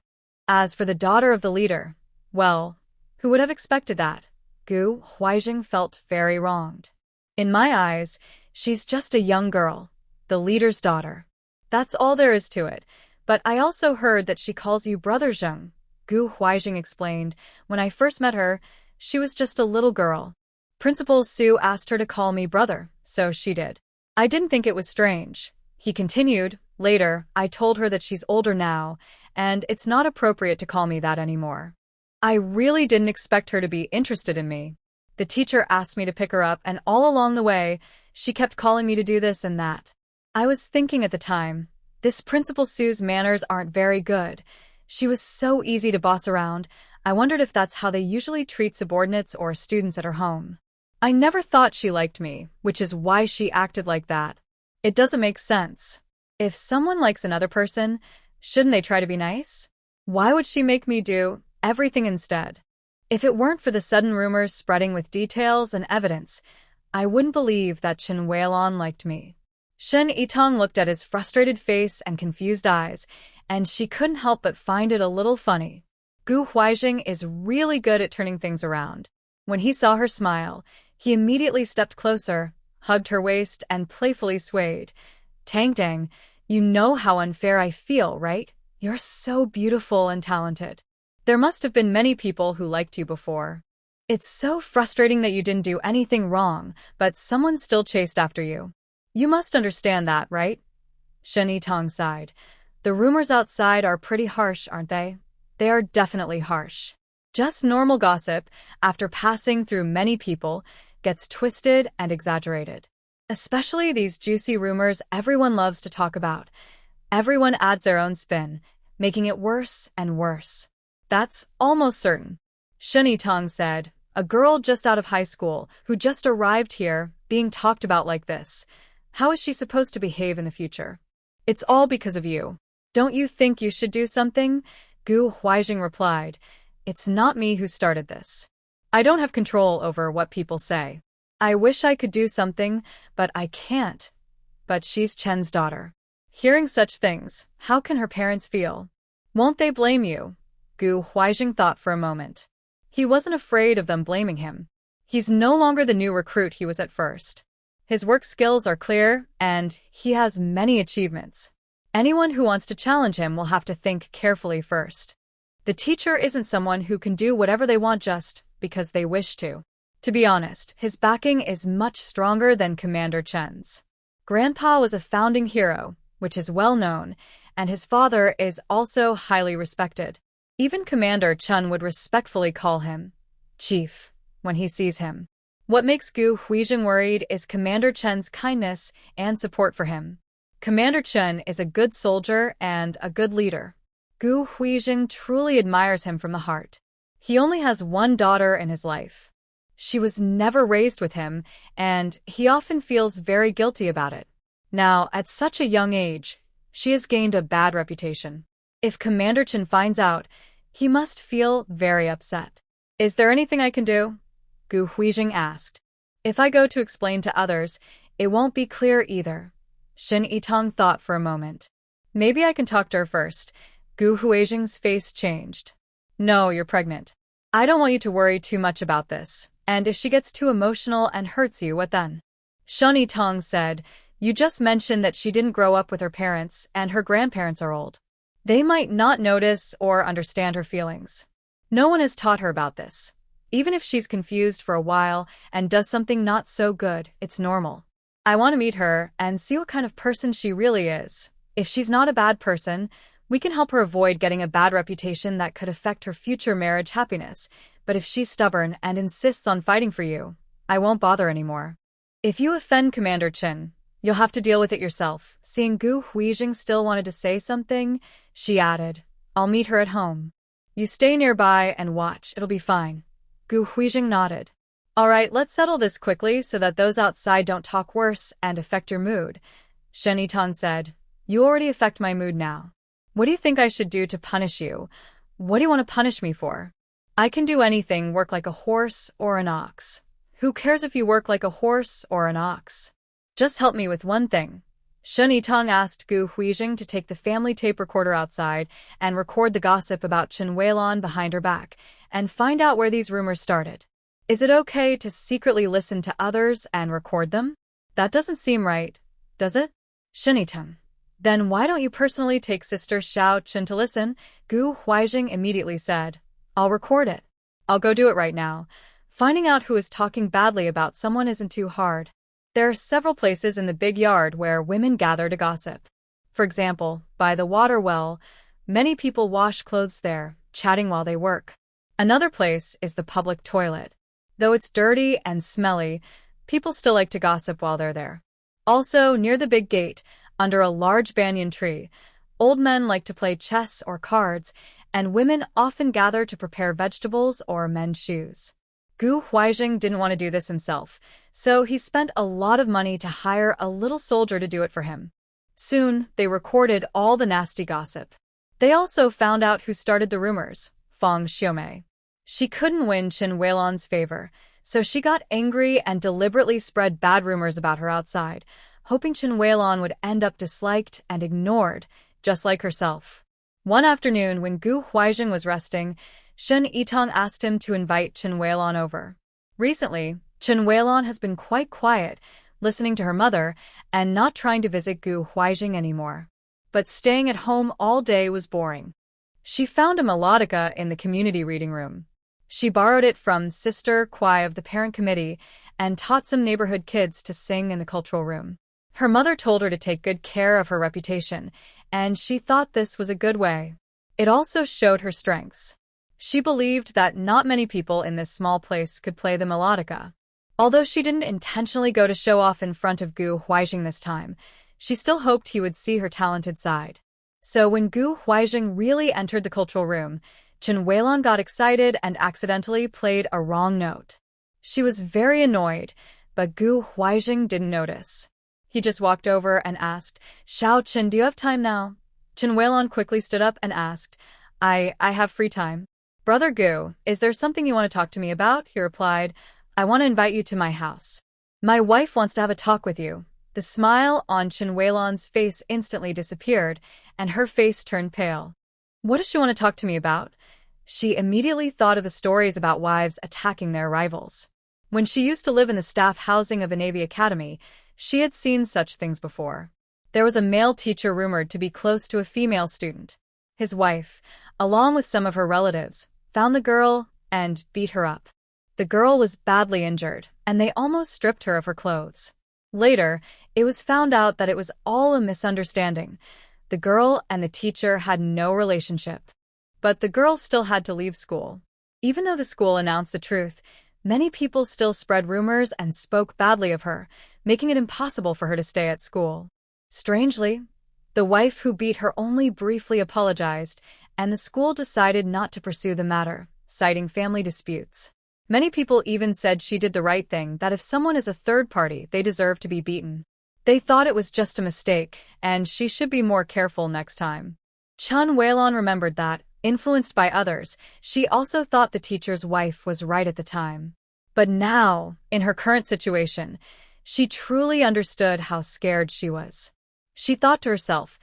As for the daughter of the leader, well, who would have expected that? Gu Huaijing felt very wronged. In my eyes, she's just a young girl, the leader's daughter. That's all there is to it. But I also heard that she calls you Brother Zheng. Gu Huaijing explained, when I first met her, she was just a little girl. Principal Su asked her to call me brother, so she did. I didn't think it was strange. He continued, later, I told her that she's older now, and it's not appropriate to call me that anymore. I really didn't expect her to be interested in me. The teacher asked me to pick her up, and all along the way, she kept calling me to do this and that. I was thinking at the time, this Principal Sue's manners aren't very good. She was so easy to boss around, I wondered if that's how they usually treat subordinates or students at her home. I never thought she liked me, which is why she acted like that. It doesn't make sense. If someone likes another person, shouldn't they try to be nice? Why would she make me do everything instead? If it weren't for the sudden rumors spreading with details and evidence, I wouldn't believe that Chen Weilon liked me. Shen Yitong looked at his frustrated face and confused eyes, and she couldn't help but find it a little funny. Gu Huaijing is really good at turning things around. When he saw her smile, he immediately stepped closer, hugged her waist, and playfully swayed. Tang Tang, you know how unfair I feel, right? You're so beautiful and talented. There must have been many people who liked you before. It's so frustrating that you didn't do anything wrong, but someone still chased after you. You must understand that, right? Shen Yitong sighed. The rumors outside are pretty harsh, aren't they? They are definitely harsh. Just normal gossip, after passing through many people, gets twisted and exaggerated. Especially these juicy rumors everyone loves to talk about. Everyone adds their own spin, making it worse and worse. That's almost certain. Shen Yitong said, a girl just out of high school, who just arrived here, being talked about like this. How is she supposed to behave in the future? It's all because of you. Don't you think you should do something? Gu Huaijing replied, It's not me who started this. I don't have control over what people say. I wish I could do something, but I can't. But she's Chen's daughter. Hearing such things, how can her parents feel? Won't they blame you? Gu Huaijing thought for a moment. He wasn't afraid of them blaming him. He's no longer the new recruit he was at first. His work skills are clear, and he has many achievements. Anyone who wants to challenge him will have to think carefully first. The teacher isn't someone who can do whatever they want just because they wish to. To be honest, his backing is much stronger than Commander Chen's. Grandpa was a founding hero, which is well known, and his father is also highly respected. Even Commander Chen would respectfully call him Chief when he sees him. What makes Gu Huaijing worried is Commander Chen's kindness and support for him. Commander Chen is a good soldier and a good leader. Gu Huaijing truly admires him from the heart. He only has one daughter in his life. She was never raised with him, and he often feels very guilty about it. Now, at such a young age, she has gained a bad reputation. If Commander Chen finds out, he must feel very upset. Is there anything I can do? Gu Huaijing asked. If I go to explain to others, it won't be clear either. Shen Yitong thought for a moment. Maybe I can talk to her first. Gu Huaijing's face changed. No, you're pregnant. I don't want you to worry too much about this. And if she gets too emotional and hurts you, what then? Shen Yitong said, You just mentioned that she didn't grow up with her parents and her grandparents are old. They might not notice or understand her feelings. No one has taught her about this. Even if she's confused for a while and does something not so good, it's normal. I want to meet her and see what kind of person she really is. If she's not a bad person, we can help her avoid getting a bad reputation that could affect her future marriage happiness. But if she's stubborn and insists on fighting for you, I won't bother anymore. If you offend Commander Chen, you'll have to deal with it yourself. Seeing Gu Huijing still wanted to say something, she added, I'll meet her at home. You stay nearby and watch, it'll be fine. Gu Huijing nodded. All right, let's settle this quickly so that those outside don't talk worse and affect your mood. Shen Yitan said, You already affect my mood now. What do you think I should do to punish you? What do you want to punish me for? I can do anything, work like a horse or an ox. Who cares if you work like a horse or an ox? Just help me with one thing. Shen Yitang asked Gu Huijing to take the family tape recorder outside and record the gossip about Chen Weilan behind her back and find out where these rumors started. Is it okay to secretly listen to others and record them? That doesn't seem right, does it? Shen Yitang. Then why don't you personally take Sister Xiao Chen to listen? Gu Huijing immediately said. I'll record it. I'll go do it right now. Finding out who is talking badly about someone isn't too hard. There are several places in the big yard where women gather to gossip. For example, by the water well, many people wash clothes there, chatting while they work. Another place is the public toilet. Though it's dirty and smelly, people still like to gossip while they're there. Also, near the big gate, under a large banyan tree, old men like to play chess or cards, and women often gather to prepare vegetables or mend shoes. Gu Huijing didn't want to do this himself, so he spent a lot of money to hire a little soldier to do it for him. Soon, they recorded all the nasty gossip. They also found out who started the rumors, Fang Xiaomei. She couldn't win Chen Weilan's favor, so she got angry and deliberately spread bad rumors about her outside, hoping Chen Weilan would end up disliked and ignored, just like herself. One afternoon, when Gu Huijing was resting, Shen Yitang asked him to invite Chen Weilan over. Recently, Chen Weilan has been quite quiet, listening to her mother and not trying to visit Gu Huijing anymore. But staying at home all day was boring. She found a melodica in the community reading room. She borrowed it from Sister Kwai of the parent committee and taught some neighborhood kids to sing in the cultural room. Her mother told her to take good care of her reputation, and she thought this was a good way. It also showed her strengths. She believed that not many people in this small place could play the melodica. Although she didn't intentionally go to show off in front of Gu Huijing this time, she still hoped he would see her talented side. So when Gu Huijing really entered the cultural room, Chen Weilan got excited and accidentally played a wrong note. She was very annoyed, but Gu Huijing didn't notice. He just walked over and asked, Xiao Chen, do you have time now? Chen Weilan quickly stood up and asked, I have free time. Brother Gu, is there something you want to talk to me about? He replied, I want to invite you to my house. My wife wants to have a talk with you. The smile on Chen Weilan's face instantly disappeared, and her face turned pale. What does she want to talk to me about? She immediately thought of the stories about wives attacking their rivals. When she used to live in the staff housing of a Navy academy, she had seen such things before. There was a male teacher rumored to be close to a female student. His wife, along with some of her relatives, found the girl and beat her up. The girl was badly injured, and they almost stripped her of her clothes. Later, it was found out that it was all a misunderstanding. The girl and the teacher had no relationship. But the girl still had to leave school. Even though the school announced the truth, many people still spread rumors and spoke badly of her, making it impossible for her to stay at school. Strangely, the wife who beat her only briefly apologized, and the school decided not to pursue the matter, citing family disputes. Many people even said she did the right thing, that if someone is a third party, they deserve to be beaten. They thought it was just a mistake, and she should be more careful next time. Chen Weilan remembered that, influenced by others, she also thought the teacher's wife was right at the time. But now, in her current situation, she truly understood how scared she was. She thought to herself,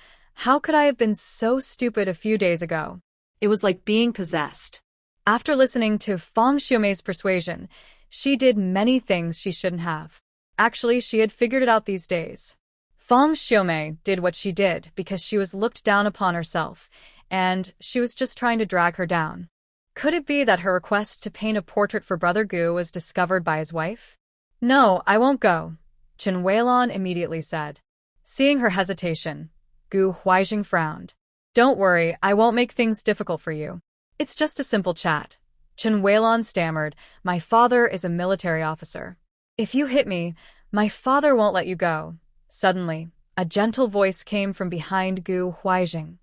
how could I have been so stupid a few days ago? It was like being possessed. After listening to Fang Xiaomei's persuasion, she did many things she shouldn't have. Actually, she had figured it out these days. Fang Xiaomei did what she did because she was looked down upon herself, and she was just trying to drag her down. Could it be that her request to paint a portrait for Brother Gu was discovered by his wife? No, I won't go. Chen Weilon immediately said. Seeing her hesitation, Gu Huaijing frowned. Don't worry, I won't make things difficult for you. It's just a simple chat. Chen Weilon stammered, my father is a military officer. If you hit me, my father won't let you go. Suddenly, a gentle voice came from behind Gu Huaijing.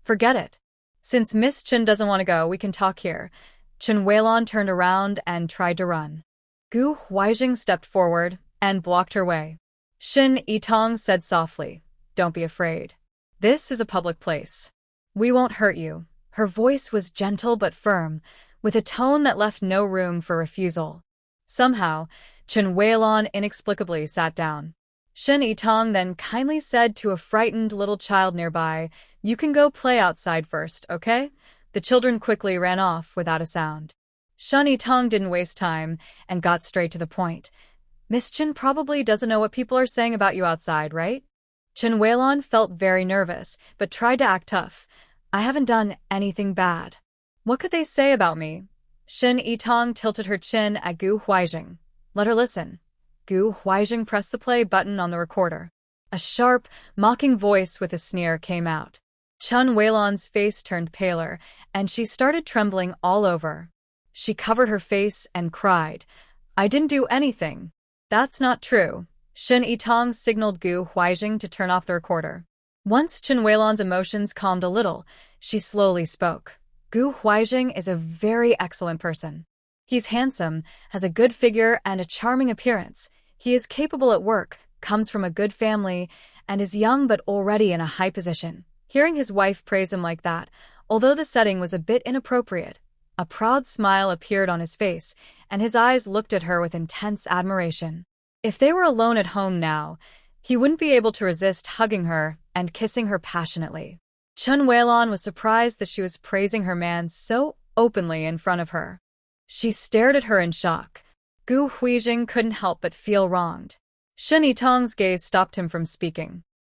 Forget it. Since Miss Chen doesn't want to go, we can talk here. Chen Weilon turned around and tried to run. Gu Huaijing stepped forward and blocked her way. Shin Yitong said softly, don't be afraid. This is a public place. We won't hurt you. Her voice was gentle but firm, with a tone that left no room for refusal. Somehow, Chen Weilon inexplicably sat down. Shin Yitong then kindly said to a frightened little child nearby, you can go play outside first, okay? The children quickly ran off without a sound. Shin Yitong didn't waste time and got straight to the point. Miss Chen probably doesn't know what people are saying about you outside, right? Chen Weilon felt very nervous, but tried to act tough. I haven't done anything bad. What could they say about me? Shin Yitong tilted her chin at Gu Huaijing. Let her listen. Gu Huaijing pressed the play button on the recorder. A sharp, mocking voice with a sneer came out. Chen Weilon's face turned paler, and she started trembling all over. She covered her face and cried, I didn't do anything. That's not true. Shin Yitong signaled Gu Huaijing to turn off the recorder. Once Chen Weilon's emotions calmed a little, she slowly spoke. Gu Huaijing is a very excellent person. He's handsome, has a good figure and a charming appearance. He is capable at work, comes from a good family, and is young but already in a high position. Hearing his wife praise him like that, although the setting was a bit inappropriate, a proud smile appeared on his face, and his eyes looked at her with intense admiration. If they were alone at home now, he wouldn't be able to resist hugging her and kissing her passionately. Chen Weilon was surprised that she was praising her man so openly in front of her. She stared at her in shock. Gu Huaijing couldn't help but feel wronged. Shin Yitong's gaze stopped him from speaking.